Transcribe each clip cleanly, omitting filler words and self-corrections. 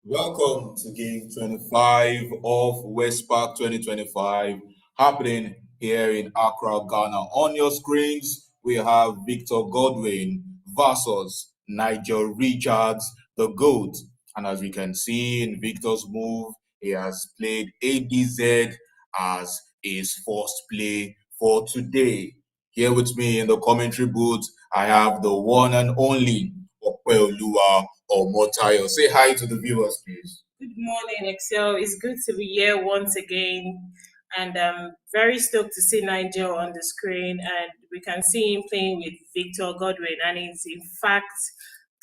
Welcome to game 25 of WESPAC 2025 happening here in Accra, Ghana. On your screens, we have Victor Godwin versus Nigel Richards, the GOAT. And as we can see in Victor's move, he has played ADZ as his first play for today. Here with me in the commentary booth, I have the one and only Opeoluwa Omotayo. Say hi to the viewers, please. Good morning, Excel. It's good to be here once again. And I'm very stoked to see Nigel on the screen. And we can see him playing with Victor Godwin. And he's, in fact,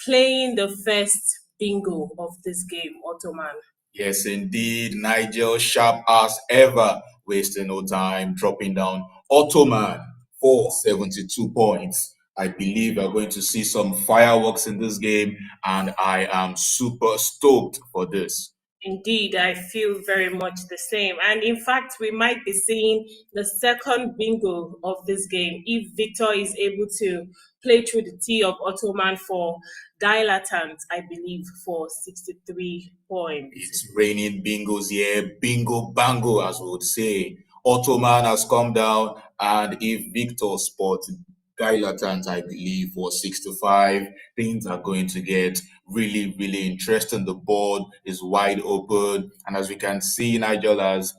playing the first bingo of this game, Ottoman. Yes, indeed. Nigel, sharp as ever, wasting no time, dropping down Ottoman for 72 points. I believe we're going to see some fireworks in this game, and I am super stoked for this. Indeed, I feel very much the same. And in fact, we might be seeing the second bingo of this game if Victor is able to play through the T of Ottoman for dilatant, I believe, for 63 points. It's raining bingos here, bingo bango, as we would say. Ottoman has come down, and if Victor spots dilatant, I believe, for 65, things are going to get really, really interesting. The board is wide open, and as we can see, Nigel has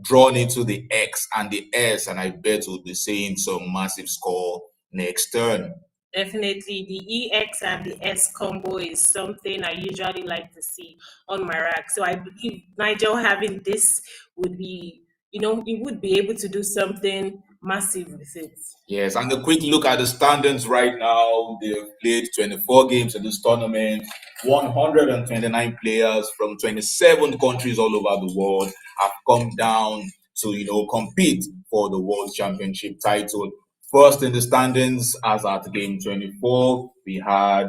drawn into the X and the S, and I bet we'll be seeing some massive score next turn. Definitely, the EX and the S combo is something I usually like to see on my rack. So I believe Nigel having this would be, he would be able to do something massive with it. Yes, and a quick look at the standings right now. They've played 24 games in this tournament. 129 players from 27 countries all over the world have come down to, compete for the World Championship title. First in the standings, as at game 24, we had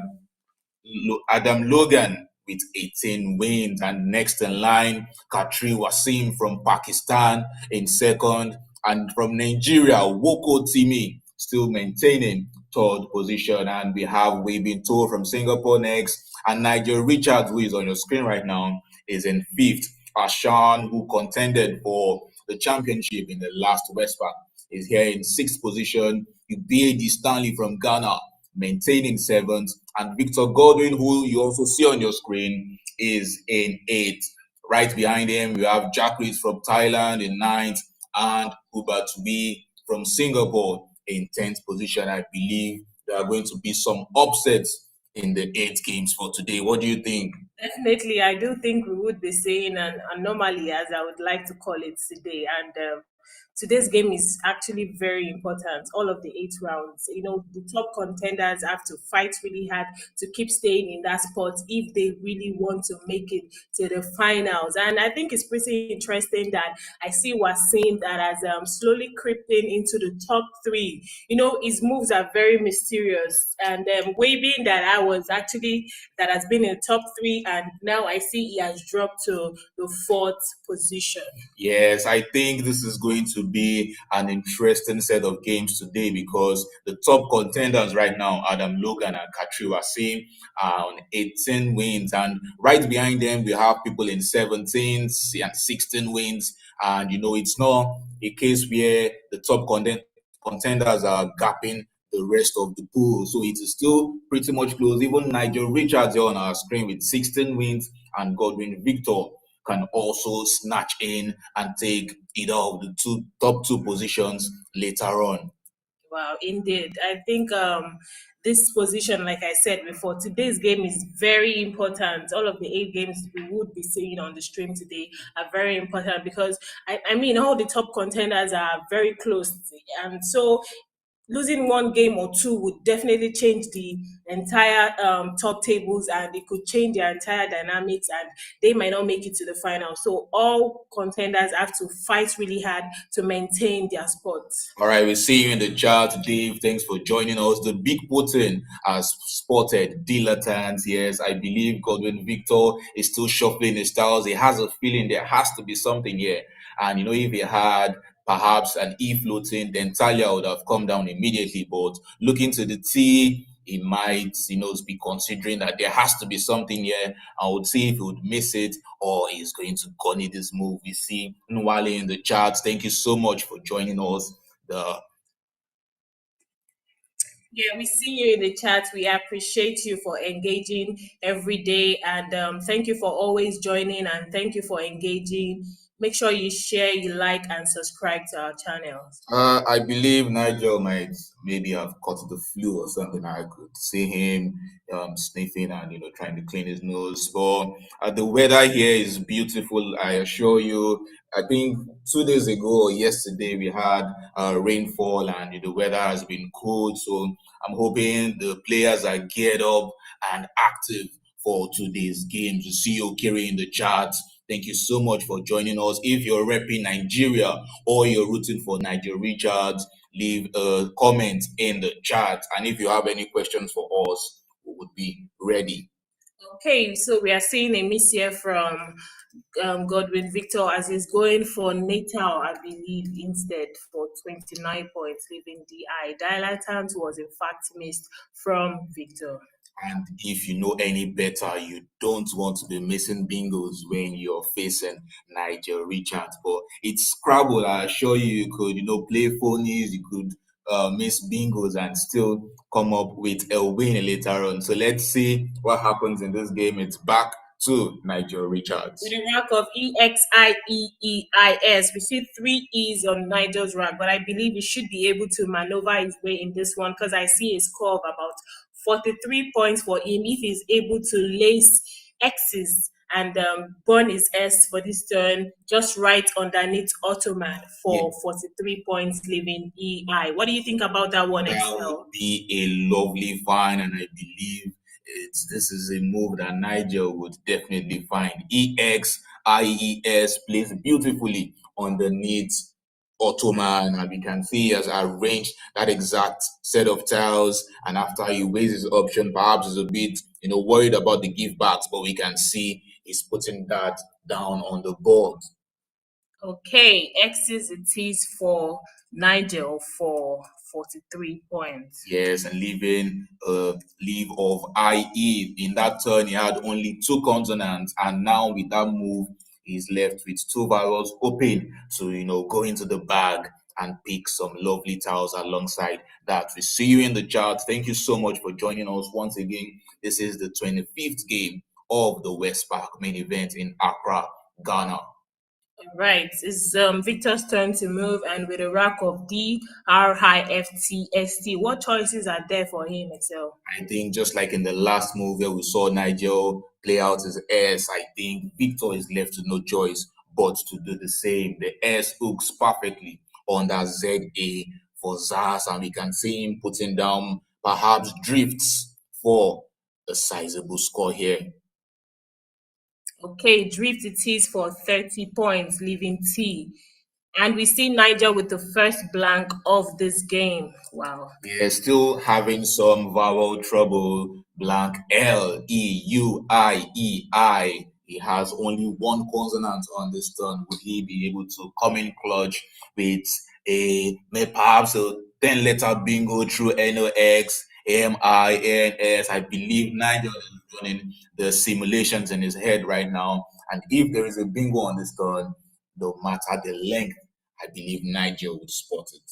Adam Logan with 18 wins, and next in line, Katri Wasim from Pakistan in second, and from Nigeria, Woko Timi still maintaining third position, and we have Webinto from Singapore next, and Nigel Richards, who is on your screen right now, is in fifth. Ashan, who contended for the championship in the last WESPA, is here in sixth position. Ubiedi Stanley from Ghana maintaining seventh, and Victor Godwin, who you also see on your screen, is in eighth. Right behind him, we have Jack Reed from Thailand in ninth, and Hubert Wee from Singapore in 10th position. I believe there are going to be some upsets in the 8 games for today. What do you think? Definitely, I do think we would be seeing an anomaly, as I would like to call it today. And today's game is actually very important. All of the 8 rounds, the top contenders have to fight really hard to keep staying in that spot if they really want to make it to the finals. And I think it's pretty interesting that I see Wasim that has slowly creeping into the top 3. His moves are very mysterious. And Waving that has been in top 3, and now I see he has dropped to the 4th position. Yes, I think this is going to be an interesting set of games today because the top contenders right now, Adam Logan and Katri Wasim, are on 18 wins, and right behind them we have people in 17 and 16 wins, and it's not a case where the top contenders are gapping the rest of the pool. So it is still pretty much close. Even Nigel Richards here on our screen with 16 wins, and Godwin Victor can also snatch in and take either of the top two positions later on. Wow, indeed. I think this position, like I said before, today's game is very important. All of the 8 games we would be seeing on the stream today are very important because, I mean, all the top contenders are very close. And so losing one game or two would definitely change the entire top tables, and it could change their entire dynamics, and they might not make it to the final. So all contenders have to fight really hard to maintain their spots. All right, we see you in the chat, Dave. Thanks for joining us. The big Putin has spotted dilettant. Yes, I believe Godwin Victor is still shuffling his styles. He has a feeling there has to be something here. And if he had perhaps an E floating, then Talia would have come down immediately. But looking to the T, he might, be considering that there has to be something here. I would see if he would miss it or he's going to gunny this move. We see Nwale in the chat. Thank you so much for joining us. Yeah, we see you in the chat. We appreciate you for engaging every day, and thank you for always joining, and thank you for engaging. Make sure you share, you like, and subscribe to our channels. I believe Nigel might maybe have caught the flu or something. I could see him sniffing and trying to clean his nose. But the weather here is beautiful. I assure you. I think 2 days ago or yesterday we had rainfall and the weather has been cold. So I'm hoping the players are geared up and active for today's games. We see you carrying the chat. Thank you so much for joining us. If you're repping Nigeria or you're rooting for Nigel Richards, leave a comment in the chat. And if you have any questions for us, we would be ready. Okay, so we are seeing a miss here from Godwin Victor as he's going for Natal, I believe, instead for 29 points, leaving DI. Dilatant was in fact missed from Victor. And if you know any better, you don't want to be missing bingos when you're facing Nigel Richards. But it's Scrabble. I assure you, you could, play phonies, you could miss bingos and still come up with a win later on. So let's see what happens in this game. It's back to Nigel Richards. With the rank of EXIEEIS, we see 3 E's on Nigel's rank, but I believe he should be able to maneuver his way in this one because I see a score of about 43 points for him if he's able to lace X's and burn his S for this turn, just right underneath Ottoman for 43 points, leaving EI. What do you think about that one, That Excel? would be a lovely find, and I believe this is a move that Nigel would definitely find. EXIES plays beautifully underneath Ottoman, and we can see he has arranged that exact set of tiles. And after he weighs his option, perhaps he's a bit worried about the give backs, but we can see he's putting that down on the board. Okay, X's it is for Nigel for 43 points. Yes, and leaving leave of IE. In that turn, he had only 2 consonants, and now with that move, he's left with 2 vowels open to go into the bag and pick some lovely tiles alongside that. We see you in the chat. Thank you so much for joining us once again. This is the 25th game of the WESPAC main event in Accra, Ghana. Right, it's Victor's turn to move, and with a rack of D, R, high, F, T, S, T. What choices are there for him, Excel? I think just like in the last move where we saw Nigel play out his S, I think Victor is left with no choice but to do the same. The S hooks perfectly on that ZA for Zaz, and we can see him putting down perhaps drifts for a sizable score here. Okay, drift it is for 30 points, leaving T. And we see Nigel with the first blank of this game. Wow. Yeah, still having some vowel trouble. Blank L-E-U-I-E-I. He has only 1 consonant on this turn. Would he be able to come in clutch with perhaps a 10-letter bingo through NOX, AMINS? I believe Nigel is running the simulations in his head right now. And if there is a bingo on this turn, no matter the length, I believe Nigel would spot it.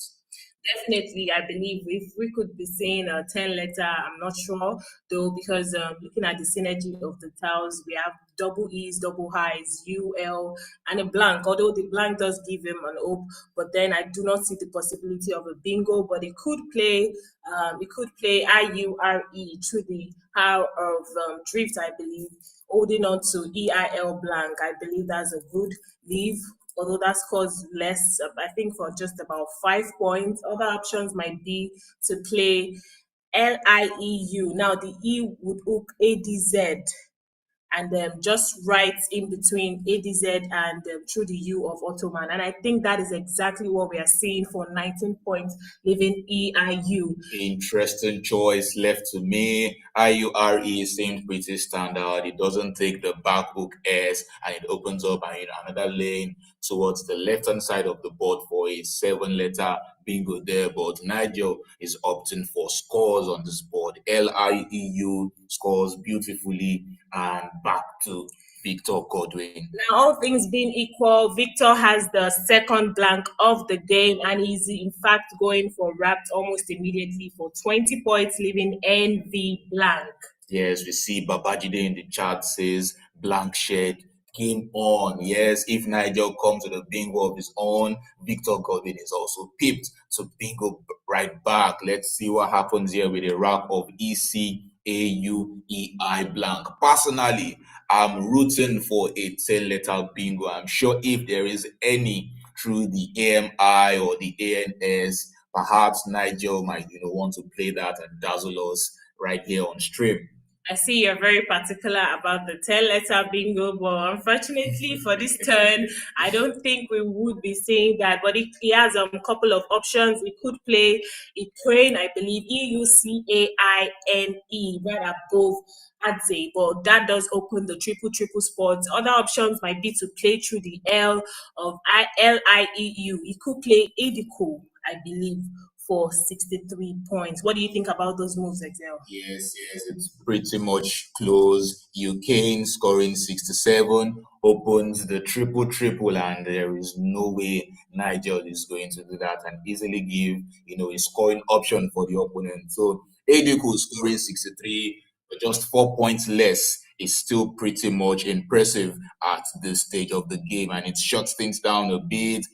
Definitely, I believe if we could be saying a 10 letter, I'm not sure though, because looking at the synergy of the tiles, we have double E's, double highs, UL, and a blank. Although the blank does give him an op, but then I do not see the possibility of a bingo. But it could play IURE through the power of drift, I believe, holding on to EIL blank. I believe that's a good leave. although that scores less, I think for just about 5 points. Other options might be to play LIEU. Now the E would hook ADZ and just right in between ADZ and through the U of Ottoman. And I think that is exactly what we are seeing for 19 points, leaving EIU. Interesting choice left to me. IURE seemed pretty standard. It doesn't take the back hook S and it opens up in another lane towards the left hand side of the board for a 7-letter bingo there. But Nigel is opting for scores on this board. LIEU scores beautifully and back to Victor Godwin. Now, all things being equal, Victor has the second blank of the game and he's in fact going for wrapped almost immediately for 20 points, leaving NV blank. Yes, we see Babajide in the chat says blank shed. Game on. Yes, if Nigel comes to the bingo of his own, Victor Godwin is also pipped to bingo right back. Let's see what happens here with a rack of ECAUEI blank. Personally, I'm rooting for a 10-letter bingo. I'm sure if there is any through the AMI or the ANS, perhaps Nigel might want to play that and dazzle us right here on stream. I see you're very particular about the 10-letter bingo, but unfortunately for this turn, I don't think we would be seeing that. But he has a couple of options. He could play Ukraine, I believe, EUCAINE, right above Adze, but that does open the triple spots. Other options might be to play through the L of LIEU. He could play Edico, I believe, for 63 points. What do you think about those moves, Excel? Yes, it's pretty much close. Ukraine scoring 67 opens the triple, and there is no way Nigel is going to do that and easily give a scoring option for the opponent. So Ediku scoring 63, but just 4 points less is still pretty much impressive at this stage of the game, and it shuts things down a bit,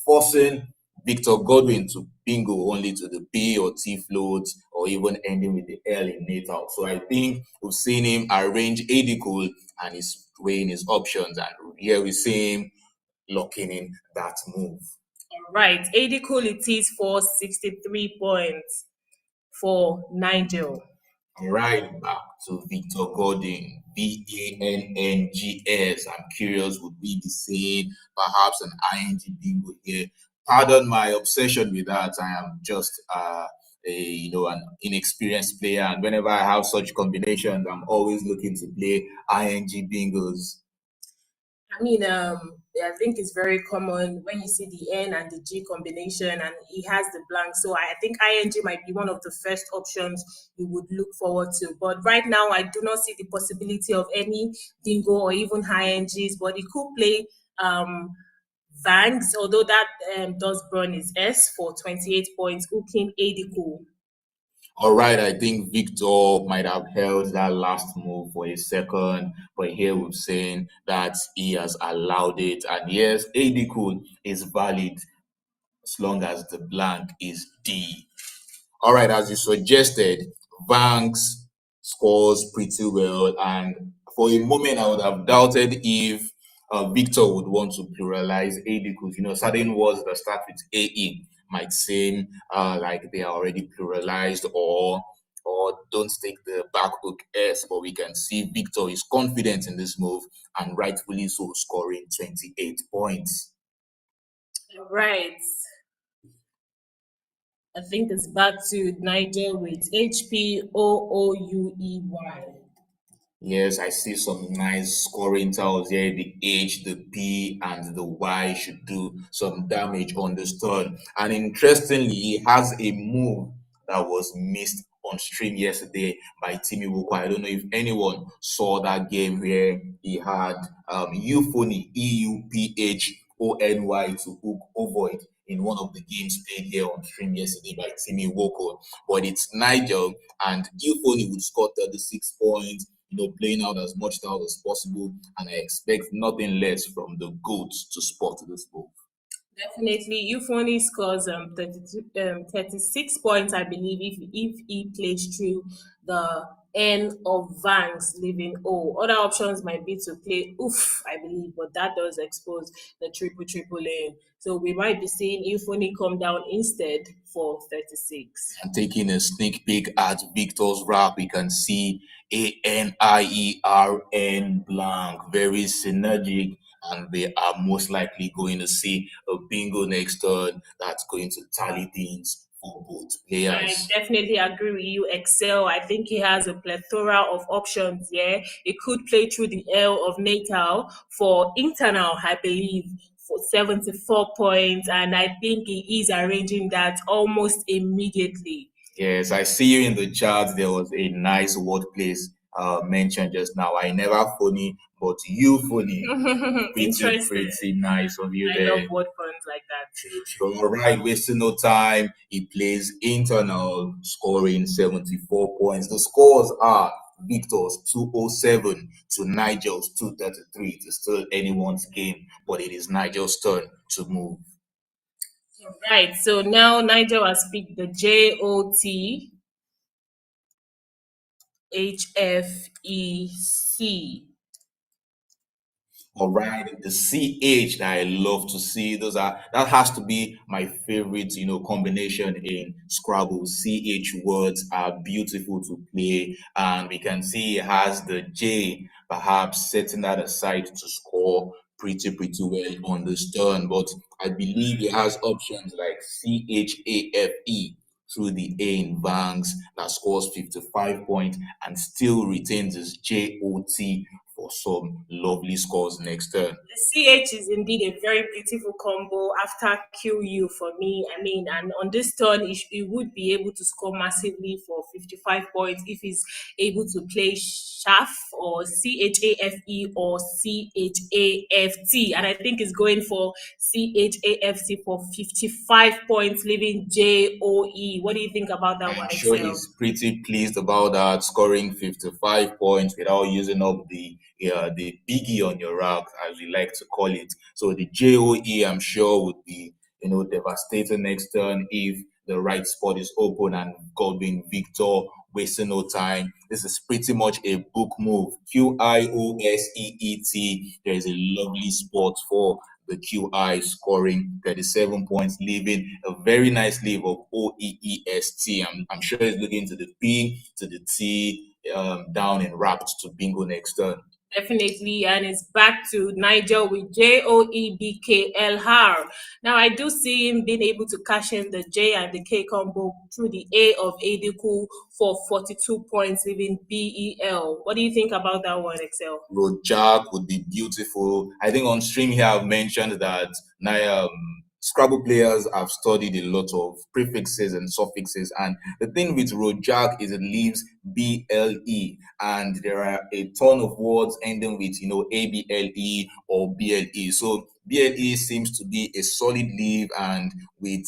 forcing Victor Godwin to bingo only to the B or T floats, or even ending with the L in natal. So I think we've seen him arrange Edicool and he's weighing his options, and here we see him locking in that move. All right, Edicool it is for 63 points for Nigel. Right back to Victor Godwin, BANNGS. I'm curious, would we be seeing perhaps an ING bingo here? Pardon my obsession with that. I am just an inexperienced player, and whenever I have such combinations, I'm always looking to play ING bingos. I mean, I think it's very common when you see the N and the G combination and he has the blank. So I think ING might be one of the first options you would look forward to. But right now, I do not see the possibility of any bingo or even high INGs, but he could play Vangs, although that does burn his S for 28 points, hooking Edico. All right, I think Victor might have held that last move for a second, but here we've seen that he has allowed it. And yes, AD cool is valid as long as the blank is D. All right, as you suggested, Banks scores pretty well. And for a moment, I would have doubted if Victor would want to pluralize AD because, certain words that start with AE might seem like they are already pluralized or don't take the back hook S, but we can see Victor is confident in this move and rightfully so, scoring 28 points. Right. I think it's back to Nigel with HPOOUEY. Yes, I see some nice scoring tiles here. The H, the P, and the Y should do some damage on this turn. And interestingly, he has a move that was missed on stream yesterday by Timmy Woko. I don't know if anyone saw that game where he had Euphony, EUPHONY to hook ovoid in one of the games played here on stream yesterday by Timmy Woko. But it's Nigel, and Euphony would score 36 points, playing out as much out as possible, and I expect nothing less from the GOATs to spot this move. Definitely, Euphony scores 36 points, I believe, if he plays through the N of Vangs leaving O. Other options might be to play Oof, I believe, but that does expose the triple lane. So we might be seeing Euphony come down instead for 36. And taking a sneak peek at Victor's rap, we can see ANIERN blank, very synergic, and they are most likely going to see a bingo next turn that's going to tally things for both I players. definitely agree with you, Excel. I think he has a plethora of options here. He could play through the L of Natal for internal, I believe, for 74 points, and I think he is arranging that almost immediately. Yes, I see you in the chat. There was a nice word place mentioned just now. I never funny, but you funny. Interesting. Pretty nice of you I love there. word puns like that. True. All right, wasting no time. He plays internal, scoring 74 points. The scores are Victor's 207 to Nigel's 233. It's still anyone's game, but it is Nigel's turn to move. Right. So now Nigel has picked the JOTHFEC. All right, the CH that I love to see. That has to be my favorite, combination in Scrabble. CH words are beautiful to play, and we can see it has the J, perhaps setting that aside to score pretty well on this turn. But I believe it has options like CHAFE through the A in Banks that scores 55 points and still retains his JOT for some lovely scores next turn. The CH is indeed a very beautiful combo after QU for me. I mean, and on this turn, he would be able to score massively for 55 points if he's able to play Shaf or CHAFE or CHAFT. And I think he's going for CHAFT for 55 points, leaving JOE. What do you think about that I'm one, sure Excel? he's pretty pleased about that, scoring 55 points without using up the biggie on your rack, as we like to call it. So the JOE, I'm sure, would be devastating next turn if the right spot is open and Godwin Victor wasting no time. This is pretty much a book move. QIOSEET. There is a lovely spot for the QI scoring 37 points, leaving a very nice leave of OEEST. I'm sure he's looking to the P, to the T, down and wrapped to bingo next turn. Definitely, and it's back to Nigel with JOEBKLR. Now, I do see him being able to cash in the J and the K combo through the A of Adiku for 42 points, leaving BEL. What do you think about that one, Excel? Rojak would be beautiful. I think on stream here I've mentioned that now Scrabble players have studied a lot of prefixes and suffixes, and the thing with Rojak is it leaves BLE, and there are a ton of words ending with ABLE or BLE. So BLE seems to be a solid leave, and with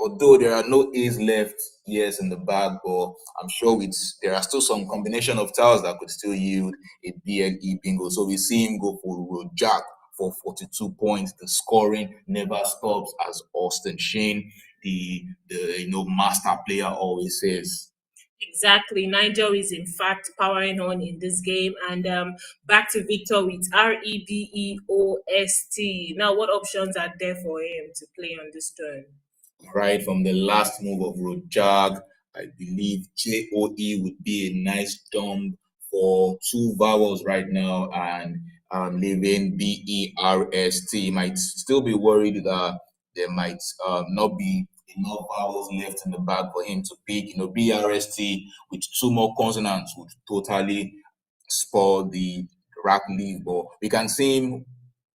although there are no A's left, yes, in the bag, but I'm sure there are still some combination of tiles that could still yield a BLE bingo. So we see him go for Jack for 42 points. The scoring never stops, as Austin Shane, the master player, always says. Exactly. Nigel is in fact powering on in this game. And back to Victor with REBEOST. Now, what options are there for him to play on this turn? Right from the last move of Rojak, I believe JOE would be a nice dump for two vowels right now, and leaving BERST. Might still be worried that there might not be enough vowels left in the bag for him to pick. BRST with two more consonants would totally spoil the rack leave, but we can see him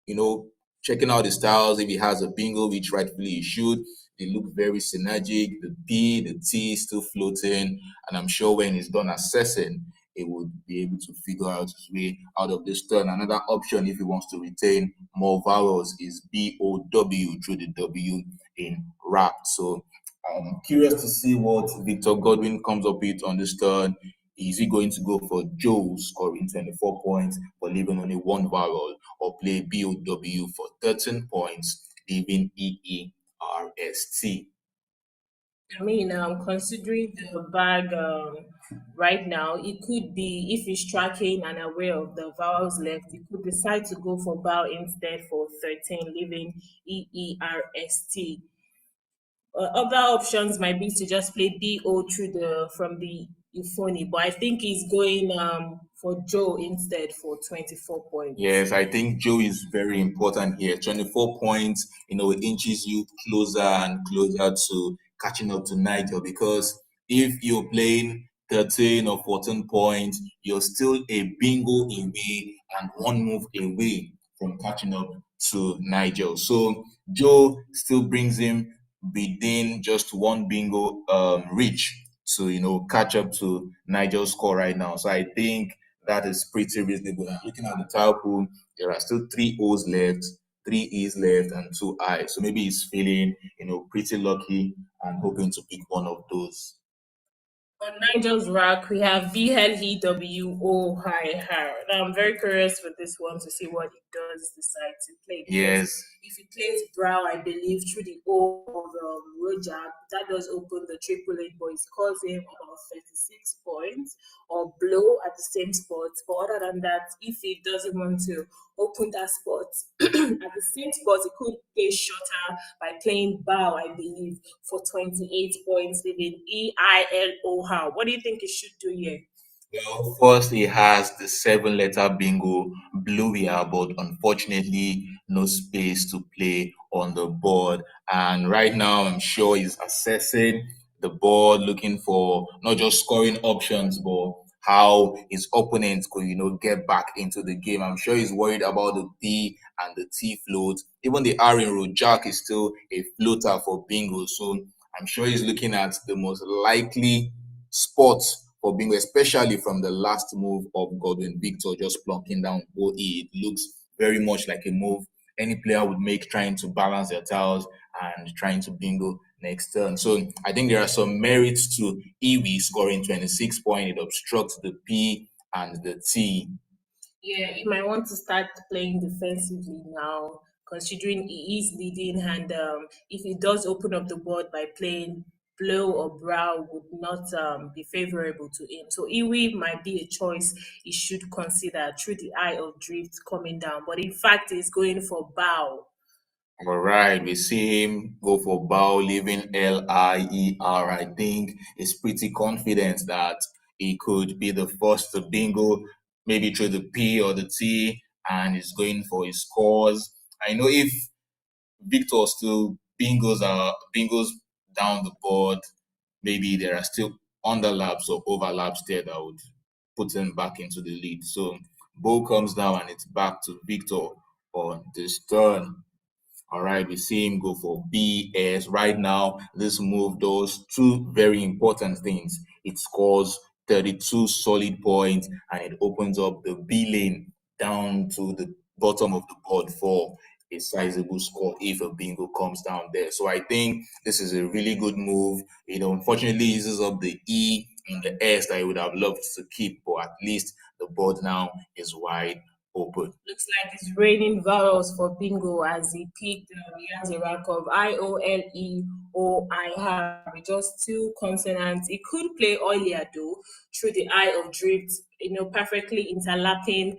you know, checking out the styles. If he has a bingo, which rightfully he should, they look very synergic. The B, the T still floating. And I'm sure when he's done assessing, he would be able to figure out his way out of this turn. Another option, if he wants to retain more vowels, is BOW through the W in rap. So I'm curious to see what Victor Godwin comes up with on this turn. Is he going to go for Joe scoring 24 points but leaving only one vowel, or play BOW for 13 points, leaving EERST? I mean, considering the bag right now, it could be if he's tracking and aware of the vowels left, he could decide to go for bow instead for 13, leaving EERST. Other options might be to just play BO through the from the euphony, but I think he's going for Joe instead for 24 points. Yes, I think Joe is very important here. 24 points, it inches you closer and closer to catching up to Nigel because if you're playing 13 or 14 points, you're still a bingo away and one move away from catching up to Nigel. So Joe still brings him within just one bingo reach to catch up to Nigel's score right now. So I think that is pretty reasonable. And looking at the tile pool, there are still three O's left, three E's left, and two I's. So maybe he's feeling, pretty lucky and hoping to pick one of those. On Nigel's rack, we have VLEWO high high. Now I'm very curious for this one to see what he does decide to play because Yes. if he plays Brow, I believe through the O of Roger, that does open the triple eight, but it scores him about 36 points or blow at the same spot. But other than that, if he doesn't want to open that spot at the same spot, he could play shorter by playing Bow, I believe, for 28 points, leaving EILO. What do you think he should do here? Well, first, he has the seven-letter bingo blue here, but unfortunately, no space to play on the board. And right now, I'm sure he's assessing the board, looking for not just scoring options, but how his opponents could, get back into the game. I'm sure he's worried about the B and the T float. Even the R in row jack is still a floater for bingo. So I'm sure he's looking at the most likely spot for bingo, especially from the last move of Godwin Victor just plunking down OE. It looks very much like a move any player would make trying to balance their tiles and trying to bingo next turn. So I think there are some merits to Iwi scoring 26 points. It obstructs the P and the T. Yeah, he might want to start playing defensively now, considering he is leading, and if he does open up the board by playing Blow or Brow, would not be favorable to him. So Iwi might be a choice he should consider through the eye of drift coming down. But in fact, he's going for Bow. All right, we see him go for bow, leaving LIER. I think he's pretty confident that he could be the first to bingo, maybe through the P or the T, and he's going for his scores. I know if Victor still bingos down the board, maybe there are still underlaps or overlaps there that would put him back into the lead. So ball comes down and it's back to Victor on this turn. All right, we see him go for BS. Right now, this move does two very important things. It scores 32 solid points and it opens up the B lane down to the bottom of the board for a sizable score if a bingo comes down there. So I think this is a really good move. Unfortunately, uses up the E and the S that I would have loved to keep, but at least the board now is wide open. Looks like it's raining vowels for bingo as he picked. He has a rank of IOLEOI have with just two consonants. He could play earlier though through the eye of drift, perfectly interlapping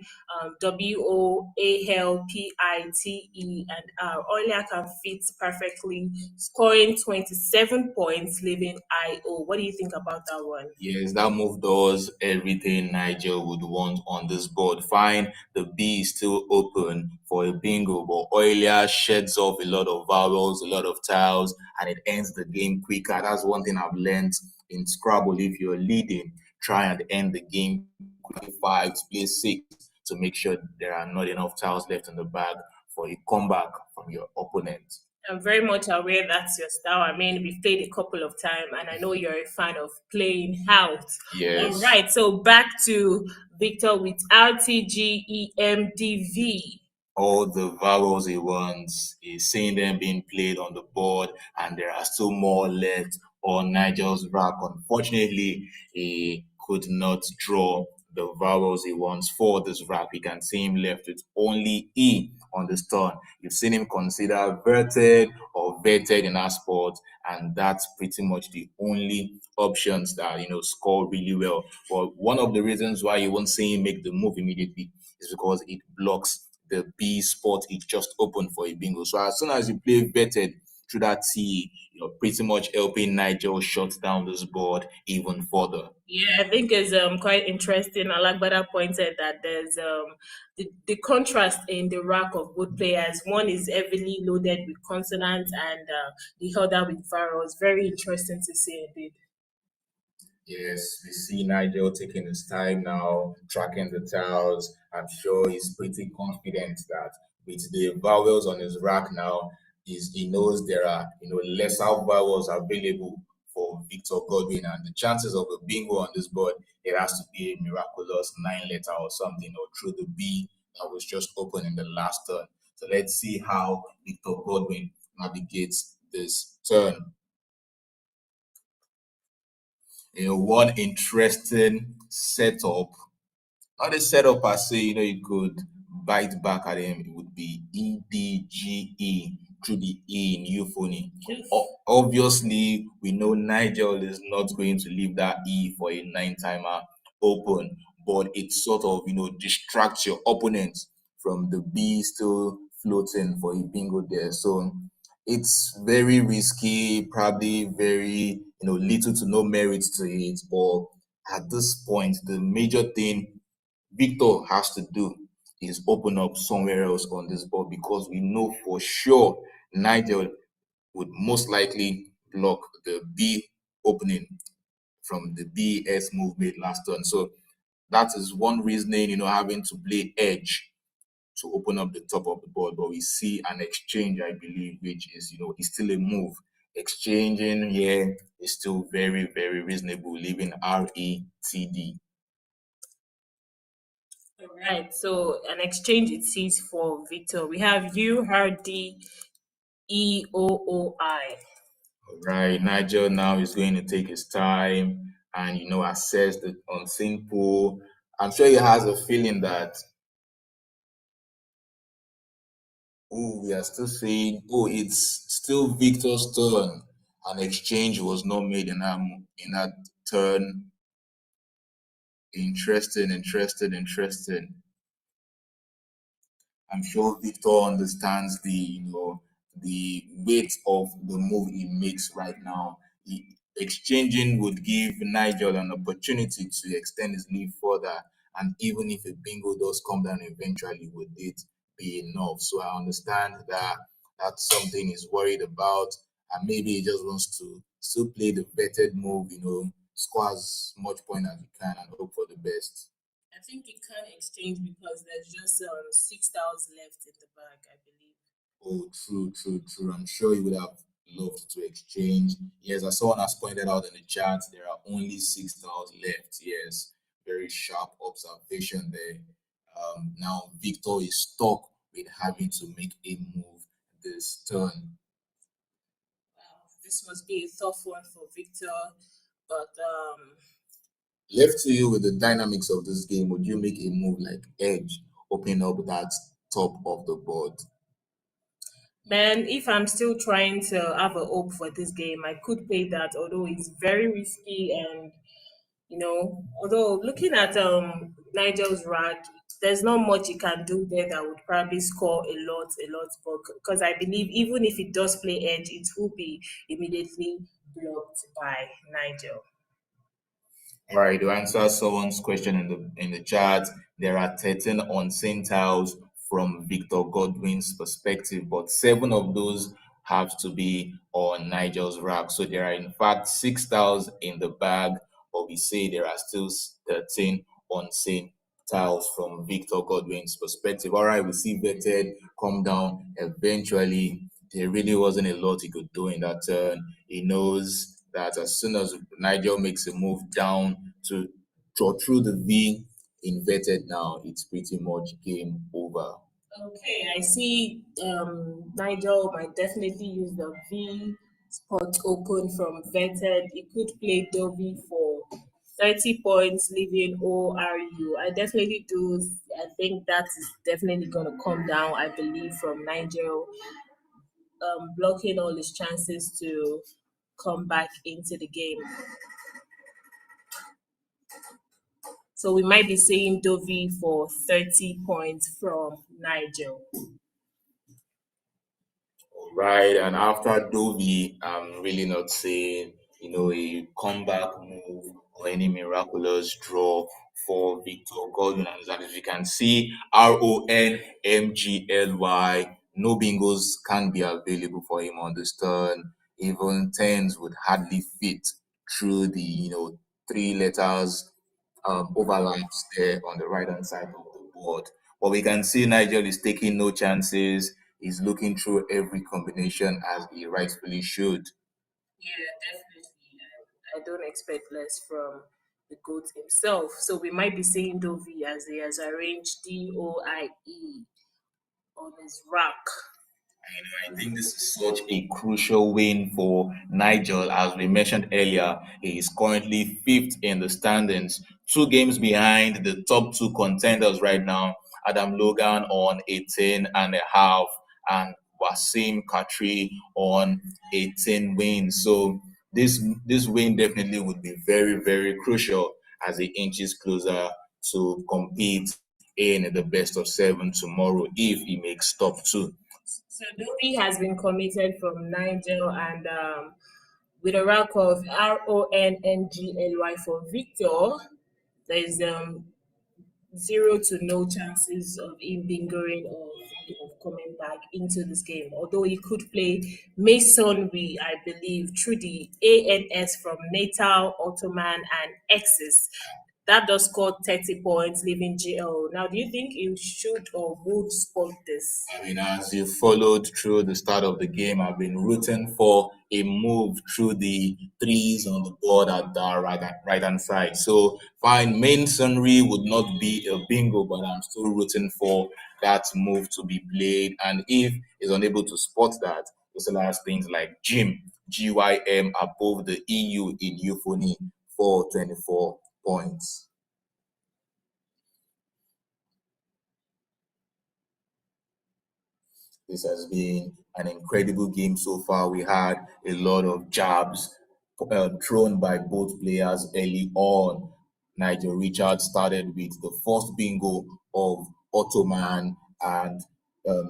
WOALPITE and R. Earlier can fit perfectly, scoring 27 points, leaving IO. What do you think about that one? Yes, that move does everything Nigel would want on this board. Fine, the B is still open for a bingo, but Euler sheds off a lot of vowels, a lot of tiles, and it ends the game quicker. That's one thing I've learned in Scrabble. If you're leading, try and end the game quickly, five to play six to make sure there are not enough tiles left in the bag for a comeback from your opponent. I'm very much aware that's your style. I mean, we've played a couple of times, and I know you're a fan of playing out. All Yes. right, so back to Victor with RTGEMDV. All the vowels he wants. He's seeing them being played on the board, and there are still more left on Nigel's rack. Unfortunately, he could not draw the vowels he wants for this rap. We can see him left with only E on the stone. You've seen him consider verted or vetted in our sport, and that's pretty much the only options that score really well. But one of the reasons why you won't see him make the move immediately is because it blocks the B spot it just opened for a bingo. So as soon as you play vetted through that T, you're pretty much helping Nigel shut down this board even further. Yeah, I think it's quite interesting. Alagbada pointed that there's the contrast in the rack of both players. One is heavily loaded with consonants and the other with vowels. Very interesting to see indeed. Yes, we see Nigel taking his time now, tracking the tiles. I'm sure he's pretty confident that with the vowels on his rack now, he knows there are lesser vowels available for Victor Godwin, and the chances of a bingo on this board, it has to be a miraculous 9 letter or something, or through the B that was just open in the last turn. So let's see how Victor Godwin navigates this turn. One interesting setup, not a setup per se, you could bite back at him. It would be EDGE through the E in euphony. Obviously, we know Nigel is not going to leave that E for a nine-timer open, but it sort of, distracts your opponent from the B still floating for a bingo there. So it's very risky, probably very, little to no merit to it. But at this point, the major thing Victor has to do is open up somewhere else on this board, because we know for sure Nigel would most likely block the B opening from the BS move made last turn. So that is one reasoning, having to play edge to open up the top of the board. But we see an exchange, I believe, which is, is still a move. Exchanging here is still very, very reasonable, leaving RETD. All right. So an exchange it sees for Victor. We have URDEOOI. All right, Nigel now is going to take his time and, assess the unseen pool. I'm sure he has a feeling that, oh, we are still saying, oh, it's still Victor's turn. An exchange was not made in that turn. Interesting, interesting, interesting. I'm sure Victor understands the weight of the move he makes right now. Exchanging would give Nigel an opportunity to extend his lead further, and even if a bingo does come down eventually, would it be enough? So I understand that that's something he's worried about, and maybe he just wants to still play the vetted move, score as much point as he can and hope for the best. I think it can exchange because there's just 6 tiles left in the bag, I believe. Oh, true, true, true. I'm sure you would have loved to exchange. Yes, as someone has pointed out in the chat, there are only 6 tiles left. Yes, very sharp observation there. Now Victor is stuck with having to make a move this turn. Wow, this must be a tough one for Victor, but Left to you with the dynamics of this game, would you make a move like edge, open up that top of the board? man, if I'm still trying to have a hope for this game, I could play that, although it's very risky and although looking at Nigel's rack, there's not much he can do there that would probably score a lot. But because I believe even if it does play edge, it will be immediately blocked by Nigel. All right, to answer someone's question in the chat, there are 13 unseen tiles from Victor Godwin's perspective, but 7 of those have to be on Nigel's rack. So there are in fact 6 tiles in the bag, but we say there are still 13 unseen tiles from Victor Godwin's perspective. All right, we see Vetted come down eventually. There really wasn't a lot he could do in that turn. He knows that as soon as Nigel makes a move down to draw through the V inverted now, it's pretty much game over. Okay, I see Nigel might definitely use the V spot open from vetted. He could play Dovey for 30 points leaving ORU. I definitely do. I think that is definitely going to come down, I believe, from Nigel blocking all his chances to come back into the game. So we might be seeing Dovi for 30 points from Nigel. Right, and after Dovi, I'm really not seeing, a comeback move or any miraculous draw for Victor Gordon. And as you can see, RONMGLY, no bingos can be available for him on this turn. Even tens would hardly fit through the, three letters overlaps there on the right hand side of the board. But we can see Nigel is taking no chances. He's looking through every combination as he rightfully should. Yeah, definitely. I don't expect less from the GOAT himself. So we might be seeing Dovi as he has arranged DOIE on his rack. I think this is such a crucial win for Nigel. As we mentioned earlier, he is currently fifth in the standings, 2 games behind the top two contenders right now, Adam Logan on 18 and a half, and Wasim Katri on 18 wins. So this win definitely would be very, very crucial as he inches closer to compete in the best of seven tomorrow if he makes top two. So Dovi has been committed from Nigel and with a rank of RONNGLY for Victor, there is zero to no chances of him being going or thinking of coming back into this game. Although he could play masonry, I believe, through the ANS from Natal, Ottoman, and X's. That does score 30 points, leaving GL. Now, do you think he should or would spot this? I mean, as you followed through the start of the game, I've been rooting for a move through the threes on the board at the right hand side. So, fine, masonry would not be a bingo, but I'm still rooting for that move to be played. And if he's unable to spot that, he still has things like GYM above the EU in euphony for 24 points. This has been an incredible game so far. We had a lot of jabs thrown by both players early on. Nigel Richards started with the first bingo of Ottoman, and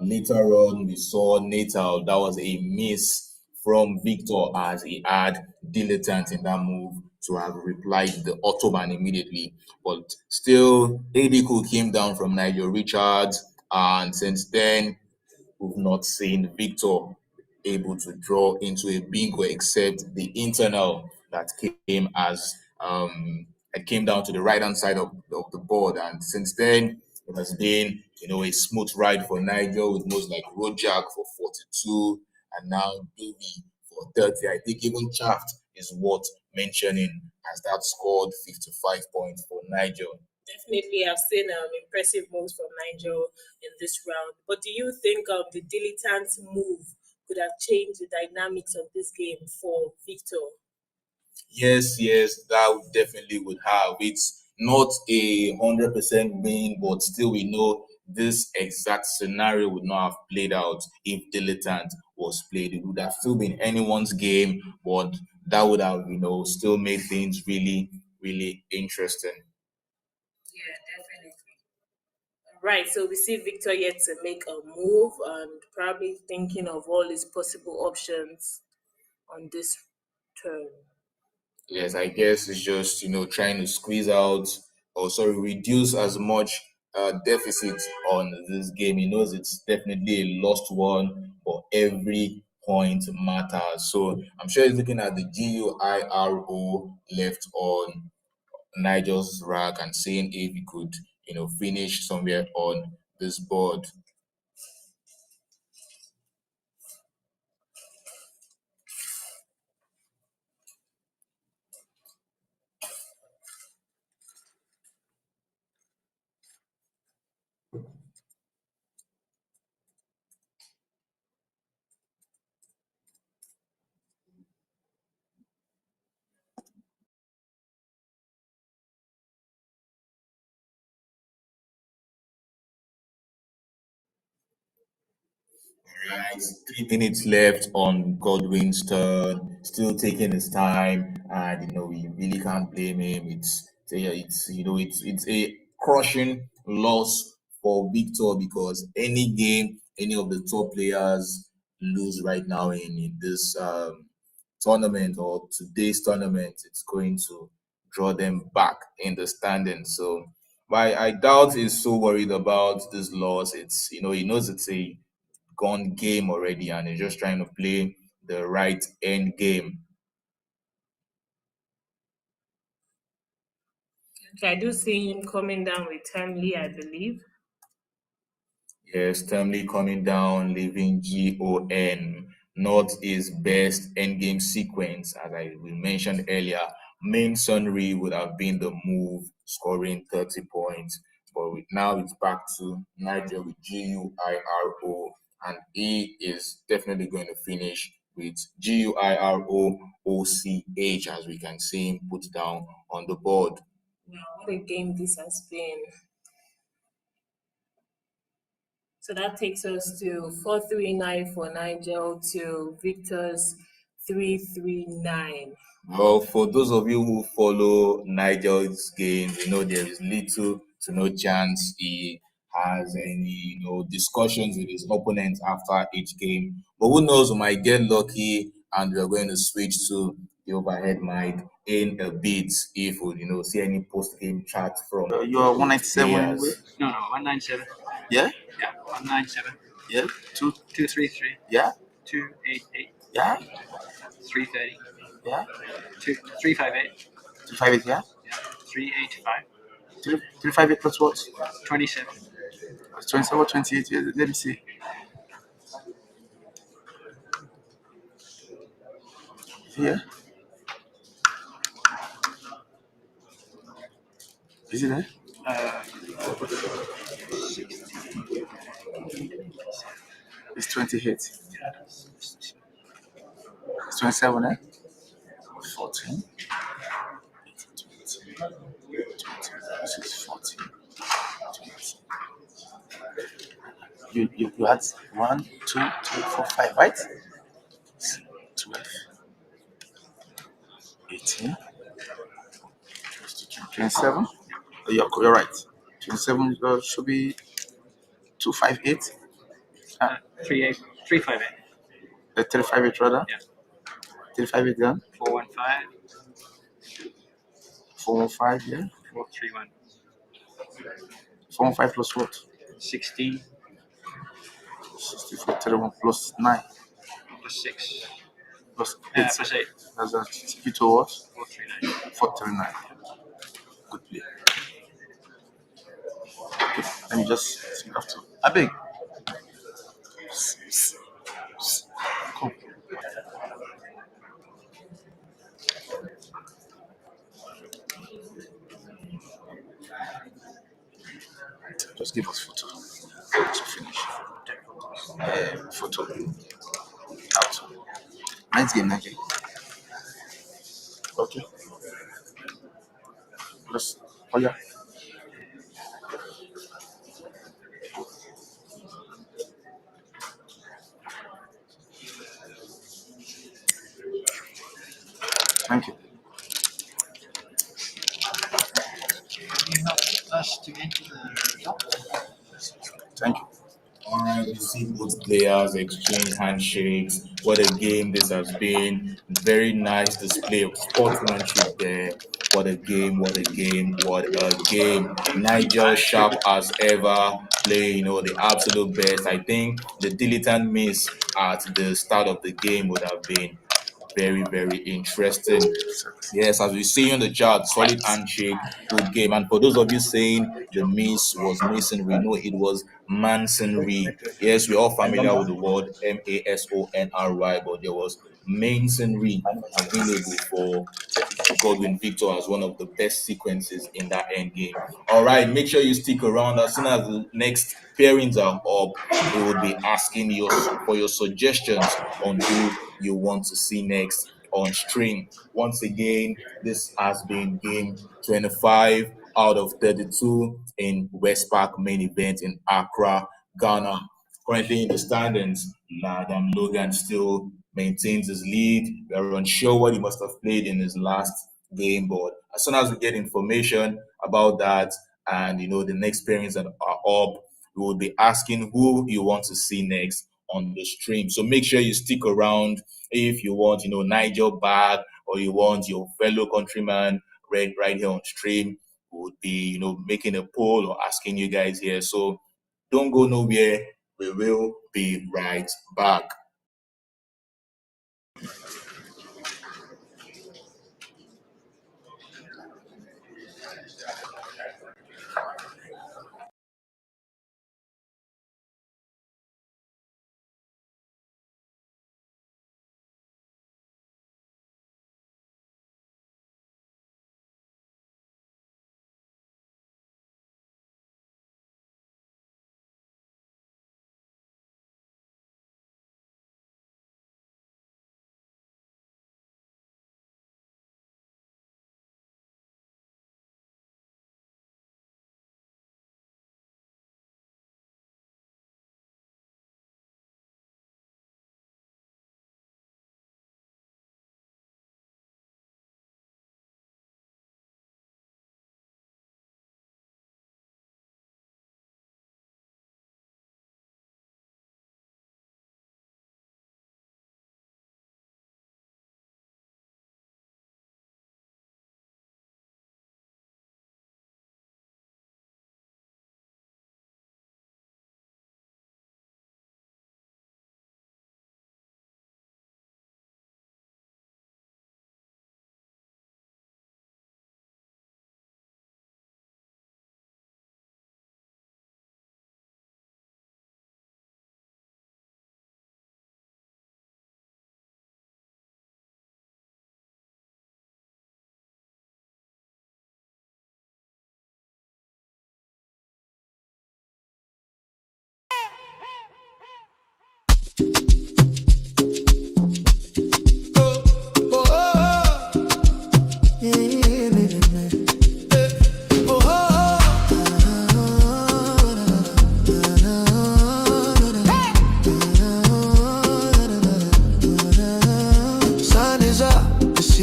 later on we saw Natal. That was a miss from Victor as he had dilettante in that move to have replied the Ottoman immediately. But still, AD came down from Nigel Richards, and since then we've not seen Victor able to draw into a bingo except the internal that came as it came down to the right hand side of the board. And since then, it has been a smooth ride for Nigel with most like Rojak for 42 and now Dovi for 30. I think even Chaft is worth mentioning as that scored 55 points for Nigel. Definitely, I've seen impressive moves from Nigel in this round. But do you think the dilettante move could have changed the dynamics of this game for Victor? Yes, that definitely would have. It's not 100% win, but still we know this exact scenario would not have played out if dilettante was played. It would have still been anyone's game, but that would have, still made things really, really interesting. Yeah, definitely. Right, so we see Victor yet to make a move and probably thinking of all his possible options on this turn. Yes, I guess it's just, trying to squeeze out or sorry, reduce as much deficit on this game. He knows it's definitely a lost one, but every point matters. So I'm sure he's looking at the GUIRO left on Nigel's rack and seeing if he could, finish somewhere on this board. Right, 3 minutes left on Godwin's turn, still taking his time, and we really can't blame him. It's a crushing loss for Victor because any game any of the top players lose right now in this tournament or today's tournament, it's going to draw them back in the standings. So, but I doubt he's so worried about this loss. It's he knows it's a gone game already and he's just trying to play the right end game. Okay, I do see him coming down with Timely, I believe. Yes, Stanley coming down, leaving GON, not his best endgame sequence, as we mentioned earlier. Main Sunry would have been the move, scoring 30 points. But now it's back to Nigel with GUIRO, and he is definitely going to finish with GUIROOCH, as we can see him put down on the board. Wow, what a game this has been. So that takes us to 439 for Nigel to Victor's 339. Well, for those of you who follow Nigel's games, there is little to no chance he has any, discussions with his opponents after each game. But who knows, we might get lucky and we're going to switch to the overhead mic in a bit if we, see any post-game chat from You're 197 players. No, 197. Yeah? Yeah, 197. Yeah? 233. Yeah? 288. Yeah? 330. Yeah? 358. 258, yeah? Yeah. 385. 358 plus what? 27. 27, 28, yeah, let me see. Yeah? Is it there? Uh, It's 28. It's 27, eh? 14. 20. This is 14. 20. You had 1, 2, 3, 4, 5, right? 12, 18, 27. Oh, you're right. 27 should be 258. 358. 358 rather. Yeah. 358 then. 415. 415, yeah. 431. 415 plus what? 16 64, 31 plus 9 plus 6. plus 8. Plus 8. That's that. You to what? 439. 439. Good play. Okay, let me just see after. I beg. Come. Just give us photo to finish. Photo. Out. Nice game, nice game. Okay. Let's. Oh yeah. Thank you. You help us to enter the top. Thank you. All right, you see both players exchange handshakes. What a game this has been. Very nice display of sportsmanship there. What a game, what a game, what a game. Nigel sharp as ever, play, the absolute best. I think the dilettante miss at the start of the game would have been very, very interesting. Yes, as we see on the chart, solid handshake, good game. And for those of you saying the miss was masonry, no, it was masonry. Yes, we're all familiar with the word MASONRY, but there was masonry available for Godwin Victor as one of the best sequences in that end game. All right, make sure you stick around. As soon as the next pairings are up, we will be asking you for your suggestions on who you want to see next on stream. Once again, this has been game 25 out of 32 in WESPAC main event in Accra, Ghana. currently in the standings, Logan still maintains his lead. We are unsure what he must have played in his last game, but as soon as we get information about that and the next pairings that are up, we will be asking who you want to see next on the stream. So make sure you stick around if you want, Nigel back, or you want your fellow countryman right here on stream. We would be, making a poll or asking you guys here. So don't go nowhere. We will be right back.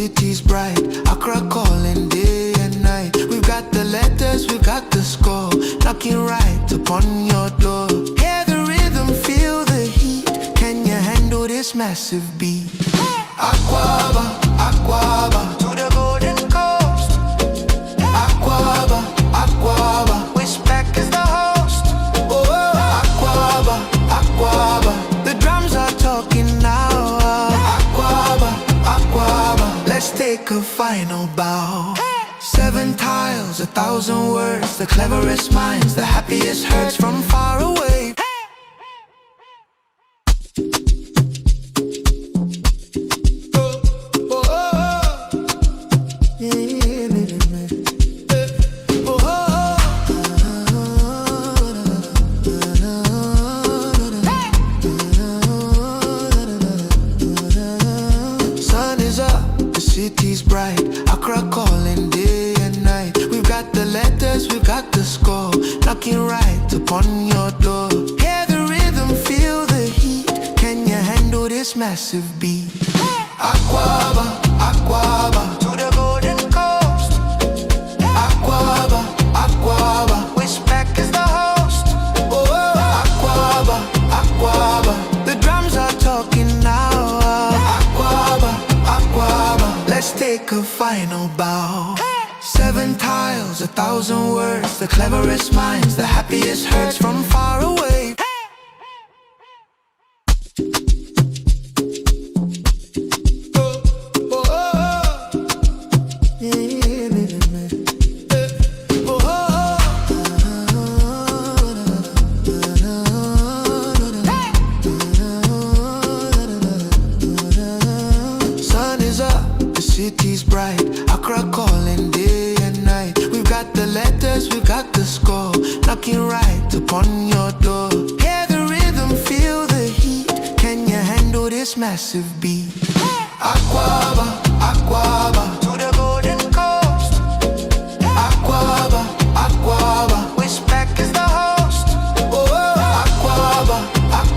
city's bright, Accra calling day and night. We've got the letters, we've got the score, knocking right upon your door. Hear the rhythm, feel the heat. Can you handle this massive beat? Aquaba, Aquaba, to the golden coast. Aquaba, Aquaba, WESPAC is the host. Oh, Aquaba, Aquaba, the drums are talking now. Aquaba, Aquaba, let's take a final bow. 7 tiles, 1,000 words, the cleverest minds, the happiest hearts from far away. City's bright, Accra calling day and night. We've got the letters, we've got the score, knocking right upon your door. Hear the rhythm, feel the heat. Can you handle this massive beat? Aquaba, Aquaba, to the golden coast. Aquaba, Aquaba, WESPAC is the host. Oh, Aquaba, Aquaba, the drums are talking now. Aquaba, Aquaba, let's take a final bow. 7 tiles, 1,000 words, the cleverest minds, the happiest hearts from far away. City's bright, Accra calling day and night. We've got the letters, we've got the score, knocking right upon your door. Hear the rhythm, feel the heat. Can you handle this massive beat? Aquaba, Aquaba, to the golden coast. Aquaba, Aquaba, WESPAC is the host. Oh, Aquaba, Aquaba,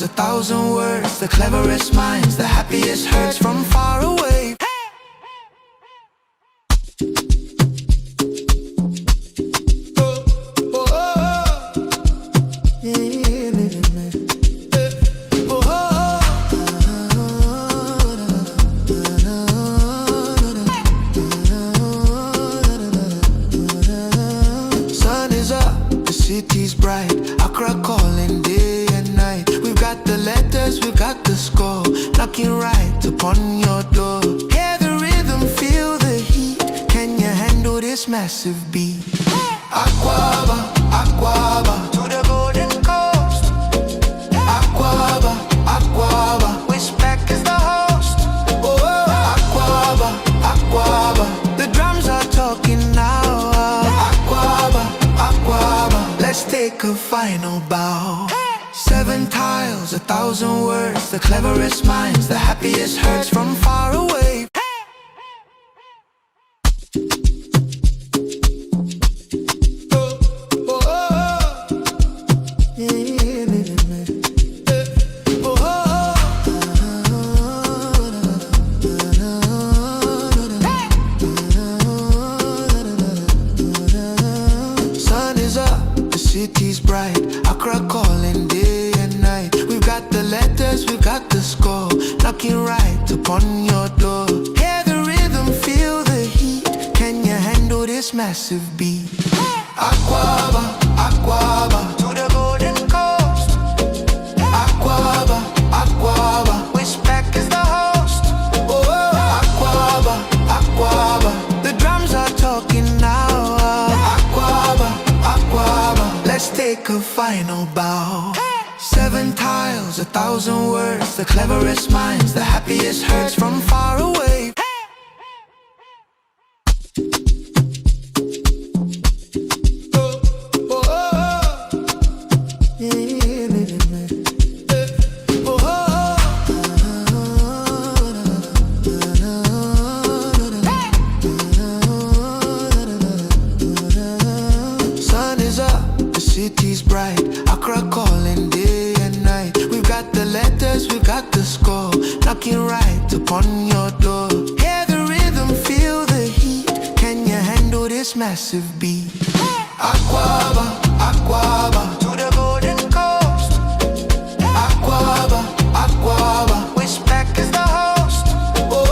1,000 words, the cleverest minds, the happiest hearts from far away. Sun is up, the city's bright, Accra calling day and night. We've got the letters, we've got the score, knocking right upon your door. Hear the rhythm, feel the heat, can you handle this massive beat? Aquaba, Aquaba, to the golden coast. Aquaba, Aquaba, WESPAC is the host. Oh, Aquaba, Aquaba, the drums are talking now. Aquaba, Aquaba, let's take a final bow. 7 tiles, 1,000 words, the cleverest minds, the happiest hearts from far away. Sun is up, the city's bright, Accra calling day and night. We've got the letters, we've got the score, knocking right upon your door. Hear the rhythm, feel the heat, can you handle this massive beat? Aquaba, Aquaba, to the golden coast. Aquaba, Aquaba, WESPAC is the host. Oh, Aquaba, Aquaba, the drums are talking now. Aquaba, Aquaba, let's take a final bow. 7 tiles, 1,000 words, the cleverest minds, the happiest hearts from far away. Sun is up, the city's bright, Accra calling day and night. We've got the letters, we've got the score, knocking right upon your door. Hear the rhythm, feel the heat, can you handle this massive beat? Aquaba, Aquaba, to the golden coast. Aquaba, Aquaba, WESPAC is the host. Oh,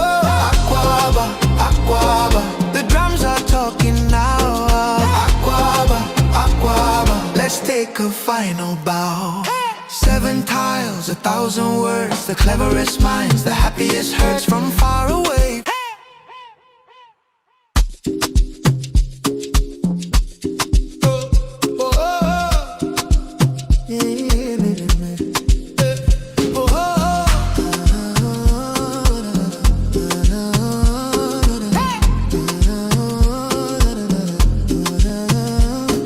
Aquaba, Aquaba, the drums are talking now. Aquaba, Aquaba, let's take a final bow. 7 tiles, 1,000 words, the cleverest minds, the happiest hearts from far away.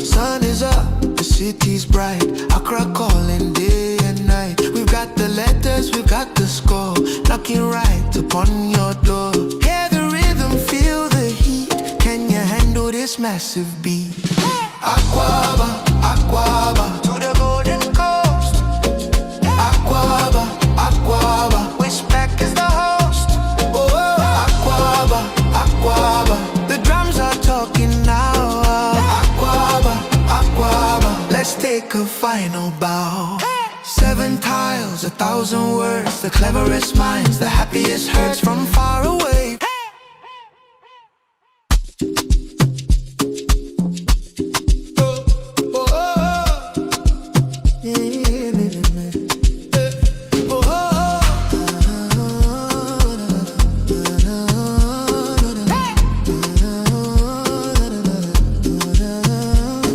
Sun is up, the city's bright, Accra calling day and night. We've got the letters, we've got the score, knocking right upon your door. Hear the rhythm, feel the heat, can you handle this massive beat? Aquaba, Aquaba, to the golden coast. Aquaba, Aquaba, WESPAC is the host. Oh, Aquaba, Aquaba, the drums are talking now. Aquaba, Aquaba, let's take a final bow. 7 tiles, 1,000 words, the cleverest minds, the happiest hearts from far away.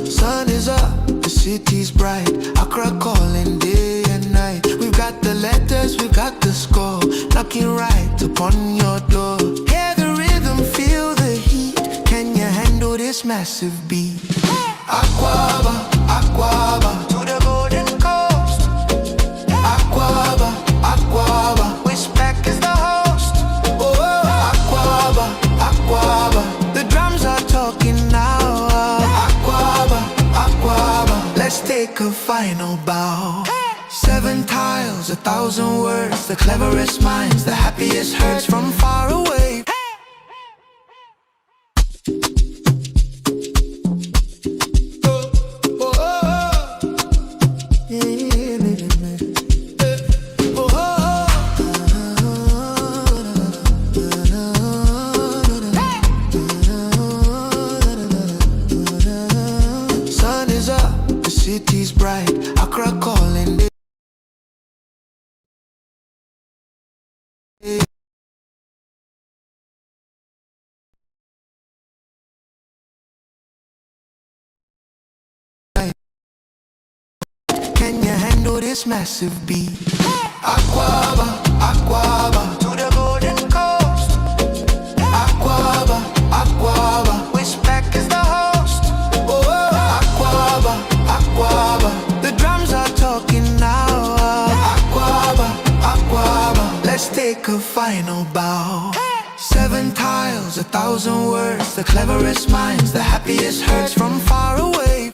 Sun is up, the city's bright, Accra calling day and night. We've got the letters, we've got the score, knocking right upon your door. Hear the rhythm, feel the heat, can you handle this massive beat? Aquaba, Aquaba, to the golden coast. Aquaba, Aquaba, WESPAC is the host. Oh, Aquaba, Aquaba, the drums are talking now. Aquaba, Aquaba, let's take a final bow. 7 tiles, tiles, 1,000 words, the cleverest minds, the happiest hearts from far away. Sun is up, the city's bright, Accra calling. Can you handle this massive beat? Aquaba, Aquaba, to the golden coast. Aquaba, Aquaba, WESPAC is the host. Oh, Aquaba, Aquaba, the drums are talking now. Aquaba, Aquaba, let's take a final bow. 7 tiles, 1,000 words, the cleverest minds, the happiest hearts from far away.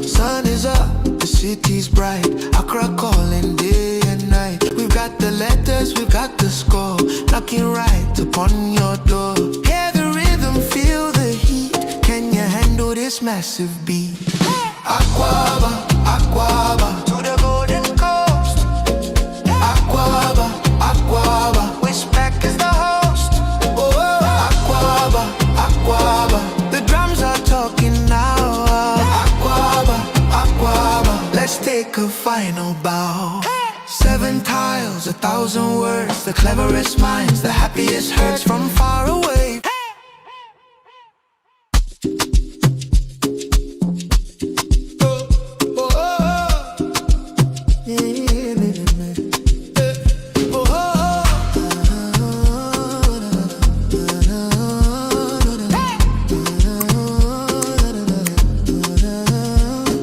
Sun is up, the city's bright, Accra calling day and night. We've got the letters, we've got the score, knocking right upon your door. Hear the rhythm, feel the heat. Can you handle this massive beat? Aquaba, Aquaba, to the golden coast. Aquaba, Aquaba, WESPAC is the host. Oh, Aquaba, Aquaba, the drums are talking now. Aquaba, Aquaba, let's take a final bow. 7 tiles, 1,000 words, the cleverest minds, the happiest hearts from far away.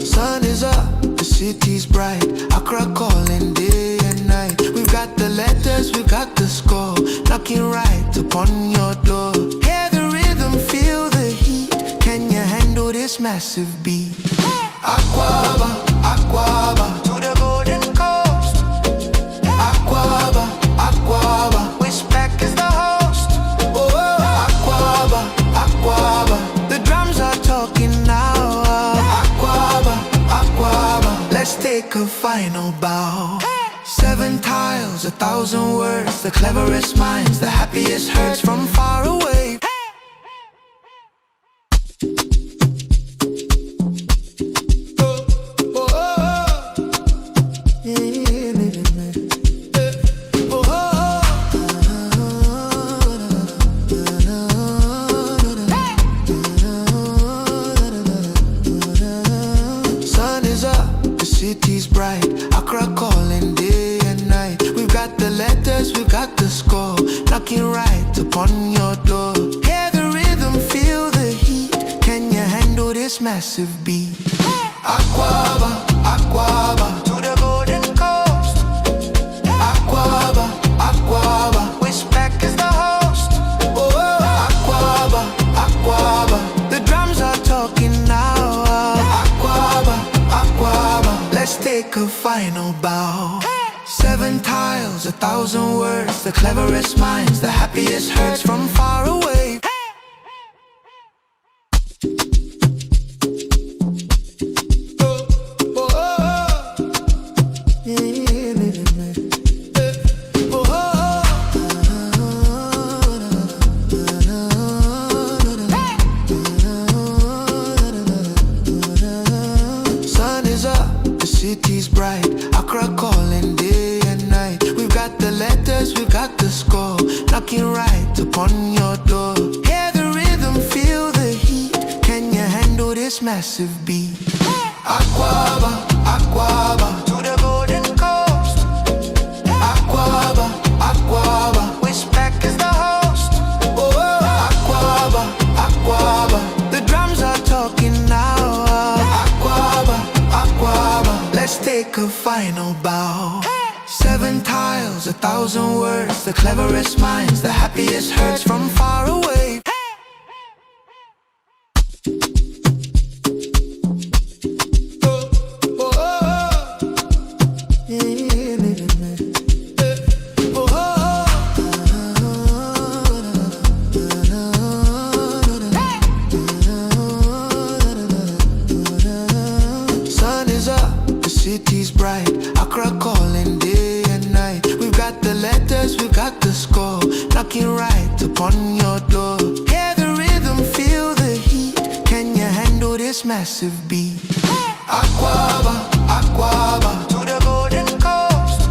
Sun is up, the city's bright, Accra calling day and night. We've got the letters, we've got the score, knocking right upon your door. Hear the rhythm, feel the heat. Can you handle this massive beat? Aquaba, Aquaba, to the golden coast. Aquaba, Aquaba, WESPAC is the host. Oh, Aquaba, Aquaba, the drums are talking now. Aquaba, Aquaba, let's take a final bow. 7 tiles, 1,000 words, the cleverest minds, the happiest hearts from far away. Sun is up, the city's bright, Accra calling day and night. We've got the letters, we've got the score, knocking right upon your door. Hear the rhythm, feel the heat. Can you handle this massive beat? Aquaba, Aquaba, to the golden coast. Aquaba, Aquaba, WESPAC is the host. Oh, Aquaba, Aquaba, the drums are talking now. Aquaba, Aquaba, let's take a final bow. 7 tiles, 1,000 words, the cleverest minds, the happiest hearts from far away. Sun is up, the city's bright, Accra calling day and night. We've got the letters, we've got the score, knocking right upon your door. Hear the rhythm, feel the heat. Can you handle this massive beat? Aquaba, Aquaba, to the golden coast. Aquaba, Aquaba, WESPAC is the host. Oh, Aquaba, Aquaba, the drums are talking now. Aquaba, a final bow. 7 tiles, 1,000 words, the cleverest minds, the happiest hurts from far away. Sun is up, the city's bright, Accra calling day and night. We've got the letters, we've got the score, knocking right upon your door. Hear the rhythm, feel the heat, can you handle this massive beat? Aquaba, Aquaba, to the golden coast.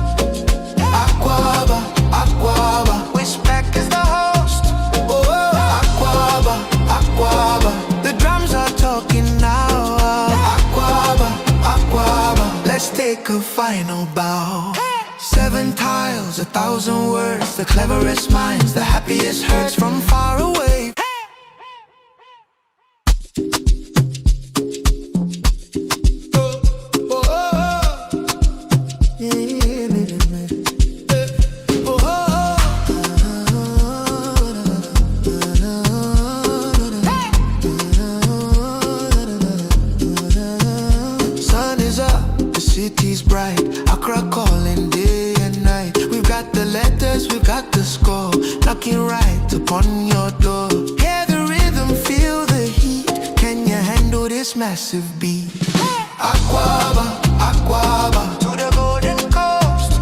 Aquaba, Aquaba, WESPAC is the host. Oh, Aquaba, Aquaba, the drums are talking now. Aquaba, Aquaba, let's take a final bow. 7 tiles, 1,000 words, the cleverest minds, the happiest hurts from far away. Sun is up, the city's bright, Accra calling day and night. We've got the letters, we've got the score, knocking right upon your door. Hear the rhythm, feel the heat, can you handle this massive beat? Aquaba, Aquaba, to the golden coast.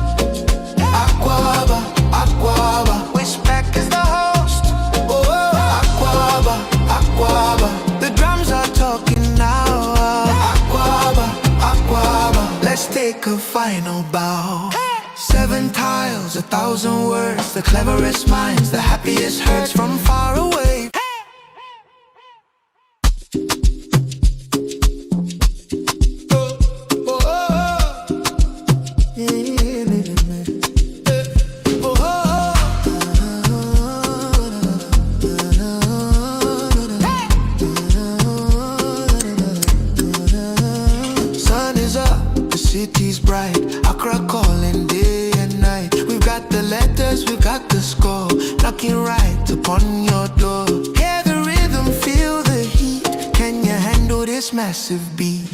Aquaba, Aquaba, WESPAC is the host. Oh, Aquaba, Aquaba, the drums are talking now. Aquaba, Aquaba, let's take a final bow. 7 tiles, 1,000 words, the cleverest minds, the happiest hurts from far away. Sun is up, the city's bright, Accra calling day and night. We've got the letters, we've got the score, knocking right upon your door. Hear the rhythm, feel the heat, can you handle this massive beat?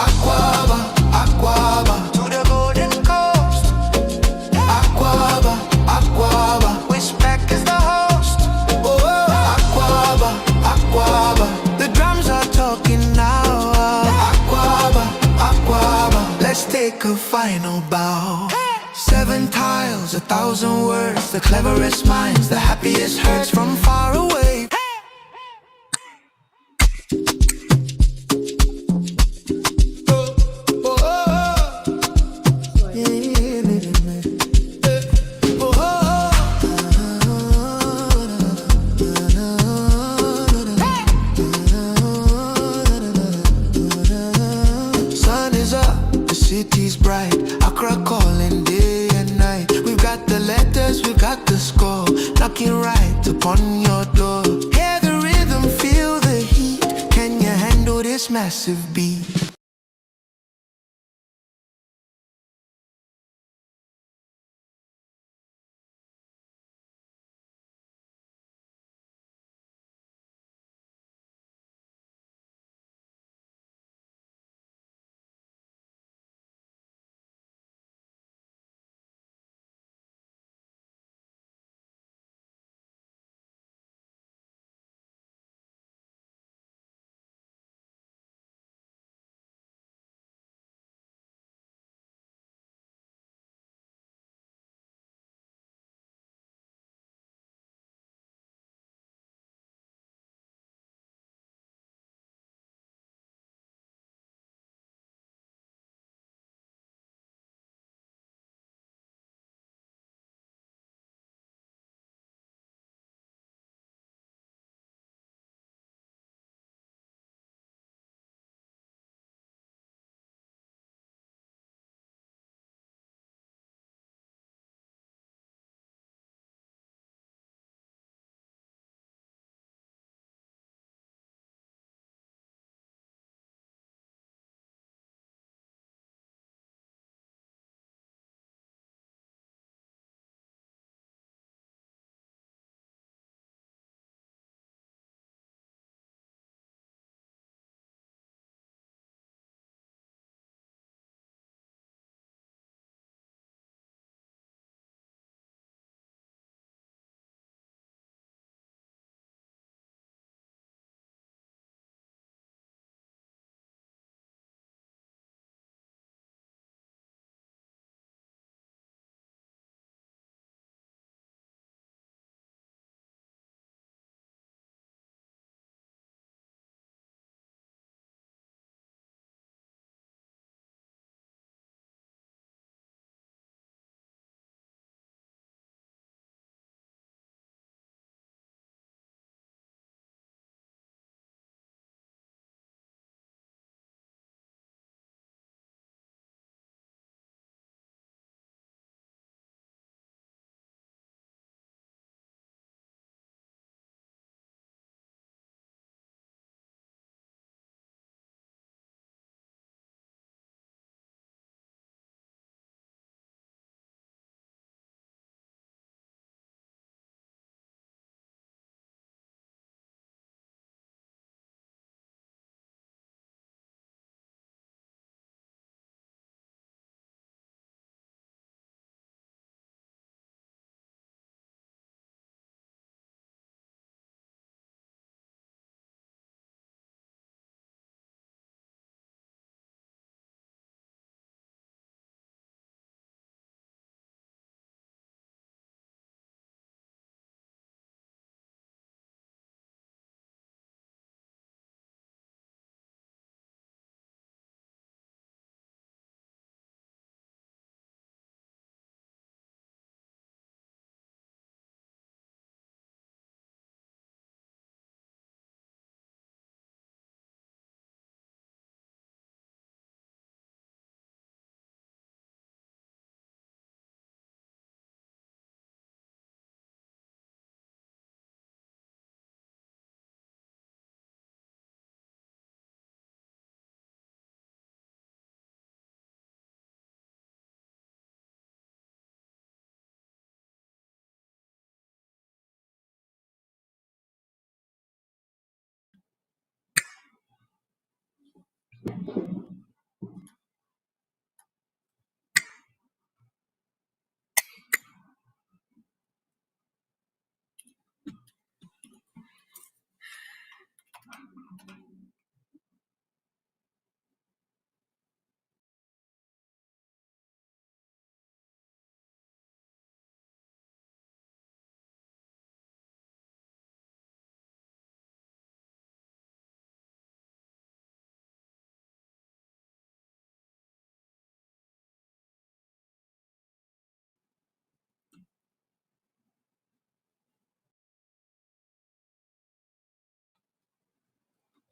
Aquaba, Aquaba, to the golden coast. Aquaba, Aquaba, WESPAC is the host. Oh, Aquaba, Aquaba, the drums are talking now. Aquaba, Aquaba, let's take a final bow. 7 tiles, 1,000 words, the cleverest minds, the happiest hurts from far away. Sun is up, the city's bright, Accra calling day and night. We've got the letters, we've got the score, knocking right upon your door. Hear the rhythm, feel the heat, can you handle this massive beat?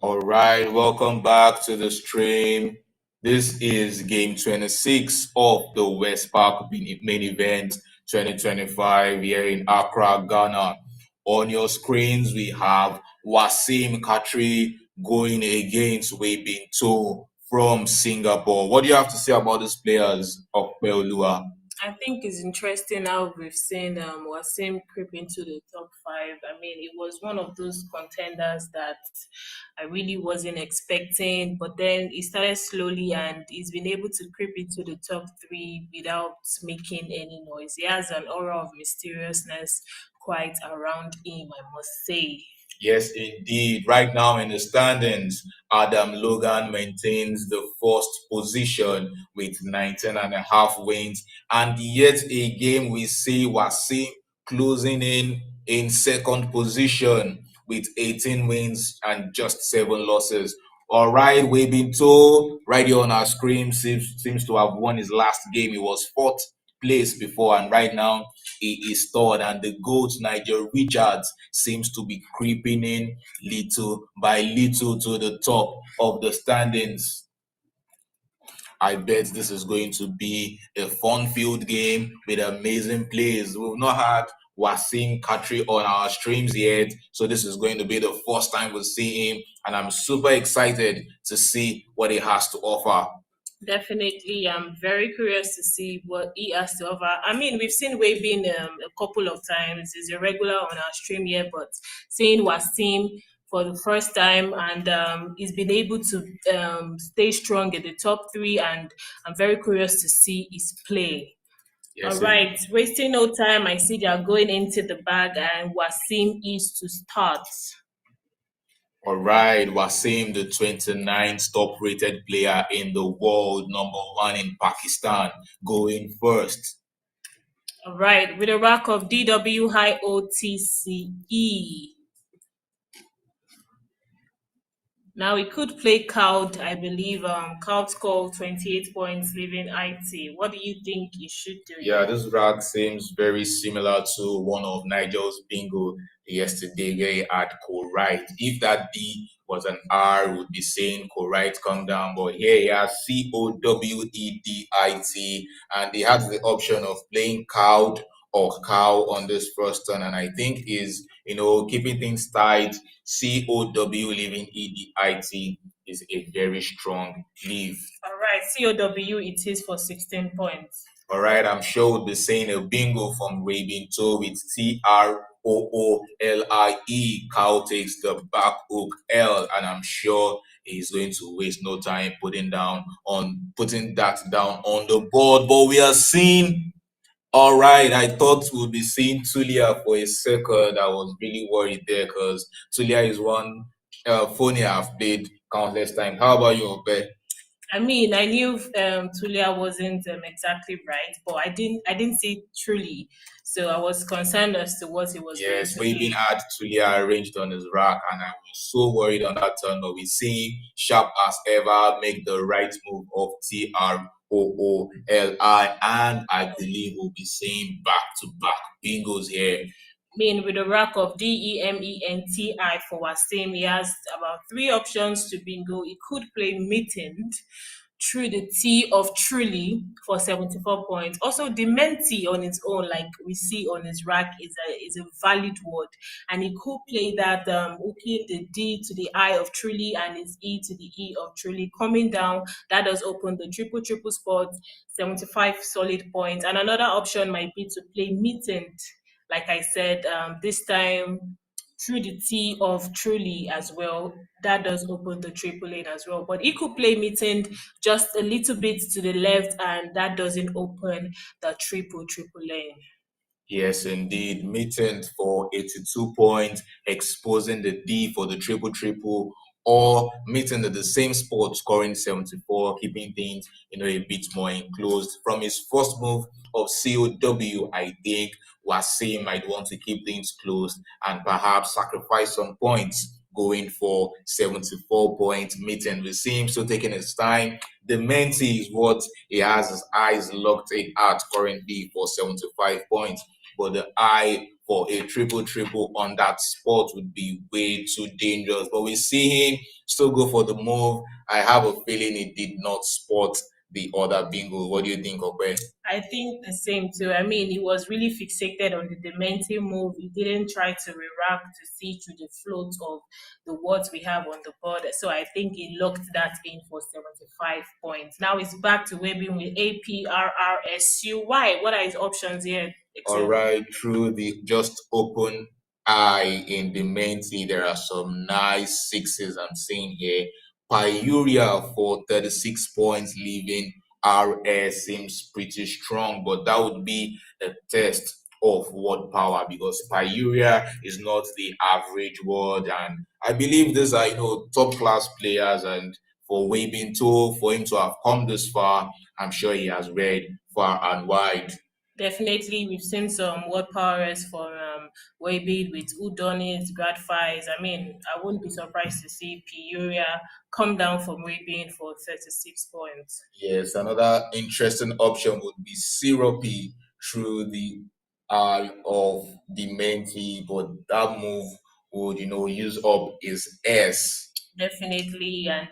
All right, welcome back to the stream. This is game 26 of the WESPAC main event 2025 here in Accra, Ghana. On your screens, we have Katri going against Webinto from Singapore. What do you have to say about these players of Peolua? I think it's interesting how we've seen Wasim creep into the top five. I mean, it was one of those contenders that I really wasn't expecting, but then he started slowly and he's been able to creep into the top three without making any noise. He has an aura of mysteriousness quite around him, I must say. Yes, indeed. Right now in the standings, Adam Logan maintains the first position with 19 and a half wins. And yet again, we see Wasim closing in second position with 18 wins and just 7 losses. All right, we've been told right here on our screen seems to have won his last game. He was fourth place before, and right now he is third. And the GOAT Nigel Richards seems to be creeping in little by little to the top of the standings. I bet this is going to be a fun-filled game with amazing plays. We've not had Wasim Katri on our streams yet, so this is going to be the first time we'll see him, and I'm super excited to see what he has to offer. Definitely, I'm very curious to see what he has to offer. I mean, we've seen Waving a couple of times. He's a regular on our stream here, but seeing Wasim for the first time and he's been able to stay strong in the top three, and I'm very curious to see his play. Yes, All right, wasting no time, I see they are going into the bag, and Wasim is to start. All right, Wasim, the 29th top-rated player in the world, number one in Pakistan, going first. All right, with a rack of DWIOTCE. Now we could play Cloud, I believe. Cloud scored 28 points, leaving IT. What do you think you should do? Yeah, this rack seems very similar to one of Nigel's bingo yesterday where he had co-write. If that D was an R, we would be saying co-write come down. But here he has COWEDIT, and he has the option of playing cowed or cow on this first turn. And I think is, keeping things tight, COW leaving EDIT is a very strong leave. All right, COW it is for 16 points. All right, I'm sure we'll be saying a bingo from Rabinto with TROOLIE. Cow takes the back hook L, and I'm sure he's going to waste no time putting that down on the board. But we are seeing. All right, I thought we'll be seeing Tulia for a second. I was really worried there because Tulia is one phony I've played countless times. How about you, Ope? I mean, I knew Tulia wasn't exactly right, but I didn't see truly, so I was concerned as to what he was. Yes, we even had Tulia arranged on his rack, and I was so worried on that turn. But we see him sharp as ever make the right move of TROOLI, and I believe we'll be seeing back-to-back bingos here. I mean, with a rack of DEMENTI for Wasim, he has about 3 options to bingo. He could play Mittened through the T of Truly for 74 points. Also, Dementi on its own, like we see on his rack, is a valid word. And he could play that okay, the D to the I of Truly and his E to the E of Truly coming down. That does open the triple spot, 75 solid points. And another option might be to play Mittened, like I said, this time through the T of Truly as well. That does open the triple lane as well. But he could play Mittened just a little bit to the left, and that doesn't open the triple lane. Yes, indeed. Mittened for 82 points, exposing the D for the triple, or Mittened at the same spot, scoring 74, keeping things, a bit more enclosed. From his first move of COW, I think Wasim might want to keep things closed and perhaps sacrifice some points going for 74 points. Mittened, we see him still taking his time. The Menti is what he has his eyes locked in at currently for 75 points. but the eye for a triple on that spot would be way too dangerous. But we see him still go for the move. I have a feeling he did not spot the other bingo. What do you think, Okwe? I think the same too. I mean, he was really fixated on the Dementi move. He didn't try to react to see through the float of the words we have on the board. So I think he locked that in for 75 points. Now it's back to Webin with APRRSU. Why? What are his options here? All right, through the just open eye in the Menti, there are some nice sixes I'm seeing here. Pyuria for 36 points, leaving RS seems pretty strong, but that would be a test of word power because Pyuria is not the average word, and I believe these are top class players. And for Webinto, for him to have come this far, I'm sure he has read far and wide. Definitely, we've seen some word powers for Weybid with Udonit, Gradfies. I mean, I wouldn't be surprised to see Piuria come down from Weybid for 36 points. Yes, another interesting option would be Syrupy through the eye of the Menti, but that move would, use up his S. Definitely, and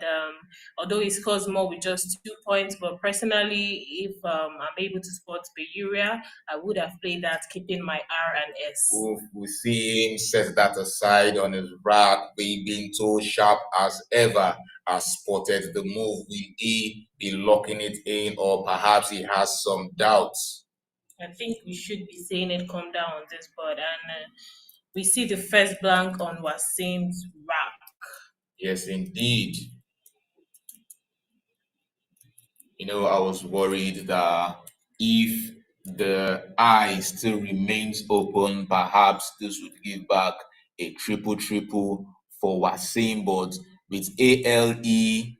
although he scores more with just 2 points, but personally, if I'm able to spot Piuria, I would have played that, keeping my R and S. Oof, we see him set that aside on his rack, being so sharp as ever, has spotted the move. Will he be locking it in, or perhaps he has some doubts? I think we should be seeing it come down on this board, and we see the first blank on Wasim's rack. Yes, indeed. I was worried that if the eye still remains open, perhaps this would give back a triple for Wasim, but with ALEGGI,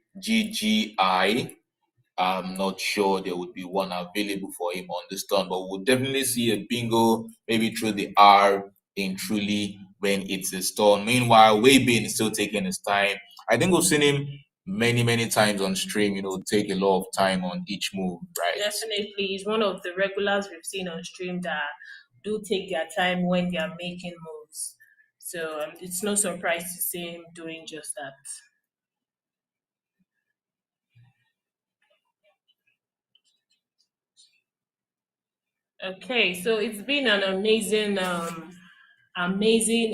I'm not sure there would be one available for him on this turn, but we'll definitely see a bingo, maybe through the R in Truly when it's his turn. Meanwhile, Weibin is still taking his time. I think we've seen him many times on stream, take a lot of time on each move, right? Definitely, he's one of the regulars we've seen on stream that do take their time when they are making moves. So it's no surprise to see him doing just that. Okay, so it's been an amazing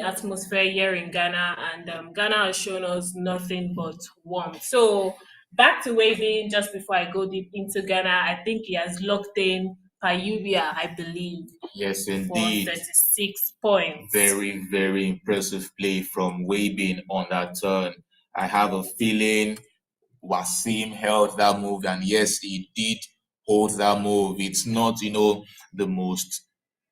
atmosphere here in Ghana, and Ghana has shown us nothing but warmth. So back to Waving, just before I go deep into Ghana, I think he has locked in Payubia, I believe. Yes, For indeed. 36 points. Very impressive play from Weibin on that turn. I have a feeling Wasim held that move, and yes, he did hold that move. It's not, the most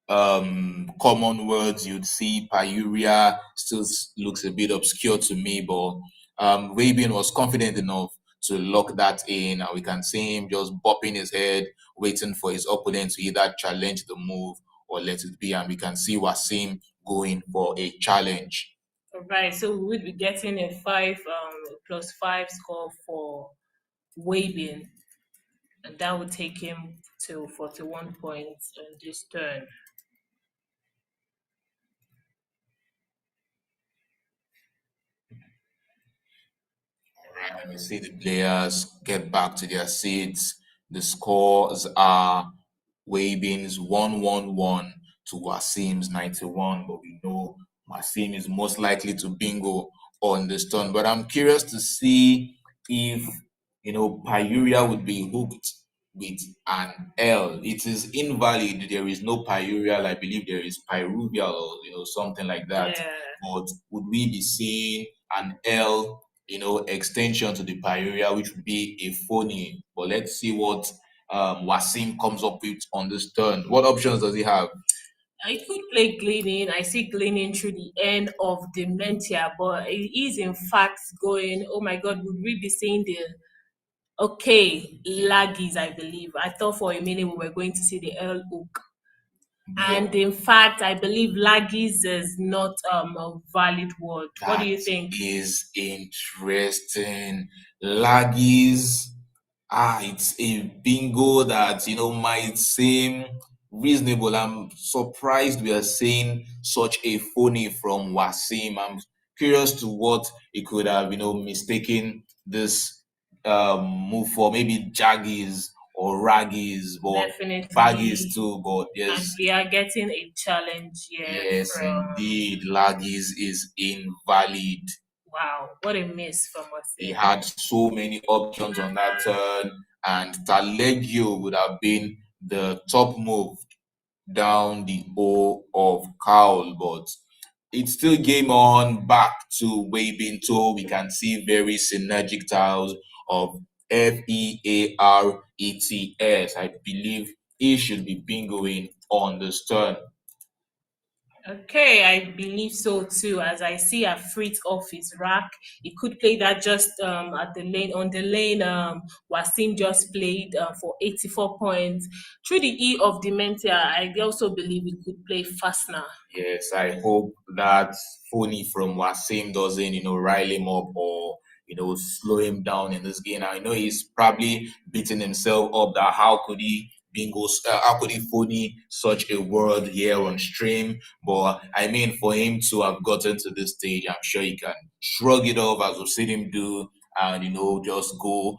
common words you'd see. Pyuria still looks a bit obscure to me, but Weibin was confident enough to lock that in, and we can see him just bopping his head, waiting for his opponent to either challenge the move or let it be, and we can see Wasim going for a challenge. All right, so we would be getting a 5 +5 score for Waving, and that would take him to 41 points on this turn. Right, and we see the players get back to their seats. The scores are Weibin's 111 to Wasim's 91, but we know Wasim is most likely to bingo on this turn. But I'm curious to see if Pyuria would be hooked with an L. It is invalid. There is no Pyurial. I believe there is Pyruvial or something like that. Yeah. But would we be seeing an L, extension to the Pyuria, which would be a phony? But let's see what Wasim comes up with on this turn. What options does he have? I could play Gleaning. I see Gleaning through the end of Dementia, but it is in fact going, oh my God, would we be seeing the laggies, I believe. I thought for a minute we were going to see the L hook. And in fact, I believe laggies is not a valid word. What do you think? Is interesting. Laggies, it's a bingo that might seem reasonable. I'm surprised we are seeing such a phony from Wasim. I'm curious to what he could have, mistaken this move for. Maybe Jaggies or Raggies, but Baggies Definitely. too. But And yes, we are getting a challenge here yes, from, indeed, Laggies is invalid. wow, what a miss from He Wasim. had so many options on that turn, and Talegio would have been the top move down the O of Cowl, but it's still game on back to Wabinto. We can see very synergic tiles of FEARETS. I believe he should be bingoing on this turn. Okay, I believe so too. As I see a Fritz off his rack, he could play that just at the lane on the lane. Wasim just played for 84 points. Through the E of Dementia, I also believe he could play Fastner. Yes, I hope that phony from Wasim doesn't, rile him up or, slow him down in this game. I know he's probably beating himself up that how could he phony such a word here on stream? But I mean, for him to have gotten to this stage, I'm sure he can shrug it off as we've seen him do and, just go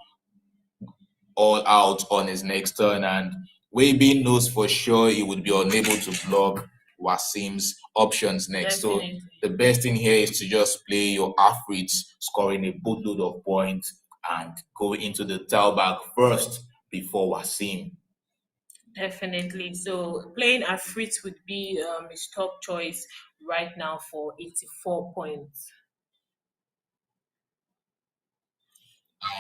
all out on his next turn. And Waybe knows for sure he would be unable to block Wasim's options next. So Definitely. the best thing here is to just play your athletes, scoring a boatload of points and go into the tailback first before Wasim. Definitely. So playing a Fritz would be his top choice right now for 84 points.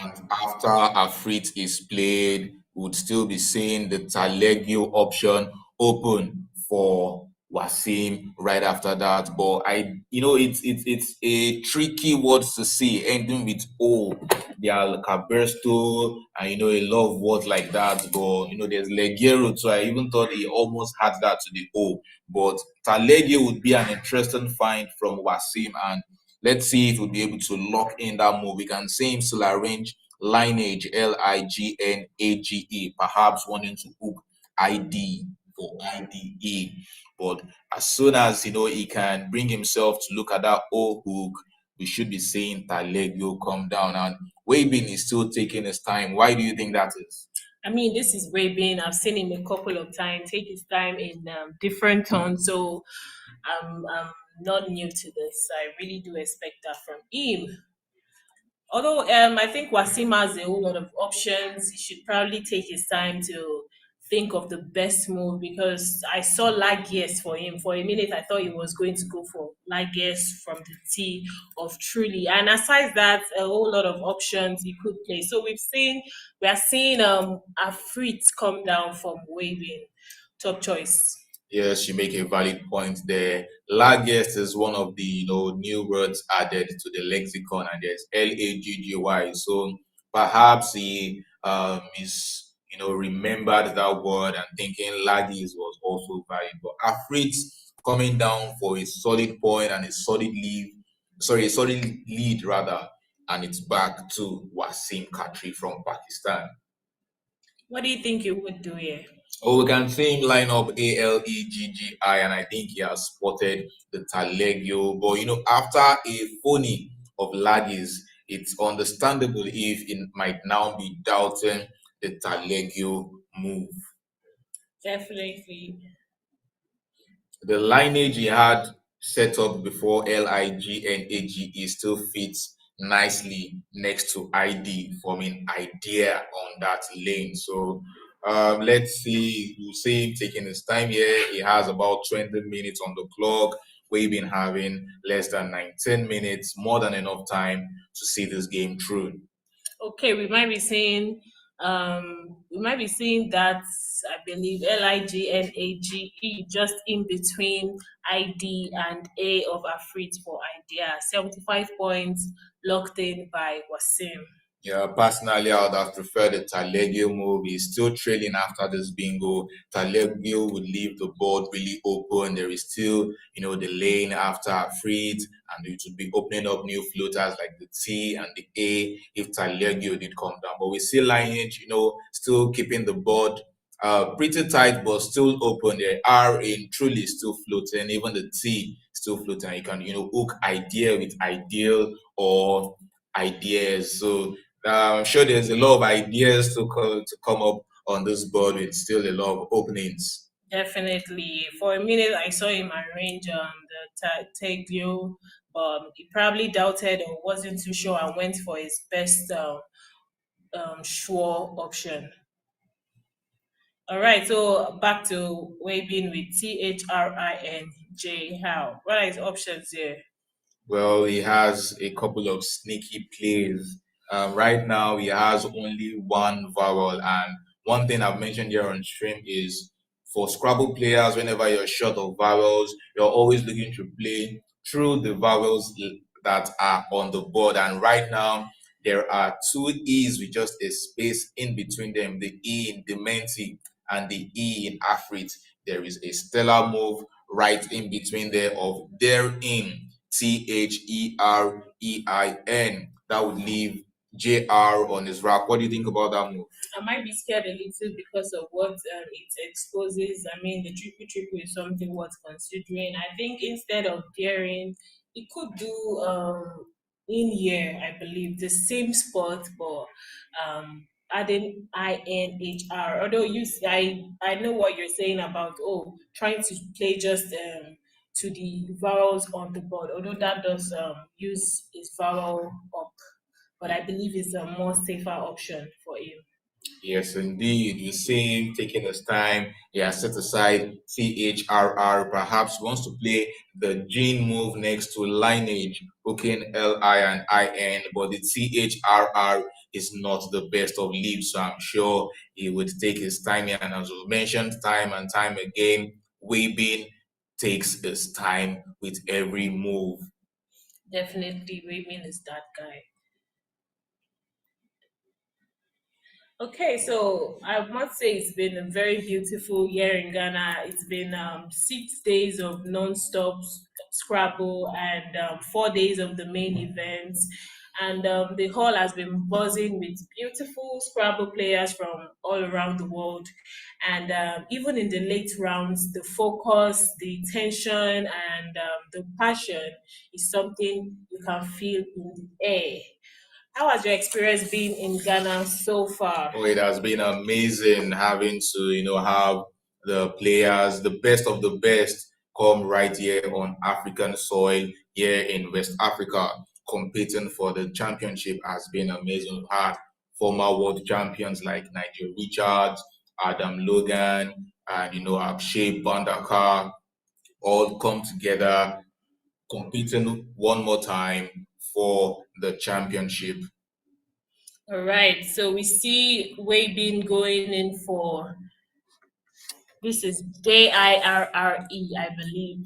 And after Afrit is played, we would still be seeing the Talegio option open for Wasim right after that. But it's a tricky word to see, ending with O. There are Cabersto and a lot of words like that. But there's Leggero too. I even thought he almost had that to the O. But Talegio would be an interesting find from Wasim, and let's see if we'll be able to lock in that move. We can see him still arrange lineage, Lignage, perhaps wanting to hook ID for IDE. But as soon as he can bring himself to look at that O hook, we should be seeing Talegio come down. And Wabin is still taking his time. Why do you think that is? I mean, this is Rabin. I've seen him a couple of times take his time in different tones. So I'm not new to this. I really do expect that from him. Although I think Wasim has a whole lot of options, he should probably take his time to think of the best move because I saw Lagies for him. For a minute, I thought he was going to go for Lagies from the T of Truly. And aside that, a whole lot of options he could play. So we are seeing a Fritz come down from Waving. Top choice. Yes, you make a valid point there. Largest is one of the new words added to the lexicon, and there's Laggy. So perhaps he is remembered that word and thinking Laggies was also valid. But Afrit coming down for a solid point and a solid lead rather, and it's back to Wasim Katri from Pakistan. What do you think you would do here? Oh, we can see him line up Aleggi, and I think he has spotted the Talegio. But after a phony of Laggies, it's understandable if it might now be doubting the Talegio move. Definitely. The lineage he had set up before Lignage still fits nicely next to ID, forming idea on that lane. So let's see, we'll see him taking his time here. He has about 20 minutes on the clock. We've been having less than 19 minutes, more than enough time to see this game through. Okay, we might be seeing that I believe Lignage just in between ID and A of Afrit for idea. 75 points locked in by Wasim. Yeah, personally, I would have preferred the Talegio move. He's still trailing after this bingo. Talegio would leave the board really open. There is still, the lane after Fritz, and it would be opening up new floaters like the T and the A if Talegio did come down. But we see Lineage, still keeping the board pretty tight but still open. The R in truly still floating, even the T still floating. You can, hook idea with ideal or ideas. So I'm sure there's a lot of ideas to come up on this board with still a lot of openings. Definitely. For a minute, I saw him arrange the tag deal. He probably doubted or wasn't too sure and went for his best sure option. All right, so back to Wabin with THRINJ. How? What are his options here? Well, he has a couple of sneaky plays. Right now, he has only one vowel. And one thing I've mentioned here on stream is for Scrabble players, whenever you're short of vowels, you're always looking to play through the vowels that are on the board. And right now, there are two E's with just a space in between them, the E in Dementi and the E in Afrit. There is a stellar move right in between there of therein. Therein. That would leave JR on his rack. What do you think about that move? I might be scared a little because of what it exposes. I mean, the triple is something worth considering. I think instead of daring, it could do in here, I believe, the same spot, but adding INHR. Although I know what you're saying about trying to play just to the vowels on the board. Although that does use his vowel up, but I believe it's a more safer option for him. Yes, indeed. You see him taking his time. He has set aside CHRR. Perhaps wants to play the gene move next to lineage, hooking LI and IN, but the CHRR is not the best of leaves. So I'm sure he would take his time here. And as was mentioned time and time again, Weibin takes his time with every move. Definitely, Raymond is that guy. Okay, so I must say it's been a very beautiful year in Ghana. It's been 6 days of non-stop Scrabble and 4 days of the main events. And the hall has been buzzing with beautiful Scrabble players from all around the world. And even in the late rounds, the focus, the tension, and the passion is something you can feel in the air. How has your experience been in Ghana so far? Oh, it has been amazing having to, have the players, the best of the best, come right here on African soil here in West Africa, competing for the championship has been amazing. We've had former world champions like Nigel Richards, Adam Logan, and Akshay Bandakar all come together, competing one more time for the championship. All right, so we see Weibin going in for this is JIRRE, I believe.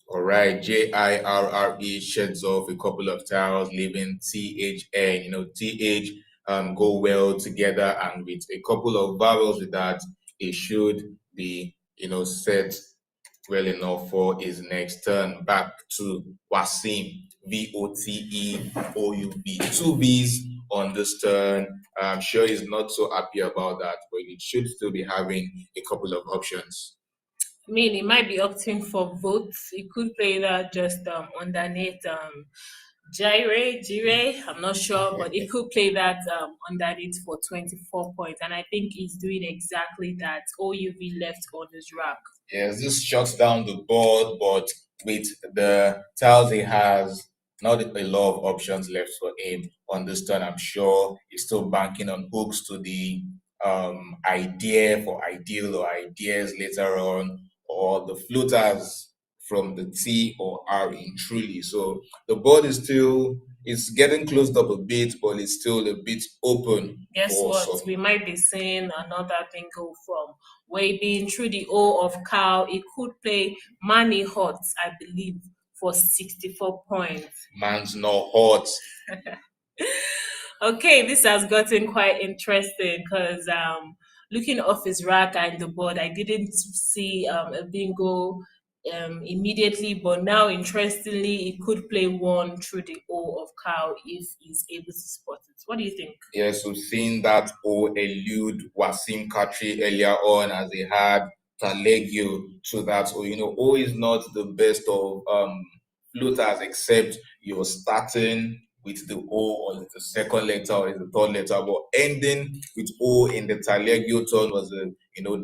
All right, JIRRE sheds off a couple of tiles, leaving THN. TH go well together, and with a couple of vowels with that, it should be set well enough for his next turn. Back to Wasim, VOTEOUB. Two B's on this turn. I'm sure he's not so happy about that, but it should still be having a couple of options. I mean, he might be opting for votes. He could play that just underneath Jire. I'm not sure, but he could play that underneath for 24 points. And I think he's doing exactly that. OUV left on his rack. Yes, this shuts down the board, but with the tiles he has, not a lot of options left for him on this turn. I'm sure he's still banking on hooks to the idea for ideal or ideas later on, or the floaters from the T or R in truly. So the board is still it's getting closed up a bit, but it's still a bit open. Guess what? We might be seeing another thing go from Waving through the O of cow. It could play Money Hot, I believe, for 64 points. Man's not hot. Okay, this has gotten quite interesting because looking off his rack and the board, I didn't see a bingo immediately, but now interestingly, he could play one through the O of cow if he's able to spot it. What do you think? Yes, we've seen that O elude Wasim Katri earlier on as they had Talegio to that O. O is not the best of floaters except you're starting with the O or it's the second letter or it's the third letter, but ending with O in the Talegio turn was a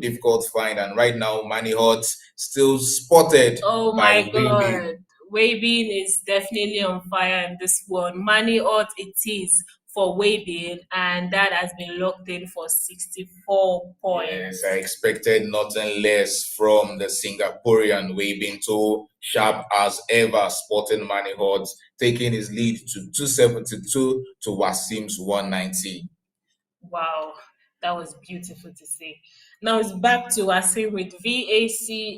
difficult find. And right now, Manny Hot still spotted Oh by my Waybe. God. Waybean is definitely on fire in this one. Money ought it is for Waybean, and that has been locked in for 64 points. Yes, I expected nothing less from the Singaporean Waving too sharp as ever, spotting Manny Hodge, taking his lead to 272 to Wasim's 190. Wow, that was beautiful to see. Now it's back to Asim with VACOURA.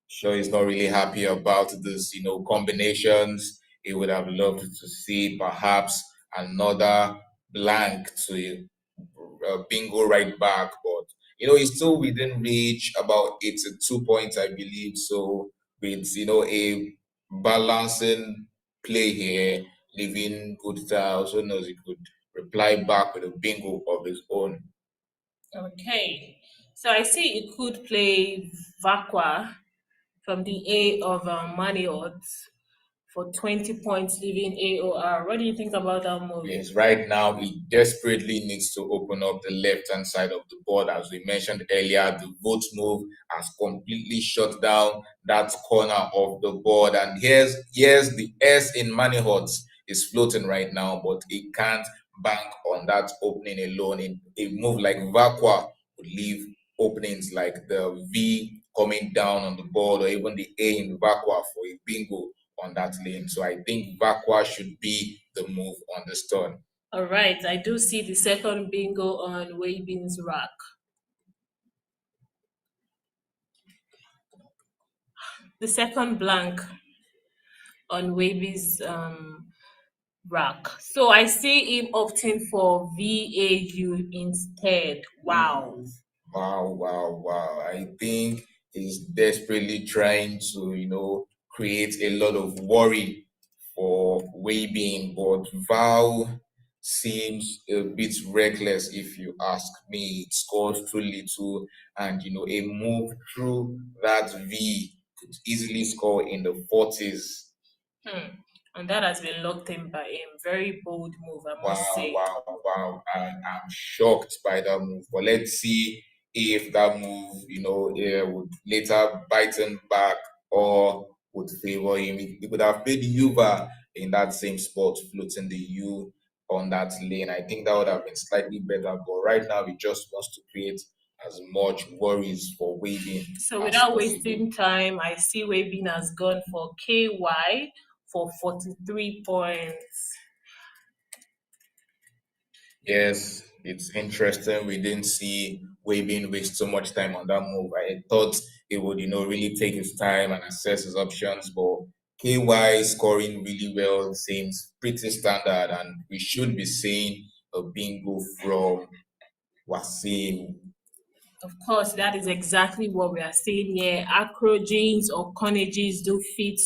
Sure, he's not really happy about this, combinations. He would have loved to see perhaps another blank to bingo right back, but he's still within reach, about 82 points, I believe. So with a balancing play here, leaving good tiles, who knows, he could reply back with a bingo of his own. Okay, so I see it could play Vakwa from the A of Money odds for 20 points, leaving AOR. What do you think about that move? Yes, right now he desperately needs to open up the left-hand side of the board. As we mentioned earlier, the vote move has completely shut down that corner of the board. And here's the S in Money Hots is floating right now, but he can't bank on that opening alone. In a move like Vakwa would leave openings like the V coming down on the board, or even the A in Vakwa for a bingo on that lane. So I think Vakwa should be the move on the turn. All right, I do see the second bingo on Wabin's rack. The second blank on Waby's rack. So I see him opting for VAU instead. Wow. Wow, wow, wow. I think he's desperately trying to, create a lot of worry for Waybeing, but Val seems a bit reckless if you ask me. It scores too little, and a move through that V could easily score in the 40s. Hmm. And that has been locked in by him. Very bold move, I must Wow, say. wow, wow. I'm shocked by that move. But let's see if that move, would later bite him back or would favor him. He could have played Uber in that same spot, floating the U on that lane. I think that would have been slightly better. But right now, he just wants to create as much worries for waving So as without possible. wasting time, I see Wabin has gone for KY for 43 points. Yes, it's interesting. We didn't see Waybean waste so much time on that move. I thought he would, really take his time and assess his options, but KY scoring really well seems pretty standard, and we should be seeing a bingo from Wasim. Of course, that is exactly what we are seeing here. Acrogenes or conages do fit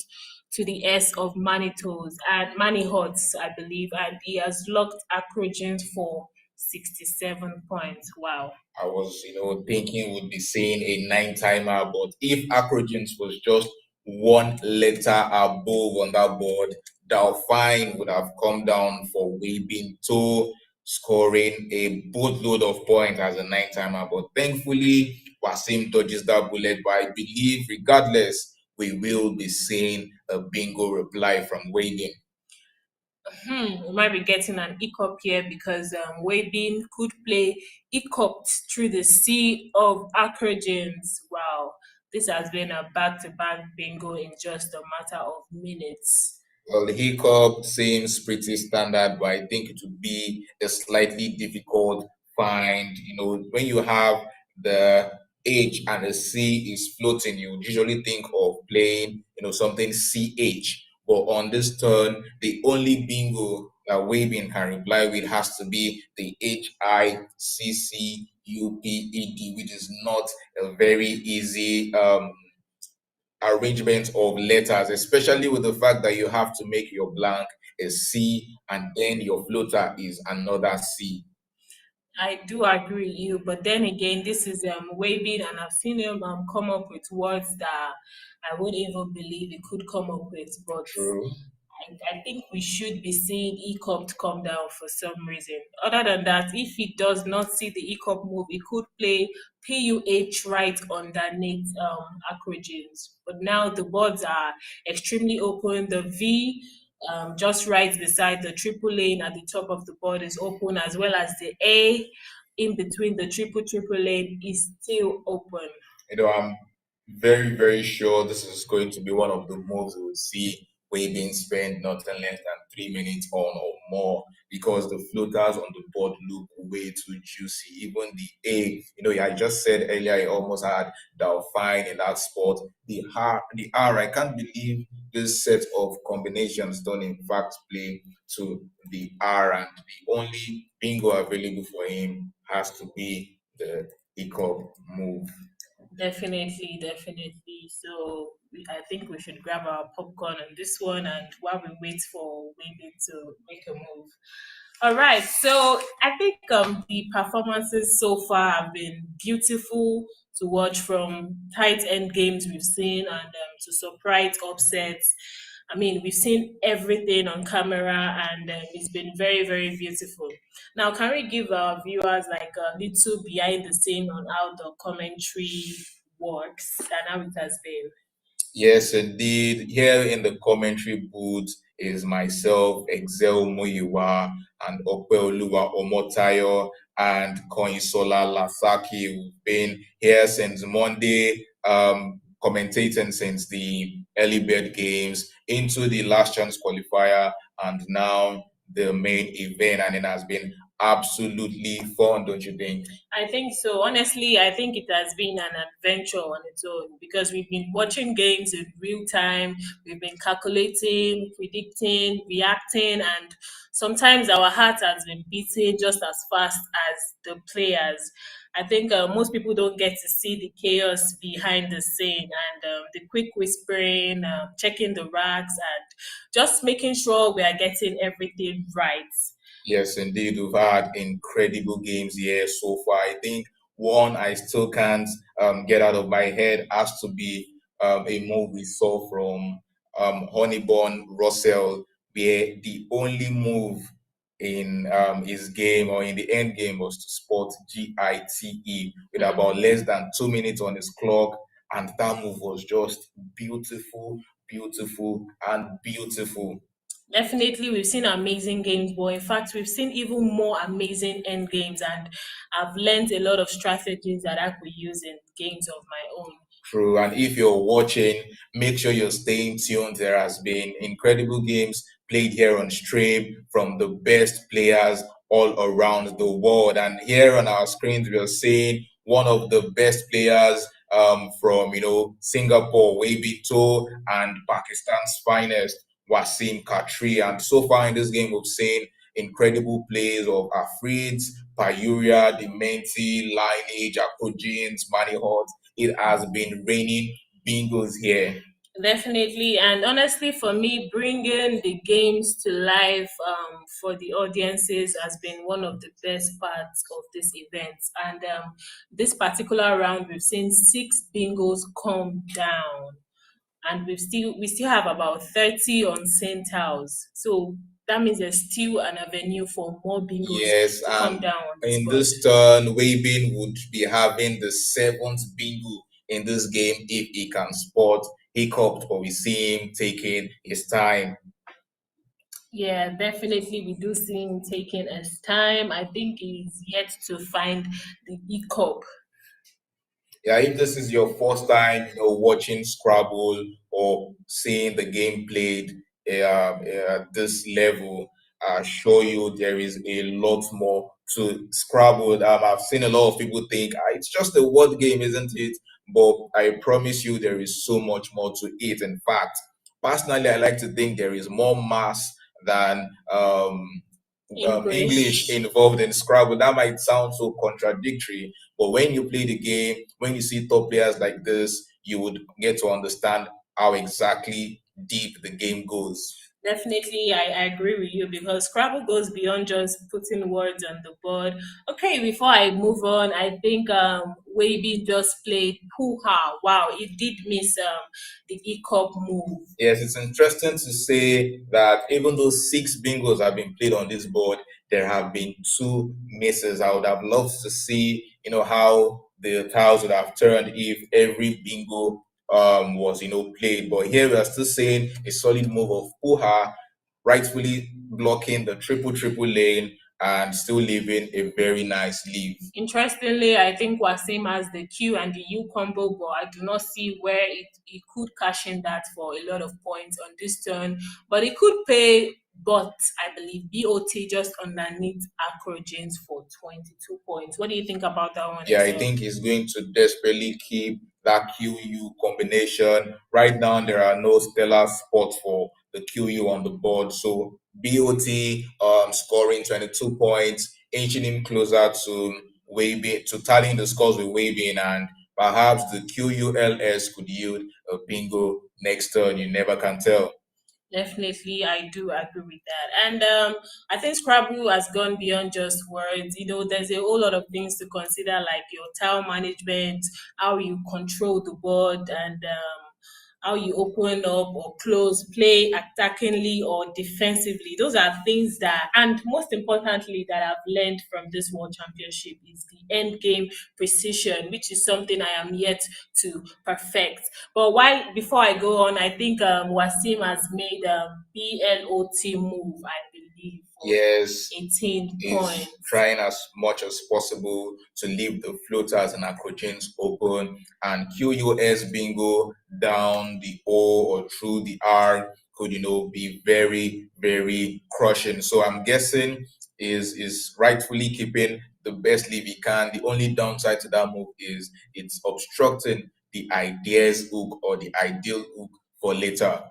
to the S of Manitos and Manihots, I believe, and he has locked Acrogenes for 67 points. Wow. I was, thinking we'd be seeing a nine timer, but if Acrogens was just one letter above on that board, Dalfine would have come down for Wabin to scoring a boatload of points as a nine timer. But thankfully, Wasim dodges that bullet. But I believe, regardless, we will be seeing a bingo reply from Wabin. We might be getting an ECOP here because Wabin could play ECOP through the sea of Acrogens. Wow. This has been a back to back bingo in just a matter of minutes. Well, the hiccup seems pretty standard, but I think it would be a slightly difficult find. When you have the H and the C is floating, you would usually think of playing, something CH. But on this turn, the only bingo that Waving can reply with has to be the HICCU UPED, which is not a very easy arrangement of letters, especially with the fact that you have to make your blank a C and then your floater is another C. I do agree with you, but then again, this is Waving, and I've seen him come up with words that I wouldn't even believe he could come up with. But True. I think we should be seeing ECOP to come down for some reason. Other than that, if he does not see the ECOP move, he could play PUH right underneath Acrogenes. But now the boards are extremely open. The V just right beside the triple lane at the top of the board is open, as well as the A in between the triple lane is still open. I'm very, very sure this is going to be one of the moves we'll see Waving spend nothing less than 3 minutes on or more, because the floaters on the board look way too juicy. Even the A, I just said earlier, I almost had Fine in that spot. The R, I can't believe this set of combinations don't in fact play to the R, and the only bingo available for him has to be the hiccup move. Definitely, definitely. So I think we should grab our popcorn on this one, and while we wait for maybe to make a move. All right. So I think the performances so far have been beautiful to watch, from tight end games we've seen, and to surprise upsets. I mean, we've seen everything on camera, and it's been very, very beautiful. Now, can we give our viewers like a little behind the scene on how the commentary works and how it has been? Yes, indeed. Here in the commentary booth is myself, Excel Muyiwa, and Opeoluwa Omotayo, and Koinsola Lasaki. We've been here since Monday, commentating since the early bird games into the last chance qualifier, and now the main event, and it has been absolutely fun, don't you think? I think so. Honestly, I think it has been an adventure on its own, because we've been watching games in real time, we've been calculating, predicting, reacting, and sometimes our heart has been beating just as fast as the players. I think most people don't get to see the chaos behind the scene, and the quick whispering, checking the racks, and just making sure we are getting everything right. Yes, indeed. We've had incredible games here so far. I think one I still can't get out of my head has to be a move we saw from Honeybone Russell, where the only move in his game or in the end game was to spot GITE with about less than 2 minutes on his clock. And that move was just beautiful, beautiful, and beautiful. Definitely, we've seen amazing games, but in fact, we've seen even more amazing end games, and I've learned a lot of strategies that I could use in games of my own. True. And if you're watching, make sure you're staying tuned. There has been incredible games played here on stream from the best players all around the world. And here on our screens, we are seeing one of the best players from Singapore, Webito, and Pakistan's finest, Wasim Katri. And so far in this game, we've seen incredible plays of Afrit, Payuria, Dementi, Lineage, Akojins, Manihot. It has been raining bingos here. Definitely, and honestly, for me, bringing the games to life for the audiences has been one of the best parts of this event. And this particular round, we've seen six bingos come down, and we still have about 30 on St. House. So that means there's still an avenue for more bingos Yes, to come and down on this in board. this turn, Weibin would be having the seventh bingo in this game if he can spot Hiccup, or we see him taking his time. Yeah, definitely. We do see him taking his time. I think he's yet to find the E cup. Yeah, if this is your first time, watching Scrabble or seeing the game played at this level, I assure you there is a lot more to Scrabble. I've seen a lot of people think it's just a word game, isn't it? But I promise you, there is so much more to it. In fact, personally, I like to think there is more mass than English English. involved in Scrabble. That might sound so contradictory, but when you play the game, when you see top players like this, you would get to understand how exactly deep the game goes. Definitely, I agree with you because Scrabble goes beyond just putting words on the board. Okay, before I move on, I think Weibi just played Hoo-Ha. Wow, it did miss the E-Cup move. Yes, it's interesting to say that even though six bingos have been played on this board, there have been two misses. I would have loved to see, how the tiles would have turned if every bingo was, played. But here we are still saying a solid move of Puha, rightfully blocking the triple lane and still leaving a very nice lead. Interestingly, I think Wasim has the Q and the U combo, but I do not see where it could cash in that for a lot of points on this turn. But it could pay, but I believe BOT just underneath Accra for 22 points. What do you think about that one, Yeah, I Excel? think he's going to desperately keep that QU combination. Right now, there are no stellar spots for the QU on the board. So BOT scoring 22 points, inching him closer to Waving, to tallying the scores with Waving, and perhaps the QULS could yield a bingo next turn. You never can tell. Definitely, I do agree with that. And I think Scrabble has gone beyond just words. There's a whole lot of things to consider, like your tile management, how you control the board, and how you open up or close, play attackingly or defensively. Those are things that, and most importantly, that I've learned from this World Championship is the end game precision, which is something I am yet to perfect. But while before I go on, I think Wasim has made a BLOT move, I believe, for Yes, 18 is points. trying as much as possible to leave the floaters and acrochains open, and QUS bingo down the O or through the R could be very, very crushing. So I'm guessing is rightfully keeping the best leave he can. The only downside to that move is it's obstructing the ideas hook or the ideal hook for later.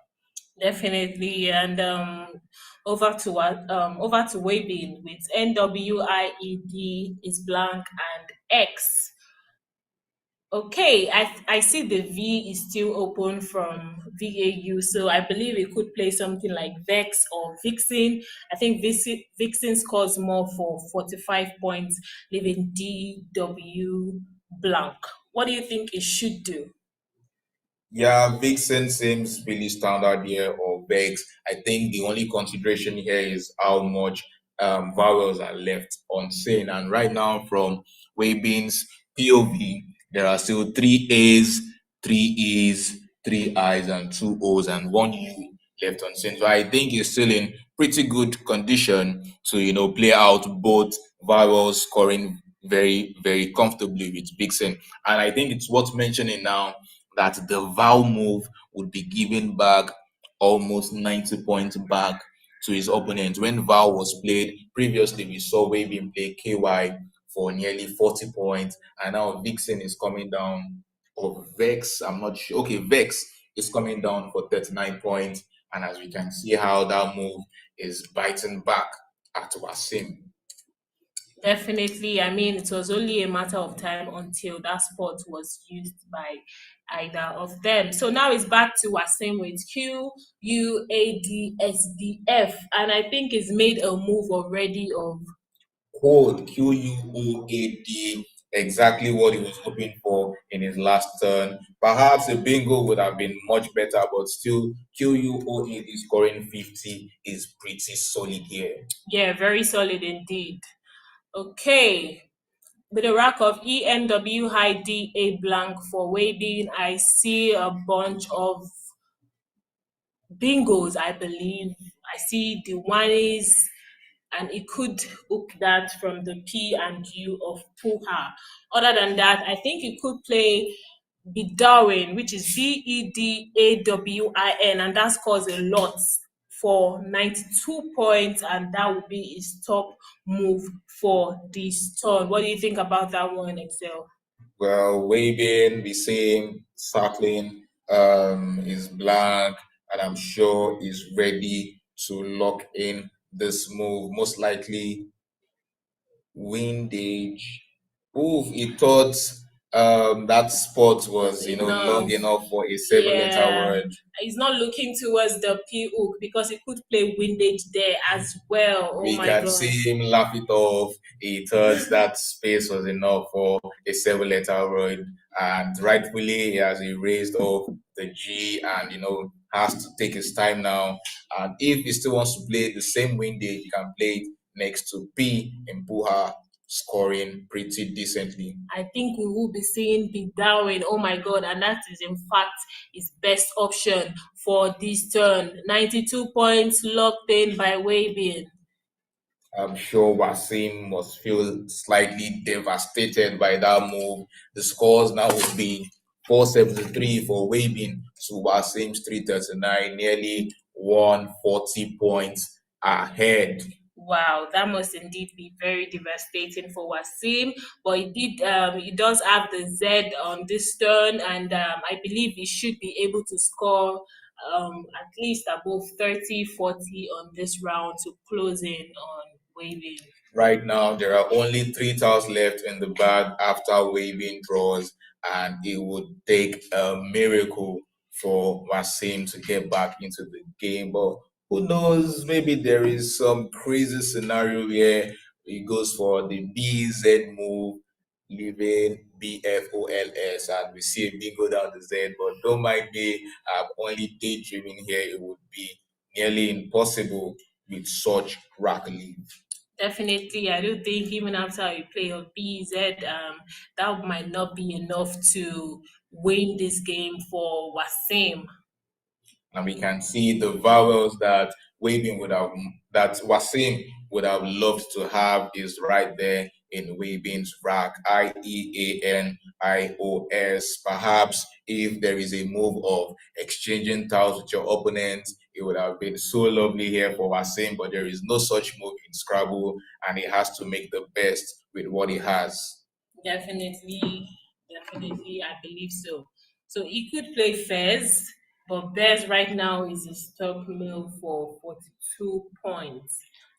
Definitely, and over to Waving with NWIED is blank and X. Okay, I see the V is still open from VAU, so I believe it could play something like Vex or Vixen. I think Vixen scores more for 45 points, leaving DW blank. What do you think it should do? Yeah, Vixen seems really standard here, or Vex. I think the only consideration here is how much vowels are left unseen. And right now, from Webin's POV, there are still three A's, three E's, three I's, and two O's, and one U left unseen. So I think he's still in pretty good condition to, play out both vowels, scoring very, very comfortably with Vixen. And I think it's worth mentioning now that the Val move would be giving back almost 90 points back to his opponent. When Val was played previously, we saw Waving play KY for nearly 40 points, and now Vixen is coming down, or Vex, I'm not sure. Okay, Vex is coming down for 39 points, and as we can see how that move is biting back at Wasim. Definitely. I mean, it was only a matter of time until that spot was used by either of them. So now it's back to Wasim with QUADSDF. And I think it's made a move already of Quote QUOAD, exactly what he was hoping for in his last turn. Perhaps a bingo would have been much better, but still QUOAD scoring 50 is pretty solid here. yeah, very solid indeed. Okay. With a rack of ENW high DA blank for Wading, I see a bunch of bingos, I believe. I see the ones, and it could hook that from the P and U of Puha. Other than that, I think it could play Bedawin, which is Bedawin, and that scores a lot for 92 points, and that would be his top move for this turn. What do you think about that one, Excel? Well, waving, the same, circling is blank, and I'm sure is ready to lock in this move. Most likely windage. Ooh, he thought that spot was long Enough. enough for a 7 letter Yeah. word. He's not looking towards the P hook because he could play windage there as well. Oh We my can god. see him laugh it off. He thought that space was enough for a 7 letter word, and rightfully he has erased off the G and has to take his time now. And if he still wants to play the same windage, he can play it next to P in Puha, scoring pretty decently. I think we will be seeing Big Darwin. Oh my god, and that is in fact his best option for this turn. 92 points locked in by Wabin. I'm sure Wasim must feel slightly devastated by that move. The scores now would be 473 for Wabin to Wasim's 339, nearly 140 points ahead. Wow, that must indeed be very devastating for Wasim. But he does have the Z on this turn, and I believe he should be able to score at least above 30, 40 on this round to close in on Waving. Right now, there are only 3 tiles left in the bag after waving draws, and it would take a miracle for Wasim to get back into the game. But who knows? Maybe there is some crazy scenario where he goes for the BZ move, leaving BFOLS, and we see a B go down the Z. But don't mind me, I'm only daydreaming here. It would be nearly impossible with such rack leave. Definitely, I do think even after we play of BZ, that might not be enough to win this game for Wasim. And we can see the vowels that that Wasim would have loved to have is right there in Wabin's rack. IEANIOS. Perhaps if there is a move of exchanging tiles with your opponent, it would have been so lovely here for Wasim, but there is no such move in Scrabble, and he has to make the best with what he has. Definitely, definitely, I believe so. So he could play Fez, but Bez right now is his top male for 42 points,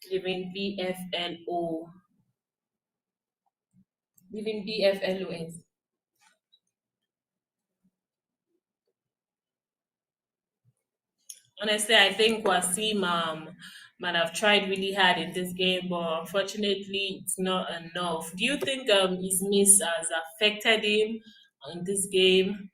leaving BFLOS. Honestly, I think Wasim might have tried really hard in this game, but unfortunately, it's not enough. Do you think his miss has affected him on this game?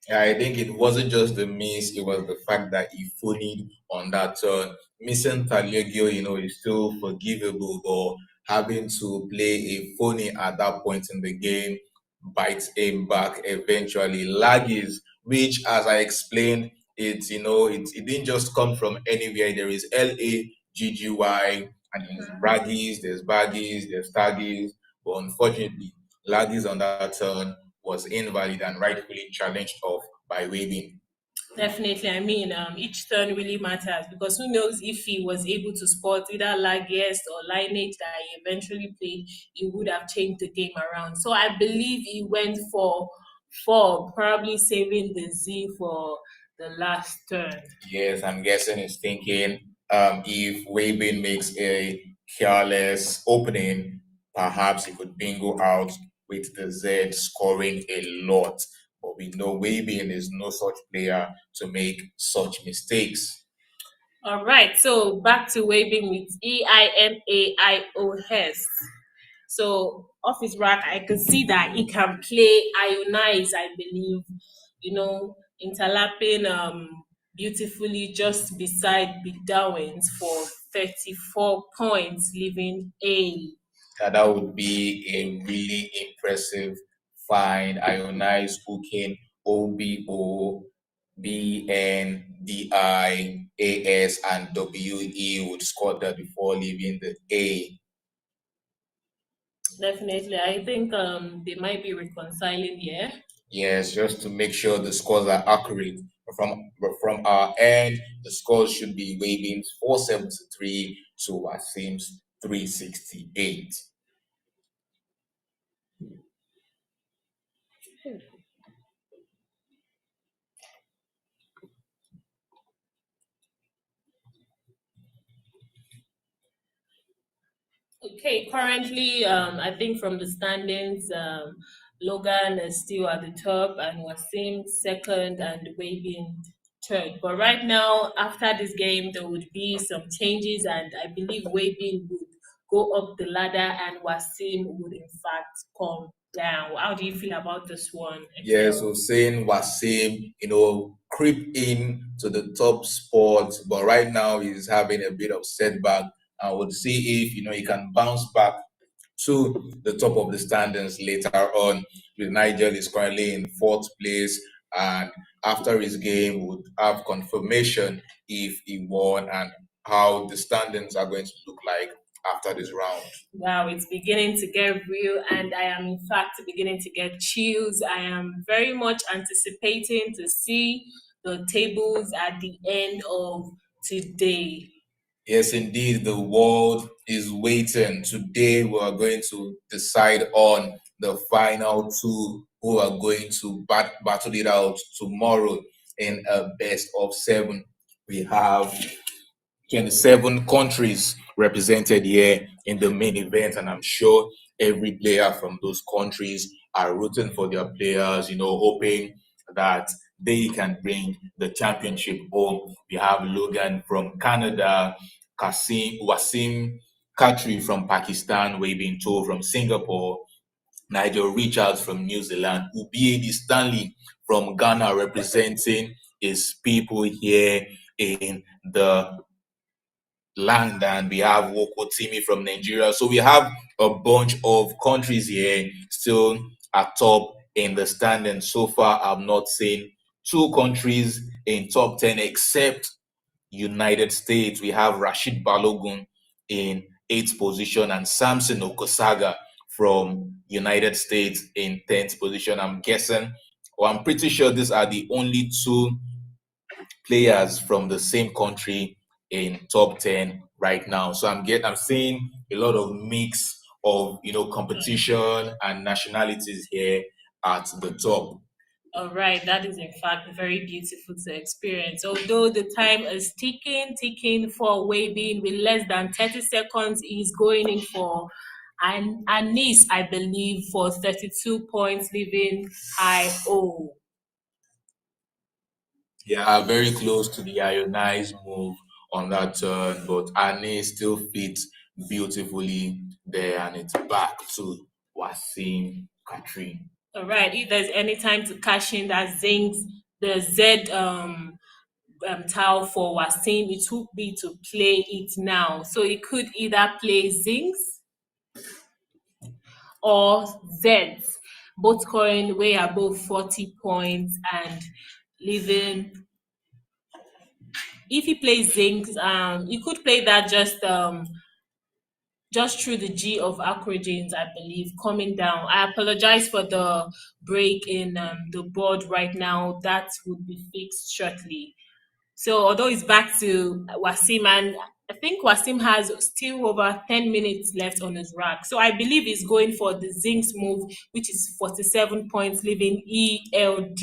Yeah, I think it wasn't just the miss, it was the fact that he phonied on that turn. Missing Talegio, is still forgivable, but having to play a phony at that point in the game bites him back eventually. Laggies, which, as I explained, it didn't just come from anywhere. There is LAGGY, and there's Raggies, there's Baggies, there's Taggies, but unfortunately, Laggies on that turn was invalid and rightfully challenged off by waving. Definitely. I mean, each turn really matters because who knows if he was able to spot either Laguerre or Lineage that he eventually played, he would have changed the game around. So I believe he went for four, probably saving the Z for the last turn. Yes, I'm guessing he's thinking if Waving makes a careless opening, perhaps he could bingo out with the Z scoring a lot. But we know Waving is no such player to make such mistakes. All right, so back to waving with EIMAIOS. So off his rack, I can see that he can play Ionize, I believe, interlapping beautifully just beside Big Darwin's for 34 points, leaving A. That would be a really impressive find. Ionized hooking OBOBNDIAS and WE would score that before leaving the A. Definitely. I think they might be reconciling here. Yes, just to make sure the scores are accurate. From our end, the scores should be Wavings 473 to Wasim's 368. Okay, currently, I think from the standings, Logan is still at the top and Wasim second and Waving third. But right now, after this game, there would be some changes, and I believe Waving would go up the ladder and Wasim would, in fact, come down. How do you feel about this one? Yeah, so saying Wasim, creep in to the top spot, but right now he's having a bit of setback. I would see if he can bounce back to the top of the standings later on. With Nigel is currently in fourth place, and after his game, would have confirmation if he won and how the standings are going to look like after this round. Wow, it's beginning to get real, and I am in fact beginning to get chills. I am very much anticipating to see the tables at the end of today. Yes, indeed, the world is waiting. Today, we are going to decide on the final two who are going to battle it out tomorrow in a best of seven. We have 27 countries represented here in the main event, and I'm sure every player from those countries are rooting for their players, hoping that they can bring the championship home. We have Logan from Canada, Wasim Katri from Pakistan, Wei Told from Singapore, Nigel Richards from New Zealand, Ubiedi Stanley from Ghana representing his people here in the land, and we have Woko Timmy from Nigeria. So we have a bunch of countries here still atop in the standing. So far, I've not seen two countries in top 10 except United States. We have Rashid Balogun in 8th position and Samson Okosaga from United States in 10th position. I'm guessing, or I'm pretty sure these are the only two players from the same country in top 10 right now. So I'm seeing a lot of mix of competition and nationalities here at the top. All right, that is in fact very beautiful to experience. Although the time is ticking for Waving with less than 30 seconds, he's going in for Anis, I believe, for 32 points, leaving IO. Yeah, very close to the ionized move on that turn, but Annie still fits beautifully there, and it's back to Wasim Katri. All right, if there's any time to cash in that Zings, the Z tile for Wasim, it would be to play it now. So he could either play Zings or Zeds, both scoring way above 40 points and leaving. If he plays Zings, he could play that just through the G of Acrogenes, I believe, coming down. I apologize for the break in the board right now. That would be fixed shortly. So although it's back to Wasim, and I think Wasim has still over 10 minutes left on his rack. So I believe he's going for the Zincs move, which is 47 points, leaving ELD.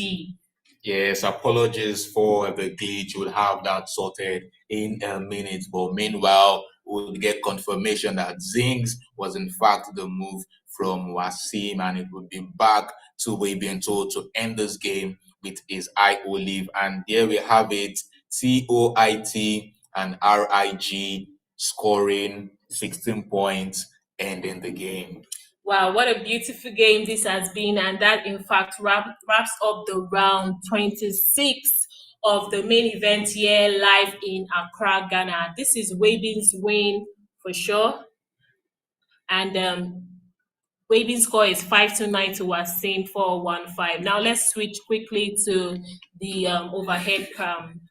Yes, apologies for the glitch. We'll have that sorted in a minute. But meanwhile, we'll get confirmation that Zings was in fact the move from Wasim, and it would be back to Webento to end this game with his IO leave. And there we have it. TOIT and RIG scoring 16 points, ending the game. Wow, what a beautiful game this has been. And that, in fact, wraps up the round 26 of the main event here live in Accra, Ghana. This is Wabin's win for sure. And Wabin's score is 5-9 to Wasim 4-1-5. Now let's switch quickly to the overhead cam.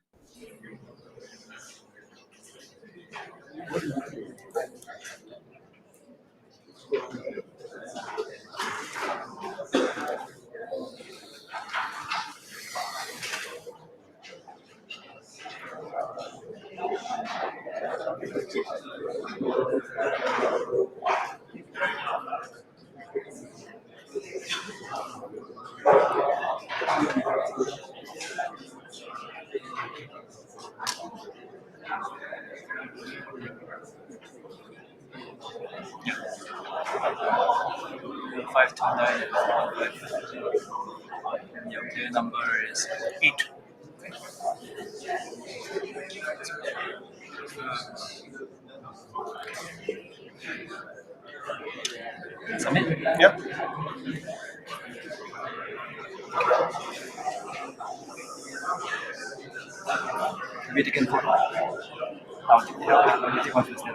529 and your player number is 8. Submit? Yep. Maybe taken photo. I'll take one first.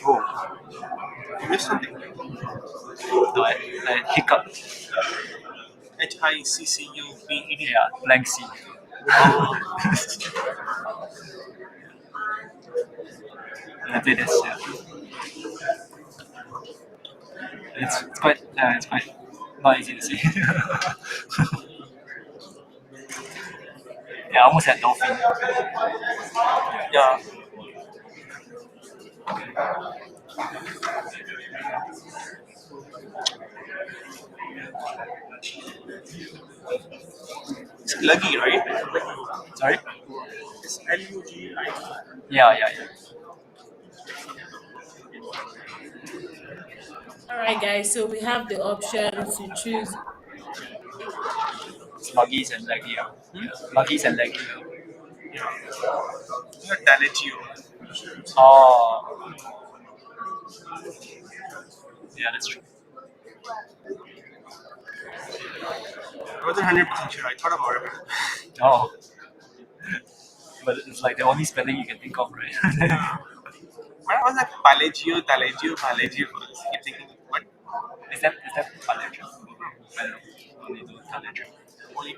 Oh. You missed something. No, I hiccuped. HICCUPED. Yeah, blank C. I play this. Yeah. It's quite not easy to see. Yeah, I almost had dolphin. Yeah. It's Luggy, right? Sorry? It's LUGI. Yeah. All right, guys. So we have the option to choose. It's Luggies and Leggy. Luggies and Leggy. Yeah. You're Talegio. Oh. Yeah, that's true. I wasn't 100% sure. I thought about it. Oh. But it's like the only spelling you can think of, right? When I was like Talegio, Pallegio, I was thinking, what? Is that Taledra? I don't know. Only do Taledra. Only.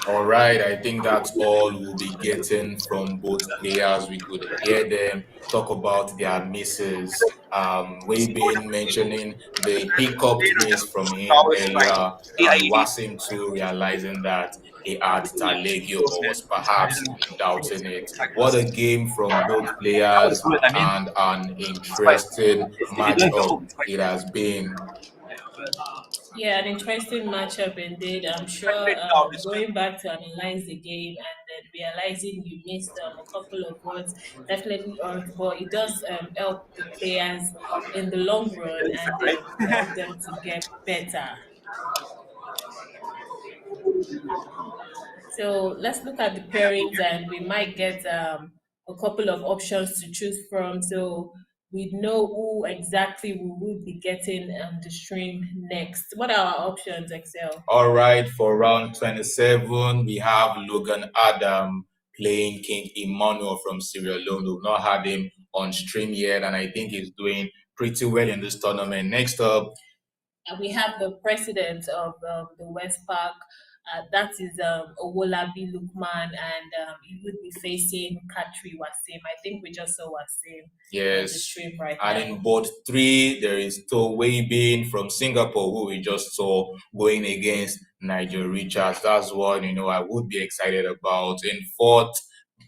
All right, I think that's all we'll be getting from both players. We could hear them talk about their misses. We've mentioning the hiccuped miss from him Always earlier, fine. and AIED. Wasim too realizing that he had Talegio or was perhaps doubting it. What a game from both That was players good. I mean, and an it's quite. interesting If you don't go, matchup it's quite. it has been. Yeah, but Yeah, an interesting matchup indeed. I'm I sure played now this week. going back to analyze the game and then realizing you missed a couple of words definitely hurt, but it does help the players in the long run and Right? help them to get better. So let's look at the pairings and we might get a couple of options to choose from. So we know who exactly we will be getting the stream next. What are our options, Excel? All right, for round 27, we have Logan Adam playing King Emmanuel from Sierra Leone. We've not had him on stream yet, and I think he's doing pretty well in this tournament. Next up, We have the president of the WESPAC. That is Owolabi Lukman, and he would be facing Katri Wasim. I think we just saw Wasim on the yes. stream right And now. in board 3, there is To Weibin from Singapore, who we just saw going against Nigel Richards. That's one, I would be excited about.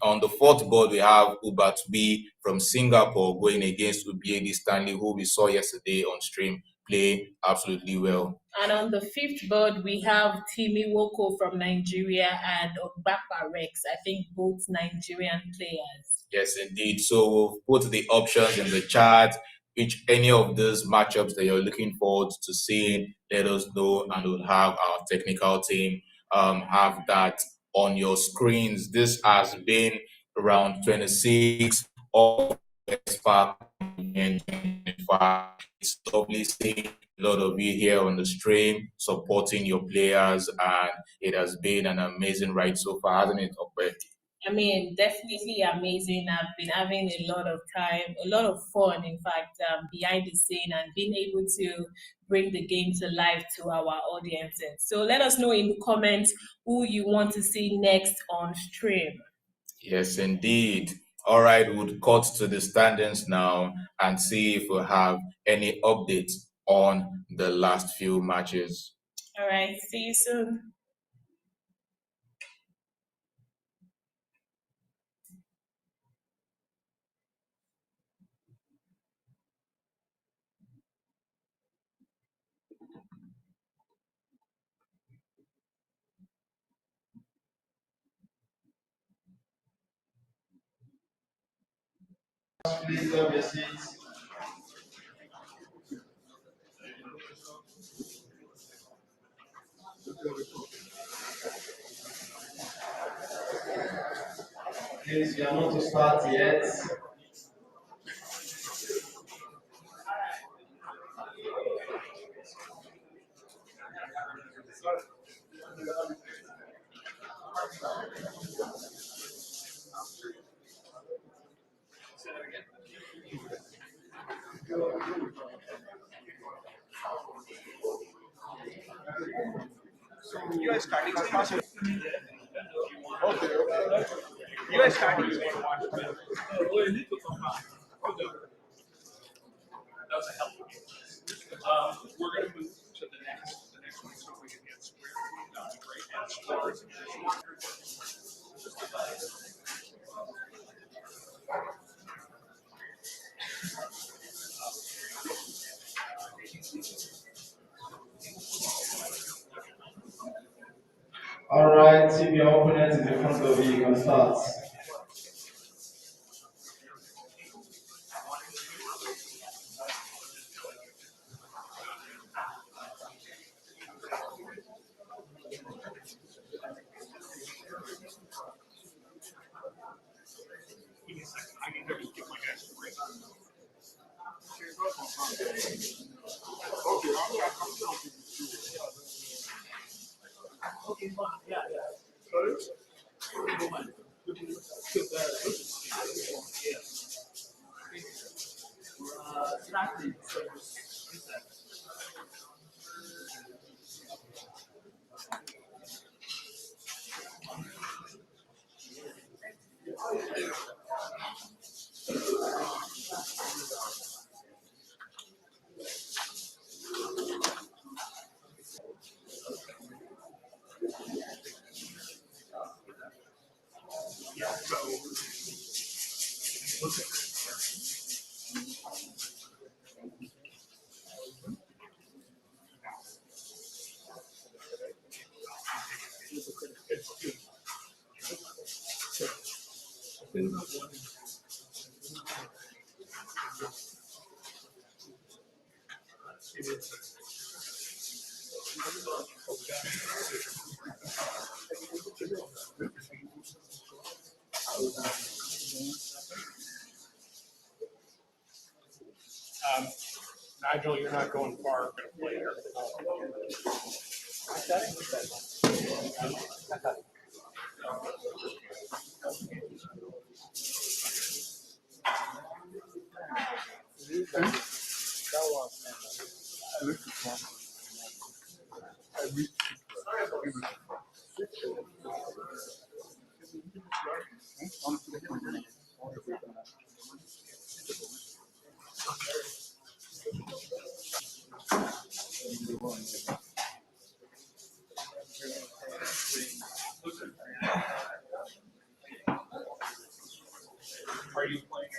On the fourth board, we have Ubat B from Singapore going against Ubiedi Stanley, who we saw yesterday on stream play absolutely well. And on the fifth board, we have Timi Woko from Nigeria and Ogbakpa Rex. I think both Nigerian players. Yes, indeed. So we'll put the options in the chat. Any of these matchups that you're looking forward to seeing, let us know, and we'll have our technical team have that on your screens. This has been round 26 of WESPA 2025. It's lovely seeing a lot of you here on the stream supporting your players, and it has been an amazing ride so far, hasn't it, Okwe? I mean, definitely amazing. I've been having a lot of time, a lot of fun, in fact, behind the scene and being able to bring the game to life to our audiences. So let us know in the comments who you want to see next on stream. Yes, indeed. All right, we'll cut to the standings now and see if we have any updates on the last few matches. All right, see you soon. Please have your seats. Please, we are not to start yet. You are starting. You are starting. All right, if your opponent is in front of you, you can start. Nigel, you're not going far later. Are you playing?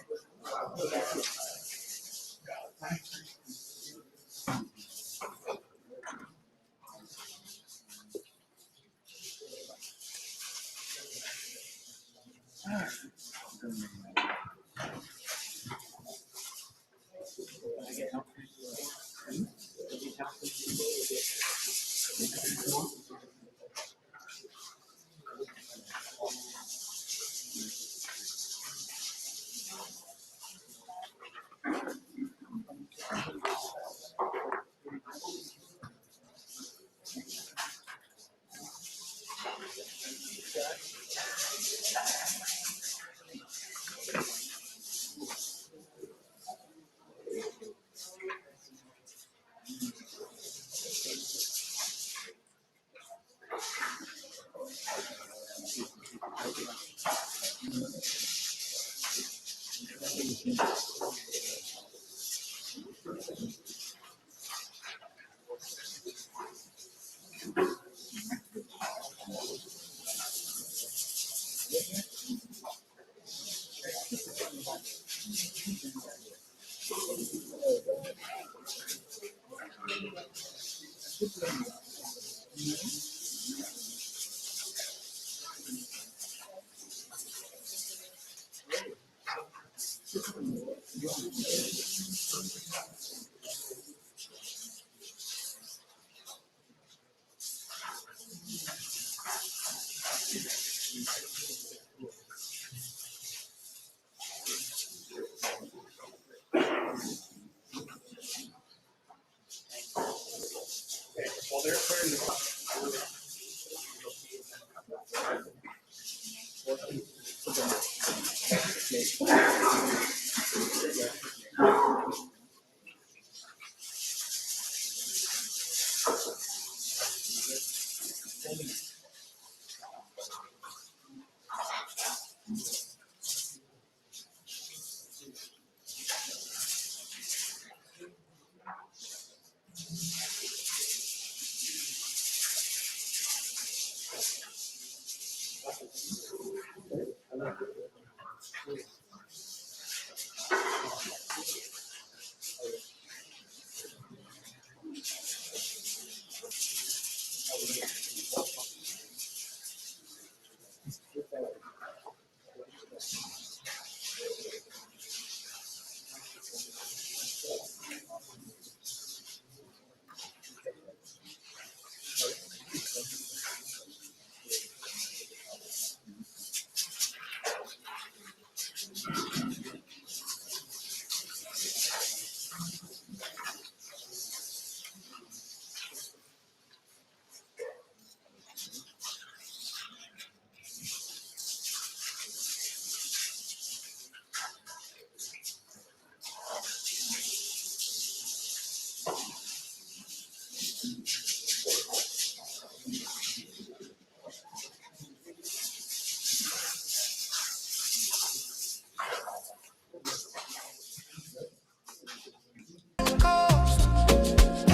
Well, they're clearing the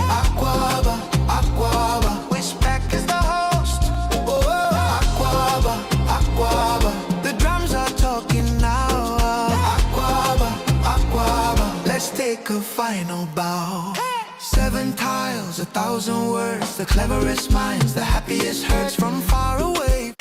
Aquaba, Aquaba, WESPAC is the host. Oh, Aquaba, Aquaba, the drums are talking now. Aquaba, Aquaba, let's take a final bow. 7 tiles, 1,000 words, the cleverest minds, the happiest hurts from far away.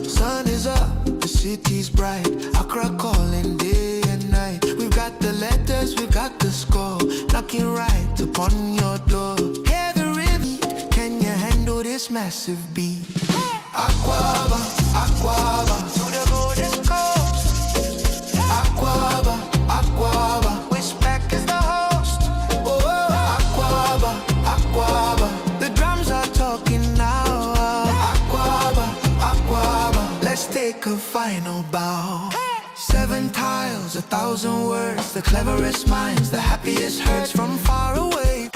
Sun is up, the city's bright, Accra calling day and night. We've got the letters, we've got the score, knocking right upon your door. Hear the rhythm, can you handle this massive beat? Aquaba, Aquaba, to the golden coast. Aquaba, Aquaba, WESPAC is the host. Oh, Aquaba, Aquaba, the drums are talking now. Aquaba, Aquaba, let's take a final bow. 7 tiles, 1,000 words, the cleverest minds, the happiest hurts from far away.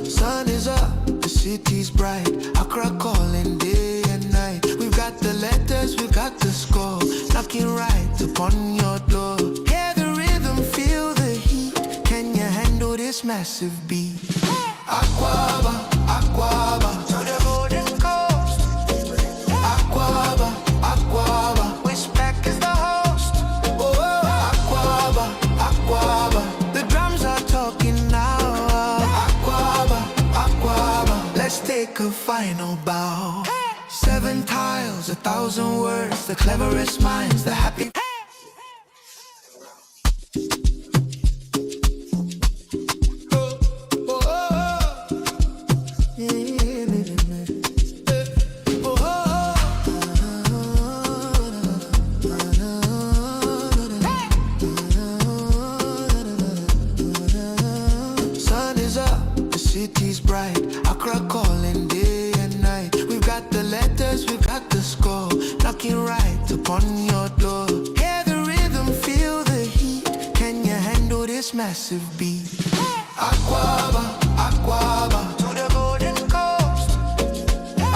Sun is up, the city's bright, Accra calling day and night. We've got the letters, we've got the score, knocking right upon your door. Hear the rhythm, feel the heat, can you handle this massive beat? Aquaba, Aquaba, to the golden coast. Aquaba, Aquaba, WESPAC is the host. Oh, Aquaba, Aquaba, the drums are talking now. Aquaba, Aquaba, let's take a final bow. 7 tiles, 1,000 words, the cleverest minds, the happy. city's bright. Accra calling day and night. We've got the letters, we've got the score, knocking right upon your door. Hear the rhythm, feel the heat. Can you handle this massive beat? Aquaba, Aquaba, to the golden coast.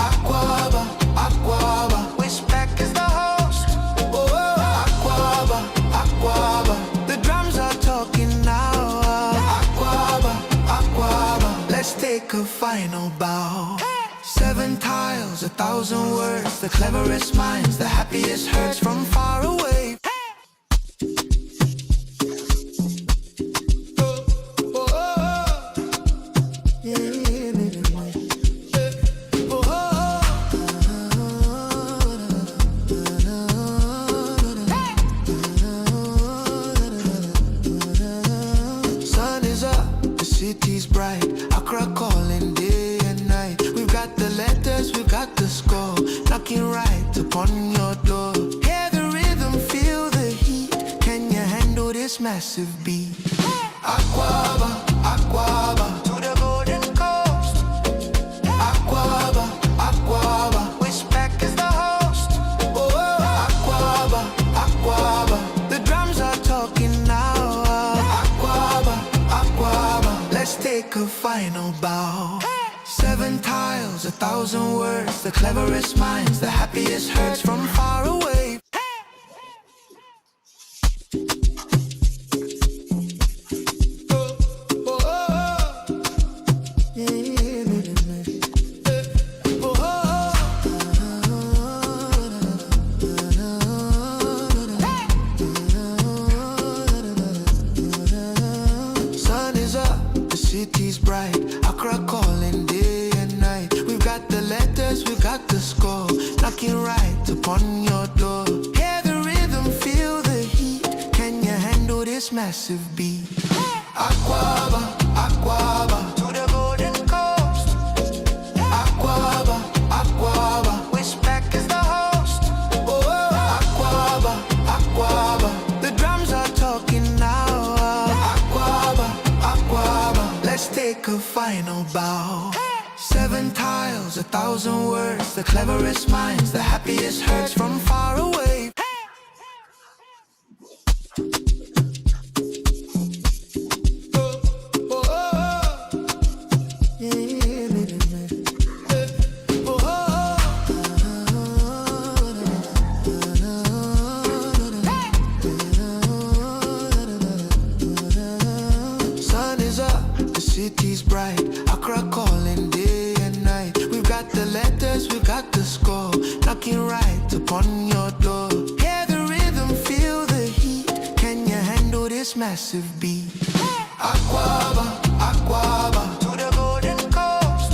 Aquaba, Aquaba, WESPAC is the host. Oh, Aquaba, Aquaba, the drums are talking now. Aquaba, Aquaba, let's take a final bow. 7 tiles, 1,000 words, the cleverest minds, the happiest hurts from far away. Sun is up, the city's bright. Accra calling day and night. We've got the letters, we've got the score, knocking right upon your door. Hear the rhythm, feel the heat. Can you handle this massive beat? Aquaba, Aquaba, to the golden coast. Aquaba, Aquaba, WESPAC is the host. Oh, Aquaba, Aquaba, the drums are talking now. Aquaba, Aquaba, let's take a final bow. 7 tiles, 1,000 words, the cleverest minds, the happiest hurts from far away. Sun is up, the city's bright. Accra calling day and night. We've got the letters, we've got the score, knocking right upon your door. Hear the rhythm, feel the heat. Can you handle this massive beat? Aquaba, Aquaba, to the golden coast. Aquaba, Aquaba, WESPAC is the host. Oh, Aquaba, Aquaba, the drums are talking now. Aquaba, Aquaba, let's take a final bow. 7 tiles, 1,000 words, the cleverest minds, the happiest hurts from far away. Sun is up, the city's bright. Accra calling day and night. We've got the letters, we've got the score, knocking right upon your door. Hear the rhythm, feel the heat. Can you handle this massive beat? Aquaba, Aquaba, to the golden coast.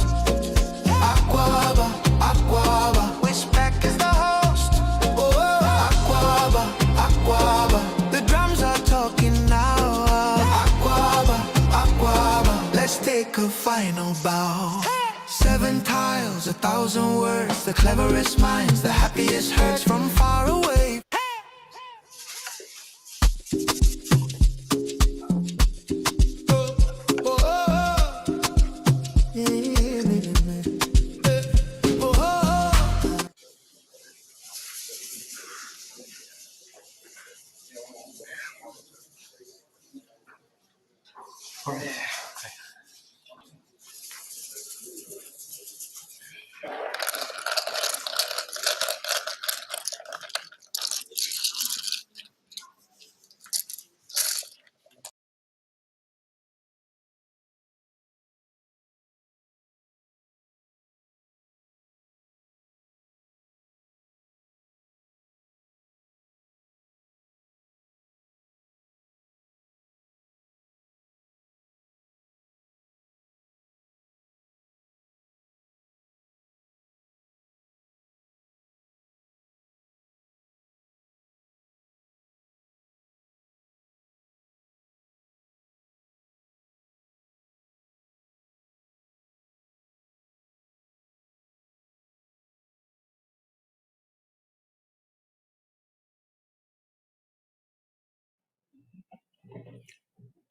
Aquaba, Aquaba, WESPAC is the host. Oh, Aquaba, Aquaba, the drums are talking now. Aquaba, Aquaba, let's take a final bow. 7 tiles, 1,000 words, the cleverest minds, the happiest hurts from far away.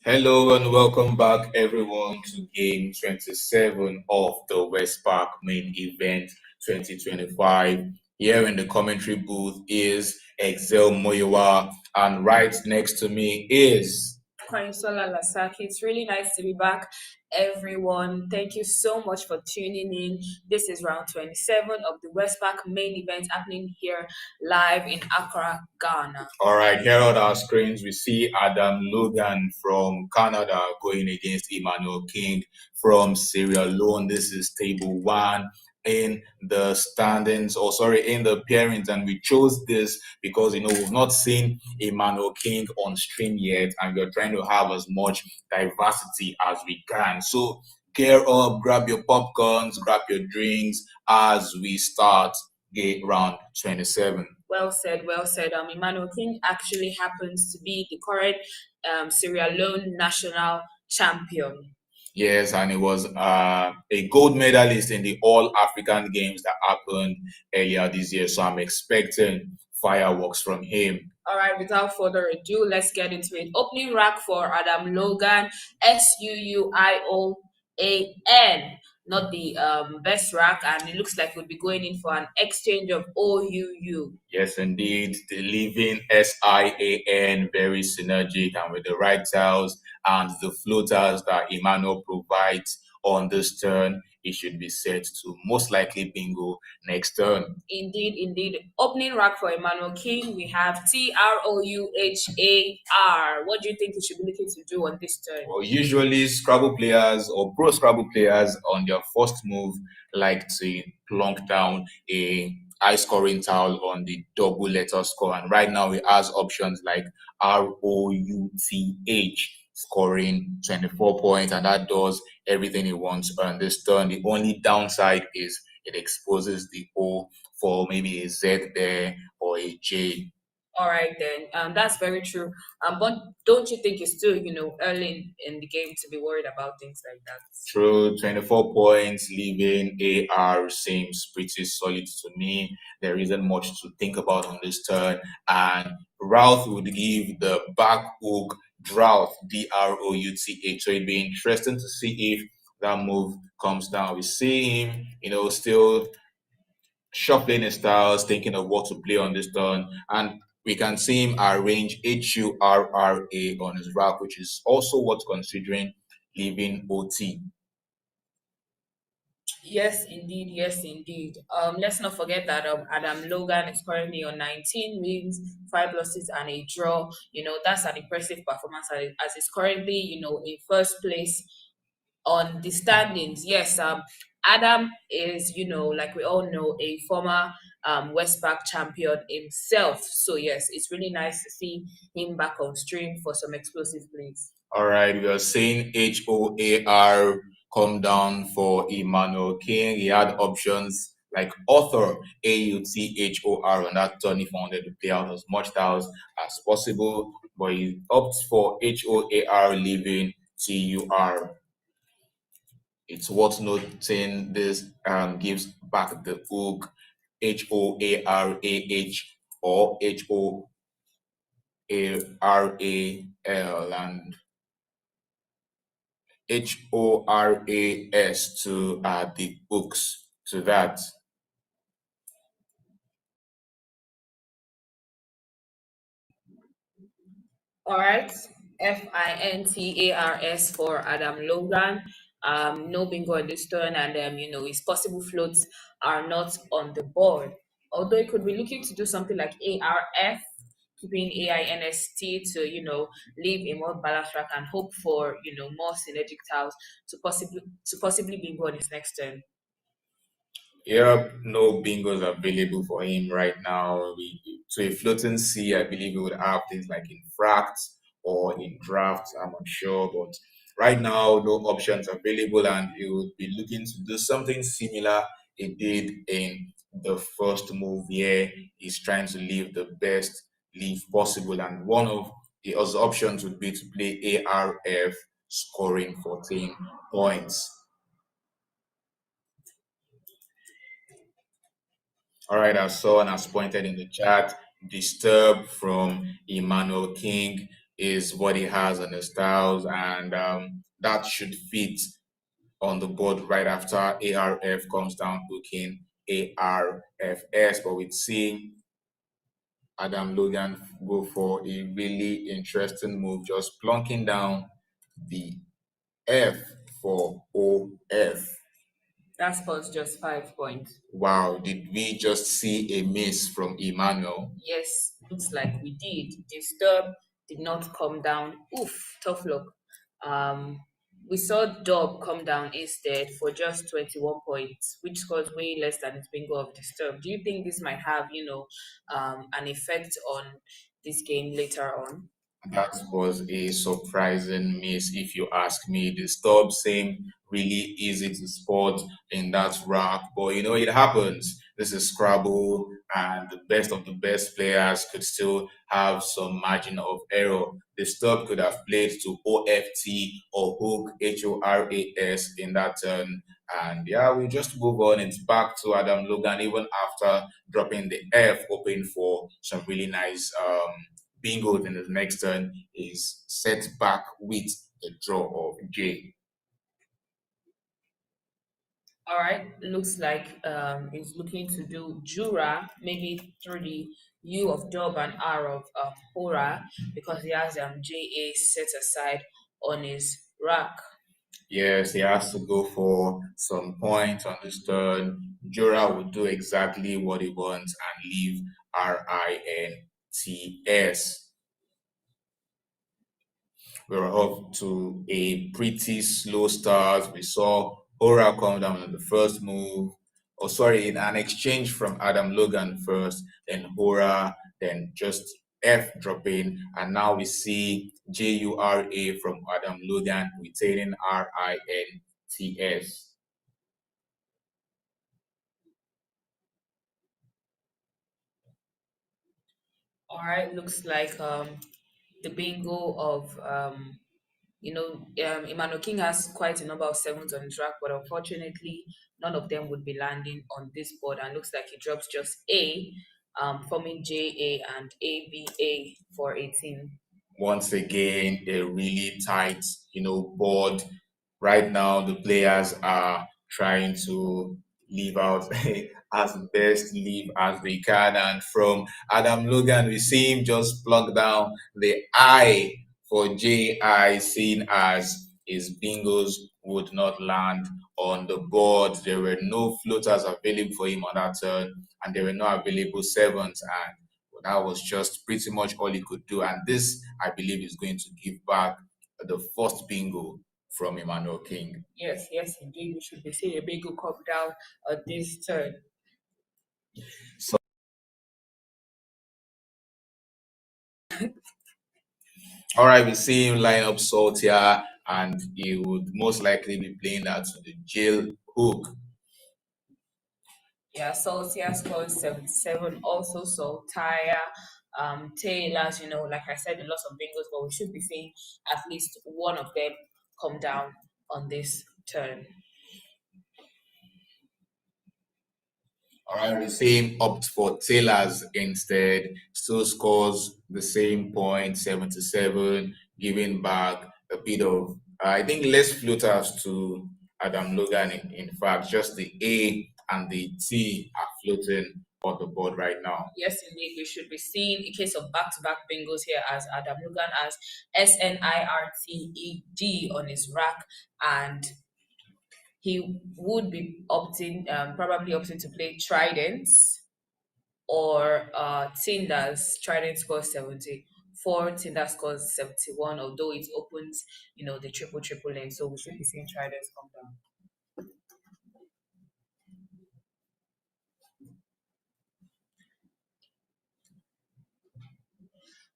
Hello and welcome back, everyone, to game 27 of the WESPAC main event 2025. Here in the commentary booth is Excel Moyowa, and right next to me is Sola Lasaki. It's really nice to be back, everyone. Thank you so much for tuning in. This is round 27 of the WESPAC main event happening here live in Accra, Ghana. All right, here on our screens, we see Adam Logan from Canada going against Emmanuel King from Sierra Leone. This is table one in the standings, or sorry, in the pairings. And we chose this because, we've not seen Emmanuel King on stream yet, and we're trying to have as much diversity as we can. So gear up, grab your popcorns, grab your drinks as we start game round 27. Well said, well said. Emmanuel King actually happens to be the current Sierra Leone national champion. Yes, and he was a gold medalist in the All African Games that happened earlier this year. So I'm expecting fireworks from him. All right, without further ado, let's get into it. Opening rack for Adam Logan, Suuion, not the best rack, and it looks like we'll be going in for an exchange of OUU. Yes, indeed. The living SIAN, very synergic, and with the right tiles and the floaters that Emmanuel provides on this turn, it should be set to most likely bingo next turn. Indeed, indeed. Opening rack for Emmanuel King, we have TROUHAR. What do you think he should be looking to do on this turn? Well, usually Scrabble players or pro Scrabble players on their first move like to plunk down a high scoring tile on the double letter score. And right now he has options like ROUTH scoring 24 points, and that does everything he wants on this turn. The only downside is it exposes the O for maybe a Z there or a J. All right, then. That's very true. But don't you think it's still, early in the game to be worried about things like that? True, 24 points, leaving AR seems pretty solid to me. There isn't much to think about on this turn. And Routh would give the back hook drought, DROUTH. So it'd be interesting to see if that move comes down. We see him, still shuffling his styles, thinking of what to play on this turn. And we can see him arrange HURRA on his rack, which is also what's considering leaving OT. Yes, indeed. Yes, indeed. Let's not forget that Adam Logan is currently on 19 wins, 5 losses, and a draw. That's an impressive performance as it's currently, in first place on the standings. Yes, Adam is, like we all know, a former WESPAC champion himself. So yes, it's really nice to see him back on stream for some explosive plays. All right, we are saying HOAR come down for Emmanuel King. He had options like author AUTHOR on that turn if he wanted to play out as much tiles as possible, but he opts for HOAR leaving TUR. It's worth noting this gives back the hook HOARAH or HOARAL and HORAS to add the hooks to that. All right, FINTARS for Adam Logan. No bingo on this turn, and his possible floats are not on the board. Although he could be looking to do something like ARF, keeping AINST to leave a more balanced rack and hope for more synergic tiles to possibly bingo on his next turn. Europe, no bingos available for him right now. So a floating C, I believe he would have things like in fracts or in drafts. I'm not sure, but right now, no options available, and he would be looking to do something similar he did in the first move here. He's trying to leave the best leave possible, and one of the other options would be to play ARF, scoring 14 points. All right, I saw and as pointed in the chat, disturb from Emmanuel King is what he has on his styles, and that should fit on the board right after ARF comes down hooking ARFS. But we'd see Adam Logan go for a really interesting move, just plunking down the F for OF. That scores just 5 points. Wow, did we just see a miss from Emmanuel? Yes, looks like we did. Disturb did not come down. Oof, tough luck. We saw Dub come down instead for just 21 points, which scores way less than its bingo of Disturb. Do you think this might have, an effect on this game later on? That was a surprising miss, if you ask me. The stub seemed really easy to spot in that rack, but it happens. This is Scrabble, and the best of the best players could still have some margin of error. The stub could have played to OFT or hook HORAS in that turn. And yeah, we just move on. It's back to Adam Logan, even after dropping the F, hoping for some really nice bingo in the next turn is set back with the draw of J. All right, looks like it's looking to do Jura, maybe through the U of Dub and R of Hora, because he has JA set aside on his rack. Yes, he has to go for some points on this turn. Jura will do exactly what he wants and leave RINTS. We're off to a pretty slow start. We saw Hora come down in the first move. Oh, sorry, in an exchange from Adam Logan first, then Hora, then just F dropping, and now we see JURA from Adam Logan retaining RINTS. All right, looks like the bingo of Emmanuel King has quite a number of sevens on his rack, but unfortunately, none of them would be landing on this board. And looks like he drops just A, forming JA and ABA for 18. Once again, a really tight, board. Right now, the players are trying to leave out as best leave as they can. And from Adam Logan, we see him just plug down the I for JI, seen as his bingos would not land on the board. There were no floaters available for him on that turn, and there were no available sevens. And that was just pretty much all he could do. And this, I believe, is going to give back the first bingo from Emmanuel King. Yes, indeed. We should be seeing a bingo come down on this turn. So, all right, we see him line up salt here, and he would most likely be playing that to the jail hook. Yeah, Saltia scores 77. Also, Saltaya, Taylor's, like I said, a lot of bingos, but we should be seeing at least one of them come down on this turn. All right, we see him opt for Taylor's instead. Still scores the same point, 77, giving back a bit of, I think, less floaters to Adam Logan. In fact, just the A and the T are floating on the board right now. Yes, indeed. We should be seeing a case of back-to-back bingos here as Adam Logan has SNIRTED on his rack, and he would be probably opting to play Tridents or Tinder's. Trident scores 74, Tinder scores 71, although it opens, the triple lane. So we should be seeing Tridents come down.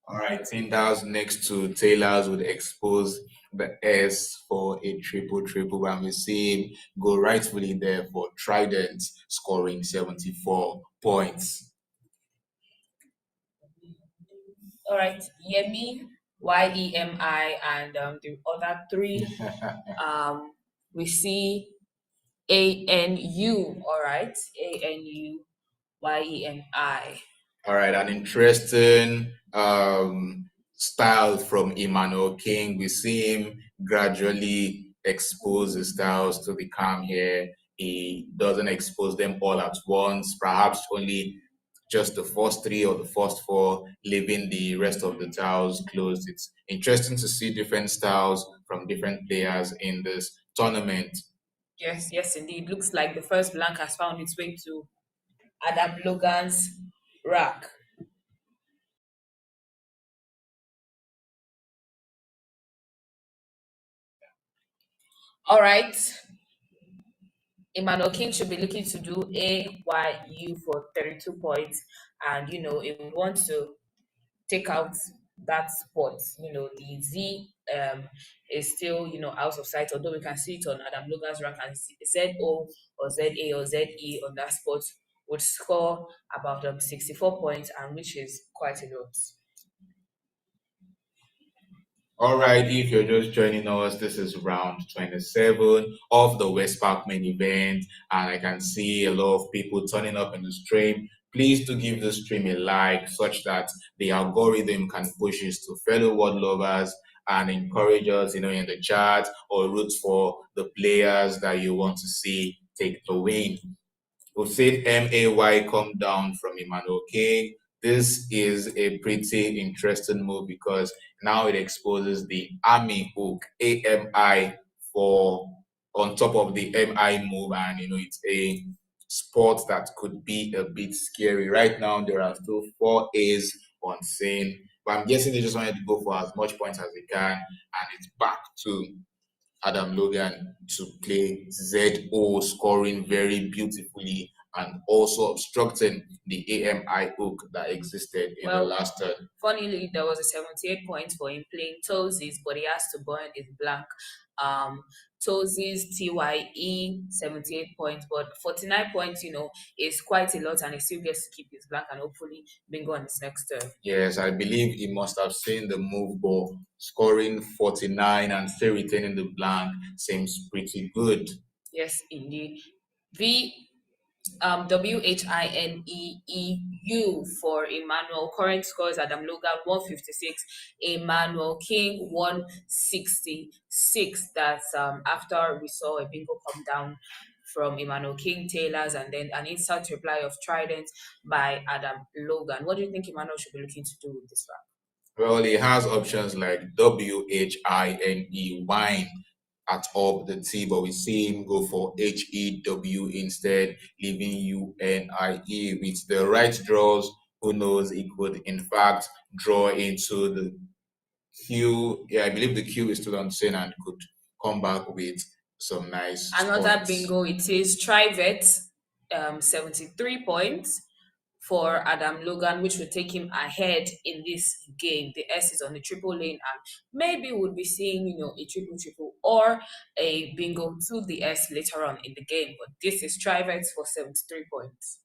All right, Tinder's next to Taylor's would expose the S for a triple, and we see him go rightfully there for Trident, scoring 74 points. All right, Yemi, YEMI, and the other three, we see ANU. All right, ANU, YEMI. All right, an interesting style from Emmanuel King. We see him gradually expose his styles to the cam here. He doesn't expose them all at once, perhaps only just the first three or the first four, leaving the rest of the tiles closed. It's interesting to see different styles from different players in this tournament. Yes, yes, indeed. Looks like the first blank has found its way to Adam Logan's rack. All right. Emmanuel King should be looking to do AYU for 32 points. And, it would want to take out that spot. The Z is still, out of sight, although we can see it on Adam Logan's rank, and ZO or ZA or ZE on that spot would score about 64 points, and which is quite a lot. All right, if you're just joining us, this is round 27 of the WESPAC main event, and I can see a lot of people turning up in the stream. Please do give the stream a like such that the algorithm can push us to fellow world lovers and encourage us, in the chat, or root for the players that you want to see take the win. We've seen MAY come down from Emmanuel King. This is a pretty interesting move because now it exposes the Army hook, AMI, for on top of the MI move, and it's a sport that could be a bit scary. Right now, there are still 4 A's on scene, but I'm guessing they just wanted to go for as much points as they can, and it's back to Adam Logan to play ZO, scoring very beautifully and also obstructing the AMI hook that existed in the last turn. Funnily, there was a 78 points for him playing Toesies, but he has to burn his blank. Toesies TYE 78 points, but 49 points, is quite a lot, and he still gets to keep his blank and hopefully bingo on his next turn. Yes, I believe he must have seen the move, but scoring 49 and still retaining the blank seems pretty good. Yes, indeed. WHINEEU for Emmanuel. Current scores: Adam Logan 156, Emmanuel King 166. That's after we saw a bingo come down from Emmanuel King Taylors, and then an instant reply of Trident by Adam Logan. What do you think Emmanuel should be looking to do with this one? Well, he has options like WHINE, wine, at up the T, but we see him go for HEW instead, leaving UNIE. With the right draws, who knows, he could in fact draw into the Q. Yeah, I believe the Q is still on scene and could come back with some nice another points. bingo. It is Trivet, 73 points for Adam Logan, which will take him ahead in this game. The S is on the triple lane, and maybe we'll be seeing, a triple or a bingo to the S later on in the game. But this is Trivet for 73 points.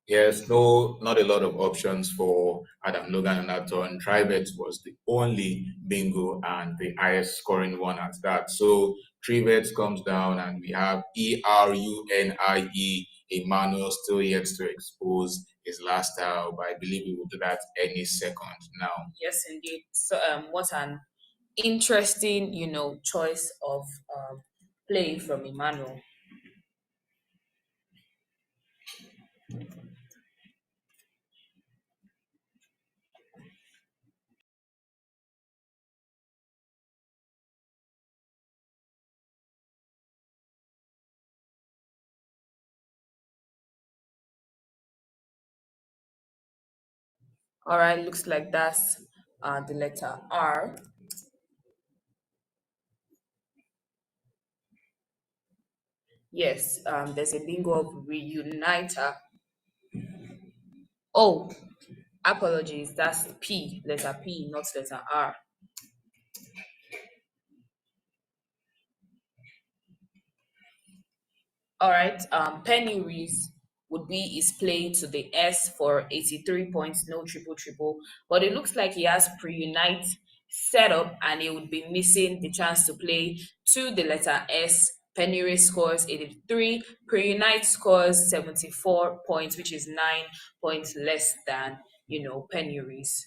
Yes, no, not a lot of options for Adam Logan on that turn. Trivet was the only bingo and the highest scoring one at that. So Trivet comes down and we have ERUNIE. Emmanuel still yet to expose his last style, but I believe he will do that any second now. Yes, indeed. So, what an interesting, choice of play from Emmanuel. All right, looks like that's the letter R. Yes, there's a bingo of reuniter. Oh, apologies, that's P, letter P, not letter R. All right, Penny Reese would be his play to the S for 83 points, no triple, but it looks like he has pre-unite set up and he would be missing the chance to play to the letter S. Penny Reese scores 83, pre-unite scores 74 points, which is 9 points less than, Penny Reese.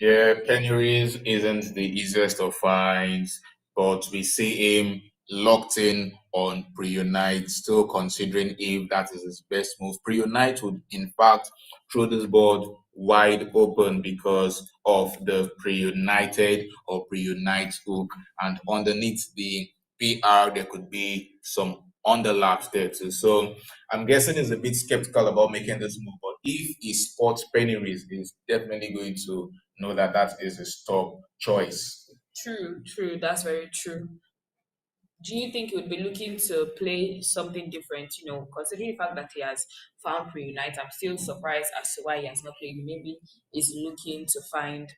Yeah, Penny's isn't the easiest of finds, but we see him locked in on Pre-Unite, still considering if that is his best move. Pre-Unite would, in fact, throw this board wide open because of the Pre-United or Pre-Unite hook, and underneath the PR, there could be some underlaps there too. So I'm guessing he's a bit skeptical about making this move, but if he spots Penny's, he's definitely going to know that that is his top choice. True, true. That's very true. Do you think he would be looking to play something different? Considering the fact that he has found pre-unite, I'm still surprised as to why he has not played. Maybe he's looking to find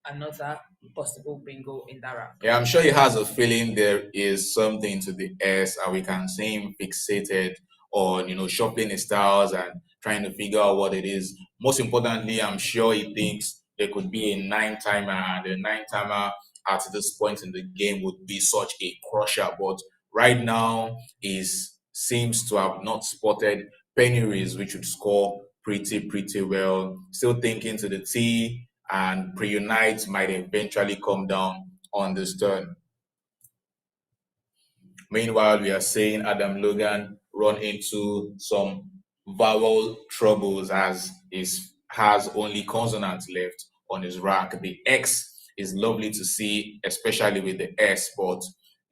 another possible bingo in that round. Yeah, I'm sure he has a feeling there is something to the S, and we can see him fixated on, shuffling his styles and trying to figure out what it is. Most importantly, I'm sure he thinks there could be a nine timer, and a nine timer at this point in the game would be such a crusher. But right now, he seems to have not spotted Penny's, which would score pretty well. Still thinking to the T, and pre-unite might eventually come down on this turn. Meanwhile, we are seeing Adam Logan run into some vowel troubles as he has only consonants left on his rack. The X is lovely to see, especially with the S, but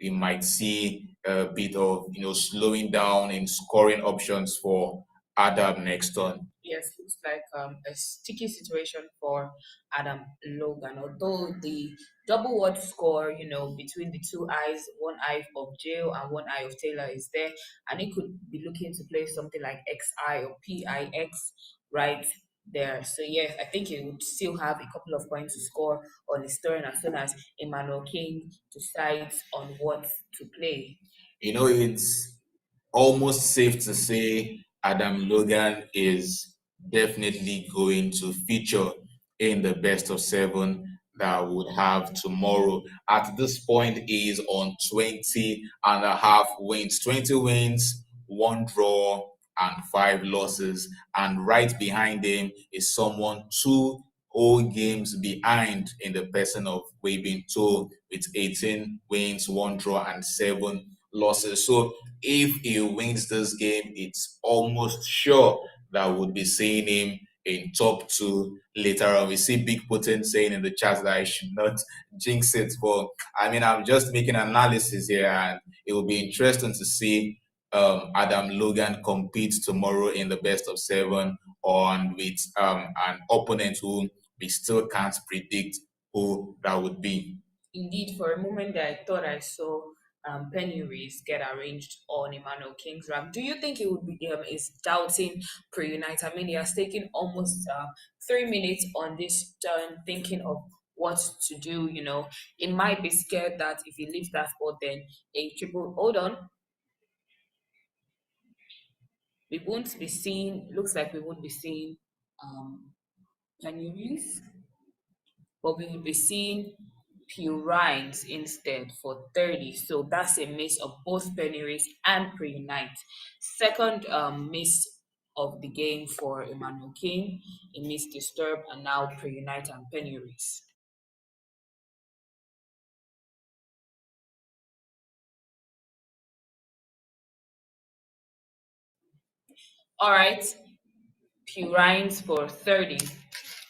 we might see a bit of slowing down in scoring options for Adam next turn. Yes, looks like a sticky situation for Adam Logan. Although the double word score, between the two eyes, one eye of Jail and one eye of Taylor is there, and he could be looking to play something like XI or PIX right there. So yes, I think he would still have a couple of points to score on his turn as soon as Emmanuel King decides on what to play. It's almost safe to say Adam Logan is definitely going to feature in the best of seven that would have tomorrow. At this point, he is on 20 and a half wins. 20 wins, one draw, and five losses. And right behind him is someone two whole games behind in the person of Waving Toe with 18 wins, one draw, and seven losses. So if he wins this game, it's almost sure that we'll be seeing him in top two later on. We see Big Potent saying in the chat that I should not jinx it, but I mean, I'm just making analysis here, and it will be interesting to see Adam Logan compete tomorrow in the best of seven on with an opponent who we still can't predict who that would be. Indeed, for a moment there, I thought I saw Penny's get arranged on Emmanuel King's rank. Do you think he would be is doubting pre-unite? I mean, he has taken almost 3 minutes on this turn thinking of what to do. He might be scared that if he leaves that spot, then a triple. Hold on, we won't be seeing. Looks like we won't be seeing Penny's, but we will be seeing Purines instead for 30. So that's a miss of both Penny's and Pre-Unite. Second miss of the game for Emmanuel King. He missed Disturb and now Pre-Unite and Penny's. All right, Purines for 30.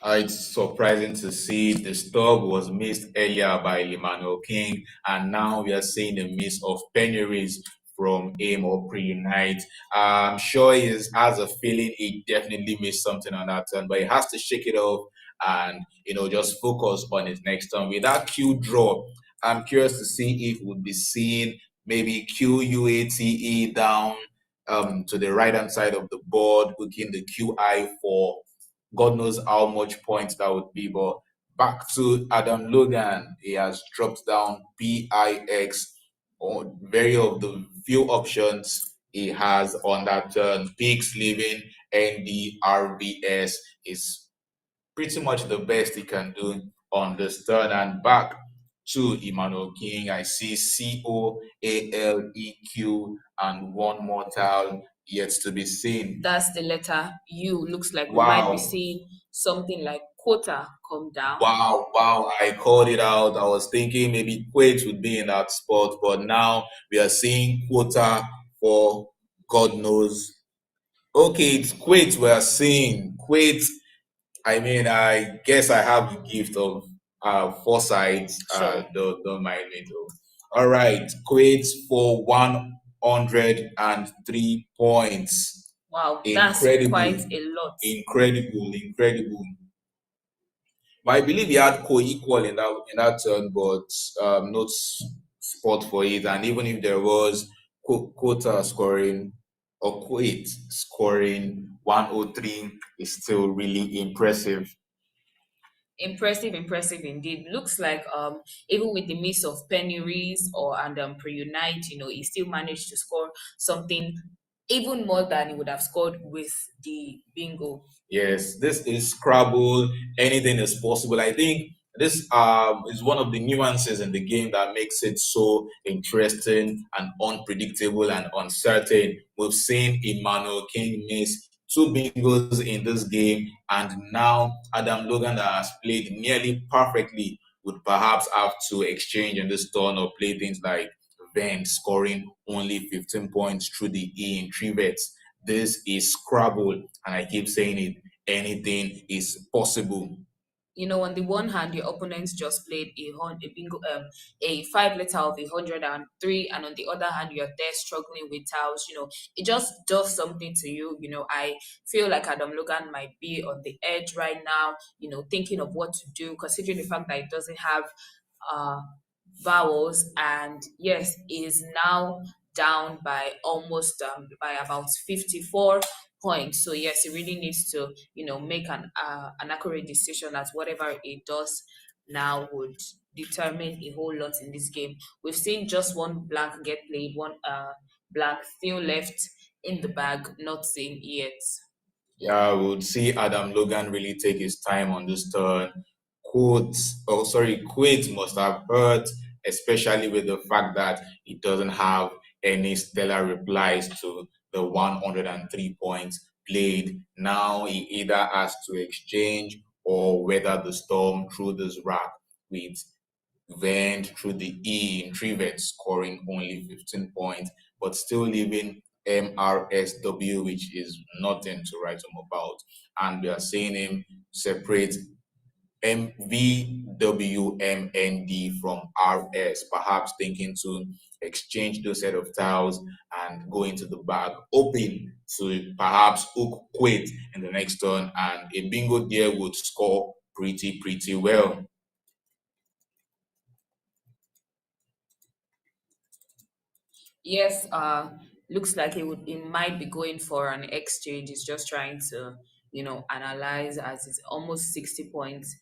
It's surprising to see the stub was missed earlier by Emmanuel King, and now we are seeing the miss of Penny's from aim or pre-unite. I'm sure he has a feeling he definitely missed something on that turn, but he has to shake it off and just focus on his next turn. With that Q draw, I'm curious to see if we'll be seeing maybe QUATE down to the right hand side of the board, hooking the QI for God knows how much points that would be. But back to Adam Logan, he has dropped down PIX on very of the few options he has on that turn. Pix leaving NDRVS is pretty much the best he can do on this turn. And back to Emmanuel King, I see COALEQ and one more tile yet to be seen. That's the letter U. Looks like we might be seeing something like quota come down. Wow, I called it out. I was thinking maybe Kuwait would be in that spot, but now we are seeing quota for God knows. Okay, it's Kuwait we are seeing. Kuwait, I mean, I guess I have the gift of foresight. Sure. Don't mind me though. All right, Kuwait for 103 points. Wow, that's quite Incredible, a lot. incredible. But I believe he had co-equal in that turn, but not spot for it. And even if there was quota scoring or Kuwait scoring 103 is still really impressive. Impressive indeed. Looks like even with the miss of penuries or and pre-unite, he still managed to score something even more than he would have scored with the bingo. Yes, this is Scrabble. Anything is possible. I think this is one of the nuances in the game that makes it so interesting and unpredictable and uncertain. We've seen Emmanuel King miss two bingos in this game, and now Adam Logan that has played nearly perfectly would perhaps have to exchange in this turn or play things like Vent scoring only 15 points through the E in Trivets. This is Scrabble, and I keep saying it. Anything is possible. On the one hand, your opponents just played a bingo, a five letter of 103, and on the other hand, you're there struggling with tiles. It just does something to you. I feel like Adam Logan might be on the edge right now. Thinking of what to do, considering the fact that it doesn't have uh vowels, and yes, is now down by almost by about 54 points. So yes, it really needs to make an accurate decision, as whatever it does now would determine a whole lot in this game. We've seen just one blank get played, one blank still left in the bag, not seen yet. Yeah, we would see Adam Logan really take his time on this turn. Quaid must have hurt, especially with the fact that he doesn't have any stellar replies to the 103 points played. Now he either has to exchange or weather the storm through this rack with went through the E in Trivet, scoring only 15 points, but still leaving MRSW, which is nothing to write home about. And we are seeing him separate MVWMND from RS, perhaps thinking to exchange those set of tiles and go into the bag, open to perhaps hook quit in the next turn, and a bingo there would score pretty well. Yes, looks like it might be going for an exchange. It's just trying to, analyze, as it's almost 60 points,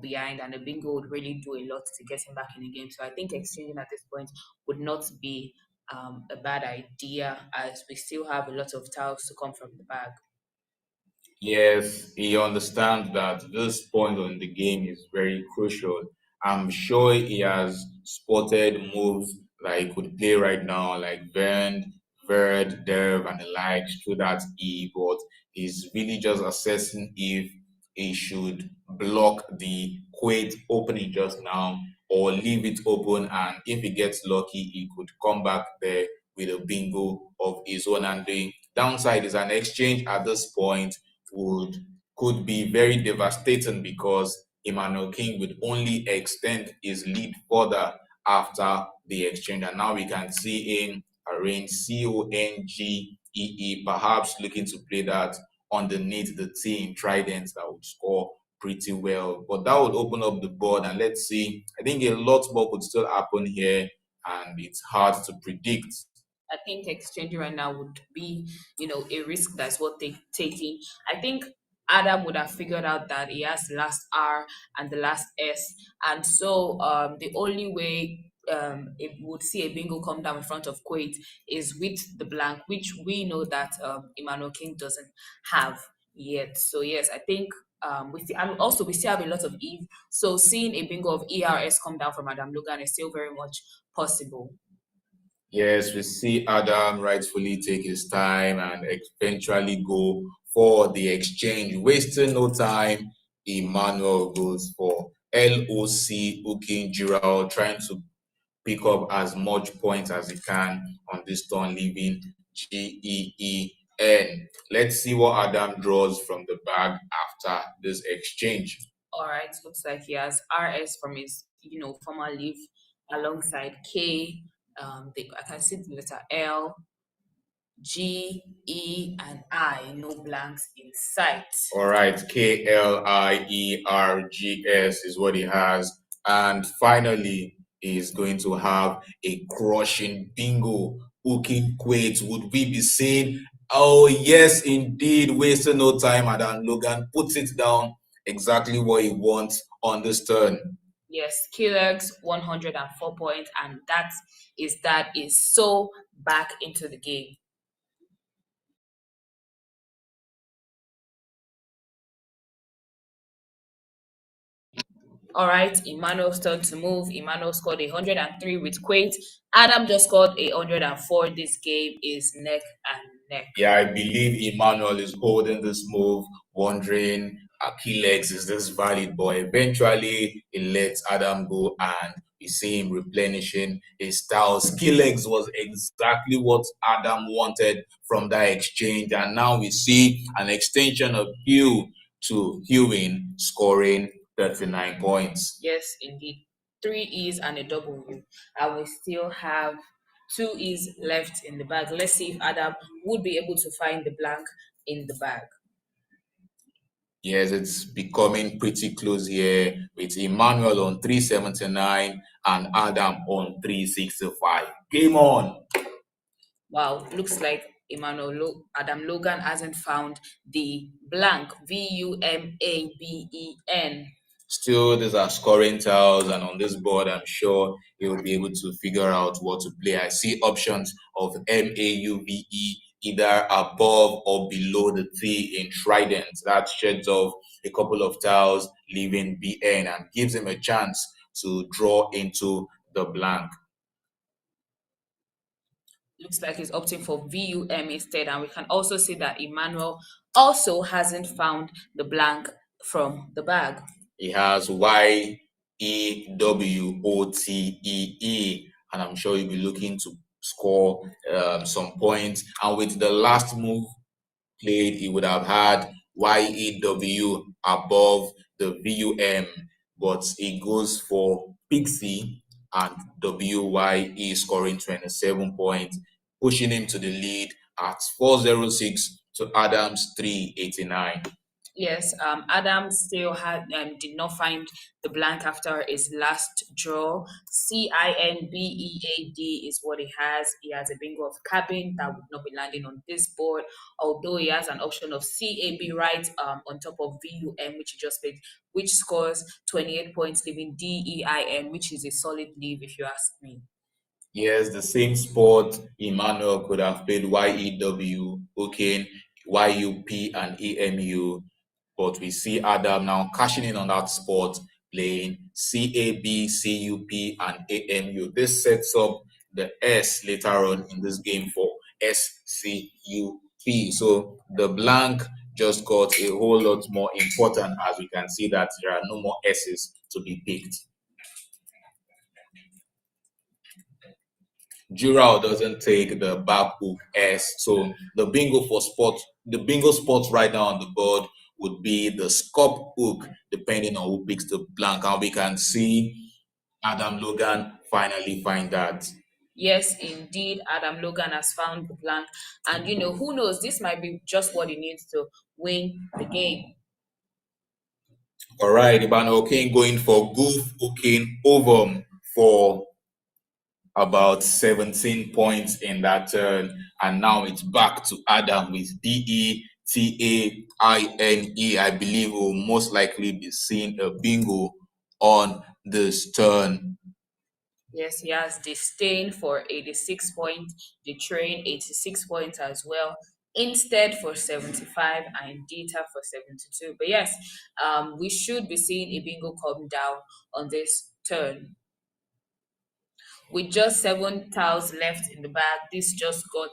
behind, and a bingo would really do a lot to get him back in the game. So I think exchanging at this point would not be a bad idea, as we still have a lot of tiles to come from the bag. Yes, he understands that this point on the game is very crucial. I'm sure he has spotted moves that he could play right now, like Bernd, Verd, Derv, and the likes through that E, but he's really just assessing if he should block the quaid opening just now or leave it open. And if he gets lucky, he could come back there with a bingo of his own. And the downside is an exchange at this point would could be very devastating because Emmanuel King would only extend his lead further after the exchange. And now we can see him arrange CONGEE, perhaps looking to play that underneath the team Trident that would score pretty well. But that would open up the board, and let's see. I think a lot more could still happen here, and it's hard to predict. I think exchanging right now would be, a risk that's worth taking. I think Adam would have figured out that he has the last R and the last S, and so the only way it would see a bingo come down in front of Kuwait is with the blank, which we know that Emmanuel King doesn't have yet. So yes, I think and also we still have a lot of Eve. So seeing a bingo of ERS come down from Adam Logan is still very much possible. Yes, we see Adam rightfully take his time and eventually go for the exchange, wasting no time. Emmanuel goes for LOC, hooking Giral, trying to pick up as much points as he can on this turn, leaving GEEN. Let's see what Adam draws from the bag after this exchange. All right, looks like he has RS from his, former leave alongside K. I can see the letter L, G, E, and I. No blanks in sight. All right, KLIERGS is what he has. And finally, he's going to have a crushing bingo hooking quates. Would we be saying, oh, yes, indeed, wasting no time? And then Logan puts it down exactly what he wants on this turn. Yes, Killex 104 points, and that is so back into the game. All right, Emmanuel's turn to move. Emmanuel scored 103 with Quate. Adam just scored 104. This game is neck and neck. Yeah, I believe Emmanuel is holding this move, wondering, Achilles, is this valid? But eventually, he lets Adam go, and we see him replenishing his styles. Skillex was exactly what Adam wanted from that exchange. And now we see an extension of Hugh to Hewin scoring 39 points. Yes, indeed. 3 E's and a W. And we still have 2 E's left in the bag. Let's see if Adam would be able to find the blank in the bag. Yes, it's becoming pretty close here with Emmanuel on 379 and Adam on 365. Game on. Wow, looks like Adam Logan hasn't found the blank. VUMABEN. Still, these are scoring tiles, and on this board, I'm sure he will be able to figure out what to play. I see options of MAUVE either above or below the T in Trident. That sheds off a couple of tiles, leaving BN, and gives him a chance to draw into the blank. Looks like he's opting for VUM instead, and we can also see that Emmanuel also hasn't found the blank from the bag. He has YEWOTEE, and I'm sure he'll be looking to score some points. And with the last move played, he would have had YEW above the VUM, but he goes for Pixie and WYE scoring 27 points, pushing him to the lead at 406 to Adams 389. Yes, Adam still did not find the blank after his last draw. CINBEAD is what he has. He has a bingo of cabin that would not be landing on this board, although he has an option of CAB right on top of VUM, which he just played, which scores 28 points, leaving DEIN, which is a solid leave if you ask me. Yes, the same spot Emmanuel could have played YEW, okay, YUP and EMU. But we see Adam now cashing in on that spot, playing CAB, CUP, and AMU. This sets up the S later on in this game for SCUP. So the blank just got a whole lot more important, as we can see that there are no more S's to be picked. Giral doesn't take the back hook S. So the bingo spots right now on the board would be the scop hook, depending on who picks the blank. And we can see Adam Logan finally find that. Yes, indeed, Adam Logan has found the blank. And, who knows, this might be just what he needs to win the game. All right, Emmanuel going for goof hooking over for about 17 points in that turn. And now it's back to Adam with DETAINE. I believe we'll most likely be seeing a bingo on this turn. Yes, he has Disdain for 86 points, the Train 86 points as well, Instead for 75, and Data for 72. But yes, we should be seeing a bingo come down on this turn. With just 7 tiles left in the bag, this just got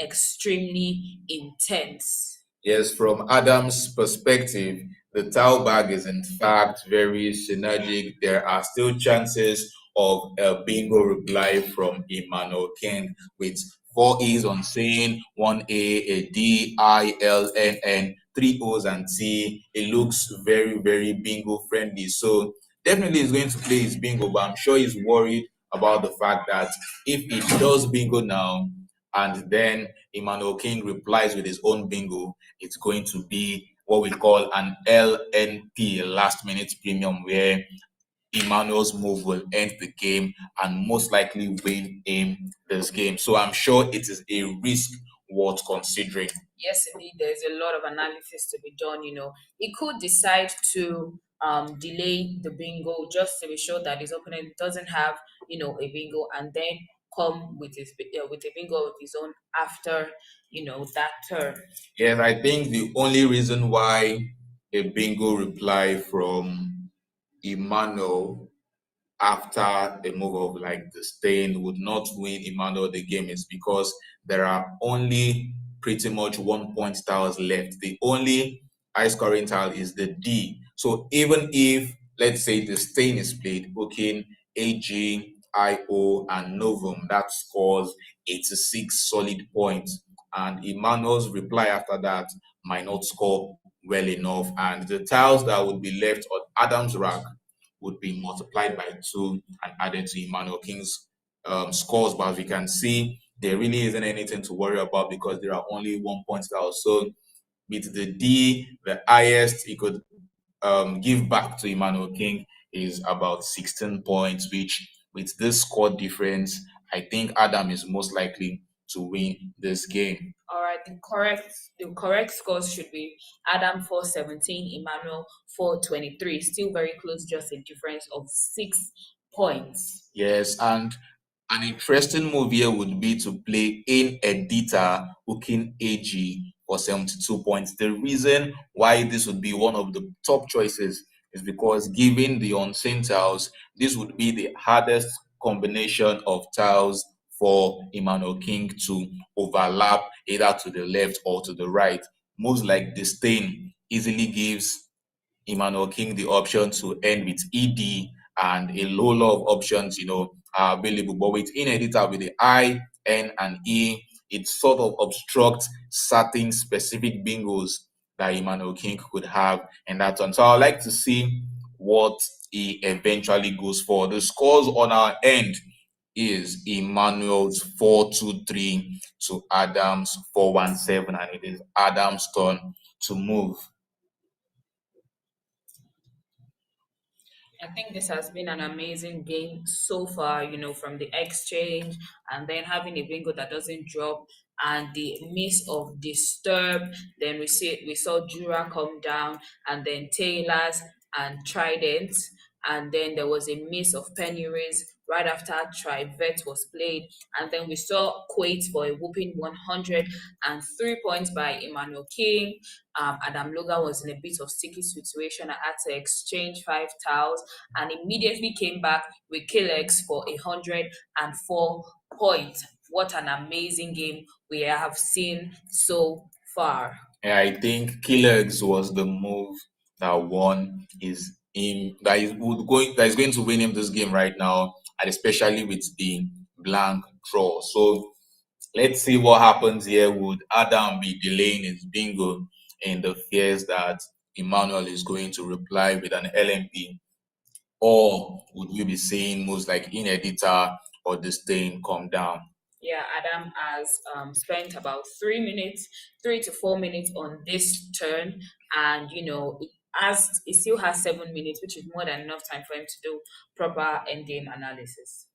extremely intense. Yes, from Adam's perspective, the towel bag is in fact very synergic. There are still chances of a bingo reply from Emmanuel King with four E's on saying, one A D, I, L, N, N, three O's and T. It looks very, very bingo friendly. So definitely he's going to play his bingo, but I'm sure he's worried about the fact that if he does bingo now and then Emmanuel King replies with his own bingo, it's going to be what we call an LNP, last minute premium, where Emmanuel's move will end the game and most likely win him this game. So I'm sure it is a risk worth considering. Yes, indeed, there's a lot of analysis to be done. He could decide to delay the bingo just to be sure that his opponent doesn't have, a bingo, and then come with a bingo of his own after, that turn. Yes, I think the only reason why a bingo reply from Emmanuel after a move of like the stain would not win Emmanuel the game is because there are only pretty much 1 point tiles left. The only high scoring tile is the D. So even if, let's say, the stain is played, booking AG, IO, and Novum, that scores 86 solid points. And Emmanuel's reply after that might not score well enough. And the tiles that would be left on Adam's rack would be multiplied by 2 and added to Emmanuel King's scores. But as we can see, there really isn't anything to worry about because there are only 1 point out. So with the D, the highest he could give back to Emmanuel King is about 16 points, which with this score difference, I think Adam is most likely to win this game. All right, the correct scores should be Adam 417, Emmanuel 423. Still very close, just a difference of 6 points. Yes, and an interesting move here would be to play in Editor hooking AG for 72 points. The reason why this would be one of the top choices is because given the unseen tiles, this would be the hardest combination of tiles for Emmanuel King to overlap either to the left or to the right. Moves like Disdain easily gives Emmanuel King the option to end with ED, and a low lot of options, are available. But with in editor with the I, N, and E, it sort of obstructs certain specific bingos that Emmanuel King could have in that one. So I'd like to see what he eventually goes for. The scores on our end is Emmanuel's 423 to Adam's 417, and it is Adam's turn to move. I think this has been an amazing game so far, from the exchange and then having a bingo that doesn't drop and the miss of Disturb. Then we saw Jura come down and then Taylor's and Trident. And then there was a miss of Pennyrays right after Trivet was played. And then we saw Quaid for a whooping 103 points by Emmanuel King. Adam Logan was in a bit of sticky situation. I had to exchange 5 tiles and immediately came back with Killex for 104 points. What an amazing game we have seen so far. And I think Killex was the move that won his him that is going to win him this game right now, and especially with the blank draw. So let's see what happens here. Would Adam be delaying his bingo in the fears that Emmanuel is going to reply with an LMP? Or would we be seeing moves like in editor or disdain come down? Yeah, Adam has spent about 3 minutes, 3 to 4 minutes on this turn, and it still has 7 minutes, which is more than enough time for him to do proper endgame analysis.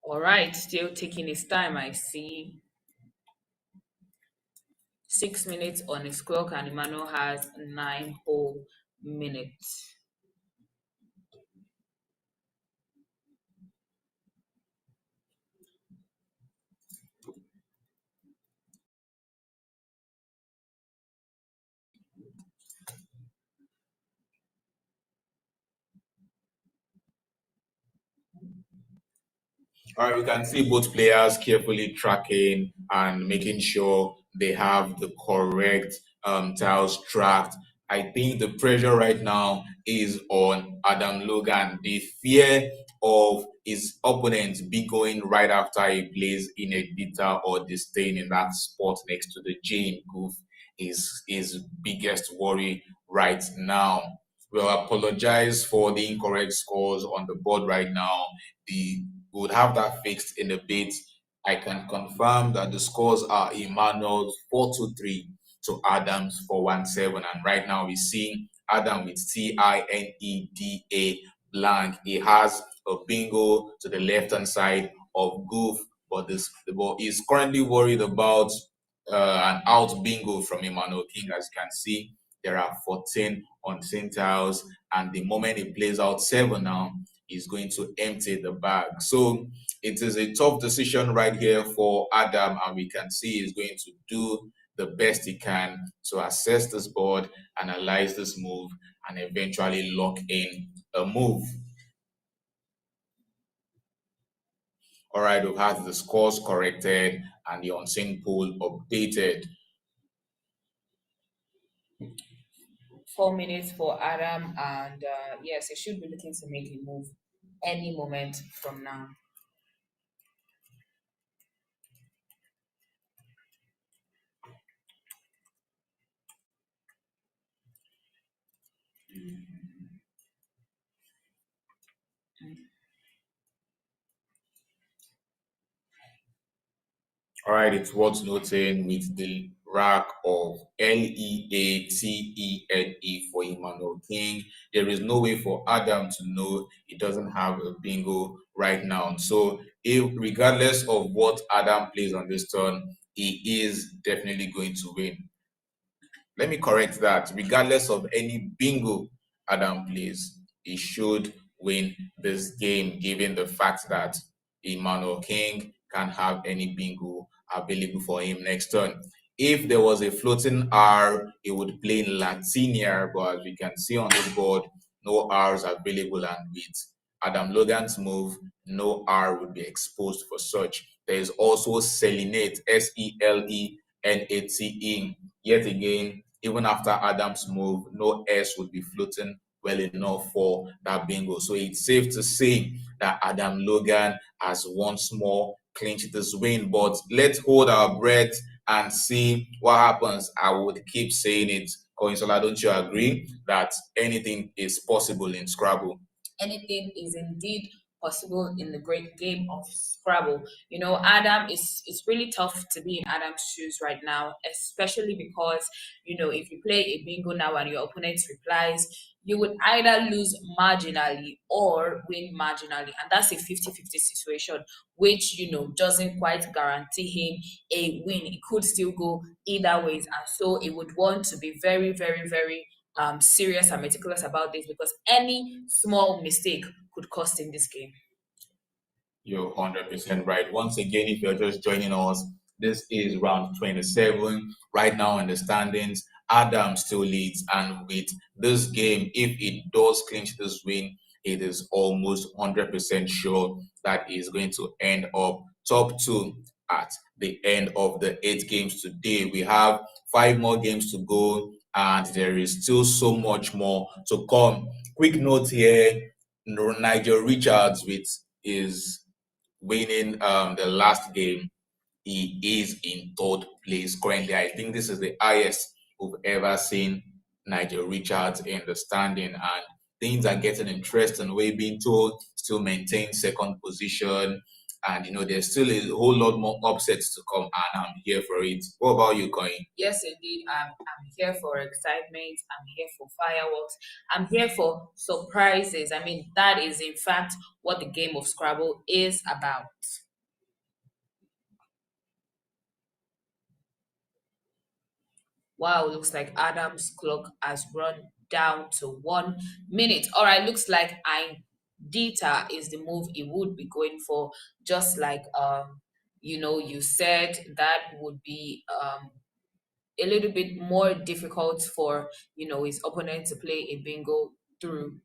All right, still taking his time. I see 6 minutes on his clock, and Emmanuel has 9 whole minutes. All right, we can see both players carefully tracking and making sure they have the correct tiles tracked. I think the pressure right now is on Adam Logan. The fear of his opponent be going right after he plays in a beta or disdain in that spot next to the Jane Goof is his biggest worry right now. We'll apologize for the incorrect scores on the board right now. The We would have that fixed in a bit. I can confirm that the scores are Emmanuel's 4-2-3 to Adams 4-1-7. And right now we see Adam with TINEDA blank. He has a bingo to the left hand side of Goof, but he's currently worried about an out bingo from Emmanuel King. As you can see, there are 14 on tiles, and the moment he plays out 7 now, is going to empty the bag. So it is a tough decision right here for Adam, and we can see he's going to do the best he can to assess this board, analyze this move, and eventually lock in a move. All right, we've had the scores corrected and the unseen pool updated. 4 minutes for Adam, and yes, he should be looking to make a move any moment from now. All right, it's worth noting with the rack of LEATENE for Emmanuel King, there is no way for Adam to know he doesn't have a bingo right now. So, if regardless of what Adam plays on this turn, he is definitely going to win. Let me correct that. Regardless of any bingo Adam plays, he should win this game, given the fact that Emmanuel King can't have any bingo available for him next turn. If there was a floating R, he would play in Latinia, but as we can see on the board, no R's available, and with Adam Logan's move, no R would be exposed for such. There is also Selenate, SELENATE. Yet again, even after Adam's move, no S would be floating well enough for that bingo. So it's safe to say that Adam Logan has once more clinched this win. But let's hold our breath and see what happens. I would keep saying it. Koinsola, don't you agree that anything is possible in Scrabble? Anything is indeed possible in the great game of Scrabble. You know, Adam, it's really tough to be in Adam's shoes right now, especially because, you know, if you play a bingo now and your opponent replies, you would either lose marginally or win marginally. And that's a 50-50 situation, which, you know, doesn't quite guarantee him a win. It could still go either ways. And so it would want to be very, very, very serious and meticulous about this, because any small mistake could cost him this game. You're 100% right. Once again, if you're just joining us, this is round 27. Right now in the standings, Adam still leads. And with this game, if it does clinch this win, it is almost 100% sure that he's going to end up top 2 at the end of the 8 games today. We have 5 more games to go, and there is still so much more to come. Quick note here, Nigel Richards with his winning the last game, he is in 3rd place currently. I think this is the highest we've ever seen Nigel Richards in the standing, and things are getting interesting. We're being told still maintain 2nd position, and there's still a whole lot more upsets to come, and I'm here for it. What about you, Coin? Yes, indeed. I'm here for excitement. I'm here for fireworks. I'm here for surprises. I mean, that is in fact what the game of Scrabble is about. Wow, looks like Adam's clock has run down to 1 minute. All right, looks like Dita is the move he would be going for, just like you said that would be a little bit more difficult for his opponent to play a bingo through.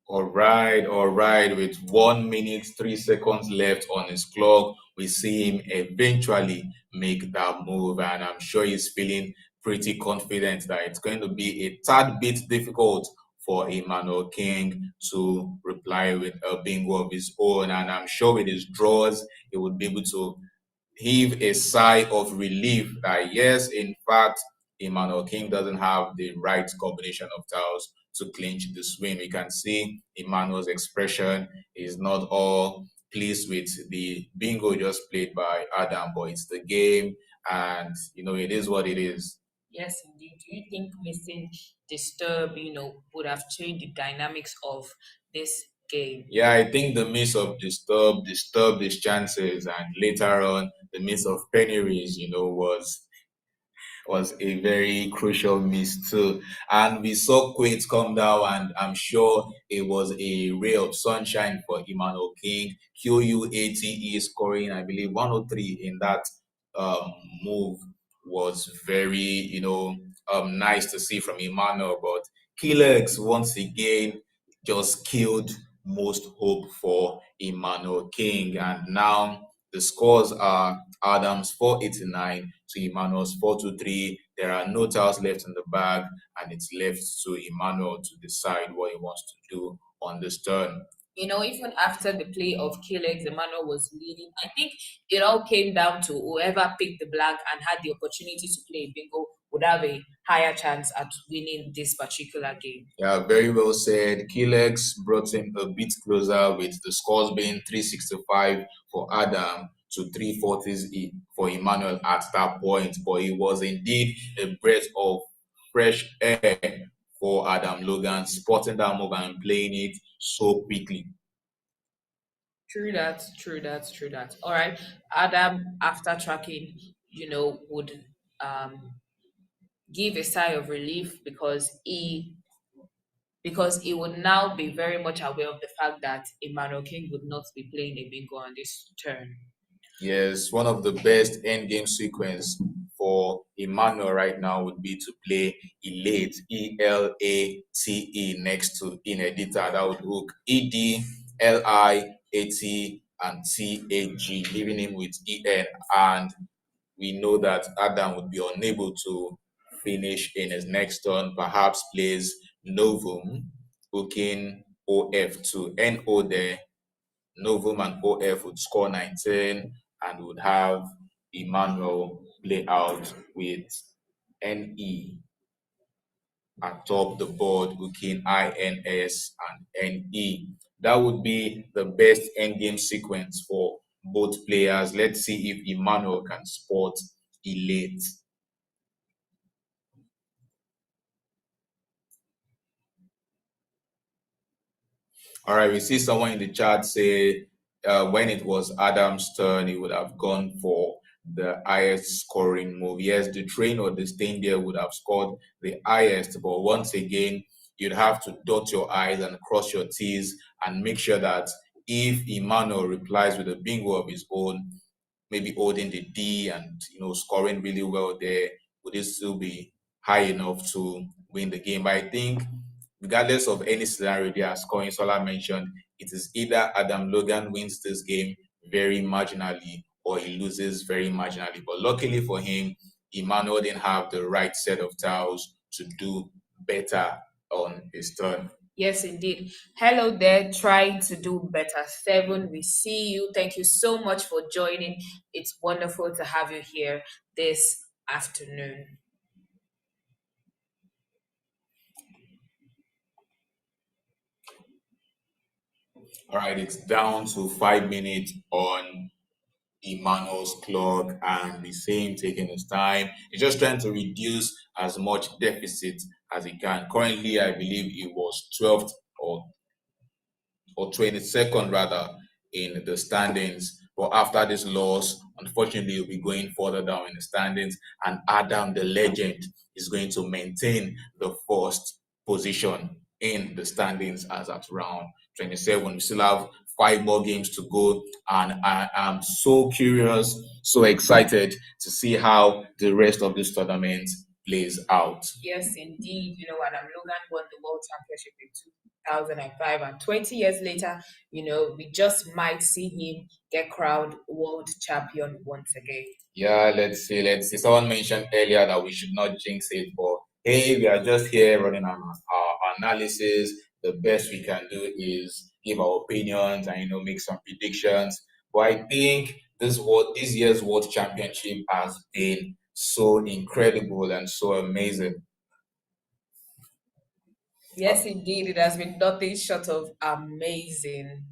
All right. With 1 minute, 3 seconds left on his clock, we see him eventually make that move, and I'm sure he's feeling pretty confident that it's going to be a tad bit difficult for Emmanuel King to reply with a bingo of his own, and I'm sure with his draws, he would be able to heave a sigh of relief that yes, in fact, Emmanuel King doesn't have the right combination of tiles to clinch the swing. You can see Emmanuel's expression is not all pleased with the bingo just played by Adam, but it's the game, and it is what it is. Yes, indeed. Do you think missing disturb, would have changed the dynamics of this game? Yeah, I think the miss of disturbed his chances, and later on the miss of Pennyries, was a very crucial miss too. And we saw Quates come down, and I'm sure it was a ray of sunshine for Emmanuel King. QUATE scoring, I believe, 103 in that um, move was very, nice to see from Emmanuel. But Killex once again just killed most hope for Emmanuel King. And now the scores are Adams 489 to Emmanuel's 423. There are no tiles left in the bag, and it's left to Emmanuel to decide what he wants to do on this turn. Even after the play of Killex, Emmanuel was leading. I think it all came down to whoever picked the black and had the opportunity to play bingo would have a higher chance at winning this particular game. Yeah, very well said. Killex brought him a bit closer with the scores being 365 for Adam to 340 for Emmanuel at that point. But it was indeed a breath of fresh air for Adam Logan, spotting that move and playing it so quickly. True that, true that, true that. All right. Adam, after tracking, would um give a sigh of relief because he would now be very much aware of the fact that Emmanuel King would not be playing a bingo on this turn. Yes, one of the best endgame sequence for Emmanuel right now would be to play Elate, Elate, next to Inedita. That would hook Edilat and Tag, leaving him with En. And we know that Adam would be unable to finish in his next turn, perhaps plays Novum, hooking OF to NO there. Novum and OF would score 19 and would have Emmanuel play out with NE atop the board, hooking INS and NE. That would be the best endgame sequence for both players. Let's see if Emmanuel can spot Elate. All right, we see someone in the chat say when it was Adam's turn, he would have gone for the highest scoring move. Yes, the train or the stain there would have scored the highest, but once again, you'd have to dot your I's and cross your T's and make sure that if Emmanuel replies with a bingo of his own, maybe holding the D and scoring really well there, would it still be high enough to win the game? But I think regardless of any scenario they are scoring, Sola mentioned, it is either Adam Logan wins this game very marginally or he loses very marginally. But luckily for him, Emmanuel didn't have the right set of tiles to do better on his turn. Yes, indeed. Hello there, trying to do better. 7, we see you. Thank you so much for joining. It's wonderful to have you here this afternoon. All right, it's down to 5 minutes on Emmanuel's clock, and the same taking his time. He's just trying to reduce as much deficit as he can. Currently, I believe he was 12th or 22nd rather in the standings. But after this loss, unfortunately, he'll be going further down in the standings. And Adam, the legend, is going to maintain the first position in the standings as at round 27. We still have 5 more games to go, and I am so curious, so excited to see how the rest of this tournament plays out. Yes, indeed. Adam Logan won the World Championship in 2005, and 20 years later, we just might see him get crowned world champion once again. Yeah, let's see. Let's see. Someone mentioned earlier that we should not jinx it, but hey, we are just here running our analysis. The best we can do is give our opinions and make some predictions. But I think this year's World Championship has been so incredible and so amazing. Yes, indeed. It has been nothing short of amazing.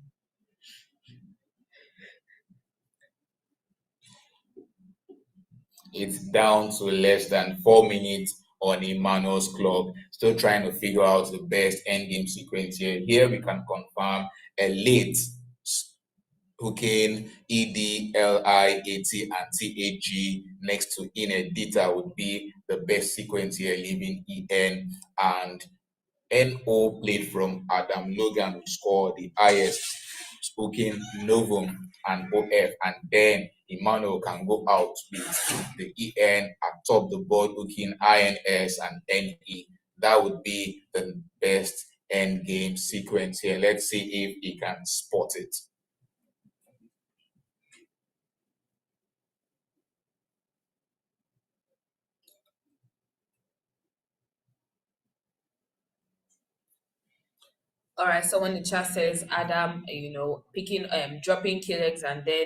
It's down to less than 4 minutes on Emmanuel's clock. Still trying to figure out the best endgame sequence here. Here we can confirm a late hooking EDLIAT and TAG next to inedita would be the best sequence here, leaving EN and NO played from Adam Logan, who scored the highest hooking Novum and OF, and then Emmanuel can go out with the EN atop the board, hooking INS and NE. That would be the best end game sequence here. Let's see if he can spot it. All right, someone in the chat says Adam, picking dropping Killex and then,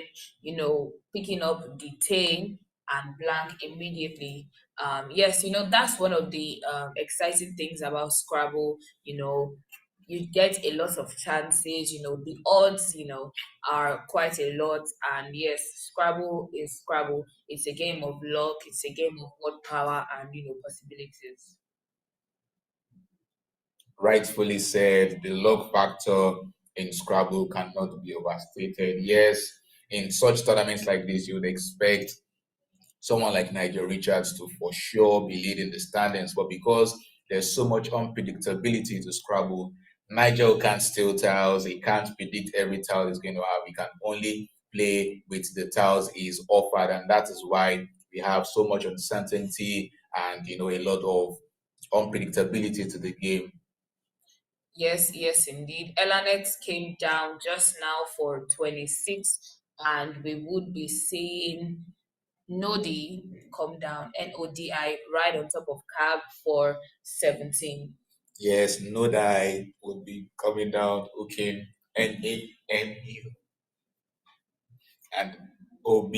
picking up detain and blank immediately. Yes, that's one of the exciting things about Scrabble. You get a lot of chances, the odds, are quite a lot. And yes, Scrabble is Scrabble. It's a game of luck, it's a game of word power and possibilities. Rightfully said, the luck factor in Scrabble cannot be overstated. Yes, in such tournaments like this, you would expect someone like Nigel Richards to for sure be leading the standings, but because there's so much unpredictability to Scrabble, Nigel can't steal tiles, he can't predict every tile he's going to have, he can only play with the tiles he's offered, and that is why we have so much uncertainty and a lot of unpredictability to the game. Yes, indeed. Elanet came down just now for 26, and we would be seeing Nodi come down, Nodi, right on top of Cab for 17. Yes, Nodi would be coming down, okay, NANU and OB.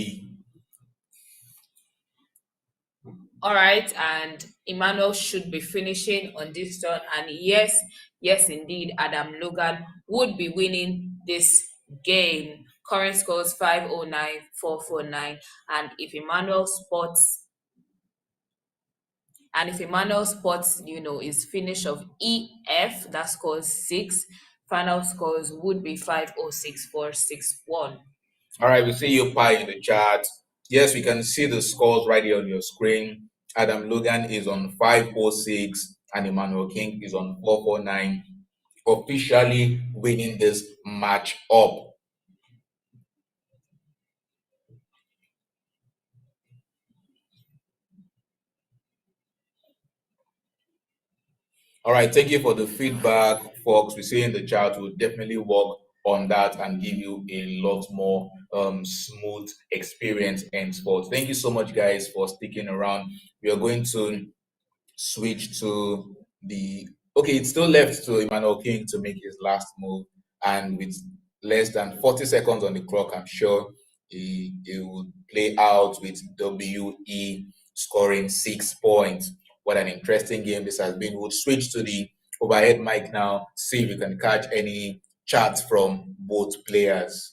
All right, and Emmanuel should be finishing on this turn. And yes, indeed, Adam Logan would be winning this game. Current scores 509, 449. And if Emmanuel spots, his finish of EF, that scores 6, final scores would be 506, 461. All right, we see you Pi in the chat. Yes, we can see the scores right here on your screen. Adam Logan is on 506 and Emmanuel King is on 449, officially winning this match up. All right, thank you for the feedback, folks. We see in the chat, we'll definitely work on that and give you a lot more smooth experience and sports. Thank you so much, guys, for sticking around. We are going to switch to it's still left to Emmanuel King to make his last move, and with less than 40 seconds on the clock, I'm sure he will play out with WE scoring 6 points. What an interesting game this has been. We'll switch to the overhead mic now, see if we can catch any chat from both players.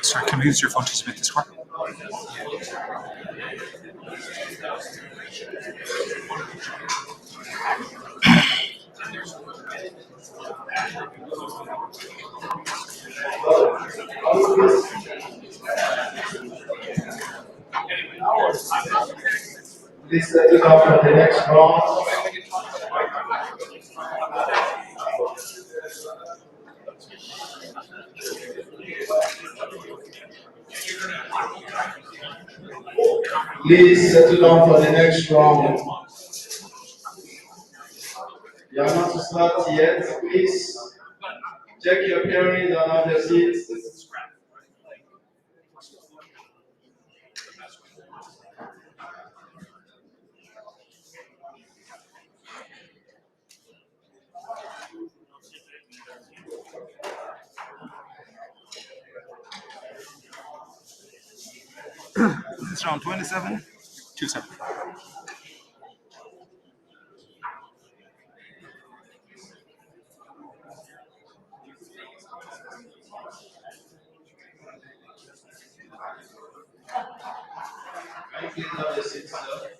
Sorry, can we use your phone to submit the score? Please settle down for the next round. Please settle down for the next round. You are not to start yet. Please check your pairings and have your seats. It's round 27, 2-7. Can you please have your seats, sir?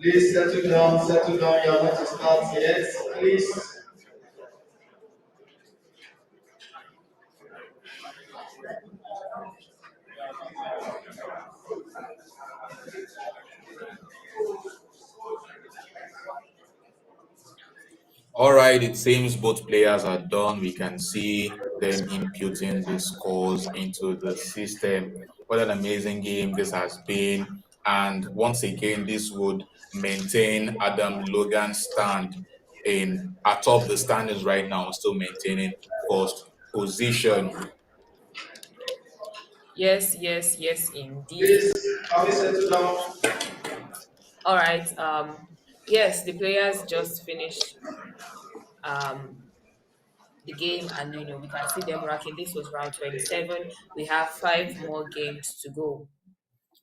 Please settle down, settle down. You are not to start yet. Please. All right, it seems both players are done. We can see them imputing the scores into the system. What an amazing game this has been. And once again, this would maintain Adam Logan's stand in atop the standings right now, still maintaining first position. Yes, yes, yes, indeed. Please, can we settle down? All right. Yes, the players just finished um the game, and we can see them racking. This was round 27. We have 5 more games to go.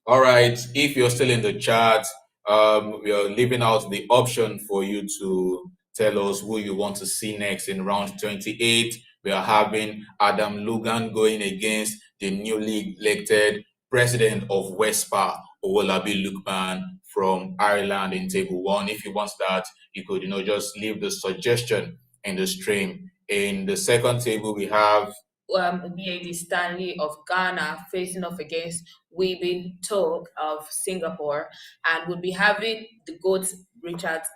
All right. If you're still in the chat, we are leaving out the option for you to tell us who you want to see next in round 28. We are having Adam Logan going against the newly elected president of WESPA, Owolabi Lukman from Ireland in table one. If you want that, you could, just leave the suggestion in the stream. In the second table, we have BAD Stanley of Ghana facing off against Weibin Tok of Singapore, and we'll be having the GOAT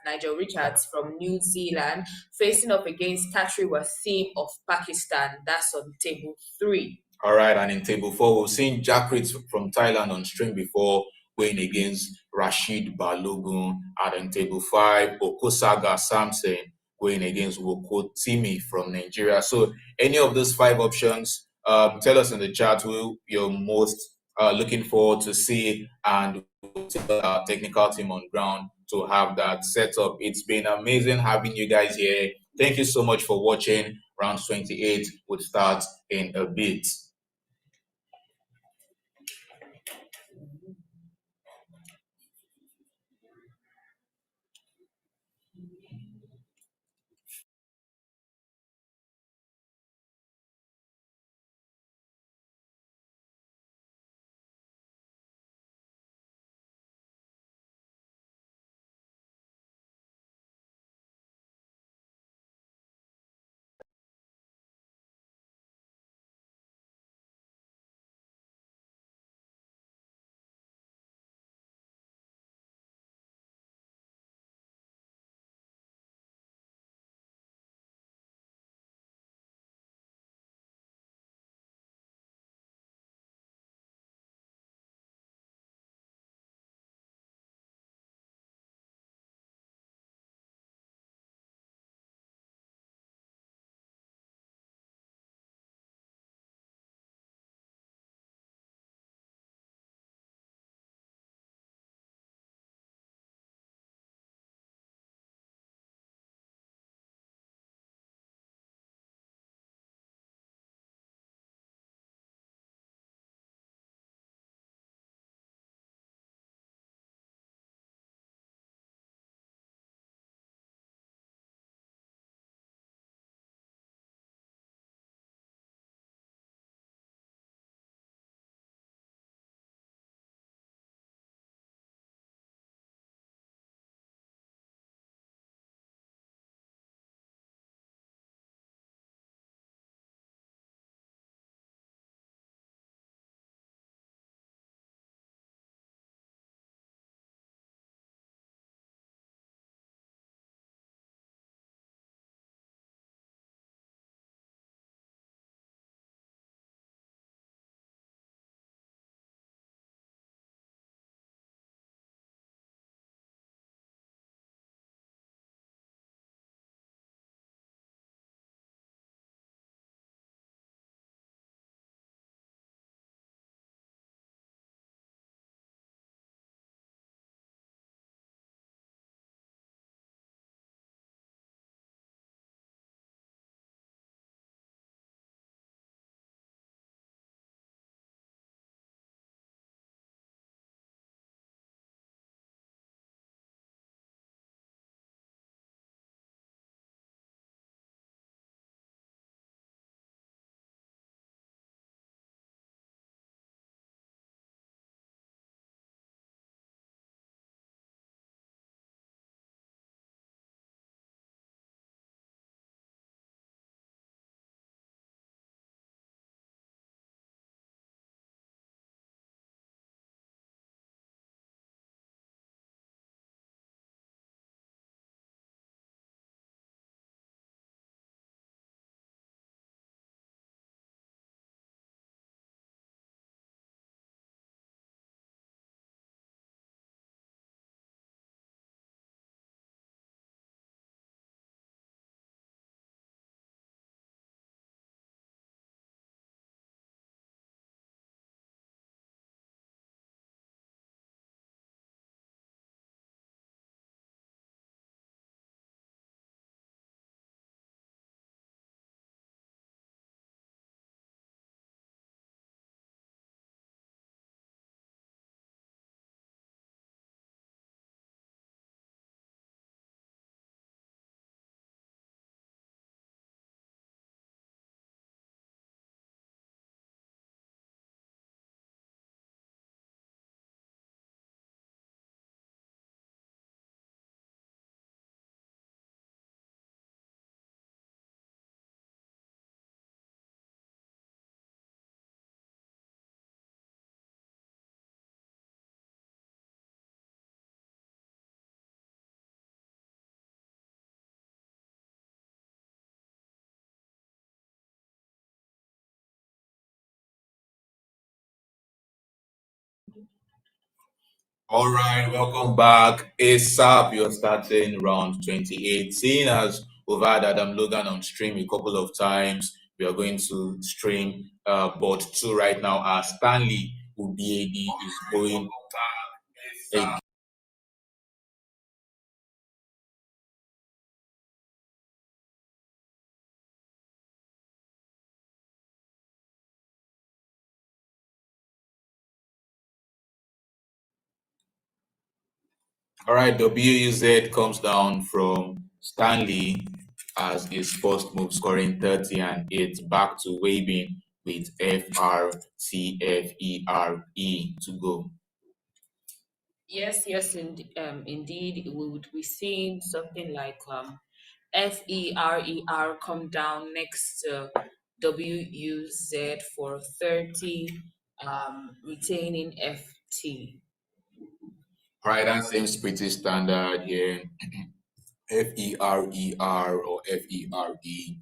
Nigel Richards from New Zealand facing off against Katri Wasim of Pakistan. That's on table 3. All right, and in table 4, we've seen Jakrit from Thailand on stream before going against Rashid Balogun. And in table 5, Okosaga Samson going against Woko Timi from Nigeria. So any of those 5 options, tell us in the chat who you're most looking forward to see, and we'll tell our technical team on ground to have that set up. It's been amazing having you guys here. Thank you so much for watching. Round 28 would start in a bit. All right, welcome back. ASAP, you're starting round 28. Seeing as we've had Adam Logan on stream a couple of times, we are going to stream board two right now as Stanley Ubiedi is going. All right, WUZ comes down from Stanley as his first move, scoring 30 and 8, back to Wabin with FRTFERE to go. Indeed, we would be seeing something like FERER come down next to WUZ for 30, retaining FT. All right, that seems pretty standard here. FERER or FERE.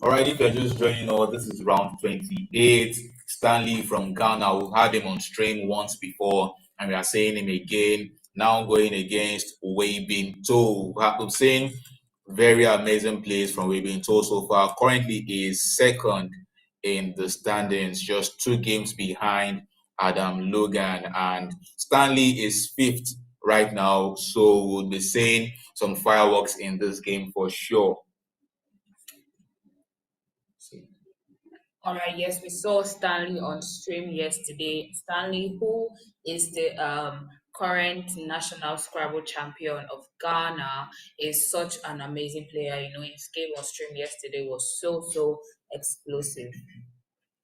All right, if you're just joining us, this is round 28. Stanley from Ghana, we've had him on stream once before, and we are saying him again. Now going against Weibin To. We've seen very amazing plays from Weibin To so far. Currently, he is second in the standings, just 2 games behind Adam Logan, and Stanley is fifth right now. So we'll be seeing some fireworks in this game for sure. All right, yes, we saw Stanley on stream yesterday. Stanley, who is the current national Scrabble champion of Ghana, is such an amazing player. You know, his game on stream yesterday was so explosive.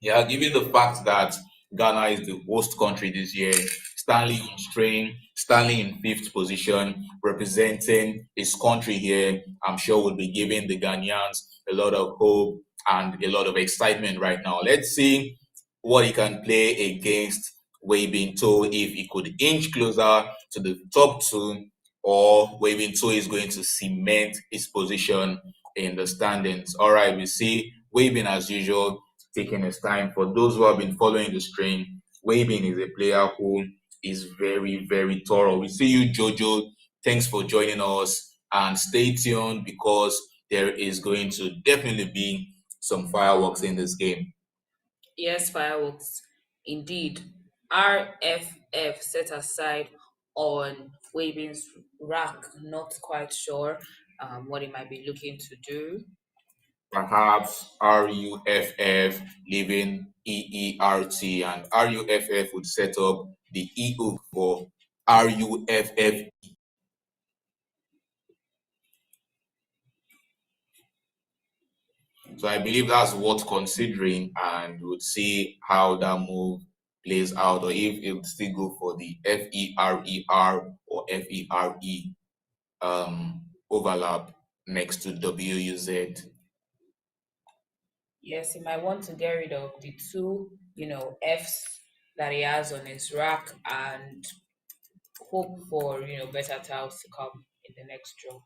Yeah, given the fact that Ghana is the host country this year, Stanley on stream, Stanley in fifth position, representing his country here, I'm sure will be giving the Ghanaians a lot of hope and a lot of excitement right now. Let's see what he can play against Weibin To, if he could inch closer to the top two, or Weibin To is going to cement his position in the standings. All right, we see Weibin as usual taking his time. For those who have been following the stream, Weibin is a player who is very thorough. We see you, Jojo. Thanks for joining us, and stay tuned because there is going to definitely be some fireworks in this game. Yes, fireworks. Indeed. RFF set aside on Waving's rack. Not quite sure what he might be looking to do. Perhaps RUFF leaving EERT, and RUFF would set up the E hook for RUFF. So I believe that's worth considering, and we'll see how that move plays out, or if it would still go for the FERER or FERE overlap next to WUZ. Yes, he might want to get rid of the two, F's that he has on his rack and hope for, better tiles to come in the next draw.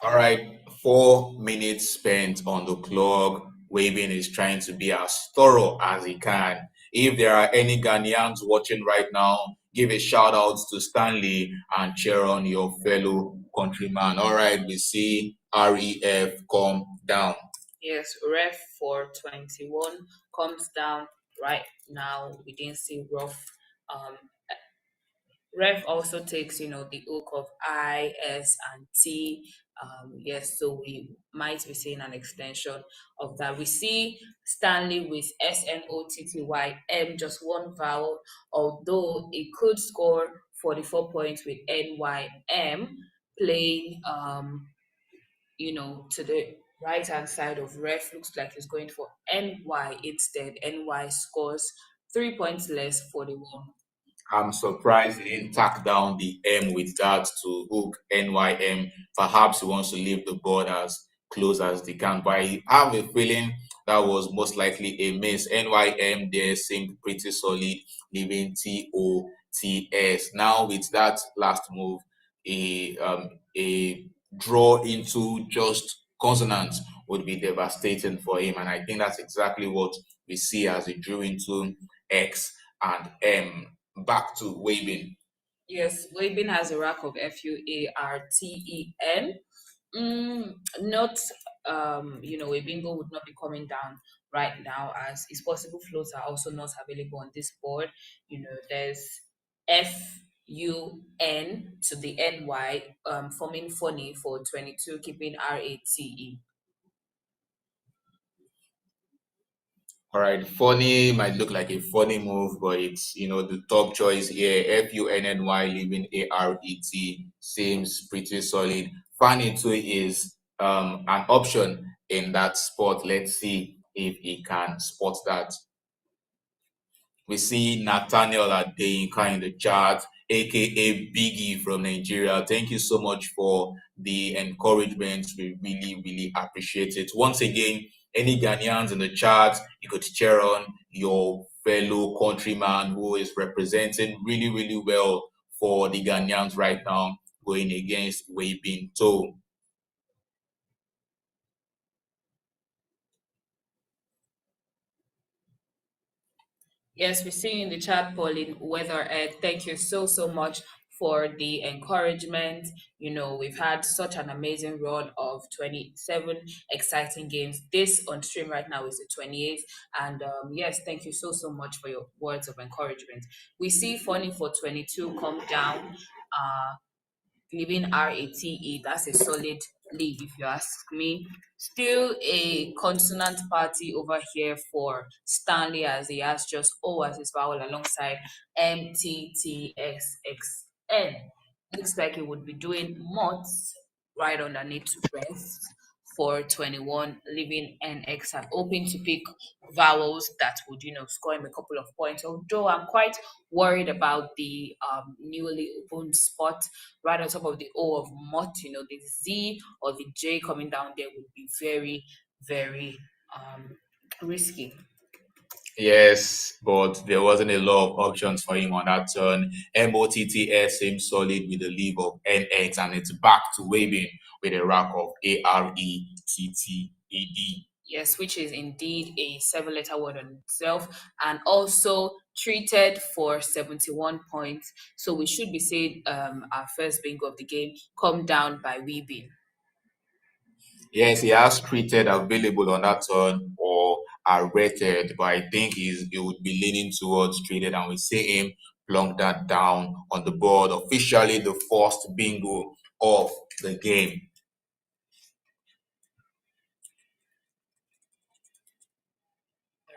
All right, 4 minutes spent on the clock. Waving is trying to be as thorough as he can. If there are any Ghanaians watching right now, give a shout out to Stanley and cheer on your fellow countryman. All right, we see REF come down. Yes, ref for 21 comes down right now. We didn't see rough. Ref also takes, the hook of I, S, and T. Yes, so we might be seeing an extension of that. We see Stanley with SNOTTYM, just one vowel, although it could score 44 points with NYM, playing, to the right hand side of ref. Looks like he's going for NY instead. NY scores 3 points less, 41. I'm surprised he didn't tack down the M with that to hook NYM. Perhaps he wants to leave the board as close as they can. But I have a feeling that was most likely a miss. NYM there seemed pretty solid, leaving TOTS. Now with that last move, a draw into just consonants would be devastating for him. And I think that's exactly what we see as he drew into X and M. Back to Waving. Yes, Wabin has a rack of FUARTEN. Not, a bingo would not be coming down right now as his possible floats are also not available on this board. There's FUN to the NY, forming funny for 22, keeping RATE. All right, funny might look like a funny move, but it's the top choice here. FUNNY leaving ARET seems pretty solid. Funny too is an option in that spot. Let's see if he can spot that. We see Nathaniel Adeyinka in the chat, aka Biggie from Nigeria. Thank you so much for the encouragement. We really, really appreciate it. Once again, any Ghanaians in the chat, you could cheer on your fellow countryman who is representing really, really well for the Ghanaians right now, going against Wei Bin To. Yes, we see in the chat, Pauline Weather. Thank you so much for the encouragement. We've had such an amazing run of 27 exciting games. This on stream right now is the 28th. And yes, thank you so much for your words of encouragement. We see Funny for 22 come down. Leaving RATE, that's a solid lead if you ask me. Still a consonant party over here for Stanley as he has just O as his vowel alongside MTTSXN. Looks like he would be doing mods right underneath to rest for 21, leaving NX and hoping to pick vowels that would, score him a couple of points. Although I'm quite worried about the newly opened spot right on top of the O of Mott, the Z or the J coming down there would be very, very risky. Yes, but there wasn't a lot of options for him on that turn. MOTTS seems solid with the leave of NX, and it's back to waving with a rack of ARETTED. Yes, which is indeed a 7-letter word on itself, and also treated for 71 points. So we should be saying our first bingo of the game come down by Weebin. Yes, he has treated available on that turn or are rated, but I think he would be leaning towards treated, and we see him plunk that down on the board. Officially the first bingo of the game.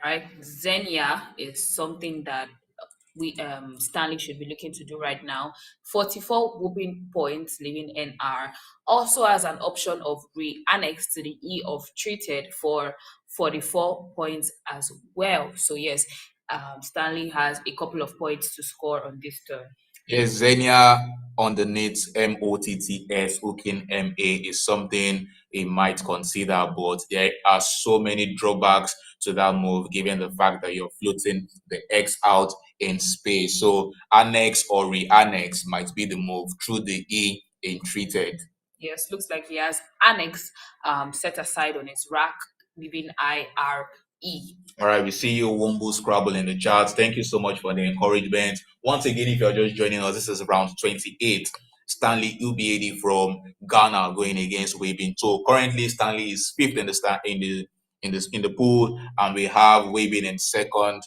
Right, Xenia is something that we Stanley should be looking to do right now. 44 whooping points, leaving NR. Also has an option of re-annex to the E of treated for 44 points as well. So yes, Stanley has a couple of points to score on this turn. Yes, Xenia underneath MOTTS hooking MA is something he might consider, but there are so many drawbacks to that move given the fact that you're floating the X out in space. So annex or re-annex might be the move through the E in treated. Yes, looks like he has annex set aside on his rack, leaving IRE. All right, we see you, Wombo Scrabble, in the charts. Thank you so much for the encouragement. Once again, if you're just joining us, this is round 28. Stanley Ubiedi from Ghana going against Wabin. So currently, Stanley is fifth in the pool, and we have Wabin in second.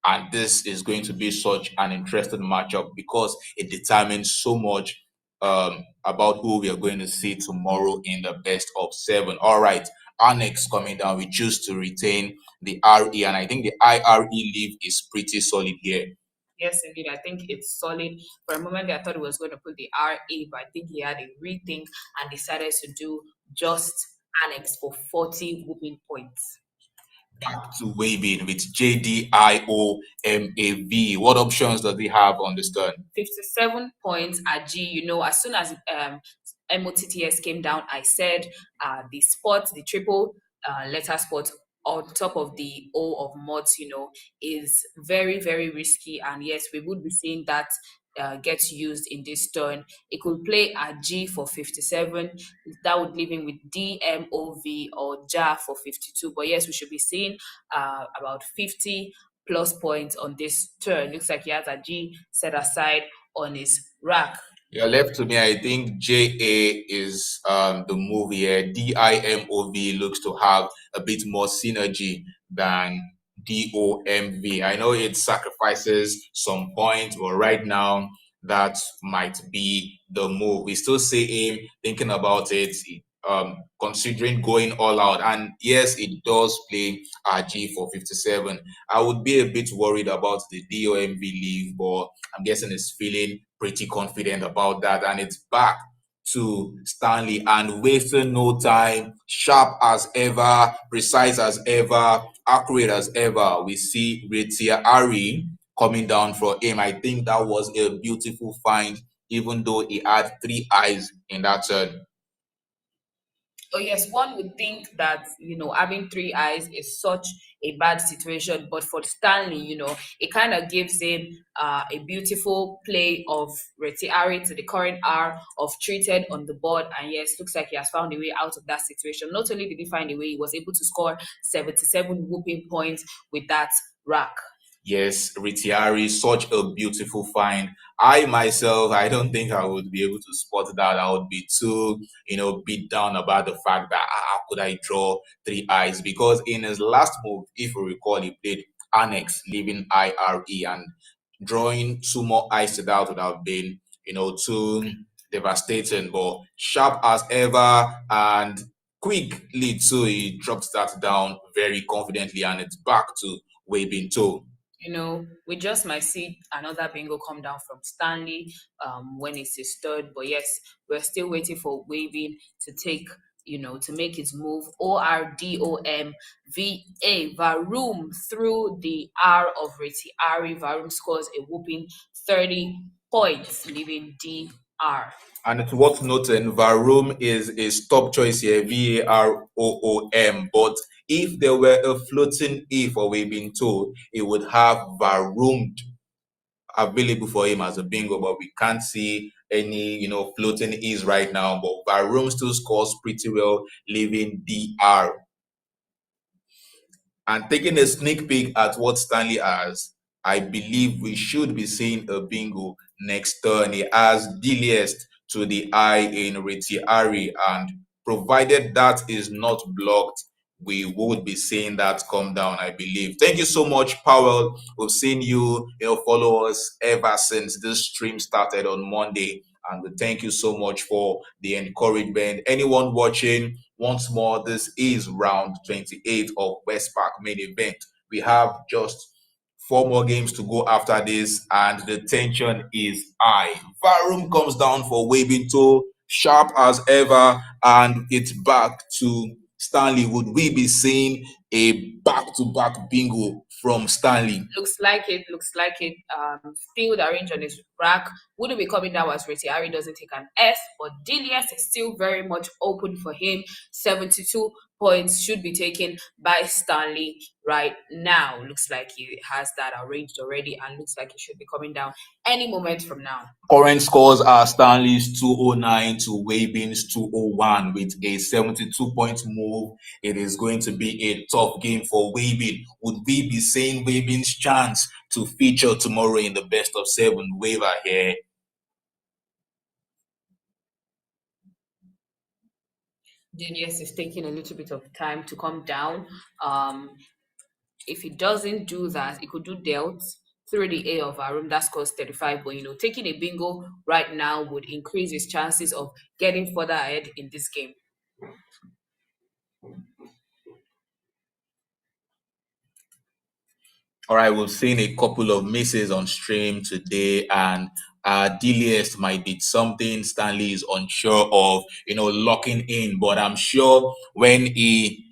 And this is going to be such an interesting matchup because it determines so much about who we are going to see tomorrow in the best of 7. All right, our next coming down, we choose to retain the RE, and I think the IRE leave is pretty solid here. Yes, indeed. I think it's solid. For a moment, I thought he was going to put the RE, but I think he had a rethink and decided to do just annex for 40 whooping points. back to Waving with JDIOMAV. What options does he have on the stern? 57 points at G. As soon as MOTTS came down, I said the spot, the triple letter spot on top of the O of mods, is very, very risky. And yes, we would be seeing that gets used in this turn. It could play at G for 57. That would leave him with DMOV or JA for 52. But yes, we should be seeing about 50 plus points on this turn. Looks like he has a G set aside on his rack. Yeah, left to me, I think JA is the move here. DIMOV looks to have a bit more synergy than DOMV. I know it sacrifices some points, but right now that might be the move. We still see him thinking about it, considering going all out. And yes, it does play RG for 57. I would be a bit worried about the DOMV leave, but I'm guessing he's feeling pretty confident about that. And it's back to Stanley and wasting no time, sharp as ever, precise as ever, accurate as ever. We see Retia Ari coming down for him. I think that was a beautiful find, even though he had 3 eyes in that turn. Oh yes, one would think that having 3 eyes is such a bad situation, but for Stanley, it kind of gives him a beautiful play of Retiari to the current R of treated on the board, and yes, looks like he has found a way out of that situation. Not only did he find a way, he was able to score 77 whooping points with that rack. Yes, Ritiari, such a beautiful find. I myself, I don't think I would be able to spot that. I would be too, beat down about the fact that how could I draw 3 eyes? Because in his last move, if you recall, he played Annex, leaving IRE, and drawing 2 more eyes to that would have been, too devastating. But sharp as ever and quickly too, he drops that down very confidently, and it's back to Waving Toe. We just might see another bingo come down from Stanley when it's his third. But yes, we're still waiting for Waving to take, to make his move. ORDOMVA, Varum through the R of Retiari. Varum scores a whooping 30 points, leaving DR. And it's worth noting, Varum is a stop choice here, VAROOM. But if there were a floating E for Waving Toe, it would have Varoomed available for him as a bingo, but we can't see any, floating E's right now. But Varum still scores pretty well, leaving DR. And taking a sneak peek at what Stanley has, I believe we should be seeing a bingo next turn. He has Diliest to the eye in Retiari, and provided that is not blocked, we would be seeing that come down, I believe. Thank you so much, Powell. We've seen you, follow us ever since this stream started on Monday. And we thank you so much for the encouragement. Anyone watching, once more, this is round 28 of WESPAC main event. We have just 4 more games to go after this, and the tension is high. Varum comes down for Waving Toe, sharp as ever, and it's back to Stanley. Would we be seeing a back-to-back bingo from Stanley? Looks like it. Still the range on his rack. Wouldn't be coming down as Retiari doesn't take an F, but Dilias is still very much open for him. 72 points should be taken by Stanley right now. Looks like he has that arranged already, and looks like he should be coming down any moment from now. Current scores are Stanley's 209 to Waving's 201 with a 72-point move. It is going to be a tough game for Waving. Would we be seeing Waving's chance to feature tomorrow in the best of 7 waiver here? Genius is taking a little bit of time to come down. If he doesn't do that, he could do dealt through the A of our room. That scores 35. But taking a bingo right now would increase his chances of getting further ahead in this game. All right, we've seen a couple of misses on stream today, and Diliest might be something Stanley is unsure of, locking in. But I'm sure when he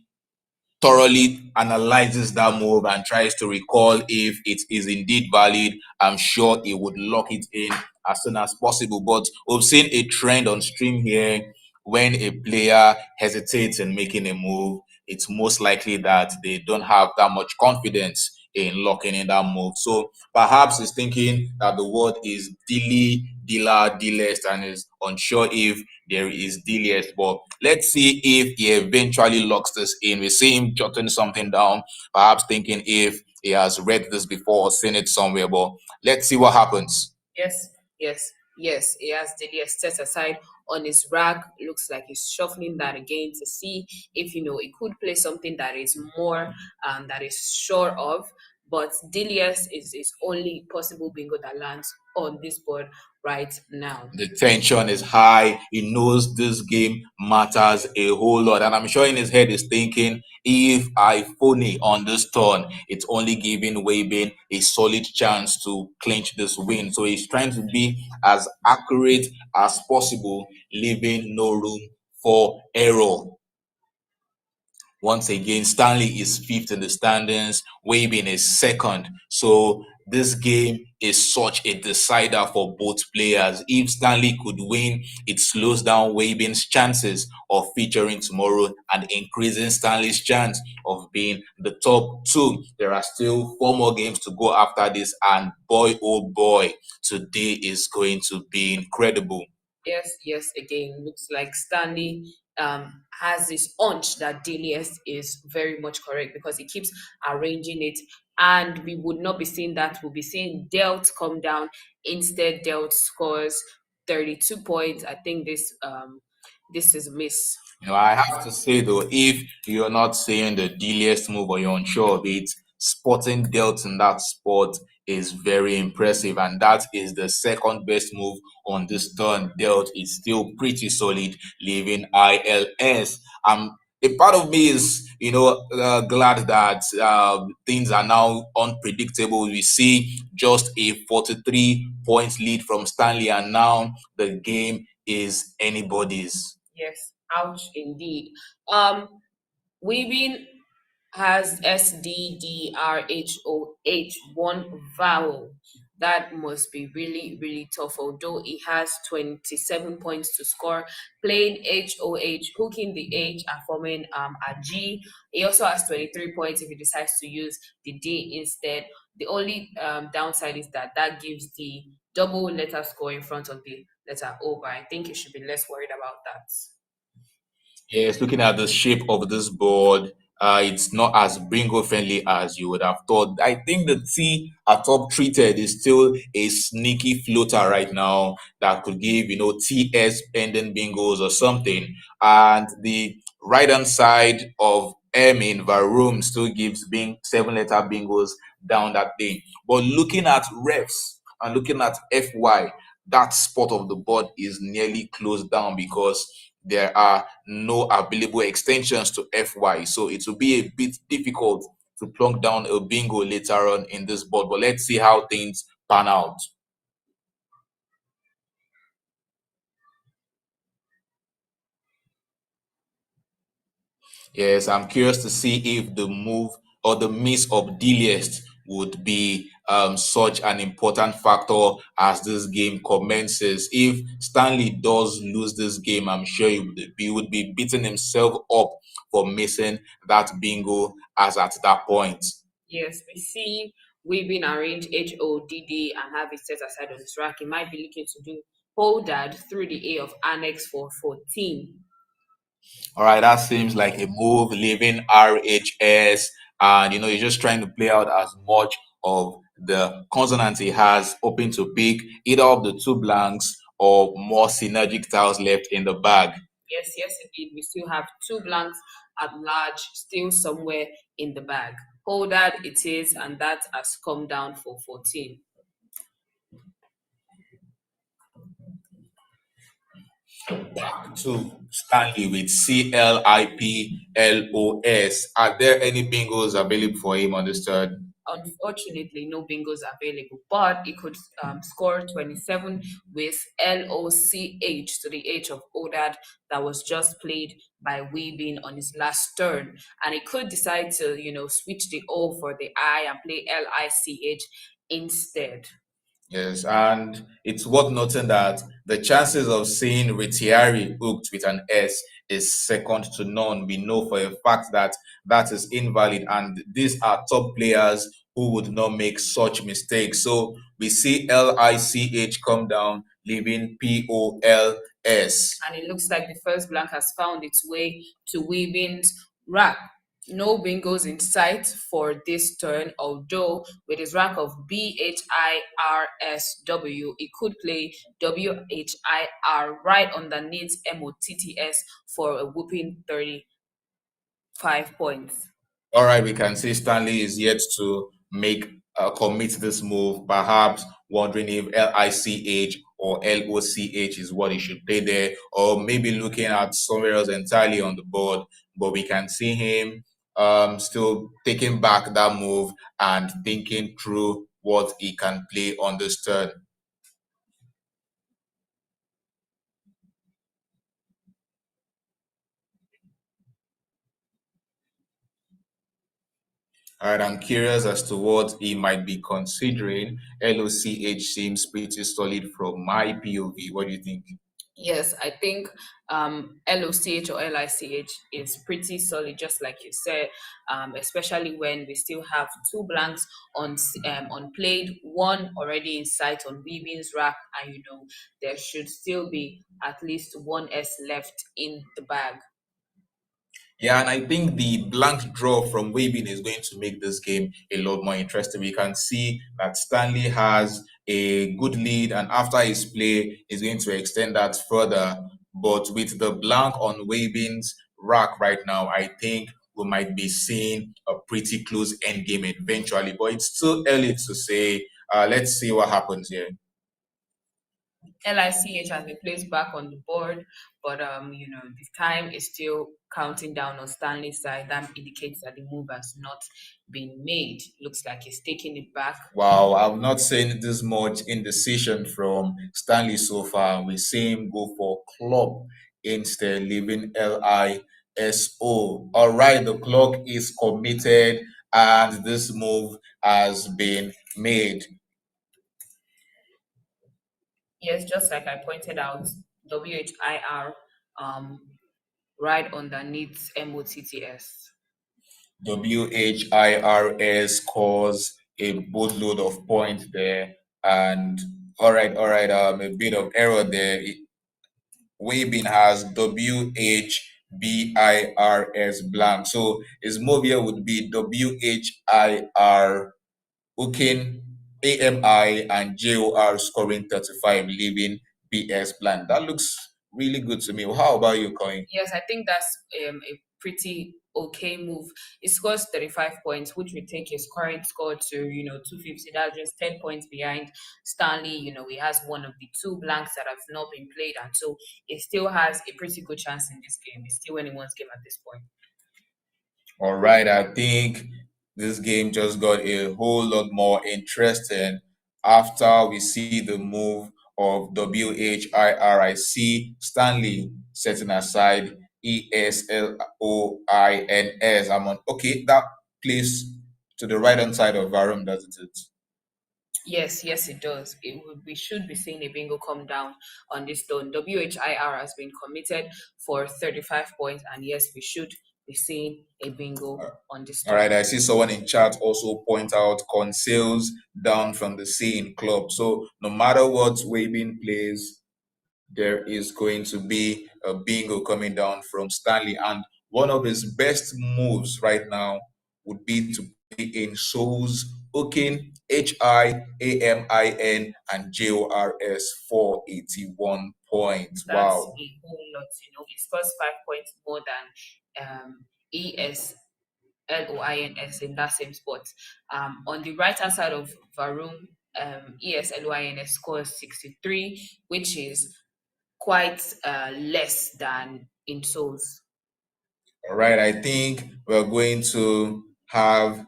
thoroughly analyzes that move and tries to recall if it is indeed valid, I'm sure he would lock it in as soon as possible. But we've seen a trend on stream here. When a player hesitates in making a move, it's most likely that they don't have that much confidence in locking in that move. So perhaps he's thinking that the word is dilly, dilla, dillest, and is unsure if there is dillest. But let's see if he eventually locks this in. We see him jotting something down, perhaps thinking if he has read this before or seen it somewhere. But let's see what happens. Yes. He has the set aside on his rack. Looks like he's shuffling that again to see if he could play something that is more that is sure of. But Dilius is only possible bingo that lands on this board right now. The tension is high. He knows this game matters a whole lot. And I'm sure in his head he's thinking, if I phony on this turn, it's only giving Wabin a solid chance to clinch this win. So he's trying to be as accurate as possible, leaving no room for error. Once again, Stanley is fifth in the standings, Wabin is second. So this game is such a decider for both players. If Stanley could win, it slows down Wabin's chances of featuring tomorrow and increasing Stanley's chance of being the top two. There are still 4 more games to go after this, and boy, oh boy, today is going to be incredible. Yes, again, looks like Stanley has this hunch that Dilius is very much correct because he keeps arranging it, and we would not be seeing that. We'll be seeing Delt come down. Instead, Delt scores 32 points. I think this is a miss. I have to say though, if you're not saying the dealiest move or you're unsure of it, spotting Delt in that spot is very impressive, and that is the second best move on this turn. Delt is still pretty solid, leaving ILS. A part of me is, glad that things are now unpredictable. We see just a 43 points lead from Stanley, and now the game is anybody's. Yes, ouch indeed. Weaving has SDDRHOH, one vowel. That must be really, really tough. Although he has 27 points to score, playing HOH, hooking the H and forming a G. He also has 23 points if he decides to use the D instead. The only downside is that gives the double letter score in front of the letter O, but I think you should be less worried about that. Yes, looking at the shape of this board, it's not as bingo friendly as you would have thought. I think the T atop treated is still a sneaky floater right now that could give, TS pending bingos or something. And the right hand side of M in Varoom still gives 7-letter bingos down that thing. But looking at refs and looking at FY, that spot of the board is nearly closed down because there are no available extensions to FY. So it will be a bit difficult to plunk down a bingo later on in this board. But let's see how things pan out. Yes, I'm curious to see if the move or the miss of Deliest would be such an important factor as this game commences. If Stanley does lose this game, I'm sure he would be beating himself up for missing that bingo as at that point. Yes, we see Weaving arrange HODD and have it set aside on his rack. He might be looking to do Holdad through the A of Annex for 14. All right, that seems like a move, leaving RHS, and you're just trying to play out as much of the consonants he has, hoping to pick either of the 2 blanks or more synergic tiles left in the bag. Yes, indeed. We still have 2 blanks at large, still somewhere in the bag. Hold that it is, and that has come down for 14. Back to Stanley with CLIPLOS. Are there any bingos available for him on this turn? unfortunately, no bingos available, but it could score 27 with LOCH to the H of Odad that was just played by Weebin on his last turn. And it could decide to, switch the O for the I and play LICH instead. Yes, and it's worth noting that the chances of seeing Retiari hooked with an S is second to none. We know for a fact that that is invalid, and these are top players who would not make such mistakes. So we see LICH come down, leaving POLS. And it looks like the first blank has found its way to Weebin's rack. No bingos in sight for this turn, although with his rank of BHIRSW, it could play WHIR right underneath MOTTS for a whooping 35 points. All right, we can see Stanley is yet to commit this move, perhaps wondering if LICH or LOCH is what he should play there, or maybe looking at somewhere else entirely on the board. But we can see him still taking back that move and thinking through what he can play on this turn. All right, I'm curious as to what he might be considering. LOCH seems pretty solid from my POV. What do you think? Yes, I think LOCH or LICH is pretty solid, just like you said, especially when we still have two blanks unplayed, one already in sight on Weebin's rack, and there should still be at least one S left in the bag. Yeah, and I think the blank draw from Waving is going to make this game a lot more interesting. We can see that Stanley has a good lead, and after his play, is going to extend that further. But with the blank on Waving's rack right now, I think we might be seeing a pretty close end game eventually. But it's still early to say. Let's see what happens here. LICH has been placed back on the board, but the time is still counting down on Stanley's side. That indicates that the move has not been made. Looks like he's taking it back. Wow, I'm not saying this much indecision from Stanley so far. We see him go for club instead, leaving LISO. All right, the clock is committed and this move has been made. Yes, just like I pointed out, WHIR right underneath MOTTS. WHIRS scores a boatload of points there. And all right, a bit of error there. Waving has WHBIRS blank. So his move here would be WHIR hooking AMI and JOR scoring 35, leaving BS blank. That looks really good to me. How about you, Coin? Yes, I think that's a pretty okay move. It scores 35 points, which we take his current score to 250. That's just 10 points behind Stanley. He has one of the two blanks that have not been played, and so it still has a pretty good chance in this game. It's still anyone's game at this point. All right, I think this game just got a whole lot more interesting after we see the move of WHIRIC Stanley setting aside ESLOINS. I'm on okay, that plays to the right hand side of Varum, doesn't it? Yes, it does. We should be seeing a bingo come down on this turn. WHIR has been committed for 35 points, and yes, we should be seeing a bingo on this turn. All right, I see someone in chat also point out Conseils down from the C in club. So no matter what Waving plays, there is going to be a bingo coming down from Stanley. And one of his best moves right now would be to play in Souls hooking HIAMIN and JORS for 81 points. That's Wow. a whole lot, He scores 5 points more than ESLOINS in that same spot. On the right hand side of Varum, ESLOINS scores 63, which is quite less than in Souls. All right, I think we're going to have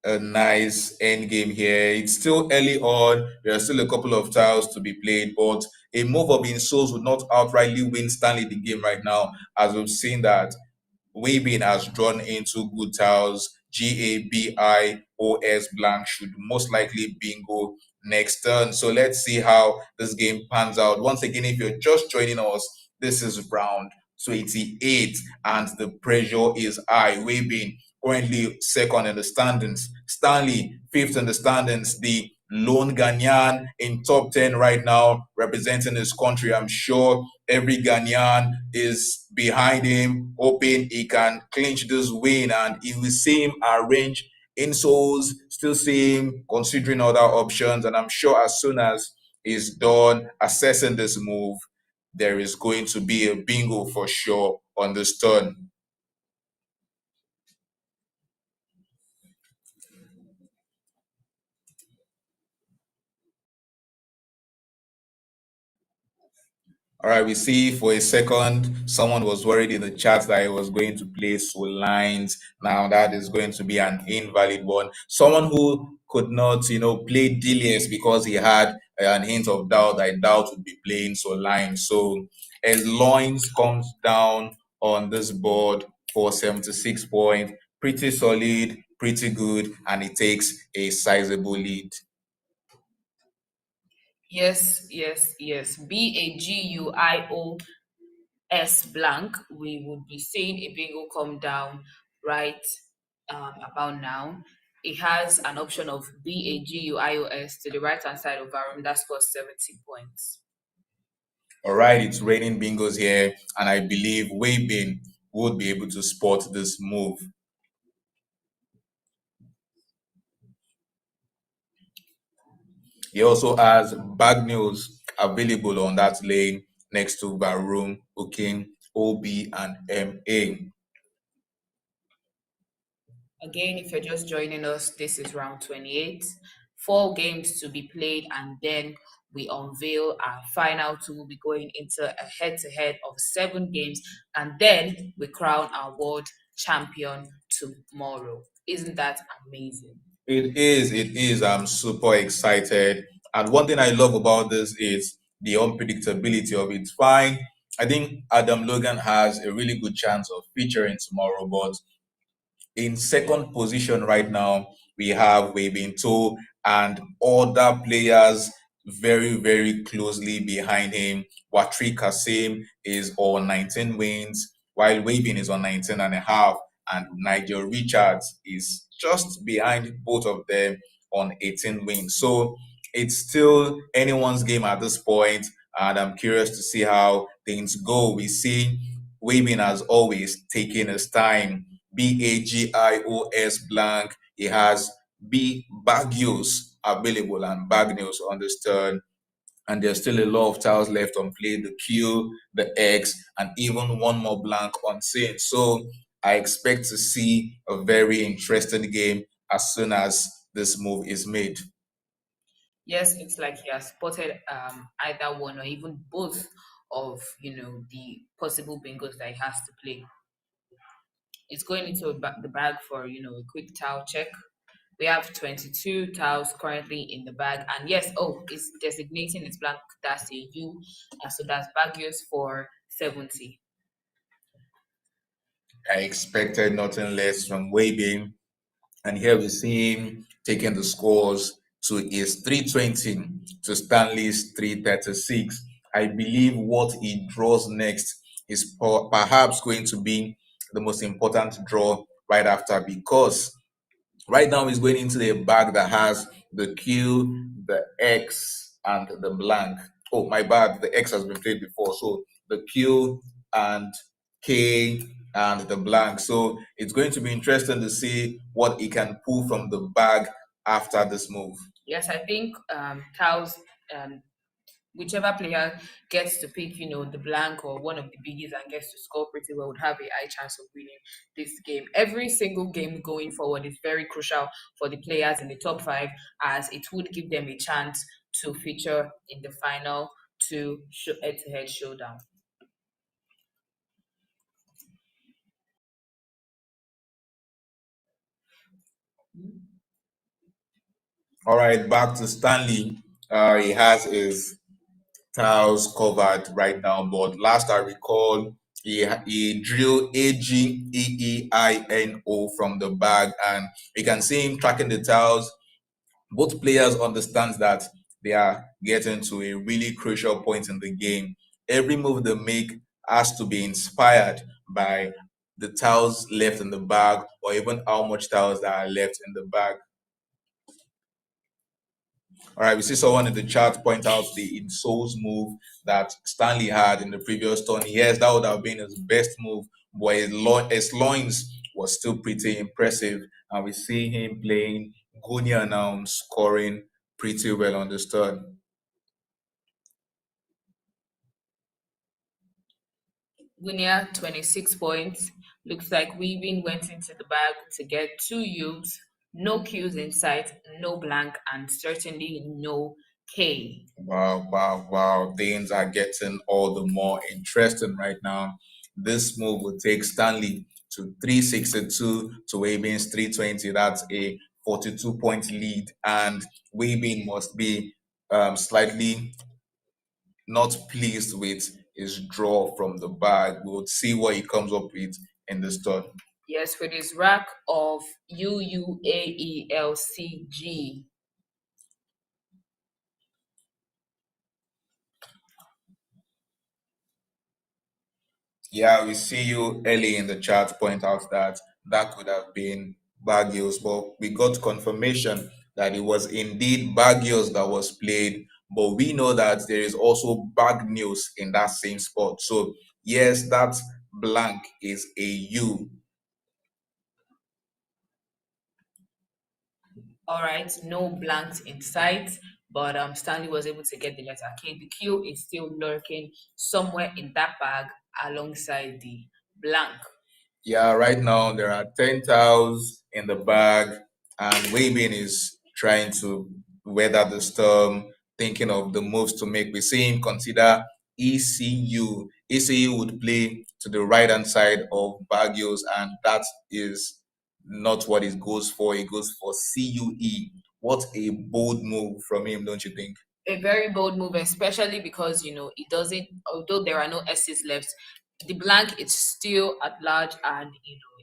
a nice end game here. It's still early on. There are still a couple of tiles to be played, but a move of Insoles would not outrightly win Stanley the game right now, as we've seen that Waving has drawn into good tiles. Gabios blank should most likely bingo next turn. So let's see how this game pans out. Once again, if you're just joining us, this is round 28 and the pressure is high. Waving currently second in the standings. Stanley fifth in the standings. The lone Ghanaian in top 10 right now, representing his country. I'm sure every Ghanaian is behind him, hoping he can clinch this win, and he will see him arrange insoles, still see him considering other options. And I'm sure as soon as he's done assessing this move, there is going to be a bingo for sure on this turn. All right, we see for a second someone was worried in the chat that he was going to play Soul Lines. Now that is going to be an invalid one. Someone who could not, play Delius because he had an hint of doubt. I doubt would be playing Soul Lines. So as Loins comes down on this board for 76 points, pretty solid, pretty good, and it takes a sizable lead. Yes, yes, yes. BAGUIOS blank. We would be seeing a bingo come down right about now. It has an option of BAGUIOS to the right hand side of our room that scores 70 points. All right, it's raining bingos here, and I believe Weibin would be able to spot this move. He also has bag news available on that lane next to Barum, Ukin, OB, and MA. Again, if you're just joining us, this is round 28. 4 games to be played, and then we unveil our final two. We'll be going into a head to head of 7 games, and then we crown our world champion tomorrow. Isn't that amazing? It is, it is. I'm super excited. And one thing I love about this is the unpredictability of it. Fine. I think Adam Logan has a really good chance of featuring tomorrow, but in second position right now, we have Webinto and other players very, very closely behind him. Watri Kasim is on 19 wins, while Wavin is on 19 and a half, and Nigel Richards is just behind both of them on 18 wins. So it's still anyone's game at this point, and I'm curious to see how things go. We see Wavin has always taken his time. Bagios blank. He has B Bagios available and Bagnios on this turn. And there's still a lot of tiles left on play, the Q, the X, and even one more blank on scene. So I expect to see a very interesting game as soon as this move is made. Yes, it's like he has spotted either one or even both of the possible bingos that he has to play. It's going into the bag for a quick towel check. We have 22 tiles currently in the bag, and yes, it's designating its blank. That's a U, and so that's Bagios for 70. I expected nothing less from Webin. And here we see him taking the scores to his 320 to Stanley's 336. I believe what he draws next is perhaps going to be the most important draw right after, because right now he's going into the bag that has the Q, the X, and the blank. Oh, my bad. The X has been played before. So the Q and K and the blank. So it's going to be interesting to see what he can pull from the bag after this move. Yes, I think Taos, whichever player gets to pick, the blank or one of the biggies and gets to score pretty well would have a high chance of winning this game. Every single game going forward is very crucial for the players in the top 5, as it would give them a chance to feature in the final to head-to-head showdown. All right, back to Stanley. He has his tiles covered right now, but last I recall, he drew AGEEINO from the bag, and you can see him tracking the tiles. Both players understand that they are getting to a really crucial point in the game. Every move they make has to be inspired by the tiles left in the bag, or even how much tiles that are left in the bag. All right, we see someone in the chat point out the insoles move that Stanley had in the previous turn. Yes, that would have been his best move, but his loins was still pretty impressive. And we see him playing Gunia now, scoring pretty well on this turn. Guinea, 26 points. Looks like Weaving went into the bag to get 2 U's, no Q's in sight, no blank, and certainly no K. Wow, wow, wow. Things are getting all the more interesting right now. This move will take Stanley to 362 to Wabin's 320. That's a 42-point lead. And Wabin must be slightly not pleased with his draw from the bag. We'll see what he comes up with in this turn. Yes, with his rack of UUAELCG. Yeah, we see you early in the chat point out that that could have been Bagios, but we got confirmation that it was indeed Bagios that was played. But we know that there is also bag news in that same spot. So yes, that blank is a U. All right, no blanks in sight, but Stanley was able to get the letter K. The Q is still lurking somewhere in that bag alongside the blank. Yeah, right now there are 10 tiles in the bag, and Wabin is trying to weather the storm, thinking of the moves to make. We see him consider ECU. ECU would play to the right hand side of Bagios, and that is not what it goes for. It goes for CUE. What a bold move from him, don't you think? A very bold move, especially because it doesn't, although there are no S's left, the blank is still at large, and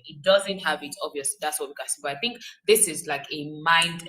it doesn't have it. Obviously, that's what we can see. But I think this is like a mind,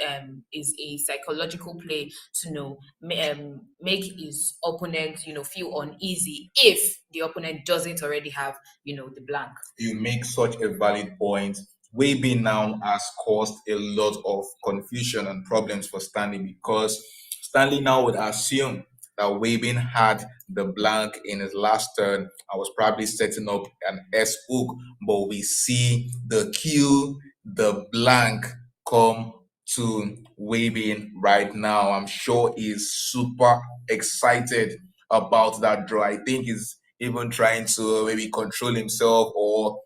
is a psychological play to make his opponent feel uneasy if the opponent doesn't already have the blank. You make such a valid point. Waving now has caused a lot of confusion and problems for Stanley, because Stanley now would assume that Waving had the blank in his last turn and was probably setting up an S hook, but we see the Q, the blank come to Waving right now. I'm sure he's super excited about that draw. I think he's even trying to maybe control himself, or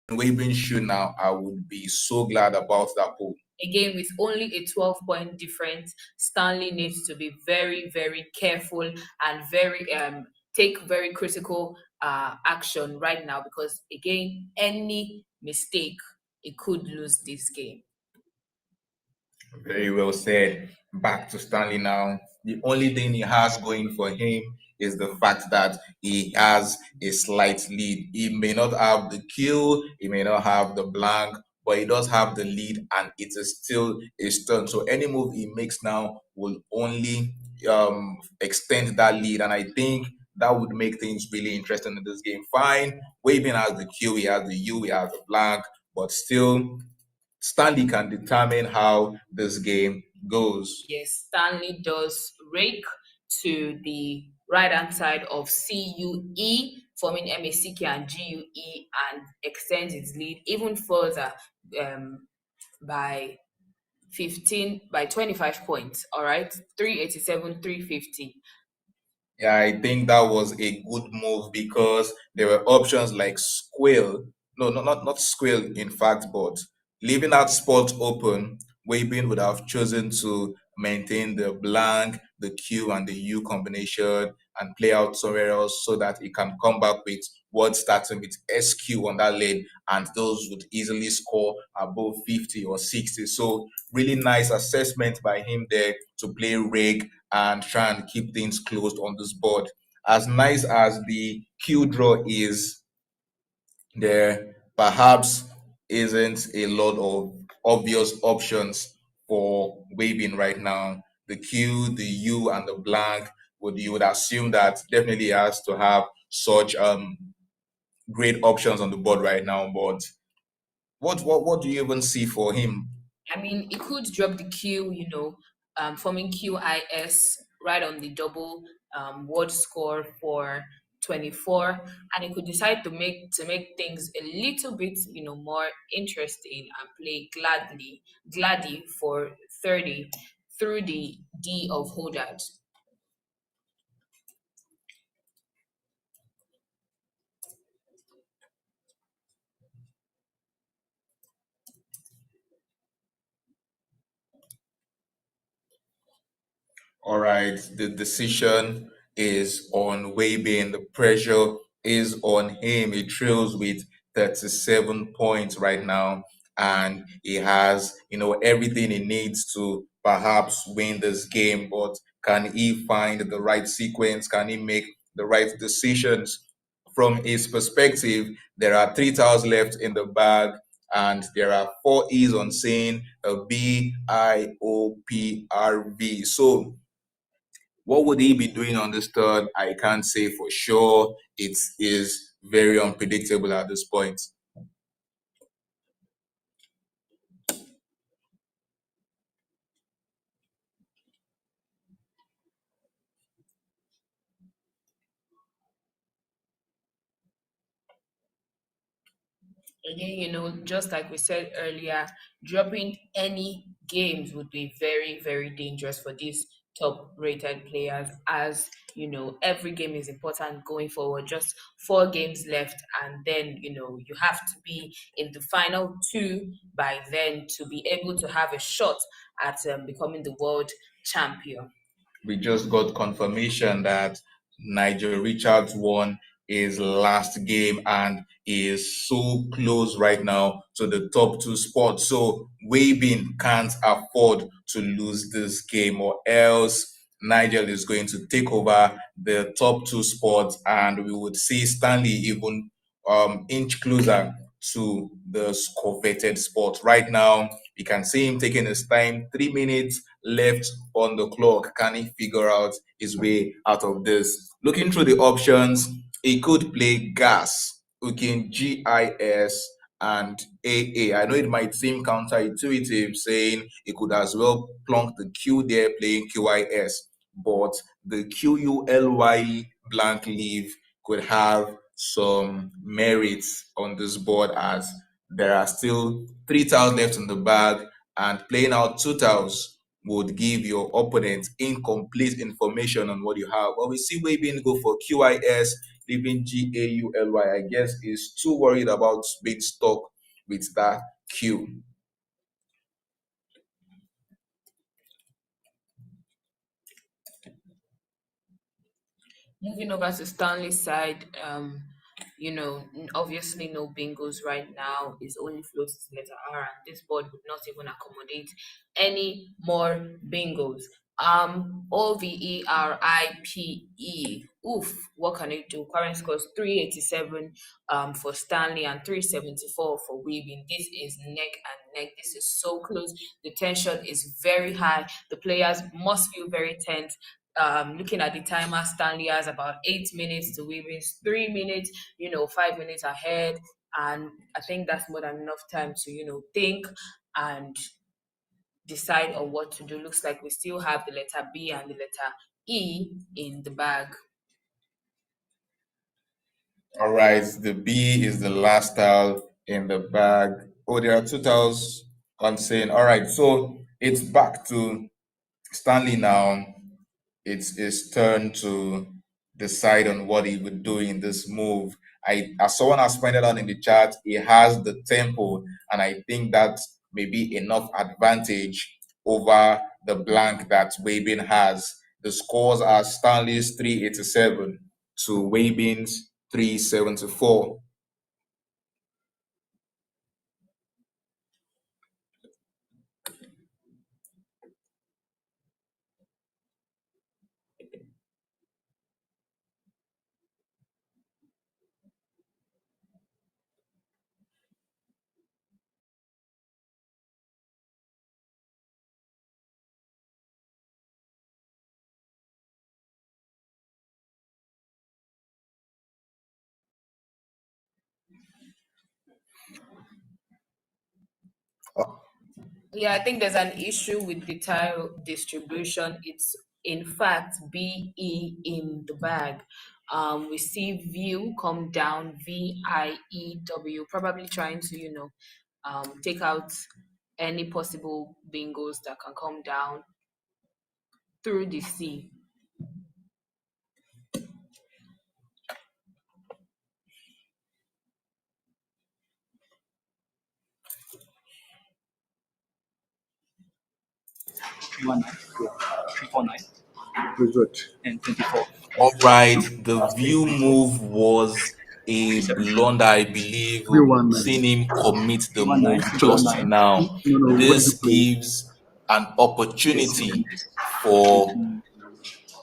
Waving shoe now. I would be so glad about that pull. Again, with only a 12-point difference, Stanley needs to be very, very careful and take very critical action right now, because again, any mistake, it could lose this game. Very well said. Back to Stanley now. The only thing he has going for him is the fact that he has a slight lead. He may not have the kill, he may not have the blank, but he does have the lead, and it is still his turn. So any move he makes now will only extend that lead, and I think that would make things really interesting in this game. Fine, Waving has the Q, he has the U, he has the blank, but still Stanley can determine how this game goes. Yes, Stanley does rake to the right hand side of CUE, forming MACK and GUE, and extends its lead even further by 25 points. All right, 387, 350. Yeah, I think that was a good move, because there were options like Squill. No, not Squill, in fact, but leaving that spot open, Wabin would have chosen to maintain the blank, the Q, and the U combination and play out somewhere else so that it can come back with words starting with SQ on that lane, and those would easily score above 50 or 60. So really nice assessment by him there to play rig and try and keep things closed on this board. As nice as the Q draw is, there perhaps isn't a lot of obvious options for waving right now. The Q, the U, and the blank you would assume that definitely has to have such great options on the board right now. But what do you even see for him? I mean, it could drop the Q, forming QIS right on the double word score for 24, and it could decide to make things a little bit, more interesting and play gladly for 30 through the D of Hodad. All right, the decision is on Waybe, the pressure is on him. He trails with 37 points right now, and he has, everything he needs to perhaps win this game. But can he find the right sequence? Can he make the right decisions? From his perspective, there are 3 tiles left in the bag, and there are 4 E's on saying a BIOPRV. So what would he be doing on this third? I can't say for sure. It is very unpredictable at this point. Again, just like we said earlier, dropping any games would be very, very dangerous for these top rated players, as every game is important going forward. Just 4 games left, and then you have to be in the final two by then to be able to have a shot at becoming the world champion. We just got confirmation that Nigel Richards won his last game and is so close right now to the top 2 spots. So Wabin can't afford to lose this game, or else Nigel is going to take over the top 2 spots, and we would see Stanley even inch closer to the coveted spot. Right now, you can see him taking his time, 3 minutes left on the clock. Can he figure out his way out of this? Looking through the options, he could play gas, looking GIS and AA. I know it might seem counterintuitive saying he could as well plonk the Q there playing QIS, but the QULY blank leave could have some merits on this board, as there are still 3 tiles left in the bag, and playing out 2 tiles would give your opponent incomplete information on what you have. But we see Wayne go for QIS, leaving GAULY. I guess is too worried about being stuck with that Q. Moving over to Stanley's side, obviously no bingos right now. It's only floats to letter R, and this board would not even accommodate any more bingos. OVERIPE. Oof, what can it do? Current scores 387 for Stanley and 374 for Weaving. This is neck and neck. This is so close. The tension is very high. The players must feel very tense. Looking at the timer, Stanley has about 8 minutes to Weaving's 3 minutes, 5 minutes ahead. And I think that's more than enough time to, think and decide on what to do. Looks like we still have the letter B and the letter E in the bag. All right, the B is the last tile in the bag. Oh, there are 2 tiles on saying. All right, so it's back to Stanley now. It's his turn to decide on what he would do in this move. As someone has pointed out in the chat, he has the tempo, and I think that may be enough advantage over the blank that Wabin has. The scores are Stanley's 387 to Wabin's 374. Yeah, I think there's an issue with the tile distribution. It's in fact BE in the bag. We see view come down, VIEW, probably trying to, take out any possible bingos that can come down through the C. Three one nine, 349, and 24. All right, the view move was a blunder, I believe. We've seen him commit the move just now. This gives an opportunity for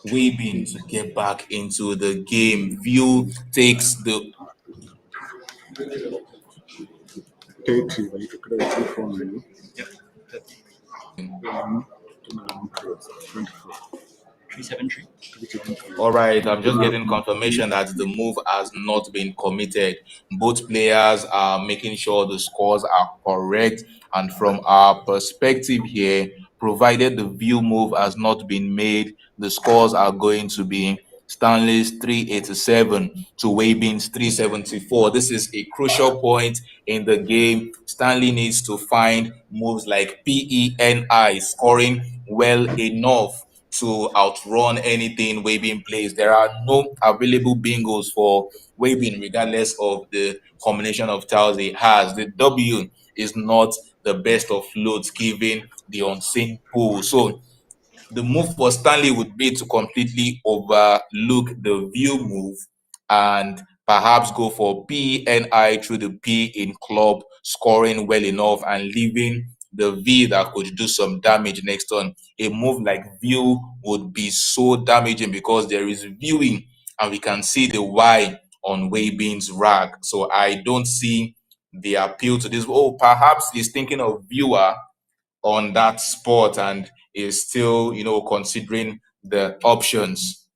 Wabin to get back into the game. View takes the Yep. 373. All right, I'm just getting confirmation that the move has not been committed. Both players are making sure the scores are correct. And from our perspective here, provided the view move has not been made, the scores are going to be Stanley's 387 to Wabin's 374. This is a crucial point in the game. Stanley needs to find moves like PENI, scoring well enough to outrun anything Wabin plays. There are no available bingos for Wabin, regardless of the combination of tiles he has. The W is not the best of loads given the unseen pool. So the move for Stanley would be to completely overlook the view move and perhaps go for PNI through the P in club, scoring well enough and leaving the V that could do some damage next turn. A move like view would be so damaging because there is viewing and we can see the Y on Wabin's rag. So I don't see the appeal to this. Oh, perhaps he's thinking of viewer on that spot and is still, considering the options.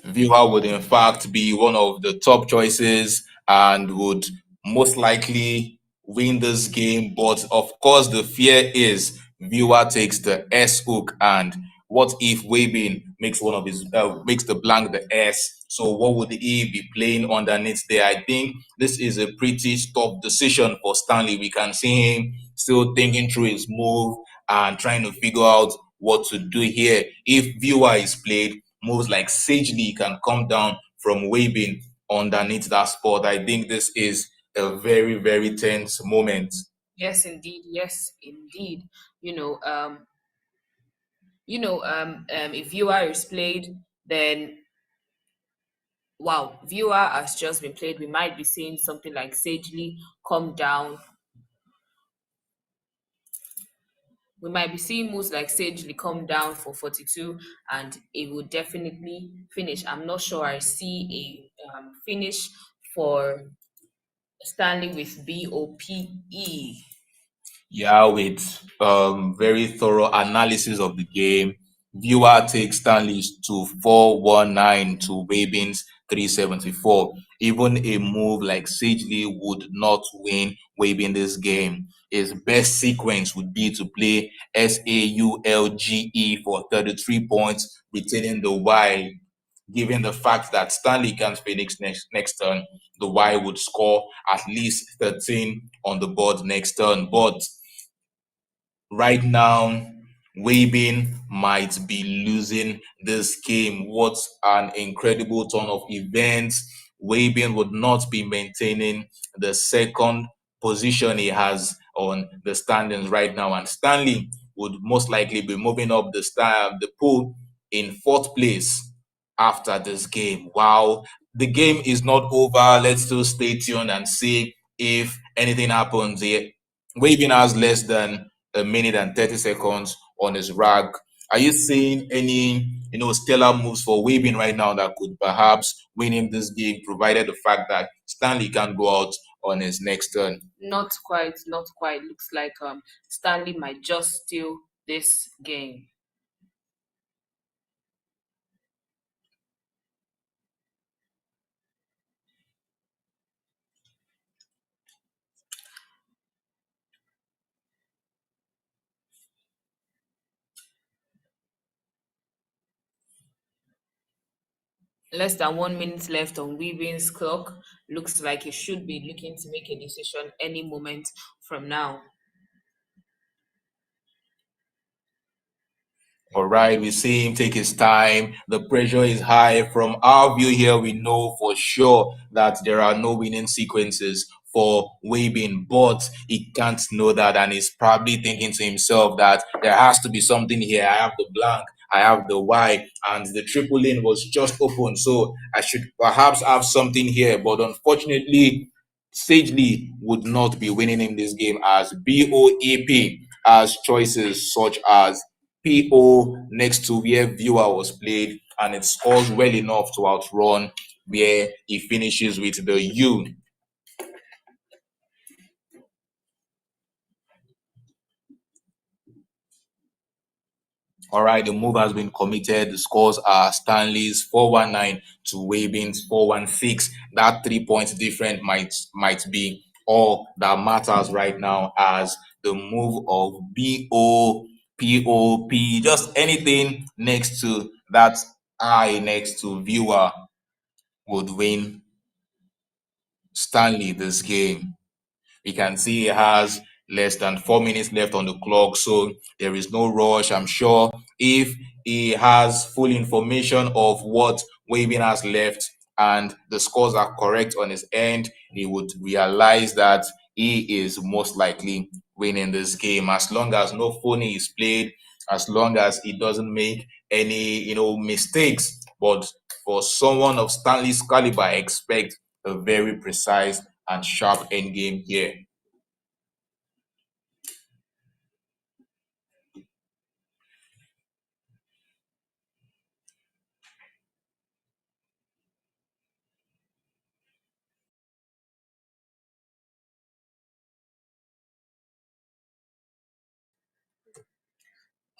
Viewer would in fact be one of the top choices and would most likely win this game. But of course, the fear is viewer takes the S hook, and what if Wabin makes one of his makes the blank the S? So what would he be playing underneath there? I think this is a pretty tough decision for Stanley. We can see him still thinking through his move and trying to figure out what to do here. If viewer is played, moves like Sagely can come down from Wabin underneath that spot. I think this is a very, very tense moment. Yes, indeed. Yes, indeed. If viewer is played, then wow, viewer has just been played. We might be seeing something like Sagely come down. We might be seeing moves like Sagely come down for 42, and it will definitely finish. I'm not sure I see a finish for Stanley with BOPE. Yeah, with very thorough analysis of the game, viewer takes Stanley's to 419 to Wabin's 374. Even a move like Sagely would not win Wabin this game. His best sequence would be to play SAULGE for 33 points, retaining the Y. Given the fact that Stanley can't Phoenix next turn, the Y would score at least 13 on the board next turn. But right now, Wabin might be losing this game. What an incredible turn of events. Wabin would not be maintaining the second position he has on the standings right now, and Stanley would most likely be moving up the pool in fourth place after this game. Wow, the game is not over. Let's still stay tuned and see if anything happens here. Waving has less than a minute and 30 seconds on his rag. Are you seeing any, stellar moves for Waving right now that could perhaps win him this game, provided the fact that Stanley can go out on his next turn? Not quite, not quite. Looks like Stanley might just steal this game. Less than 1 minute left on Weaving's clock. Looks like he should be looking to make a decision any moment from now. All right, we see him take his time. The pressure is high. From our view here, we know for sure that there are no winning sequences for Wabin, but he can't know that, and he's probably thinking to himself that there has to be something here. I have the blank, I have the Y, and the triple lane was just open, so I should perhaps have something here. But unfortunately, Sagely would not be winning in this game, as BOEP has choices such as PO next to where viewer was played, and it scores well enough to outrun where he finishes with the U. All right, the move has been committed. The scores are Stanley's 419 to Wabin's 416. That 3 points different might be all that matters right now, as the move of BO, POP, just anything next to that I next to viewer would win Stanley this game. We can see he has less than 4 minutes left on the clock, so there is no rush. I'm sure if he has full information of what Waving has left and the scores are correct on his end, he would realize that he is most likely winning this game, as long as no phony is played, as long as he doesn't make any mistakes. But for someone of Stanley's caliber, I expect a very precise and sharp end game here.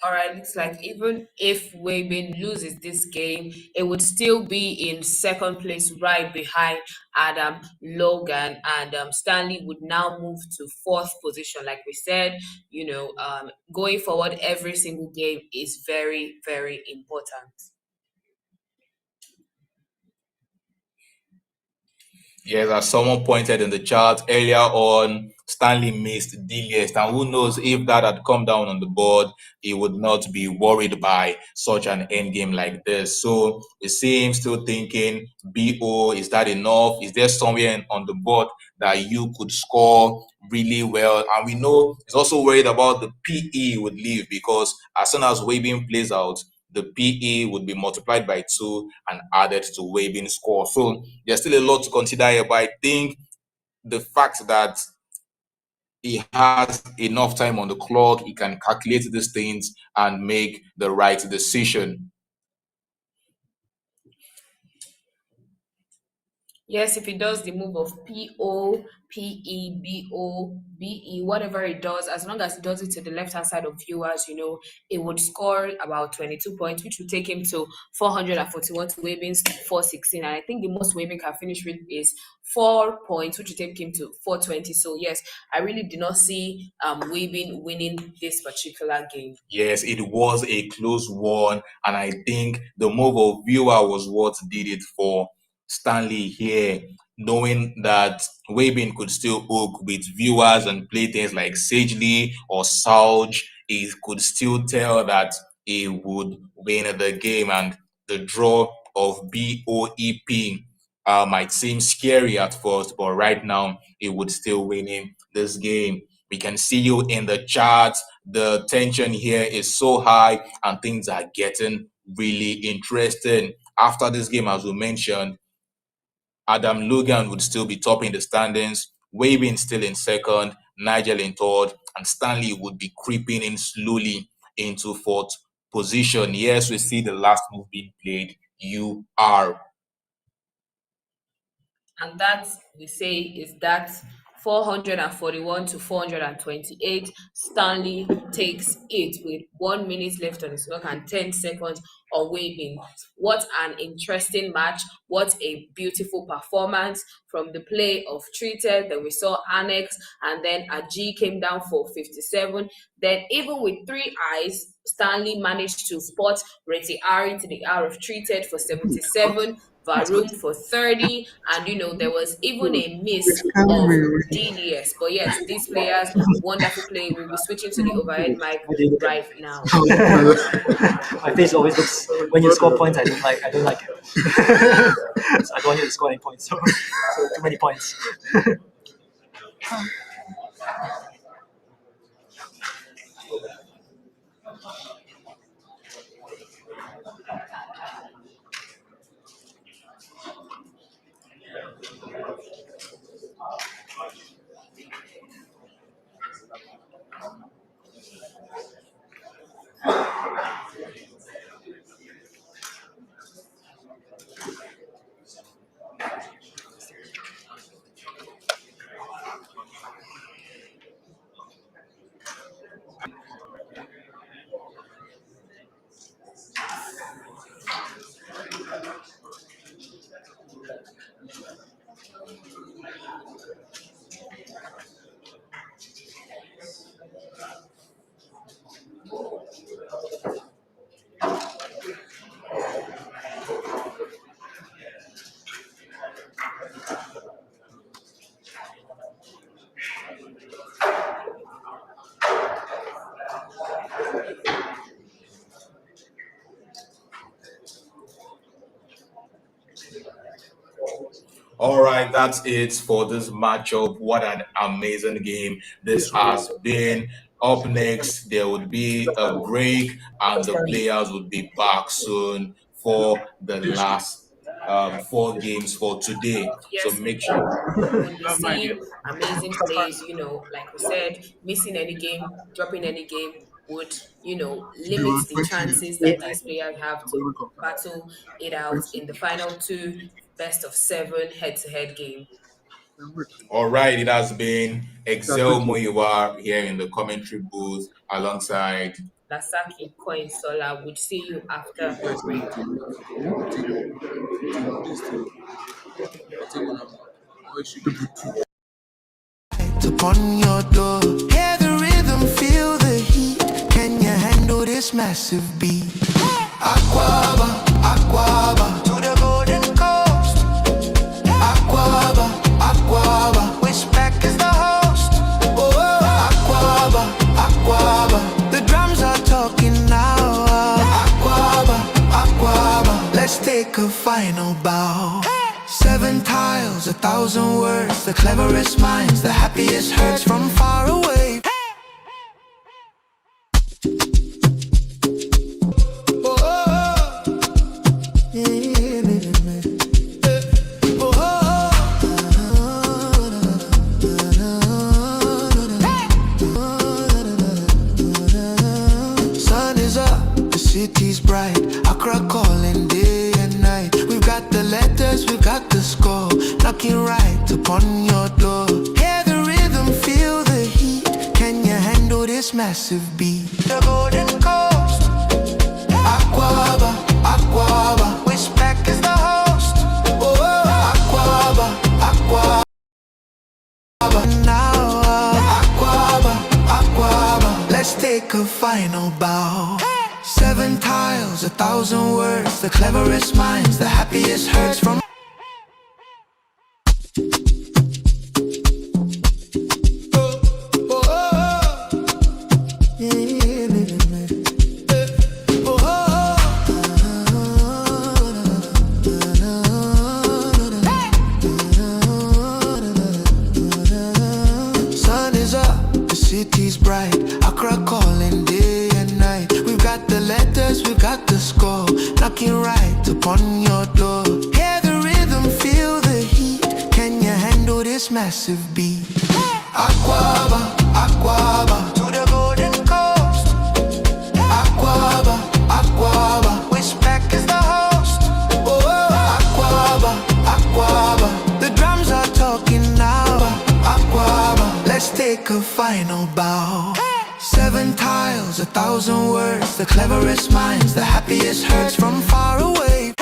All right, looks like even if Wabin loses this game, it would still be in second place, right behind Adam Logan, and Stanley would now move to fourth position. Like we said, going forward, every single game is very, very important. Yes, as someone pointed in the chat earlier on, Stanley missed Deliest, and who knows if that had come down on the board, he would not be worried by such an end game like this. So we see him still thinking, BO, is that enough? Is there somewhere on the board that you could score really well? And we know he's also worried about the PE would leave, because as soon as Waving plays out, the PE would be multiplied by 2 and added to Waving score. So there's still a lot to consider here, but I think the fact that he has enough time on the clock, he can calculate these things and make the right decision. Yes, if he does the move of PO, PE, BO, BE, whatever it does, as long as he does it to the left hand side of viewers, it would score about 22 points, which would take him to 441 to Waving's 416. And I think the most Waving can finish with is 4 points, which would take him to 420. So, yes, I really do not see Waving winning this particular game. Yes, it was a close one, and I think the move of viewer was what did it for Stanley here, knowing that Wabin could still hook with viewers and play things like Sagely or Sauge. He could still tell that he would win the game, and the draw of BOEP might seem scary at first, but right now he would still win in this game. We can see you in the chat. The tension here is so high and things are getting really interesting. After this game, as we mentioned, Adam Logan would still be topping the standings, Waving still in second, Nigel in third, and Stanley would be creeping in slowly into fourth position. Yes, we see the last move being played. You are. And that we say is that 441 to 428. Stanley takes it with 1 minute left on his clock and 10 seconds on waving. What an interesting match. What a beautiful performance from the play of Treated. Then we saw Annex, and then Aji came down for 57. Then even with 3 eyes, Stanley managed to spot Reti Ari to the hour of Treated for 77. Varum for 30, and there was even a miss of DDS. But yes, these players, wonderful play. We'll be switching to the overhead mic right now. My face always looks when you score points. I don't like it. So I don't want you to score any points. So too many points. All right, that's it for this matchup. What an amazing game this has been. Up next, there would be a break, and the players would be back soon for the last 4 games for today. Yes, So make sure. we'll be seeing amazing plays, like we said, missing any game, dropping any game would, limit the chances that these players have to battle it out in the final 2 best of 7 head-to-head game. All right, it has been Excel Muiwa here in the commentary booth alongside Lasaki Coin Sola. Would see you after the break. Upon your door, hear the rhythm, feel the heat. Can you handle this massive beat? Aquaba, Aquaba, to the golden coast. Aquaba, Aquaba, WESPAC is the host. Oh, Aquaba, Aquaba, the drums are talking now. Aquaba, Aquaba, let's take a final bow. 7 tiles, 1,000 words, the cleverest minds, the happiest hurts from far away. Sun is up, the city's bright, Accra calling day and night. We've got the letters, we've got the score, knocking right upon your door. Hear the rhythm, feel the heat. Can you handle this massive beat? The golden coast. Aquaba, Aquaba, WESPAC is the host. Oh, Aquaba, Aquaba. Now, Aquaba, Aquaba, let's take a final bow. 7 tiles, 1,000 words, the cleverest minds, the happiest hurts from. Sun is up, the knocking right upon your door. Hear the rhythm, feel the heat. Can you handle this massive beat? Aquaba, Aquaba, to the golden coast. Aquaba, Aquaba, WESPAC is the host. Oh, Aquaba, Aquaba, the drums are talking now. Aquaba, let's take a final bow. 7 tiles, 1,000 words, the cleverest minds, the happiest hurts from far away.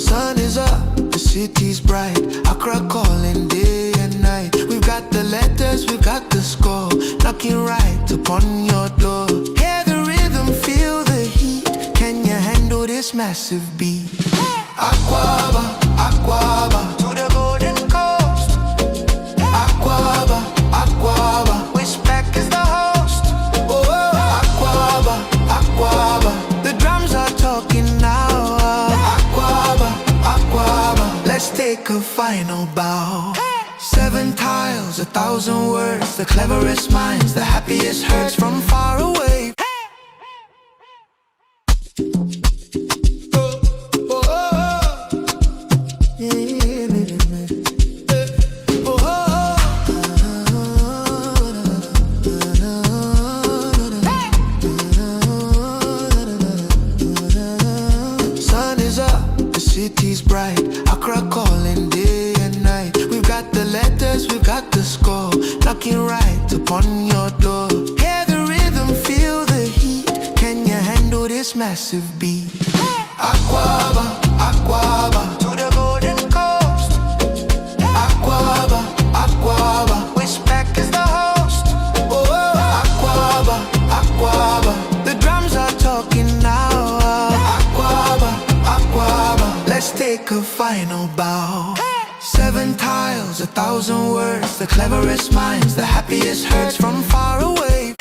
Sun is up, the city's bright, Accra calling day and night. We've got the letters, we've got the score, knocking right upon your door. Hear the rhythm, feel the heat. Can you handle this massive beat? Aquaba, Aquaba, to the golden coast. Aquaba, Aquaba, WESPAC is the host. Oh, Aquaba, Aquaba, the drums are talking now. Aquaba, Aquaba, let's take a final bow. 7 tiles, 1,000 words, the cleverest minds, the happiest hurts from far away. Sun is up, the city's bright, Accra calling day and night. We've got the letters, we've got the score, knocking right upon your door. Hear the rhythm, feel the heat. Can you handle this massive beat? Aquaba, Aquaba, to the golden coast. Aquaba, Aquaba, WESPAC is the host. Oh, Aquaba, Aquaba, the drums are talking now. Aquaba, Aquaba, let's take a final bow. 7 tiles, 1,000 words, the cleverest minds, the happiest hurts from far away.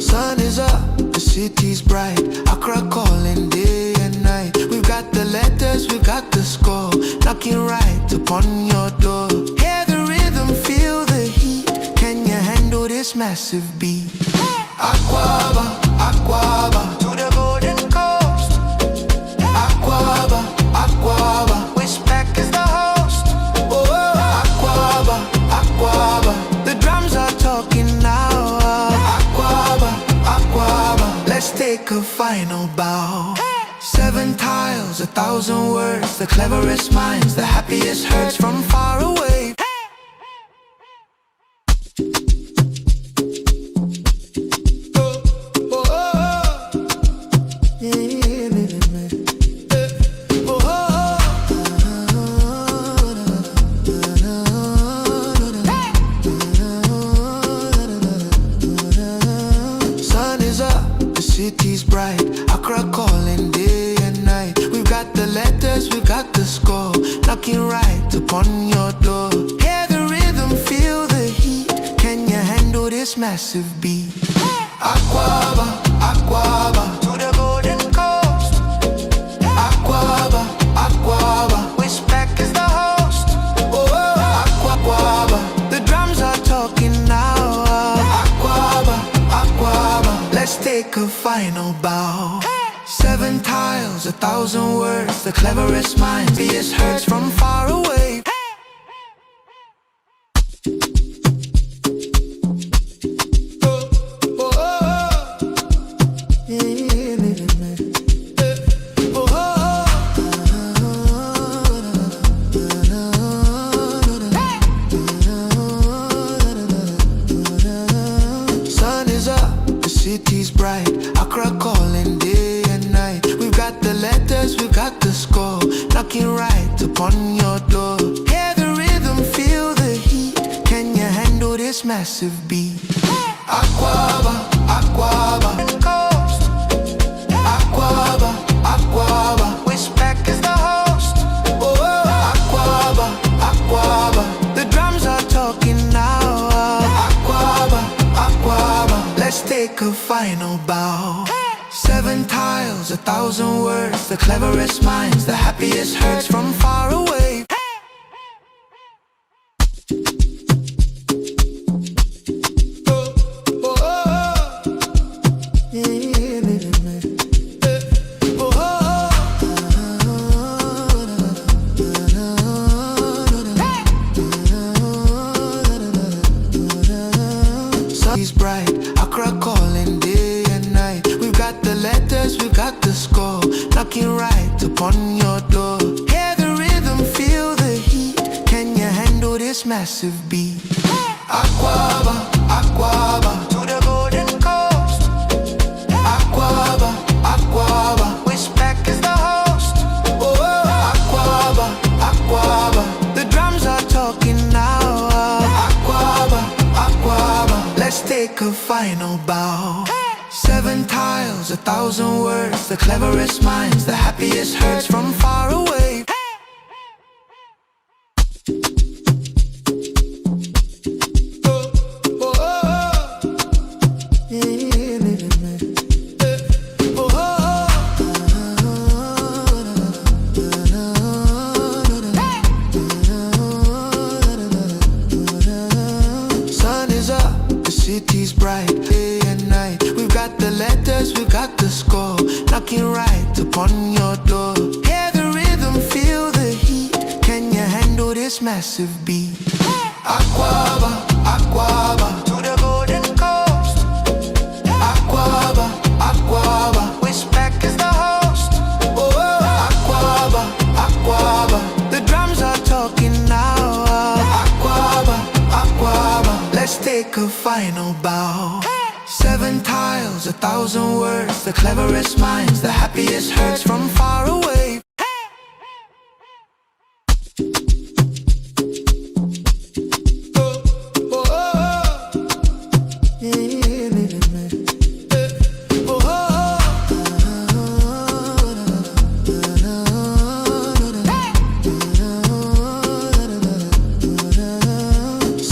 Sun is up, the city's bright, Accra calling day and night. We've got the letters, we've got the score, knocking right upon your door. Hear the rhythm, feel the heat. Can you handle this massive beat? Aquaba, Aquaba, to the golden coast. Aquaba, Aquaba, WESPAC is the host. Oh, Aquaba, Aquaba, the drums are talking now. Aquaba, Aquaba, let's take a final bow. 7 tiles, 1,000 words, the cleverest minds, the happiest hurts from far away. Sun is up, the city's bright, Accra calling day and night. We've got the letters, we've got the score, knocking right upon your door. Hear the rhythm, feel the heat. Can you handle this massive beat? Aquaba, Aquaba, to the golden coast. Aquaba, Aquaba, WESPAC is the host. Oh, Aquaba, the drums are talking now. Aquaba, Aquaba, let's take a final bow. 7 tiles, 1,000 words, the cleverest minds, the happiest hurts from far away. Sun is up, the city's bright, Accra calling day and night. We've got the letters, we've got the score, knocking right upon your door. Hear the rhythm, feel the heat. this massive beat. Aquaba, Aquaba, coast. Aquaba, Aquaba, WESPAC is the host. Oh, Aquaba, Aquaba, the drums are talking now. Aquaba, Aquaba, let's take a final bow. 7 tiles, 1,000 words, the cleverest minds, the happiest hurts from far away. Sun's bright, Accra calling day and night. We've got the letters, we've got the score, knocking right upon your door. Hear the rhythm, feel the heat. Can you handle this massive beat? Aquaba, Aquaba, to the golden coast. Aquaba, Aquaba, WESPAC is the host. Oh, Aquaba, Aquaba, the drums are talking now. Aquaba, Aquaba, let's take a final bow. 7 tiles, 1,000 words, the cleverest minds, the happiest hurts from far away. Sun is up, the city's bright, day and night. We've got the letters, we've got the score, knocking right upon your door. Hear the rhythm, feel the heat. Can you handle this massive beat? Aquaba, Aquaba, to the golden coast. Aquaba, Aquaba, WESPAC is the host. Oh, Aquaba, Aquaba, the drums are talking now. Aquaba, Aquaba, let's take a final bow. 7 tiles, 1,000 words, the cleverest minds, the happiest hurts from far away.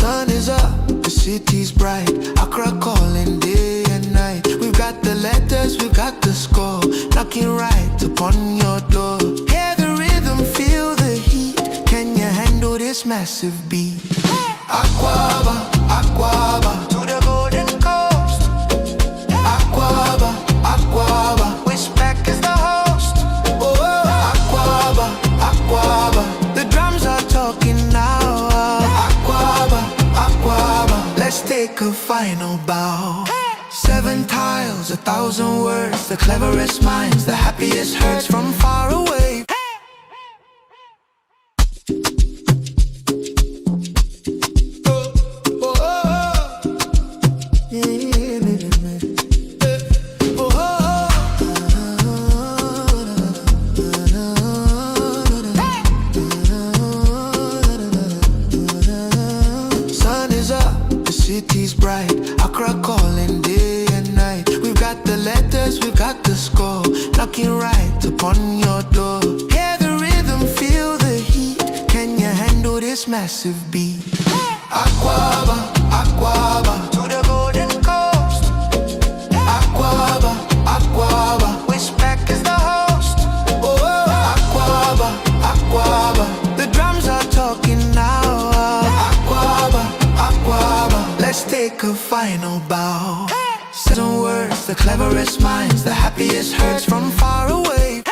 Sun is up, the city's bright, Accra calling day and night. We've got the letters, we've got the score, knocking right upon your door. Hear the rhythm, feel the heat. Can you handle this massive beat? Aquaba, Aquaba, to the golden coast. Aquaba, Aquaba, WESPAC is the host. Oh, Aquaba, Aquaba, the drums are talking now. Aquaba, Aquaba, let's take a final bow. 7 tiles, 1,000 words, the cleverest minds, the happiest hurts from far away. Sun is up, the city's bright, Accra calling day and night. We've got the letters, we've got the score, knocking right upon your door. Hear the rhythm, feel the heat. Can you handle this massive beat? Aquaba, Aquaba, to the golden coast. Aquaba, Aquaba, WESPAC is the host. Oh, Aquaba, Aquaba, the drums are talking now. Aquaba, Aquaba, let's take a final bow. 7 words, the cleverest minds, the happiest hurts from far away.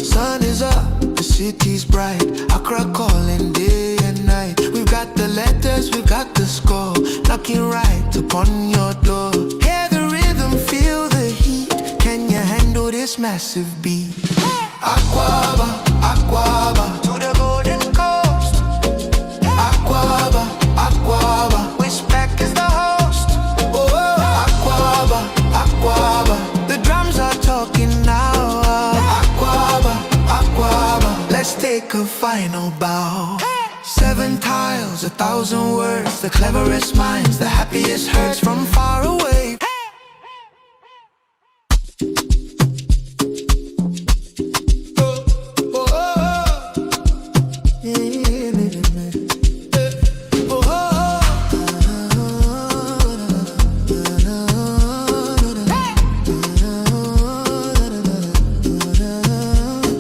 Sun is up, the city's bright, Accra calling day and night. We've got the letters, we've got the score, knocking right upon your door. Hear the rhythm, feel the heat. Can you handle this massive beat? Aquaba, Aquaba, to the golden Let's take a final bow. 7 tiles, 1,000 words, the cleverest minds, the happiest hearts from far away.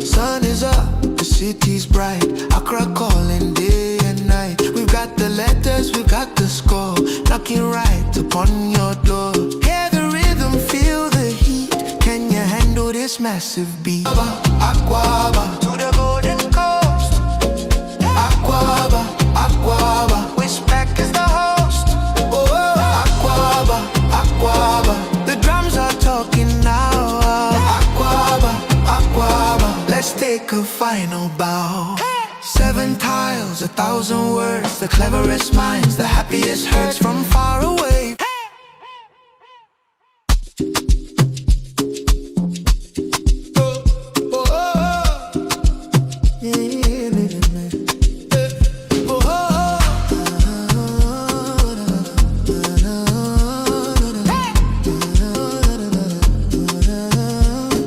Sun is up, the city's bright, Accra calling day and night. We've got the letters, we've got the score, knocking right upon your door. Hear the rhythm, feel the heat, can you handle this massive beat? Aquaba, to the golden coast. Aquaba, Aquaba, WESPAC is the host. Aquaba, Aquaba, the drums are talking now. Aquaba, Aquaba, let's take a final bow. 7 tiles, 1,000 words, the cleverest minds, the happiest hearts from far away.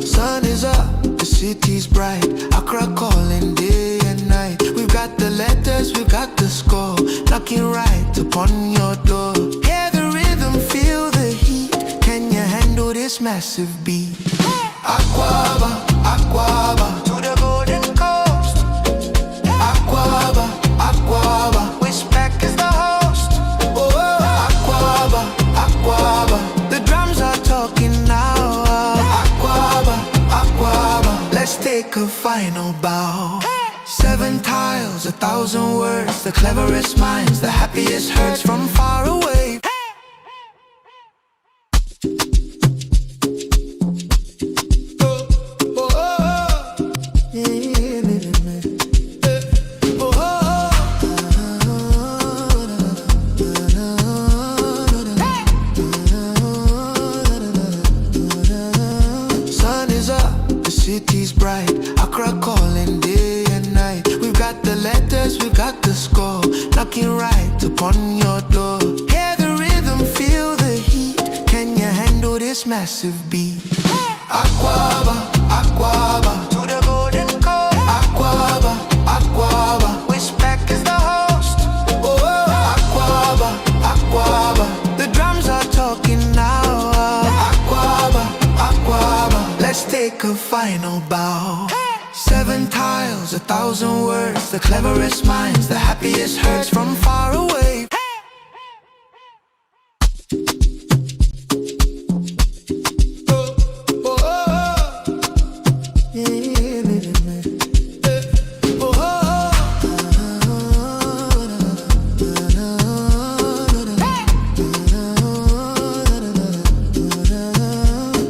Sun is up, the city's bright, Accra calling day and night. We've got the letters, we've got the score, knocking right upon your door. Hear the rhythm, feel the heat, can you handle this massive beat? Aquaba, Aquaba, to the golden coast. Aquaba, Aquaba, WESPAC is the host. Aquaba, Aquaba, the drums are talking now. Aquaba, Aquaba, let's take a final bow. 7 tiles, 1,000 words, the cleverest minds, the happiest hearts from far away. Sun is up, the city's bright, Accra calling day and night. We've got the letters, we've got the score, knocking right upon your door. Hear the rhythm, feel the heat, can you handle this massive beat? Aquaba, Aquaba, to the golden coast. Aquaba, Aquaba, WESPAC is the host. Aquaba, Aquaba, the drums are talking now. Aquaba, Aquaba, let's take a final bow. 7 tiles, 1,000 words, the cleverest minds, the happiest hearts from far away.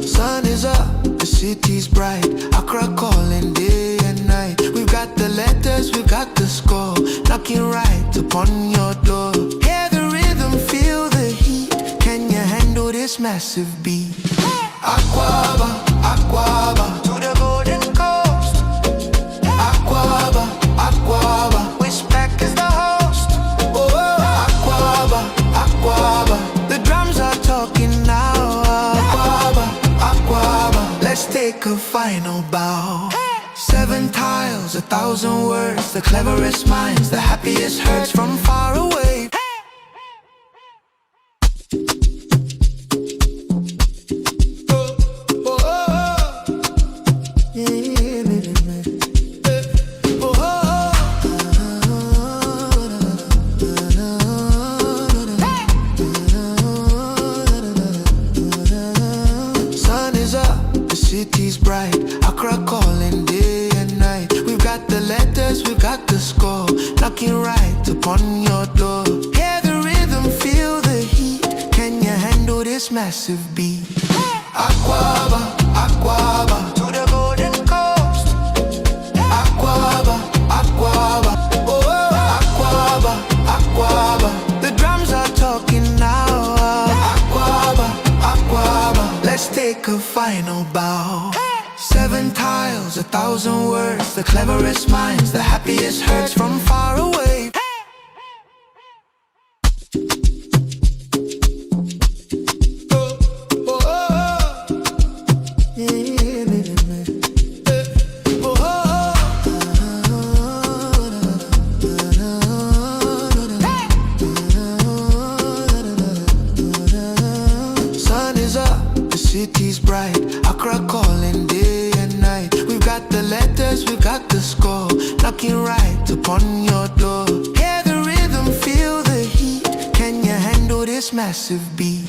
Sun is up, the city's bright, Accra calling day and night. We've got the letters, we've got the score, knocking right upon your door. Hear the rhythm, feel the heat, can you handle this massive beat? Aquaba, Aquaba, to the golden coast. Aquaba, Aquaba, WESPAC is the host. Aquaba, Aquaba, the drums are talking now. Aquaba, Aquaba, let's take a final bow. 7 tiles, 1,000 words, the cleverest minds, the happiest hearts from far away. Sun is up, the city's bright, Accra calling day and night. We've got the letters, we've got the score, knocking right upon your door. Hear the rhythm, feel the heat, can you handle this massive beat? Aquaba, Aquaba, to the golden coast. Aquaba, Aquaba, Aquaba, Aquaba, the drums are talking now. Aquaba, Aquaba, let's take a final bow. 7 7 tiles, 1,000 words, the cleverest minds, the happiest hurts from far away. Sun is up, the city's bright, Accra calling day and night. We've got the letters, we've got the score, knocking right upon your door. Hear the rhythm, feel the heat, can you handle this massive beat?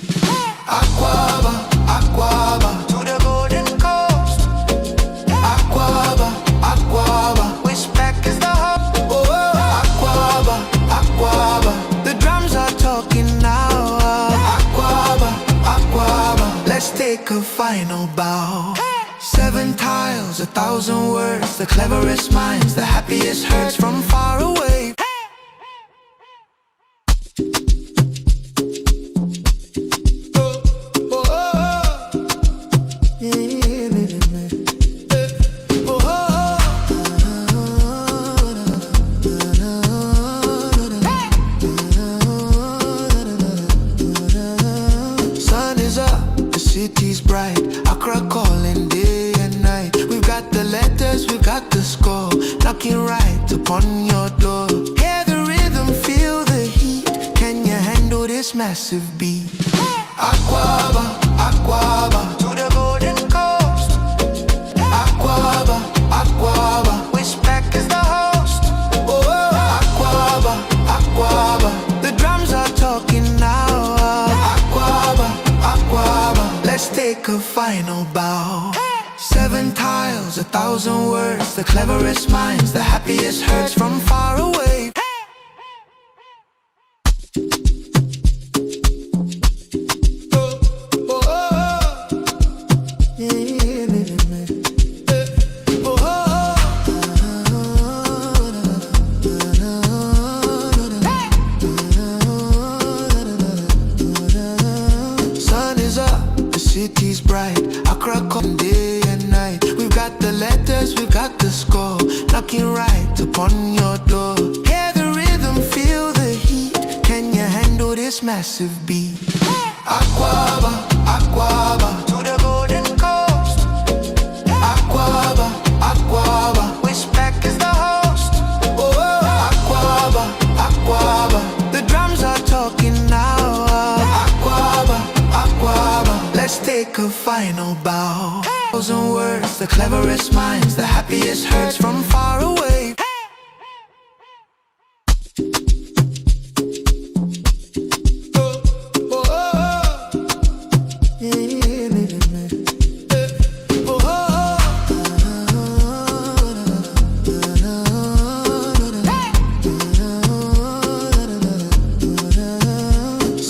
Aquaba, Aquaba, to the golden coast. Aquaba, Aquaba, WESPAC is the hub. Aquaba, Aquaba, the drums are talking now. Aquaba, Aquaba, let's take a final bow. 7 tiles, 1,000 words, the cleverest minds, the happiest hurts from far away. Sun is up, the city's bright, Accra calling day and night. We've got the letters, we've got the score, knocking right upon your door. Hear the rhythm, feel the heat, can you handle this massive beat? Aquaba, Aquaba, to the golden coast. Aquaba, Aquaba, WESPAC is the host. Aquaba, Aquaba, the drums are talking now. Aquaba, Aquaba, let's take a final bow. 7 tiles, 1,000 words, the cleverest minds, the happiest hurts from far away. Sun is up, the city's bright, Accra calling day and night. We've got the letters, we've got the score, knocking right upon your door. Hear the rhythm, feel the heat, can you handle this massive beat? Aquaba, Aquaba, to the golden coast. Aquaba, Aquaba, WESPAC is the host. Aquaba, Aquaba, the drums are talking now. Aquaba, Aquaba, let's take a final bow. 1,000 words, the cleverest minds, the happiest hurts from far away.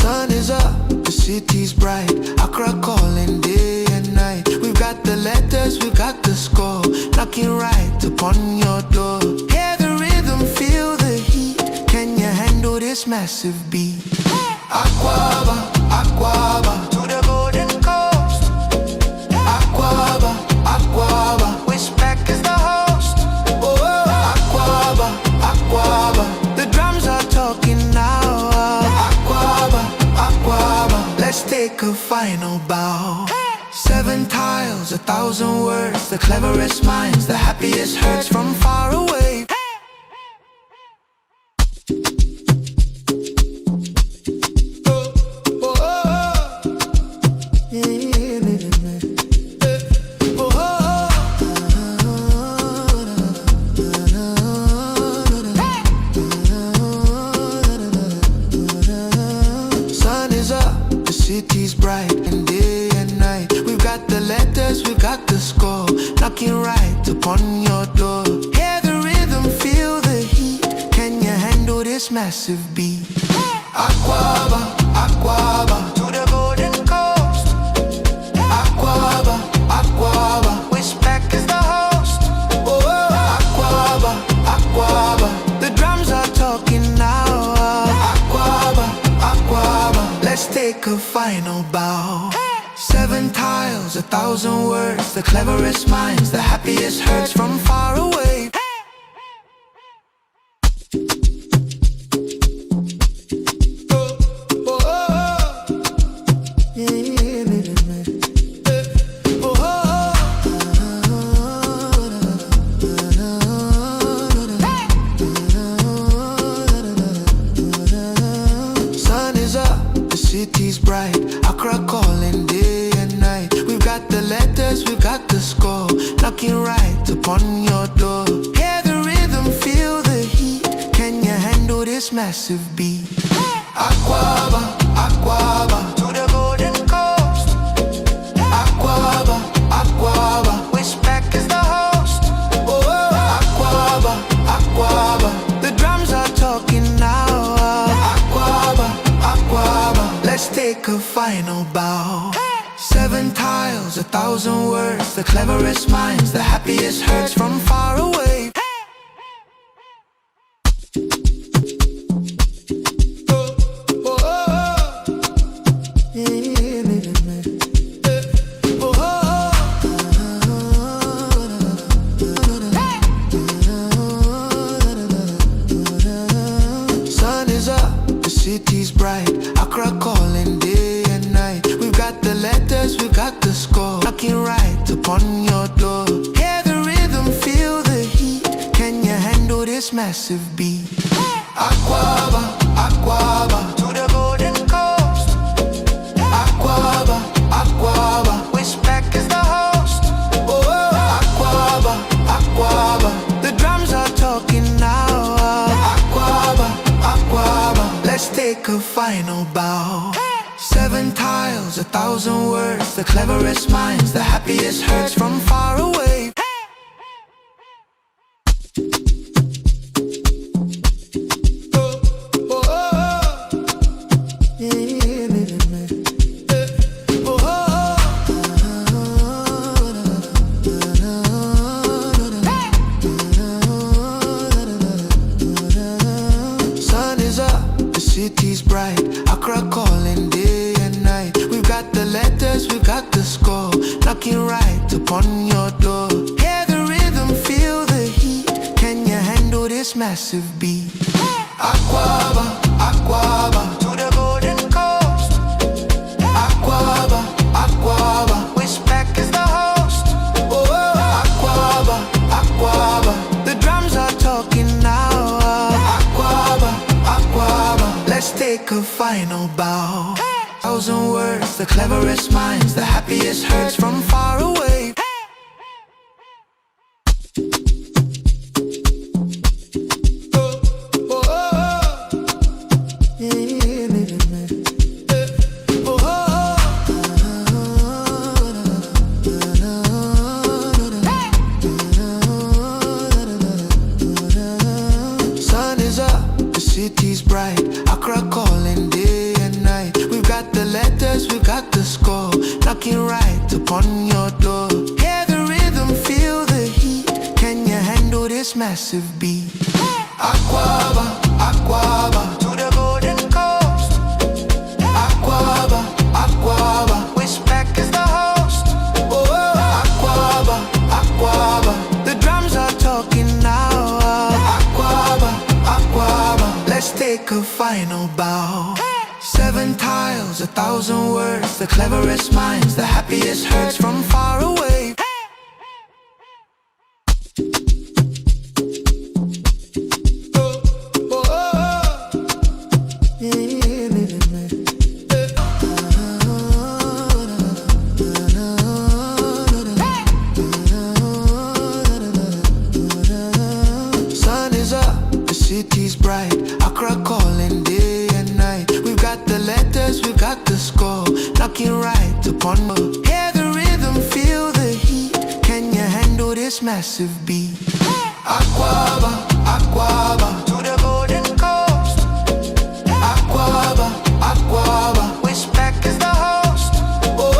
Sun is up, the city's bright, Accra calling day and night. We've got the letters, we've got the score, knocking right upon your door. Hear the rhythm, feel the heat, can you handle this massive beat? Aquaba, Aquaba, to the golden coast. Aquaba, Aquaba, WESPAC is the host. Aquaba, Aquaba, the drums are talking now. Aquaba, Aquaba, let's take a final bow. 7 tiles, 1,000 words, the cleverest minds, the happiest hurts from far away. Sun is up, the city's bright, and day and night. We've got the letters, we've got the score, knocking right upon your door. Hear the rhythm, feel the heat, can you handle this massive beat? Aquaba, Aquaba, to the golden coast. Aquaba, Aquaba, WESPAC is the host. Aquaba, Aquaba, the drums are talking now. Aquaba, Aquaba, let's take a final bow. Seven tiles, 1,000 words, the cleverest minds, the happiest hurts from far away. Sun is up, the city's bright, Accra calling day and night. We've got the letters, we've got the score, knocking right upon your door. Hear the rhythm, feel the heat, can you handle this massive beat? Aquaba, Aquaba, to the golden coast. Aquaba, Aquaba, WESPAC is the host. Oh, Aquaba, Aquaba, the drums are talking now. Aquaba, Aquaba, let's take a final bow. Seven tiles, 1,000 words, the cleverest minds, the happiest hurts from far away. Sun is up, the city's bright, Accra calling day and night. We've got the letters, we've got the score, knocking right upon your door. Hear the rhythm, feel the heat, can you handle this massive beat? Aquaba, Aquaba, to the golden coast. Aquaba, Aquaba, WESPAC is the host. Oh, Aquaba, Aquaba, the drums are talking now. Aquaba, Aquaba, let's take a final bow. Seven tiles, 1,000 words, the cleverest minds, the happiest hurts from far away. Sun is up, the city's bright, Accra calling day and night. We've got the letters, we've got the score, knocking right upon your door. Hear the rhythm, feel the heat, can you handle this massive beat? Aquaba, Aquaba, to the golden coast. Aquaba, Aquaba, WESPAC is the host. Oh, Aquaba, Aquaba, the drums are talking now. Aquaba, Aquaba, let's take a final bow. 1,000 words, the cleverest minds, the happiest hurts from far away. Sun is up, the city's bright, Accra calling day and night. We've got the letters, we've got the score, knocking right upon your door. Hear the rhythm, feel the heat, can you handle this massive beat? Aquaba, Aquaba, to the golden coast. Aquaba, Aquaba, WESPAC is the host. Oh, Aquaba, Aquaba, the drums are talking now. Aquaba, Aquaba, let's take a final bow. Seven tiles, 1,000 words, the cleverest minds, the happiest hurts from far away. Sun is up, the city's bright, Accra calling day and night. We've got the letters, we've got the score, knocking right upon your door. Hear the rhythm, feel the heat, can you handle this massive beat? Aquaba, Aquaba, to the golden coast. Aquaba, Aquaba, WESPAC is the host. Oh, Aquaba, Aquaba, the drums are talking now. Aquaba, Aquaba, let's take a final bow. Seven tiles, 1,000 words, the cleverest minds, the happiest hurts from far away. Sun is up, the city's bright, Accra calling day and night. We've got the letters, we've got the score, knocking right upon your. Hear the rhythm, feel the heat, can you handle this massive beat? Aquaba, Aquaba, to the golden coast. Aquaba, Aquaba, WESPAC is the host. Oh,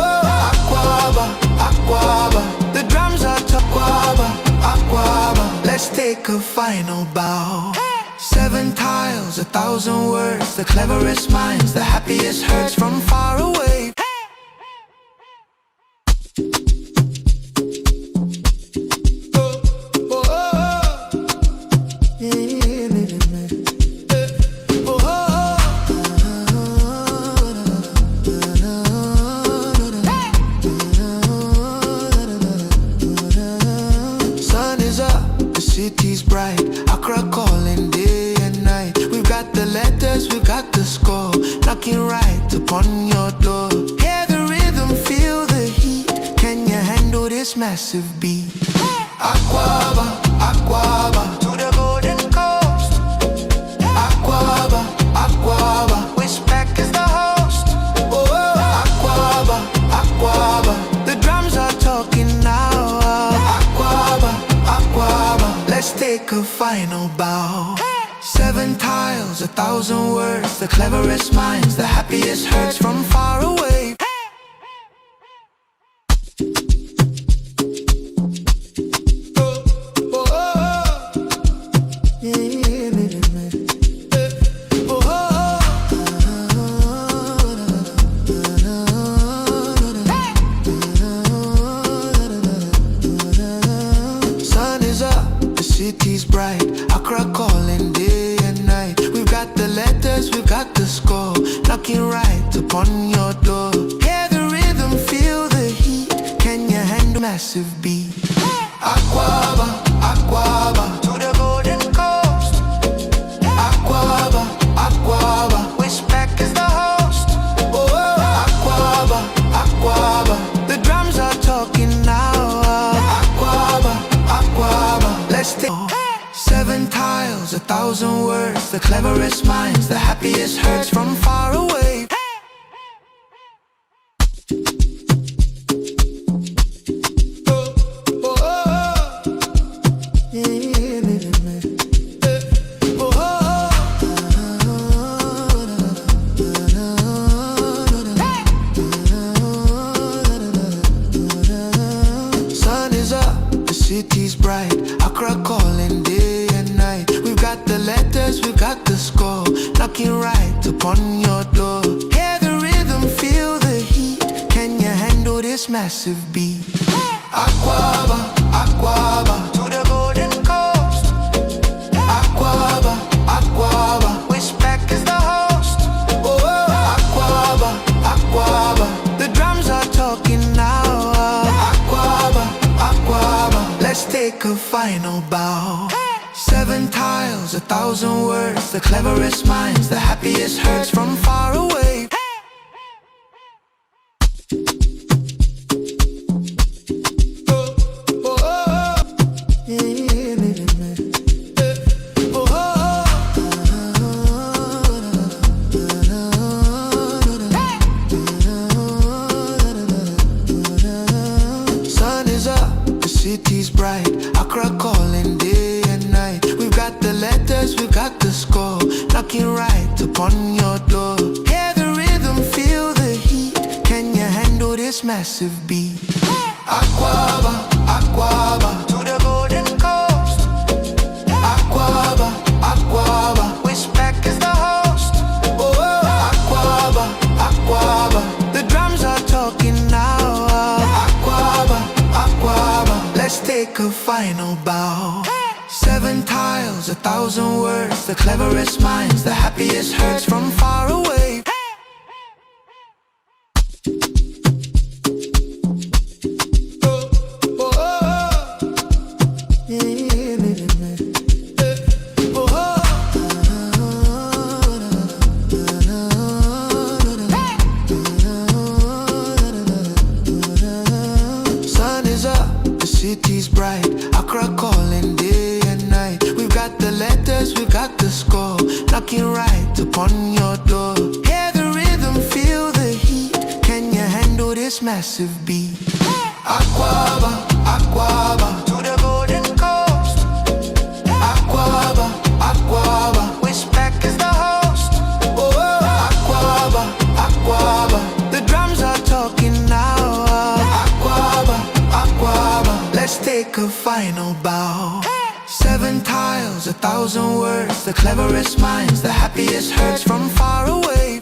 Aquaba, Aquaba, the drums are Aquaba, Aquaba, let's take a final bow. Seven tiles, 1,000 words, the cleverest minds, the happiest hurts from far away. Sun is up, the city's bright. Accra calling day and night. We've got the letters, we've got the score, knocking right upon your door. Hear the rhythm, feel the heat. Can you handle this massive beat? Aquaba, Aquaba, to the golden coast. Aquaba, Aquaba, WESPAC is the host. Oh, Aquaba, Aquaba, the drums are talking now. Aquaba, Aquaba, let's take a final bow. 7 tiles, 1,000 words, the cleverest minds, the happiest hurts from far away. Sun is up, the city's bright. Accra calling day and night. We've got the letters, we've got the score, knocking right upon your door. Hear the rhythm, feel the heat. Can you handle massive beat? Aquaba, Aquaba, to the golden coast. Aquaba, Aquaba, WESPAC is the host. Oh, Aquaba, Aquaba, the drums are talking now. Aquaba, Aquaba, let's take 7 tiles, 1,000 words, the cleverest minds, the happiest hurts from far away. Sun is up, the city's bright. Accra calling day and night. We've got the letters, we've got the score, knocking right upon your door. Hear the rhythm, feel the heat. Can you handle this massive beat? Aquaba, Aquaba, to the golden coast. Aquaba, Aquaba, WESPAC is the host. Oh, Aquaba, Aquaba, the drums are talking now. Aquaba, Aquaba, let's take a final bow. 7 tiles, 1,000 words, the cleverest minds, the happiest hurts from far away. Sun is up, the city's bright. Accra calling day and night. We've got the letters, we've got the score, knocking right upon your door. Hear the rhythm, feel the heat. Can you handle this massive beat? Aquaba, Aquaba, to the golden coast. Aquaba, Aquaba, WESPAC is the host. Oh, Aquaba, Aquaba, the drums are talking now. Aquaba, Aquaba, let's take a final bow. 7 tiles, 1,000 words, the cleverest minds, the happiest hurts from far away. Sun is up, the city's bright. Accra calling day and night. We've got the letters, we've got the score, knocking right upon your door. Hear the rhythm, feel the heat. Can you handle this massive beat? Aquaba, Aquaba, to the golden coast. Aquaba, Aquaba, WESPAC is the host. Oh, Aquaba, Aquaba, the drums are talking now. Aquaba, Aquaba, let's take a final bow. 7 tiles, 1,000 words, the cleverest minds, the happiest hurts from far away.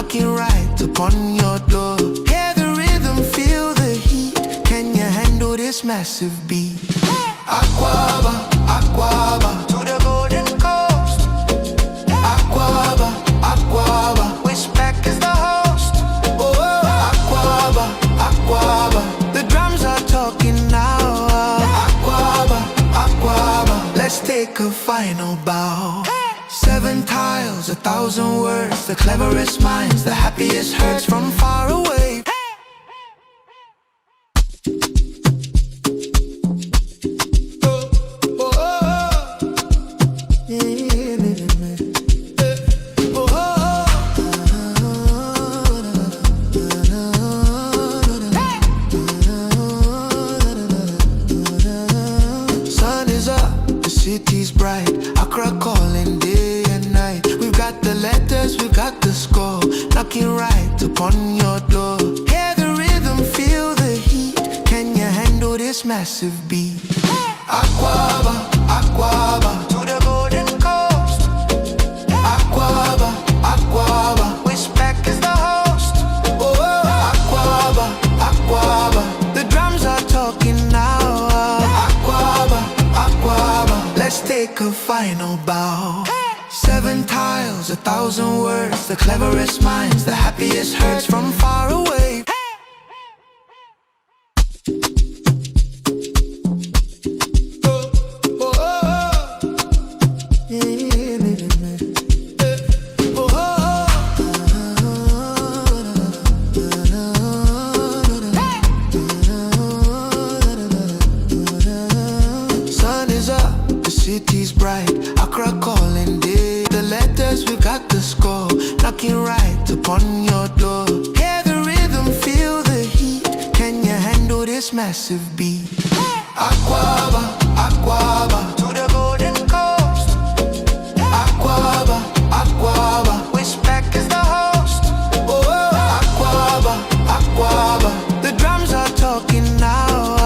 knocking right upon your door. Hear the rhythm, feel the heat. Can you handle this massive beat? Aquaba, Aquaba, to the golden coast. Aquaba, Aquaba, WESPAC is the host. Oh, Aquaba, Aquaba, the drums are talking now. Aquaba, Aquaba, let's take a final bow. 7 tiles, 1,000 words, the cleverest minds, the happiest hearts from far away. Sun is up, the city's bright, Accra calling day and night. We've got the letters, we've got the score, knocking right upon your door. Hear the rhythm, feel the heat. Can you handle this massive beat? Aquaba, Aquaba, to the golden coast. Aquaba, Aquaba, WESPAC is the host. Oh, Aquaba, Aquaba, the drums are talking now. Aquaba, Aquaba, let's take a final bow. 7 tiles, 1,000 words, the cleverest minds, the happiest hearts from far away. Sun is up, the city's bright, Accra calling day. The letters, we've got the score, knocking right upon your door. Hear the rhythm, feel the heat. Can you handle this massive beat? Aquaba, Aquaba, to the golden coast. Aquaba, Aquaba, WESPAC is the host. Oh, Aquaba, Aquaba, the drums are talking now.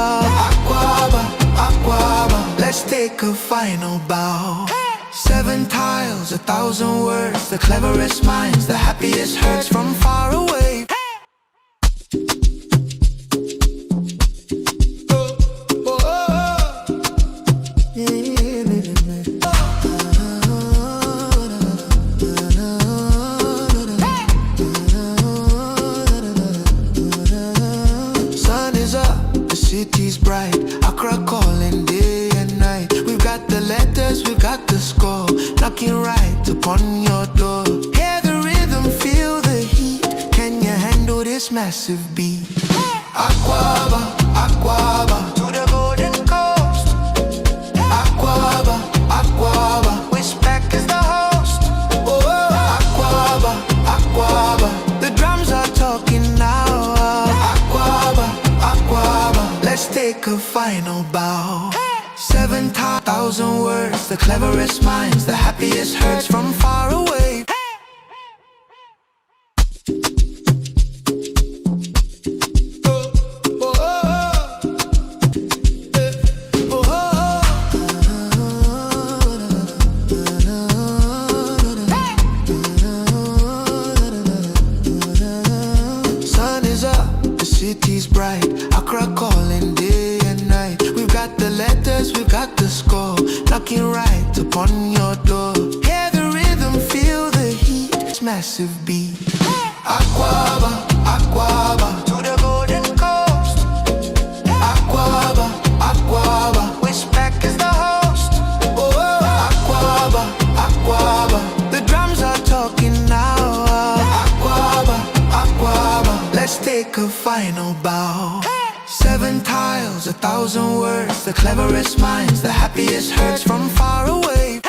Aquaba, Aquaba, let's take a final bow. 7 tiles, 1,000 words, the cleverest minds, the happiest hearts from far away. Sun is up, the city's bright, Accra calling day and night. We've got the letters, we've got the score, knocking right upon your door. Hear the rhythm, feel the heat. Can you handle this massive beat? Aquaba, Aquaba, to the golden coast. Aquaba, Aquaba, WESPAC is the host. Oh, Aquaba, Aquaba, the drums are talking now. Aquaba, Aquaba, let's take a final bow. 7 times, 1,000 words, the cleverest minds, the happiest hearts from far away. Sun is up, the city's bright, Accra calling day and night. We've got the letters, we've got the score, knocking right upon your door. Hear the rhythm, feel the heat. It's massive beat. Aquaba, Aquaba, to the golden coast. Aquaba, Aquaba, WESPAC is the host. Oh, Aquaba, Aquaba, the drums are talking now. Aquaba, Aquaba, let's take a final bow. 7 tiles, 1,000 words, the cleverest minds, the happiest hearts from far away.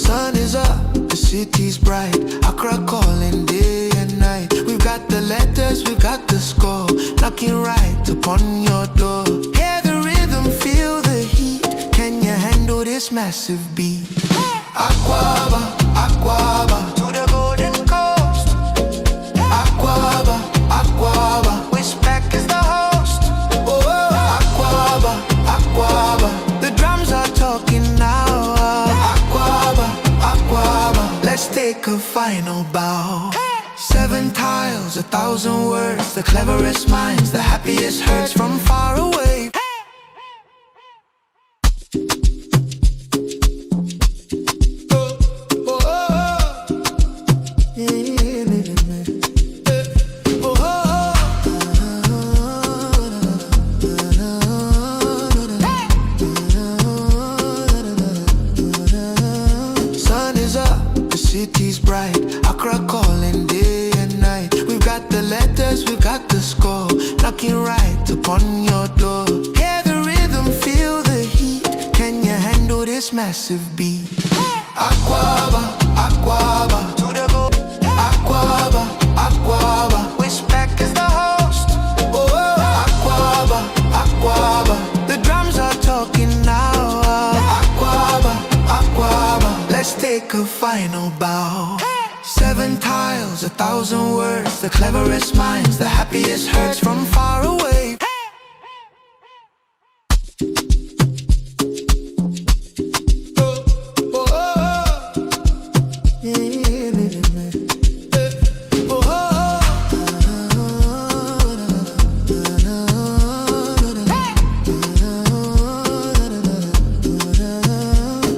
Sun is up, the city's bright, Accra calling day and night. We've got the letters, we've got the score, knocking right upon your door. Hear the rhythm, feel the heat. Can you handle this massive beat? Aquaba, Aquaba, to the golden coast. Aquaba, Aquaba, WESPAC is the host. Oh, Aquaba, Aquaba, the drums are talking now. Aquaba, Aquaba, let's take a final bow. 7 tiles, 1,000 words, the cleverest minds, the happiest hurts from far away. Sun is up, the city's bright. Accra calling day and night. We've got the letters, we've got the score, knocking right upon your door. Hear the rhythm, feel the heat. Can you handle this massive beat? Aquaba, Aquaba, to the go. Aquaba, Aquaba, WESPAC is the host. Oh, Aquaba, Aquaba, the drums are talking now. Aquaba, Aquaba, let's take a final bow. 7 tiles, 1,000 words, the cleverest minds, the happiest hurts from far away.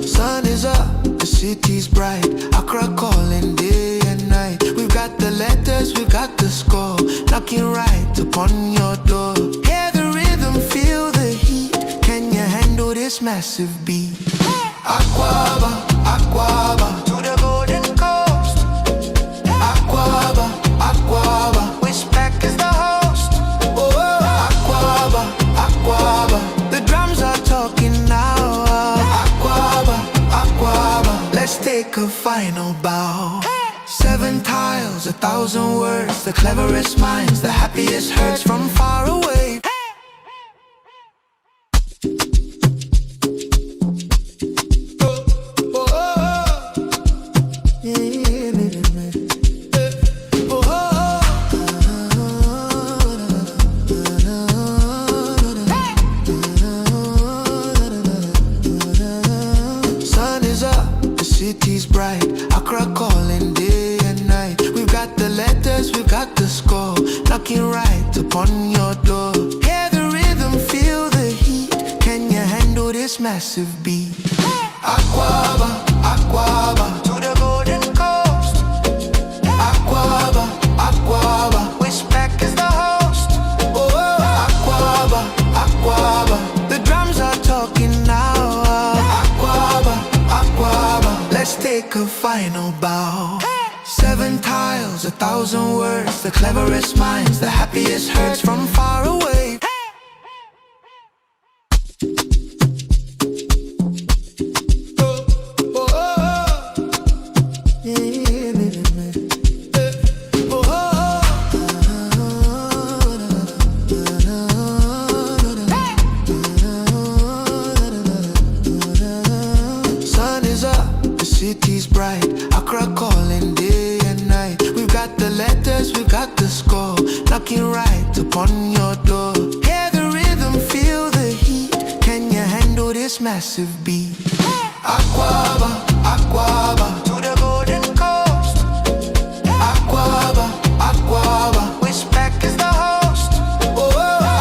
Sun is up, the city's bright. Accra calling day and night. We've got the letters, we've got the score, knocking right upon your door. Hear the rhythm, feel the heat. Can you handle this massive beat? Aquaba, Aquaba, to the golden coast. Aquaba, Aquaba, WESPAC is the host. Oh, Aquaba, Aquaba, the drums are talking now. Aquaba, Aquaba, let's take a final bow. 7 tiles, 1,000 words, the cleverest minds, the happiest hurts from far away. Sun is up, the city's bright. Accra calling day and night. We've got the letters, we've got the score, knocking right upon your door. Hear the rhythm, feel the heat. Can you handle this massive beat? Aquaba, Aquaba, to the golden coast. Aquaba, Aquaba, WESPAC is the host. Oh, Aquaba, Aquaba, the drums are talking now. Aquaba, Aquaba, let's take a final bow. 7 tiles, 1,000 words, the cleverest minds, the happiest hurts from far away. Sun is up, the city's bright. Accra calling day and night. We've got the letters, we've got the score, knocking right upon your door. Hear the rhythm, feel the heat. Can you handle this massive beat? Aquaba, Aquaba, to the golden coast. Aquaba, Aquaba, WESPAC is the host. Oh,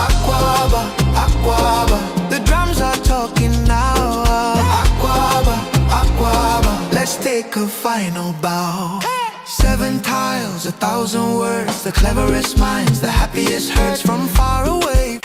Aquaba, Aquaba, the drums are talking now. Aquaba, Aquaba, let's take a final bow. 7 tiles, 1,000 words, the cleverest minds, the happiest hurts from far away.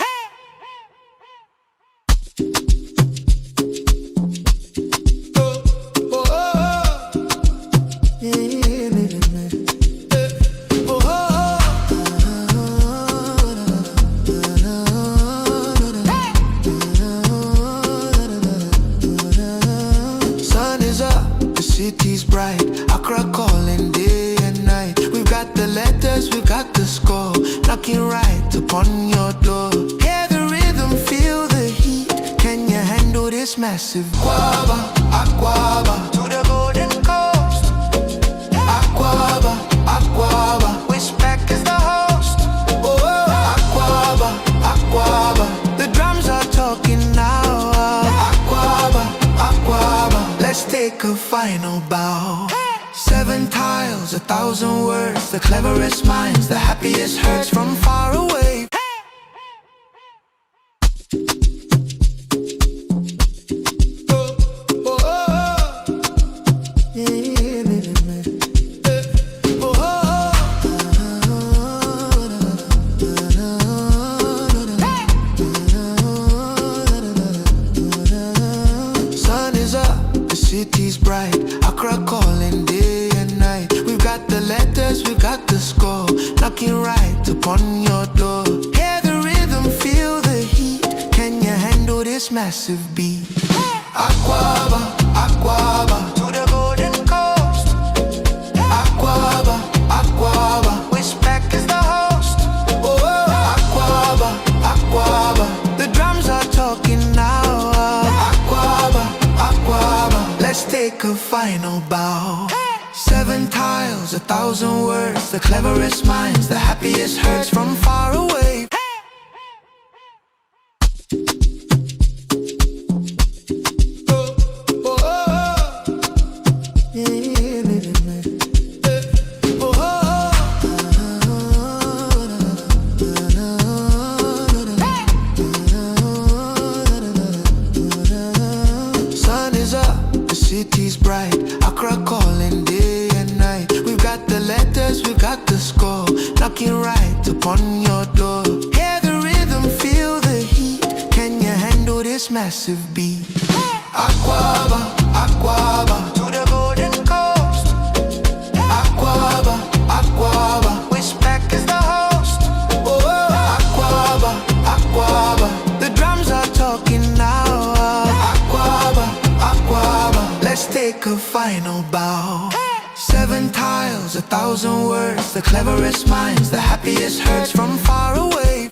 Sun is up, the city's bright. Accra calling day and night. We've got the letters, we've got the score, knocking right upon your door. Hear the rhythm, feel the heat. Can you handle this massive? Aquaba, Aquaba, to the golden take a final bow. 7 tiles, 1,000 words, the cleverest minds, the happiest hurts from far away. City's bright, Accra calling day and night. We've got the letters, we've got the score, knocking right upon your door. Hear the rhythm, feel the heat. Can you handle this massive beat? Aquaba, Aquaba, to the golden coast. Aquaba, Aquaba, WESPAC is the host. Oh, Aquaba, Aquaba, the drums are talking now. Let's take a final bow. 7 tiles, 1,000 words, the cleverest minds, the happiest hurts from far away. City's bright, Accra calling day and night. We've got the letters, we've got the score, knocking right upon your door. Hear the rhythm, feel the heat. Can you handle this massive beat? Aquaba, Aquaba, to the golden coast. Aquaba, Aquaba, WESPAC is the host. Oh, Aquaba, Aquaba, the drums are talking now. Aquaba, Aquaba, let's take a final bow. 7 tiles, 1,000 words, the cleverest minds, the happiest hurts from far away.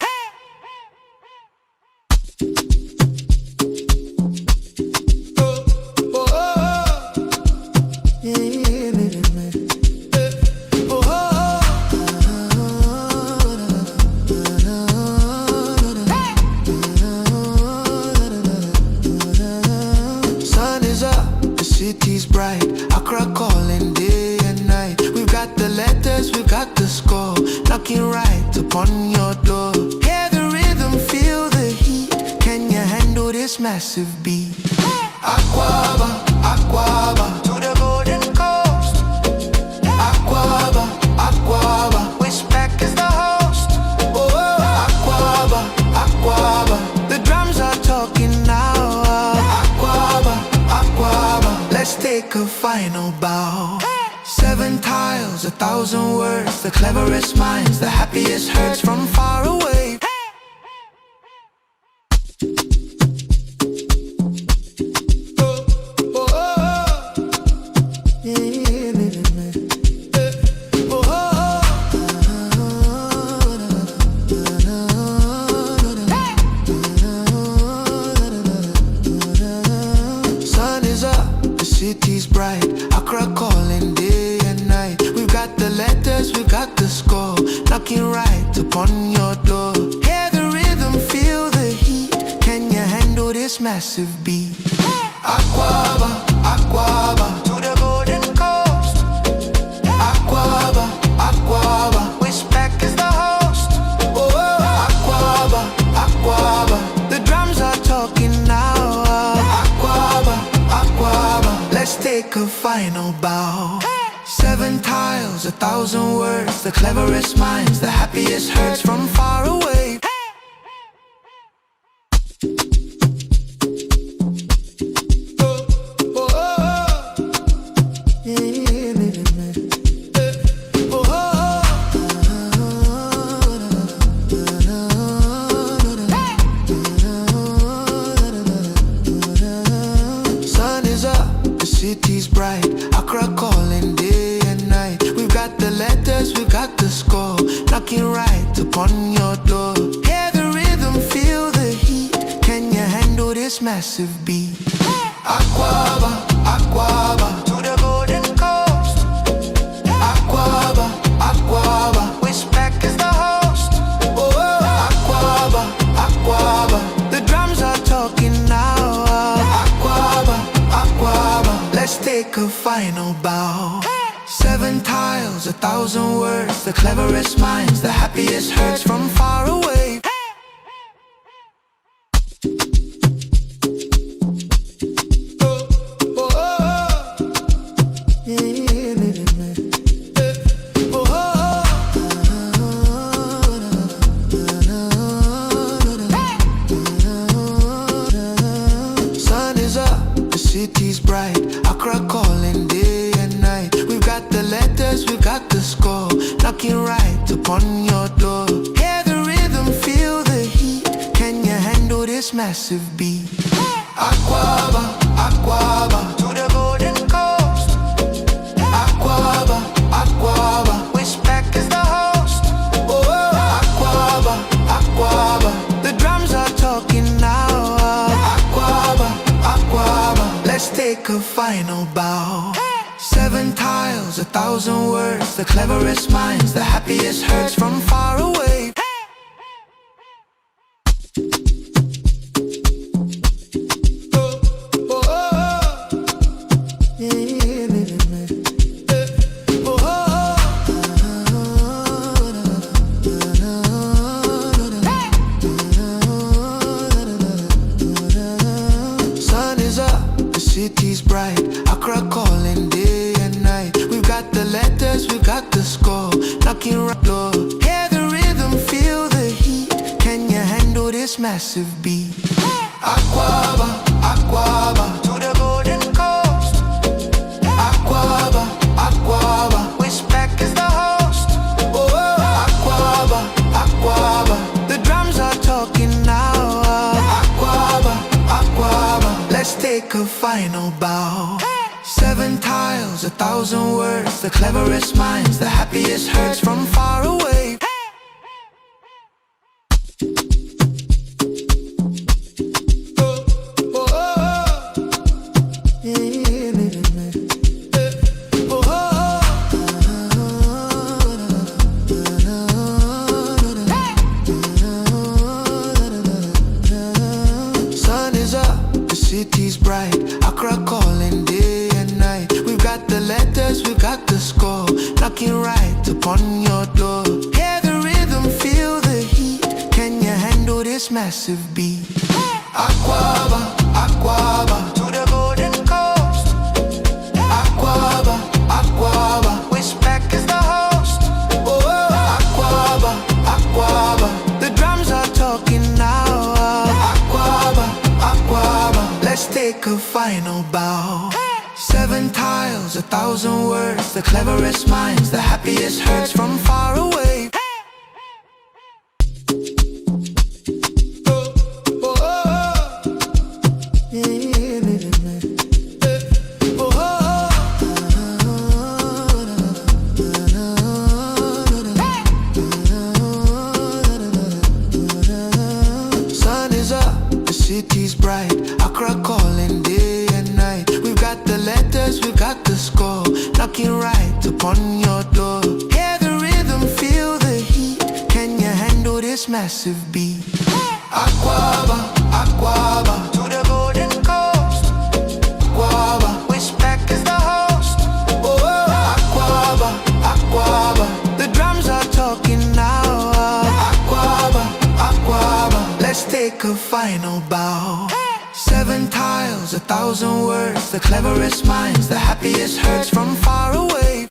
City's bright, Accra calling day and night. We've got the letters, we've got the score, knocking right upon your door. Hear the rhythm, feel the heat. Can you handle this massive beat? Aquaba, Aquaba, to the golden coast. Aquaba, Aquaba, WESPAC is the host. Oh, Aquaba, Aquaba, the drums are talking now. Aquaba, Aquaba, let's take a final bow. 7 tiles, 1,000 words, the cleverest minds, the happiest hurts from far away. City's bright, Accra calling day and night. We've got the letters, we've got the score, knocking right upon your door. Hear the rhythm, feel the heat. Can you handle this massive beat? Aquaba, Aquaba, to the golden coast. Aquaba, Aquaba, WESPAC is the host. Oh, Aquaba, Aquaba, the drums are talking now. Aquaba, Aquaba, let's take a final bow. 7 tiles, 1,000 words, the cleverest minds, the happiest hurts from far away. City's bright, Accra calling day and night. We've got the letters, we've got the score, knocking right upon your door. Hear the rhythm, feel the heat. Can you handle this massive beat? Aquaba, Aquaba, to the golden coast. Aquaba, Aquaba, WESPAC is the host. Oh, Aquaba, Aquaba, the drums are talking now. Aquaba, Aquaba, let's take take a final bow. 7 tiles, 1,000 words, the cleverest minds, the happiest hurts from far away. Sun is up, the city's bright, Accra calling day and night. We've got the letters, we've got the score, knocking right upon your door. Hear the rhythm, feel the heat, can you handle this massive beat? Aquaba, Aquaba, to the golden coast. Aquaba, Aquaba, WESPAC is the host. Oh, Aquaba, Aquaba, the drums are talking now. Aquaba, Aquaba, let's take a final bow. 7 tiles, 1,000 words, the cleverest minds, the happiest hurts from far away. Sun is up, the city's bright, Accra calling day and night. We've got the letters, we've got the score, knocking right door. Hear the rhythm, feel the heat, can you handle this massive beat? Aquaba, Aquaba, to the golden coast. Aquaba, Aquaba, WESPAC is the host. Oh, Aquaba, Aquaba, the drums are talking now. Aquaba, Aquaba, let's take a final bow. 7 tiles, 1,000 words, the cleverest minds, the happiest hurts from far away. Sun is up, the city's bright, Accra calling day and night. We've got the letters, we've got the score, knocking right upon your door. Hear the rhythm, feel the heat, can you handle this massive beat? Aquaba, Aquaba, to the golden coast. Aquaba, Aquaba, WESPAC is the host. Oh, Aquaba, Aquaba, the drums are talking now. Aquaba, Aquaba, let's take a final bow. 7 tiles, 1,000 words, the cleverest minds, the happiest hurts from far away. Sun is up, the city's bright, Accra calling day and night. We've got the letters, we've got the score, knocking right upon your door. Hear the rhythm, feel the heat, can you handle this massive beat? Aquaba, Aquaba, to the golden coast. Aquaba, WESPAC is the host. Oh, Aquaba, Aquaba, the drums are talking now. Aquaba, Aquaba, let's take a final bow. 7 tiles, 1,000 words, the cleverest minds, the happiest hurts from far away.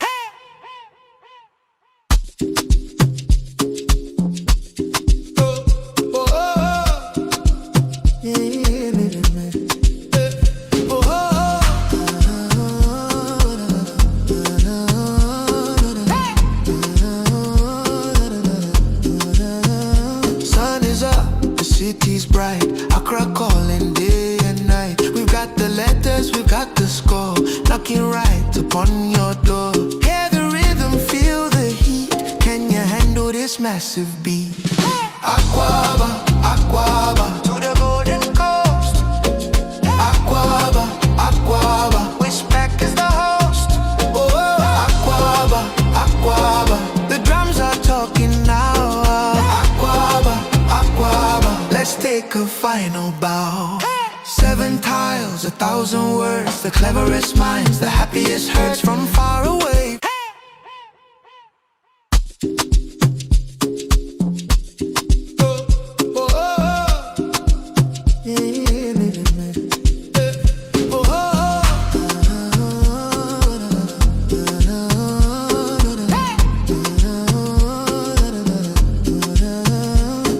Sun is up, the city's bright, Accra calling day and night. We've got the letters, we've got the score, knocking right upon your door. Hear the rhythm, feel the heat, can you handle this massive beat? Aquaba, Aquaba, to the golden coast. Aquaba, Aquaba, WESPAC is the host. Oh, Aquaba, Aquaba, the drums are talking now. Aquaba, Aquaba, let's take a final bow. 7 tiles, 1,000 words, the cleverest minds, the happiest hearts from far away.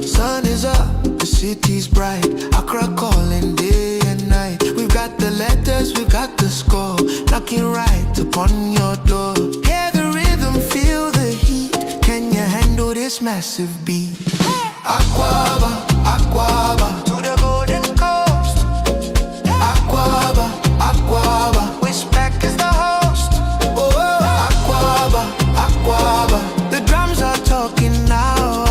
Sun is up, the city's bright, Accra calling day and night. We've got the letters, we've got the score, knocking right upon your door. Hear the rhythm, feel the heat, can you handle this massive beat? Aquaba, Aquaba, to the golden coast. Aquaba, Aquaba, WESPAC is the host. Oh, Aquaba, Aquaba, the drums are talking now.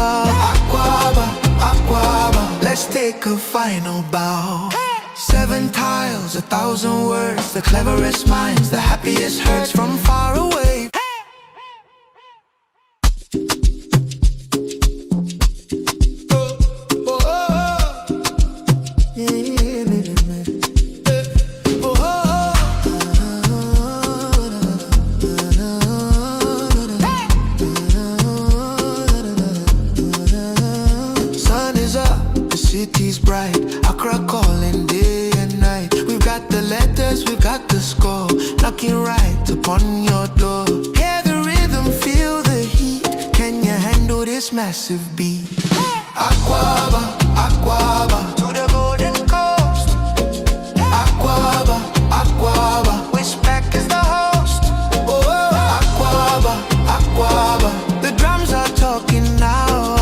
Aquaba, Aquaba, let's take a final bow. 7 tiles, 1,000 words, the cleverest minds, the happiest hearts from far away. Sun is up, the city's bright, Accra calling day and night. We've got the letters, we've got the score, knocking right upon your door. Hear the rhythm, feel the heat, can you handle this massive beat? Aquaba, Aquaba, to the golden coast. Aquaba, Aquaba, WESPAC is the host. Oh, Aquaba, Aquaba, the drums are talking now.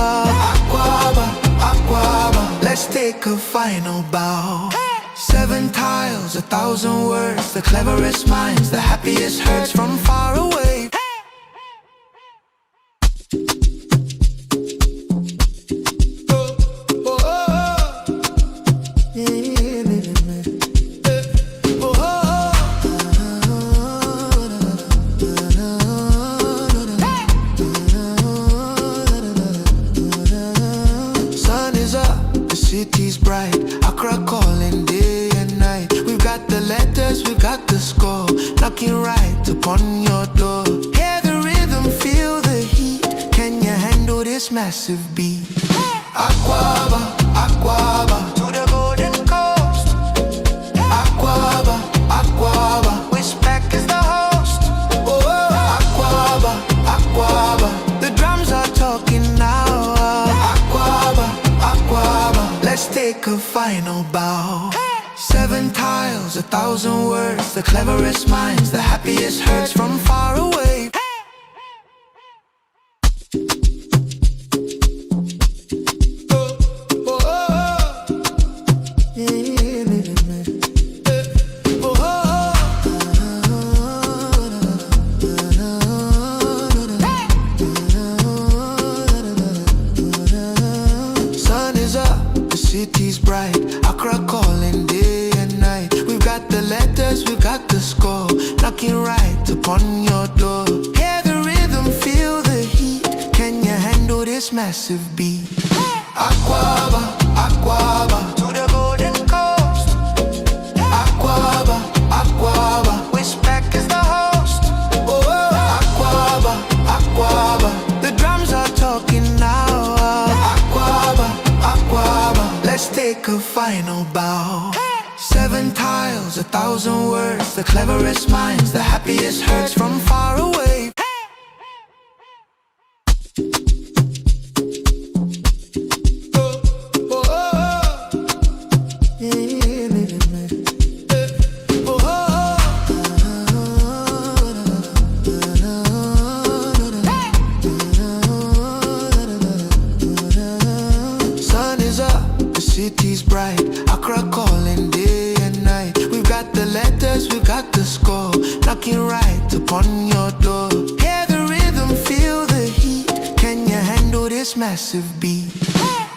Aquaba, Aquaba, let's take a final bow. 7 tiles, 1,000 words, the cleverest minds, the happiest hearts from far away. Sun is up, the city's bright, Accra calling day and night. We've got the letters, we've got the score, knocking right upon your door. Hear the rhythm, feel the heat, can you handle this massive beat? Aquaba, Aquaba, to the golden coast. Aquaba, Aquaba, WESPAC is the host. Oh, Aquaba, Aquaba, the drums are talking now. Aquaba, Aquaba, let's take a final bow. 7 tiles, 1,000 words, the cleverest minds, the happiest hearts from far away. Sun is up, the city's bright, Accra calling day and night. We've got the letters, we've got the score, knocking right upon your door. Hear the rhythm, feel the heat, can you handle this massive beat? Aquaba, Aquaba, to the golden coast. Aquaba, Aquaba, WESPAC is the host. Oh, Aquaba, Aquaba, the drums are talking now. Aquaba, Aquaba, let's take a final bow. 7 tiles, 1,000 words, the cleverest minds, the happiest hearts from far away. Sun is up, the city's bright, Accra calling day and night. We've got the letters, we've got the score, knocking right upon your door. Hear the rhythm, feel the heat, can you handle this massive beat?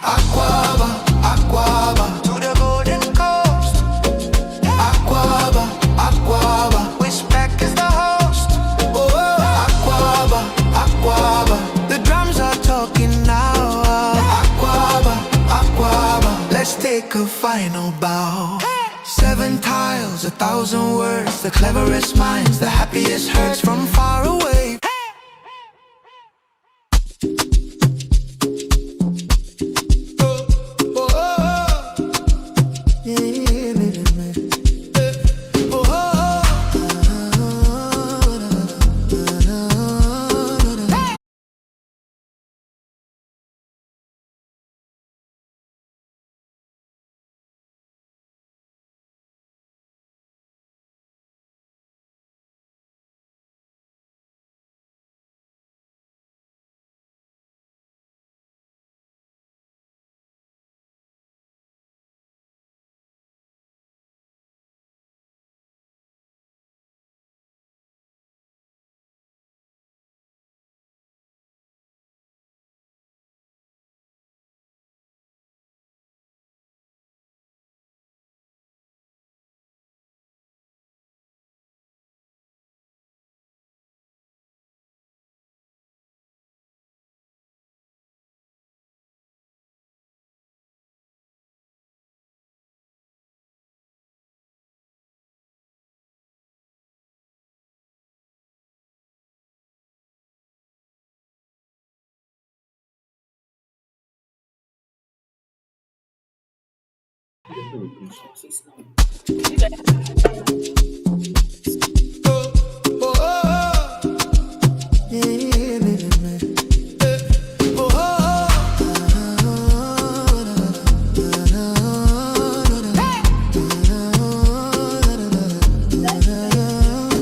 Aquaba, Aquaba, to the golden coast. Aquaba, Aquaba, WESPAC is the host. Oh, Aquaba, Aquaba, the drums are talking now. Aquaba, Aquaba, let's take a final bow. 7 tiles, 1,000 words, the cleverest minds, the happiest hearts from far away.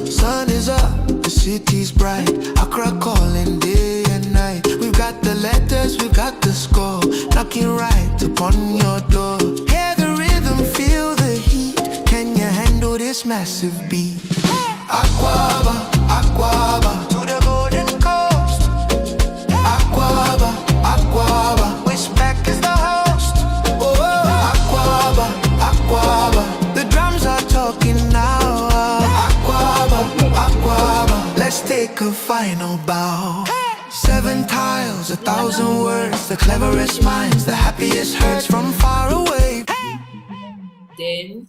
Sun is up, the city's bright. Accra calling day and night. We've got the letters, we've got the score, knocking right upon your door. Hear the rhythm, feel the heat. Can you handle this massive beat? Aquaba, Aquaba, to the golden coast. Aquaba, Aquaba, WESPAC is the host. Oh, Aquaba, Aquaba, the drums are talking now. Aquaba, Aquaba, let's take a final bow. 7 tiles, 1,000 words, the cleverest minds, the happiest hearts from far away. Then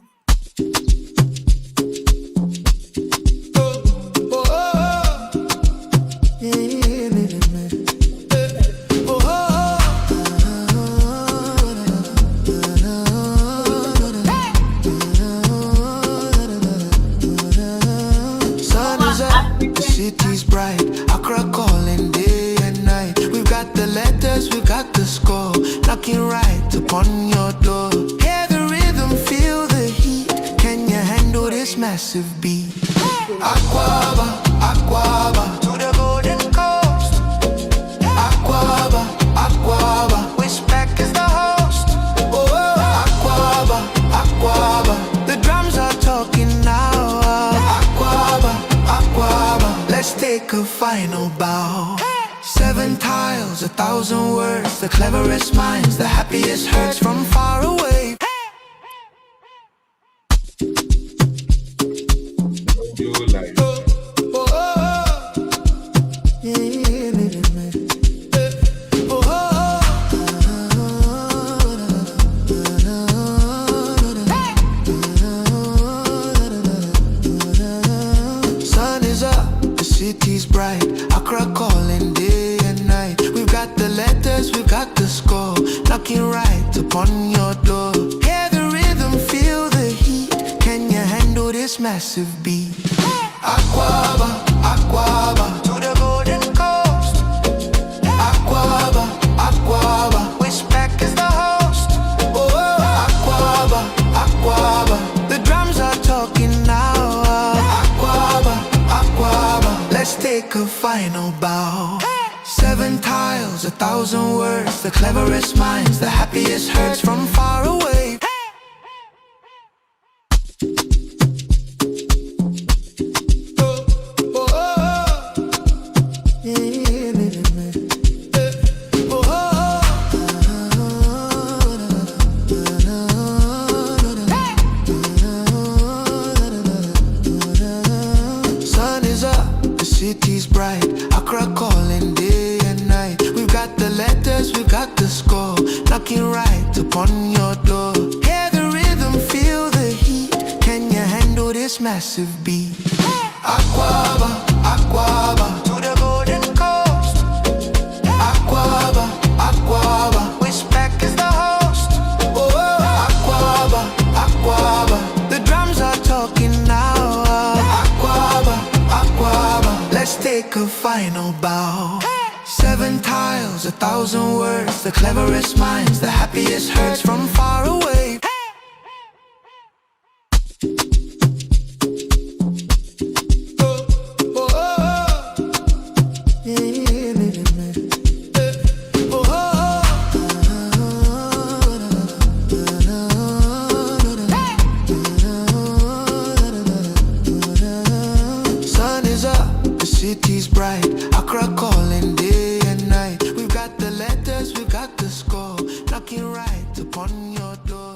City's bright, Accra calling day and night. We've got the letters, we've got the score, knocking right upon your door. Hear the rhythm, feel the heat. Can you handle this massive beat? Aquaba, Aquaba, to the golden coast. Aquaba, Aquaba, WESPAC is the host. Oh, Aquaba, Aquaba, the drums are talking now. Aquaba, Aquaba, let's take a final bow. 7 tiles, 1,000 words, the cleverest minds, the happiest hearts from far away. Sun is up, the city's bright. Accra calling day and night. We've got the letters, we've got the score, knocking right upon your door. Hear the rhythm, feel the heat. Can you handle this massive beat? Aquaba, Aquaba, to the golden coast. Aquaba, Aquaba, WESPAC is the host. Oh, Aquaba, Aquaba, the drums are talking now. Aquaba, Aquaba, let's take a final bow. 7 tiles, 1,000 words, the cleverest minds, the happiest hearts from far away. Sun is up, the city's bright. Accra calling day and night. We've got the letters, we've got the score, knocking right upon your door. Hear the rhythm, feel the heat. Can you handle this this massive beat. Aquaba, Aquaba, to the golden coast. Aquaba, Aquaba, WESPAC is the host. Oh, Aquaba, Aquaba, the drums are talking now. Aquaba, Aquaba, let's take a final bow. 7 tiles, 1,000 words, the cleverest minds, the happiest hurts from far away. Sun is up, the city's bright. Accra calling day and night. We've got the letters, we've got the score, knocking right upon your door.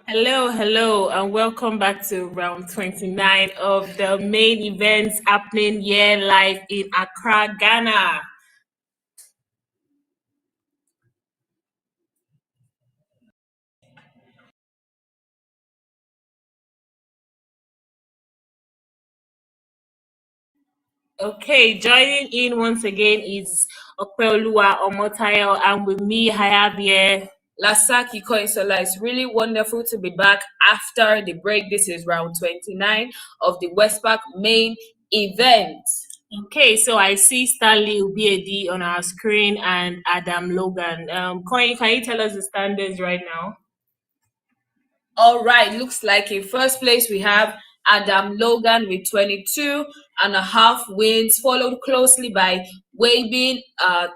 Hello, and welcome back to round 29 of the main events happening here live in Accra, Ghana. Okay, joining in once again is Opeoluwa Omotayo, and with me, I have here Lasaki Koisola, it's really wonderful to be back after the break. This is round 29 of the WESPAC main event. Okay, so I see Stanley Ubiedi on our screen and Adam Logan. Coin, can you tell us the standings right now? All right, looks like in first place we have Adam Logan with 22.5 wins, followed closely by Wabin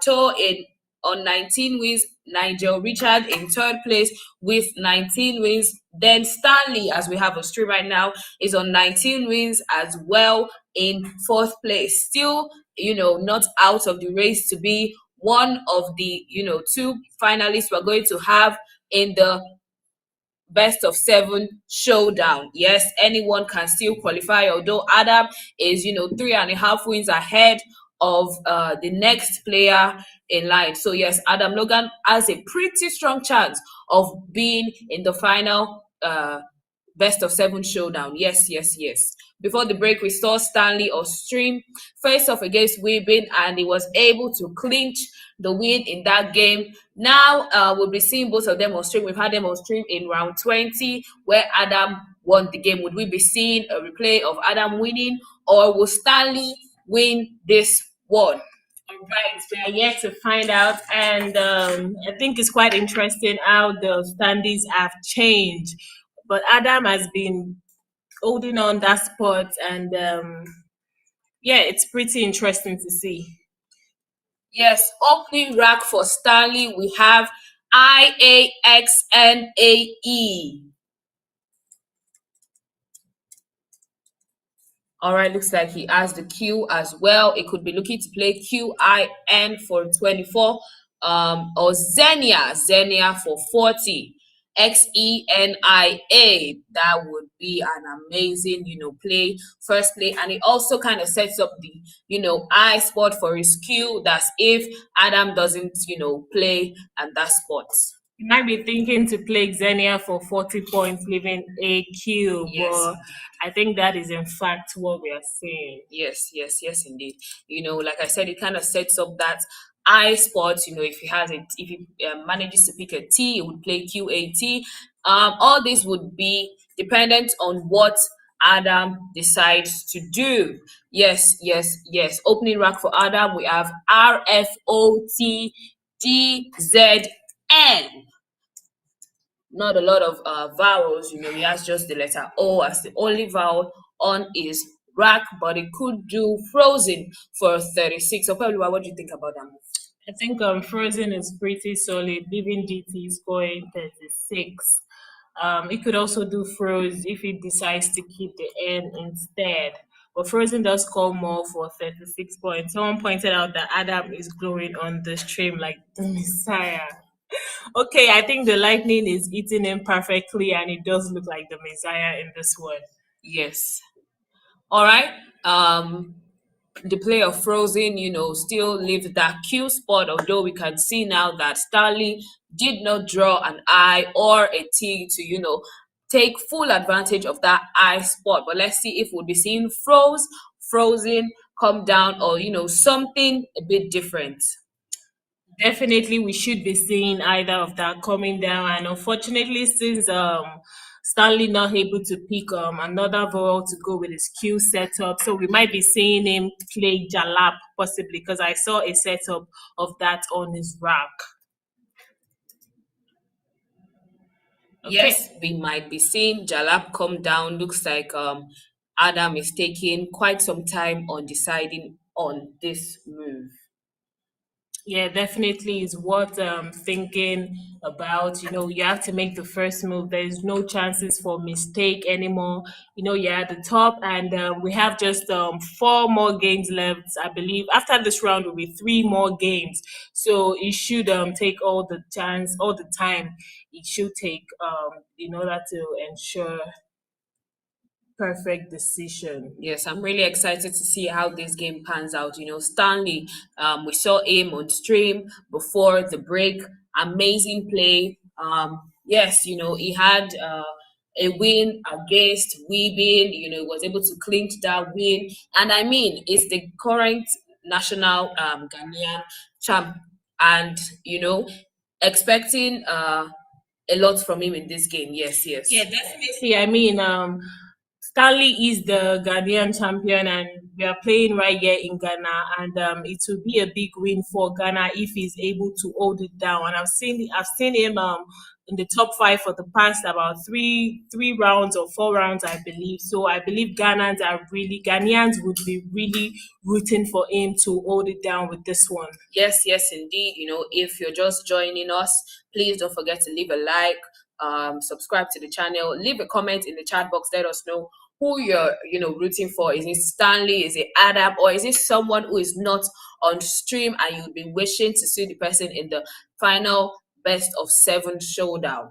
To in on 19 wins. Nigel Richard in third place with 19 wins. Then Stanley, as we have on stream right now, is on 19 wins as well in fourth place. Still, not out of the race to be one of the, two finalists we're going to have in the best of 7 showdown. Yes, anyone can still qualify, although Adam is 3.5 wins ahead of the next player in line. So yes, Adam Logan has a pretty strong chance of being in the final best of 7 showdown. Yes. Before the break, we saw Stanley or Stream face off against Weebin, and he was able to clinch the win in that game. Now we'll be seeing both of them on stream. We've had them on stream in round 20 where Adam won the game. Would we be seeing a replay of Adam winning, or will Stanley win this one? All right, we are yet to find out, and I think it's quite interesting how the standings have changed. But Adam has been holding on that spot, and it's pretty interesting to see. Yes, opening rack for Stanley, we have IAXNAE. All right, looks like he has the Q as well. It could be looking to play QIN for 24, or Xenia for 40. XENIA, that would be an amazing, first play. And it also kind of sets up the, I spot for his Q. That's if Adam doesn't, play at that spot. You might be thinking to play Xenia for 40 points, leaving AQ, Yes. but I think that is in fact what we are saying. Yes, indeed. Like I said, it kind of sets up that I spot. If he manages to pick a T, he would play QAT. All this would be dependent on what Adam decides to do. Yes. Opening rack for Adam, we have RFOTDZN. Not a lot of vowels. He has just the letter O as the only vowel on his rack, but it could do Frozen for 36. So probably, what do you think about that move? I think Frozen is pretty solid, leaving DT scoring 36. It could also do Froze if it decides to keep the N instead. But Frozen does score more for 36 points. Someone pointed out that Adam is glowing on the stream like the Messiah. Okay, I think the lightning is eating him perfectly, and it does look like the Messiah in this one. Yes. All right. The play of Frozen, still leaves that Q spot, although we can see now that Stanley did not draw an I or a T to, take full advantage of that I spot. But let's see if we'll be seeing Frozen come down, or, something a bit different. Definitely, we should be seeing either of that coming down. And unfortunately, since Stanley not able to pick another vowel to go with his Q setup, so we might be seeing him play Jalap possibly, because I saw a setup of that on his rack. Okay. Yes, we might be seeing Jalap come down. Looks like Adam is taking quite some time on deciding on this move. Yeah, definitely is what I'm thinking about. You have to make the first move. There's no chances for mistake anymore. You're at the top, and we have just 4 more games left. I believe after this round will be 3 more games. So it should take all the time it should take in order to ensure perfect decision. Yes, I'm really excited to see how this game pans out. Stanley, we saw him on stream before the break. Amazing play. Yes, he had a win against Weebin. He was able to clinch that win. And I mean, it's the current national Ghanaian champ. And, expecting a lot from him in this game. Yes. Yeah, definitely. I mean, Stanley is the Ghanaian champion, and we are playing right here in Ghana. And it will be a big win for Ghana if he's able to hold it down. And I've seen him in the top five for the past about three rounds or 4 rounds, I believe. So I believe Ghanaians would be really rooting for him to hold it down with this one. Yes, yes, indeed. If you're just joining us, please don't forget to leave a like, subscribe to the channel, leave a comment in the chat box. Let us know who you're, rooting for. Is it Stanley? Is it Adam? Or is it someone who is not on stream and you've been wishing to see the person in the final best of 7 showdown?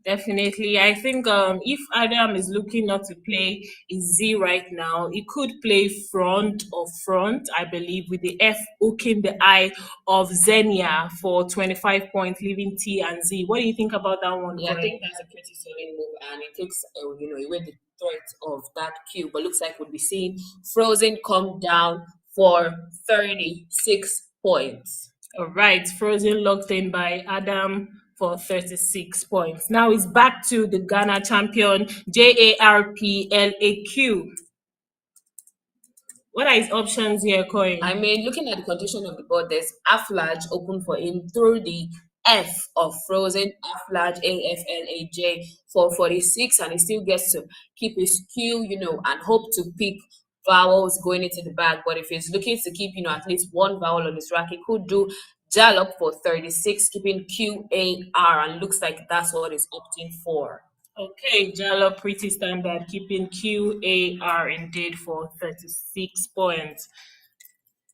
Definitely. I think if Adam is looking not to play Z right now, he could play front or front, I believe, with the F hooking the eye of Xenia for 25 points, leaving T and Z. What do you think about that one, Yeah, I Corey? think that's a pretty solid move, and it takes away the threat of that Q. But looks like we'll be seeing Frozen come down for 36 points. All right, Frozen locked in by Adam for 36 points. Now it's back to the Ghana champion, JARPLAQ. What are his options here, Corey? I mean, looking at the condition of the board, there's Aflaj open for him through the F of Frozen, Aflaj, AFLAJ for 46, and he still gets to keep his Q, and hope to pick vowels going into the bag. But if he's looking to keep, at least one vowel on his rack, he could do Jalop for 36, keeping QAR, and looks like that's what he's opting for. Okay, Jalo, pretty standard, keeping QAR indeed for 36 points.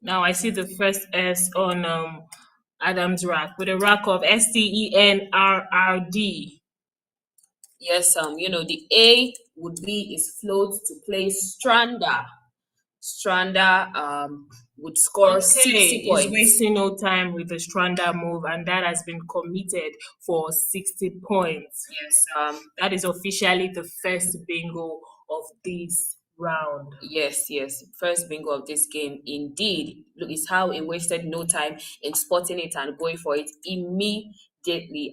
Now I see the first S on Adam's rack with a rack of STENRRD. Yes, the A would be his float to play Strander. Strander would score 60 points. He's wasting no time with the Strander move, and that has been committed for 60 points. Yes, that is officially the first bingo of this round. Yes, first bingo of this game. Indeed, look, it's how he wasted no time in spotting it and going for it immediately.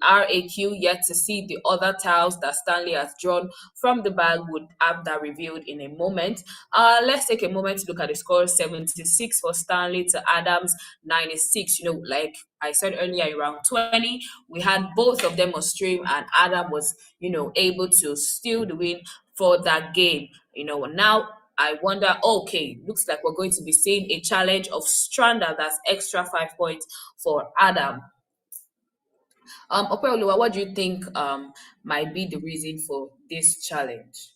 RAQ yet to see the other tiles that Stanley has drawn from the bag. Would have that revealed in a moment. Let's take a moment to look at the score. 76 for Stanley to Adams 96. Like I said earlier, around 20, we had both of them on stream, and Adam was able to steal the win for that game. Now I wonder, okay, looks like we're going to be seeing a challenge of Strander. That's extra 5 points for Adam. Opeoluwa, what do you think might be the reason for this challenge?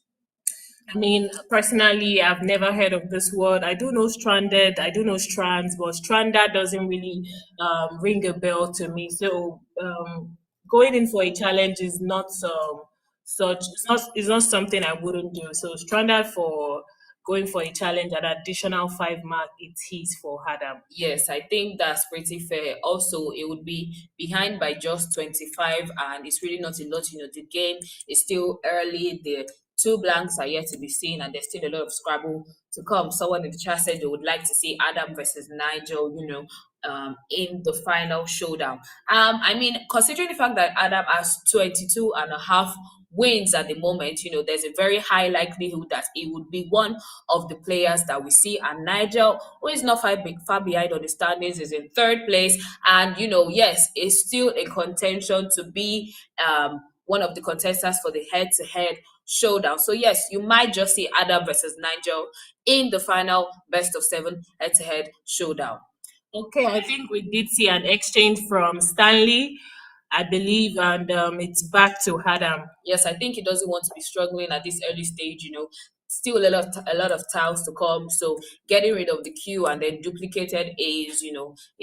I mean, personally, I've never heard of this word. I do know stranded, I do know strands, but stranded doesn't really ring a bell to me. So going in for a challenge is not it's not something I wouldn't do. So stranded for going for a challenge, an additional 5 mark, it's his for Adam. Yes, I think that's pretty fair. Also, it would be behind by just 25, and it's really not a lot. The game is still early. The 2 blanks are yet to be seen, and there's still a lot of Scrabble to come. Someone in the chat said they would like to see Adam versus Nigel, in the final showdown. I mean, considering the fact that Adam has 22 and a half wins at the moment, there's a very high likelihood that he would be one of the players that we see. And Nigel, who is not far behind on the standings, is in 3rd place. And, yes, is still in contention to be one of the contestants for the head-to-head showdown. So, yes, you might just see Adam versus Nigel in the final best of 7 head-to-head showdown. Okay, I think we did see an exchange from Stanley, I believe, and it's back to Adam. Yes, I think he doesn't want to be struggling at this early stage. Still a lot of tiles to come. So getting rid of the Q and then duplicated A's,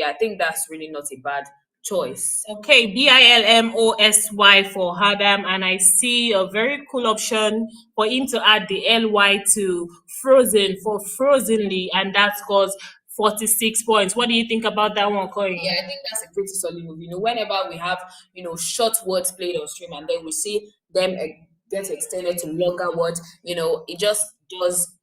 I think that's really not a bad choice. Okay, BILMOSY for Adam, and I see a very cool option for him to add the LY to Frozen for Frozenly, and that scores 46 points. What do you think about that one, Corey? Yeah, I think that's a pretty solid move. Whenever we have, short words played on stream and then we see them get extended to longer words, it just does,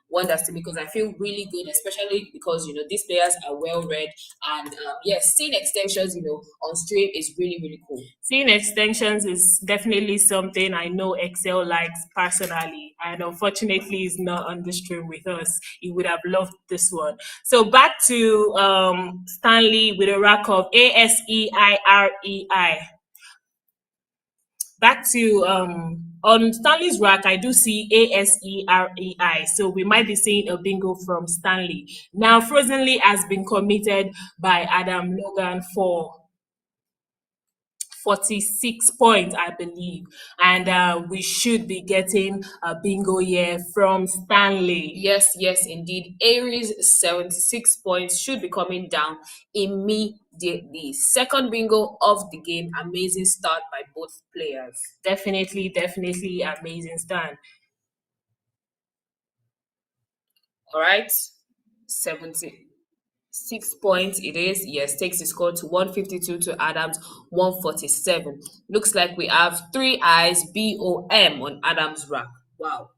wonders to me because I feel really good, especially because these players are well read, and yes, seeing extensions on stream is really really cool. Seeing extensions is definitely something I know Excel likes personally, and unfortunately, is not on the stream with us. He would have loved this one. So back to Stanley with a rack of ASEIREI. Back to on Stanley's rack, I do see ASEREI. So we might be seeing a bingo from Stanley. Now, Frozenly has been committed by Adam Logan for 46 points, I believe. And we should be getting a bingo here from Stanley. Yes, yes, indeed. Aries 76 points should be coming down immediately. Second bingo of the game. Amazing start by both players. Definitely, definitely amazing start. All right, 76 points it is. Yes, takes the score to 152 to Adams 147. Looks like we have three eyes BOM on Adams' rack. Wow.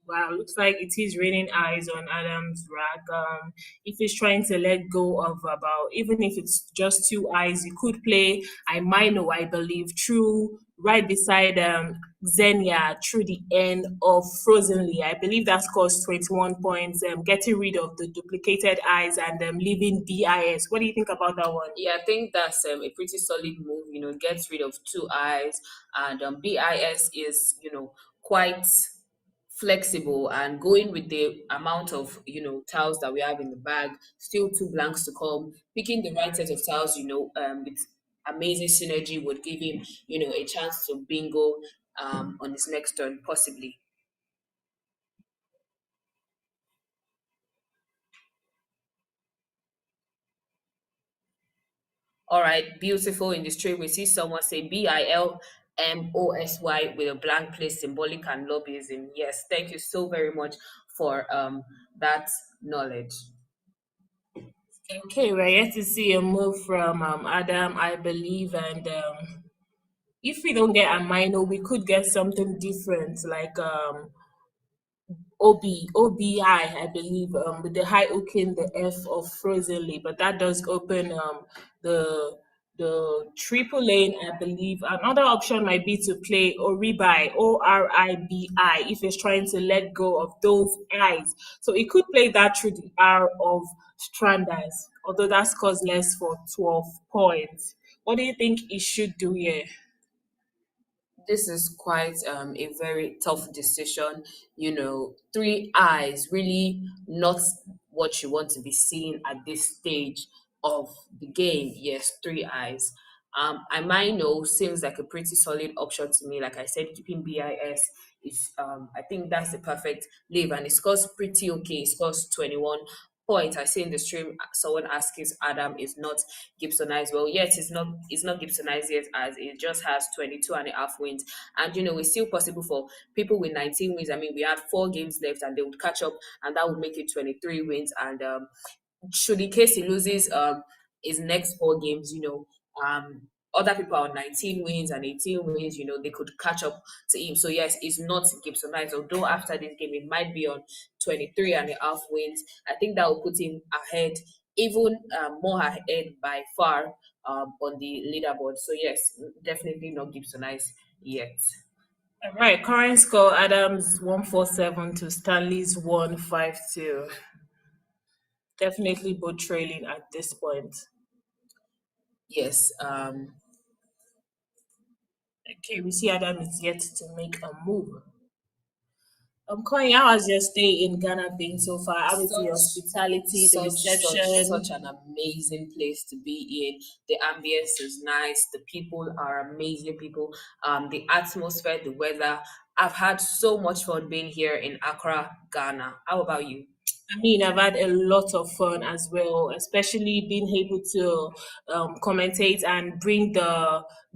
Wow, looks like it is raining eyes on Adam's rack. If he's trying to let go of about, even if it's just two eyes, you could play I might know, I believe, through right beside Xenia through the end of Frozenly. I believe that scores 21 points, getting rid of the duplicated eyes and leaving BIS. What do you think about that one? Yeah, I think that's a pretty solid move. Gets rid of two eyes, and BIS is quite flexible and going with the amount of tiles that we have in the bag. Still two blanks to come. Picking the right set of tiles, with amazing synergy would give him a chance to bingo on his next turn possibly. All right, beautiful. In the stream, we see someone say BILMOSY with a blank place, symbolic and lobbyism. Yes, thank you so very much for that knowledge. Okay, we're yet to see a move from Adam, I believe, and if we don't get a minor, we could get something different like OBI, I believe, with the high hooking the F of Frozenly, but that does open the the triple lane, I believe. Another option might be to play Oribi, ORIBI, if it's trying to let go of those eyes. So it could play that through the R of Stranders, although that scores less for 12 points. What do you think it should do here? This is quite a very tough decision. Three eyes, really not what you want to be seeing at this stage of the game. Yes, three eyes. I might know seems like a pretty solid option to me. Like I said, keeping BIS is I think that's the perfect leave, and it scores pretty okay. It scores 21 points. I see in the stream someone asking Adam is not Gibsonized. Well, yes, it's not Gibsonized yet, as it just has 22 and a half wins. And it's still possible for people with 19 wins. I mean, we had 4 games left and they would catch up, and that would make it 23 wins. And should in case he loses his next 4 games, other people are on 19 wins and 18 wins, they could catch up to him. So yes, it's not Gibsonized, although after this game it might be on 23 and a half wins. I think that will put him ahead, even more ahead by far on the leaderboard. So yes, definitely not Gibsonized yet. All right, current score Adams 147 to Stanley's 152. Definitely both trailing at this point. Yes. Okay, we see Adam is yet to make a move. Coin, how has your stay in Ghana been so far? How is the hospitality, the reception? Such an amazing place to be in. The ambience is nice. The people are amazing people. The atmosphere, the weather. I've had so much fun being here in Accra, Ghana. How about you? I mean, I've had a lot of fun as well, especially being able to commentate and bring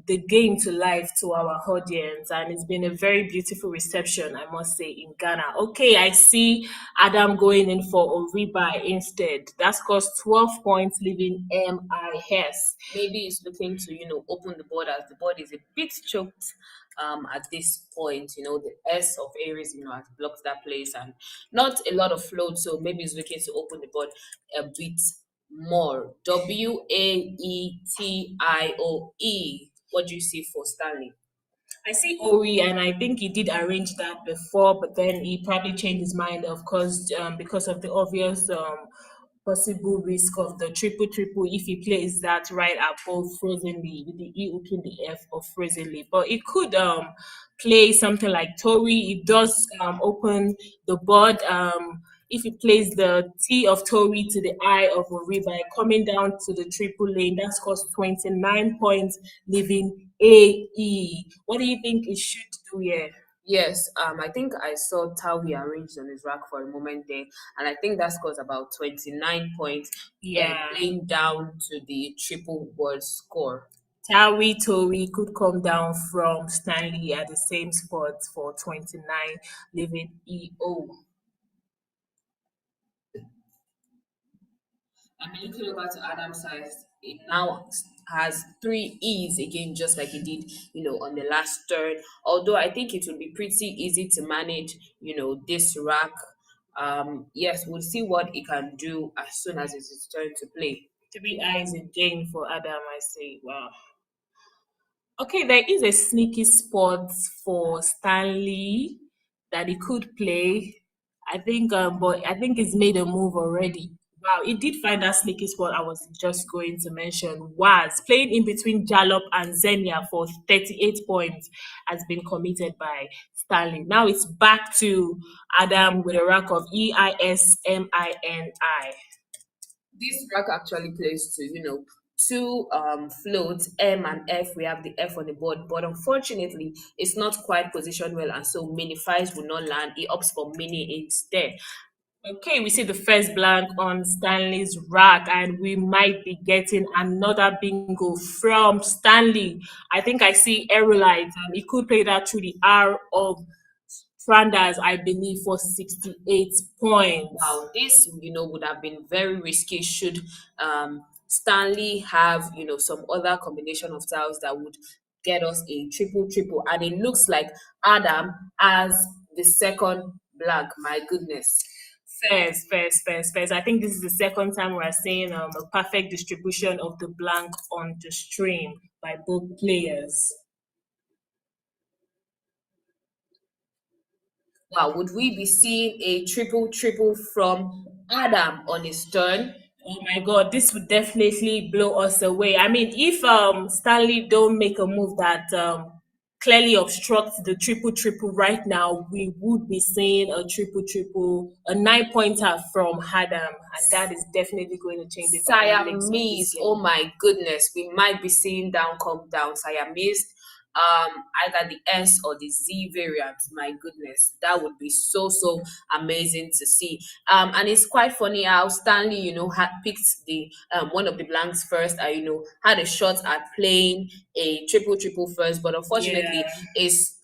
the game to life to our audience, and it's been a very beautiful reception, I must say, in Ghana. Okay, I see Adam going in for Oriba instead. That scores 12 points, leaving MIS. Maybe he's looking to, open the board, as the board is a bit choked at this point. The S of Aries, has blocked that place and not a lot of float. So maybe he's looking to open the board a bit more. Waetioe. What do you see for Stanley? I see Ori, and I think he did arrange that before, but then he probably changed his mind, of course, because of the obvious possible risk of the triple triple if he plays that right above Frozenly with the E hooking the F of Frozenly. But it could play something like Tori. It does open the board. If he plays the T of Tori to the I of Oriba, coming down to the triple lane, that scores 29 points, leaving AE. What do you think it should do here? Yes, I think I saw Tawi arranged on his rack for a moment there, and I think that scores about 29 points, Yeah. playing down to the triple board score. Tawi Tori could come down from Stanley at the same spot for 29, leaving EO. I'm looking over to Adam's side. It now has three E's again, just like it did, on the last turn. Although I think it will be pretty easy to manage, this rack. Yes, we'll see what it can do as soon as it's its turn to play. 3 eyes again for Adam, I say. Wow. Okay, there is a sneaky spot for Stanley that he could play. I think, but I think he's made a move already. Wow, he did find that sneaky spot I was just going to mention. Was playing in between Jalop and Xenia for 38 points has been committed by Stanley. Now it's back to Adam with a rack of EISMINI. This rack actually plays to, two floats, M and F. We have the F on the board, but unfortunately, it's not quite positioned well, and so mini fives will not land. He opts for mini instead. Okay, we see the first blank on Stanley's rack, and we might be getting another bingo from Stanley. I think I see Aerolite, and he could play that through the R of Franders, I believe, for 68 points. Wow, this, would have been very risky should Stanley have, some other combination of tiles that would get us a triple triple. And it looks like Adam has the second blank. My goodness. First. I think this is the second time we're seeing a perfect distribution of the blank on the stream by both players. Wow, would we be seeing a triple triple from Adam on his turn? Oh my God, this would definitely blow us away. I mean, if Stanley don't make a move that clearly obstructs the triple triple right now, we would be seeing a triple triple, a 9-pointer from Adam, and that is definitely going to change the dynamics of this Siamese, game. oh my goodness, we might be seeing down come down Siamese. Either the S or the Z variant. My goodness, that would be so amazing to see. And it's quite funny how Stanley, had picked the one of the blanks first. Had a shot at playing a triple triple first, but unfortunately, his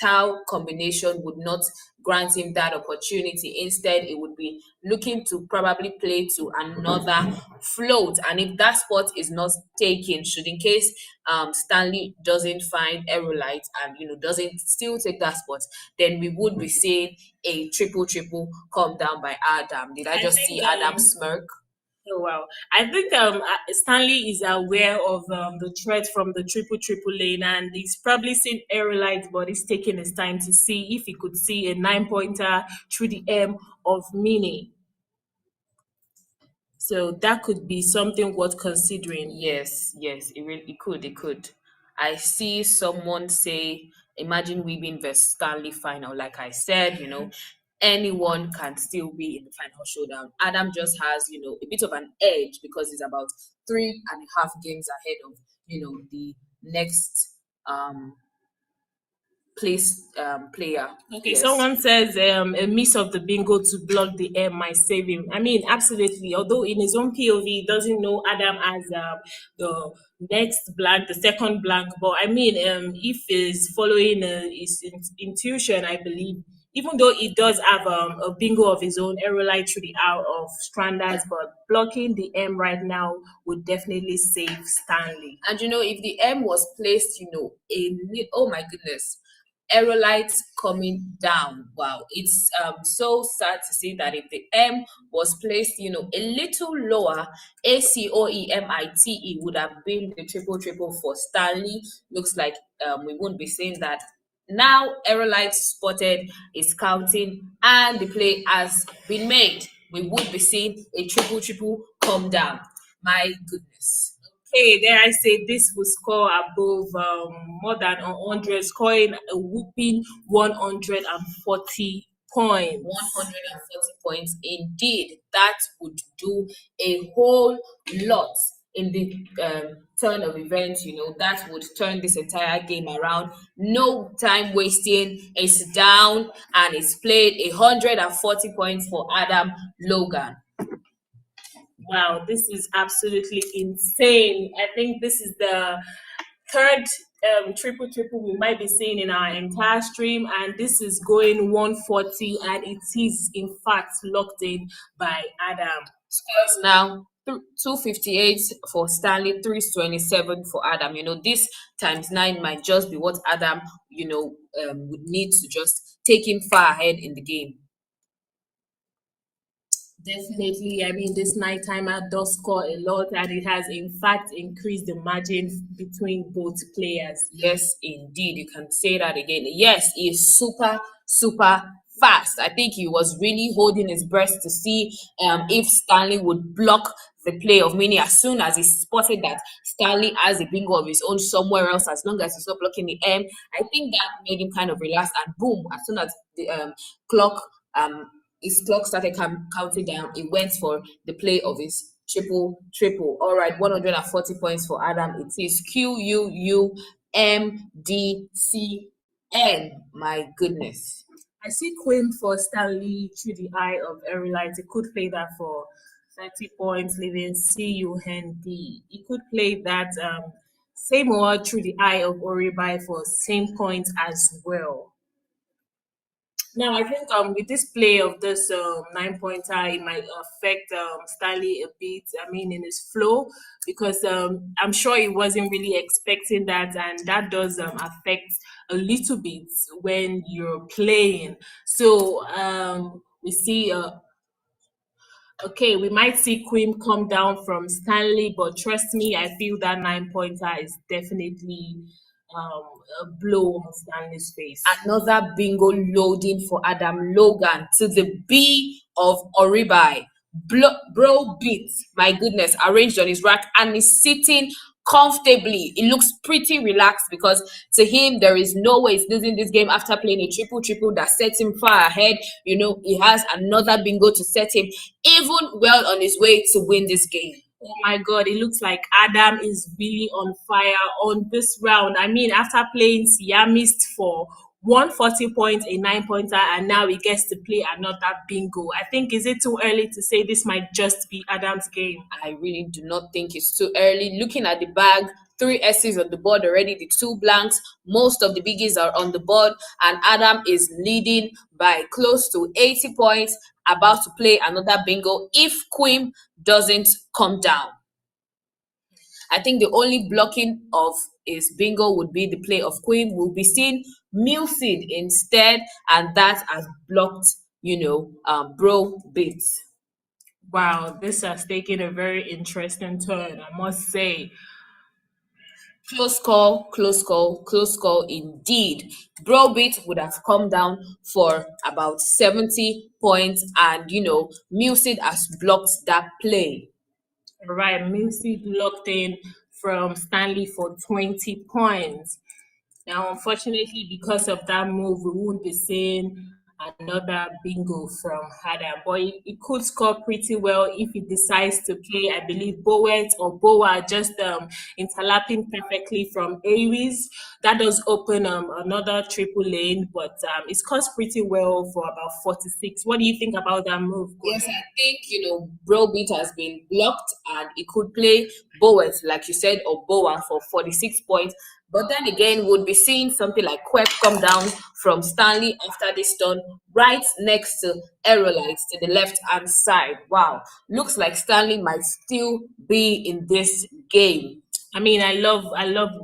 tau combination would not grant him that opportunity. Instead, it would be looking to probably play to another float. And if that spot is not taken, should in case Stanley doesn't find Aerolite and doesn't still take that spot, then we would be seeing a triple triple come down by Adam. Did I just see Adam smirk? Oh wow! I think Stanley is aware of the threat from the triple triple lane, and he's probably seen Aerolite, but he's taking his time to see if he could see a 9-pointer through the M of Mini. So that could be something worth considering. Yes, it could. I see someone say, imagine we being the Stanley final. Like I said, anyone can still be in the final showdown. Adam just has, a bit of an edge because he's about 3.5 games ahead of, the next placed player. Okay, Yes. someone says a miss of the bingo to block the air might save him. I mean, absolutely. Although in his own POV, he doesn't know Adam as the next blank, the second blank. But I mean, if he's following his intuition, I believe, even though he does have a bingo of his own, Aerolite through the hour of Stranders, but blocking the M right now would definitely save Stanley. And if the M was placed, oh my goodness, aerolites coming down. Wow, it's so sad to see that if the M was placed, a little lower, ACOEMITE would have been the triple for Stanley. Looks like we won't be seeing that. Now aerolites spotted is counting and the play has been made. We would be seeing a triple come down. My goodness. Hey, dare I say this will score above more than 100, scoring a whooping 140 points. 140 points indeed. That would do a whole lot in the turn of events. That would turn this entire game around. No time wasting. It's down and it's played 140 points for Adam Logan. Wow, this is absolutely insane. I think this is the third triple we might be seeing in our entire stream, and this is going 140, and it is in fact locked in by Adam. Scores now 258 for Stanley, 327 for Adam. This times 9 might just be what Adam would need to just take him far ahead in the game. Definitely. I mean, this night timer does score a lot, and it has in fact increased the margin between both players. Yes, indeed. You can say that again. Yes, he is super fast. I think he was really holding his breath to see if Stanley would block the play of Mini. As soon as he spotted that Stanley has a bingo of his own somewhere else, as long as he's not blocking the M, I think that made him kind of relax. And boom, as soon as the his clock started counting down, he went for the play of his triple. All right, 140 points for Adam. It is QUUMDCN. My goodness. I see Queen for Stanley through the eye of Aerolite. He could play that for 30 points, leaving CUND. He could play that same word through the eye of Oribai for same points as well. Now, I think with this play of this 9-pointer, it might affect Stanley a bit, I mean, in his flow, because I'm sure he wasn't really expecting that, and that does affect a little bit when you're playing. So we see, okay, we might see Queen come down from Stanley, but trust me, I feel that 9-pointer is definitely a blow on Stanley's face. Another bingo loading for Adam Logan to the B of Oribai. Bro beat, my goodness, arranged on his rack and is sitting comfortably. It looks pretty relaxed because to him there is no way he's losing this game after playing a triple that sets him far ahead. He has another bingo to set him even well on his way to win this game. Oh my God, it looks like Adam is really on fire on this round. I mean, after playing Siamist for 140 points, a 9-pointer, and now he gets to play another bingo. I think, is it too early to say this might just be Adam's game? I really do not think it's too early. Looking at the bag, 3 S's on the board already, the 2 blanks, most of the biggies are on the board, and Adam is leading by close to 80 points, about to play another bingo if Queen doesn't come down. I think the only blocking of his bingo would be the play of Queen. We'll be seeing Milseed instead, and that has blocked, Bro Beats. Wow, this has taken a very interesting turn, I must say. Close call indeed. Brobit would have come down for about 70 points, and Milseed has blocked that play. All right, Milseed locked in from Stanley for 20 points. Now, unfortunately, because of that move, we won't be seeing Another bingo from Adam. But he could score pretty well if he decides to play, I believe, Bowet or Boa just interlapping perfectly from Aries. That does open another triple lane, but it scores pretty well for about 46. What do you think about that move? Yes, I think Brobeat has been blocked and he could play Bowen, like you said, or Bowen for 46 points. But then again, would be seeing something like Quep come down from Stanley after this turn, right next to Aerolites to the left hand side. Wow, looks like Stanley might still be in this game. I mean, I love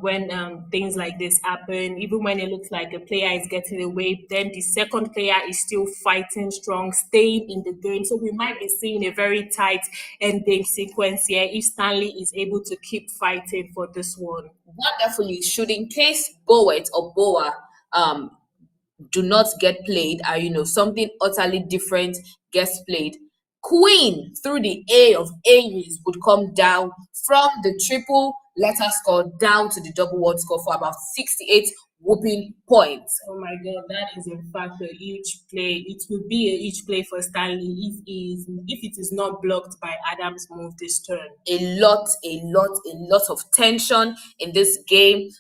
when things like this happen. Even when it looks like a player is getting away, then the second player is still fighting strong, staying in the game. So we might be seeing a very tight ending sequence here if Stanley is able to keep fighting for this one. Wonderfully, should in case Bowet or Boa um do not get played, or something utterly different gets played, Queen through the A of Aries would come down from the triple letter score down to the double word score for about 68 whooping points. Oh my God, that is in fact a huge play. It will be a huge play for Stanley if it is not blocked by Adam's move this turn. A lot of tension in this game.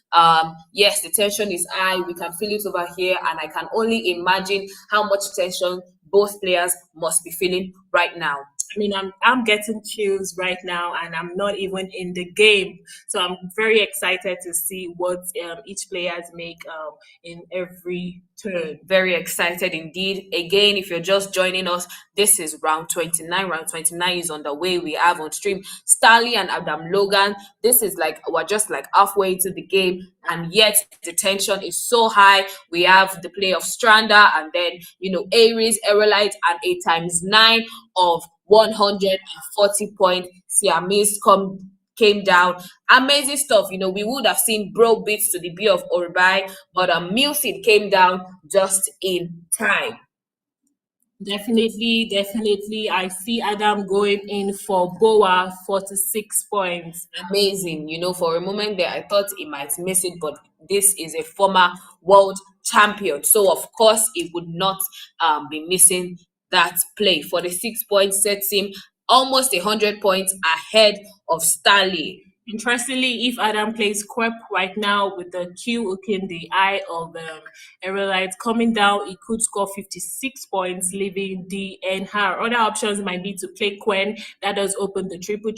Yes, the tension is high. We can feel it over here, and I can only imagine how much tension both players must be feeling right now. I mean, I'm getting chills right now, and I'm not even in the game, so I'm very excited to see what each players make in every turn. Very excited indeed. Again, if you're just joining us, this is round 29. Round 29 is on the way. We have on stream Stanley and Adam Logan. This is like we're just like halfway into the game, and yet the tension is so high. We have the play of Strander, and then Aries, Aerolite, and 8x9 of 140 point Siamese came down. Amazing stuff. We would have seen Bro beats to the B of Oribai, but Milsid came down just in time. Definitely. I see Adam going in for Boa, 46 points. Amazing. For a moment there, I thought he might miss it, but this is a former world champion. So, of course, he would not be missing that play. 46 points sets him almost 100 points ahead of Stanley. Interestingly, if Adam plays Quep right now with the Q hooking the eye of Aerolite coming down, he could score 56 points, leaving D and her. Other options might be to play Quen. That does open the triple.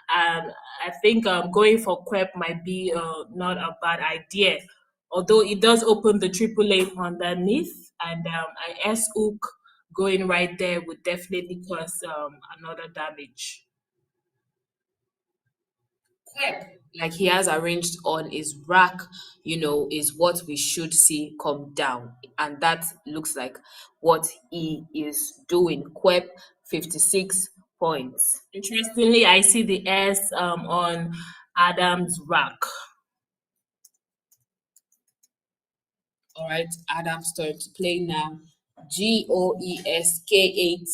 I think going for Quep might be not a bad idea. Although it does open the triple lane underneath, and an S hook going right there would definitely cause another damage. Like he has arranged on his rack, is what we should see come down. And that looks like what he is doing. Quep, 56 points. Interestingly, I see the S on Adam's rack. All right, Adam's turn to play now. GOESKAT.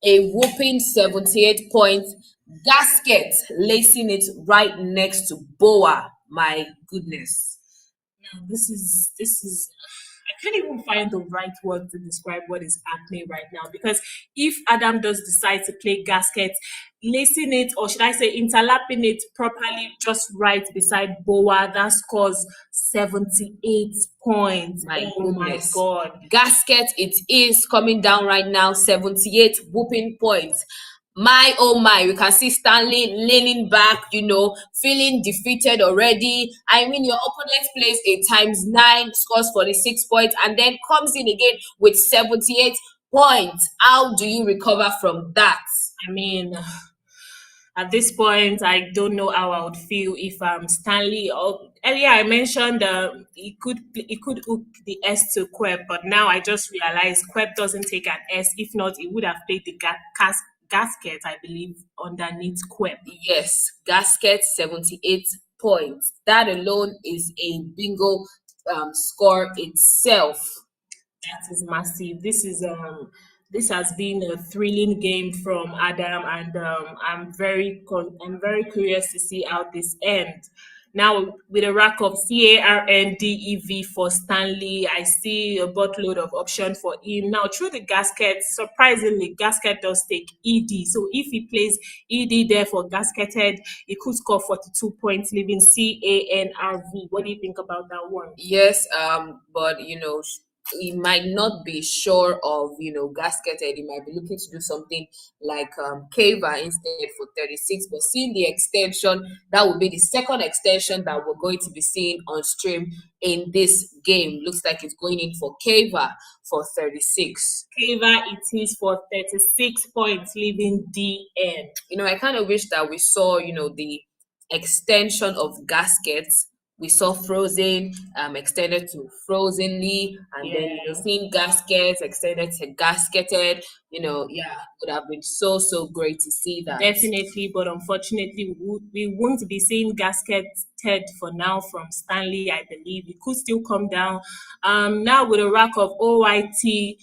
A whooping 78 points. Gasket lacing it right next to Boa. My goodness. Now this is I can't even find the right word to describe what is happening right now, because if Adam does decide to play Gasket, lacing it, or should I say interlapping it properly just right beside Boa, that scores 78 points. My Oh goodness. my God. Gasket, it is coming down right now, 78 whooping points. My oh my, we can see Stanley leaning back, feeling defeated already. I mean, your opponent plays 8x9, scores 46 points, and then comes in again with 78 points. How do you recover from that? I mean, at this point, I don't know how I would feel if Stanley. Or earlier, I mentioned he could hook the S to Quep, but now I just realized Quep doesn't take an S. If not, he would have played the Gasket, I believe, underneath Quep. Yes, Gasket, 78 points. That alone is a bingo score itself. That is massive. This has been a thrilling game from Adam, and I'm very curious to see how this ends. Now, with a rack of CARNDEV for Stanley, I see a boatload of option for him. Now, through the gasket, surprisingly, gasket does take ED. So if he plays ED there for gasketed, he could score 42 points, leaving CANRV. What do you think about that one? Yes, but he might not be sure of gasketed. He might be looking to do something like Kava instead for 36. But seeing the extension, that will be the second extension that we're going to be seeing on stream in this game. Looks like it's going in for Kava for 36. Kava, it is for 36 points, leaving DN. I kind of wish that we saw the extension of gaskets. We saw frozen extended to frozenly, and then seeing gaskets extended to gasketed. Would have been so great to see that. Definitely, but unfortunately, we won't be seeing gasketed for now from Stanley. I believe it could still come down. Now with a rack of OYTHUHU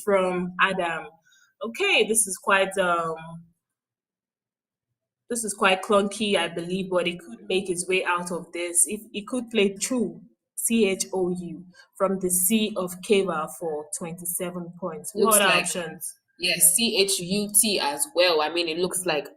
from Adam. Okay, this is quite clunky, I believe, but he could make his way out of this. If he could play through CHOU from the C of Kava for 27 points. Looks What are like- options? Yes, CHUT as well. I mean, it looks like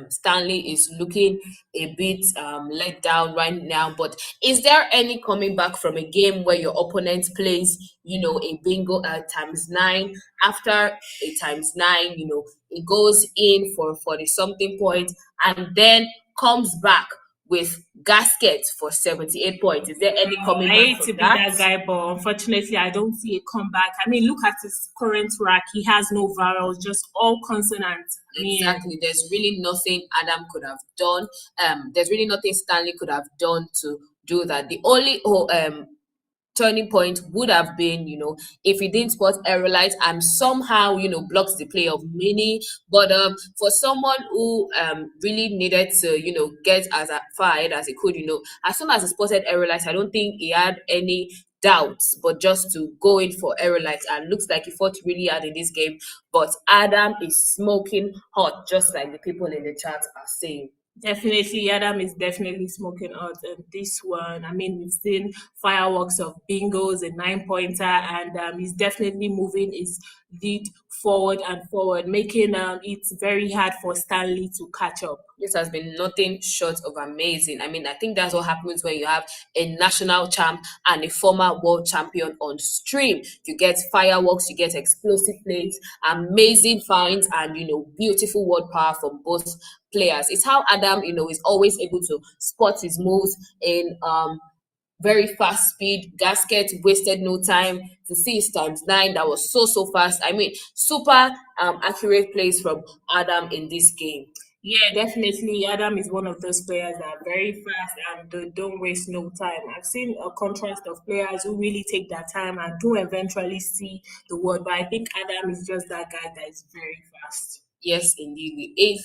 Stanley is looking a bit let down right now. But is there any coming back from a game where your opponent plays, a bingo at ×9? After a ×9, it goes in for 40 something points and then comes back with gasket for 78 points. Is there any coming I back hate from to be that? that guy, but unfortunately, I don't see a comeback. I mean, look at his current rack. He has no vowels, just all consonants. Exactly. There's really nothing Adam could have done. There's really nothing Stanley could have done to do that. The only turning point would have been, if he didn't spot Aerolite and somehow, blocks the play of Mini. But for someone who really needed to, get as far ahead as he could, as soon as he spotted Aerolite, I don't think he had any doubts, but just to go in for Aerolite, and looks like he fought really hard in this game. But Adam is smoking hot, just like the people in the chat are saying. Definitely, Adam is definitely smoking out this one. I mean, we've seen fireworks of bingos, a 9-pointer, and he's definitely moving his lead forward and forward, making it very hard for Stanley to catch up. This has been nothing short of amazing. I mean, I think that's what happens when you have a national champ and a former world champion on stream. You get fireworks, you get explosive plays, amazing finds, and beautiful word power from both players. It's how Adam, is always able to spot his moves in very fast speed. Gasket wasted no time to see his ×9. That was so fast. I mean, super accurate plays from Adam in this game. Yeah, definitely. Adam is one of those players that are very fast and they don't waste no time. I've seen a contrast of players who really take their time and do eventually see the word, but I think Adam is just that guy that is very fast. Yes, indeed. With 8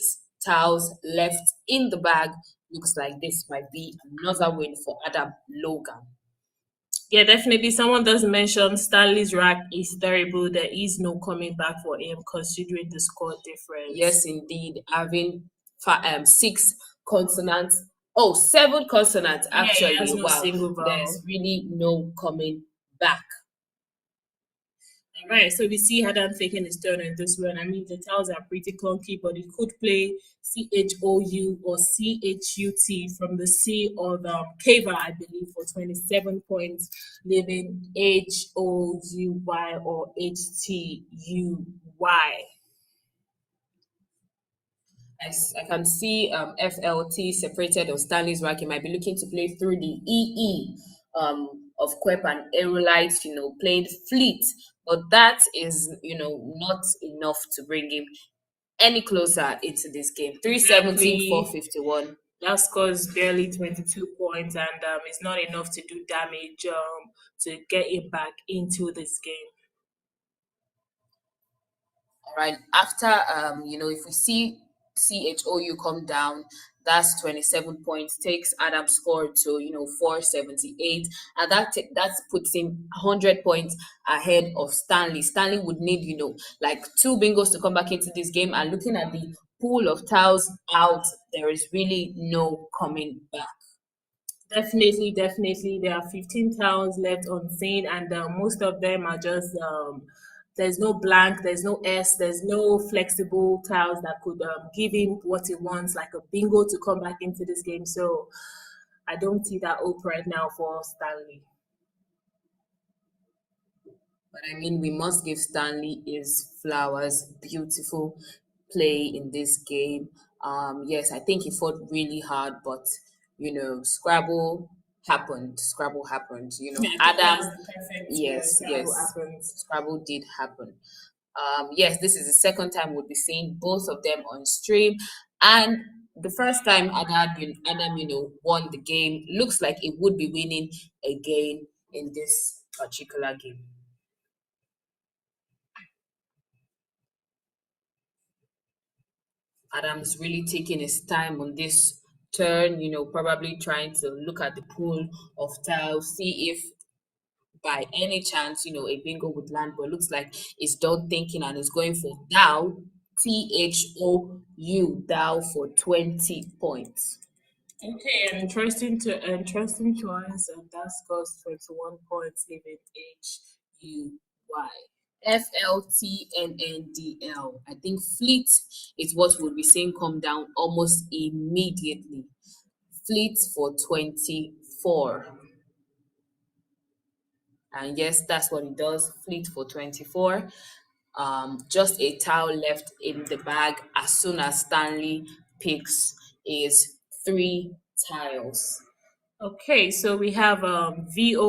tiles left in the bag, looks like this might be another win for Adam Logan. Yeah, definitely. Someone does mention Stanley's rack is terrible. There is no coming back for him considering the score difference. Yes, indeed. Having 6 consonants. Oh, 7 consonants actually. Yeah, no single vowel. There's really no coming back. Right, so we see Adam taking his turn in this one. I mean, the tiles are pretty clunky, but he could play CHOU or CHUT from the C of Kava, I believe, for 27 points, leaving HOUY or HTUY. I can see FLT separated on Stanley's rack. He might be looking to play through the EE of Quep and Aerolite, playing Fleet. But that is, not enough to bring him any closer into this game. 317, 451. That scores barely 22 points, and it's not enough to do damage to get him back into this game. All right. After, if we see CHOU come down, that's 27 points, takes Adam's score to 478, and that puts him 100 points ahead of Stanley. Stanley would need like 2 bingos to come back into this game, and looking at the pool of tiles out, there is really no coming back. Definitely, definitely. There are 15 towns left unseen, and most of them are just there's no blank, there's no S, there's no flexible tiles that could give him what he wants, like a bingo to come back into this game. So I don't see that hope right now for Stanley. But I mean, we must give Stanley his flowers. Beautiful play in this game. Yes, I think he fought really hard, but Scrabble happened. Scrabble happened. Yeah, I think Adam. that's the perfect Yes, Scrabble yes, happens. Scrabble did happen. Yes, this is the second time we'll be seeing both of them on stream, and the first time Adam, won the game. Looks like it would be winning again in this particular game. Adam's really taking his time on this turn, probably trying to look at the pool of tiles, see if by any chance, a bingo would land, but it looks like it's done thinking and it's going for Dow, THOU, Dow for 20 points. Okay, an interesting choice, and that scores 21 points, leaving HUY. FLTNNDL. I think Fleet is what we'll be seeing come down almost immediately. Fleet for 24. And yes, that's what it does. Fleet for 24. Just a tile left in the bag as soon as Stanley picks is 3 tiles. Okay, so we have VOOGYHU.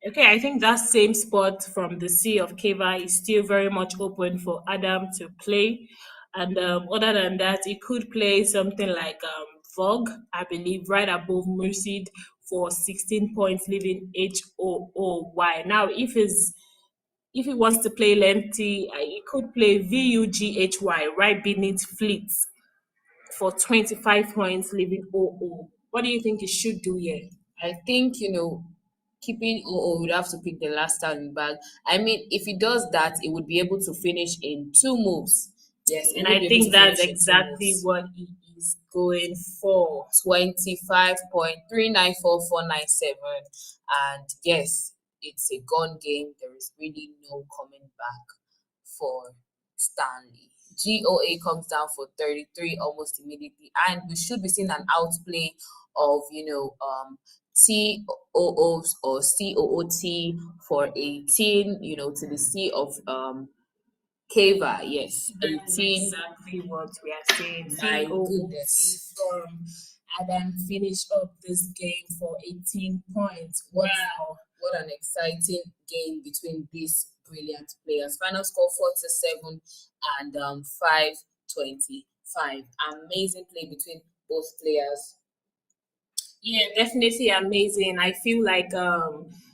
Okay, I think that same spot from the Sea of Keva is still very much open for Adam to play. And other than that, he could play something like Vogue, I believe, right above Merced for 16 points, leaving HOOY. Now, if he wants to play lengthy, he could play VUGHY right beneath Fleet for 25 points, leaving OO. What do you think he should do here? I think, keeping OO would have to pick the last tile in the bag. I mean, if he does that, he would be able to finish in 2 moves. Yes, And I think that's exactly what he is going for. 25.394497. And yes, it's a gun game. There is really no coming back for Stanley. GOA comes down for 33 almost immediately, and we should be seeing an outplay of TOOs or COOT for 18, to the C of Keva. Yes, That's 18. exactly what we are saying. My COOT goodness. from Adam finished up this game for 18 points. Wow. What an exciting game between these brilliant players. Final score 4-7 and 5-25. Amazing play between both players. Yeah, definitely amazing. I feel like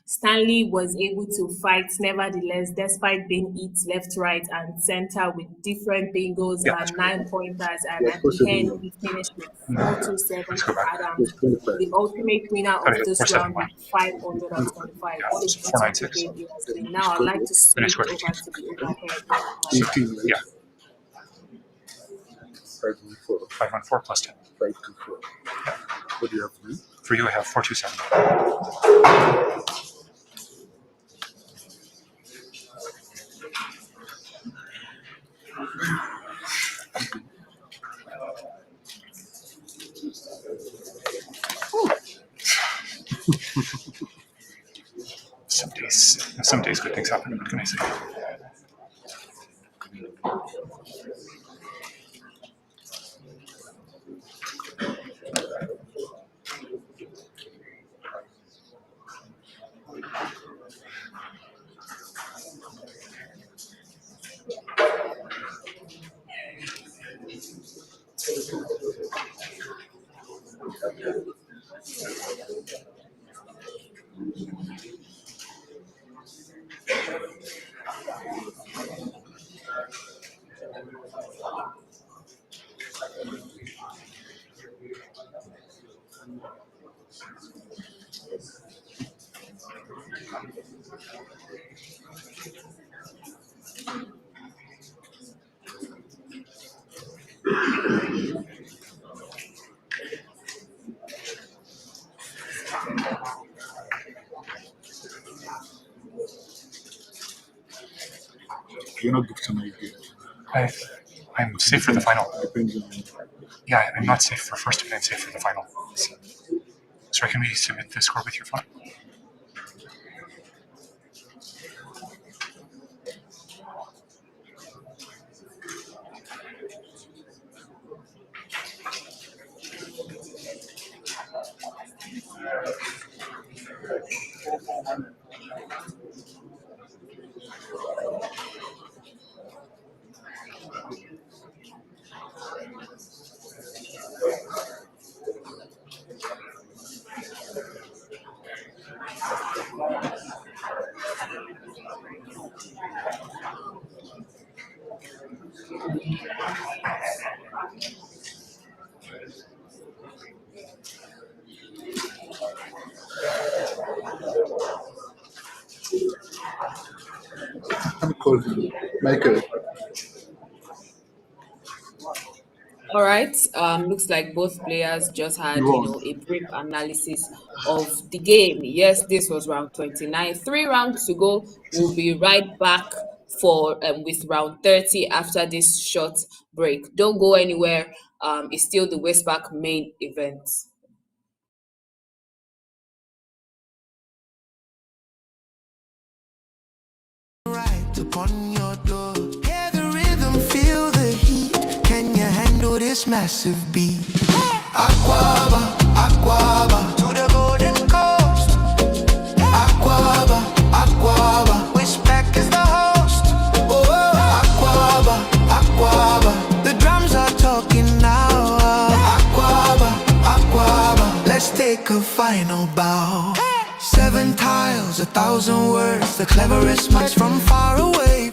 Stanley was able to fight nevertheless, despite being hit left, right, and center with different bingos and 9 pointers. And at the end, he finished with 4-7 for Adam, the ultimate winner of this round with 525. What a beautiful game it has been. Now, I'd like to switch over to the overhead. 514. 514 plus 10. 524. What do you have for me? For you, I have 427. Some days good things happen. What can I say? cannot give tonight again. I'm safe for the final. Depends on. Yeah, I'm not safe for first, but I'm safe for the final. So can we submit the score with your phone? Let me call him. Michael. All right. Looks like both players just had, a brief analysis of the game. Yes, this was round 29. 3 rounds to go. We'll be right back for with round 30 after this short break. Don't go anywhere. It's still the WESPAC main event. Right upon your door. Hear the rhythm, feel the heat. Can you handle this massive beat? Aquaba, Aquaba, to the golden coast. Aquaba, Aquaba, WESPAC is the host. Oh, Aquaba, Aquaba, the drums are talking now. Aquaba, Aquaba, let's take a final bow. 7 tiles, 1,000 words, the cleverest minds from far away.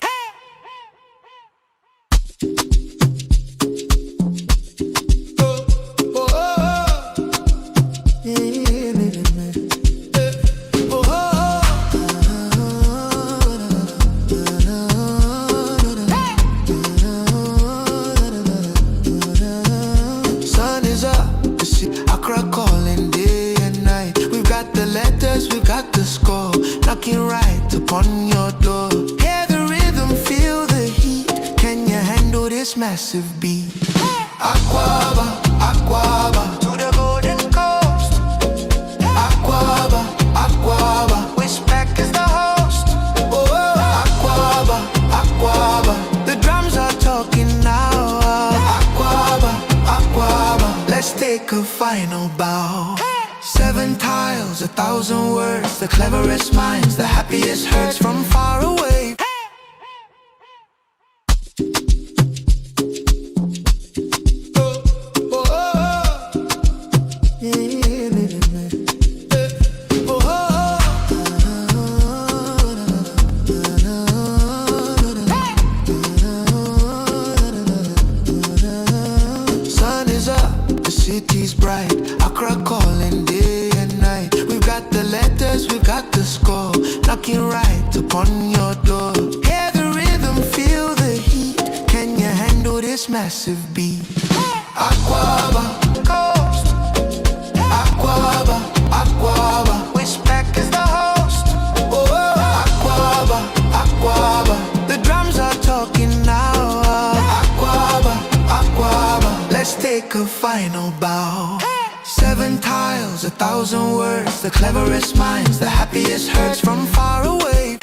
Sun is up, you see Accra calling day and night. We've got the letters, we've got the score, knocking right upon your door. Hear the rhythm, feel the heat. Can you handle this massive beat? Aquaba, Aquaba, to the golden coast. Aquaba, Aquaba, WESPAC is the host. Oh, Aquaba, Aquaba, the drums are talking now. Aquaba, Aquaba, let's take a final bow. 7 tiles, 1,000 words, the cleverest minds, the happiest hearts from far away. Sun is up, the city's bright. Accra calling day and night. We've got the letters, we've got the score, knocking right upon your door. Hear the rhythm, feel the heat. Can you handle this massive beat? Aquaba, coast. Aquaba, Aquaba, WESPAC is the host. Oh, Aquaba, Aquaba, the drums are talking now. Aquaba, Aquaba, let's take a final bow. 7 tiles, 1,000 words, the cleverest minds, the happiest hearts from far away.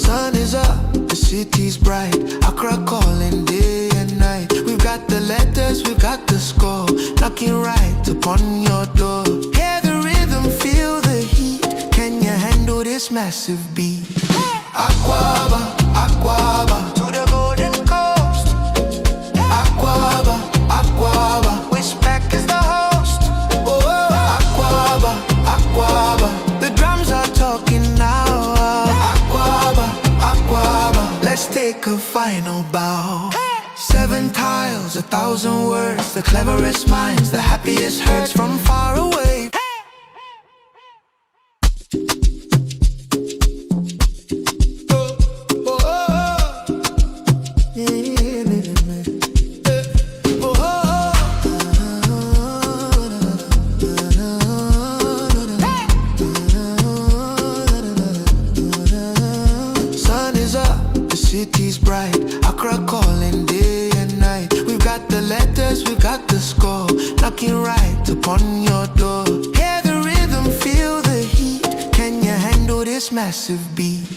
Sun is up, the city's bright. Accra calling day and night. We've got the letters, we've got the score, knocking right upon your door. Hear the rhythm, feel the heat. Can you handle this massive beat? Aquaba, Aquaba, to the golden coast. Aquaba, Aquaba, WESPAC is the host. Oh, Aquaba, Aquaba, the drums are talking now. Aquaba, Aquaba, let's take a final bow. 7 tiles, 1,000 words, the cleverest minds, the happiest hearts from far away. city's bright. Accra calling day and night. We've got the letters, we've got the score, knocking right upon your door. Hear the rhythm, feel the heat. Can you handle this massive beat?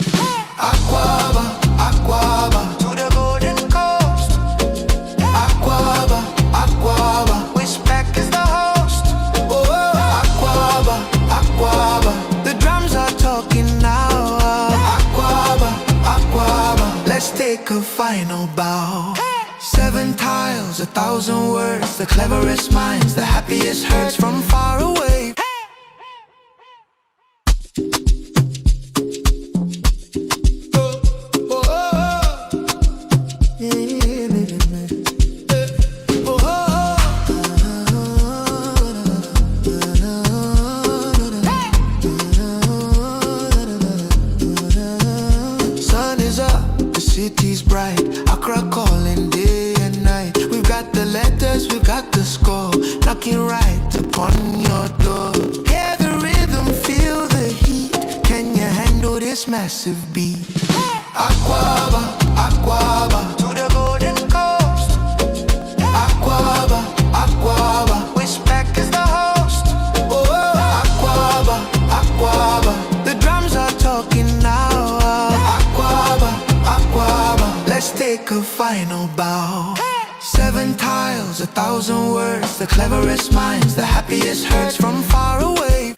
Aquaba, Aquaba, to the golden coast. Aquaba, Aquaba, WESPAC is the host. Oh, Aquaba, Aquaba, the drums are talking now. Aquaba, Aquaba, let's take a final bow. 7 tiles, 1,000 words, the cleverest minds, the happiest hearts from far away. Sun is up, the city's bright. Accra calling day and night. We've got the letters, we've got the score, knocking right upon your door. Hear the rhythm, feel the heat. Can you handle this massive beat? Aquaba, Aquaba, to the golden coast. Aquaba, Aquaba, WESPAC is the host. Oh, Aquaba, Aquaba, the drums are talking now. Aquaba, Aquaba, let's take a final bow. 7 tiles, 1,000 words, the cleverest minds, the happiest hearts from far away.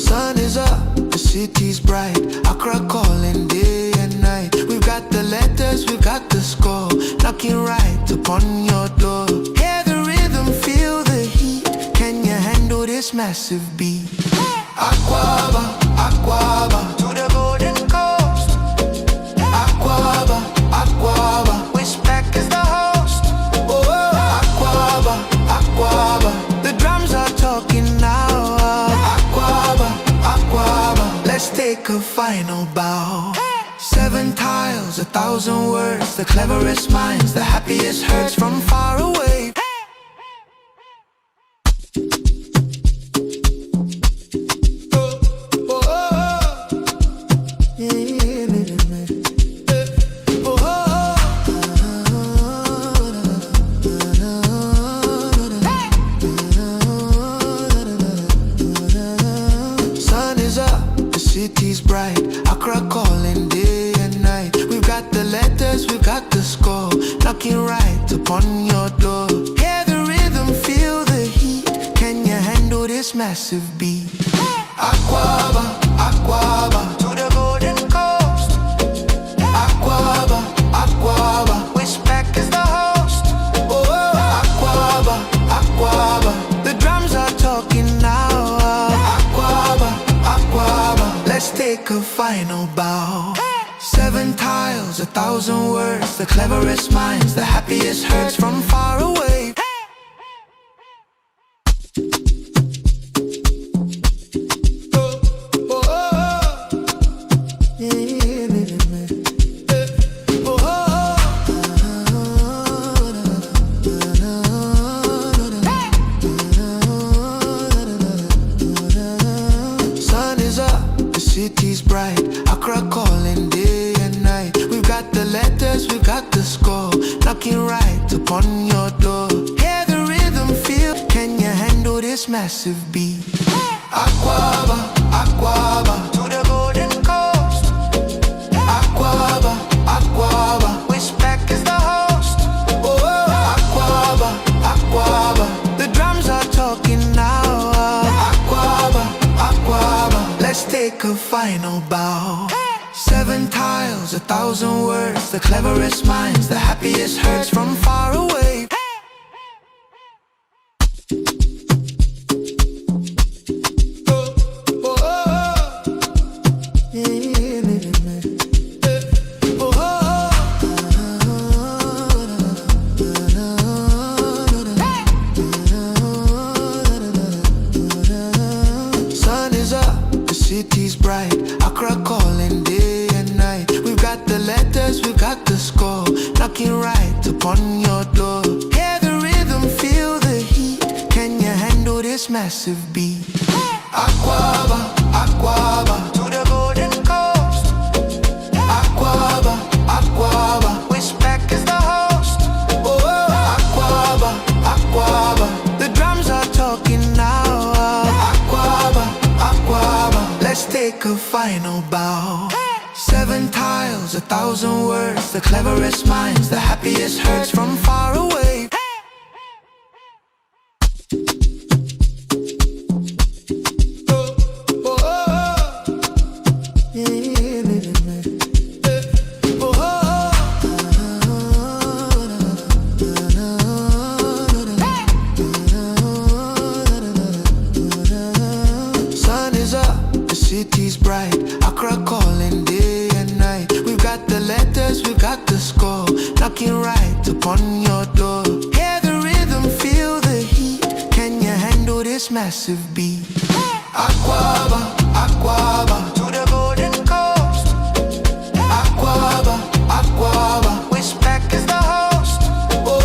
Sun is up, the city's bright. Accra calling day and night. We've got the letters, we've got the score, knocking right upon your door. Hear the rhythm, feel the heat. Can you handle this massive beat? Aquaba, Aquaba, to the golden coast. Aquaba, Aquaba, WESPAC is the host. Oh, Aquaba, Aquaba, the drums are talking now. Aquaba, Aquaba, let's take a final bow. 7 tiles, 1,000 words, the cleverest minds, the happiest hearts from far away. Sun is up, the city's bright. Accra calling day and night. We've got the letters, we've got the score, knocking right upon your door. Hear the rhythm, feel the heat. Can you handle this massive beat? Aquaba, Aquaba, to the golden coast. Aquaba, Aquaba, WESPAC is the host. Oh, Aquaba, Aquaba, the drums are talking now. Aquaba, Aquaba, let's take a final bow. 7 tiles, 1,000 words, the cleverest minds, the happiest hearts from far away. Sun is up, the city's bright. Accra calling day and night. We've got the letters, we've got the score, knocking right upon your door. Hear the rhythm, feel. Can you handle this massive beat? Aquaba, Aquaba, to the golden coast. Aquaba, Aquaba, WESPAC is the host. Oh, Aquaba, Aquaba, the drums are talking now. Aquaba, Aquaba, let's take a final bow. 7 tiles, 1,000 words, the cleverest minds, the happiest hearts from far away. Sun is up, the city's bright. Accra calling score, knocking right upon your door. Hear the rhythm, feel the heat. Can you handle this massive beat? Aquaba, Aquaba, to the golden coast. Aquaba, Aquaba, WESPAC is the host. Oh, Aquaba, Aquaba, the drums are talking now. Aquaba, Aquaba, let's take a final bow. 7 tiles, 1,000 words, the cleverest minds, the happiest hurts from far away. Sun is up, the city's bright, Accra calling day and night. We've got the letters, we've got the score, knocking right upon your door. Hear the rhythm, feel the heat. Can you handle this massive beat? Aquaba, Aquaba, to the golden coast. Aquaba, Aquaba, WESPAC is the host. Oh,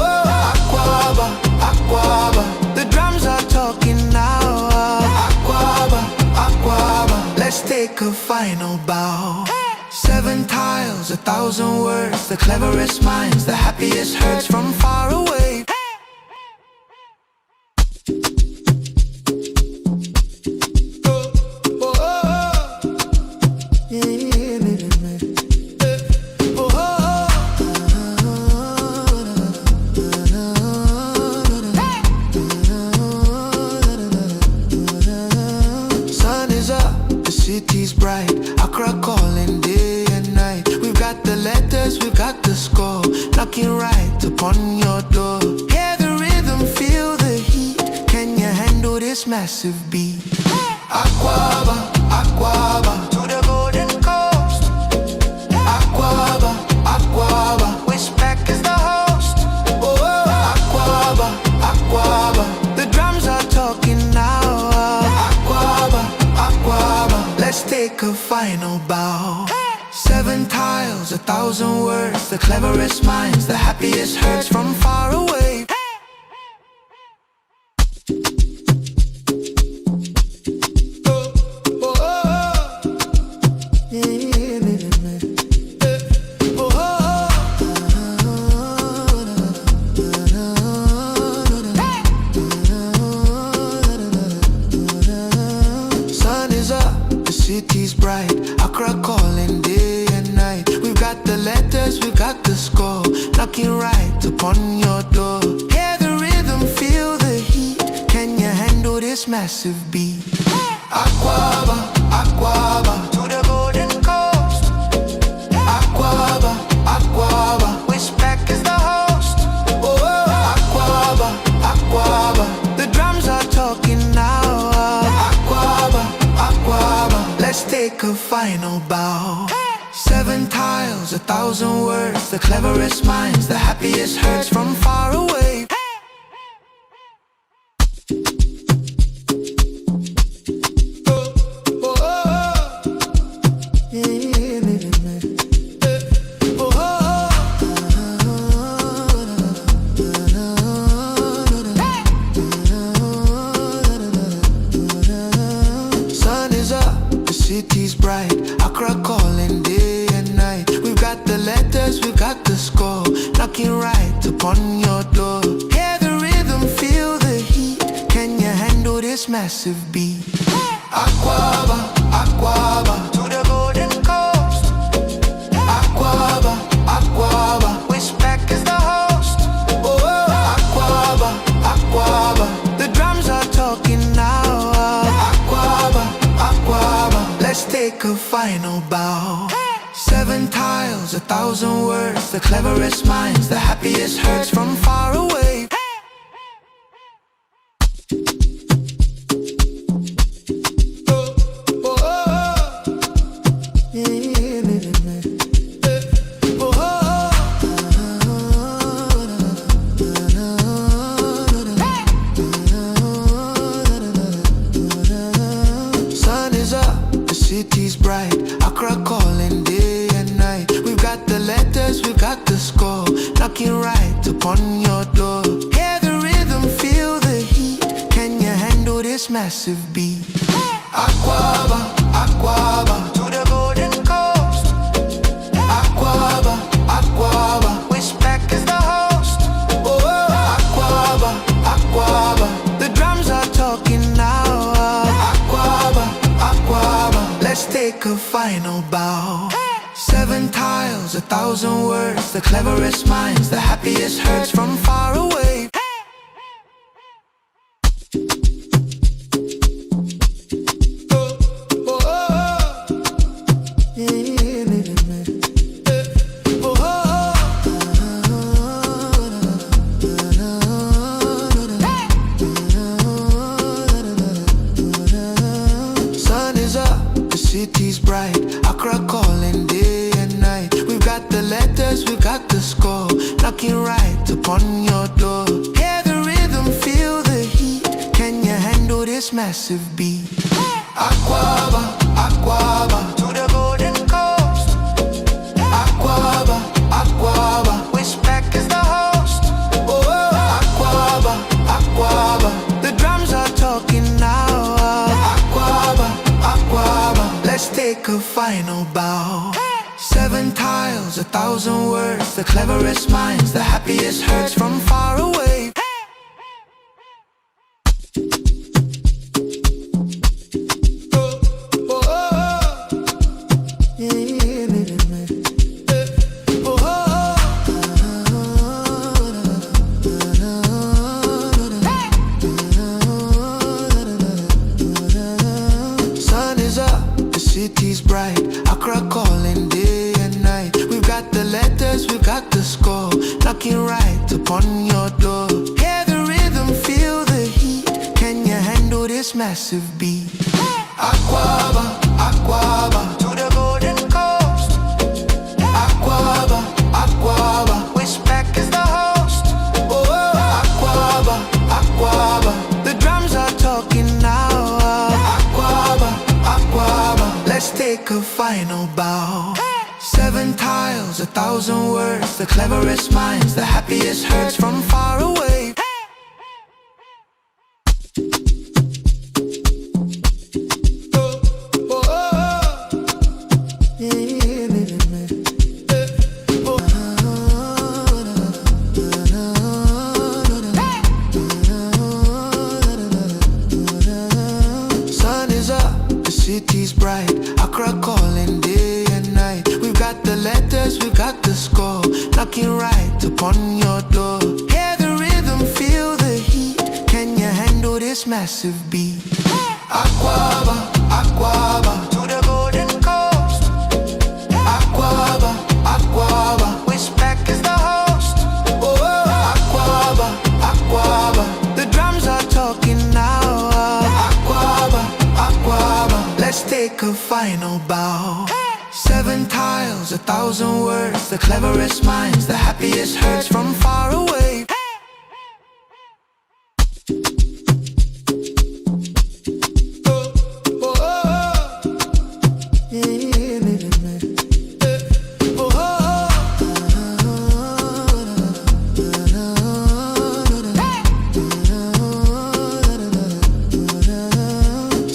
Aquaba, Aquaba, the drums are talking now. Aquaba, Aquaba, let's take a final bow. 7 tiles, 1,000 words, the cleverest minds, the happiest hurts from far away. Sun is up, the city's bright, Accra calling day and night. We've got the letters, we've got the score, knocking right upon your door. Hear the rhythm, feel the heat. Can you handle this massive beat? Aquaba, Aquaba, to the golden coast. Aquaba, Aquaba, WESPAC is the host. Oh, Aquaba, Aquaba, the drums are talking now. Aquaba, Aquaba, let's take a final bow. 7 tiles, 1,000 words, the cleverest minds, the happiest hurts from far away. Sun is up, the city's bright, Accra calling day and night. We've got the letters, we've got the score, knocking right upon your door. Hear the rhythm, feel the heat. Can you handle this massive beat? Aquaba, Aquaba, to the golden coast. Aquaba, Aquaba, WESPAC is the host. Oh, Aquaba, Aquaba, the drums are talking now. Aquaba, Aquaba, let's take a final bow. 7 tiles, 1,000 words, the cleverest minds, the happiest hurts from far away. Sun is up, the city's bright, Accra calling day and night. We've got the letters, we've got the score, knocking right upon your door. Hear the rhythm, feel the heat. Can you handle this massive beat? Aquaba, Aquaba, to the golden coast. Aquaba, Aquaba, WESPAC is the host. Oh, Aquaba, Aquaba, the drums are talking now. Aquaba, Aquaba, let's take a final bow. 7 tiles, 1,000 words, the cleverest minds, the happiest hurts from far away. Sun is up, the city's bright, Accra calling day and night. We've got got the letters, we've got the score, knocking right upon your door. Hear the rhythm, feel the heat. Can you handle this massive beat? Aquaba, Aquaba, to the golden coast. Aquaba, Aquaba, WESPAC is the host. Oh, Aquaba, Aquaba, the drums are talking now. Aquaba, Aquaba, let's take a final bow. 7 tiles, 1,000 words, the cleverest minds, the happiest hurts from far away. Sun is up, the city's bright, Accra calling day and night. We've got the letters, we've got the score, knocking right upon your door. Hear the rhythm, feel the heat. Can you handle this massive beat? Aquaba, Aquaba, to the golden coast. Aquaba, Aquaba, WESPAC is the host. Oh, Aquaba, Aquaba, the drums are talking now. Aquaba, Aquaba, let's take a final bow. 7 tiles, 1,000 words, the cleverest minds, the happiest hurts from far away. Sun is up, the city's bright, Accra calling day and night. We've got the letters, we've got the score, knocking right upon your door. Hear the rhythm, feel the heat. Can you handle this massive beat? Aquaba, Aquaba, to the golden coast. Aquaba, Aquaba, WESPAC is the host. Oh, Aquaba, Aquaba, the drums are talking now. Aquaba, Aquaba, let's take a final bow. 7 tiles, 1,000 words, the cleverest minds, the happiest hurts from far away. Sun is up, the city's bright, Accra calling day and night. We've got the letters, we've got the score, knocking right upon your door. Hear the rhythm, feel the heat. Can you handle this massive beat? Aquaba, Aquaba, to the golden coast. Aquaba, Aquaba, WESPAC is the host. Oh, Aquaba, Aquaba, the drums are talking now. Aquaba, Aquaba, let's take a final bow. 7 tiles, 1,000 words, the cleverest minds, the happiest hurts from far away.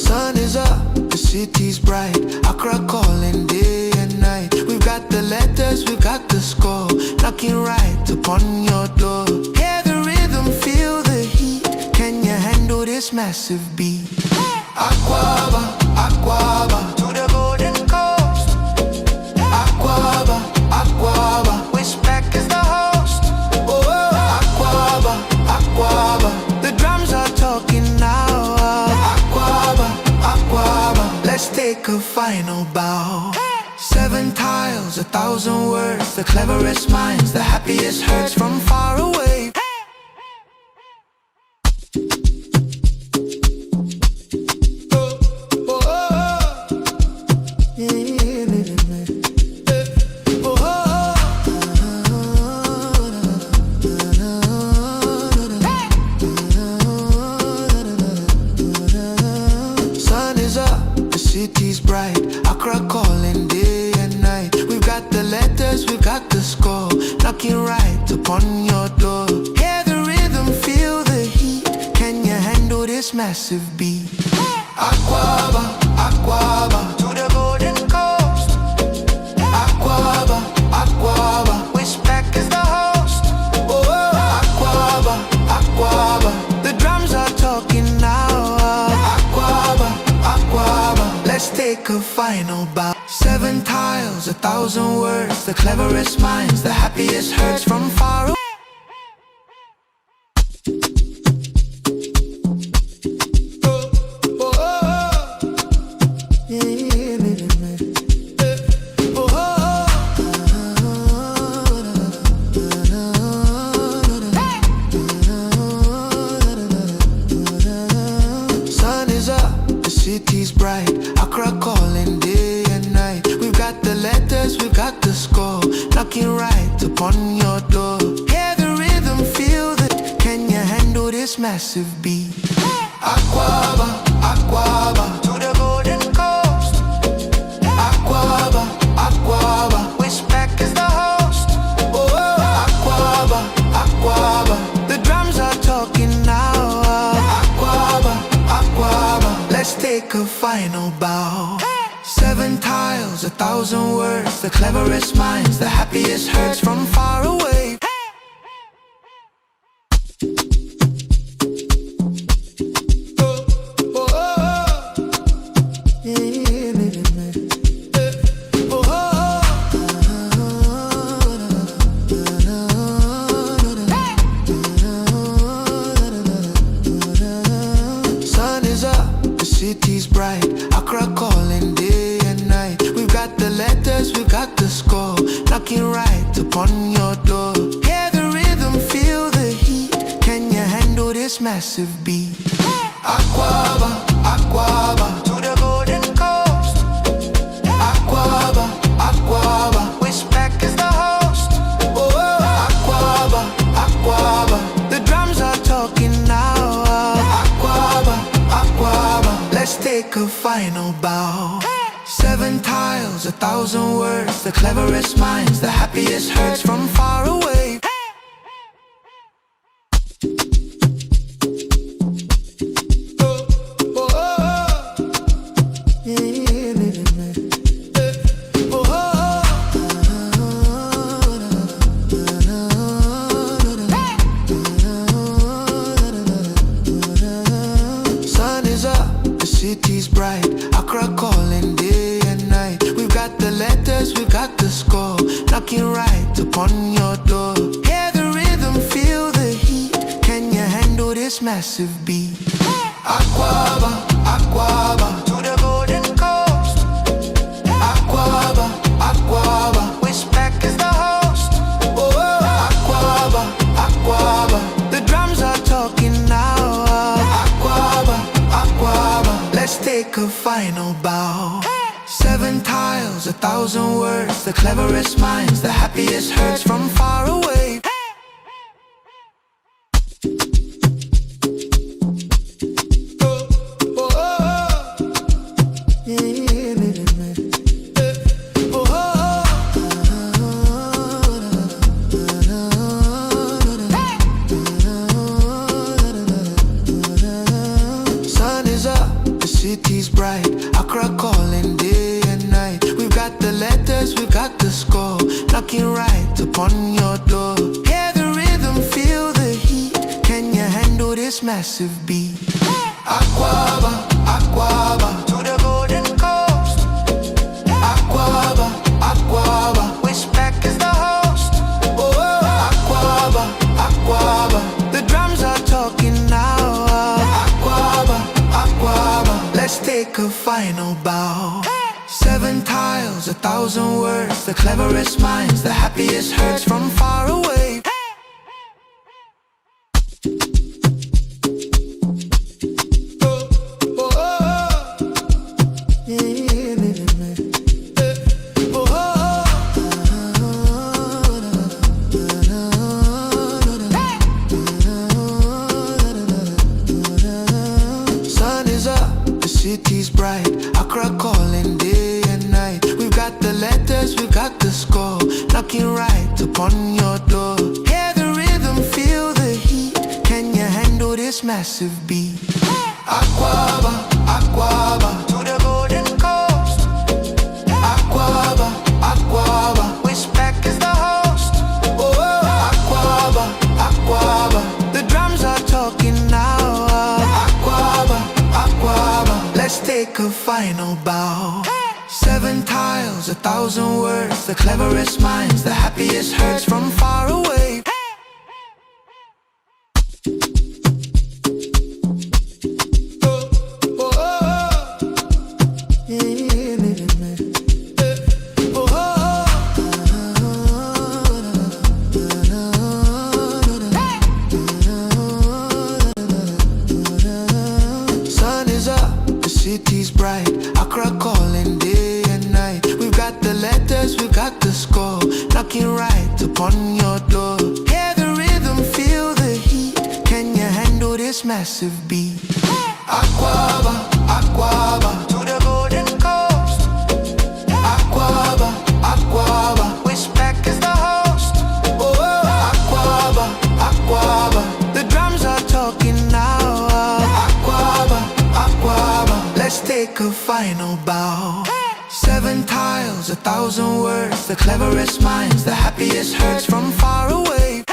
Sun is up, the city's bright, Accra calling day and night. We've got the letters, we've got the score, knocking right upon your door. Hear the rhythm, feel the heat. Can you handle this massive beat? Aquaba, Aquaba, to the golden coast. Aquaba, Aquaba, WESPAC is the host. Oh, Aquaba, Aquaba, the drums are talking now. Aquaba, Aquaba, let's take a final bow. 7 tiles, 1,000 words, the cleverest minds, the happiest hurts from far away. Sun is up, the city's bright, Accra calling day and night. We've got the letters, upon your door. Hear the rhythm, feel the heat. Can you handle this massive beat? Aquaba, Aquaba, to the golden coast. Aquaba, Aquaba, WESPAC is the host. Oh, Aquaba, Aquaba, the drums are talking now. Aquaba, Aquaba, let's take a final bow. 7 tiles, 1,000 words, the cleverest minds, the happiest hurts from far away. Sun is up, the city's bright, Accra calling day and night. We've got the letters, we've got the score, knocking right upon your door. Hear the rhythm, feel the. Can you handle this massive beat? Aquaba, Aquaba, to the golden coast. Aquaba, Aquaba, WESPAC is the host. Oh, Aquaba, Aquaba, the drums are talking now. Aquaba, Aquaba, let's take a final bow. 7 tiles, 1,000 words, the cleverest minds, the happiest hurts from far away. Sun is up, the city's bright, Accra calling day and night. We've got the letters, we've got the score, knocking right upon your door. Hear the rhythm, feel the heat. Can you handle this massive beat? Aquaba, Aquaba, to the golden coast. Aquaba, Aquaba, WESPAC is the host. Oh, Aquaba, Aquaba, the drums are talking now. Aquaba, Aquaba, let's take a final bow. 7 tiles, 1,000 words, the cleverest minds, the happiest hurts from far away. Sun is up, the city's bright, Accra calling day and night. We've got the letters, we've got the score, knocking right upon your door. Hear the rhythm, feel the heat. Can you handle this massive beat? Aquaba, Aquaba, to the golden coast. Aquaba, Aquaba, WESPAC is the host. Oh, Aquaba, Aquaba, the drums are talking now. Aquaba, Aquaba, let's take a final bow. 7 tiles, 1,000 words, the cleverest minds, the happiest hurts from far away. Sun is up, the city's bright, Accra calling day and night. We've got the letters, we've got the score, knocking right upon your door. Hear the rhythm, feel the heat. Can you handle this massive beat? Aquaba, Aquaba, to the golden coast. Aquaba, Aquaba, WESPAC is the host. Oh, Aquaba, Aquaba, the drums are talking now. Aquaba, Aquaba, let's take a final bow. 7 tiles, 1,000 words, the cleverest minds, the happiest hurts from far away. Sun is up, the city's bright, Accra calling day and night. We've got the letters, we've got the score, knocking right upon your door. Hear the this massive beat. Aquaba, Aquaba, to the golden coast. Aquaba, Aquaba, WESPAC is the host. Oh, Aquaba, Aquaba, the drums are talking now. Aquaba, Aquaba, let's take a final bow. 7 tiles, 1,000 words, the cleverest minds, the happiest hearts from far away. Sun is up, the city's bright, Accra calling day and night. We've got the letters, we've got the score, knocking right upon your door. Hear the rhythm, feel the heat, can you handle this massive beat? Aquaba, Aquaba, to the golden coast. Aquaba, Aquaba, WESPAC is the host. Oh, Aquaba, Aquaba, the drums are talking now. Aquaba, Aquaba, let's take a final bow. 7 tiles, 1,000 words, the cleverest minds, the happiest hearts from far away.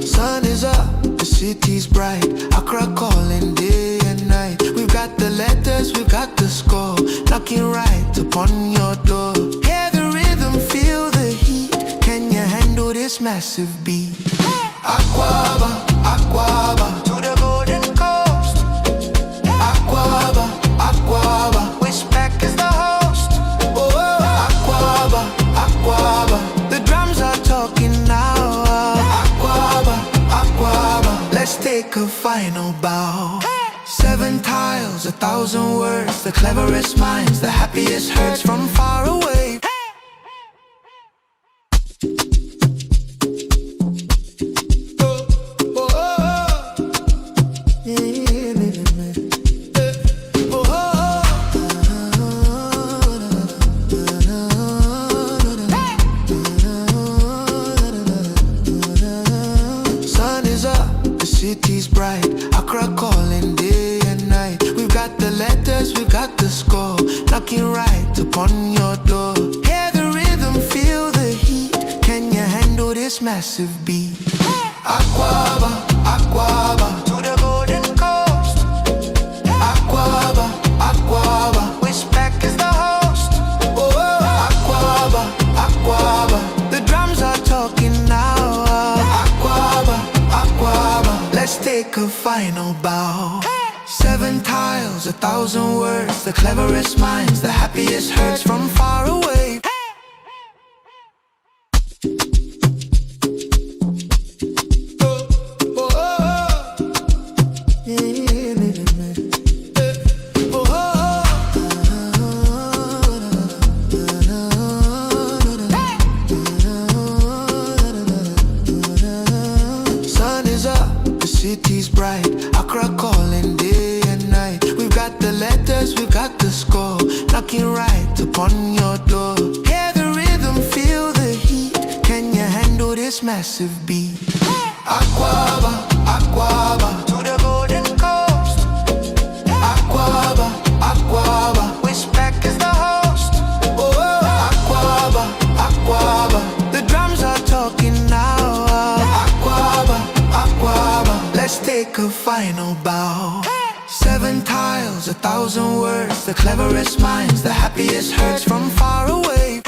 Sun is up, the city's bright, Accra calling day and night. We've got the letters, we've got the score, knocking right upon your door. Hear the rhythm, feel the heat, can you handle this massive beat? Aquaba, Aquaba, to the golden coast. Aquaba, Aquaba, WESPAC is the host. Oh, Aquaba, Aquaba, the drums are talking now. Aquaba, Aquaba, let's take a final bow. 7 tiles, 1,000 words, the cleverest minds, the happiest hearts from far away. Sun is up, the city's bright, Accra calling day and night. We've got the letters, we've got the score, knocking right upon your door. Hear the rhythm, feel the heat, can you handle this massive beat? Aquaba, Aquaba, to the golden coast. Aquaba, Aquaba, WESPAC is the host. Oh, Aquaba, Aquaba, the drums are talking now. Aquaba, Aquaba, let's take a final bow. 7 tiles, 1,000 words, the cleverest minds, the happiest hearts from far away. Sun is up, the city's bright, Accra calling day and night. We've got the letters, we've got the score, knocking right upon your door. Hear the rhythm, feel the heat, can you handle this massive beat? Aquaba, Aquaba, to the golden coast. Aquaba, Aquaba, WESPAC is the host. Oh, Aquaba, Aquaba, the drums are talking now. Aquaba, Aquaba, let's take a final bow. 7 tiles, 1,000 words, the cleverest minds, the happiest hearts from far away.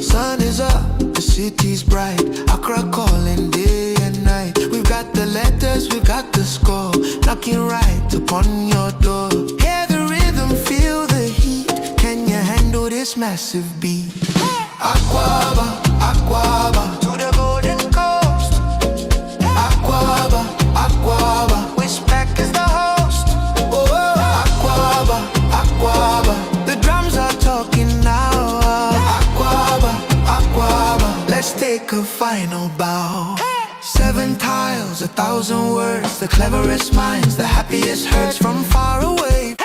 Sun is up, the city's bright, Accra calling day and night. We've got the letters, we've got the score, knocking right upon your door. Hear the rhythm, feel the heat, can you handle this massive beat. Aquaba, Aquaba, to the golden coast. Aquaba, Aquaba, WESPAC is the host. Oh, Aquaba, Aquaba, the drums are talking now. Aquaba, Aquaba, let's take a final bow. 7 tiles, 1,000 words, the cleverest minds, the happiest herds from far away.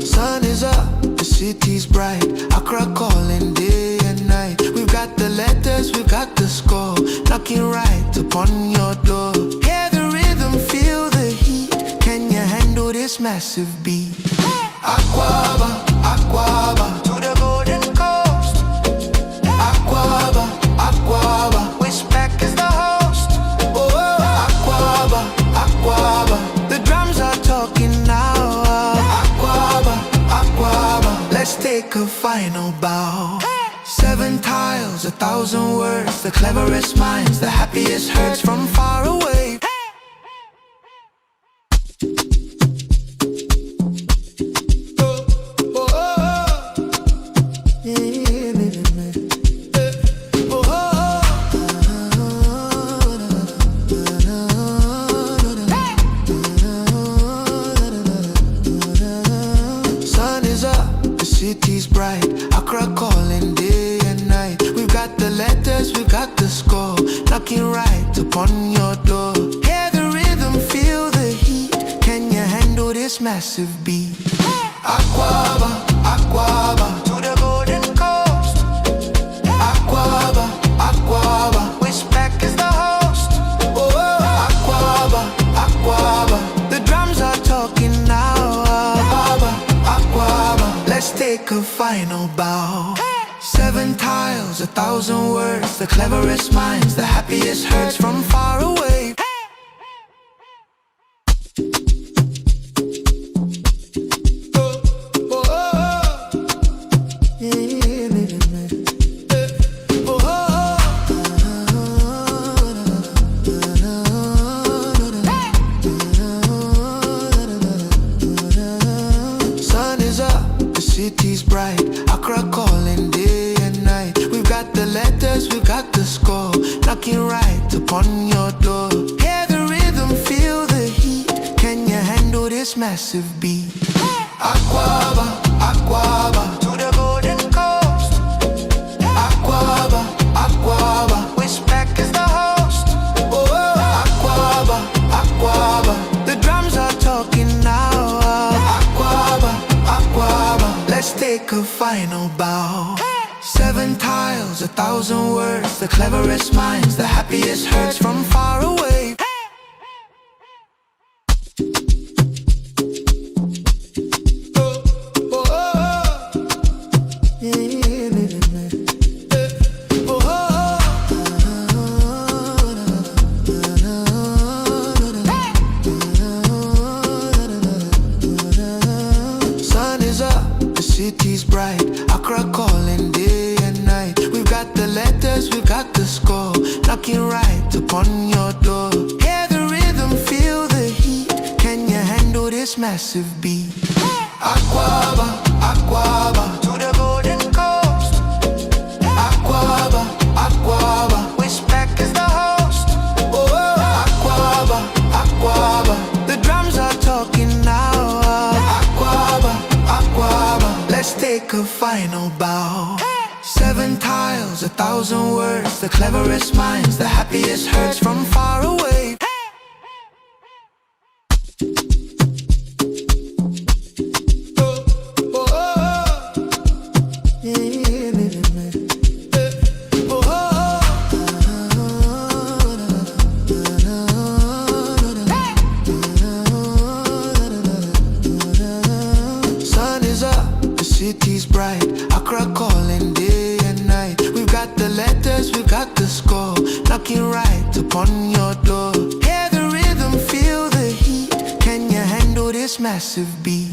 Sun is up, the city's bright, Accra calling day and night. We've got the letters, we've got the score, knocking right upon your door. Hear the rhythm, feel the heat, can you handle this massive beat? Aquaba, Aquaba, to the golden coast. Aquaba, Aquaba, WESPAC is the host. Oh, Aquaba, Aquaba, the drums are talking now. Aquaba, Aquaba, let's take a final bow. 7 tiles, 1,000 words, the cleverest minds, the happiest herds from far away. Sun is up, the city's bright, Accra calling day and night. We've got the letters, we've got the score, knocking right upon your door. Hear the rhythm, feel the heat, can you handle this massive beat? Aquaba, Aquaba, to the golden coast. Aquaba, Aquaba, WESPAC is the host. Oh, Aquaba, Aquaba, the drums are talking now. Aquaba, Aquaba, let's take a final bow. 7 tiles, 1,000 words, the cleverest minds, the happiest herds from far away. Sun is up, the city's bright, Accra calling day and night. We've got the letters, we've got the score, knocking right upon your door. Hear the rhythm, feel the heat, can you handle this massive beat? Aquaba, Aquaba, to the golden coast. Aquaba, Aquaba, WESPAC is the host. Oh, Aquaba, Aquaba, the drums are talking now. Aquaba, Aquaba, let's take a final bow. 7 tiles, 1,000 words, the cleverest minds, the happiest herds from far away. Sun is up, the city's bright, Accra calling day and night. We've got the letters, we've got the score, knocking right upon your door. Hear the rhythm, feel the heat, can you handle this massive beat? Aquaba, Aquaba, to the golden coast. Aquaba, Aquaba, WESPAC is the host. Oh, Aquaba, Aquaba, the drums are talking now. Aquaba, Aquaba, let's take a final bow. 7 tiles, 1,000 words, the cleverest minds, the happiest herds from far away. Sun is up, the city's bright, Accra calling day and night. We've got the letters, we've got the score, knocking right upon your door. Hear the rhythm, feel the heat, can you handle this this massive beat.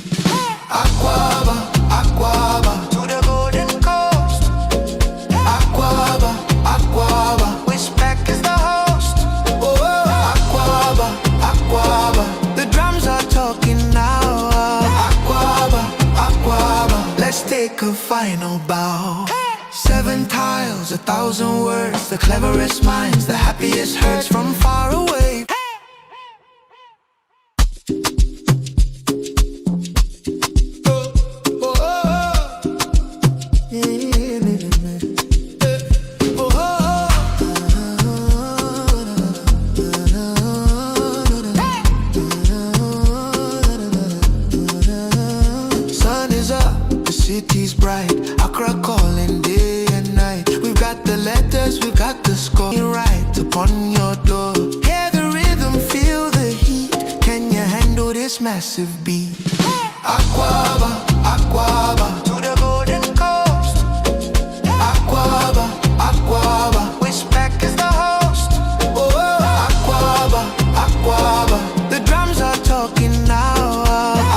Aquaba, Aquaba, to the golden coast. Aquaba, Aquaba, WESPAC is the host. Oh, Aquaba, Aquaba, the drums are talking now. Aquaba, Aquaba, let's take a final bow. 7 tiles, 1,000 words, the cleverest minds, the happiest hurts from far away. Sun is up, the city's bright, Accra calling day and night. We've got the letters, we've got the score right upon your door. Hear the rhythm, feel the heat. Can you handle this massive beat? Aquaba, Aquaba, to the golden coast. Aquaba, Aquaba, WESPAC is the host. Oh, Aquaba, Aquaba, the drums are talking now.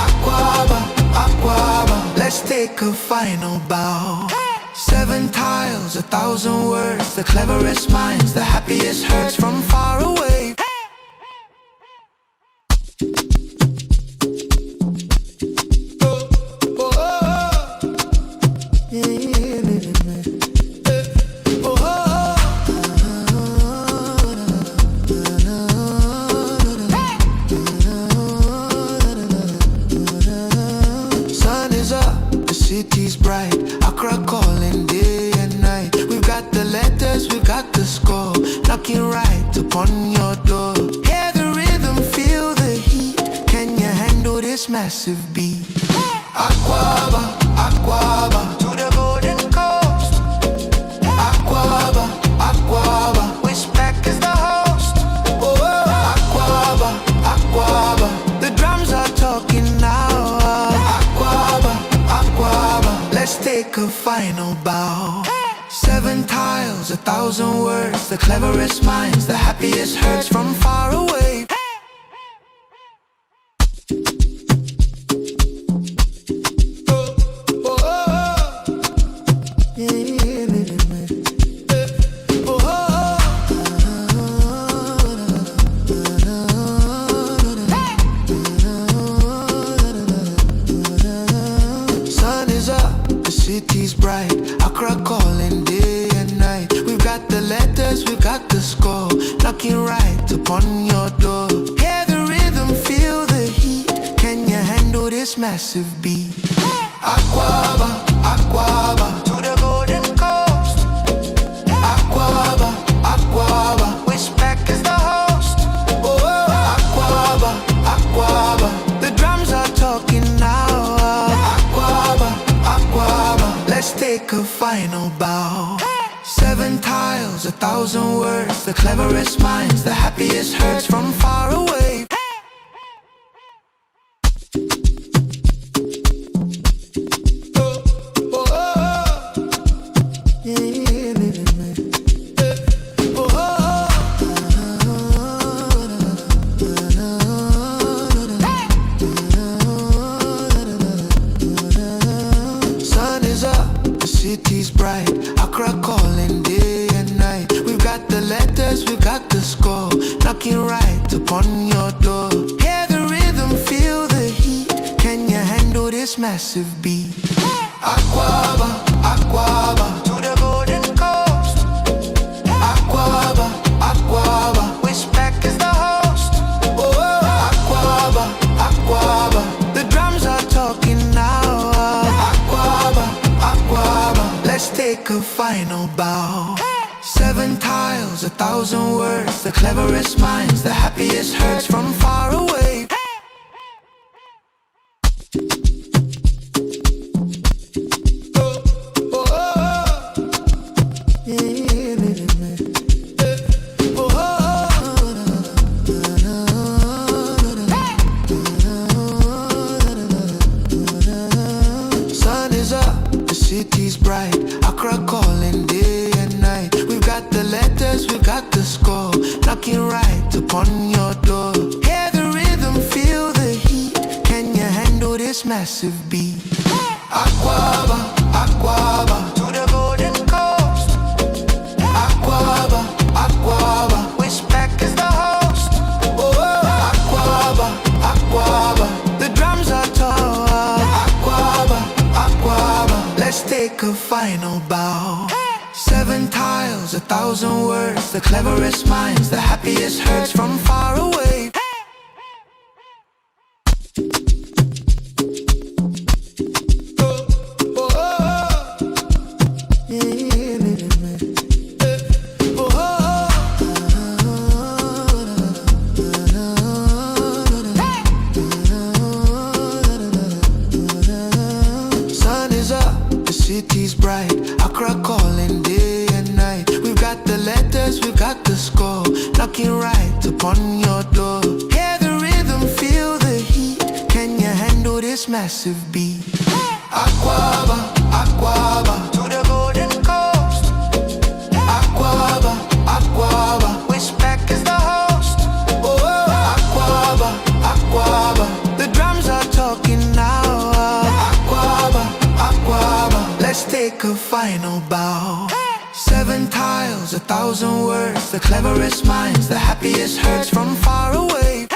Aquaba, Aquaba, let's take a final bow. 7 tiles, 1,000 words, the cleverest minds, the happiest hurts from far away. Sun is up, the city's bright, Accra calling day and night. We've got the letters, we've got the score, knocking right upon your door. Hear the rhythm, feel the heat. Can you handle this massive beat? Aquaba, Aquaba, to the golden coast. Aquaba, Aquaba, WESPAC is the host. Oh, Aquaba, Aquaba, the drums are talking now. Aquaba, Aquaba, let's take a final bow. 7 tiles, 1,000 words, the cleverest minds, the happiest hurts from far away. Sun is up, the city's bright, Accra calling day and night. We've got the letters, we've got the score, knocking right upon your door. Hear the rhythm, feel the heat. Can you handle this massive beat? Aquaba, Aquaba, to the golden coast. Aquaba, Aquaba, WESPAC is the host. Oh, Aquaba, Aquaba, the drums are talking now. Aquaba, Aquaba, let's take a final bow. 7 tiles, 1,000 words, the cleverest minds, the happiest hurts from far away. Sun is up, the city's bright, Accra calling day and night. We've got the letters, we've got the score, knocking right upon your door. Hear the rhythm, feel the heat. Can you handle this massive beat? Aquaba, Aquaba, to the golden coast. Aquaba, Aquaba, WESPAC is the host. Oh, Aquaba, Aquaba, the drums are talking now. Aquaba, Aquaba, let's take a final bow. 7 tiles, 1,000 words, the cleverest minds, the happiest hurts from far away. Sun is up, the city's bright, Accra calling day and night. We've got the letters, we've got the score, knocking right upon your door. Hear the rhythm, feel the heat. Can massive beat. Aquaba, Aquaba, to the golden coast. Aquaba, Aquaba, WESPAC is the host. Oh, Aquaba, Aquaba, the drums are tall. Aquaba, Aquaba, let's take a final bow. 7 tiles, 1,000 words, the cleverest minds, the happiest hurts from far away. Sun is up, the city's bright, Accra calling day and night. We've got the letters, we've got the score, knocking right upon your door. Hear the rhythm, feel the heat, can you handle this massive beat? Aquaba, Aquaba, to the golden coast. Aquaba, Aquaba, WESPAC is the host. Oh, Aquaba, Aquaba, the drums are talking now. Aquaba, Aquaba, let's take a final bow. 7 tiles, 1,000 words, the cleverest minds, the happiest hurts from far away.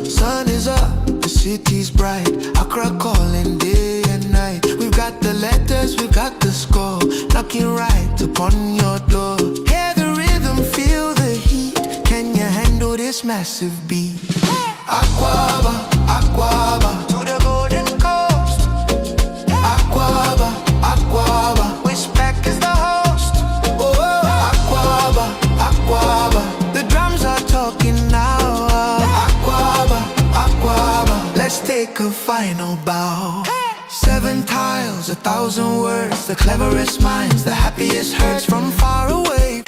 Sun is up, the city's bright, Accra calling day and night. We've got the letters, we've got the score, knocking right upon your door. Hear the rhythm, feel the heat, can you handle this massive beat? Aquaba, Aquaba, to the golden coast. Aquaba, Aquaba, WESPAC is the host. Oh, Aquaba, Aquaba, the drums are talking now. Aquaba, Aquaba, let's take a final bow. 7 tiles, 1,000 words, the cleverest minds, the happiest hurts from far away.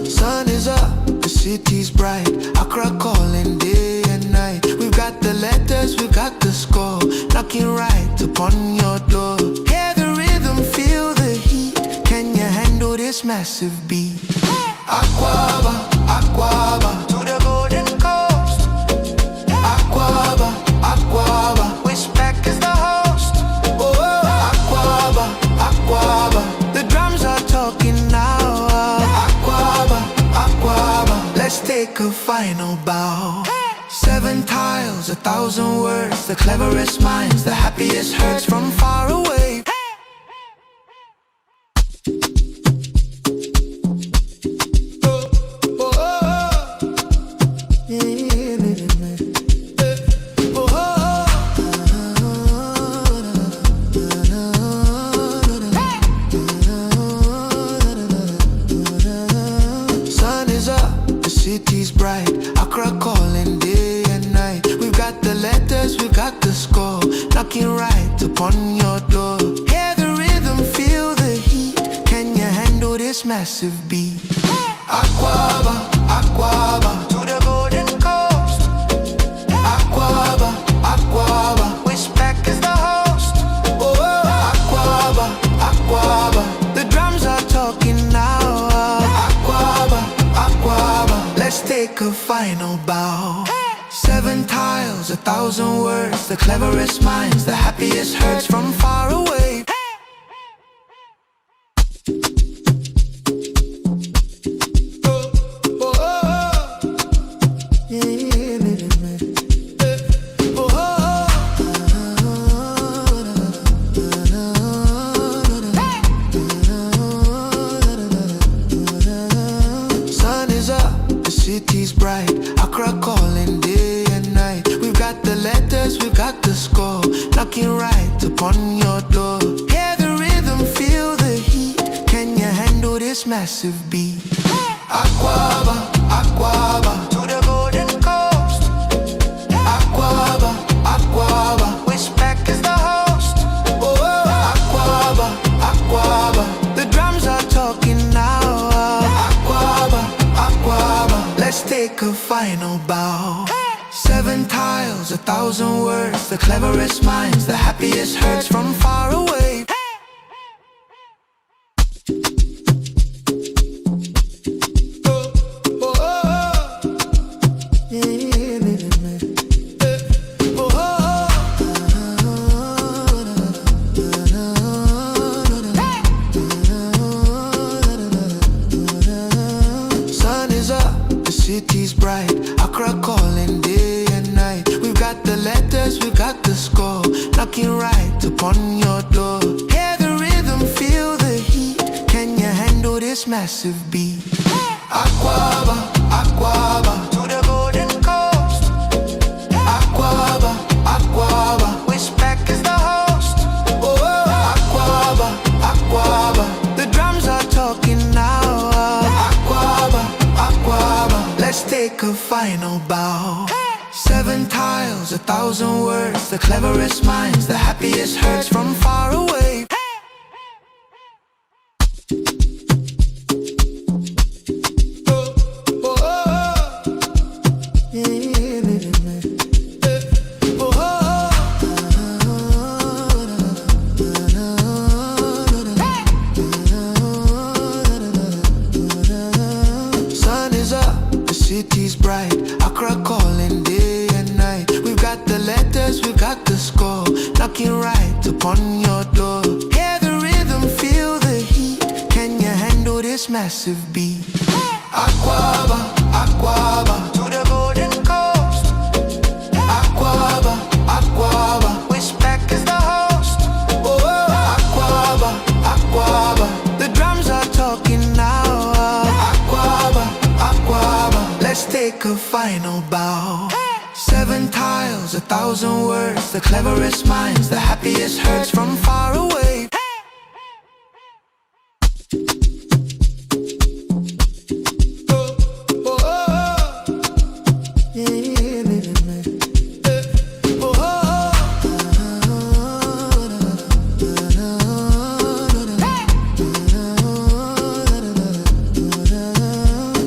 Sun is up, the city's bright, Accra calling day and night. We've got the letters, we've got the score, knocking right upon your door. Hear the rhythm, feel the heat, can you handle this massive beat? Aquaba, Aquaba, to the golden coast. Aquaba, Aquaba, WESPAC is the host. Oh, Aquaba, Aquaba, the drums are talking now. Aquaba, Aquaba, let's take a final bow. 7 tiles, 1,000 words, the cleverest minds, the happiest hurts from far away. Sun is up, the city's bright, Accra calling day and night. We've got the letters, we've got the score, knocking right upon your door. Hear the rhythm, feel the heat, can you handle this massive beat? Aquaba, Aquaba, to the golden coast. Aquaba, Aquaba, WESPAC is the host. Oh, Aquaba, Aquaba, the drums are talking now. Aquaba, Aquaba, let's take a final bow. 7 tiles, 1,000 words, the cleverest minds, the happiest hurts from far away. Sun is up, the city's bright, Accra calling day and night. We've got the letters, we've got the score, knocking right upon your door. Hear the rhythm, feel the heat, can you handle this massive beat. Aquaba, Aquaba, to the golden coast. Aquaba, Aquaba, WESPAC is the host. Oh, Aquaba, Aquaba, the drums are talking now. Aquaba, Aquaba, let's take a final bow. 7 tiles, 1,000 words, the cleverest minds, the happiest hearts from far away. Sun is up, the city's bright, Accra calling day and night. We've got the letters, we've got the score, knocking right upon your door. Hear the rhythm, feel the heat, can you handle this massive beat? Aquaba, Aquaba, to the golden coast. Aquaba, Aquaba, WESPAC is the host. Oh, Aquaba, Aquaba, the drums are talking now. Aquaba, Aquaba, let's take a final bow. 7 tiles, 1,000 words, the cleverest minds, the happiest hearts from far away. Sun is up, the city's bright, Accra calling day and night. We've got the letters, we've got the score, knocking right upon your door. Hear the rhythm, feel the heat, can you handle this massive beat? Aquaba, Aquaba, to the golden coast. Aquaba, Aquaba, WESPAC is the host. Oh, Aquaba, Aquaba, the drums are talking now. Aquaba, Aquaba, let's take a final bow. 7 tiles, 1,000 words, the cleverest minds, the happiest hearts from far away.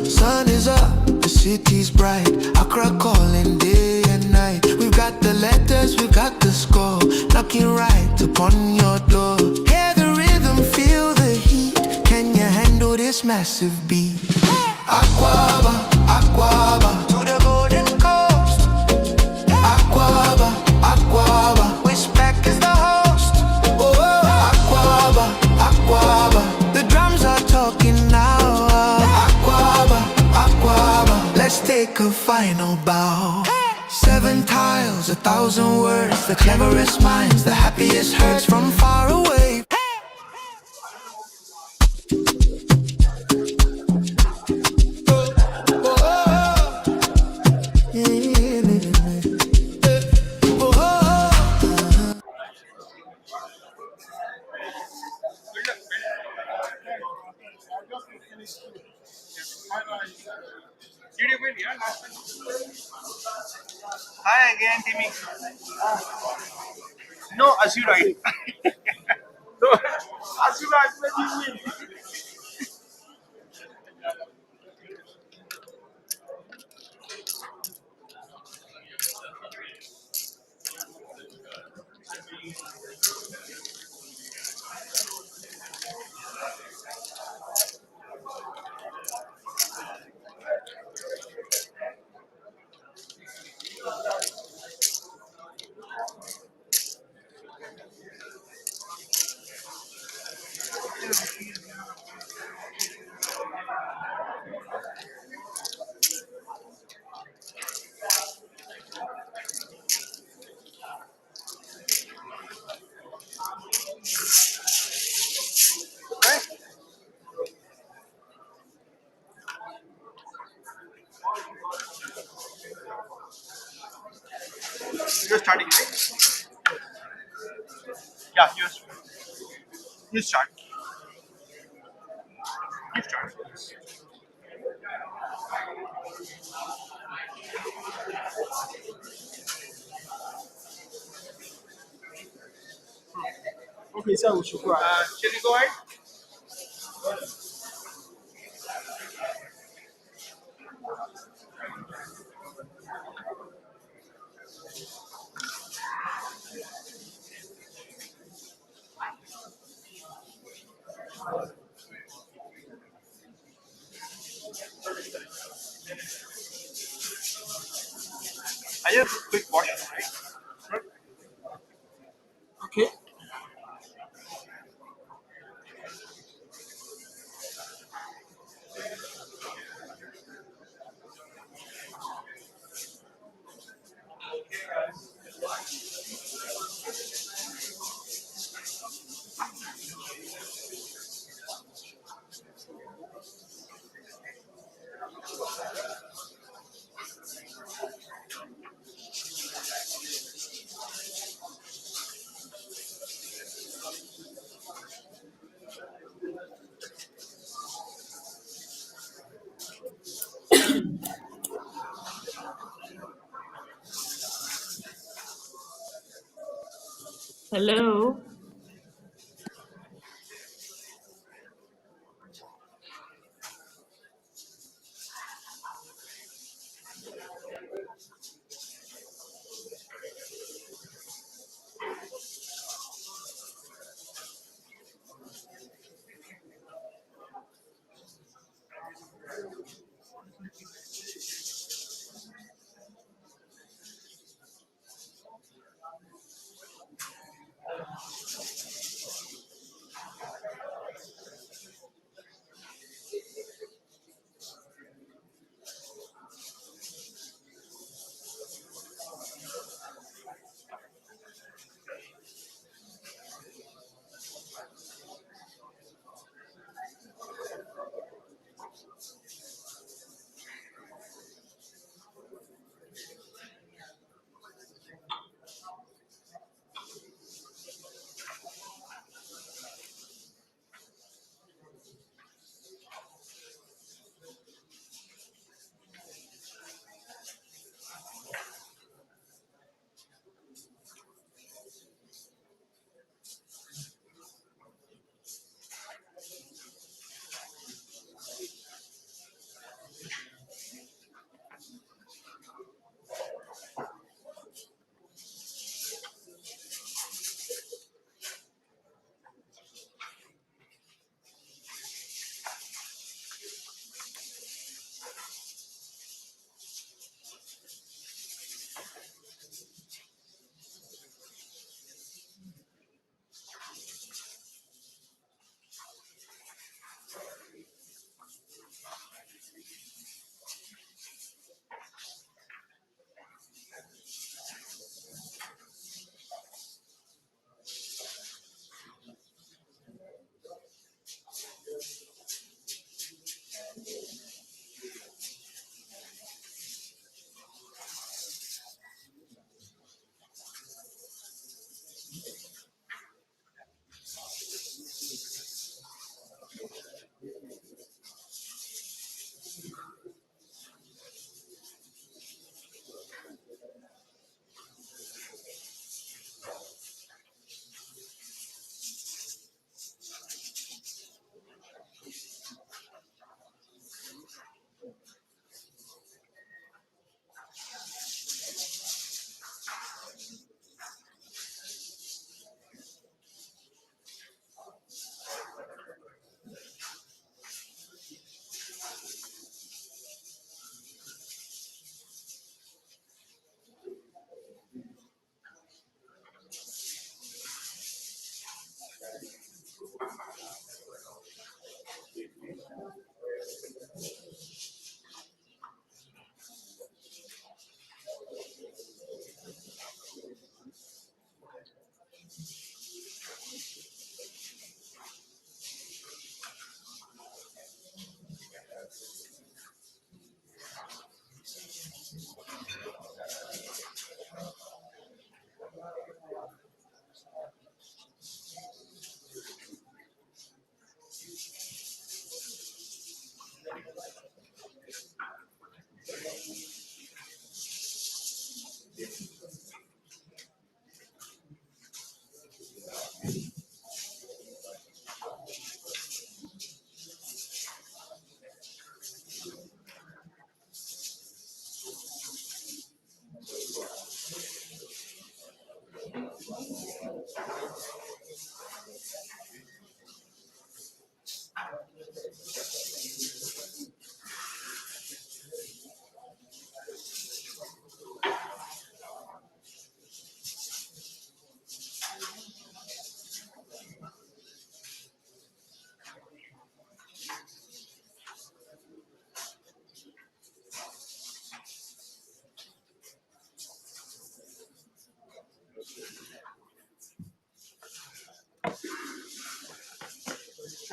Sun is up, the city's bright, Accra calling day and night. We've got the letters, we've got the score, knocking right upon your door. Hear the rhythm, feel the heat, can you handle this massive beat? Aquaba, Aquaba, to the golden coast. Aquaba, Aquaba, WESPAC is the host. Oh, Aquaba, Aquaba, the drums are talking now. Aquaba, Aquaba, let's take a final bow. 7 tiles, 1,000 words, the cleverest minds, the happiest hearts from far away. Did you win? Yeah, last time. Hi again, Timmy. No, Azure right. No, Azure let you win. You're starting, right? Yeah, you start. You start. Okay, so we should go ahead. Shall we go ahead? I just quick washroom, right? Okay. Hello.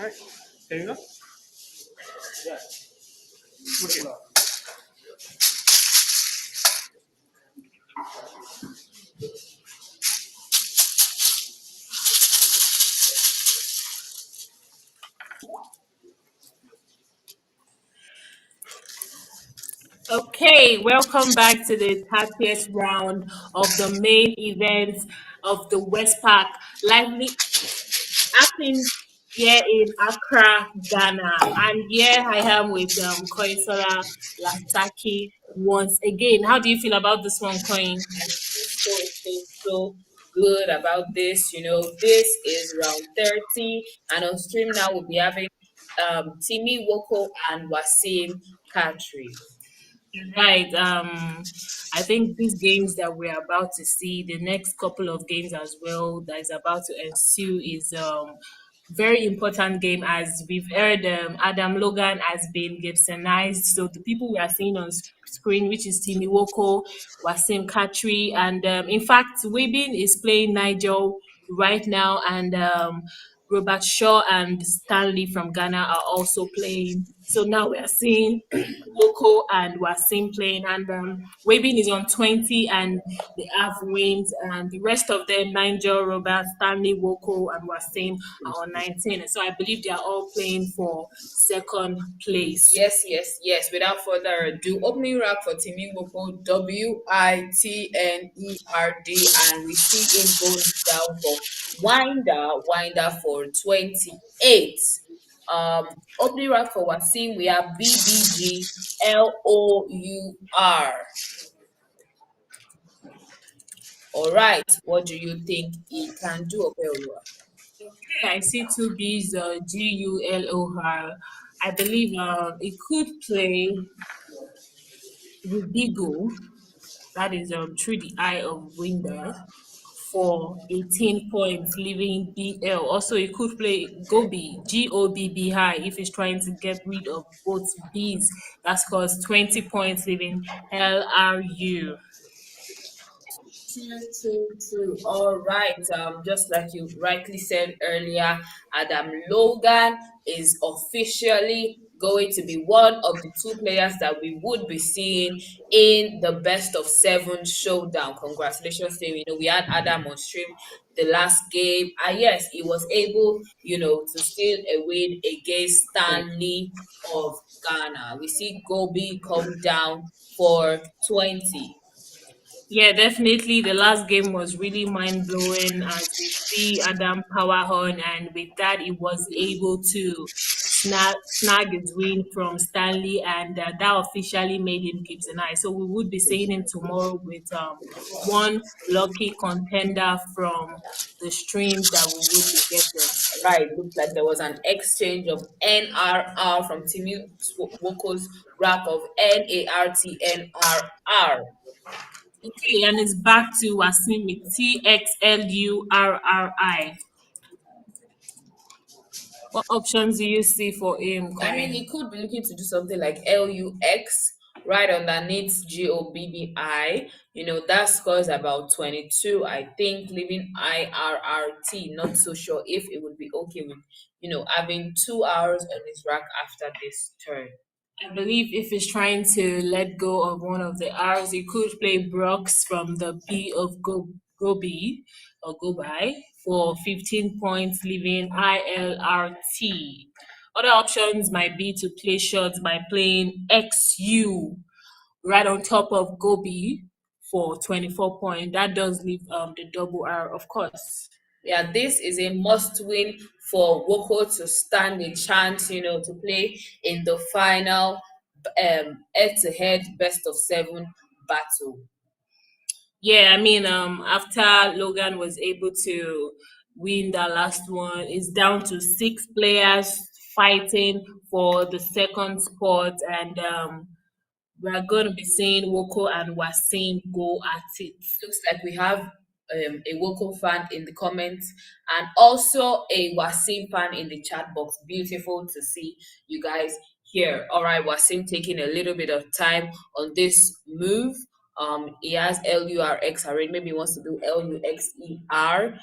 All right, there you go. Okay. Okay, welcome back to the 30th round of the main event of the WESPAC lively happening here in Accra, Ghana. And here I am with Koisola Lasaki once again. How do you feel about this one, Coin? I feel so good about this. This is round 30, and on stream now we'll be having Timmy Woko and Wasim Katri. Right. I think these games that we're about to see, the next couple of games as well that is about to ensue is very important game. As we've heard, Adam Logan has been Gibsonized. So the people we are seeing on screen, which is Timmy Woko, Wasim Katri, and in fact, Webin is playing Nigel right now, and Robert Shaw and Stanley from Ghana are also playing. So now we are seeing Woko and Wasim playing, and Webin is on 20 and they have wins, and the rest of them, Nigel, Robert, Stanley, Woko, and Wasim are on 19. So I believe they are all playing for second place. Yes. Without further ado, opening rack for Timmy Woko, WITNERD, and we see him going down for Winder for 28. Opening rack for Wasim, we have BBGLOUR. All right, what do you think he can do, Opeolua? Okay, I see two B's, GULOR. I believe it could play Rubigo, that is through the eye of Winder, for 18 points, leaving BL. Also, it could play Gobi, GOBB high, if it's trying to get rid of both B's. That scores 20 points, leaving LRU. True. All right. Just like you rightly said earlier, Adam Logan is officially going to be one of the two players that we would be seeing in the best of seven showdown. Congratulations to him. We had Adam on stream the last game. And yes, he was able, to steal a win against Stanley of Ghana. We see Gobi come down for 20. Yeah, definitely. The last game was really mind blowing as we see Adam power on, and with that, he was able to snag his win from Stanley, and that officially made him Gibsonized. So we would be seeing him tomorrow with one lucky contender from the streams that we would be getting. Right, looks like there was an exchange of NRR from Timmy Woko's rack of NARTNRR. Okay, and it's back to Wasim with TXLURRI. What options do you see for him, I mean, Coin? he could be looking to do something like LUX right underneath GOBBI. That scores about 22, I think, leaving IRRT. Not so sure if it would be okay with, having 2 hours on his rack after this turn. I believe if he's trying to let go of one of the R's, he could play Brooks from the B of Gobi or Gobi for 15 points, leaving ILRT. Other options might be to play shots by playing XU right on top of Gobi for 24 points. That does leave the double R, of course. Yeah, this is a must win for Woko to stand a chance, to play in the final head-to-head best of seven battle. Yeah, I mean, after Logan was able to win the last one, it's down to 6 players fighting for the second spot, and we're going to be seeing Woko and Wasim go at it. Looks like we have a Woko fan in the comments and also a Wasim fan in the chat box. Beautiful to see you guys here. All right, Wasim taking a little bit of time on this move. He has LURX already. Maybe he wants to do LUXER,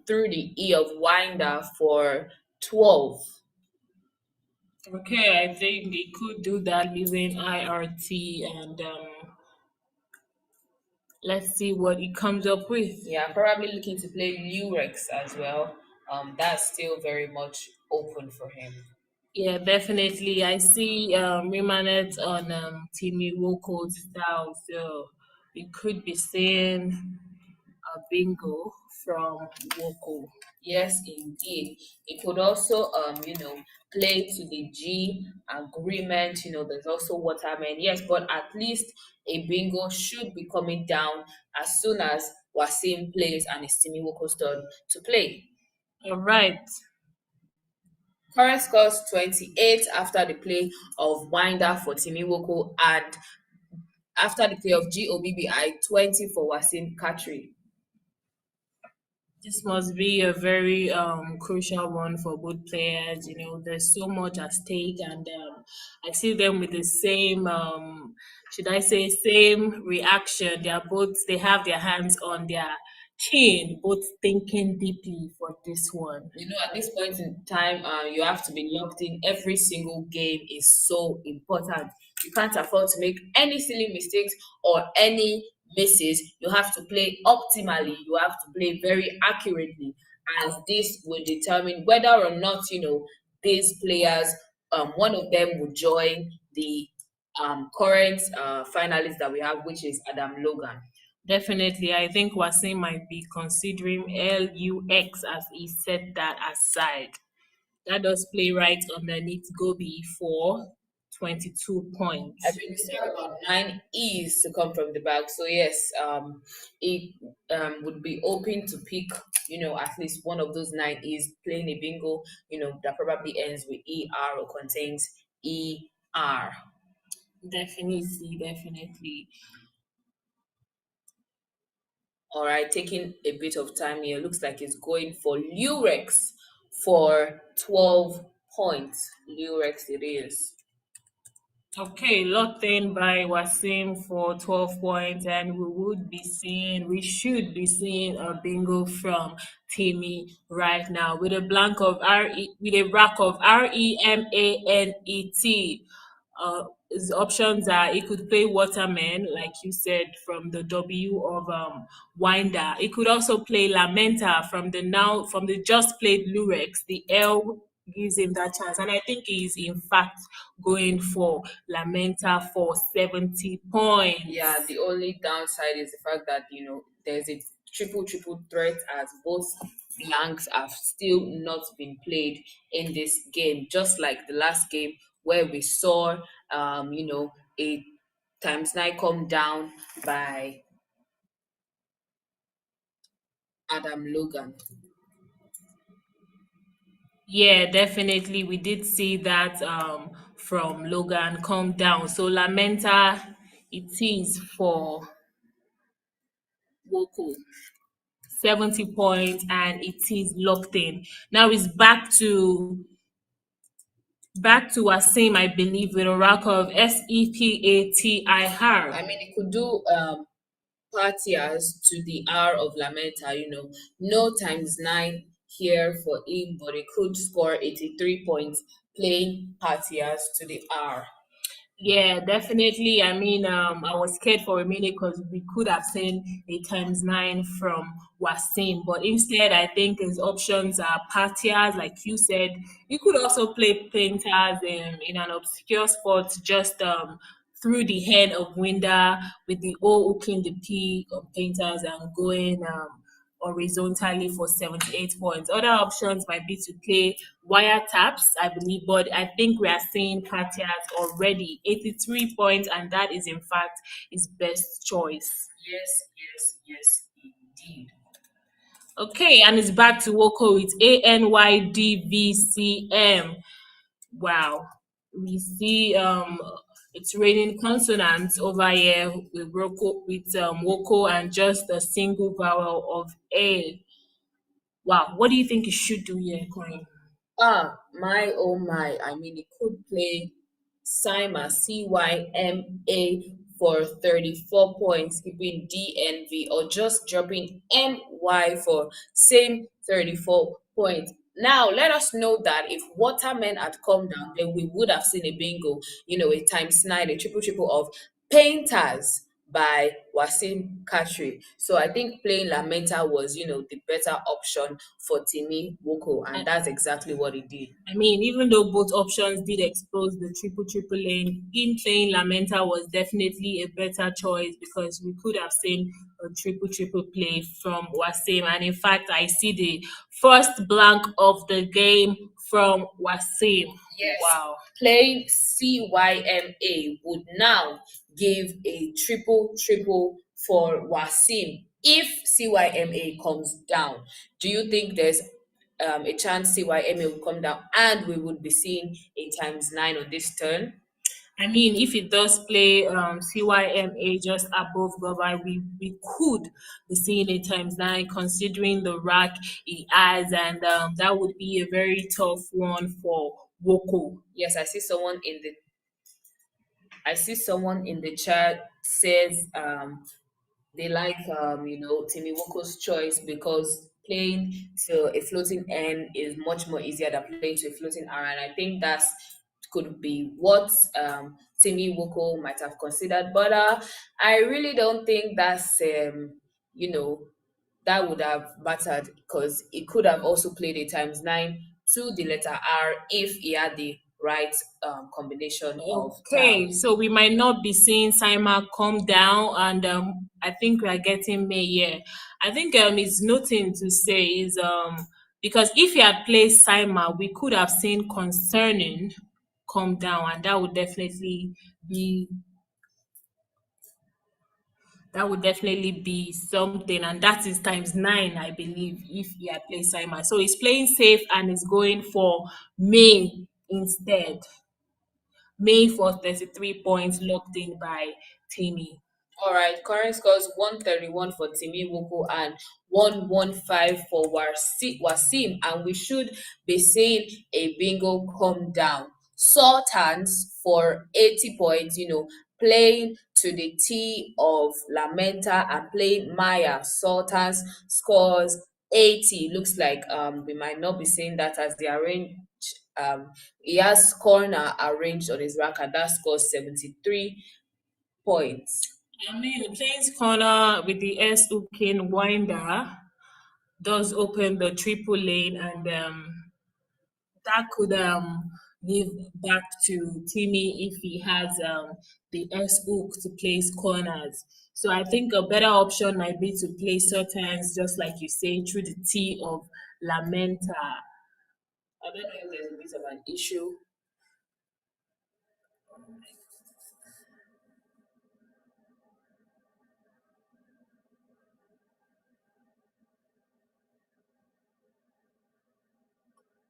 through the E of Winder for 12. Okay, I think they could do that using IRT and let's see what it comes up with. Yeah, probably looking to play Lurex as well. That's still very much open for him. Yeah, definitely. I see Remanet on Timmy Woko's style, so we could be seeing a bingo from Woko. Yes, indeed. It could also, play to the G agreement. There's also Waterman. Yes, but at least a bingo should be coming down as soon as Wasim plays and it's Timmy Woko's turn to play. All right. Current scores 28 after the play of Winder for Timmy Woko and after the play of GOBBI 20 for Wasim Katri. This must be a very crucial one for both players. There's so much at stake, and I see them with the same, should I say, same reaction. They have their hands on their chin, both thinking deeply for this one. At this point in time, you have to be locked in. Every single game is so important. You can't afford to make any silly mistakes or any misses. You have to play optimally. You have to play very accurately, as this will determine whether or not these players, one of them will join the current finalist that we have, which is Adam Logan. Definitely, I think Wasim might be considering LUX as he set that aside. That does play right underneath Gobi for 22 points. I think it's about 9 E's to come from the back. So yes, it would be open to pick, at least one of those 9 E's, playing a bingo, that probably ends with ER or contains ER. Definitely. All right, taking a bit of time here. Looks like it's going for Lurex for 12 points. Lurex it is. Okay, locked in by Wasim for 12 points, and we should be seeing a bingo from Timmy right now with a rack of REMANET. His options are he could play Waterman, like you said, from the W of Winder. He could also play Lamenta from the just played Lurex. The L gives him that chance, and I think he's in fact going for Lamenta for 70 points. Yeah, the only downside is the fact that there's a triple threat, as both blanks have still not been played in this game, just like the last game where we saw a ×9 come down by Adam Logan. Yeah, definitely. We did see that from Logan come down. So Lamenta it is for Woko. 70 points and it is locked in. Now it's back to Wasim, I believe, with a rack of SEPATI Har. I mean, it could do Partias to the R of Lamenta, no ×9 here for him, but he could score 83 points playing Partias to the R. Yeah, definitely. I mean, I was scared for a minute because we could have seen a ×9 from Wasim, but instead, I think his options are Partias, like you said. You could also play Painters in an obscure spot, just through the head of Winder with the O hooking the P of Painters and going horizontally for 78 points. Other options might be to play wiretaps, I believe, but I think we are seeing Patias already 83 points, and that is in fact his best choice. Yes, indeed. Okay, and it's back to Woko with ANYDVCM. Wow, we see it's raining consonants over here with Woko and just a single vowel of A. Wow, what do you think you should do here, Coin? My oh my. I mean, he could play Cyma, CYMA, for 34 points, keeping DNV, or just dropping MY for same 34 points. Now, let us know that if Watermen had come down, then we would have seen a bingo, a times nine, a triple triple of Painters by Wasim Katri. So I think playing Lamenta was, the better option for Timmy Woko, and that's exactly what he did. I mean, even though both options did expose the triple lane, him playing Lamenta was definitely a better choice because we could have seen a triple play from Wasim. And in fact, I see the first blank of the game from Wasim. Yes. Wow. Playing CYMA would now give a triple for Wasim if CYMA comes down. Do you think there's a chance CYMA will come down and we would be seeing a times nine on this turn? I mean, if it does play CYMA just above Goba, we could be seeing it times nine considering the rack he has, and that would be a very tough one for Woko. Yes, I see someone in the chat says they like Timmy Woko's choice because playing to a floating N is much more easier than playing to a floating R, and I think that's could be what Timmy Woko might have considered. But I really don't think that's you know that would have mattered because he could have also played a times nine to the letter R if he had the right combination of Okay, tiles. so we might not be seeing Saima come down, and I think we are getting May here. I think it's nothing to say is because if he had played Saima, we could have seen concerning come down, and be that would definitely be something, and that is times nine, I believe, if he had played Saima. So he's playing safe and is going for May instead. May for 33 points locked in by Timmy. All right, current scores 131 for Timi Woko and 115 for Wasim, and we should be seeing a bingo come down. Sultans for 80 points, playing to the T of Lamenta and playing Maya. Sultans scores 80. Looks like we might not be seeing that as the arrange. He has corner arranged on his rack and that scores 73 points. I mean, the Plains corner with the S hooking winder does open the triple lane, and that could give back to Timmy if he has the S hook to place corners. So I think a better option might be to play Sultans, just like you say, through the T of Lamenta. I don't know if there's a bit of an issue.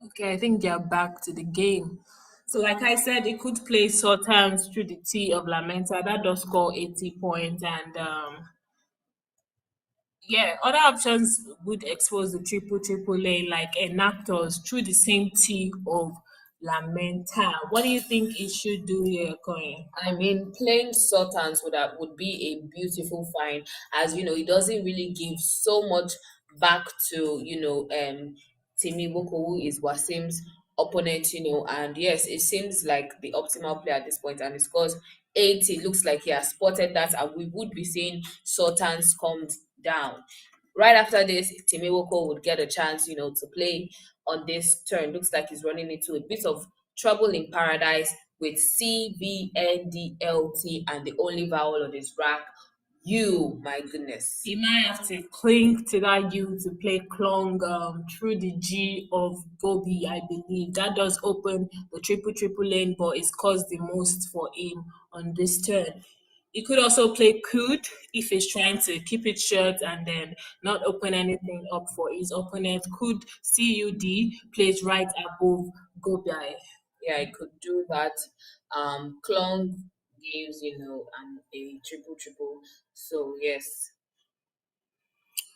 Okay, I think they're back to the game. So, like I said, it could play Sultans through the T of Lamenta. That does score 80 points. And yeah, other options would expose the triple lane, like Enactors through the same T of Lamenta. What do you think it should do here, Coin? I mean, playing Sultans would be a beautiful find, as it doesn't really give so much back to Timi Woko, who is Wasim's opponent, and yes, it seems like the optimal player at this point, and it scores 80. Looks like he has spotted that, and we would be seeing Sultans come down. Right after this, Timi Woko would get a chance, to play on this turn. Looks like he's running into a bit of trouble in paradise with CVNDLT and the only vowel on his rack, U. My goodness. He might have to cling to that U to play Klong through the G of Gobi, I believe. That does open the triple lane, but it's caused the most for him on this turn. He could also play Kud if he's trying to keep it short and then not open anything up for his opponent. Kud CUD plays right above Gobi. Yeah, I could do that. Klong gives, a triple. So yes.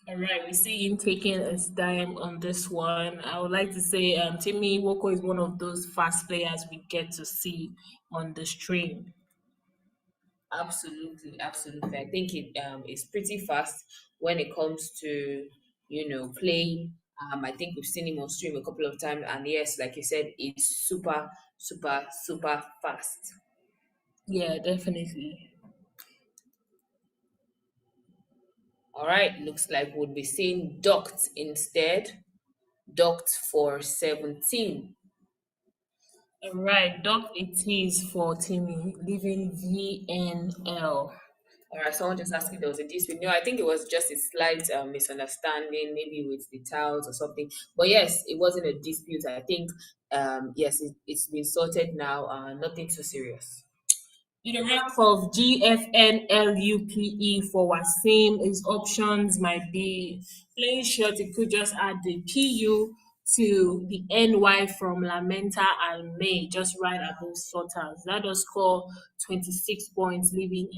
All right, we see him taking his time on this one. I would like to say Timmy Woko is one of those fast players we get to see on the stream. Absolutely. I think it is pretty fast when it comes to playing I think we've seen him on stream a couple of times, and yes, like you said, he's super, super, super fast. Yeah, definitely. All right, looks like we'll be seeing Duct instead. Duct for 17. All right, Doc it is for Timmy, leaving VNL. All right, someone just asking there was a dispute. No, I think it was just a slight misunderstanding, maybe with the towels or something. But yes, it wasn't a dispute. I think, yes, it's been sorted now. Nothing too serious. In the rank of GFNLUPE for Wasim, his options might be playing short. He could just add the PU to the NY from Lamenta and May, just right above Sultans. That does score 26 points, leaving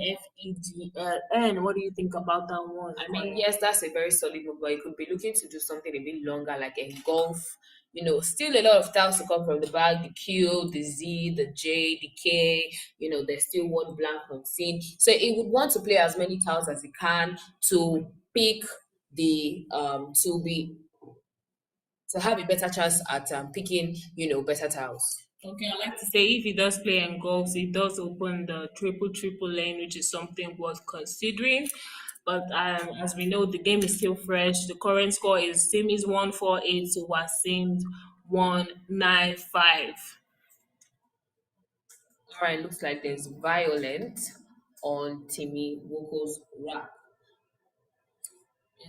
FEGLN. What do you think about that one? I mean, yes, that's a very solid move, but you could be looking to do something a bit longer, like engulf. Still a lot of tiles to come from the back, the Q, the Z, the J, the K. There's still one blank on scene. So it would want to play as many tiles as it can to pick the to have a better chance at picking, better tiles. Okay, I like to say if he does play engulfs, it does open the triple lane, which is something worth considering. But as we know, the game is still fresh. The current score is Simi's 148 to Wasim's 195. All right, looks like there's violent on Timmy Woko's rack.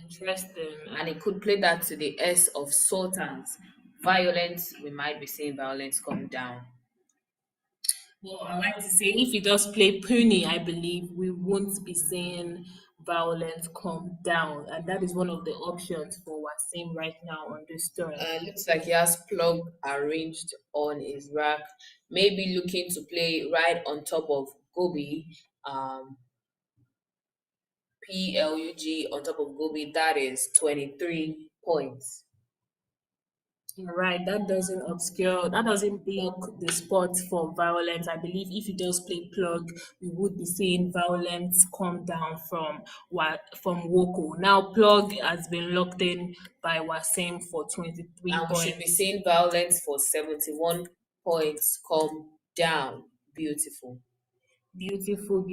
Interesting. And it could play that to the S of Sultans. Violence, we might be seeing violence come down. Well, I like to say if he does play Puni, I believe we won't be seeing violence come down, and that is one of the options for Wasim right now on this turn. Looks like he has plug arranged on his rack. Maybe looking to play right on top of Gobi. PLUG on top of Gobi, that is 23 points. Right, that doesn't block the spot for violence. I believe if he does play plug, we would be seeing violence come down from Woko. Now plug has been locked in by Wasim for 23 And we points. should be seeing violence for 71 points come down. Beautiful. Beautiful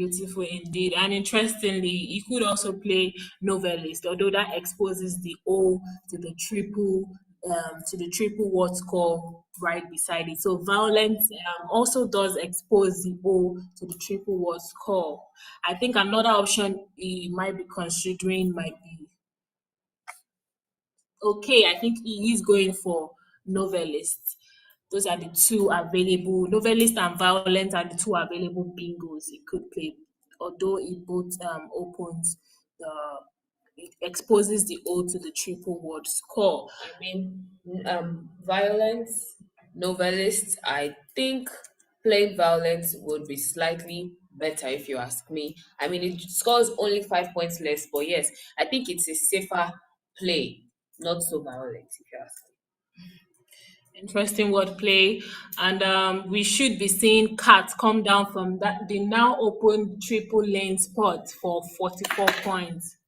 indeed. And interestingly, he could also play novelist, although that exposes the O to the triple word score right beside it. So violence also does expose the O to the triple word score. I think another option he might be considering might be okay. I think he is going for novelist. Those are the two available. Novelist and violent are the two available bingos he could play. Although it both opens it exposes the O to the triple word score. I mean, violence, novelists, I think playing violence would be slightly better if you ask me. I mean, it scores only 5 points less, but yes, I think it's a safer play, not so violent if you ask me. Interesting wordplay, and we should be seeing Cat come down from the now open triple lane spot for 44 points.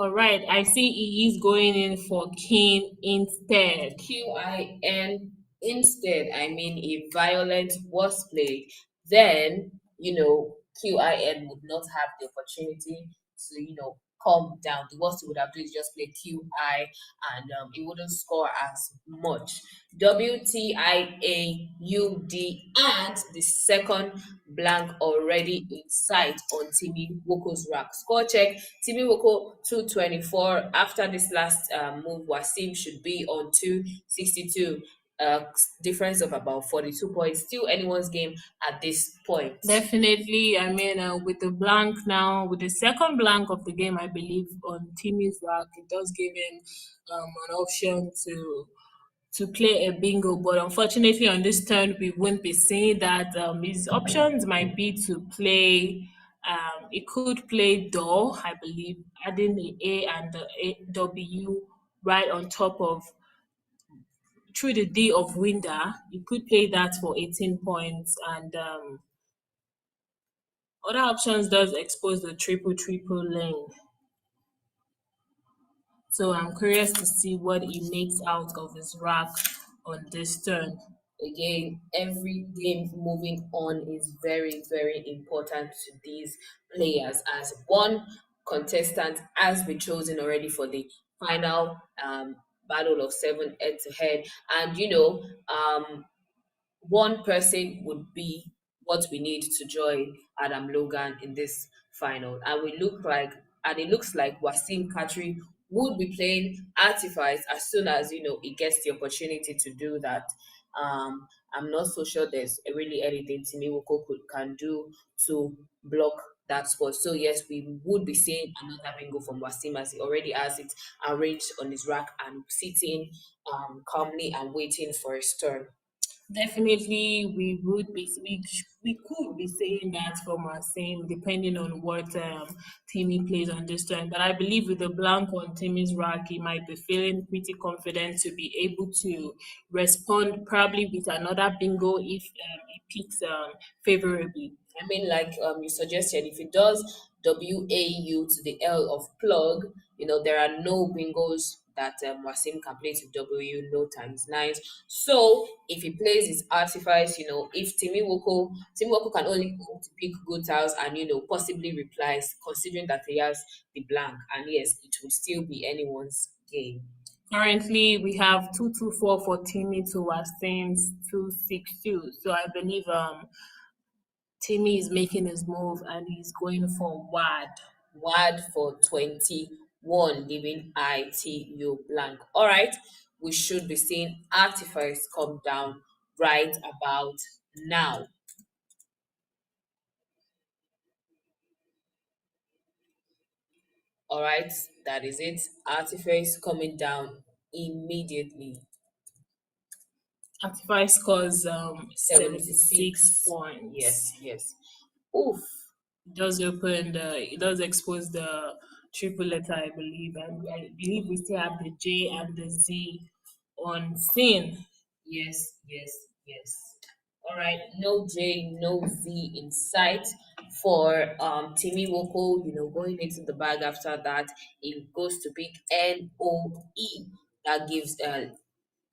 All right, I see he is going in for King instead. QIN instead. I mean, if violent was played, then QIN would not have the opportunity to come down. The worst he would have done is just play QI, and it wouldn't score as much. WTIAUD, and the second blank already in sight on Timmy Woko's rack. Score check. Timmy Woko 224. After this last move, Wasim should be on 262. Difference of about 42 points. Still anyone's game at this point. Definitely. I mean, with the blank now, with the second blank of the game, I believe on Timmy's rack, it does give him an option to play a bingo. But unfortunately, on this turn, we won't be seeing that. His options might be to play It could play do, I believe, adding the A and the W right on top of through the D of winder. You could play that for 18 points, and other options does expose the triple lane. So I'm curious to see what he makes out of his rack on this turn. Again, every game moving on is very, very important to these players, as one contestant has been chosen already for the final battle of seven head to head. And one person would be what we need to join Adam Logan in this final. And it looks like Wasim Katri would be playing Artifice as soon as he gets the opportunity to do that. I'm not so sure there's really anything Timi Woko can do to block that spot. So yes, we would be seeing another bingo from Wasim, as he already has it arranged on his rack and sitting calmly and waiting for his turn. Definitely, we could be saying that from our same, depending on what Timmy plays on this turn. But I believe with the blank on Timmy's rack, he might be feeling pretty confident to be able to respond probably with another bingo if he picks favorably. I mean, like you suggested, if it does WAU to the L of plug, there are no bingos that Wasim can play to W, no times nines. So if he plays his artifice, if Timmy Woko can only hope to pick good tiles and possibly replies, considering that he has the blank, and yes, it would still be anyone's game. Currently, we have 224 for Timmy to Wasim's 262. So I believe Timmy is making his move and he's going for WAD. WAD for 21, giving ITU blank. All right, we should be seeing Artifice come down right about now. All right, that is it. Artifice coming down immediately. Artifice scores 76 76 points. Yes. Oof. It does it does expose the triple letter, I believe, and I believe we still have the J and the Z on scene. Yes. All right, no J, no Z in sight for Timmy Woko. Going into the bag after that, it goes to big NOE. That gives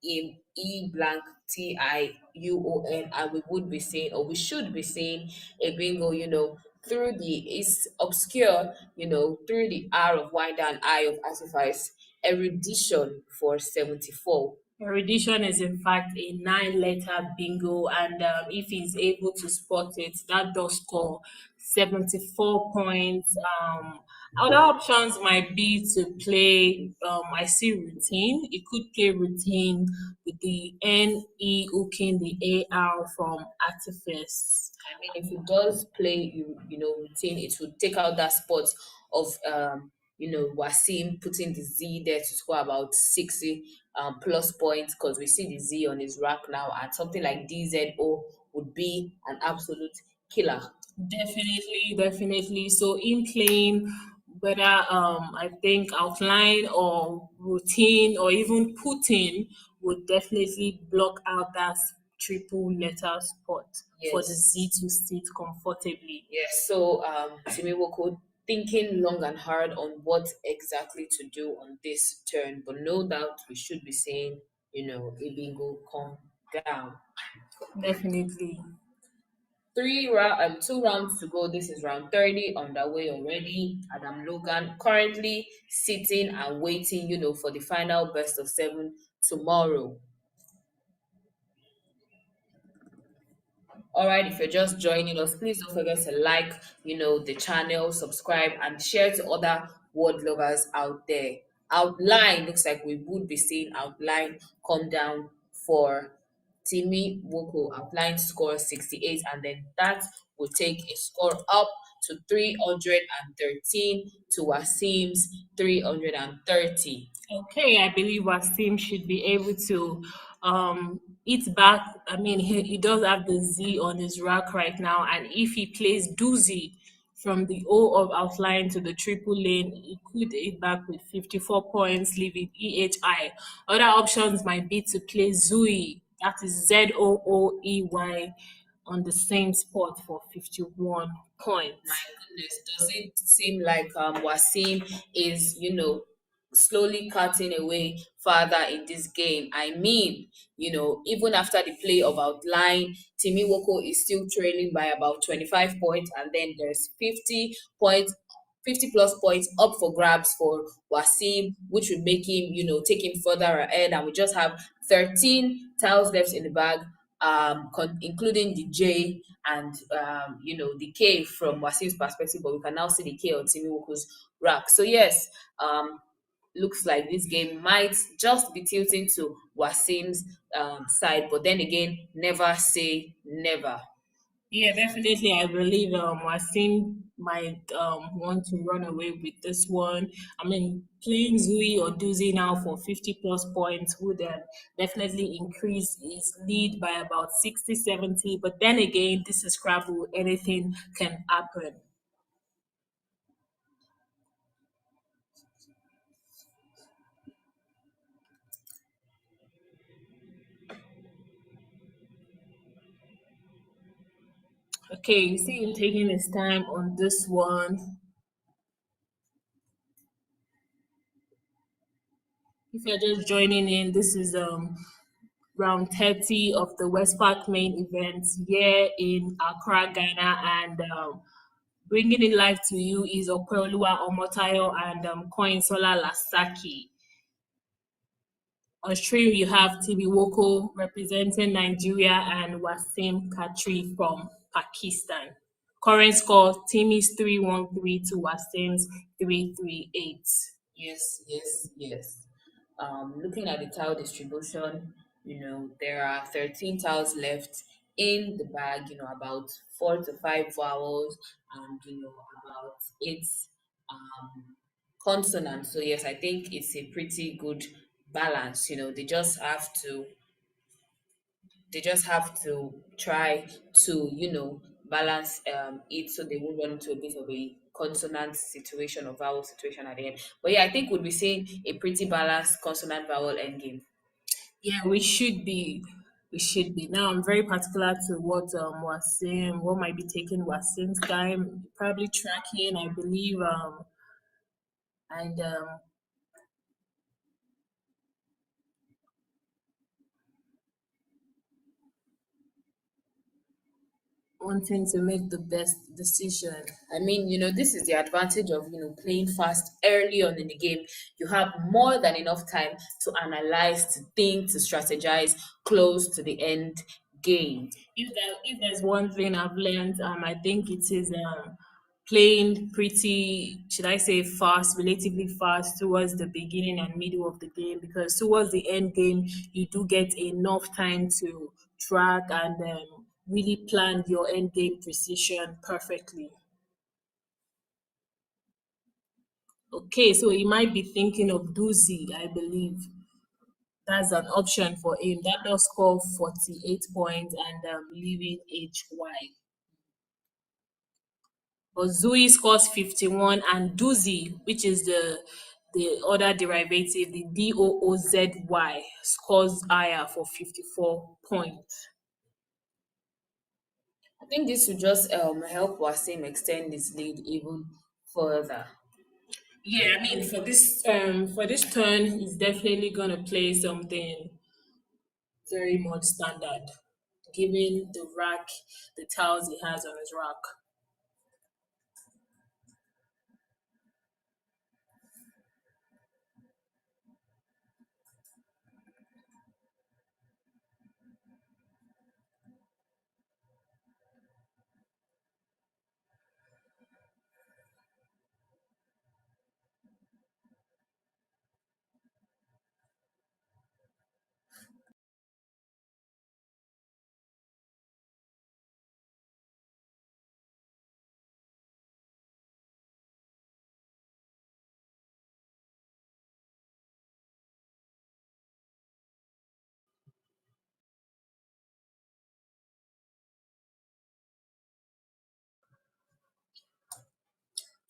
E blank TIUON, and we would be saying, or we should be saying, a bingo, through it's obscure, through the R of winder and I of artifice, erudition for 74. Erudition is in fact a 9-letter bingo, and if he's able to spot it, that does score 74 points. Other options might be to play, I see routine. It could play routine with the NE hooking the AR from Artifice. I mean, if it does play, routine, it would take out that spot of Wasim putting the Z there to score about 60 plus points, because we see the Z on his rack now, and something like DZO would be an absolute killer. Definitely. So in playing, whether I think outline or routine or even putting would definitely block out that triple letter spot for the Yes. Z to sit comfortably. Yes, so Timi Woko thinking long and hard on what exactly to do on this turn, but no doubt we should be saying, a bingo come down. Definitely. 2 rounds to go. This is round 30 underway already. Adam Logan currently sitting and waiting, for the final best of 7 tomorrow. All right, if you're just joining us, please don't forget to like, the channel, subscribe, and share to other word lovers out there. Outline looks like we would be seeing outline come down for Timmy Woko. Outline score 68, and then that will take a score up to 313 to Wasim's 330. Okay, I believe Wasim should be able to eat back. I mean, he does have the Z on his rack right now, and if he plays doozy, from the O of outline to the triple lane, he could it back with 54 points, leaving EHI. Other options might be to play Zooey, that is Zooey, on the same spot for 51 points. My goodness, does it seem like Wasim is, slowly cutting away further in this game? I mean, even after the play of outline, Timmy Woko is still trailing by about 25 points, and then there's 50 points. 50 plus points up for grabs for Wasim, which would make him, take him further ahead. And we just have 13 tiles left in the bag, including the J and the K from Wasim's perspective, but we can now see the K on Timmy Woko's rack. So yes, looks like this game might just be tilting to Wasim's side, but then again, never say never. Yeah, definitely. I believe Wasim might want to run away with this one. I mean, playing Zui or Duzi now for 50 plus points would definitely increase his lead by about 60, 70. But then again, this is Scrabble. Anything can happen. Okay, you see him taking his time on this one. If you're just joining in, this is round 30 of the WESPAC main event here in Accra, Ghana, and bringing it live to you is Opeoluwa Omotayo and Koinsola Lasaki. On stream, you have TB Woko representing Nigeria and Wasim Katri from Pakistan. Current score, Timmy's 313 to Wasim's 338. Yes, yes, yes. Looking at the tile distribution, there are 13 tiles left in the bag, about 4 to 5 vowels and, about 8 um, consonants. So, yes, I think it's a pretty good balance. They just have to try to, balance it so they won't run into a bit of a consonant situation or vowel situation at the end. But yeah, I think we'll be seeing a pretty balanced consonant vowel end game. Yeah, we should be. We should be. Now, I'm very particular to what might be taking Wasim's time, probably tracking, I believe, and wanting to make the best decision. I mean, this is the advantage of, playing fast early on in the game. You have more than enough time to analyze, to think, to strategize close to the end game. If there's one thing I've learned, I think it is playing pretty, should I say, fast, relatively fast towards the beginning and middle of the game, because towards the end game you do get enough time to track and really plan your end game precision perfectly. Okay, so he might be thinking of Duzi, I believe. That's an option for him. That does score 48 points and leaving HY. But Zui scores 51 and Duzi, which is the other derivative, the Doozy, scores higher for 54 points. I think this will just help Wasim extend his lead even further. Yeah, I mean for this turn, he's definitely gonna play something very much standard, given the tiles he has on his rack.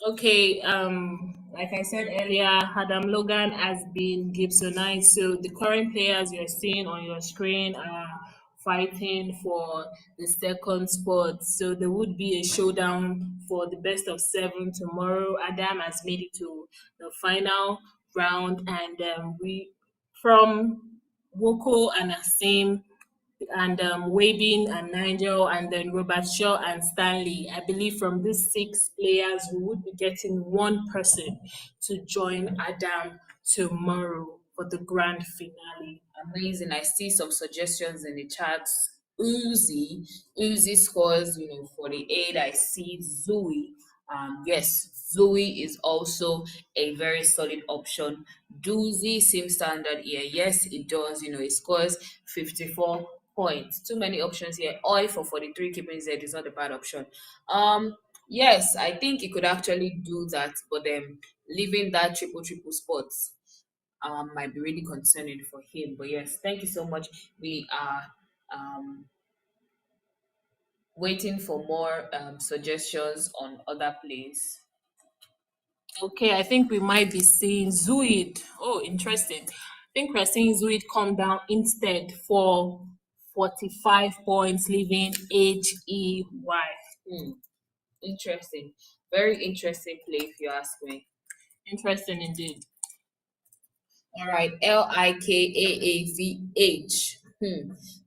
Okay, like I said earlier, Adam Logan has been Gibsonite. So the current players you're seeing on your screen are fighting for the second spot. So there would be a showdown for the best of seven tomorrow. Adam has made it to the final round, and we from Woko and Asim and Wabin and Nigel and then Robert Shaw and Stanley. I believe from these six players, we would be getting one person to join Adam tomorrow for the grand finale. Amazing. I see some suggestions in the chat. Uzi scores, 48. I see Zoe. Yes, Zoe is also a very solid option. Doozy seems standard here. Yes, it does. It scores 54 points. Too many options here. Oi for 43 keeping Z is not a bad option. Yes, I think he could actually do that, but leaving that triple spots might be really concerning for him. But yes, thank you so much. We are um, waiting for more suggestions on other plays. Okay, I think we might be seeing Zuid. Oh, interesting. I think we're seeing Zuid come down instead for 45 points, leaving HEY. Hmm, interesting. Very interesting play, if you ask me. Interesting indeed. All right, Likaavh.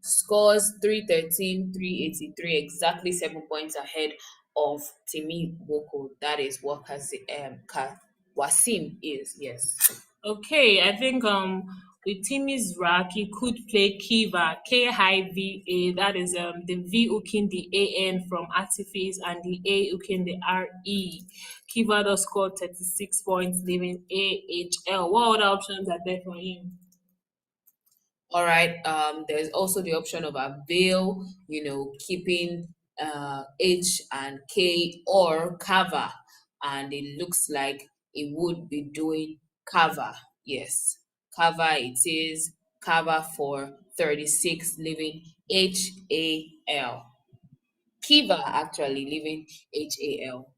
Scores 313, 383, exactly 7 points ahead of Timi Woko. That is what Wasim is, yes. Okay, I think with Timmy's rack, he could play Kiva, Kiva. That is the V hooking the AN from Artifice and the A hooking the RE. Kiva does score 36 points, leaving AHL. What other options are there for him? All right. There's also the option of avail, keeping H and K or cover, and it looks like it would be doing cover. Yes, cover it is cover for 36, leaving HAL. Kiva actually leaving HAL.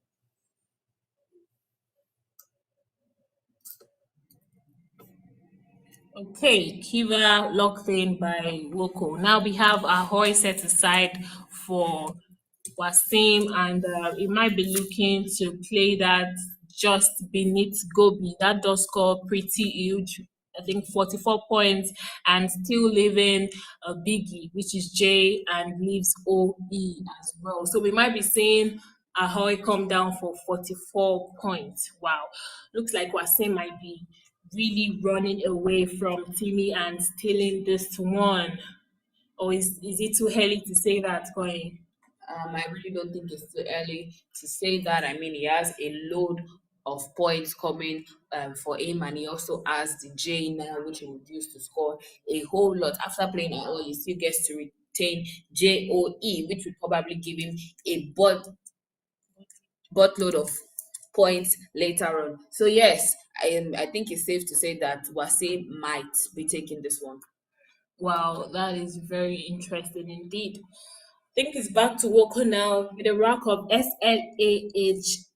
Okay, Kiva locked in by Woko. Now we have Ahoy set aside for Wasim, and he might be looking to play that just beneath Gobi. That does score pretty huge. I think 44 points and still leaving a biggie, which is J, and leaves OE as well. So we might be seeing Ahoy come down for 44 points. Wow. Looks like Wasim might be really running away from Timmy and stealing this one. Or is it too early to say that, Coin? I really don't think it's too early to say that. I mean, he has a load of points coming for him, and he also has the J now, which he would use to score a whole lot. After playing at all, he still gets to retain JOE, which would probably give him a buttload of points later on. So yes, I think it's safe to say that Wase might be taking this one. Wow, that is very interesting indeed. I think it's back to Woko now with a rack of SLAHEGE.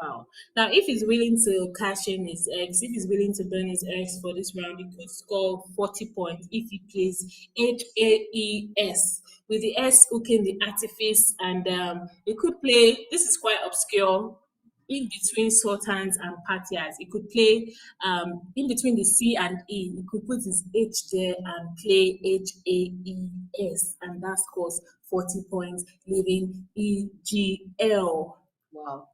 Wow. Now, if he's willing to cash in his eggs, if he's willing to burn his eggs for this round, he could score 40 points if he plays HAES with the S hooking the artifice, and he could play. This is quite obscure. In between sultans and partias, he could play in between the C and E. He could put his H there and play HAES, and that scores 40 points, leaving EGL. Wow.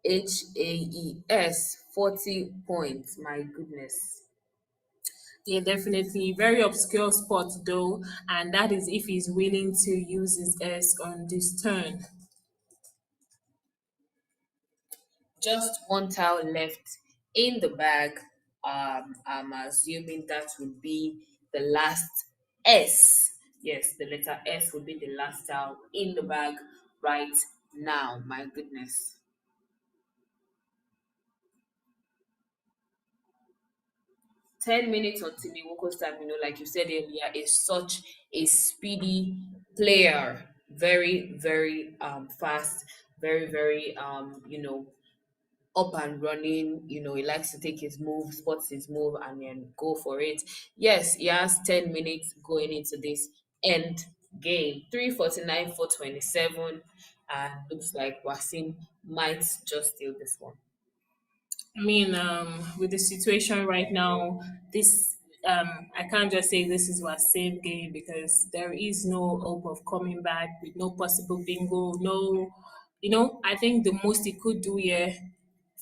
HAES 40 points. My goodness. Yeah, definitely. Very obscure spot though, and that is if he's willing to use his S on this turn. Just one tile left in the bag. I'm assuming that would be the last S. Yes, the letter S would be the last tile in the bag right now. My goodness. 10 minutes on Timmy Woko's time, like you said earlier, is such a speedy player. very, very fast, very, very up and running. He likes to take his move, spots his move, and then go for it. Yes, he has 10 minutes going into this end game. 349 for 27, and looks like Wasim might just steal this one. I mean, with the situation right now, this I can't just say this is our same game because there is no hope of coming back with no possible bingo. No, I think the most he could do here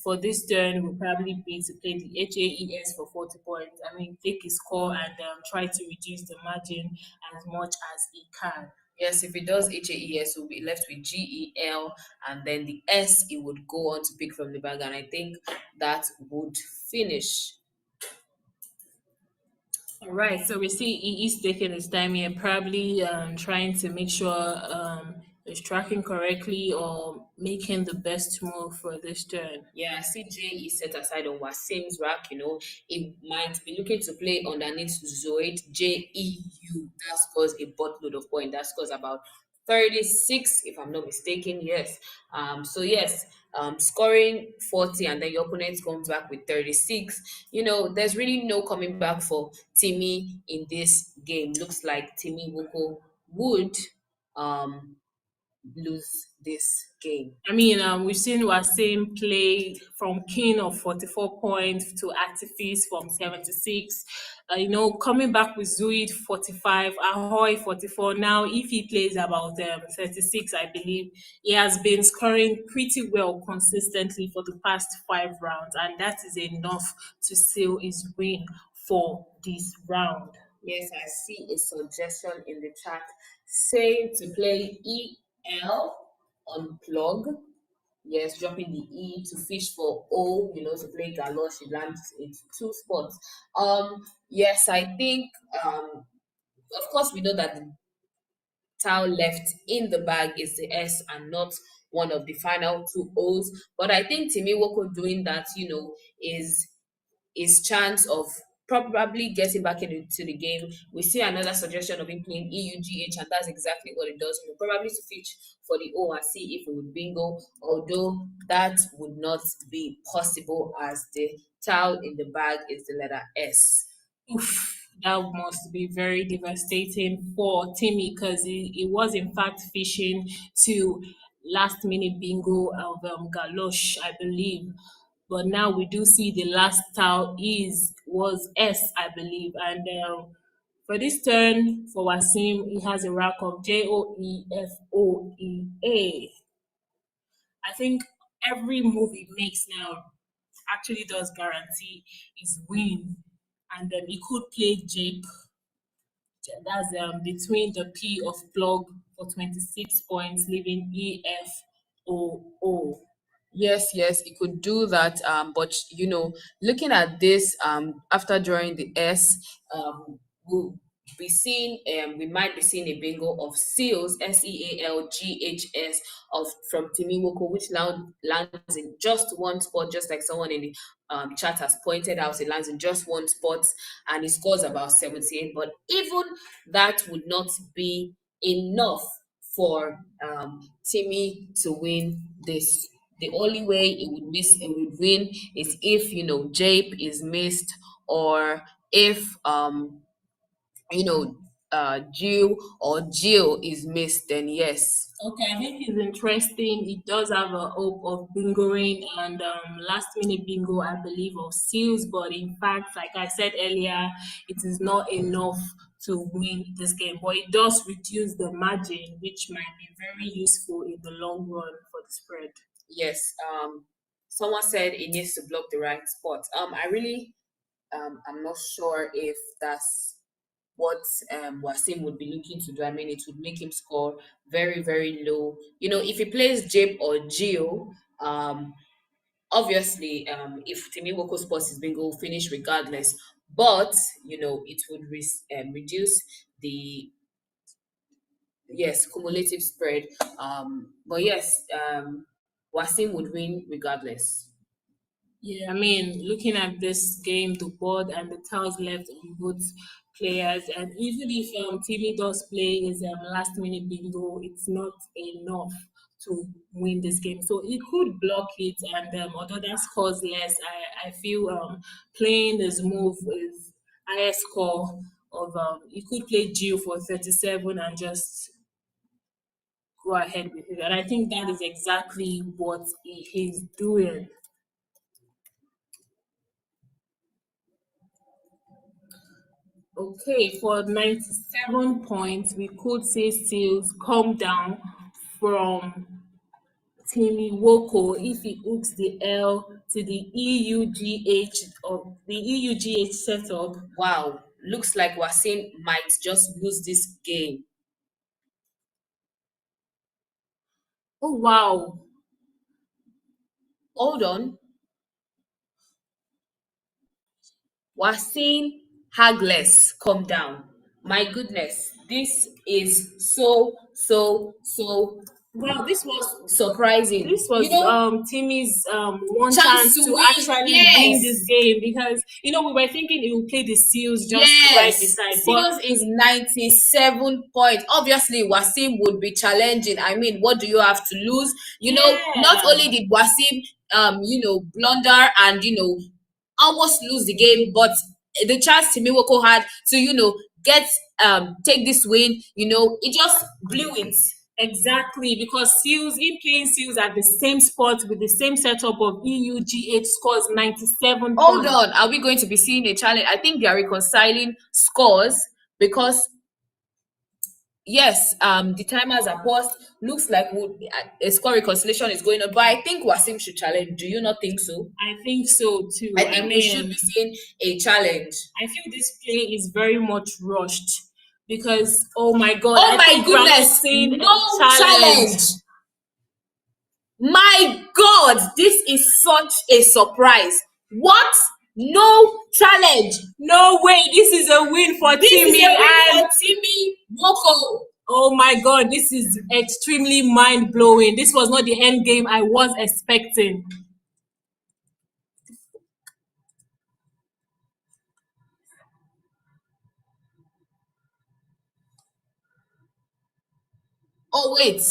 for this turn will probably be to play the HAES for 40 points. I mean, take his score and try to reduce the margin as much as he can. Yes, if he does HAES, we'll be left with GEL, and then the S he would go on to pick from the bag, and I think that would finish. All right, so we see he is taking his time here, probably trying to make sure he's tracking correctly or making the best move for this turn. Yeah, CJ is set aside on Wasim's rack. He might be looking to play underneath Zoid JEU. That scores a buttload of points. That scores about 36, if I'm not mistaken. Yes. So yes, scoring 40 and then your opponent comes back with 36. There's really no coming back for Timmy in this game. Looks like Timmy Woko would um lose this game. I mean, we've seen Wasim play from King of 44 points to Activist from 76. Coming back with Zuid 45, Ahoy 44. Now, if he plays about 36, I believe, he has been scoring pretty well consistently for the past 5 rounds, and that is enough to seal his win for this round. Yes, I see a suggestion in the chat saying to play EL unplug. Yes, dropping the E to fish for O, to play galosh, it lands into two spots. Yes, I think of course we know that the tile left in the bag is the S and not one of the final two O's. But I think Timmy Woko doing that, is chance of probably getting back into the game. We see another suggestion of him playing EUGH, and that's exactly what it does. Probably to fetch for the O and see if it would bingo, although that would not be possible as the tile in the bag is the letter S. Oof, that must be very devastating for Timmy because he was in fact fishing to last minute bingo of Galosh, I believe. But now we do see the last tile was S, I believe. And for this turn for Wasim, he has a rack of JOEFOEA. I think every move he makes now actually does guarantee his win. And then he could play Jape. That's between the P of plug for 26 points, leaving EFOO. Yes, he could do that. But looking at this, after drawing the S, we'll be seeing, we might be seeing a bingo of seals, SEALGHS of from Timmy Woko, which lands in just one spot, just like someone in the chat has pointed out. It lands in just one spot, and he scores about 78. But even that would not be enough for Timmy to win this. The only way it would win is if Jape is missed, or if Jill or Jill is missed, then yes. Okay, I think it's interesting. It does have a hope of bingoing and last minute bingo, I believe, of seals. But in fact, like I said earlier, it is not enough to win this game. But it does reduce the margin, which might be very useful in the long run for the spread. Yes. Someone said it needs to block the right spot. I really I'm not sure if that's what Wasim would be looking to do. I mean, it would make him score very, very low. If he plays Jape or Gio, obviously, if Timmy Woko spots his bingo, will finish regardless. But it would reduce the cumulative spread. But yes, Wasim would win regardless. Yeah, I mean, looking at this game, the board and the tiles left on both players, and even if Timmy does play his last minute bingo, it's not enough to win this game. So he could block it, and although that scores less, I feel playing this move is highest score of he could play Gio for 37 and just go ahead with it. And I think that is exactly what he's doing. Okay, for 97 points, we could say Steels come down from Timmy Woko if he hooks the L to the EUGH of the EUGH setup. Wow, looks like Wasim might just lose this game. Oh wow. Hold on. Wasim Hagless come down. My goodness, this is so Wow, this was surprising. this was Timmy's one Chance chance to to win, actually win yes. this game because we were thinking he would play the Seals just right Yes, beside, Seals is 97 points. Obviously, Wasim would be challenging. I mean, what do you have to lose? Not only did Wasim, blunder and almost lose the game, but the chance Timiwoko had to, get take this win, it just blew it. Exactly, because Seals, in playing Seals at the same spot with the same setup of EUGH scores 97 Hold points. on, are we going to be seeing a challenge? I think they are reconciling scores because yes, the timers are paused. Looks like a score reconciliation is going on, but I think Wasim should challenge. Do you not think so? I think so too. I think we should be seeing a challenge. I feel this play is very much rushed because, oh my God, Oh I my think we're not goodness, seeing no a challenge. My God, this is such a surprise. What? No challenge. No way, this is a win for This Timmy. is a win and for Timmy Woko. oh my God, this is extremely mind blowing. This was not the end game I was expecting. Oh, wait.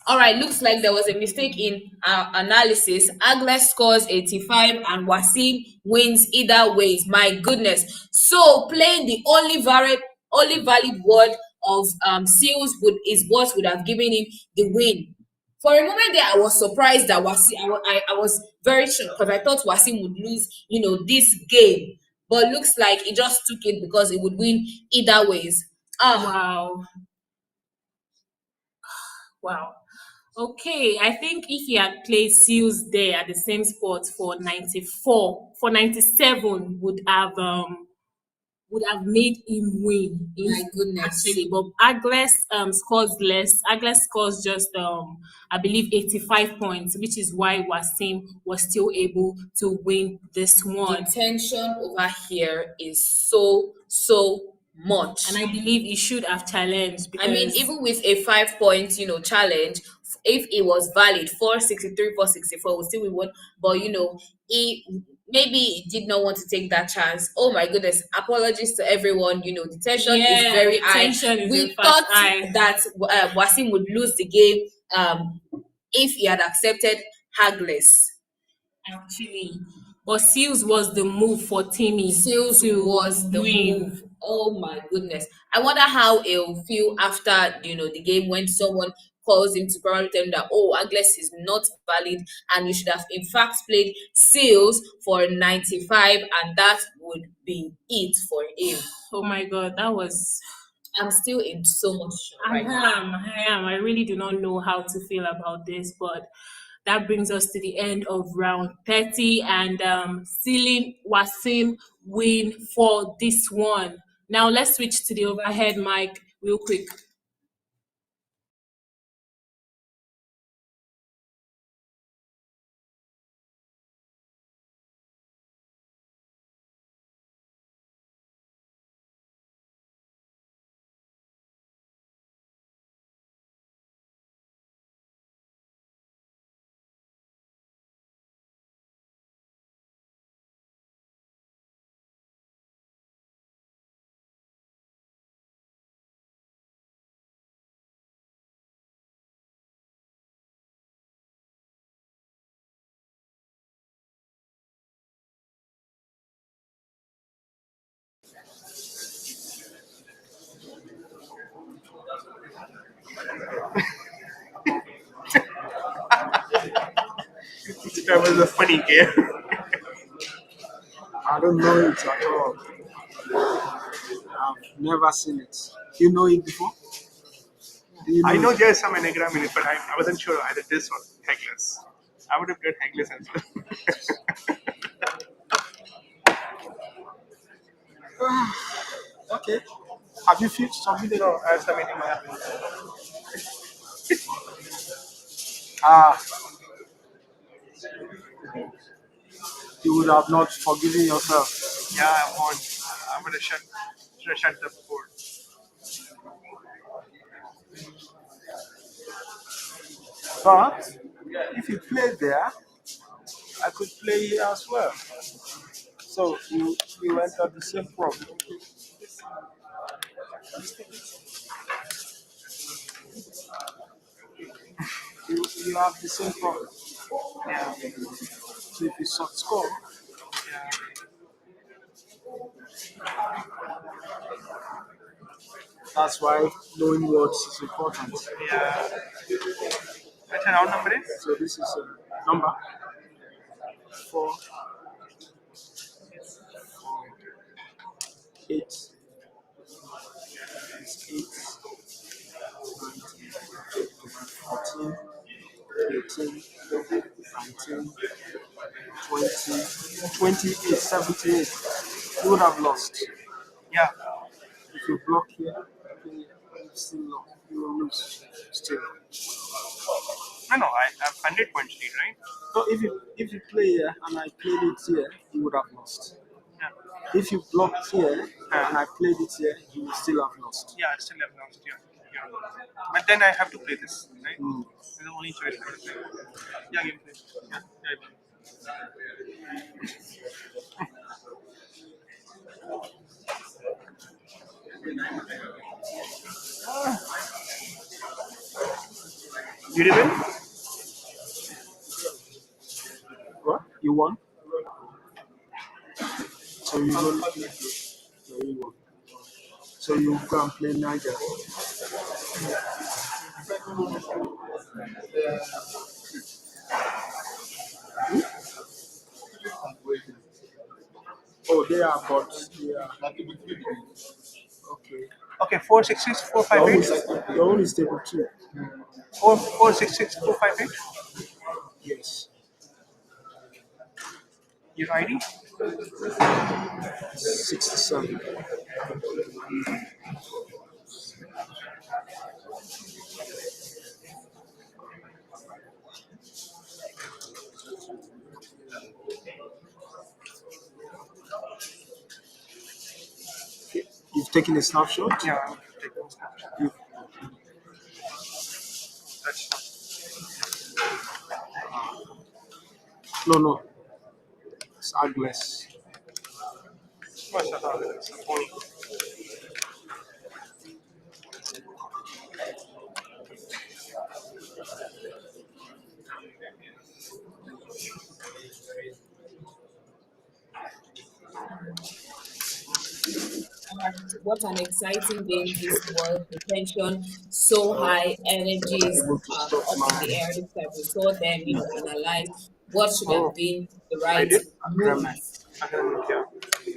All right, looks like there was a mistake in our analysis. Agnes scores 85 and Wasim wins either ways. My goodness. So playing the only valid word of Seals is what would have given him the win. For a moment there, I was surprised that Wasim, I was very sure because I thought Wasim would lose, this game. But looks like he just took it because he would win either ways. Wow. Wow. Okay, I think if he had played Seals there at the same spot for 94, for 97 would have made him win. My goodness. Actually, but Agles scores less. Agles scores just I believe 85 points, which is why Wasim was still able to win this one. The tension over here is so much. And I believe he should have challenged because I mean, even with a 5 point, challenge, if it was valid, 463, 464, we still we won. But he maybe did not want to take that chance. Oh my goodness! Apologies to everyone. The tension is very the high. tension is We in fact thought high. that Wasim would lose the game if he had accepted Hagless. Actually, but Seals was the move for Timmy. Seals to was the win. move. Oh my goodness. I wonder how he'll feel after the game when someone calls him to probably tell him that Agles is not valid and you should have in fact played Seals for 95 and that would be it for him. Oh my God, that was. I'm still in so much shock right now. I am. I really do not know how to feel about this, but that brings us to the end of round 30 and sealing Wasim win for this one. Now let's switch to the overhead mic real quick. That was a funny game. I don't know it at all. I've never seen it. You know it before? Do you I know it? there's some anagram in it, but I wasn't sure either this or Hegless. I would have played Hegless as well. Okay. Have you submitted? No, I submitted my application. Ah, you would have not forgiven yourself. Yeah, I won. I'm gonna should have shut the board. But if you play there, I could play here as well. So you enter the same problem. You have the same problem. Yeah. So if you score, Yeah. that's why knowing words is important. Yeah. What's the round number is? So this is a number 4, 8, 8, 14, 18, 19, 20, 28, 78. You would have lost. Yeah. If you block here, you still lost. You will lose still. No, I have 100 points lead, right? So if you play here and I played it here, you would have lost. Yeah. If you block here and I played it here, you will still have lost. Yeah, I still have lost. Yeah. But then I have to play this, right? Mm. This is the only choice I have to play. Yeah, game play. Yeah. Did you win? What? You won? So you don't. No, you won. So you go and play Niger. Oh, they are bots. Yeah. Okay. Okay, 466, 458. Your own is table 2. 466, 458. Yes. Your ID? 67. You've taken a snapshot? Yeah. You, no. It's Agnes. What an exciting game this was. The tension so high, energies up in the air. This time we saw them, analyze what should have been the right move.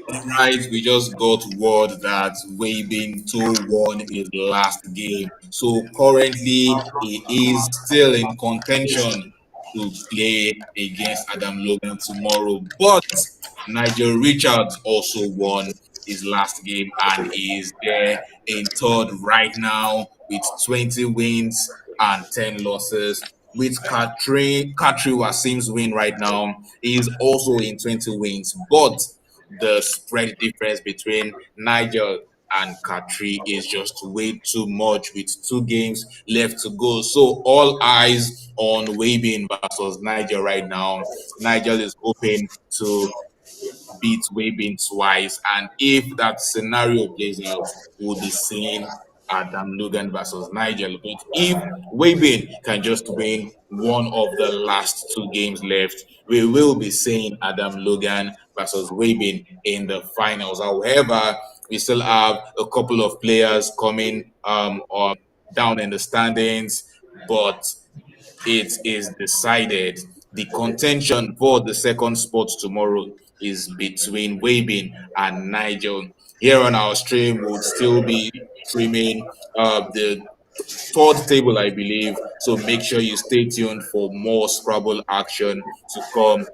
All right, we just got word that Weibin 2-1 his last game. So currently he is still in contention to play against Adam Logan tomorrow. But Nigel Richards also won his last game and is there in third right now with 20 wins and 10 losses. With Katri Wasim's win right now, he is also in 20 wins, but the spread difference between Nigel and Katri is just way too much with 2 games left to go. So all eyes on Wabin versus Nigel right now. Nigel is hoping to beat Wabin twice, and if that scenario plays out, we'll be seeing Adam Logan versus Nigel. But if Wabin can just win one of the last 2 games left, we will be seeing Adam Logan versus Wabin in the finals. However, we still have a couple of players coming down in the standings, but it is decided The contention for the second spot tomorrow is between Wabin and Nigel. Here on our stream, we'll still be streaming the third table, I believe. So make sure you stay tuned for more Scrabble action to come.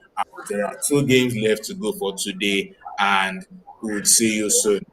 There are 2 games left to go for today, and we'll see you soon.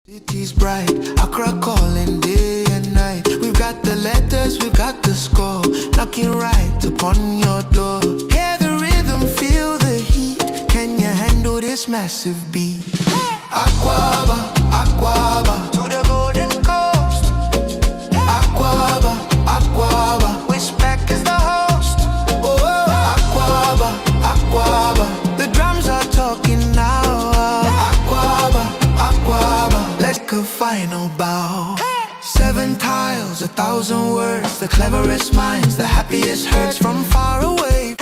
City's bright, Accra calling day and night. We've got the letters, we've got the score, knocking right upon your door. Hear the rhythm, feel the heat. Can you handle this massive beat? Aquaba, Aquaba, to the golden coast. Aquaba, Aquaba, WESPAC is the host. Oh, Aquaba, Aquaba, the drums are talking now. Aquaba, Aquaba, let's go final bow. 7 tiles, 1,000 words, the cleverest minds, the happiest hearts from far away.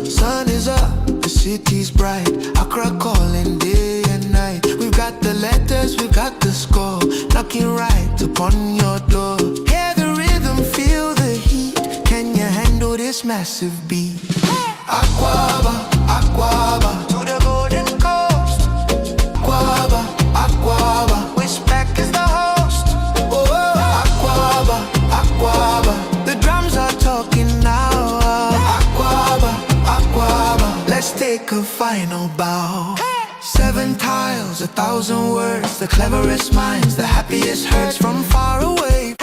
Sun is up, the city's bright, Accra calling day and night. We've got the letters, we've got the score, knocking right upon your door. Hear the rhythm, feel the heat. Can you handle this massive beat? Aquaba, Aquaba, to the golden coast. Aquaba, Aquaba, WESPAC is the host. Oh, Aquaba, Aquaba, the drums are talking now. Aquaba, Aquaba, let's take a final bow. 7 tiles, 1,000 words, the cleverest minds, the happiest hearts from far away.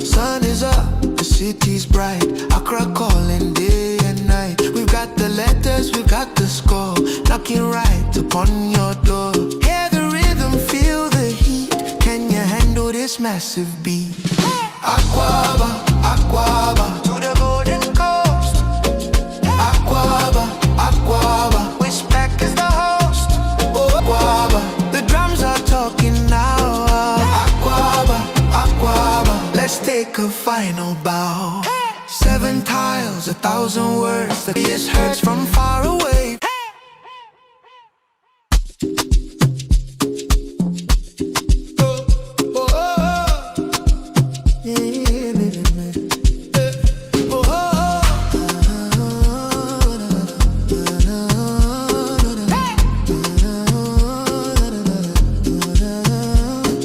Sun is up, the city's bright, Accra calling day and night. We've got the letters, we've got the score, knocking right upon your door. Hear the rhythm, feel the heat. Can you handle this massive beat? Aquaba, Aquaba, to the golden coast. Aquaba, Aquaba, WESPAC is the host. Oh, Aquaba, the drums are talking now. Aquaba, Aquaba, let's take a final bow. 7 tiles, 1,000 words, the biggest hurts from far away.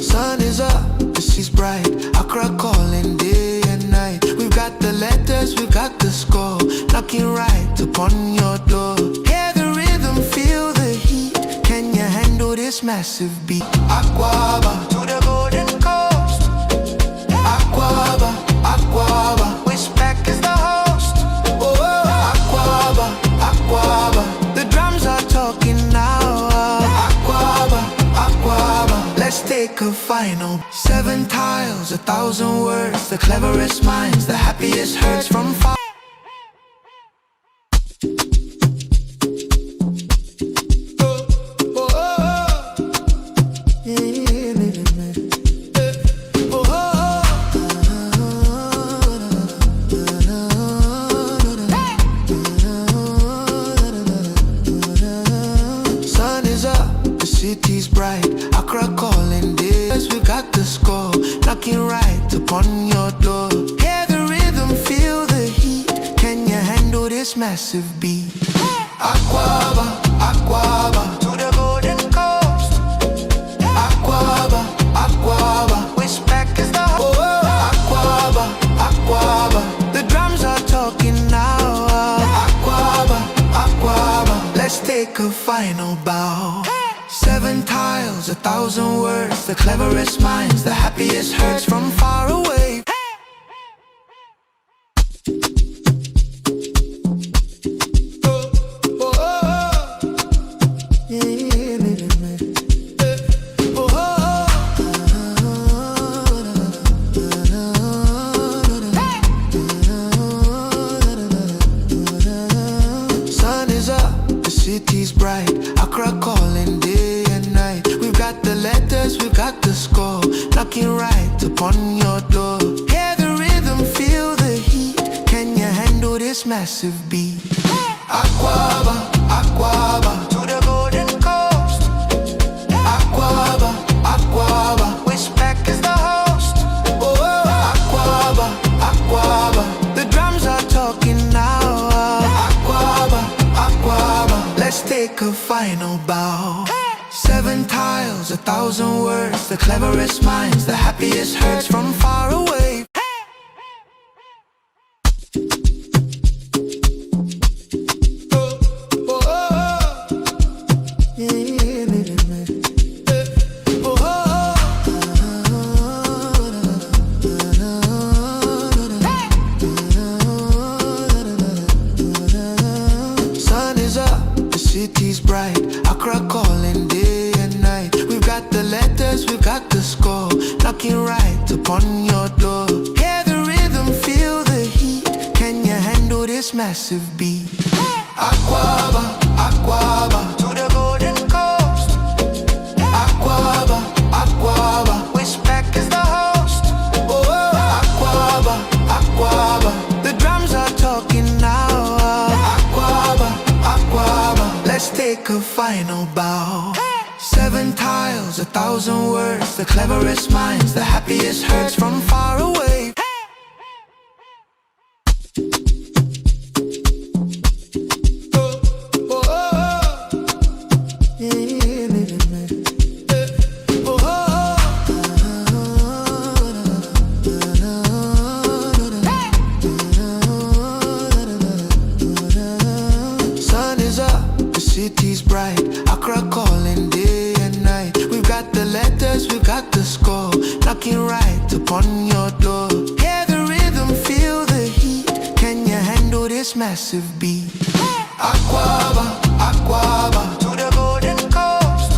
Sun is up, the sea's bright, Accra calling day and night. We've got the letters, we've got the score, knocking right upon your door. Hear the rhythm, feel the heat. Can you handle this massive beat? Aquaba, to the golden coast. Aquaba, Aquaba, WESPAC is the host. Oh, Aquaba, Aquaba, the drums are talking now. Aquaba, Aquaba, let's take a final. 7 tiles, 1,000 words, the cleverest minds, the happiest hearts from far. Sun is up, the city's bright, Accra calling days, we got the score, knocking right upon your door. Hear the rhythm, feel the heat. Can you handle this massive beat? Aquaba, Aquaba, to the golden coast. Aquaba, Aquaba, WESPAC is the host. Oh, Aquaba, Aquaba, the drums are talking now. Aquaba, Aquaba, let's take a final bow. 7 tiles, tiles, 1,000 words, the cleverest minds, the happiest hearts from far away. Sun is up, the city's bright, Accra calling day and night. We've got the letters, we've got the score, knocking right upon your door. Hear the rhythm, feel the heat, can you handle this massive beat? Aquaba, Aquaba, to the golden coast. Aquaba, Aquaba, WESPAC is the host. Oh, Aquaba, Aquaba, the drums are talking now. Aquaba, Aquaba, let's take a final bow. 7 tiles, 1,000 words, the cleverest minds, the happiest hearts from far away. Sun is up, the city's bright, Accra calling day and night. We've got the letters, we've got the score, knocking right upon your door. Hear the rhythm, feel the heat, can you handle this massive beat? Aquaba, Aquaba, to the golden coast. Aquaba, Aquaba, WESPAC is the host. Oh, Aquaba, Aquaba, the drums are talking now. Aquaba, Aquaba, let's take a final bow. 7 tiles, 1,000 words, the cleverest minds, the happiest hearts from far away. Sun is up, the city's bright, Accra calling day and night. We've got the letters, we've got the score, knocking right upon your door. Hear the rhythm, feel the heat, can you handle this massive beat? Aquaba, Aquaba, to the golden coast.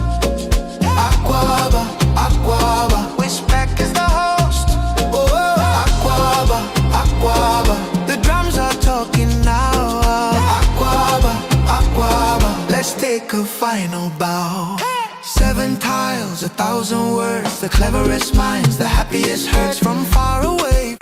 Aquaba, Aquaba, WESPAC is the host. Oh, Aquaba, Aquaba, the drums are talking now. Aquaba, Aquaba, let's take a final bow. 7 tiles, 1,000 words, the cleverest minds, the happiest hearts from far away.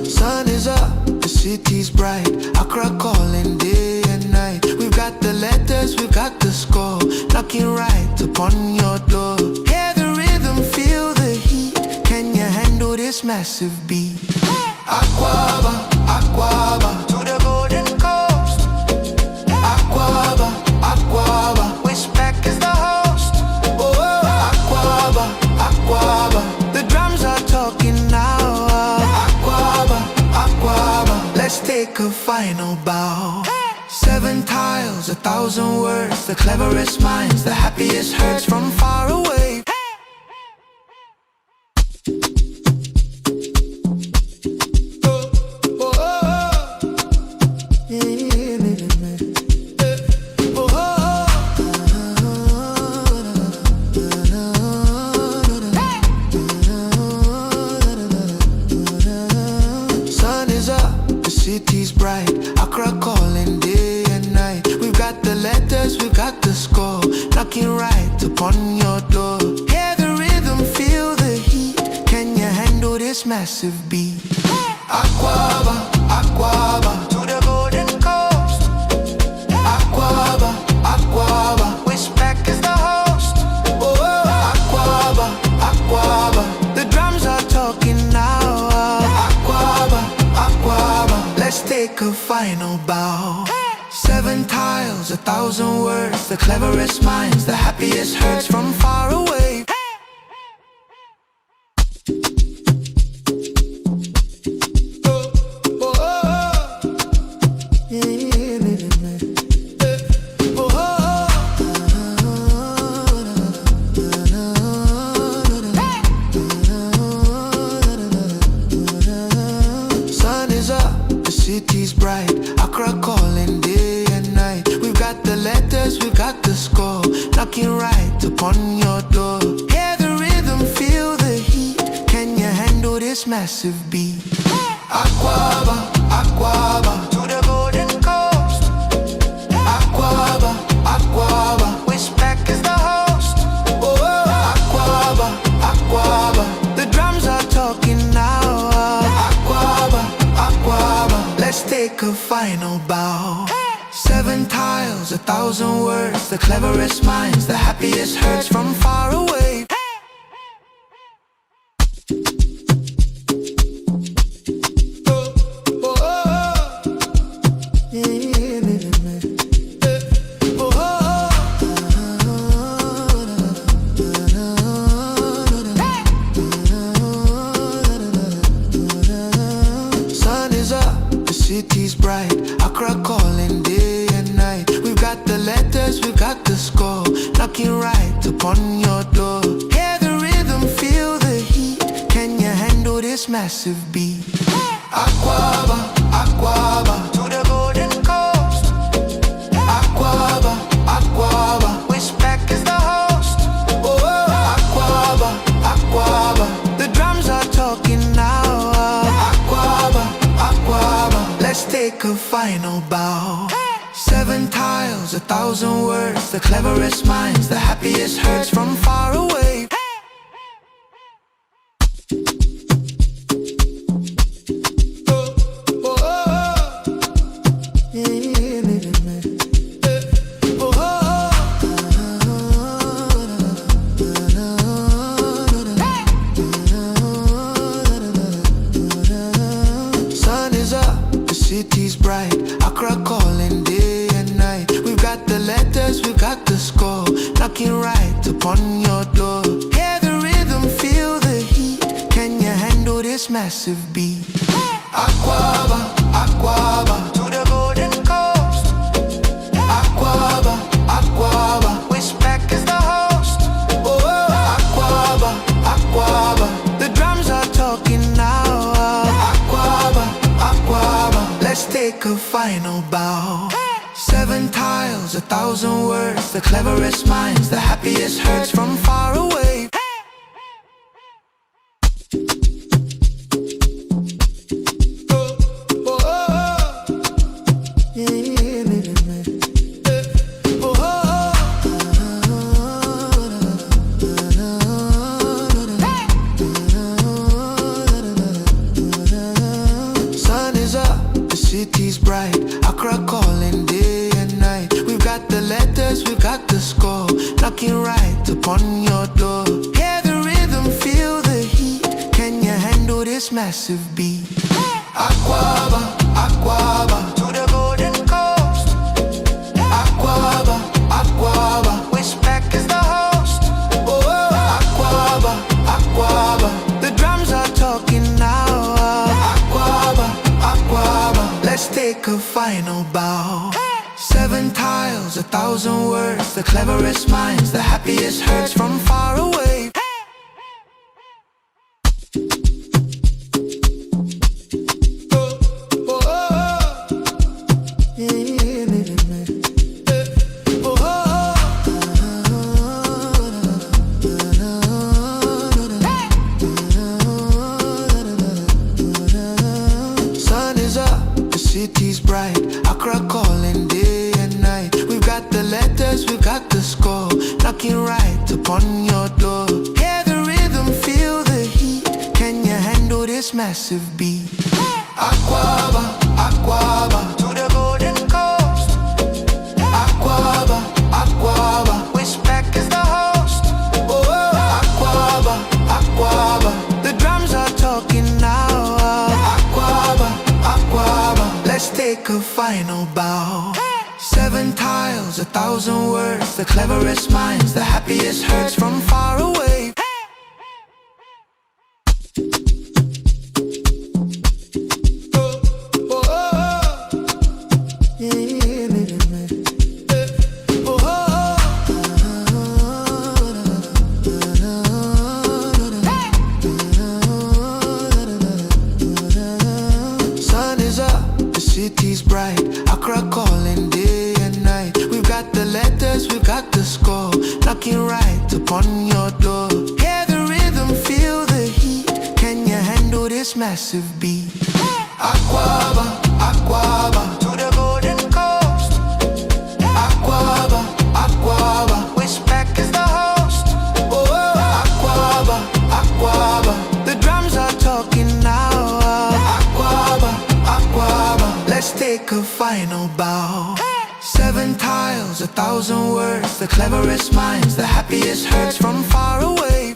Sun is up, the city's bright, Accra calling day and night. We've got the letters, we've got the score, knocking right upon your door. Hear the rhythm, feel the heat, can you handle this massive beat? Aquaba, Aquaba, to the golden coast. Aquaba, Aquaba, WESPAC is the host. Oh, Aquaba, Aquaba, the drums are talking now. Aquaba, Aquaba, let's take a final bow. 7 tiles, 1,000 words, the cleverest minds, the happiest hearts from far away. Sun is up, the city's bright, Accra calling day and night. We've got the letters, we've got the score, knocking right upon your door. Hear the rhythm, feel the heat, can you handle this massive beat? Aquaba, Aquaba, to the golden coast. Aquaba, Aquaba, WESPAC is the host. Oh, Aquaba, Aquaba, the drums are talking now. Aquaba, Aquaba, let's take a final bow. 7 tiles, 1,000 words, the cleverest minds, the happiest hurts from far away. Sun is up, the city's bright, Accra calling day and night. We've got the letters, we've got the score, knocking right upon your door. Hear the rhythm, feel the heat, can you handle this massive beat? Aquaba, Aquaba, to the golden coast. Aquaba, Aquaba, WESPAC is the host. Oh, Aquaba, Aquaba, the drums are talking now. Aquaba, Aquaba, let's take a final bow. 7 tiles, 1,000 words, the cleverest minds, the happiest hurts from far away. Sun is up, the city's bright, Accra calling day and night. We've got the letters, we've got the score, knocking right upon your door. Hear the rhythm, feel the heat, can you handle this massive beat? Aquaba, Aquaba, to the golden coast. Aquaba, Aquaba, WESPAC is the host. Oh, Aquaba, Aquaba, the drums are talking now. Aquaba, Aquaba, let's take a final bow. 7 tiles, 1,000 words, the cleverest minds, the happiest hurts from far away. Sun is up, the city's bright, Accra calling day and night. We've got the letters, we've got the score, knocking right upon your door. Hear the rhythm, feel the heat, can you handle this massive beat? Aquaba, Aquaba, to the golden coast. Aquaba, Aquaba, WESPAC is the host. Oh, Aquaba, Aquaba, the drums are talking now. Aquaba, Aquaba, let's take a final bow. 7 tiles, 1,000 words, the cleverest minds, the happiest hurts from far away. Sun is up, the city's bright, Accra calling day and night. We've got the letters, we've got the score, knocking right upon your door. Hear the rhythm, feel the heat, can you handle this massive beat? Aquaba, Aquaba, to the golden coast. Aquaba, Aquaba, WESPAC is the host. Oh, Aquaba, Aquaba, the drums are talking now. Aquaba, Aquaba, let's take a final bow. 7 tiles, 1,000 words, the cleverest minds, the happiest hurts from far away. Sun is up, the city's bright, Accra calling day and night. We've got the letters, we've got the score, knocking right upon your door. Hear the rhythm, feel the heat, can you handle this massive beat? Aquaba, Aquaba, to the golden coast. Aquaba, Aquaba, WESPAC is the host. Oh, Aquaba, Aquaba, the drums are talking now. Aquaba, Aquaba, let's take a final bow. 7 tiles, 1,000 words, the cleverest minds, the happiest hurts from far away. Sun is up, the city's bright, Accra calling day and night. We've got the letters, we've got the score, knocking right upon your door. Hear the rhythm, feel the heat, can you handle this massive beat? Aquaba, Aquaba, to the golden coast. Aquaba, Aquaba, WESPAC is the host. Oh, Aquaba, Aquaba, the drums are talking now. Aquaba, Aquaba, let's take a final bow. 7 tiles, 1,000 words, the cleverest minds, the happiest hurts from far away.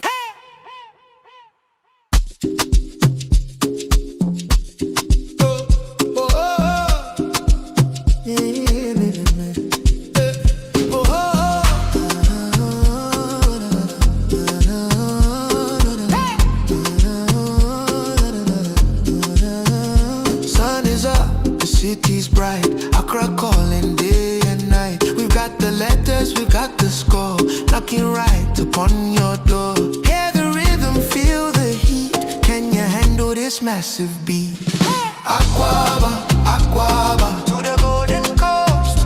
Sun is up, the city's bright, Accra calling day and night. We've got the letters, we've got the score, knocking right upon your door. Hear the rhythm, feel the heat, can you handle this massive beat? Aquaba, Aquaba, to the golden coast.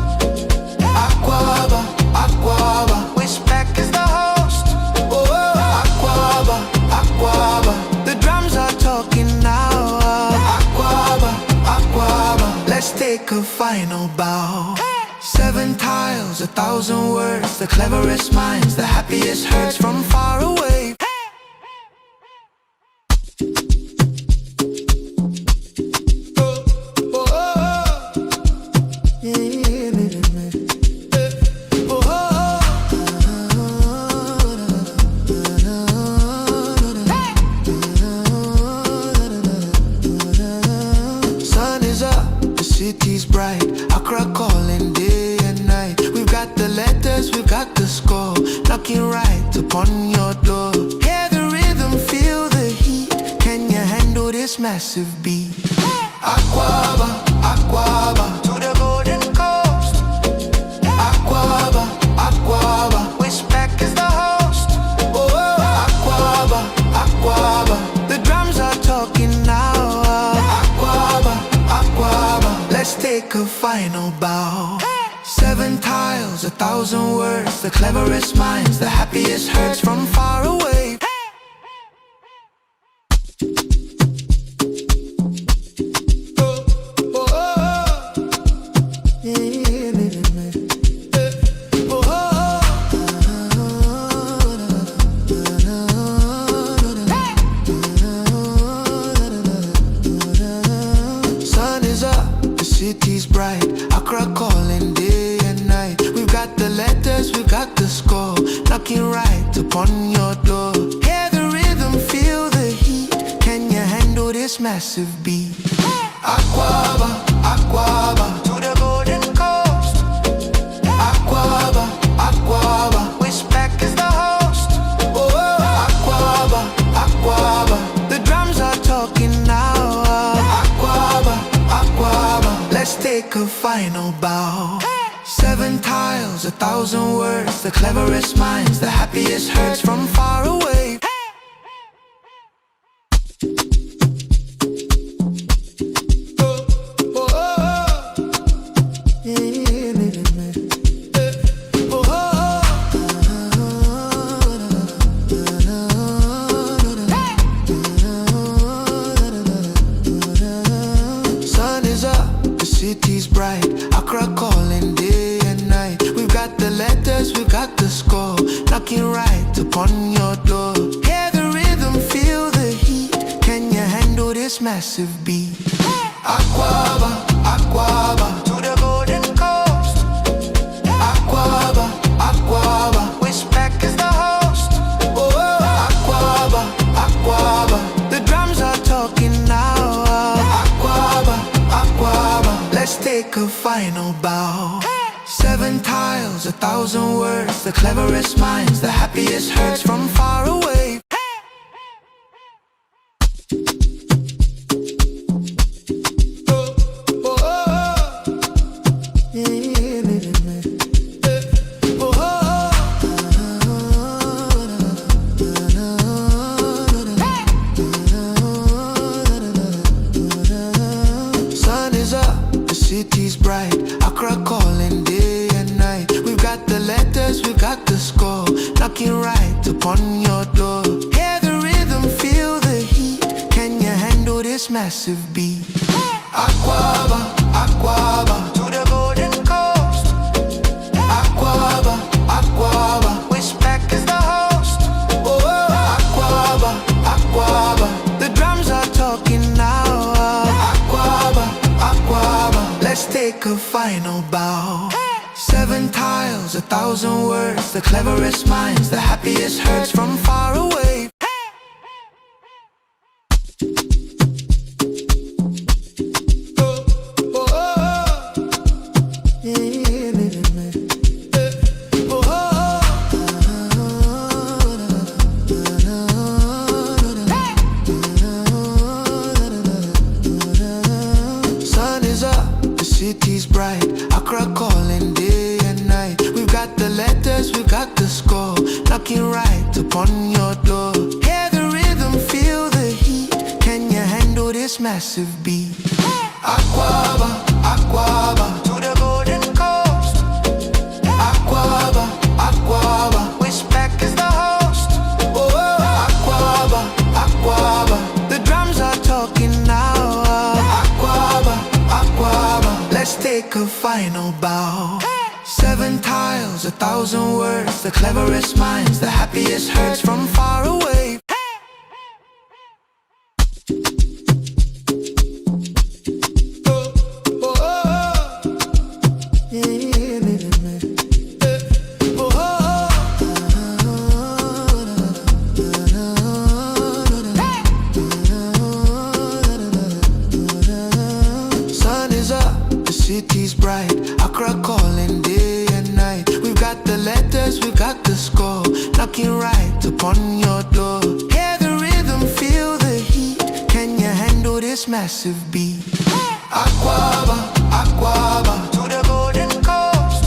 Aquaba, Aquaba, WESPAC is the host. Oh, Aquaba, Aquaba, the drums are talking now. Aquaba, Aquaba, let's take a final bow. 7 tiles, 1,000 words, the cleverest minds, the happiest hurts from far away. Sun is up, the city's bright, Accra calling day and night. We've got the letters, we've got the score, knocking right upon your door. Hear the rhythm, feel the heat, can you handle this massive beat? Aquaba, Aquaba, to the golden coast. Aquaba, Aquaba, WESPAC is the host. Oh, Aquaba, Aquaba, the drums are talking now. Aquaba, Aquaba, let's take a final bow. 7 tiles, 1,000 words, the cleverest minds, the happiest hurts from far away. Sun is up, the city's bright, Accra calling day and night. We've got the letters, we've got the score, knocking right upon your door. Hear the rhythm, feel the heat, can you handle this massive beat? Aquaba, Aquaba, to the golden coast. Aquaba, Aquaba, WESPAC is the host. Oh, Aquaba, Aquaba, the drums are talking now. Aquaba, Aquaba, let's take a final bow. 7 tiles, 1,000 words, the cleverest minds, the happiest hurts from far away. Sun is up, the city's bright, Accra calling day and night. We've got the letters, we've got the score, knocking right upon your door. Hear the rhythm, feel the heat, can you handle this massive beat? Aquaba, Aquaba, to the golden coast. Aquaba, Aquaba, WESPAC is the host. Oh, Aquaba, Aquaba, the drums are talking now. Aquaba, Aquaba, let's take a final bow. 7 tiles, 1,000 words, the cleverest minds, the happiest hurts from far away. Sun is up, the city's bright, Accra calling day and night. We've got the letters, we've got the score, knocking right upon your door. Hear the rhythm, feel the heat, can you handle this massive beat? Aquaba, Aquaba, to the golden coast. Aquaba, Aquaba, WESPAC is the host. Oh, Aquaba, Aquaba, the drums are talking now. Aquaba, Aquaba, let's take a final bow. 7 tiles, 1,000 words, the cleverest minds, the happiest hurts from far away. Sun is up, the city's bright, Accra calling day and night. We've got the letters, we've got the score, knocking right upon your door. Hear the rhythm, feel the heat, can you handle this massive beat? Aquaba, Aquaba, to the golden coast. Aquaba, Aquaba, WESPAC is the host. Oh, Aquaba, Aquaba, the drums are talking now. Aquaba, Aquaba, let's take a final bow. 7 tiles, 1,000 words, the cleverest minds, the happiest hurts from far away. Sun is up, the city's bright, Accra calling day and night. We've got the letters, we've got the score, knocking right upon your door. Hear the rhythm, feel the heat, can you handle this massive beat? Aquaba, Aquaba, to the golden coast.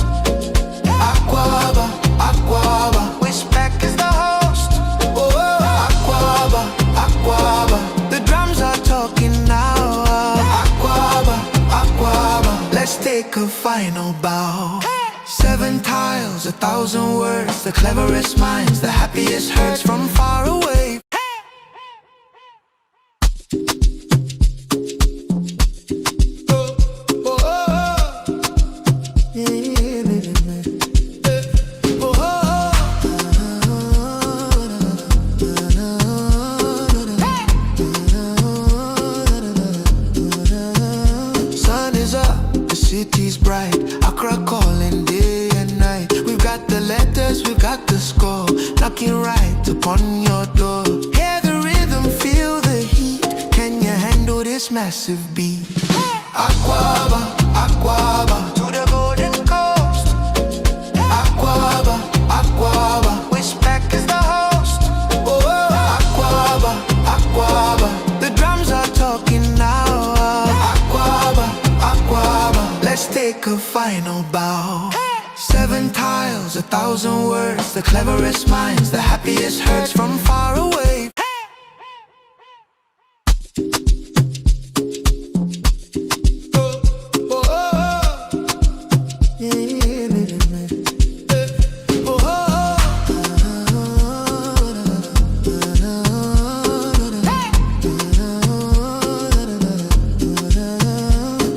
Aquaba, Aquaba, WESPAC is the host. Oh, Aquaba, Aquaba, the drums are talking now. Aquaba, Aquaba, let's take a final bow. 7 tiles, 1,000 words, the cleverest minds, the happiest hurts from far away. Sun is up, the city's bright, Accra calling day and night. We've got the letters, we've got the score, knocking right upon your door. Hear the rhythm, feel the heat, can you handle this massive beat? Aquaba, Aquaba, to the golden coast. Aquaba, Aquaba, WESPAC is the host. Oh, Aquaba, Aquaba, the drums are talking now. Aquaba, Aquaba, let's take a final bow. 7 tiles, 1,000 words, the cleverest minds, the happiest hurts from far away.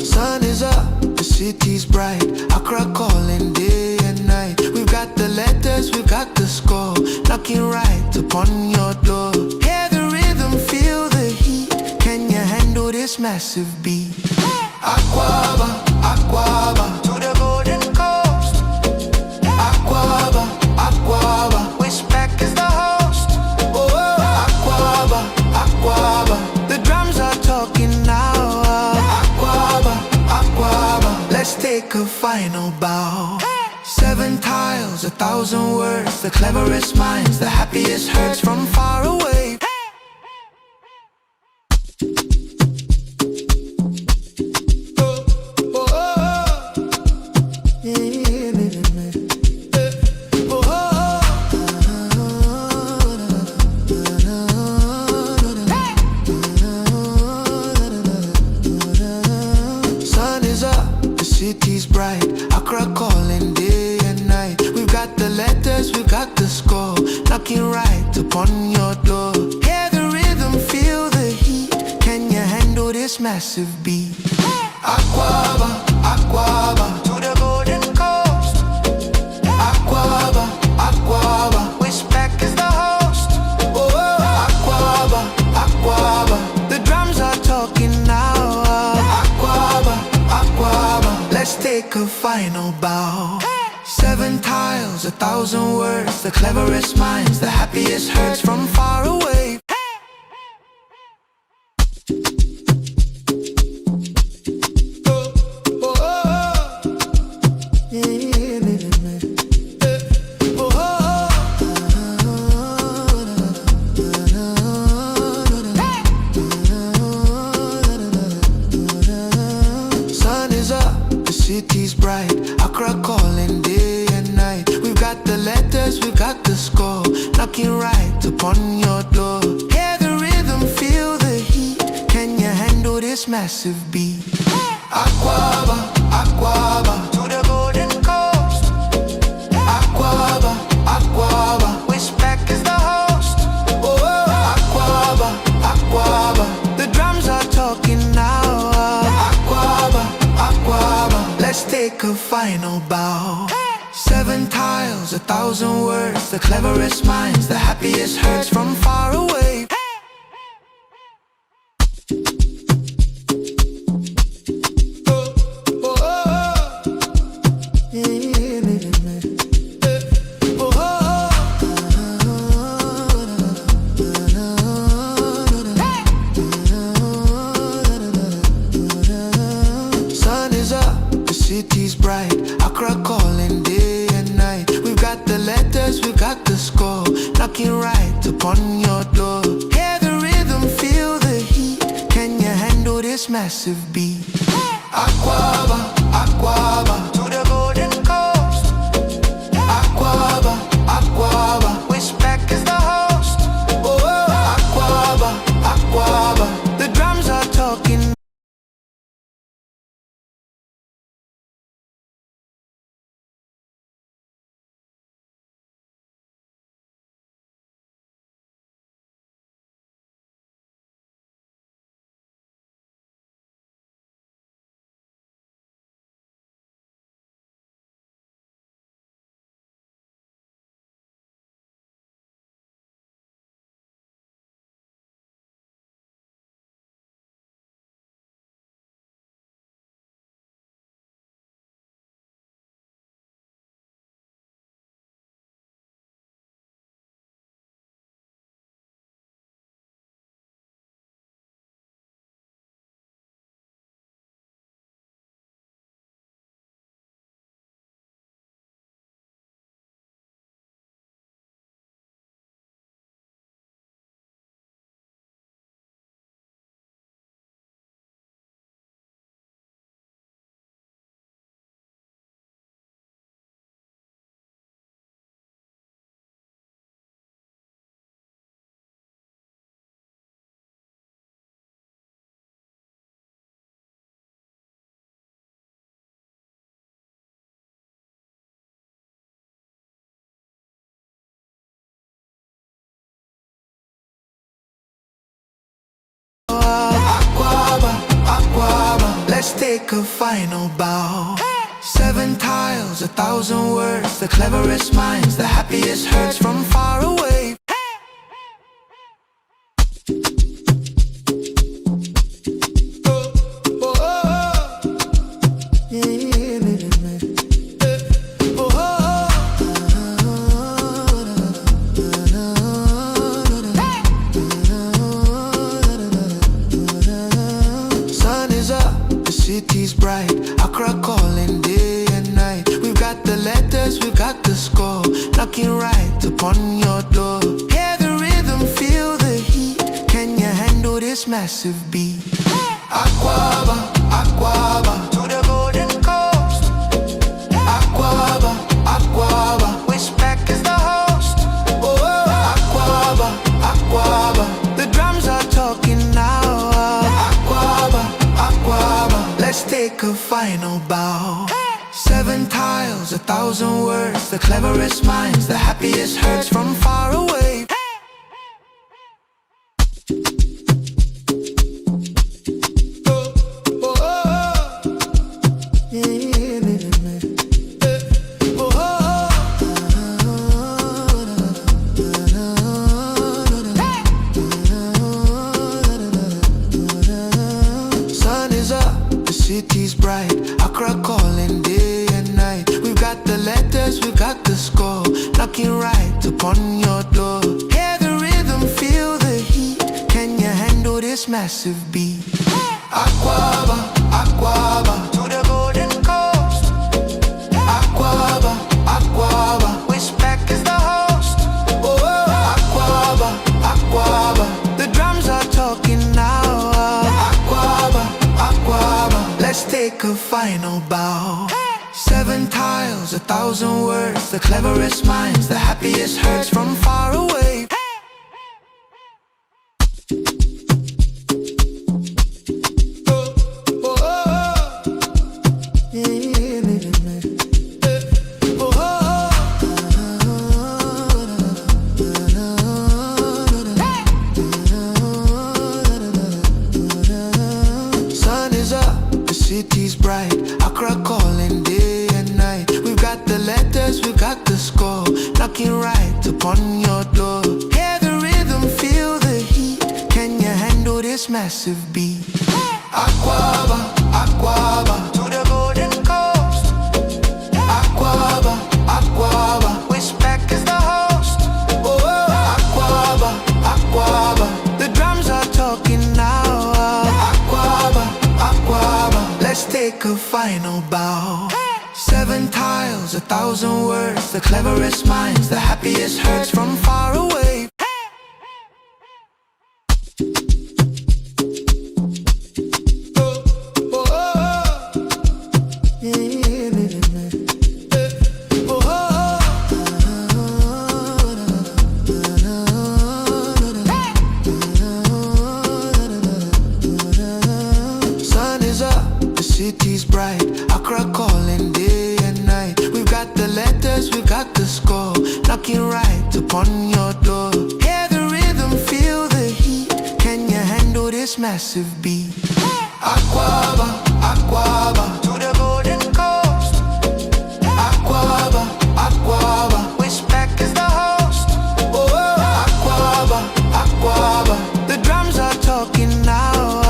Sun is up, the city's bright, Accra calling day and night. We've got the letters, we've got the score, knocking right upon your door. Hear the rhythm, feel the heat, can you handle this massive beat? Aquaba, Aquaba, to the golden coast. Aquaba, Aquaba, WESPAC is the host. Oh, Aquaba, Aquaba, the drums are talking now. Aquaba, Aquaba, let's take a final final bow. 7 tiles, 1,000 words, the cleverest minds, the happiest hurts from far away. Sun is up, the city's bright, Accra calling day and night. We've got the letters, we've got the score, knocking right upon your door. Hear the rhythm, feel the heat, can you handle this massive beat? Aquaba, Aquaba, to the golden coast. Aquaba, Aquaba, WESPAC is the host. Aquaba, Aquaba, the drums are talking now. Aquaba, Aquaba, let's take a final bow. 7 tiles, 1,000 words, the cleverest minds, the happiest hurts from far away. Sun is up, the city's bright, Accra calling day and night. We've got the letters, we've got the score, knocking right upon your door. Hear the rhythm, feel the heat, can you handle this massive beat? Aquaba, Aquaba, to the golden coast. Aquaba, Aquaba, WESPAC is the host. Aquaba, Aquaba, the drums are talking now. Aquaba, Aquaba, let's take a final bow. 7 tiles, 1,000 words, the cleverest minds, the happiest hurts from far away. Sun is up, the city's bright, Accra calling day and night. We've got the letters, we've got the score, knocking right upon your door. Hear the rhythm, feel the heat, can you handle this massive beat? Aquaba, Aquaba, to the golden coast. Aquaba, Aquaba, WESPAC is the host. Aquaba, Aquaba, the drums are talking. Let's take a final bow. 7 tiles, 1,000 words, the cleverest minds, the happiest hurts from far away. Sun is up, the city's bright, Accra calling day and night. got the score, knocking right upon your door. Hear the rhythm, feel the heat. Can you handle this massive beat? Aquaba, Aquaba, to the golden coast. Aquaba, Aquaba, WESPAC is the host. Oh, Aquaba, Aquaba, the drums are talking now. Aquaba, Aquaba, let's take a final bow. 7 tiles, 1,000 words, the cleverest minds, the happiest hurts from far away. Sun is up, the city's bright, Accra calling day and night. We've got the letters, we've got the score, knocking right upon your door. Hear the rhythm, feel the heat. Can you handle this massive beat? Aquaba, Aquaba, to the golden coast. Aquaba, Aquaba, WESPAC is the host. Oh, Aquaba, Aquaba, the drums are talking now. Aquaba, Aquaba, let's take a final bow. 7 tiles, 1,000 words, the cleverest minds, the happiest hurts from far away. Sun is up, the city's bright, Accra calling day and night. We've got the letters, we've got the score, knocking right upon your door. Hear the rhythm, feel the heat. Can you handle this massive beat? Aquaba, Aquaba, to the golden coast. Aquaba, Aquaba, WESPAC is the host. Oh, Aquaba, Aquaba, the drums are talking now. Aquaba, Aquaba, let's take a final bow. 7 tiles, 1,000 words, the cleverest minds, the happiest hurts from far away. Sun is up, the city's bright, Accra calling day and night. We've got the letters, we've got the score, knocking right upon your door. Hear the rhythm, feel the heat. Can you handle this massive beat? Aquaba, Aquaba, to the golden coast. Aquaba, Aquaba, WESPAC is the host. Oh, Aquaba, Aquaba, the drums are talking now.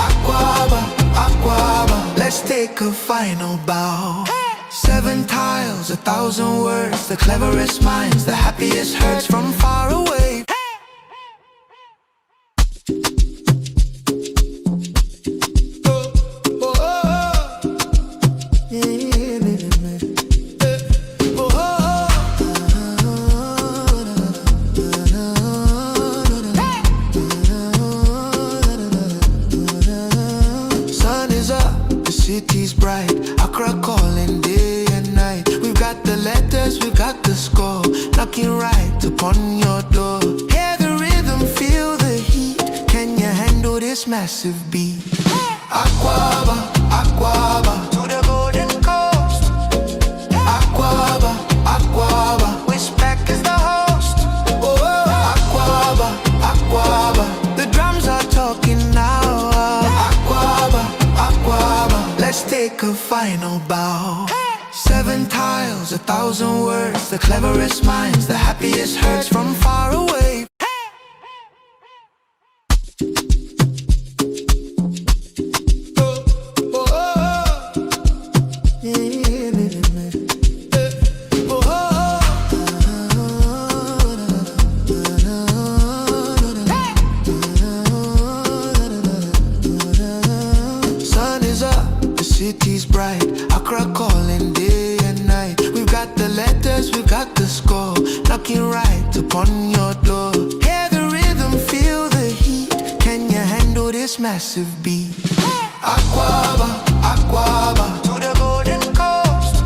Aquaba, Aquaba, let's take a final bow. 7 tiles, 1,000 words, the cleverest minds, the happiest hurts from far away. Sun is up, the city's bright, Accra calling day and night. We've got the letters, we've got the score, knocking right upon your door. Hear the rhythm, feel the heat. Can you handle this massive beat? Aquaba, Aquaba, to the golden coast. Aquaba, Aquaba, WESPAC is the host. Oh, Aquaba, Aquaba, the drums are talking now. Aquaba, Aquaba, let's take a final bow. 7 tiles, 1,000 words, the cleverest minds, the happiest hurts from far away. Sun is up, the city's bright, Accra calling day and night. We've got the letters, we've knocking right upon your door. Hear the rhythm, feel the heat. Can you handle this massive beat? Aquaba, Aquaba, to the golden coast.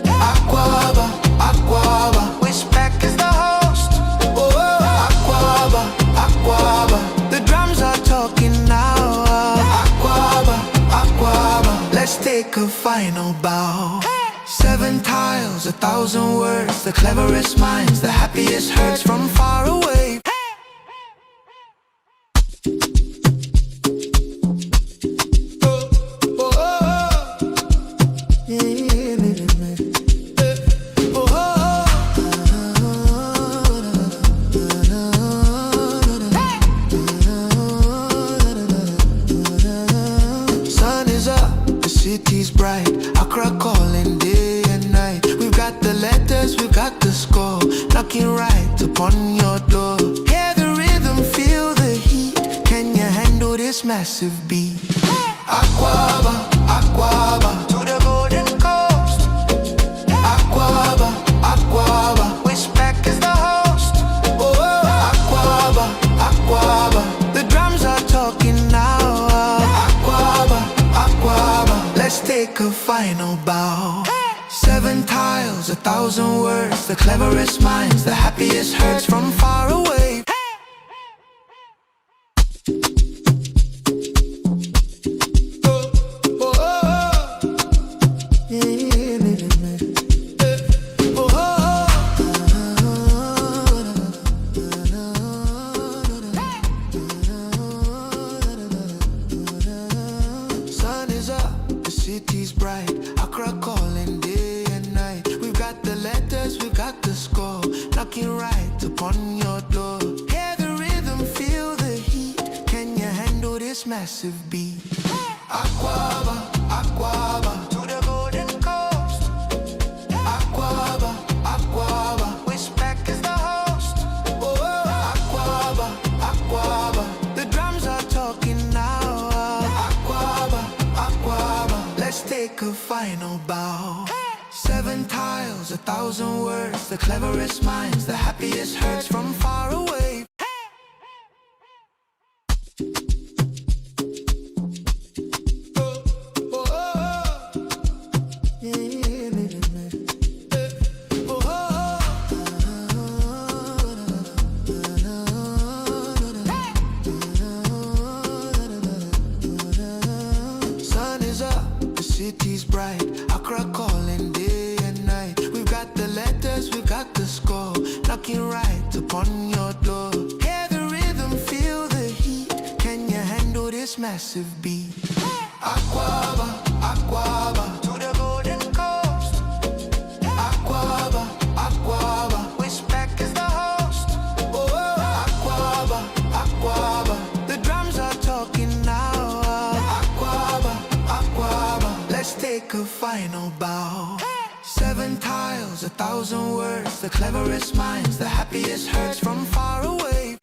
Aquaba, Aquaba, WESPAC is the host. Oh, Aquaba, Aquaba, the drums are talking now. Aquaba, Aquaba, let's take a final bow. 7 tiles, 1,000 words, the cleverest minds, the happiest hurts from far away. Sun is up, the city's bright, Accra calling day and night. We've got the letters, we've got the score, knocking right upon your door. Hear the rhythm, feel the heat. Can you handle this massive beat? Aquaba, Aquaba, to the golden coast. Aquaba, Aquaba, WESPAC is the host. Oh, Aquaba, Aquaba, the drums are talking now. Aquaba, Aquaba, let's take a final bow. 7 tiles, 1,000 words, the cleverest minds, the happiest hurts from far away. Sun is up, the city's bright, Accra calling day and night. We've got the letters, we've got the score, knocking right upon your door. Hear the rhythm, feel the heat. Can you handle this massive beat? Aquaba, Aquaba, to the golden coast. Aquaba, Aquaba, WESPAC is the host. Oh, Aquaba, Aquaba, the drums are talking now. Aquaba, Aquaba, let's take a final bow. 7 tiles, 1,000 words, the cleverest minds, the happiest hurts from far away. Sun is up, the city's bright, Accra calling day and night. We've got the letters, we've got the score, knocking right upon your door. Hear the rhythm, feel the heat. Can you handle this massive beat? Aquaba, Aquaba, to the golden coast. Aquaba, Aquaba, WESPAC is the host. Oh, Aquaba, Aquaba, the drums are talking now. Aquaba, Aquaba, let's take a final bow. 7 tiles, 1,000 words, the cleverest minds, the happiest hurts from far away.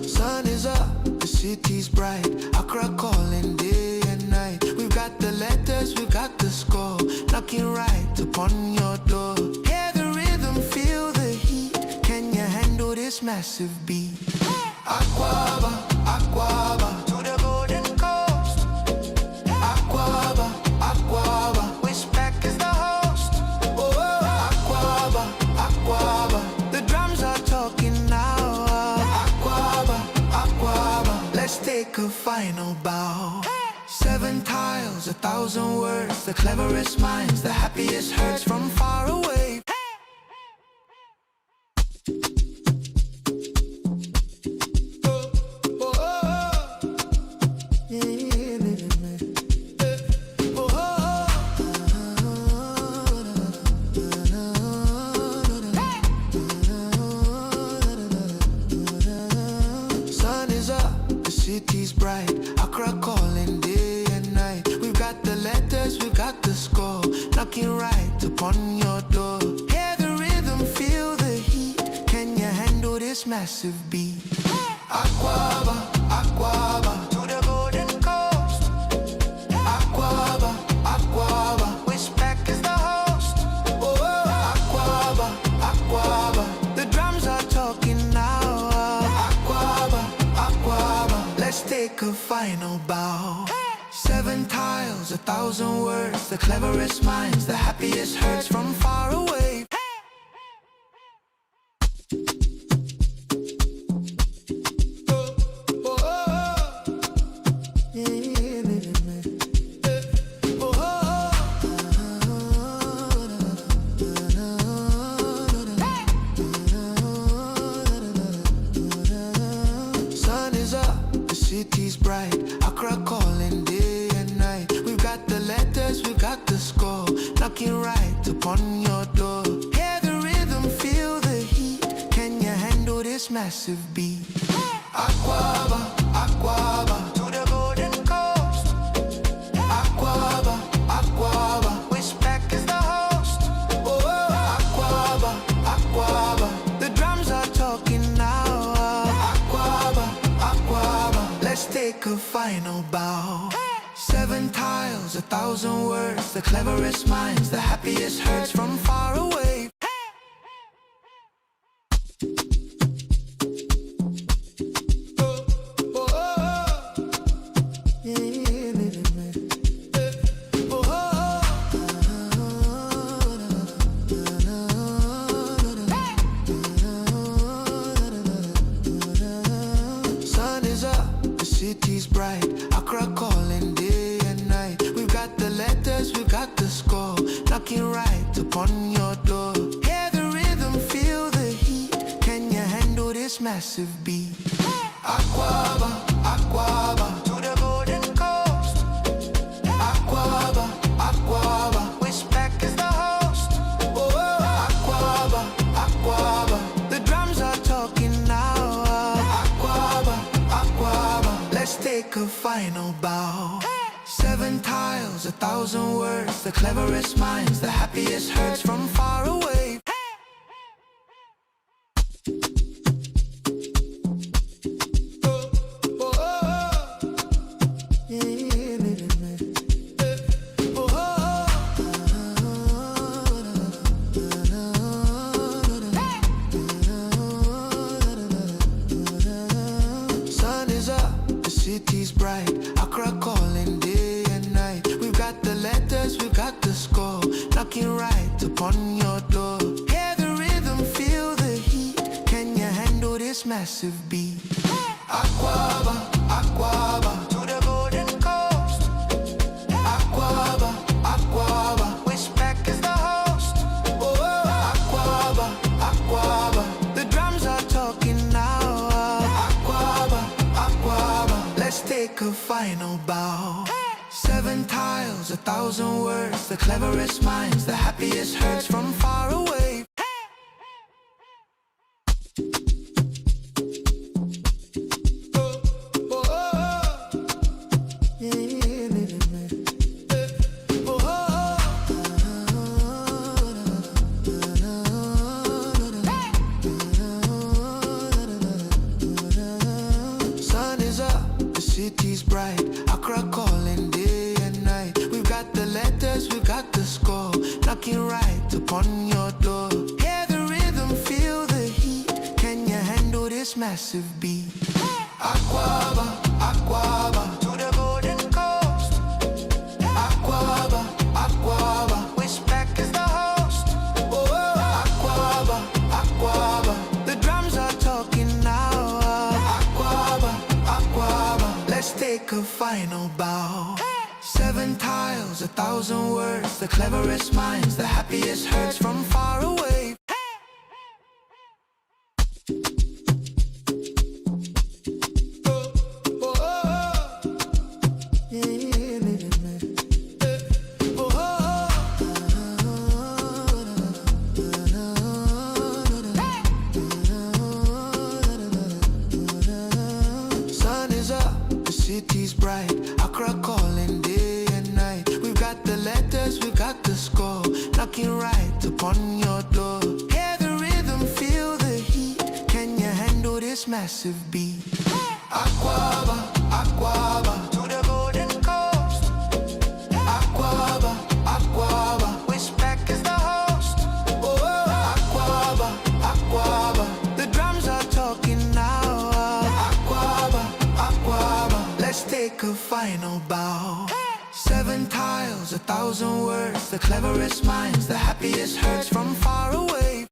Sun is up, the city's bright, Accra calling day and night. We've got the letters, we've got the score, knocking right upon your door. Hear the rhythm, feel the heat. Can you handle this massive beat? Aquaba, Aquaba, to the golden coast. Aquaba, Aquaba, WESPAC is the host. Oh, Aquaba, Aquaba, the drums are talking now. Aquaba, Aquaba, let's take a final bow. 7 tiles, 1,000 words, the cleverest minds, the happiest hurts from far away. Sun is up, the city's bright, Accra calling day and night. We've got the letters, we've got the score, knocking right upon your door. Hear the rhythm, feel the heat. Can you handle this massive beat? Aquaba, Aquaba, to the golden coast. Aquaba, Aquaba, WESPAC is the host. Oh, Aquaba, Aquaba, the drums are talking now. Aquaba, Aquaba, let's take a final bow. 7 tiles, 1,000 words, the cleverest minds, the happiest hurts from far away. Sun is up, the city's bright, Accra calling day and night. We've got the letters, we've got the score, knocking right upon your door. Hear the rhythm, feel the heat. Can you handle this massive beat? Aquaba, Aquaba, to the golden coast. Aquaba, Aquaba, WESPAC is the host. Oh, Aquaba, Aquaba, the drums are talking now. Aquaba, Aquaba, let's take a final bow. 7 tiles, 1,000 words, the cleverest minds, the happiest hurts from far away. Sun is up, the city's bright, Accra calling day and night. We've got the letters, we've got the score, knocking right upon your door. Hear the rhythm, feel the heat. Can you handle this massive beat? Aquaba, Aquaba, to the golden coast. Aquaba, Aquaba, WESPAC is the host. Oh, Aquaba, Aquaba, the drums are talking now. Aquaba, Aquaba, let's take a final bow. 7 tiles, 1,000 words, the cleverest minds, the happiest hurts from far away. Sun is up, the city's bright, Accra calling day and night. We've got the letters, we've got the score, knocking right upon your door. Hear the rhythm, feel the heat. Can you handle this massive beat? Aquaba, Aquaba, to the golden coast. Aquaba, Aquaba, WESPAC is the host. Oh, Aquaba, Aquaba, the drums are talking now. Aquaba, Aquaba, let's take a final bow. 7 tiles, 1,000 words, the cleverest minds, the happiest hurts from far away. Sun is up, the city's bright, Accra calling day and night. We've got the letters, we've got the score, knocking right upon your door. Hear the rhythm, feel the heat. Can you handle this massive beat? Aquaba, Aquaba, to the golden coast. Aquaba, Aquaba, WESPAC is the host. Oh, Aquaba, Aquaba, the drums are talking now. Aquaba, Aquaba, let's take a final bow. 7 tiles, 1,000 words, the cleverest minds, the happiest hurts from far away. Sun is up, the city's bright, Accra calling day and night. We've got the letters, we've got the score, knocking right upon your door. Hear the rhythm, feel the heat. Can you handle this massive beat? Aquaba, Aquaba, to the golden coast. Aquaba, Aquaba, WESPAC is the host. Oh, Aquaba, Aquaba, the drums are talking now. Aquaba, Aquaba, let's take a final bow. 7 tiles, 1,000 words, the cleverest minds, the happiest hurts from far away.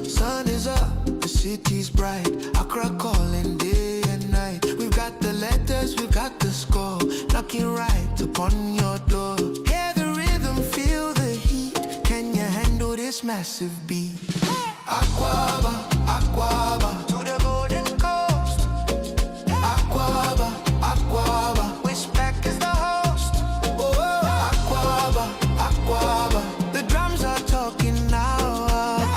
Sun is up, the city's bright, Accra calling day and night. We've got the letters, we've got the score, knocking right upon your door. Hear the rhythm, feel the heat. Can you handle this massive beat? Aquaba, Aquaba, to the golden coast. Aquaba, Aquaba, WESPAC is the host. Oh, Aquaba, Aquaba, the drums are talking now.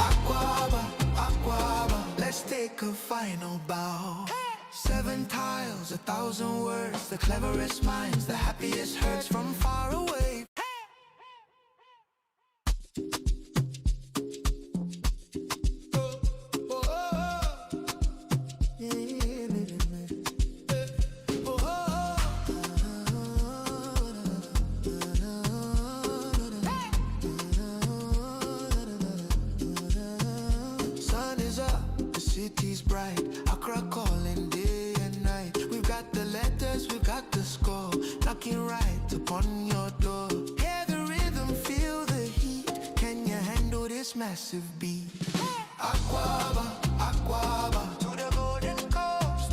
Aquaba, Aquaba, let's take a final bow. 7 tiles, 1,000 words, the cleverest minds, the happiest hurts from far away. Sun is up, the city's bright, Accra calling day and night. We've got the letters, we've got the score, knocking right upon your door. Hear the rhythm, feel the heat. Can you handle this massive beat? Aquaba, Aquaba, to the golden coast.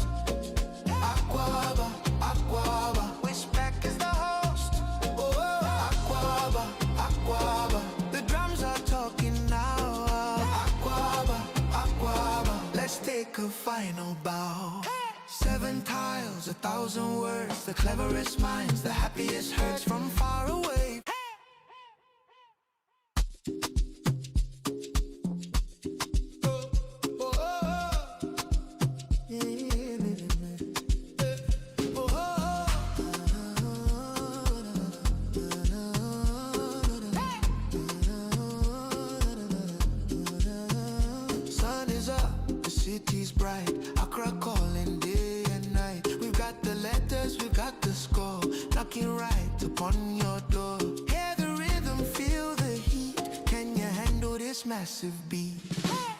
Aquaba, Aquaba, WESPAC is the host. Oh, Aquaba, Aquaba, the drums are talking now. Aquaba, Aquaba, let's take a final bow. 7 tiles, 1,000 words, the cleverest minds, the happiest hurts from far away. Sun is up, the city's bright, Accra calling day and night. We've got the letters, we've got the score, knocking right upon your door. Hear the rhythm, feel the heat. Can you handle this massive beat?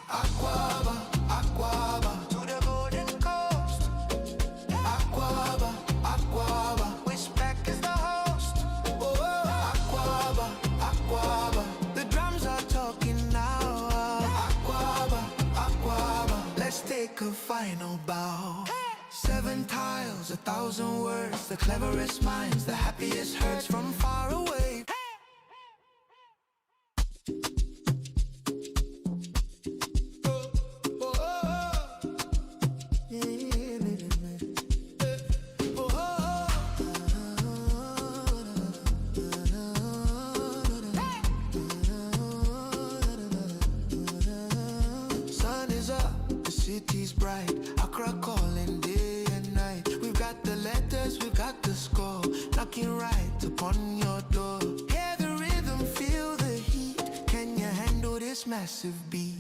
Aquaba, Aquaba, to the golden coast. Aquaba, Aquaba, WESPAC is the host. Oh, Aquaba, Aquaba, the drums are talking now. Aquaba, Aquaba, let's take a final bow. 7 tiles, 1,000 words, the cleverest minds, the happiest hurts from far away. Sun is up, the city's bright, Accra calling day and night. We've got the letters, we've got the score, knocking right upon your door. Hear the rhythm, feel the heat. Can you handle this massive beat?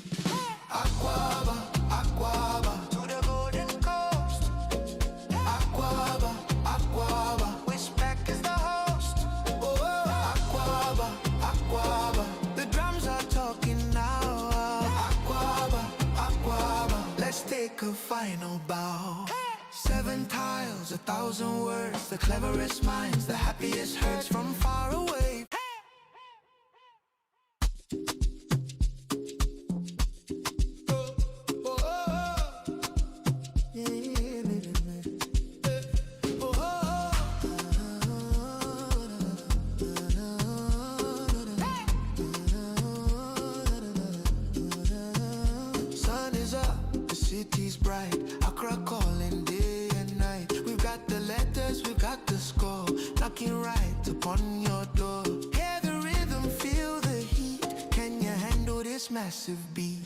Aquaba, Aquaba, to the golden coast. Aquaba, Aquaba, WESPAC is the host. Oh, Aquaba, Aquaba, the drums are talking now. Aquaba, Aquaba, let's take a final bow. 7 tiles, 1,000 words, the cleverest minds, the happiest hurts from far away. Sun is up, the city's bright, Accra calling day and night. We've got the letters, we've got the score, upon your door. Hear the rhythm, feel the heat. Can you handle this massive beat?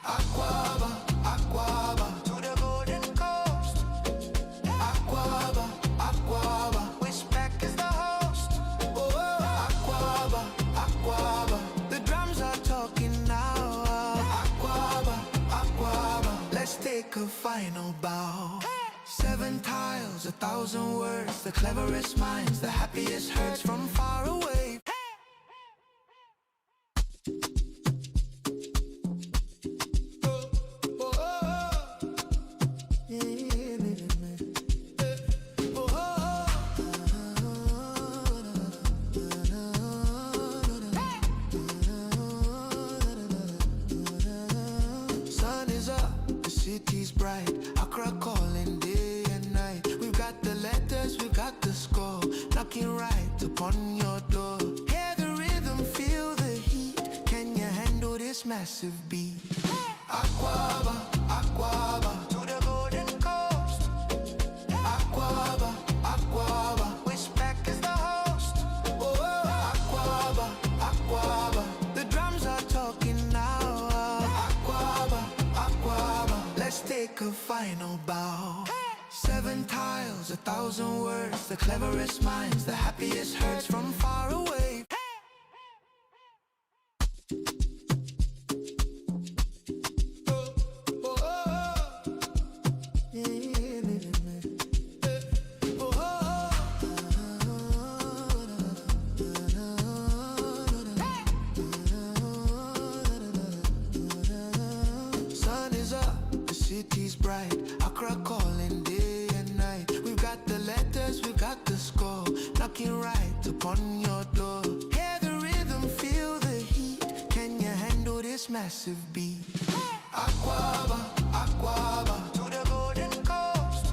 Aquaba, Aquaba, to the golden coast. Aquaba, Aquaba, WESPAC is the host. Oh, Aquaba, Aquaba, the drums are talking now. Aquaba, Aquaba, let's take a final bow. 7 tiles, 1,000 words, the cleverest minds, the happiest hurts from far away. Sun is up, the city's bright, Accra calling day and night. We've got the letters, we've got the score, knocking right upon your door. Hear the rhythm, feel the heat. Can you handle this massive beat? Aquaba, Aquaba, to the golden coast. Aquaba, Aquaba, WESPAC is the host. Oh, Aquaba, Aquaba, the drums are talking now. Aquaba, Aquaba, let's take a final bow. 7 tiles, 1,000 words, the cleverest minds, the happiest hurts from far away. Sun is up, the city's bright, Accra calling day and night. We've got the letters, we've got the score, knocking right upon your door. Hear the rhythm, feel the heat. Can you handle this massive beat? Aquaba, Aquaba, to the golden coast.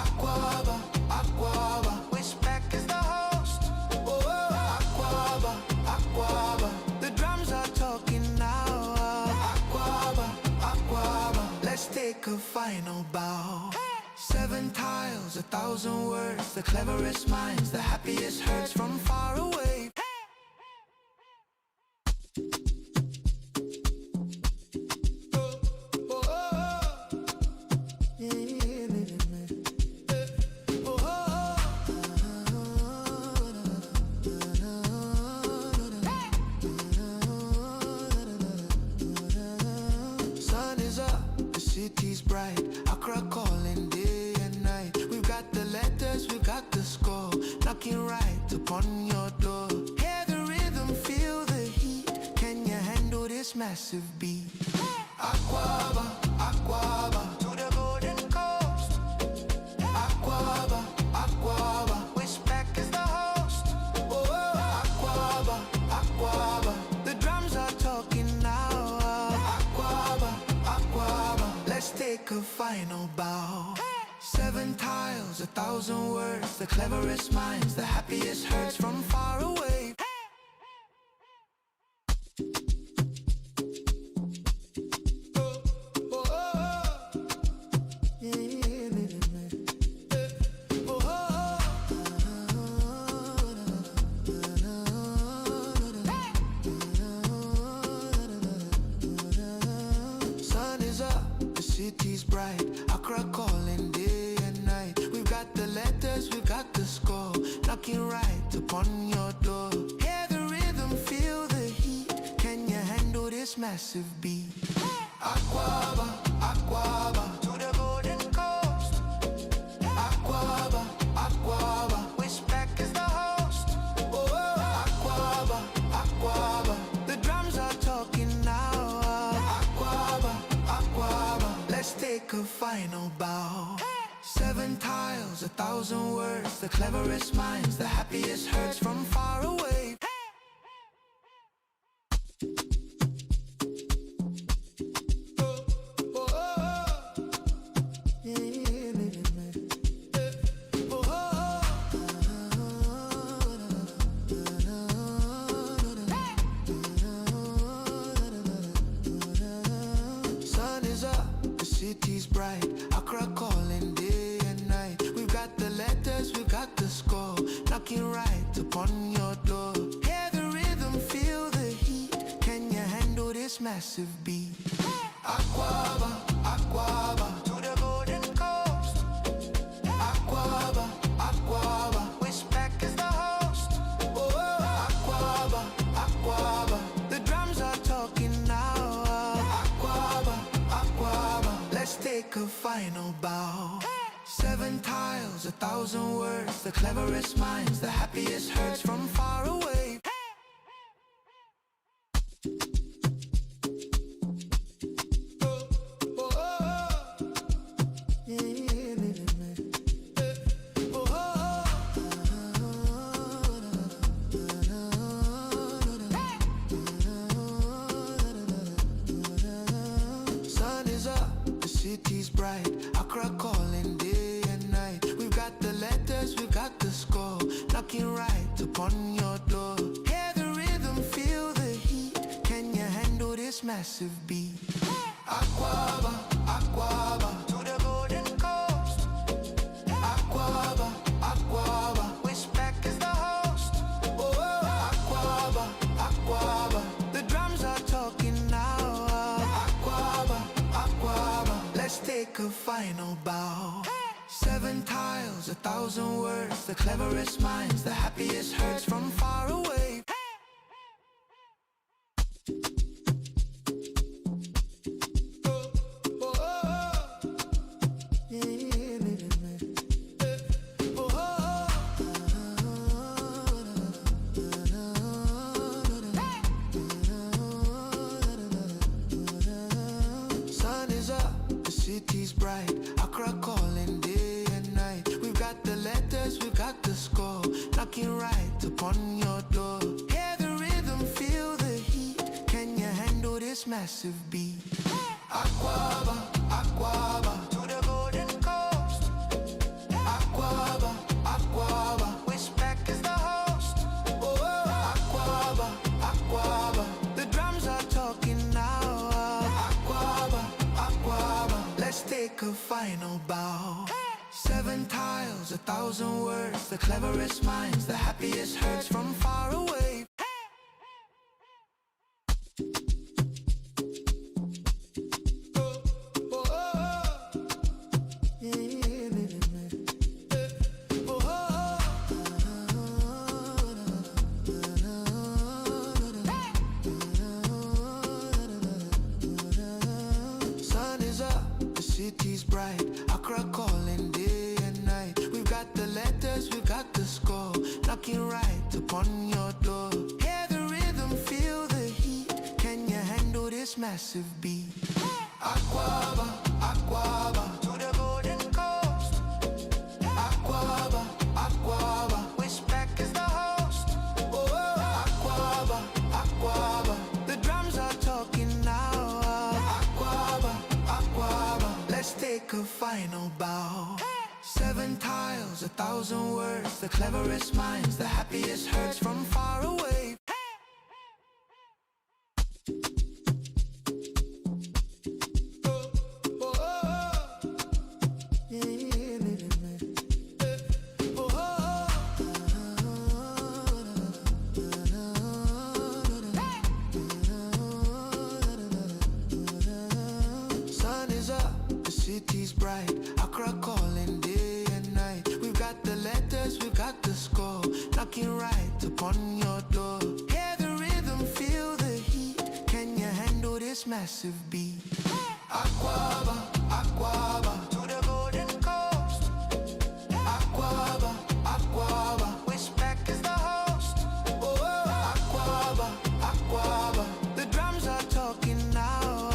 Aquaba, Aquaba, WESPAC is the host. Oh, Aquaba, Aquaba, the drums are talking now. Aquaba, Aquaba, let's take a final bow. 7 tiles, 1,000 words, the cleverest minds, the happiest hurts from far away. Sun is up, the city's bright, Accra calling day and night. We've got the letters, we've got the score, knocking right upon your door. Hear the rhythm, feel the heat. Can you handle this massive beat? Aquaba, Aquaba, to the golden coast. Aquaba, Aquaba, WESPAC is the host. Oh, Aquaba, Aquaba, the drums are talking now. Aquaba, Aquaba, let's take a final bow. 7 tiles, 1,000 words, the cleverest minds, the happiest hurts from far away. Sun is up, the city's bright, Accra calling day and night. We've got the letters, we've got the score, knocking right upon your door. Hear the rhythm, feel the heat. Can you handle this massive beat? Aquaba, Aquaba, to the golden coast. Aquaba, Aquaba, WESPAC is the host. Oh, Aquaba, Aquaba, the drums are talking now. Aquaba, Aquaba, let's take a final bow. 7 tiles, 1,000 words, the cleverest minds, the happiest hurts from far away. Sun is up, the city's bright, Accra calling day and night. We've got the letters, we've got the score, knocking right upon your door. Hear the rhythm, feel the heat. Can you handle this massive beat? Aquaba, Aquaba, to the golden coast. Aquaba, Aquaba, WESPAC is the host. Oh, Aquaba, Aquaba, the drums are talking now. Aquaba, Aquaba, let's take a final bow. 7 tiles, 1,000 words, the cleverest minds, the happiest hurts from far away. Sun is up, the city's bright, Accra calling day and night. We've got the letters, we've got the score, knocking right upon your door. Hear the rhythm, feel the heat. Can you handle this massive beat? Aquaba, Aquaba, to the golden coast. Aquaba, Aquaba, WESPAC is the host. Oh, Aquaba, Aquaba, the drums are talking now. Aquaba, Aquaba, let's take a final bow. 7 tiles, 1,000 words, the cleverest minds, the happiest hurts from far away. Sun is up, the city's bright, Accra calling day and night. We've got the letters, we've got the score, knocking right upon your door. Hear the rhythm, feel the heat. Can you handle this massive beat? Aquaba, Aquaba, to the golden coast. Aquaba, Aquaba, WESPAC is the host. Oh, Aquaba, Aquaba, the drums are talking now. Aquaba, Aquaba, let's take a final bow. 7 tiles, 1,000 words, the cleverest minds, the happiest hurts from far away. Sun is up, the city's bright, Accra calling day and night. We've got the letters, we've got the score, knocking right upon your door. Hear the rhythm, feel the heat. Can you handle this massive beat? Aquaba, Aquaba, to the golden coast. Aquaba, Aquaba, WESPAC is the host. Oh, Aquaba, Aquaba, the drums are talking now. Aquaba, Aquaba, let's take a final bow. 7 tiles, 1,000 words, the cleverest minds, the happiest hurts from far away. Sun is up, the city's bright, Accra calling day and night. We've got the letters, we've got the score, knocking right upon your door. Hear the rhythm, feel the heat. Can you handle this massive beat? Aquaba, Aquaba, to the golden coast. Aquaba, Aquaba, WESPAC is the host. Oh, Aquaba, Aquaba, the drums are talking now.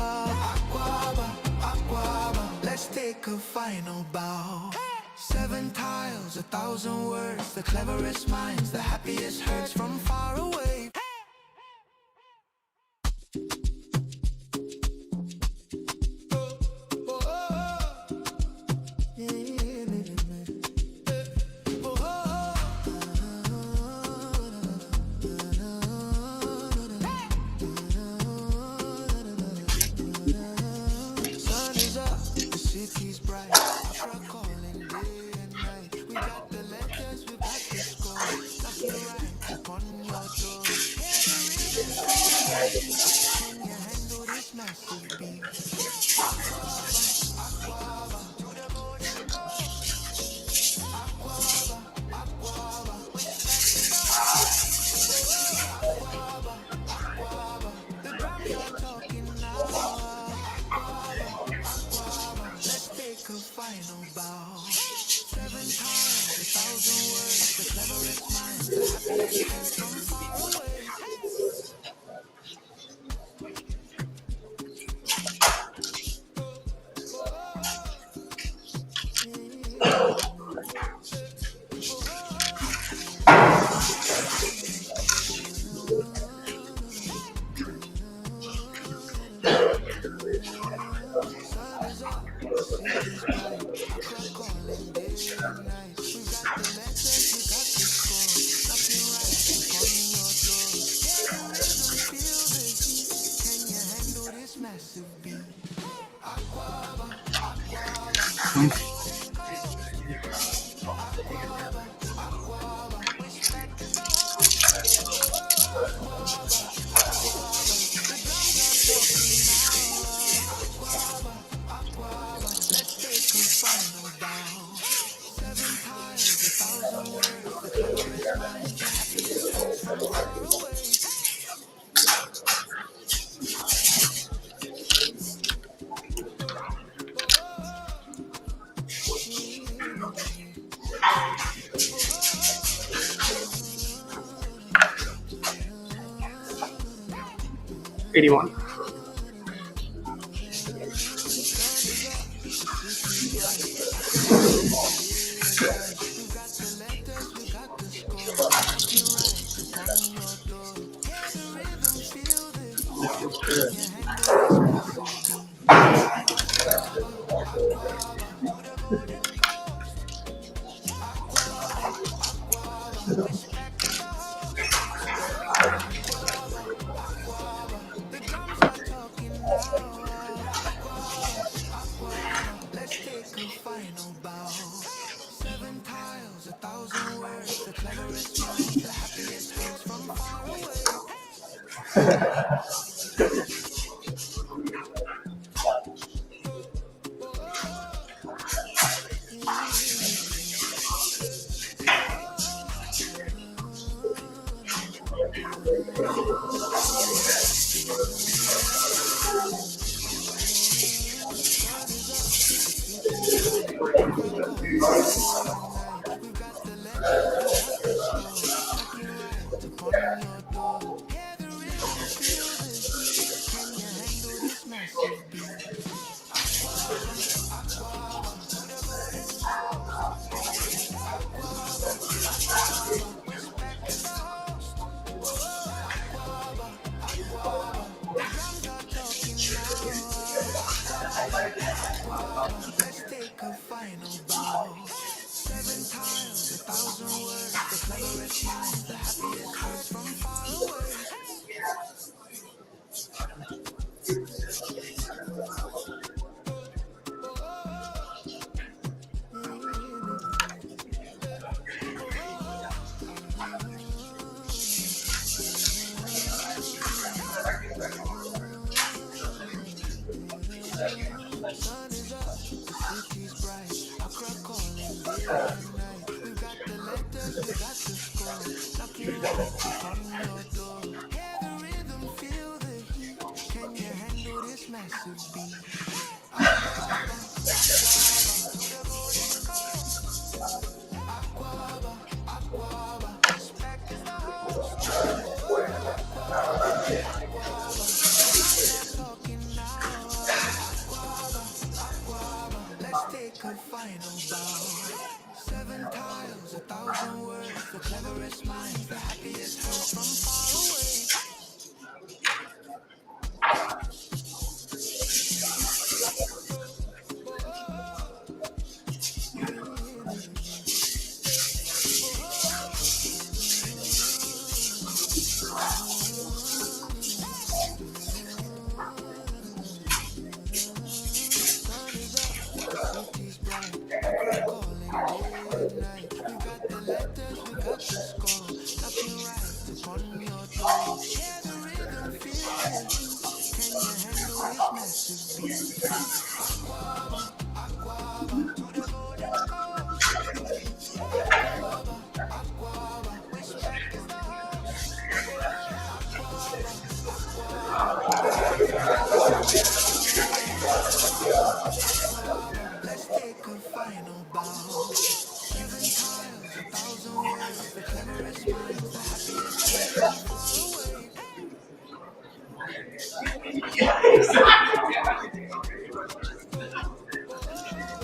Aquaba, Aquaba, let's take a final bow. 7 tiles, 1,000 words, the cleverest minds, the happiest hurts from far away. Sun is up, the city's bright, Accra calling day and night. We got the letters, we got the score, knocking right Can you handle this massive beat? The drums are talking now. Let's take a final bow. 7 tiles, 1,000 words, the cleverest minds, the happiest hands from far away. Sun is up, the city's bright. Accra calling day and night. We've got the letters, we got the score. Knocking right upon your door. Hear the rhythm, feel the heat. Can you handle this massive beat? Respect is the host. The drums are talking now. Let's take a final bow. 7 tiles, 1,000 words, the cleverest minds, the happiest hands from far away. '81. Sun is up, the city's bright. Accra calling day and night. We've got the letters, we got the score. Knocking right upon your door. Hear the rhythm, feel the heat. Can you handle this massive beat? Respect is the host. The drums are talking now. Let's take a final bow. 7 tiles, 1,000 words, the cleverest minds, the happiest hands from far away. Sun is up, the city's bright. Accra calling day and night. We've got the letters, we got the score. Knocking right upon your door. Hear the rhythm, feel the heat. Can you handle this massive beat? Respect is the host. The drums are talking now. Let's take a final bow. 7 tiles, 1,000 words, the cleverest minds, the happiest hands from far away. Sun is up, the city's bright. Accra calling day and night. We've got the letters, we got the score. Knocking right upon your door. Hear the rhythm, feel the heat. Can you handle this massive beat? Respect is the host. Talking now. Let's take a final bow. 7 tiles, 1,000 words, the cleverest minds, the happiest hands from far away. Sun is up, the city's bright. Accra calling day and night. We got the letters, we got the score. Knocking right upon your door. Hear the rhythm, feel the the heat? Can you handle this massive beat? Aquaba, to the golden coast. Aquaba, WESPAC is the host. Let's take a final bow. 7 tiles, 1,000 words. The cleverest minds, the happiest hearts from far away. Sun is up, the city's bright. Accra calling day and night. We got the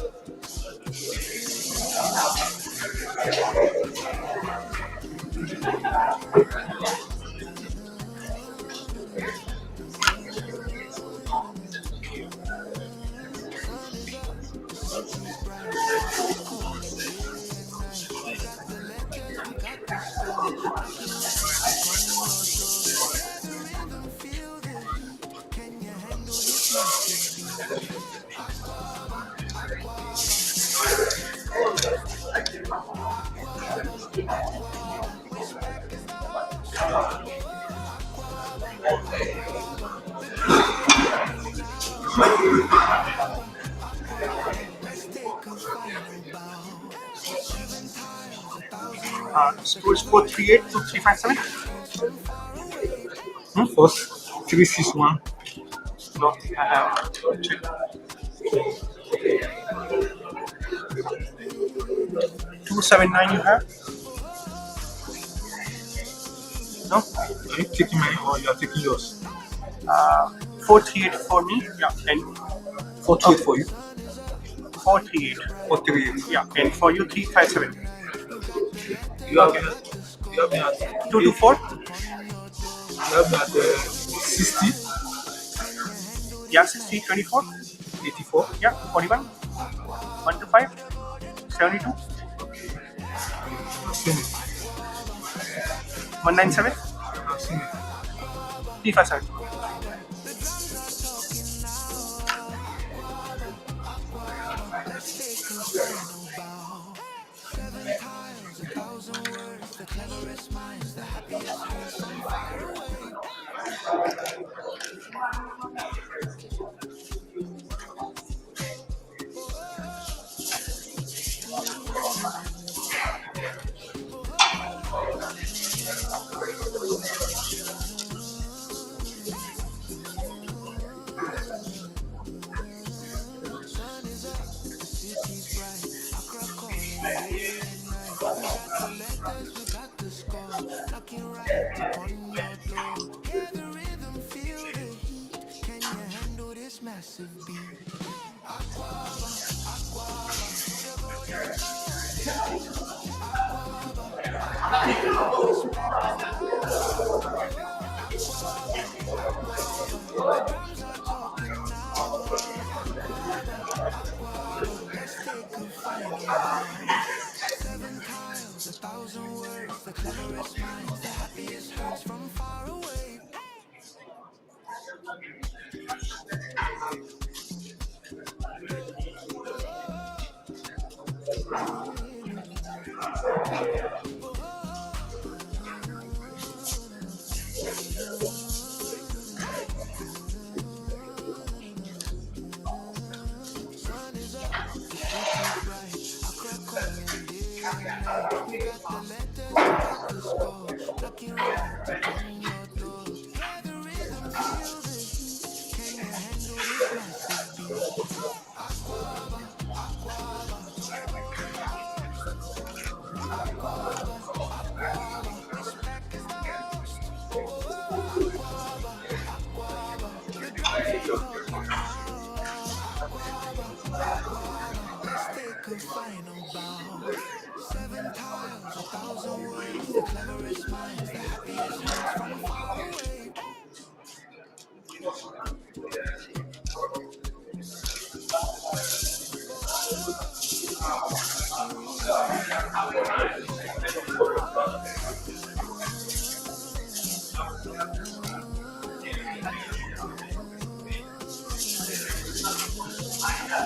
letters, we got the score. Knocking right upon your door. Hear the rhythm, feel the heat. Can you handle this massive beat? Aquaba, Aquaba, Aquaba, WESPAC is the host. Let's take a final bow. 7 tiles, 1,000 words. Score is 438 to 357. From far away. First 361. No, I have check. 279 you have? No? Are you taking mine or you are taking yours? 438 for me. Yeah, and 48 for you. 438. 438. Yeah, and for you 357. You have me at 224. You have me at 60, Yeah, 60, 24. 84. Yeah, 41. 125. 72. I've seen it. 197. I've seen it. 357. Let's take a final bow. 7 tiles, 1,000 words. The cleverest minds, the happiest hearts from far away. Sun is up, the city's bright. Accra calling day and night. We got the letters, we got the score. Knocking right upon your door. Hear the rhythm, feel the heat. Can you handle this massive beat? Aquaba, Aquaba, to the golden coast. Let's take a final bow. 7 tiles, 1,000 words. The cleverest minds, the happiest hearts from far away. Sun is up, the city's bright. Accra calling day and night. We got the letters, we got the score. Knocking right upon your door. Hear the rhythm, feel the heat. Can you handle this massive beat? Aquaba, Aquaba, WESPAC is the host. Let's take a final bow. 7 tiles, 1,000 words. The cleverest minds, the happiest hearts from far away.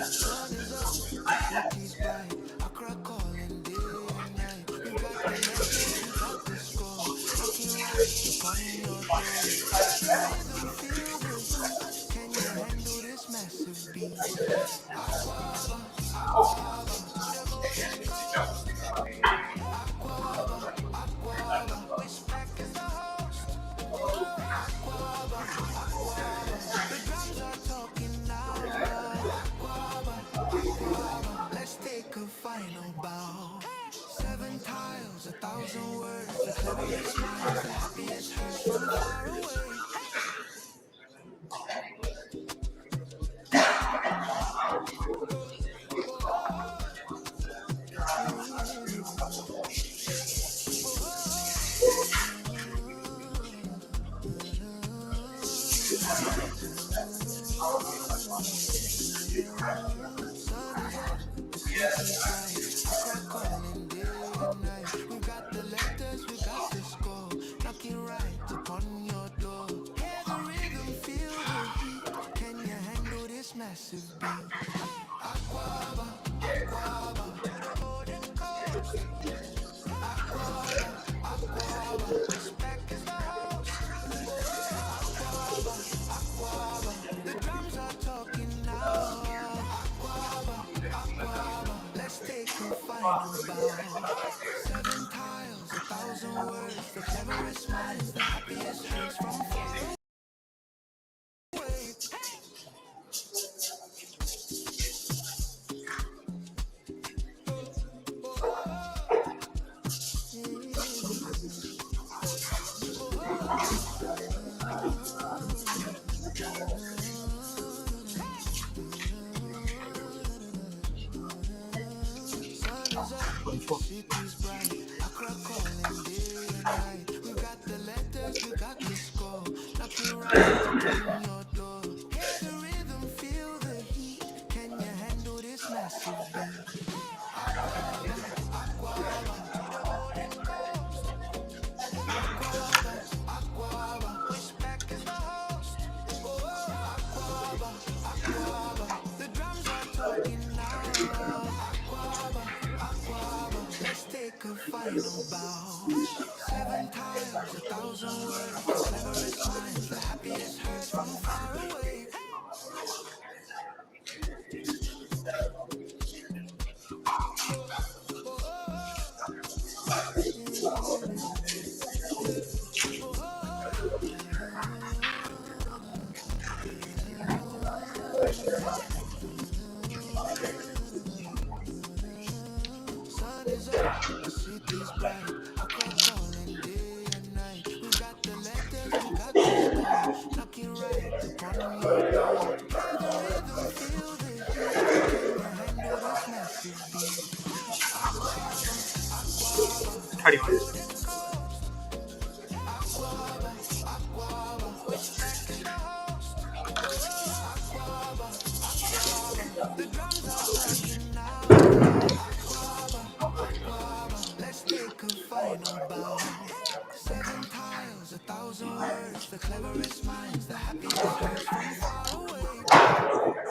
Sun is up, the city's bright. Accra calling day and night. We got the letters, we got the score. Knocking right upon your door. Hear the rhythm, feel WESPAC is the host. The drums are talking now. Let's take a final bow. 7 tiles, 1,000 words. The cleverest minds, the happiest hearts from far away. Sun is up, the city's bright. Accra calling day and night. We got the letters, we got the score. Knocking right upon your door. Hear the rhythm, feel the heat. Can you handle this massive beat? Aquaba, Aquaba, the golden coast. Aquaba, Aquaba, WESPAC is the host. Aquaba, Aquaba, the drums are talking now. Let's take a final bow. 7 tiles, 1,000 words. The cleverest minds, the happiest hearts from far away. Sun is up, the city's bright. Accra calling day and night. We got the letters, we got the score. Knocking right upon your door. Hear the rhythm, feel the heat. Can you handle this massive beat? Aquaba, Aquaba, the golden coast. Aquaba, Aquaba, WESPAC is the host. Aquaba, Aquaba, the drums are talking now. Aquaba, Aquaba, let's take a final bow. 7 tiles, 1,000 words. The cleverest minds, the happiest hearts from far away. Sun is up, the city's bright. Accra calling day and night. We got the letters, we got the score. Knocking right upon your door. Hear the rhythm, feel the heat. Can you handle this massive beat? Aquaba, Aquaba, 30 the minutes. golden coast. Aquaba, Aquaba, WESPAC is the host. Aquaba, Aquaba, the drums are talking now. Aquaba, Aquaba, let's take a final bow. 7 tiles, 1,000 words. The cleverest minds, the happiest hearts from far away. Sun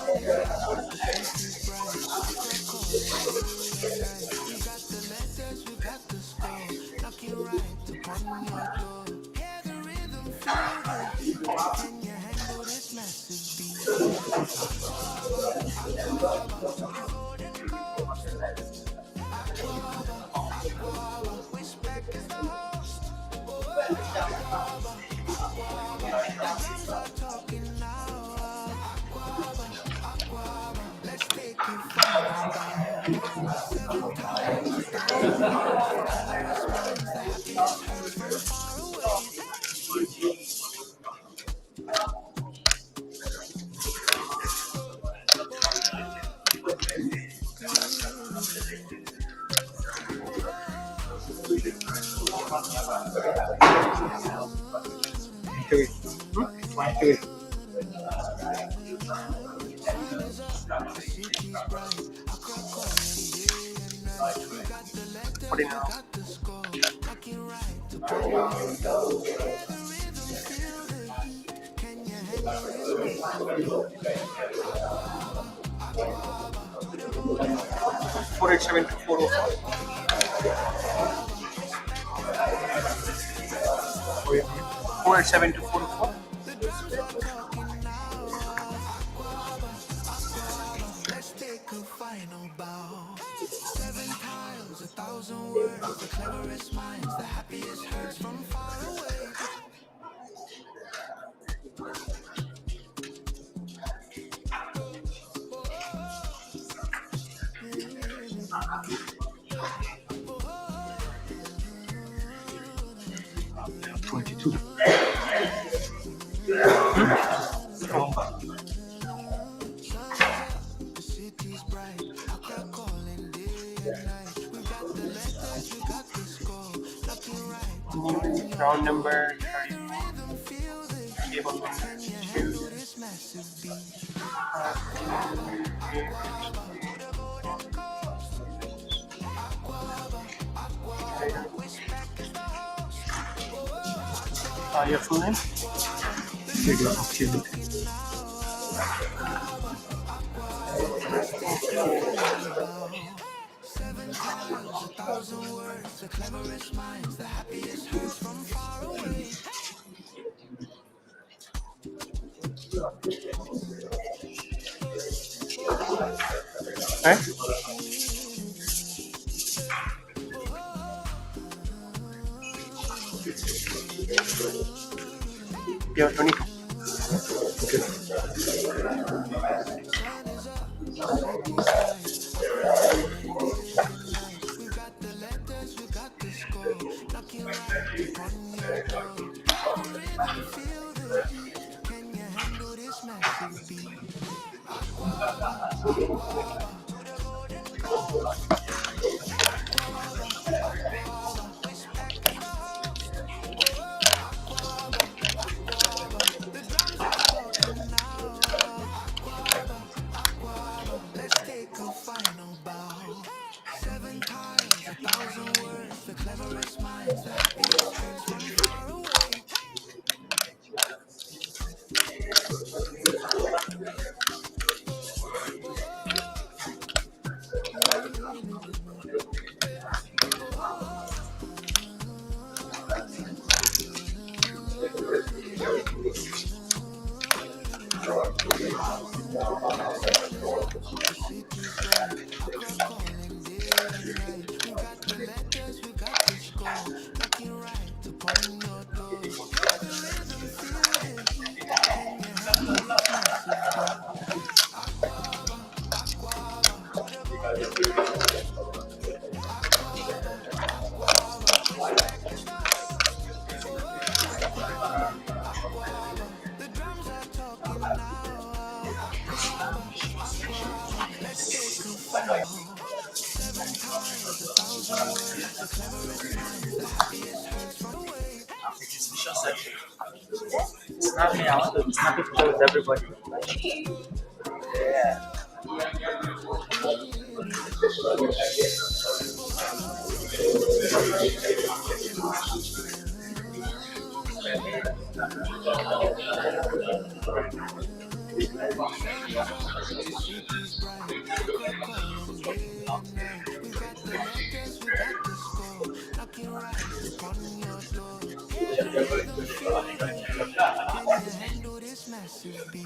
is up, the city's bright. Accra calling day and night. We got the letters, we got the score. Knocking right upon your door. Hear the rhythm, feel the heat. Can you handle this massive beat? Aquaba, Aquaba, the golden coast. Aquaba, Aquaba, WESPAC is the host. Aquaba, Aquaba, the drums are talking now. Aquaba, Aquaba, let's take a final bow. 7 tiles, 1,000 words. The cleverest minds, the happiest hearts from far away. Sun is up, the city's bright. Accra calling day and night. We got the letters, we got the score. Knocking right upon your door. Hear the rhythm, feel 487 to 404. 487 to 404. Let's take a final bow. 7 tiles, 1,000 words. The cleverest minds, the happiest hearts from far away. The city's bright, Accra calling day and night. We got the letters, we got the score. Looking right, Round number rhythm, feel the heat. Can you handle this massive beat? WESPAC is the host. your full name? Seven tiles, 1,000 words. The cleverest minds, the happiest hearts from far away. Right? Yeah, 22. We got the letters, we got the score. Knocking right upon your door. Rhythm, feel the heat. Can you handle this massive beat? The drums are talking now. Let's take a final bow. 7 tiles, 1,000 words. The cleverest minds, the happiest hearts from far away. The city's bright, Accra calling day and night. We got the letters, we got the score. Knocking right upon your door. Hear the rhythm, feel the heat. Can you handle this massive beat? The drums are talking now. Let's take a final. 7 tiles, 1,000 words. The cleverest minds, the happiest hearts from away. It's not me. I want to snap a picture with everybody. City's bright, Accra calling day and night. We got the letters, we got the score. Knocking right upon your door. Hear the rhythm, feel the heat. Can you handle this massive beat?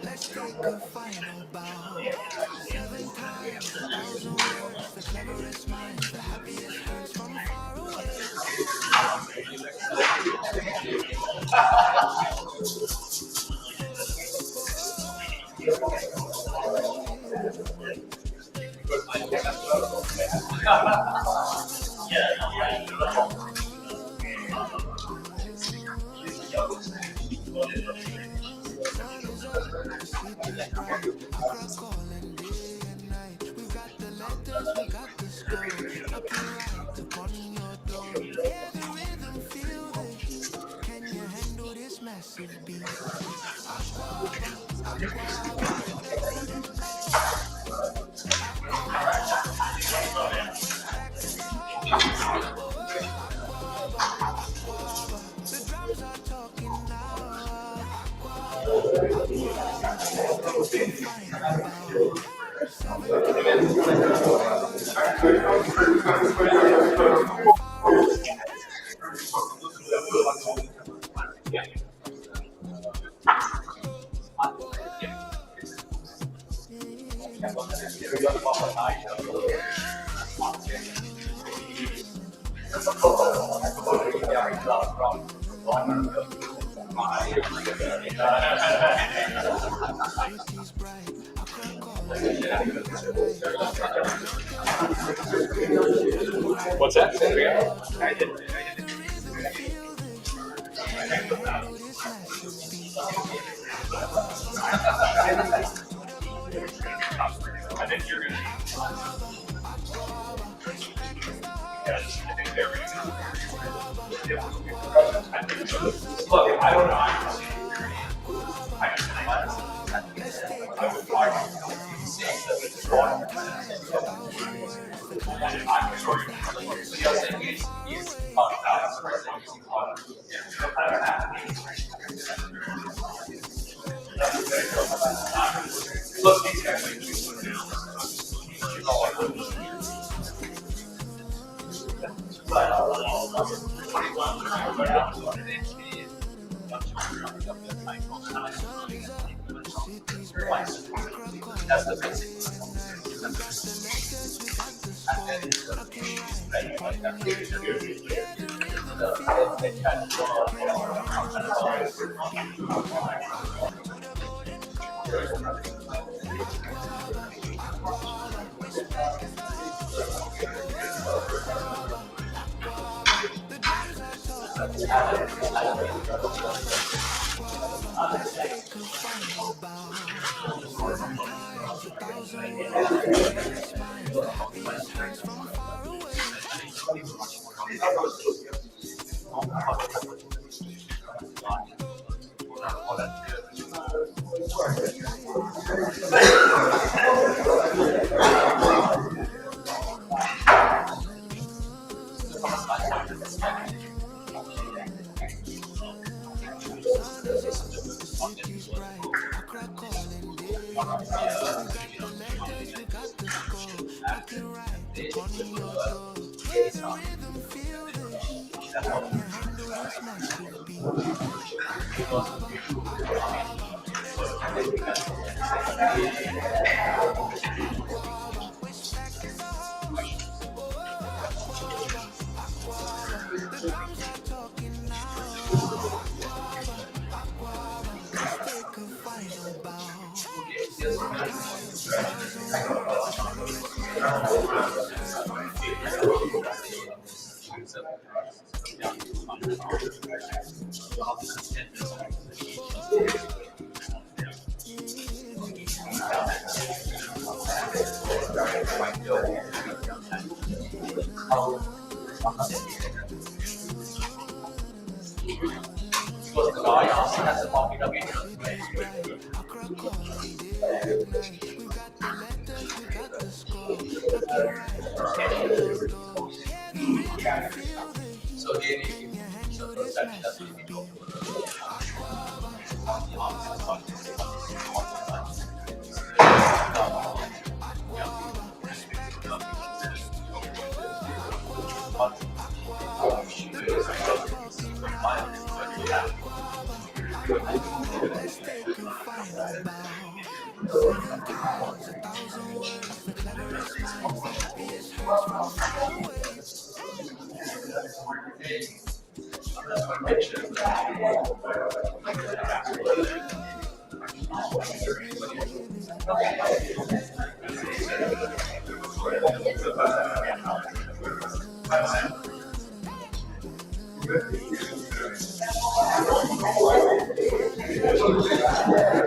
Let's take a final bow. 7 tiles, 1,000 words. The cleverest minds, the happiest hearts from far away. City's bright, Accra calling day and night. We got the letters, we got the score. Knocking right upon your door. Hear the rhythm, feel the heat. Can you handle this massive beat? City's bright, Accra calling day and night. We got the letters, we got the score. Knocking right upon your door. Hear the rhythm, feel the heat. Can you handle this massive beat? City's bright, Accra calling day and night. We got the letters, we got the score. Knocking right upon your door. Hear the rhythm, feel the heat. Can you handle this massive beat? The drums are talking now. Let's take a final bow. 1,000 miles, 1,000 words, a clever smile. Greetings from far away. City's bright, Accra calling day and night. We got the letters, we got the score. Knocking right upon your door. Hear the rhythm, feel the heat. Can you handle this massive beat? The drums are talking now. Let's take a final bow. 1,000 miles, 1,000 words, a clever Accra calling day and night. We got the letters, we got the score. Knocking right upon your door. Hear the rhythm, feel the heat. Can you handle this massive beat? Let's take a final bow. 1,000 miles, 1,000 words, the cleverest minds, the happiest hearts from far away. Calling day and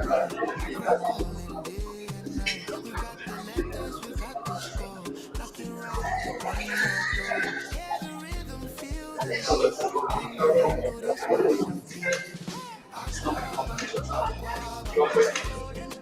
night. We got the letters, we got the score. Knocking right upon your door. Hear the rhythm, feel the heat. Can you handle this massive beat?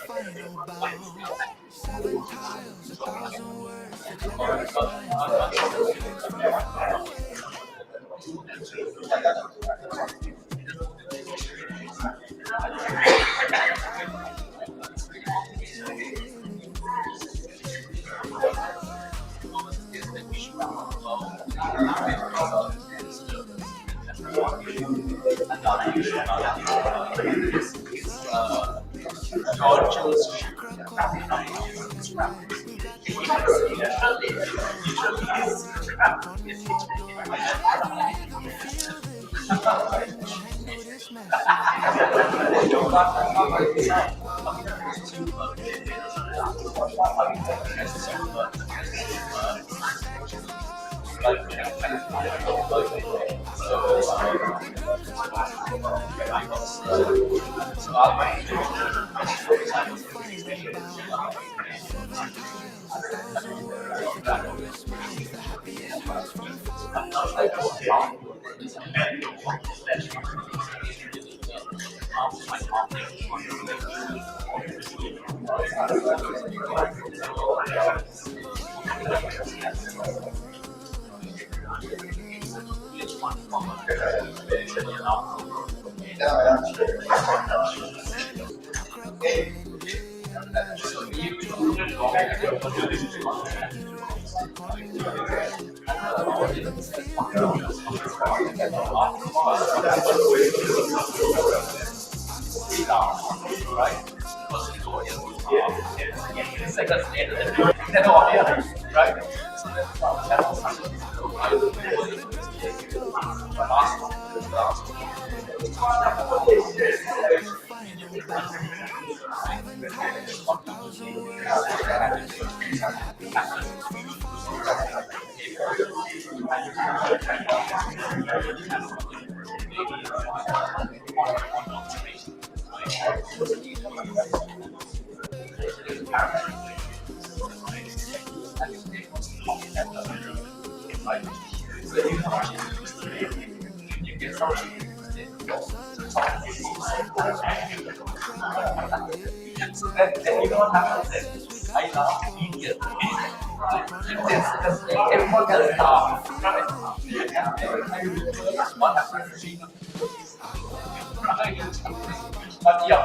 final bow. 7 tiles, 1,000 words to clear his mind. The happiest place for his mind. Accra calling, day and night. We got the letters, we got the script. Finalization upon your door. Every rhythm feel the heat. Can you handle this message? Final bow. 7 tiles, 1,000 words to clear his mind. The happiest place for his mind. Accra calling, day and night. We got the letters, we got the script. Finalization upon your door. Every rhythm feel the heat. Can you handle this message? Final bow. 7 tiles, 1,000 words to clear his mind. The happiest place for his mind. Accra calling, day and night. We got the letters, we got the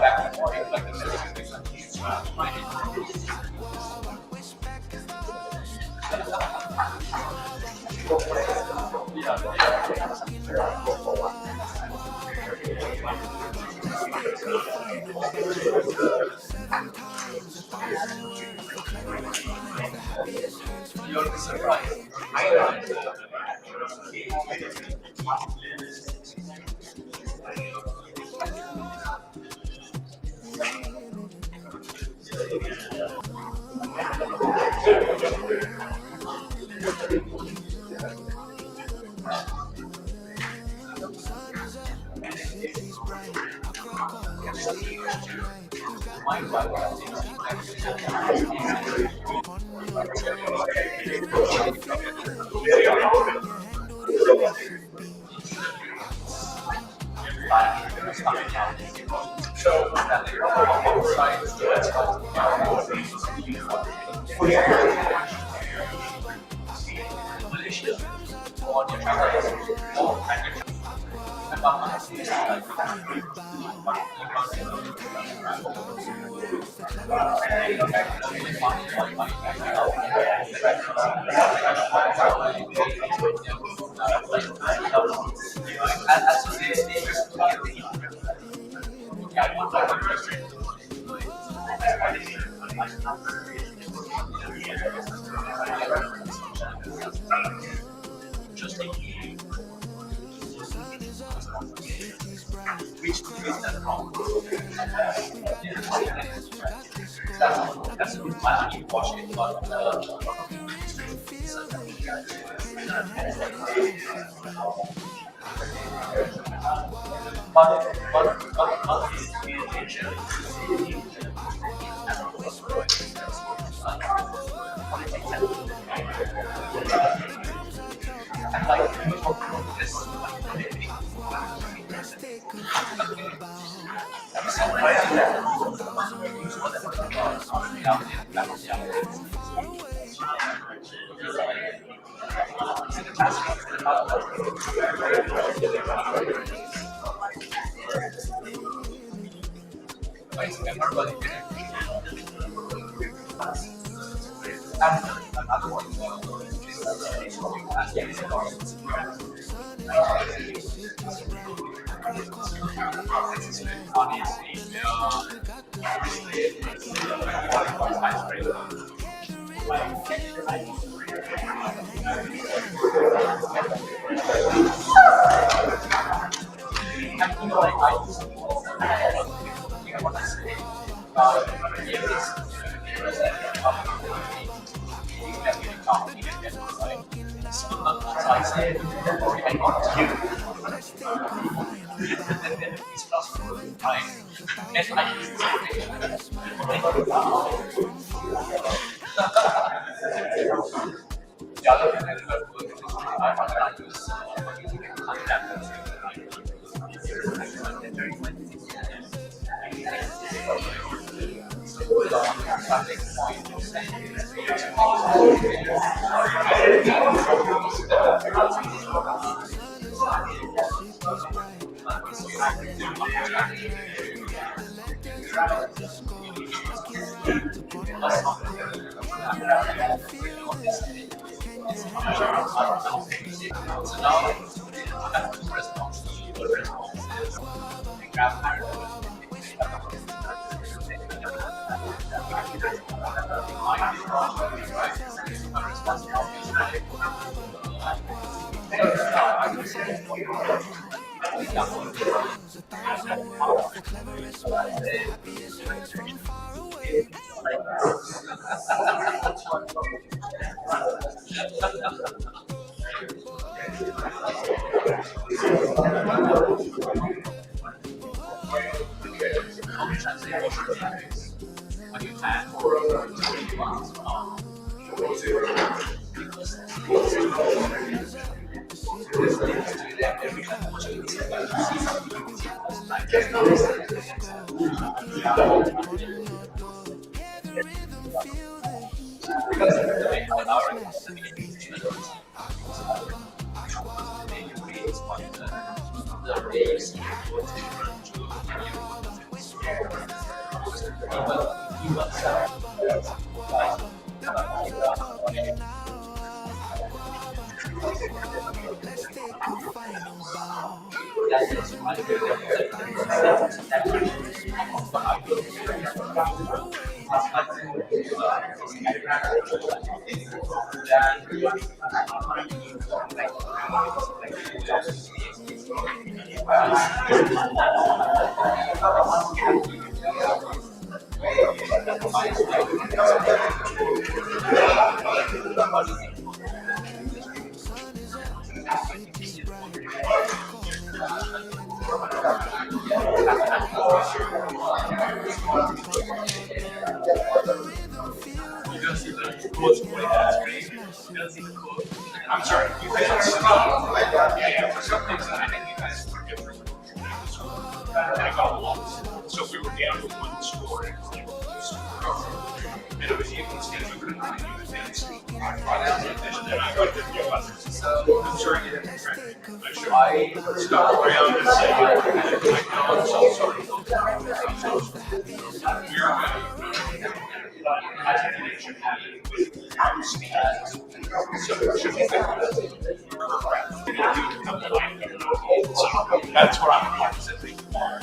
script. Upon your door. Every rhythm feel the heat. Can you handle this message? Final bow. 7 tiles, 1,000 words to clear his mind. The happiest place for his mind. Sun's up and the day's bright. Accra calling, day and night. We got the letters, we got the script. Upon your door. Every rhythm feel the heat. Can you handle this message? Final bow. 7 tiles, 1,000 words to clear his mind. The happiest place for his mind. Sun is up, the city's bright. Accra calling, day and night. We got the letters, we got the script. Every rhythm feel the heat. Can you handle this message? Let's take a final bow. 7 tiles, 1,000 words to Let's take a final bow. The final is the thousand words, the cleverest minds, the happiest friends from far away. Let's take a final bow. Sun is up, sinking bright. The cold wind I'm sorry. Yeah, for some things I think you guys were different. And I got lost. So if we were down to one score, it was like one score. And it was even Steve who couldn't really use it. I brought out the addition and I got the few others. So I'm sure you didn't try to. I'm sure I stuck around and said, I'm so sorry. Imagination happened with our speed. So it should be better. So that's what I'm constantly for.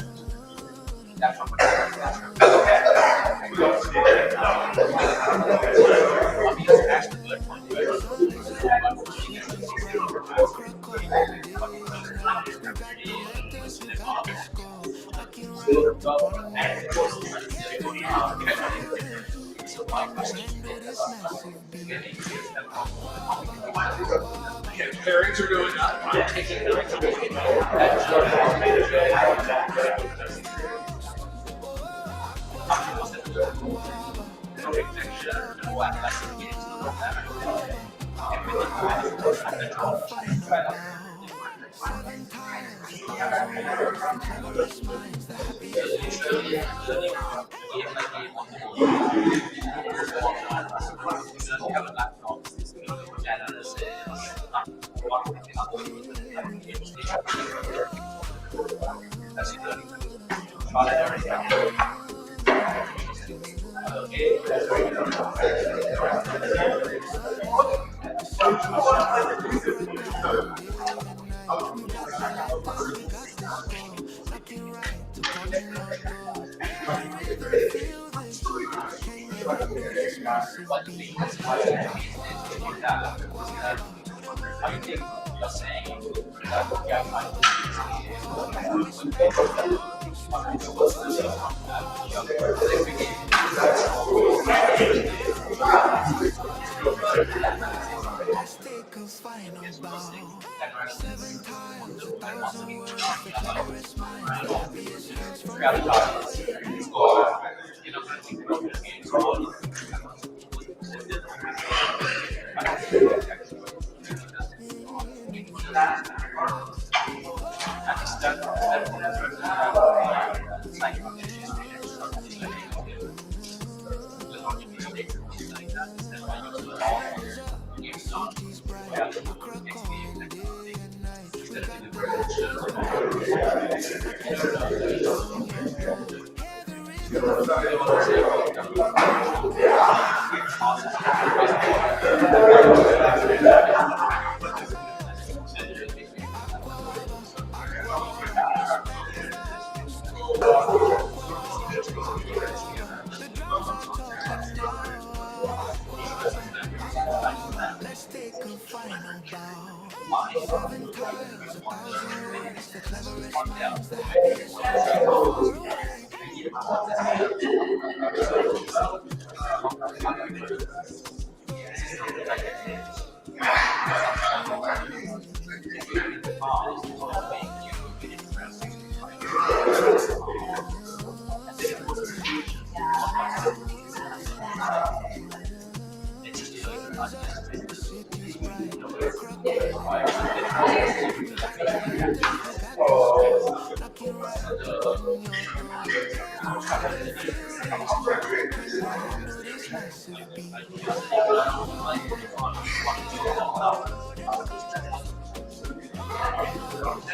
Pairings are going up. I'm taking Let's take a final bow. 7 times, 1,000 words, the cleverest minds, the happiest hands from the city's bright. Accra calling day and night. We've got the letters, we've got the scores, we've got the stars on your door. Hear the rhythm, the drums are talking now. Let's take a final bow. 7 times, 1,000 words, the cleverest minds, the happiest hands from the world. The city's bright. Accra calling day and night.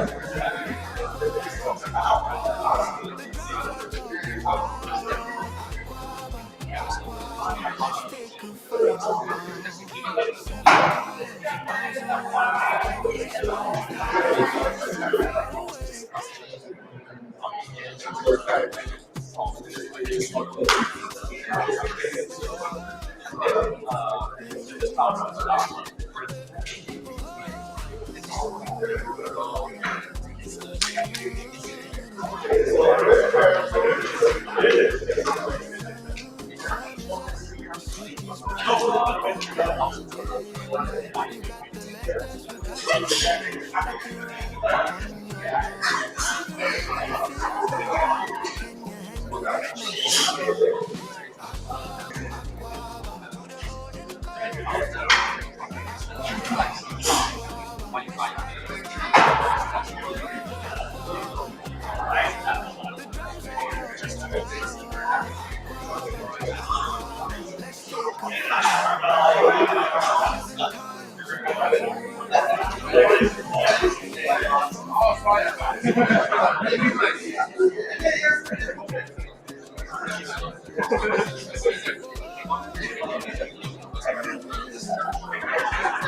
We've got the letters, knocking right upon your door. Welcome to this massive beat. Let's take a final bow. 7 times, 1,000 words, the cleverest minds, the happiest hands from the world. The city's bright. Accra calling day and night. We've got the letters, we've got the scores, we've got the right upon your door. If you feel the heat, can your hand on this massive beat? The drums are talking now. Let's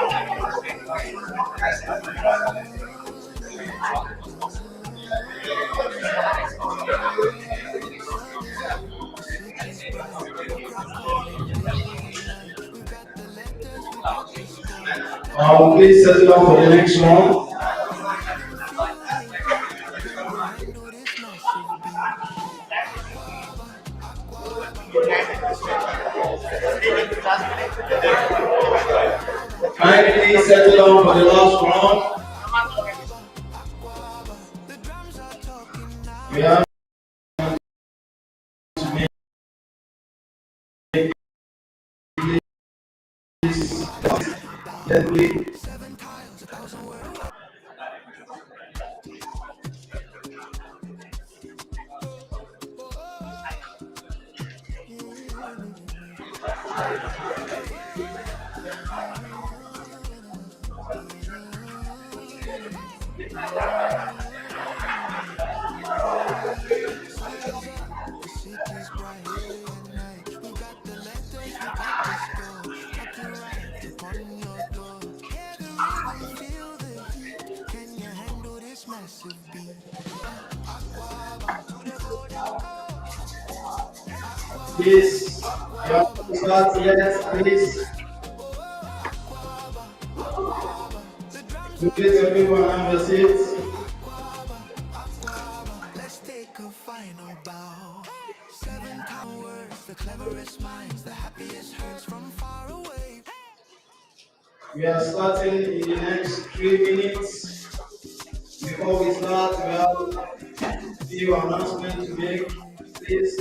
take a final bow. 7 times, 1,000 words, the cleverest minds, the happiest hands from the The city's bright. Accra calling day and night. We've got the letters, we've got the scores, we've got the Please right settle down for the upon next your round. door. You know this massive beat. Kindly settle down for the last round. The drums are talking now. We have let me 7 times, 1,000 words. Please, you have to start yet, please. You get your people and have your seats. Let's take a final bow. 7,000 words, the cleverest minds, the happiest hearts from far away. We are starting in the next 3 minutes. Before we start, we have a few announcements to make. Please,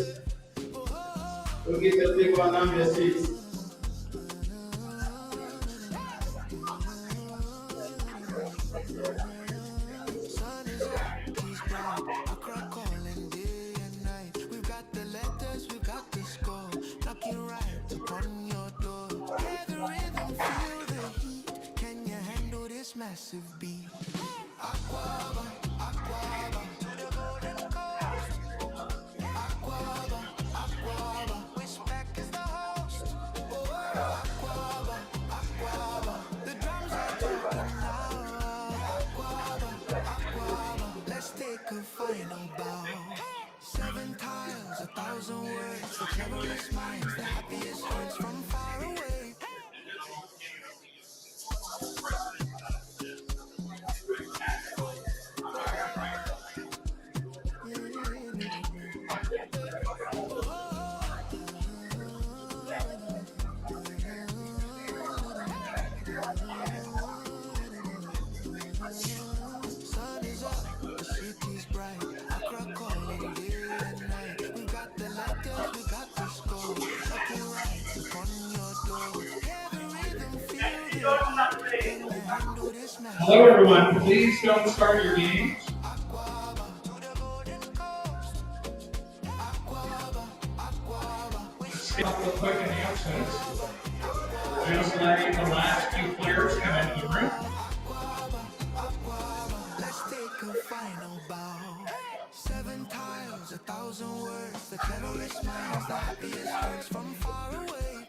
don't get your people and have your seats. Sun is up, he's bright. Accra calling day and night. We've got the letters, we've got the score. Knocking right upon your door. Hear the rhythm, feel the heat. Can you handle this massive beat? Aquaba, Aquaba, to the golden coast. Aquaba, Aquaba, WESPAC is the host. Aquaba, Aquaba, the drums are talking now. Aquaba, Aquaba, let's take a final bow. 7 tiles, 1,000 words, the cleverest minds, the happiest hearts from far away. Sun is up, the city's bright. Accra calling day and night. We got the letters, we got the score. Knocking right upon your door. Hear the rhythm, feel the heat. Can you handle this man? Hello, everyone. Please don't start your games. Aquaba, to the golden coast. Aquaba, Aquaba, Just a quick announcements. Just letting the last few players come into the room. let's take a final bow. 7 tiles, 1,000 words, the cleverest minds, the happiest hearts from far away.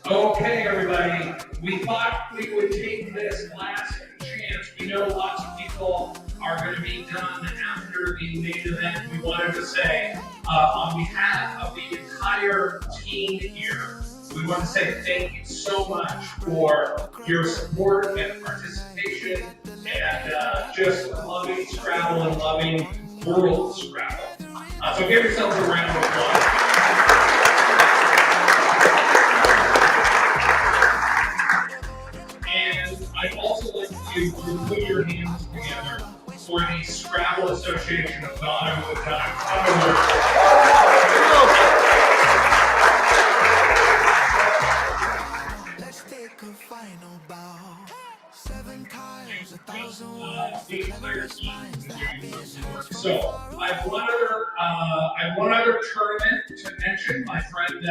Okay, everybody. We thought we would take this last chance. We know lots of people are going to be done after the main event. We wanted to say, on behalf of the entire team here, we want to say thank you so much for your support and participation and just loving Scrabble and loving World Scrabble. So give yourselves a round of applause. And I'd also like you to put your hands together for the Scrabble Association of Ghana. Let's take a final bow. 7 tiles, 1,000 words, the cleverest minds, the happiest hearts from So far away. I have one other tournament to mention. My friend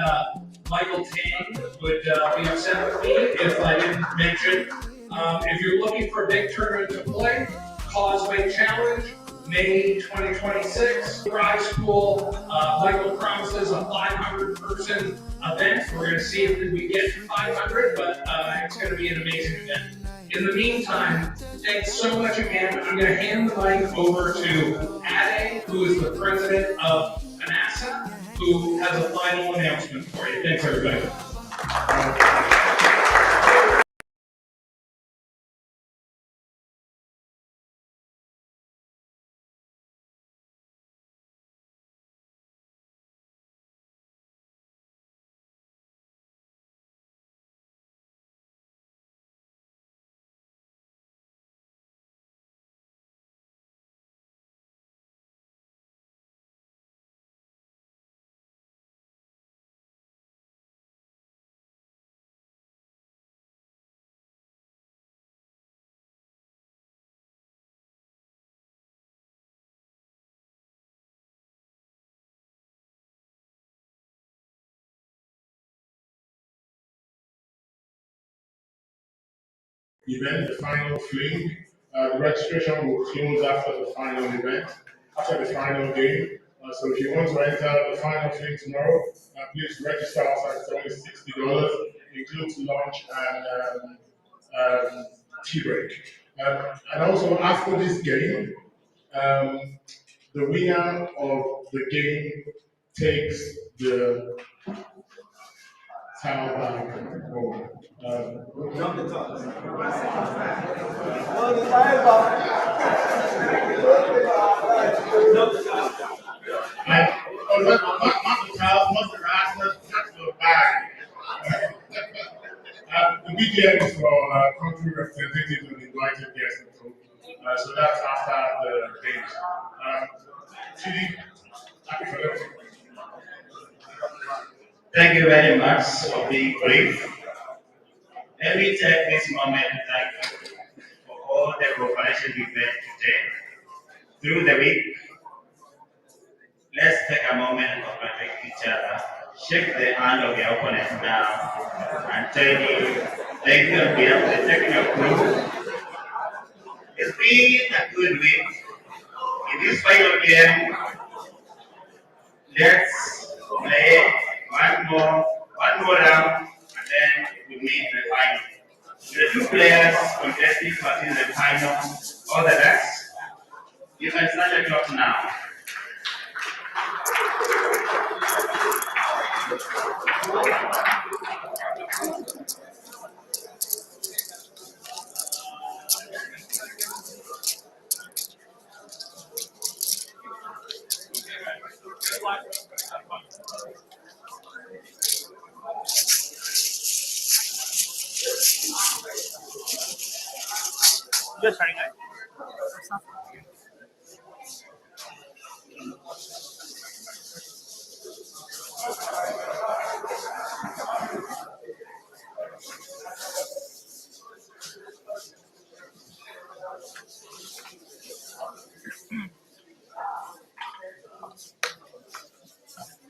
Michael Tang would be upset with me if I didn't mention. If you're looking for a big tournament to play, Causeway Challenge, May 2026. Prize pool. Michael promises a 500-person event. We're going to see if we get 500, but it's going to be an amazing event. In the meantime, thanks so much again. I'm going to hand the mic over to Ade, who is the president of ANASA, who has a final announcement for you. Thanks, everybody. Event, the final fling. The registration will close after the final event, after the final game. So if you want to enter the final fling tomorrow, please register outside. It's only $60. Includes lunch and tea break. And also after this game, The winner of the game takes the towel back home. Jump the top. And not the towel, not the grass, not the bag. The BGM is for country representatives and invited guests. So that's after the games. Chidi, happy for them. Thank you very much for being brief. Let me take this moment to thank you for all the cooperation we made today. Through the week, let's take a moment to congratulate each other, shake the hand of your opponent now, and tell you thank you on behalf of the technical crew. It's been a good week. In this final game, let's play one more round, and then we meet the final. The two players contesting for the final, all the rest, you can start the clock now. Just starting it.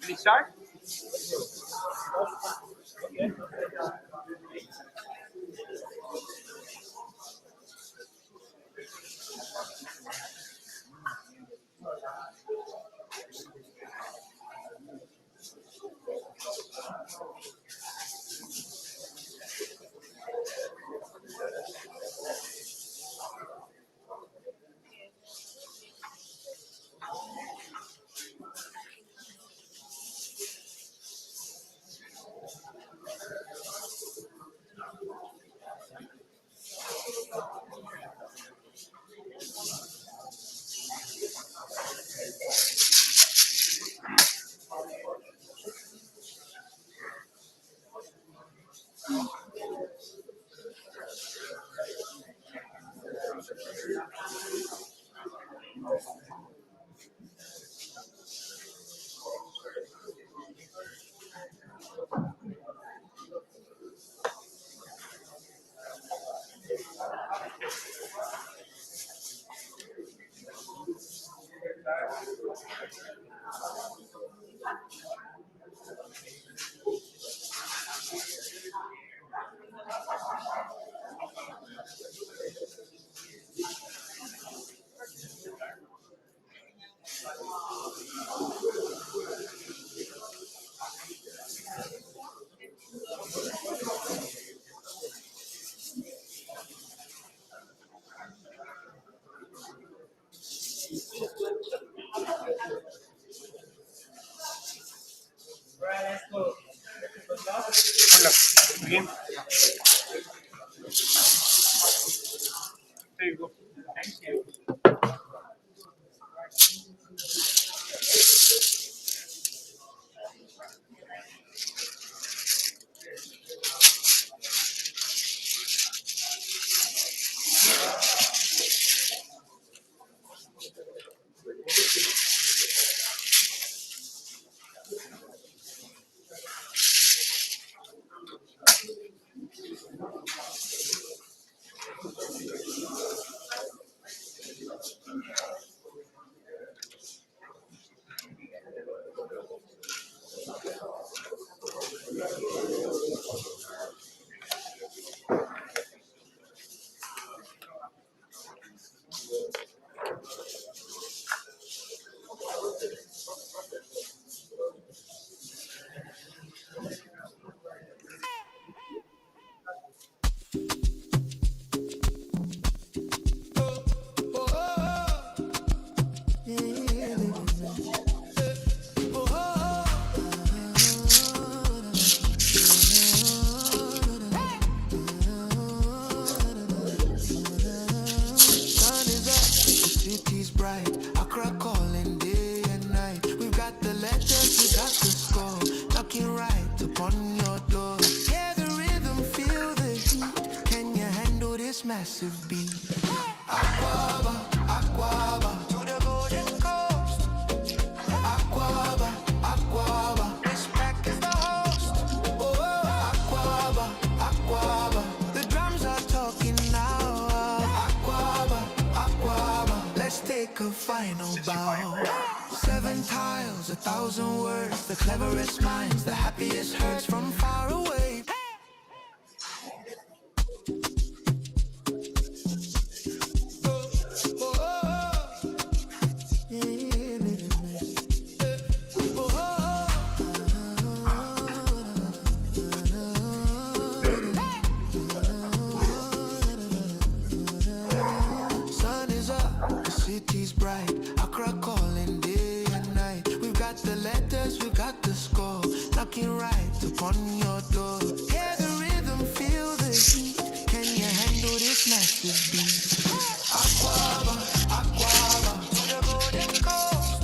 Can we start? Good luck. Game. There you go. Thank you. massive beat. Aquaba, Aquaba, to the golden coast. Aquaba, Aquaba, WESPAC is the host. Oh, Aquaba, Aquaba, the drums are talking now. Aquaba, Aquaba, let's take a final bow. 7 tiles, 1,000 words, the cleverest minds, the happiest hearts from far away. Sun is up, the city's bright. Accra calling day and night. We've got the letters, we've got the score, knocking right upon your door. Hear the rhythm, feel the heat. Can you handle this massive beat? Aquaba, Aquaba, to the golden coast.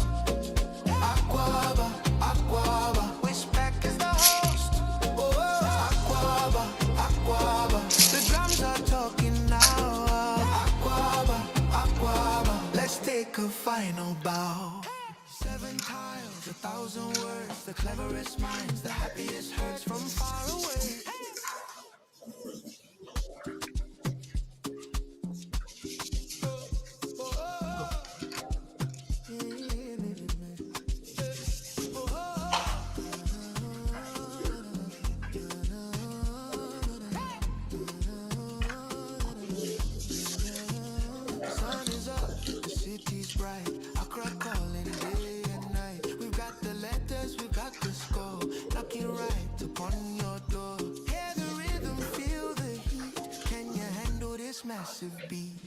Aquaba, Aquaba, WESPAC is the host. Oh, Aquaba, Aquaba, the drums are talking now. Aquaba, Aquaba, let's take a final bow. 7 tiles, 1,000 words, the cleverest minds, the happiest hearts from far away. Sun is up, the city's bright. Accra calling day and night. We've got the letters, we've got the score, knocking right upon your door. Hear the rhythm, feel the heat. Can you handle this massive beat?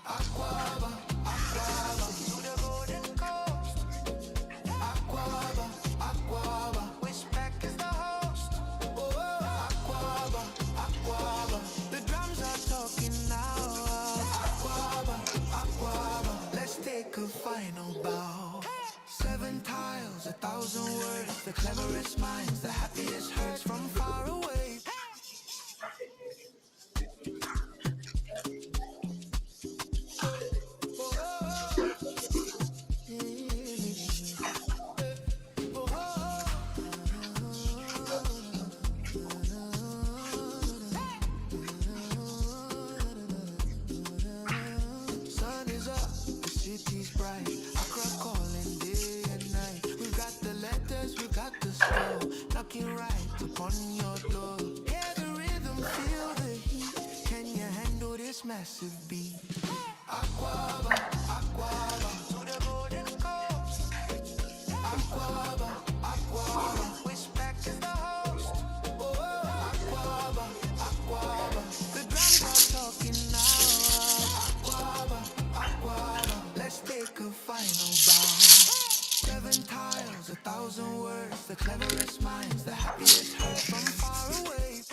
Aquaba, Aquaba, to the golden coast. Aquaba, Aquaba, WESPAC is the host. Oh, Aquaba, Aquaba, the drums are talking now. Aquaba, Aquaba, let's take a final bow. 7 tiles, 1,000 words, the cleverest minds, the happiest hearts from far away. Sun is up, the city's bright. Accra calling day and night. We've got the letters, we've got the score, knocking right upon your door. Hear the rhythm, feel the heat. Can you handle this massive beat? Aquaba, Aquaba, to the golden coast. Aquaba, Aquaba, WESPAC is the host. Oh, Aquaba, Aquaba, the drums are talking now. Aquaba, Aquaba, let's take a final bow. 7 tiles, 1,000 words, the cleverest minds, the happiest hearts from far away.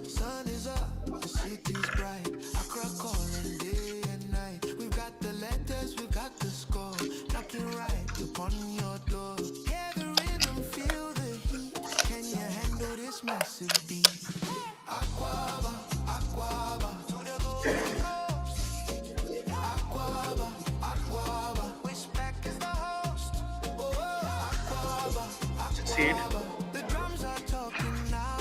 Sun is up, the city's bright. Accra calling day and night. We've got the letters, we've got the score, knocking right upon your door. Hear the rhythm, feel the heat. Can you handle this massive beat? Aquaba, Aquaba, to the golden coast. Aquaba, Aquaba, WESPAC is the host. Oh, Aquaba, Succeed. Aquaba, the drums are talking now.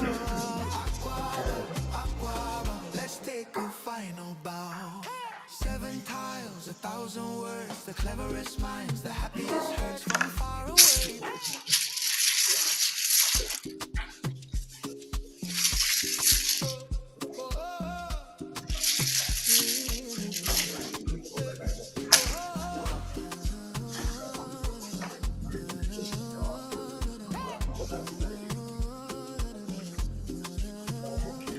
Aquaba, Aquaba, let's take a final bow. 7 tiles, 1,000 words, the cleverest minds, the happiest hearts from far away.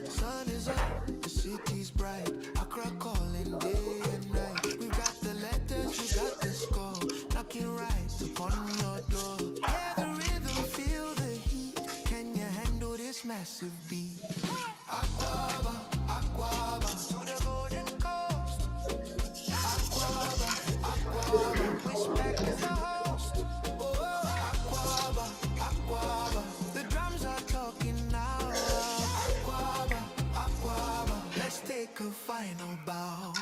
Sun is up, the city's bright. Accra calling day and night. We've got the letters, we've got the score, knocking right upon your door. Hear the massive beat. Aquaba, Aquaba, to the golden coast. Aquaba, Aquaba, WESPAC is the host. Aquaba, Aquaba, the drums are talking now. Aquaba, Aquaba, let's take a final bow.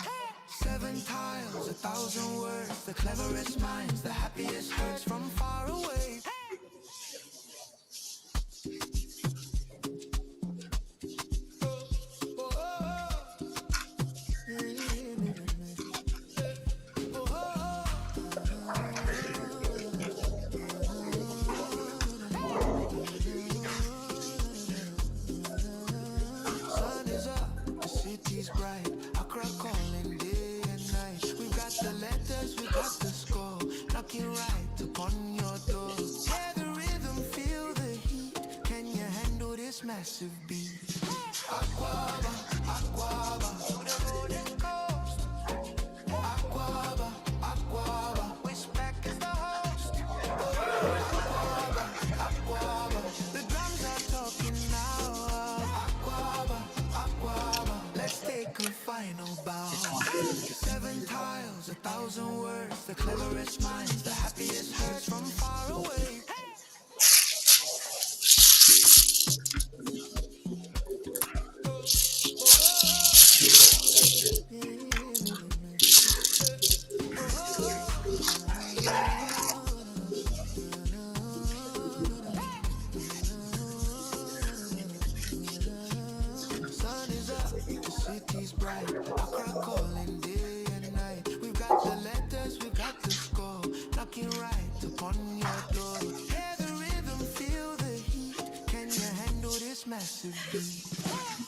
7 tiles, 1,000 words, the cleverest minds, the happiest hearts from far away. Sun is up, the city's bright. Accra calling day and night. We got the letters, we got the score, knocking right upon your door. Hear the rhythm, feel the heat. Can you handle this massive beat? Aquaba, Aquaba, to the golden coast. Aquaba, Aquaba, WESPAC is the host. Aquaba, Aquaba, the drums are talking now. Aquaba, Aquaba, let's take a final bow. 7 tiles, 1,000 words, the cleverest minds, the happiest hearts from far away. Sun is up, the city's bright. Accra calling day and night. We've got the letters, we've got the score, knocking right upon your door. Hear the rhythm, feel the heat. Can you handle this massive beat?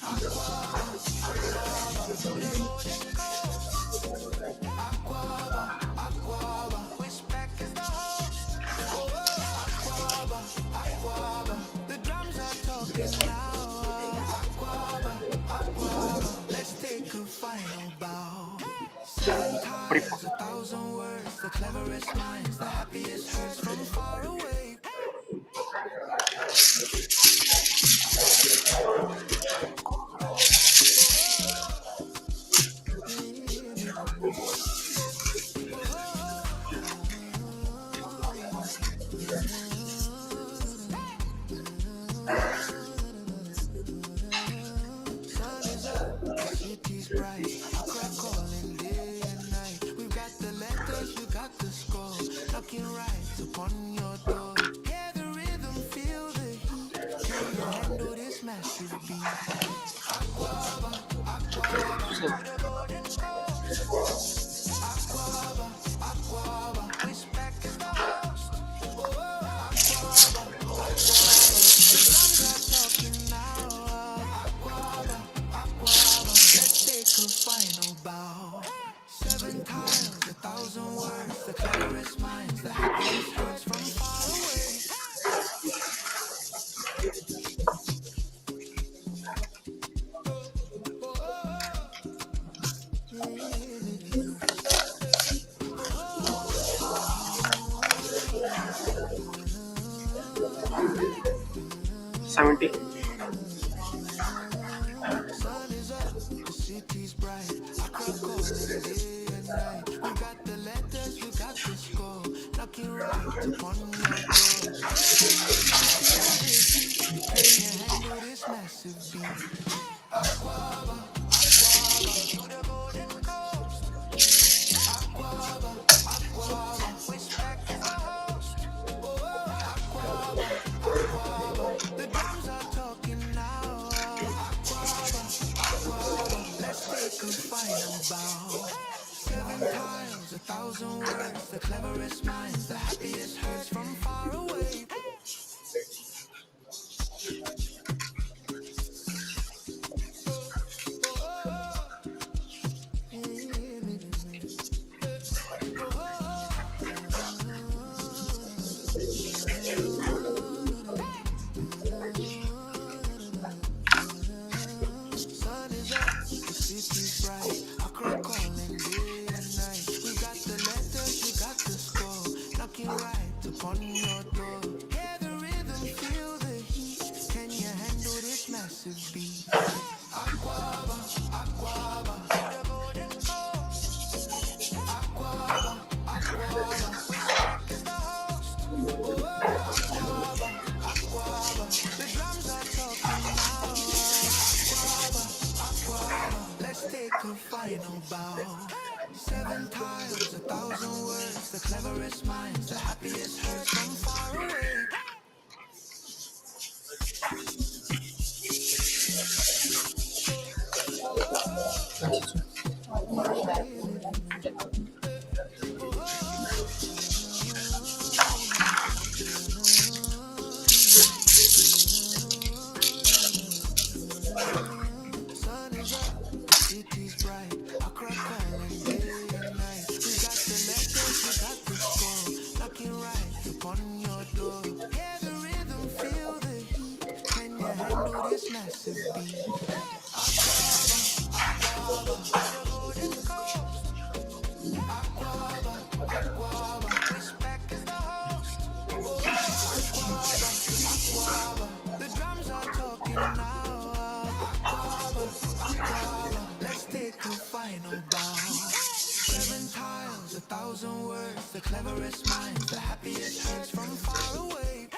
Aquaba, Aquaba, to the golden coast. Aquaba, Aquaba, WESPAC is the host. Aquaba, Aquaba, the drums are talking now. Aquaba, Aquaba, let's take a final bow. 7 times, 1,000 words, the cleverest minds, the happiest hearts from far away. Sun is up, the city's bright. Accra calling day and night. We've got the letters, we've got the score, knocking right upon your door. Hear the rhythm, feel the heat. Can you handle this massive beat? Aquaba, Aquaba, to the golden coast. Aquaba, Aquaba, WESPAC is the host. Aquaba, Aquaba, the drums are talking now. Aquaba, Aquaba, let's take a final bow. 7 tiles, 1,000 words, the cleverest minds, the happiest hearts from far away. 70. Sun is up, the city's bright. Accra calling day and night. We got the letters, we got the score, knocking right upon your door. Can you handle this massive beat? Aquaba, Aquaba, to the golden coast. Aquaba, Aquaba, WESPAC is the host. Aquaba, Aquaba, the drums are talking now. Aquaba, Aquaba, let's take a final bow. 7 tiles, 1,000 words, the cleverest minds, the happiest hearts from far away. Sun is up, the city's bright. Accra calling day and night. We got the letters, we got the score, knocking right upon your door. take a final bow. 7 tiles, 1,000 words, the cleverest minds, the happiest hearts from far away. Sun is up, the city's bright. Accra calling day and night. We got the letters, we got the score. Knocking right upon your door. Hear the rhythm, feel the heat. Can you handle this massive beat? Aquaba, Aquaba, to the golden coast. Aquaba, Aquaba, WESPAC is the host. Aquaba, Aquaba, the drums are talking now. Aquaba, Aquaba, let's take a final bow. 7 tiles, 1,000 words, the cleverest minds, the happiest hearts from far away.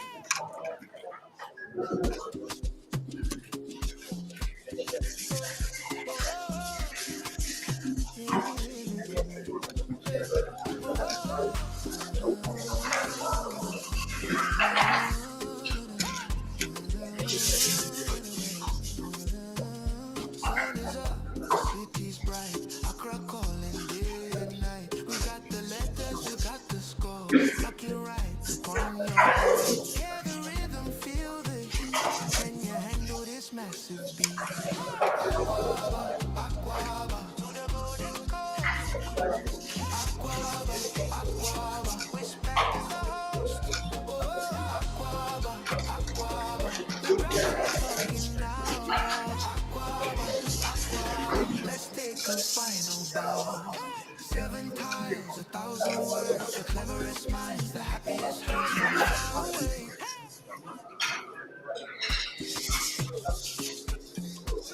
Sun is up, the city's bright. Accra calling day and night. We got the letters, we got the score. Knocking right upon your door. Hear the rhythm, feel the heat. Can you handle this massive beat? Aquaba, Aquaba, to the golden coast. Aquaba, Aquaba, WESPAC is the host. Aquaba, Aquaba, the drums are talking now. Aquaba, Aquaba, let's take a final bow. 7 tiles, 1,000 words, the cleverest minds, the happiest hearts from far away. Sun is up, the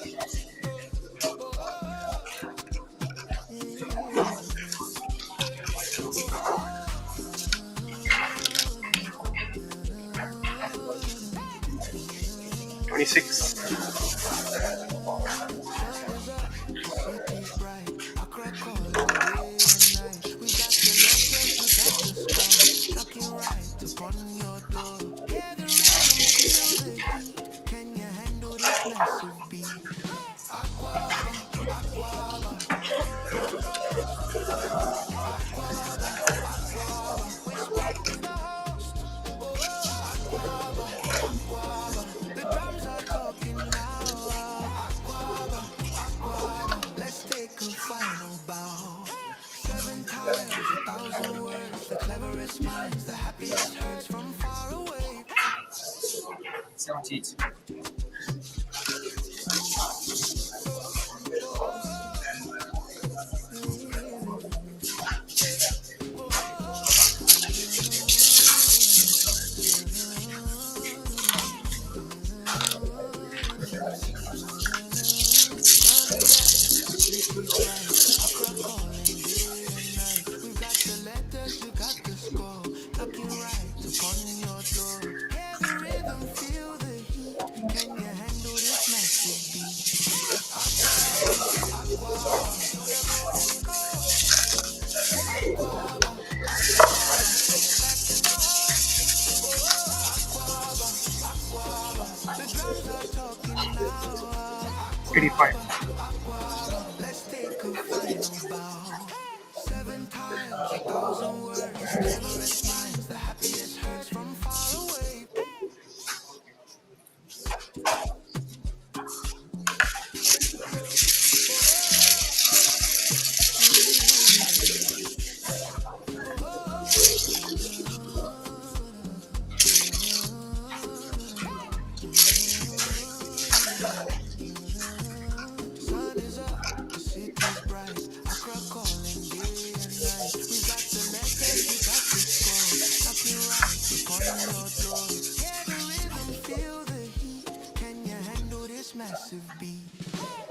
city's bright. Accra calling day and night. We got the letters, we got the score. Knocking right upon your door. Hear the rhythm, feel the heat. Can you handle this massive beat? Aquaba, Aquaba, to the golden coast. Aquaba, Aquaba, WESPAC is the host. Aquaba, Aquaba, the drums are talking now. Aquaba, Aquaba, let's take a final bow. 7 tiles, 1,000 words, the cleverest minds, the happiest hearts from far away. 78. Sun is up, the city's bright. Accra calling day and night. We got the letters, we got the score. Knocking right upon your door. Hear the rhythm, feel the heat. Can you handle this massive beat? Aquaba, Aquaba, to the golden coast. Aquaba, Aquaba, WESPAC is the host. Aquaba, Aquaba, the drums are talking now. 85. Aquaba, let's take a final bow. 7 tiles, 1,000 words, the cleverest minds, the happiest hearts from far away. Sun is up, the city's bright. Accra calling day and night. We got the letters, we got the score. Knocking right upon your door. Hear the rhythm, feel the heat. Can you handle this massive beat?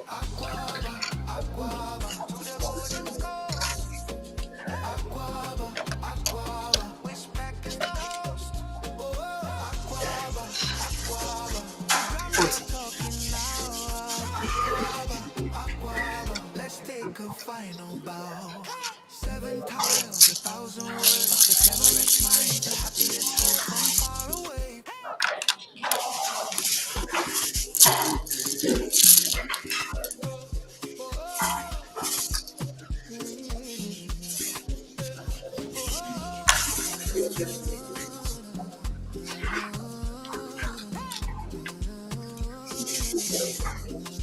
Aquaba, Aquaba, to the golden coast. Aquaba, Aquaba, WESPAC is the host. Aquaba, Aquaba, the drums are talking now. Aquaba, Aquaba, let's take final bow. 7 tiles, 1,000 words, the cleverest minds, the happiest hearts from far away.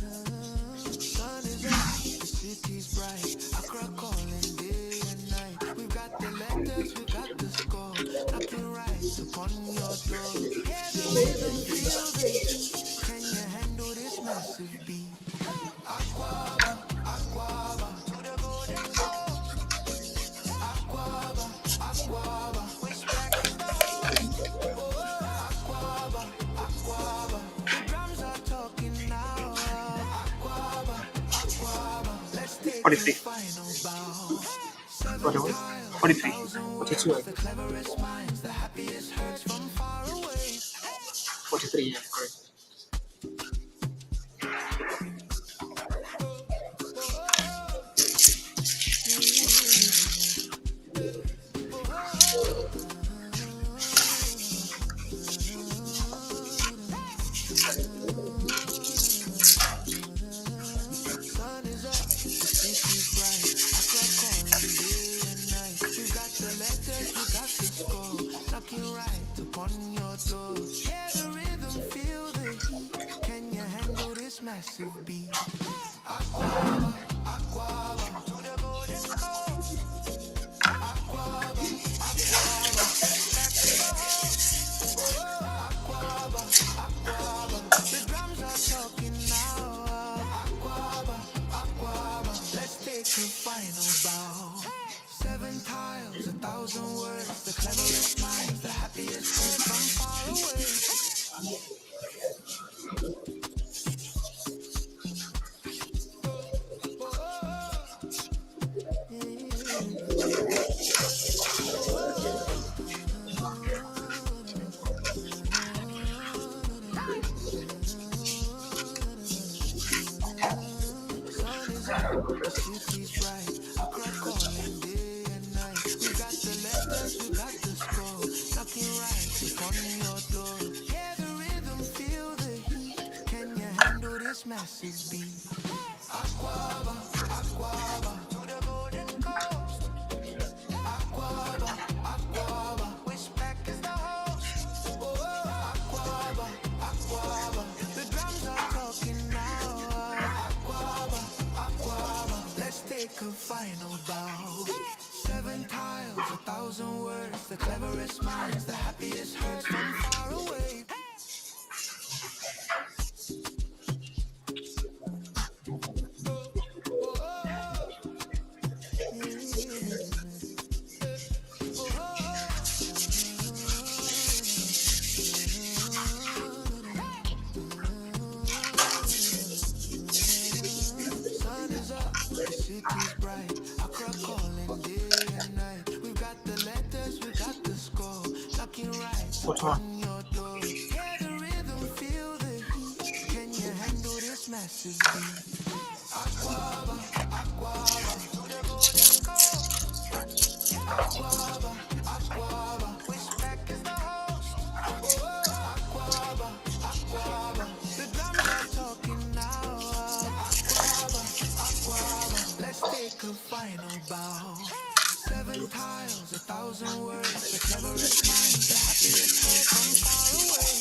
Sun is up, the city's bright. Accra calling day and night. We've got the letters, we've got the score. Knocking right upon your door. Hear the rhythm, feel the heat. Can you handle this massive beat? Aquaba, aquaba, to the golden coast. Aquaba, aquaba, WESPAC is the host. Aquaba, aquaba, the drums are talking now. Aquaba, aquaba, let's take 43. a final bow. 41. 43. 42, The cleverest minds, the happiest hearts from far away. 43, yeah, correct. Sun is up, the city's bright. Accra calling day and night. We got the letters, we got the score. Knocking right upon your door. Hear the rhythm, feel the heat. Can you handle this massive beat? Aquaba, aquaba, to the golden coast. Aquaba, aquaba, WESPAC is the host. Aquaba, aquaba, the drums are talking now. Aquaba, aquaba, let's take a final bow. 7 tiles, 1,000 words, the cleverest minds, the happiest hearts from far away. Sun is up, the city's bright. Accra calling day and night. We got the letters, we got the score. Knocking right upon your door. Hear the rhythm, feel the heat. Can you handle this massive beat? Aquaba, aquaba, to the golden coast. Aquaba, aquaba, WESPAC is the host. Aquaba, aquaba, the drums are talking now. Aquaba, aquaba, let's take a final bow. 7 tiles, 1,000 words, the cleverest minds, the happiest hearts from far away. Sun is up, the city's bright. Accra calling day and night. We've got the letters, we got the score. Knocking right upon your door. Hear the rhythm, feel the heat. Can you handle this massive beat? Aquaba, aquaba, to the golden coast. Aquaba, aquaba, WESPAC is the host. Aquaba, aquaba, the drums are talking now. Aquaba, aquaba, let's take a final bow. 7 tiles, 1,000 words, the cleverest minds, the happiest hearts from far away.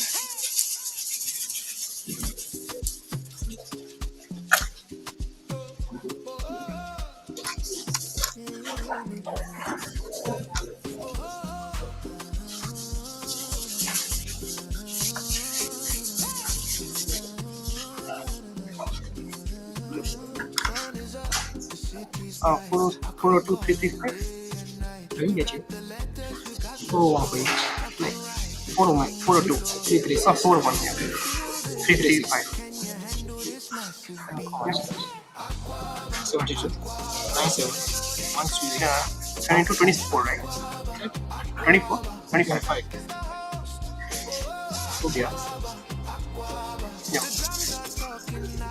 Sun is up, the city's 402,335. I didn't get you. 401 for you. 401, 402. 336. 41, yeah. 335. 72. 97. 1, 2, Yeah. Turn into 24, right? 24? 25. 5. Oh, yeah. Yeah.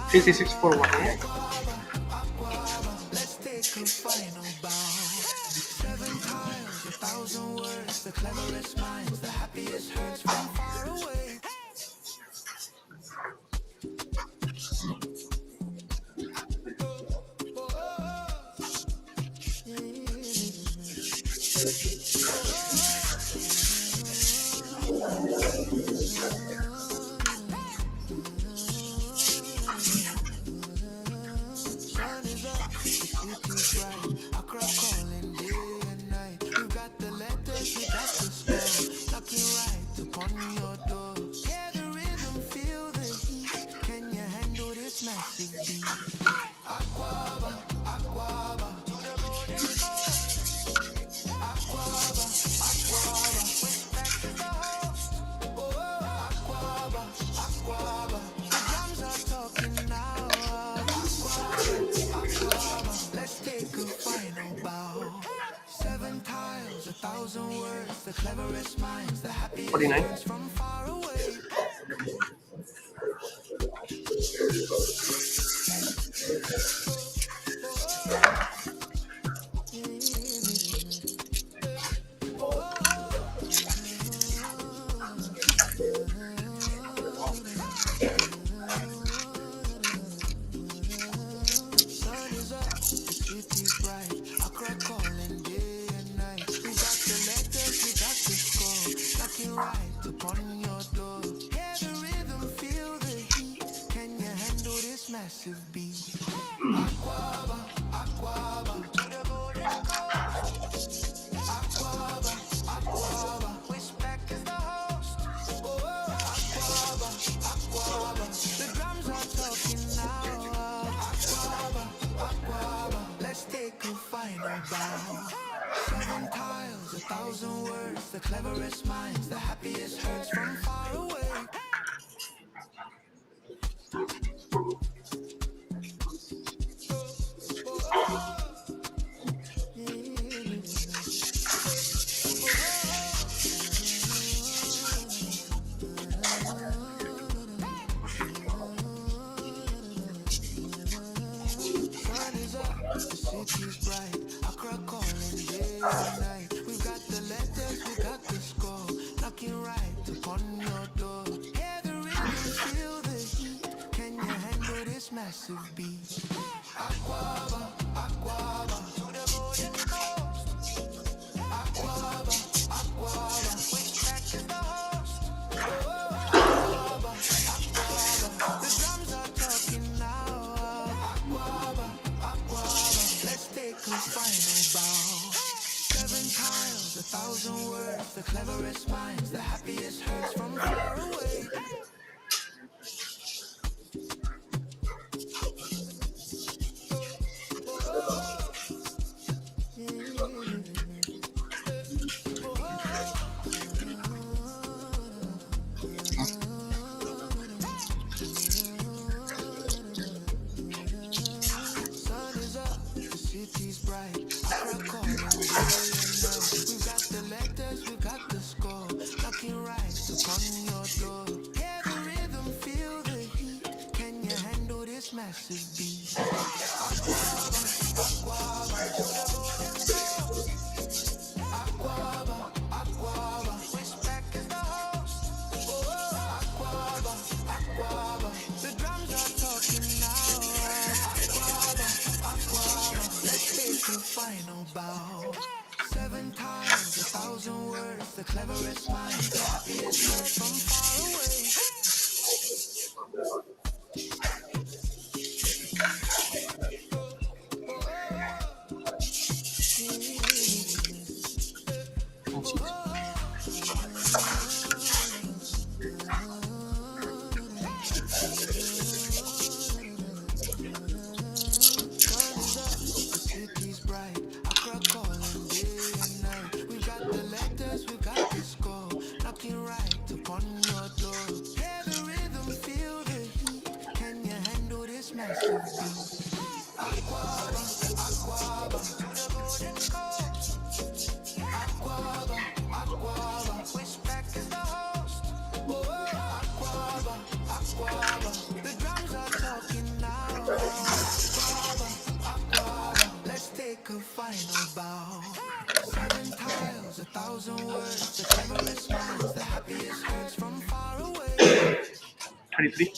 33641, yeah. cleverest minds, the happiest hearts from far away. Sun is up, the city's bright. Accra calling day and night. We've got the letters, we got the score. Knocking right upon your door. Hear the rhythm, feel the heat. Can you handle this massive beat? Aquaba, Aquaba, to the golden coast. Aquaba, Aquaba, WESPAC is the host. Oh, Aquaba, Aquaba, the drums are talking now. Aquaba, Aquaba, let's take a final bow. 7 tiles, 1,000 words, the cleverest minds, the happiest 49. minds from far away. Sun is up, the city's bright. Accra calling day and night. We got the letters, we got the score. Knocking right upon your door. Hear the rhythm, feel the heat. Can you handle this massive beat? Aquaba, Aquaba, to the golden coast. Aquaba, Aquaba, WESPAC is the host. Oh, Aquaba, Aquaba, the drums are talking now. Aquaba, Aquaba, let's take a final bow. 7 tiles, 1,000 words, the cleverest minds, the happiest hearts from far away. Sun is up, the city's bright. Accra calling day and night. We've got the letters, we got the score. Knocking right upon your door. Hear the rhythm, feel the heat. Can you handle this massive beat? Aquaba, Aquaba, to the golden coast. Aquaba, Aquaba, WESPAC is the host. Oh, Aquaba, Aquaba, the drums are talking now. Aquaba, Aquaba, let's take a final bow. 7 tiles, 1,000 words, the cleverest minds, the happiest hearts from far away. Sun is up, the city's bright. Accra calling day and night. We've got the letters, we've got the score. Knocking right upon your door. Hear the rhythm, feel the heat. Can you handle this massive beat? Aquaba, Aquaba, to the golden coast. Aquaba, Aquaba, WESPAC is the host. Oh, Aquaba, Aquaba, the drums are talking now. Aquaba, Aquaba, let's take a final bow. 7 tiles, 1,000 words, the cleverest minds, the happiest hearts from far away. Sun is up, the city's bright. Accra calling day and night. We've got the letters, we've got the score. Knocking right upon your door. Hear the rhythm, feel the heat. Can you handle this massive beat? Aquaba, Aquaba, to the golden coast. Aquaba, Aquaba, WESPAC is the host. Oh, Aquaba, Aquaba, the drums are talking now. Aquaba, Aquaba, let's take a final bow. 7 tiles, 1,000 words, the cleverest minds, the happiest hearts from far away. 23.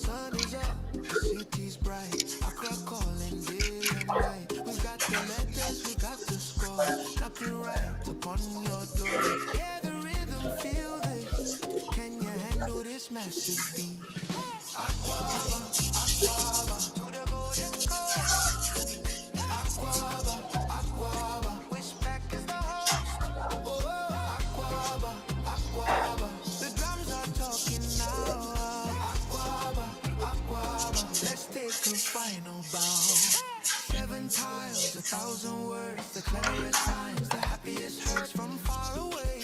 Sun is up, the city's bright. Accra calling day and night. We've got the letters, we got the score. Knocking right upon your door. Hear the rhythm, feel the heat. Can you handle this massive beat? Aquaba, Aquaba, to the golden coast. Aquaba, Aquaba, WESPAC is the host. Oh, Aquaba, Aquaba, the drums are talking now. Aquaba, Aquaba, let's take a final bow. 7 tiles, 1,000 words, the cleverest signs, the happiest hurts from far away.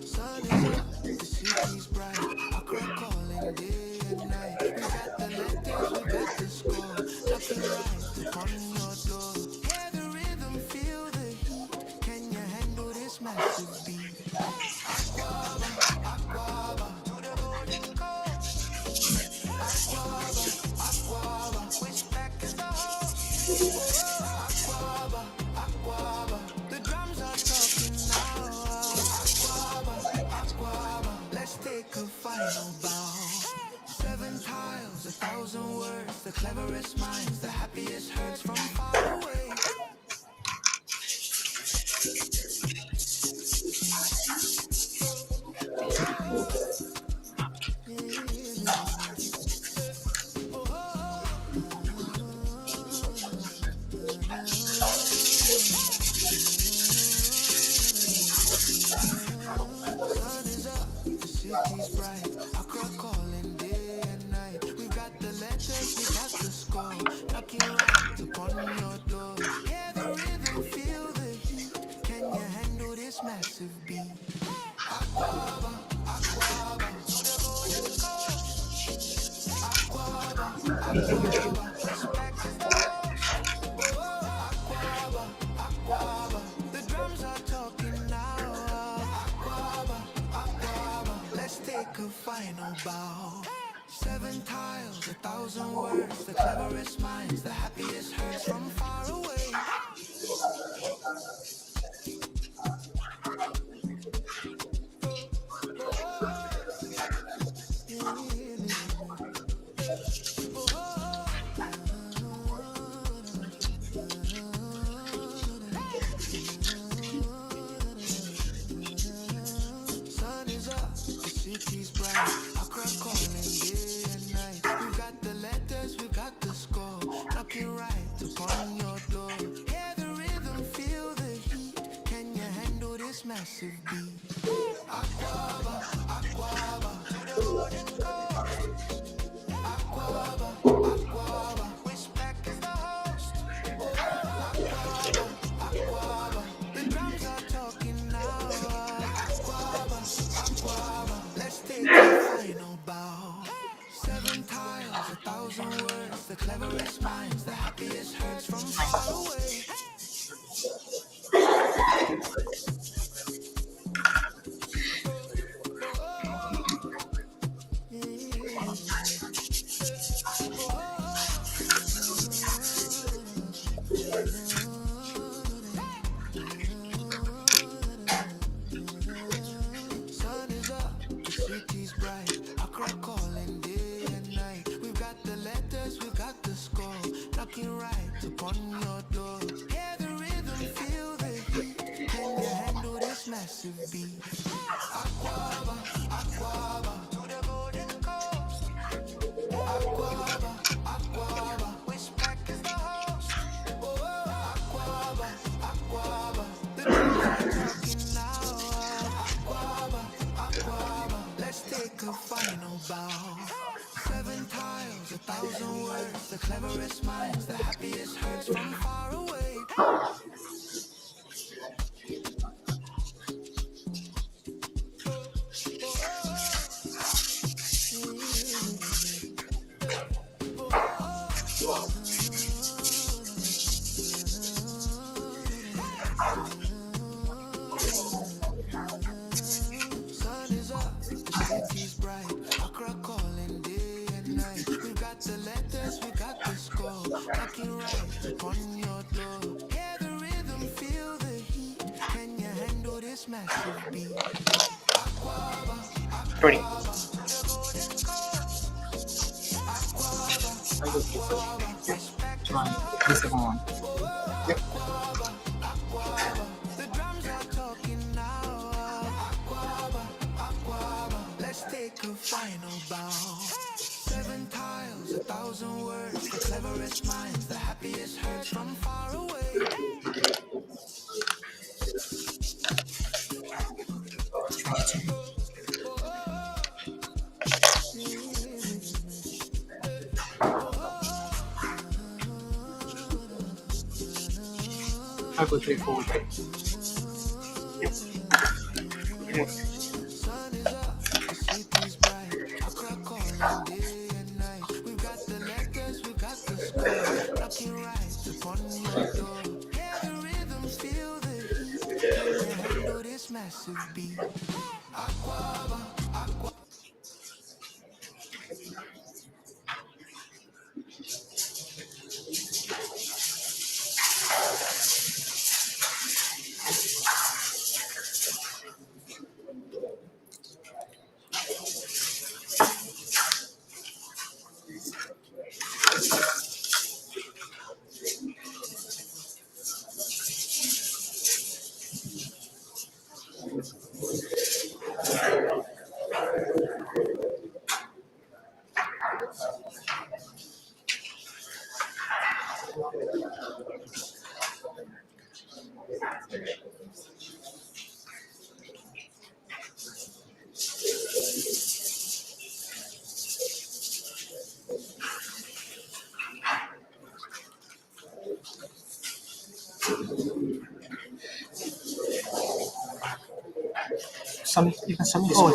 Sun is up, the city's bright. Accra calling day and night. We got the letters, we got the score. Knocking right upon your door. Hear the rhythm, feel the heat. Can you handle this massive beat? Aquaba, Aquaba, to the golden coast. Aquaba, Aquaba, WESPAC is the host. Aquaba, Aquaba, the drums are talking now. Aquaba, Aquaba, let's take a final bow. 7 tiles, 1,000 words, the cleverest minds, the happiest hurts from far away. Sun is up, the city's bright. Accra calling day and night. We've got the letters, we got the score. Knocking right upon your door. Hear the rhythm, feel the heat. Can you handle this massive beat? Aquaba, Aquaba, to the golden coast. Aquaba, Aquaba, WESPAC is the host. Aquaba, Aquaba, the drums are talking now. Aquaba, Aquaba, let's take a final bow. 7 tiles, 1,000 words, the cleverest minds, the happiest hurts from far away. Sun is up, the city's bright. Accra calling day and night. We've got the letters, we've got the score. Knocking right upon your door. Hear the rhythm, feel the heat. Can you handle this massive beat? Aquaba, Aquaba, to the golden coast. Aquaba, Aquaba, WESPAC is the host. Aquaba, Aquaba, the drums are talking now. Aquaba, Aquaba, let's take a final bow. 7 tiles, 1,000 words, the cleverest minds, the happiest hurts from far away. Sun is up, the city's bright. Accra calling day and night. We've got the letters, we've got the score. Knocking right upon your door. Hear the rhythm, feel the heat. Can you handle this massive beat? Aquaba, Aquaba, to the golden coast. Aquaba, Aquaba, WESPAC is the host. Aquaba, Aquaba, the drums are talking now. Aquaba, Aquaba, let's take a final bow. 7 tiles, cleverest minds, the happiest hearts from far away. Sun is up, the city's bright. Accra calling day and night. We've got the letters, we got the score. Knocking right upon your door. Hear the rhythm, feel the heat. Can you handle this massive beat? 20. The golden chorus. I go for trying the second one. The drums are talking now. Let's take a final bow. 7 tiles, 1,000 words. The cleverest minds, the happiest hearts from far away. I go 3 forward. Sun is up, the city's bright. Accra calling day and night. We've got the letters, we've got the score. Knocking right upon your door. Hear the rhythm, feel the heat. Can you handle this massive beat? You can submit this one.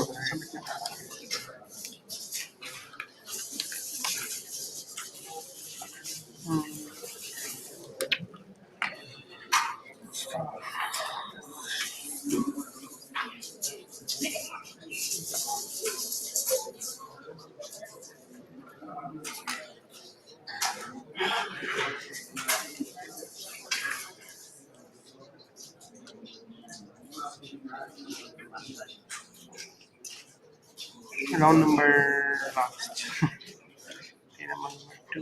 Round number last. Number 2.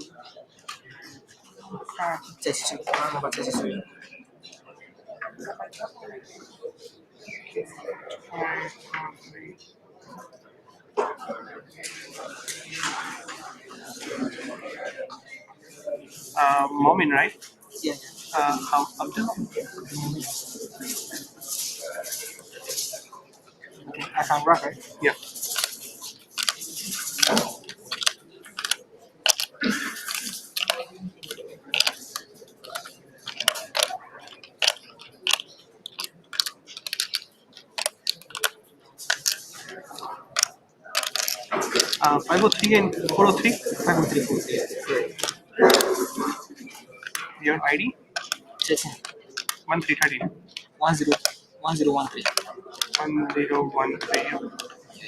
32. Round number 32. Momin, right? Yeah. Abdul? Okay, I can rock, right? Yeah. Uh, 503 and 403. 503, 403. Your ID? Checking. 1313. 1013. 1013.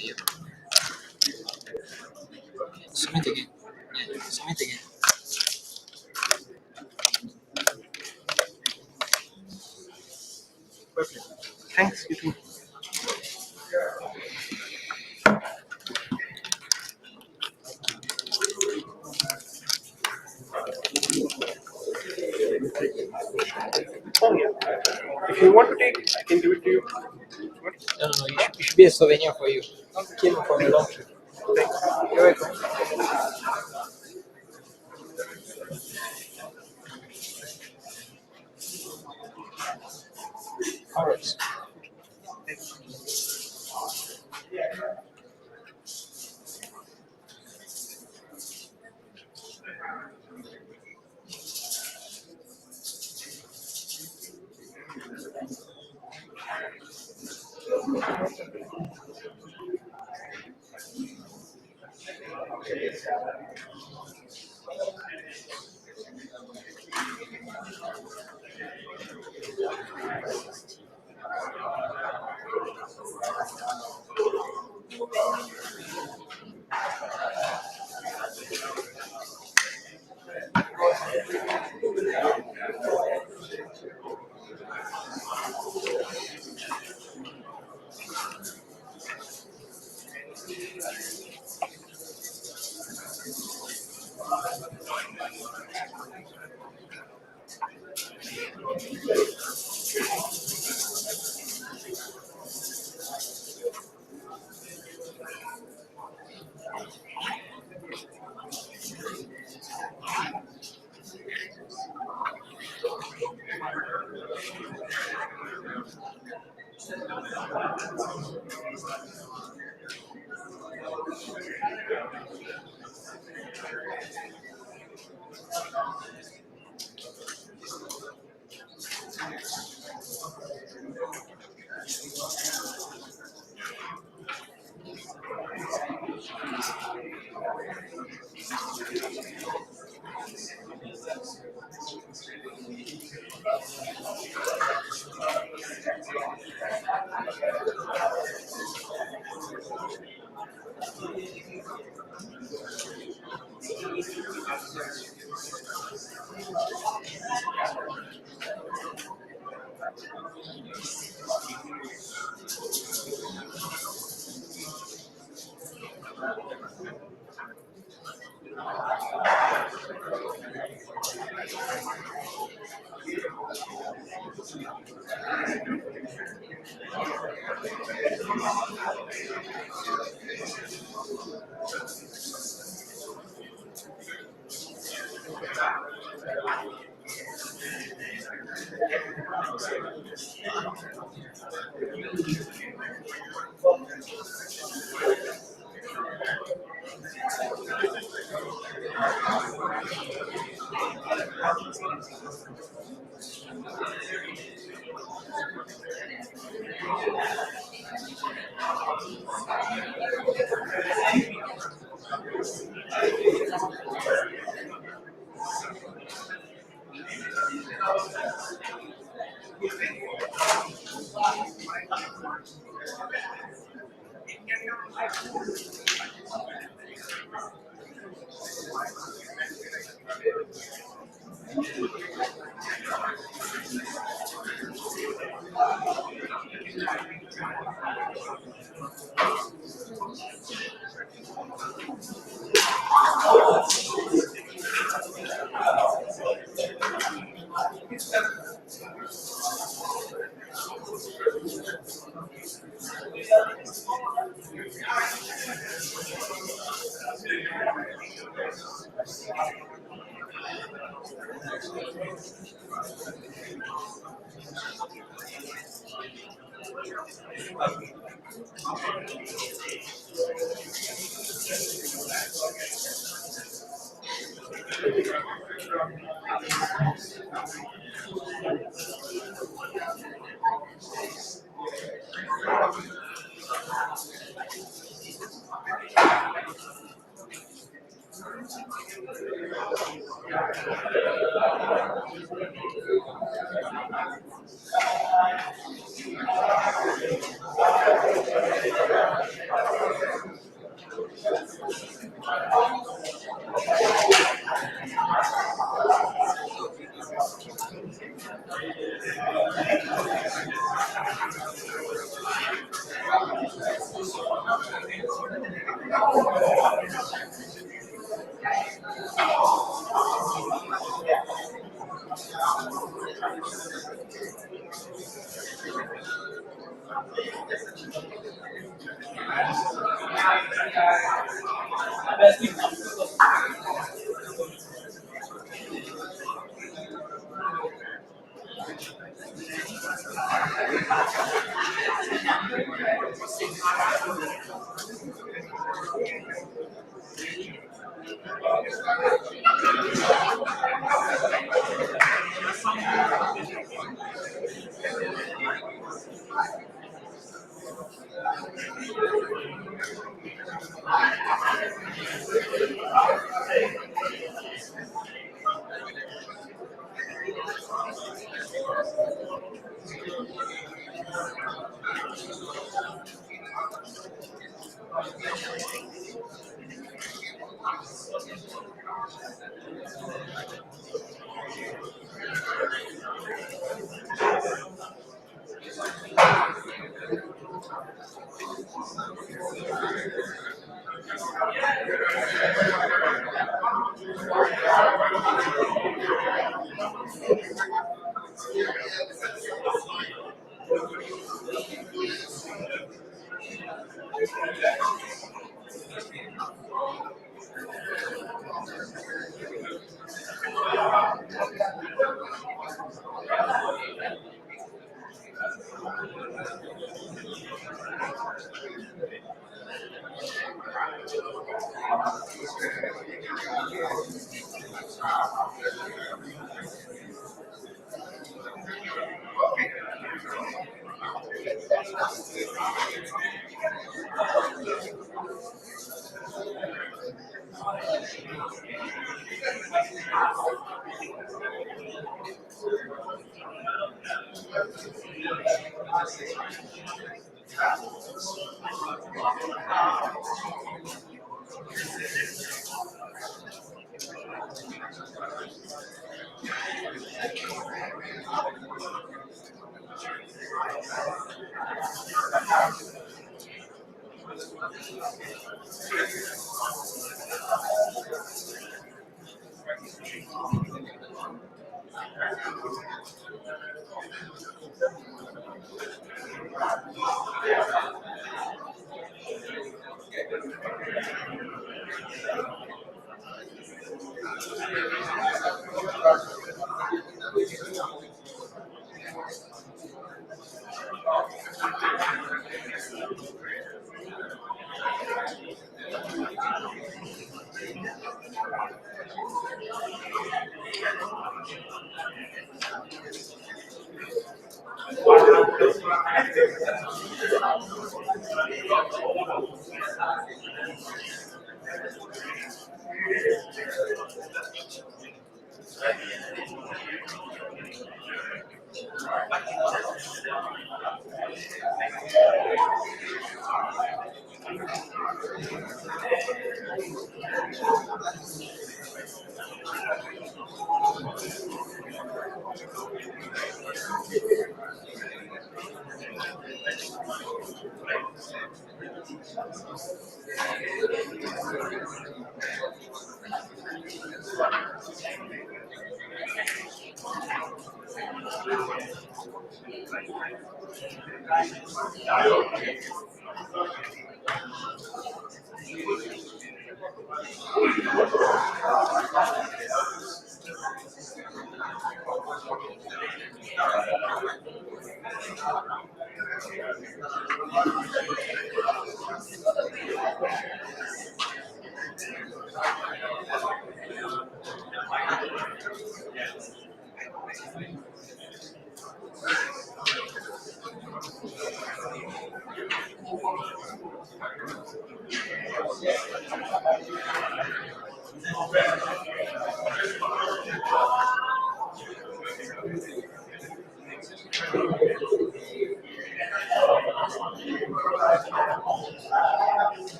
Yeah. Submit again. Yeah, submit again. Perfect. Thanks, you too. Oh, yeah. If you want to take, I can give it to you. What? No. It should be a souvenir for you. Came from a long trip. Thanks. You're welcome. All right.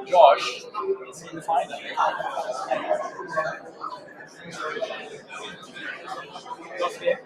Josh is in the final. Okay.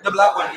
The black one.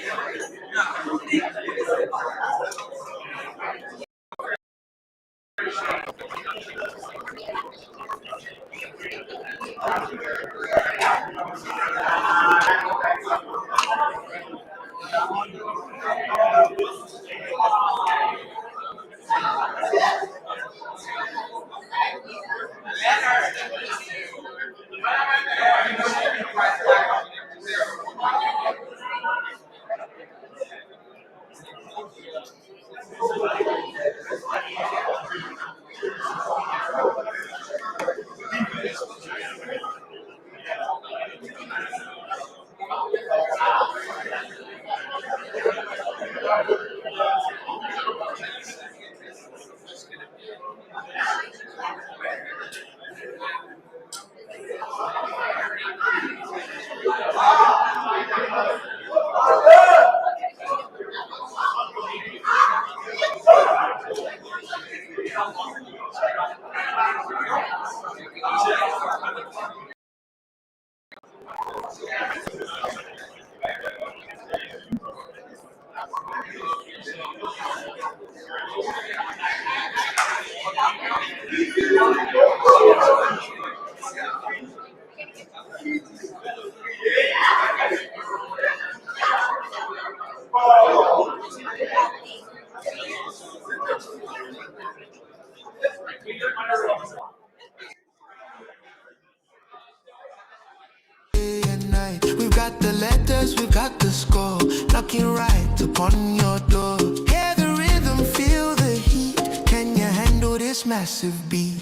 We've got the letters, we've got the score, knocking right upon your door. Hear the rhythm, feel the heat. Can you handle this massive beat?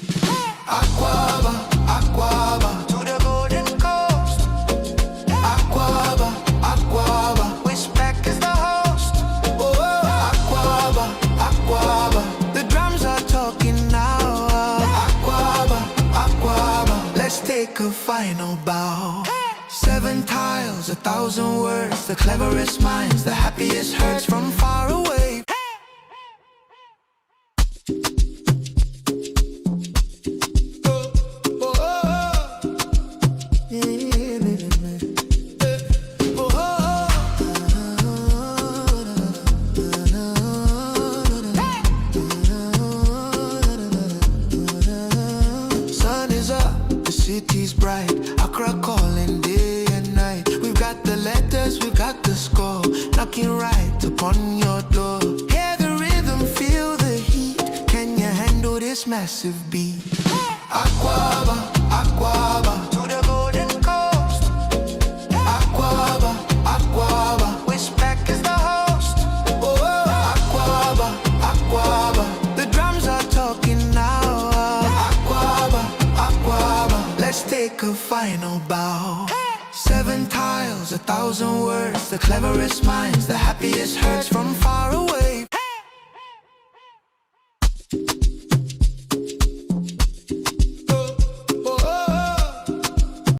Aquaba, Aquaba, to the golden coast. Aquaba, Aquaba, WESPAC is the host. Oh, Aquaba, Aquaba, the drums are talking now. Aquaba, Aquaba, let's take a final bow. 7 tiles, 1,000 words, the cleverest minds, the happiest hurts from far away. Sun is up, the city's bright. Accra calling day and night. We've got the letters, we've got the score, knocking right upon your door. Hear the rhythm, feel the heat. Can you handle this massive beat? Aquaba, Aquaba, to the golden coast. Aquaba, Aquaba, WESPAC is the host. Oh, Aquaba, Aquaba, the drums are talking now. Aquaba, Aquaba, let's take a final bow. 7 tiles, 1,000 words, the cleverest minds, the happiest hurts from far away.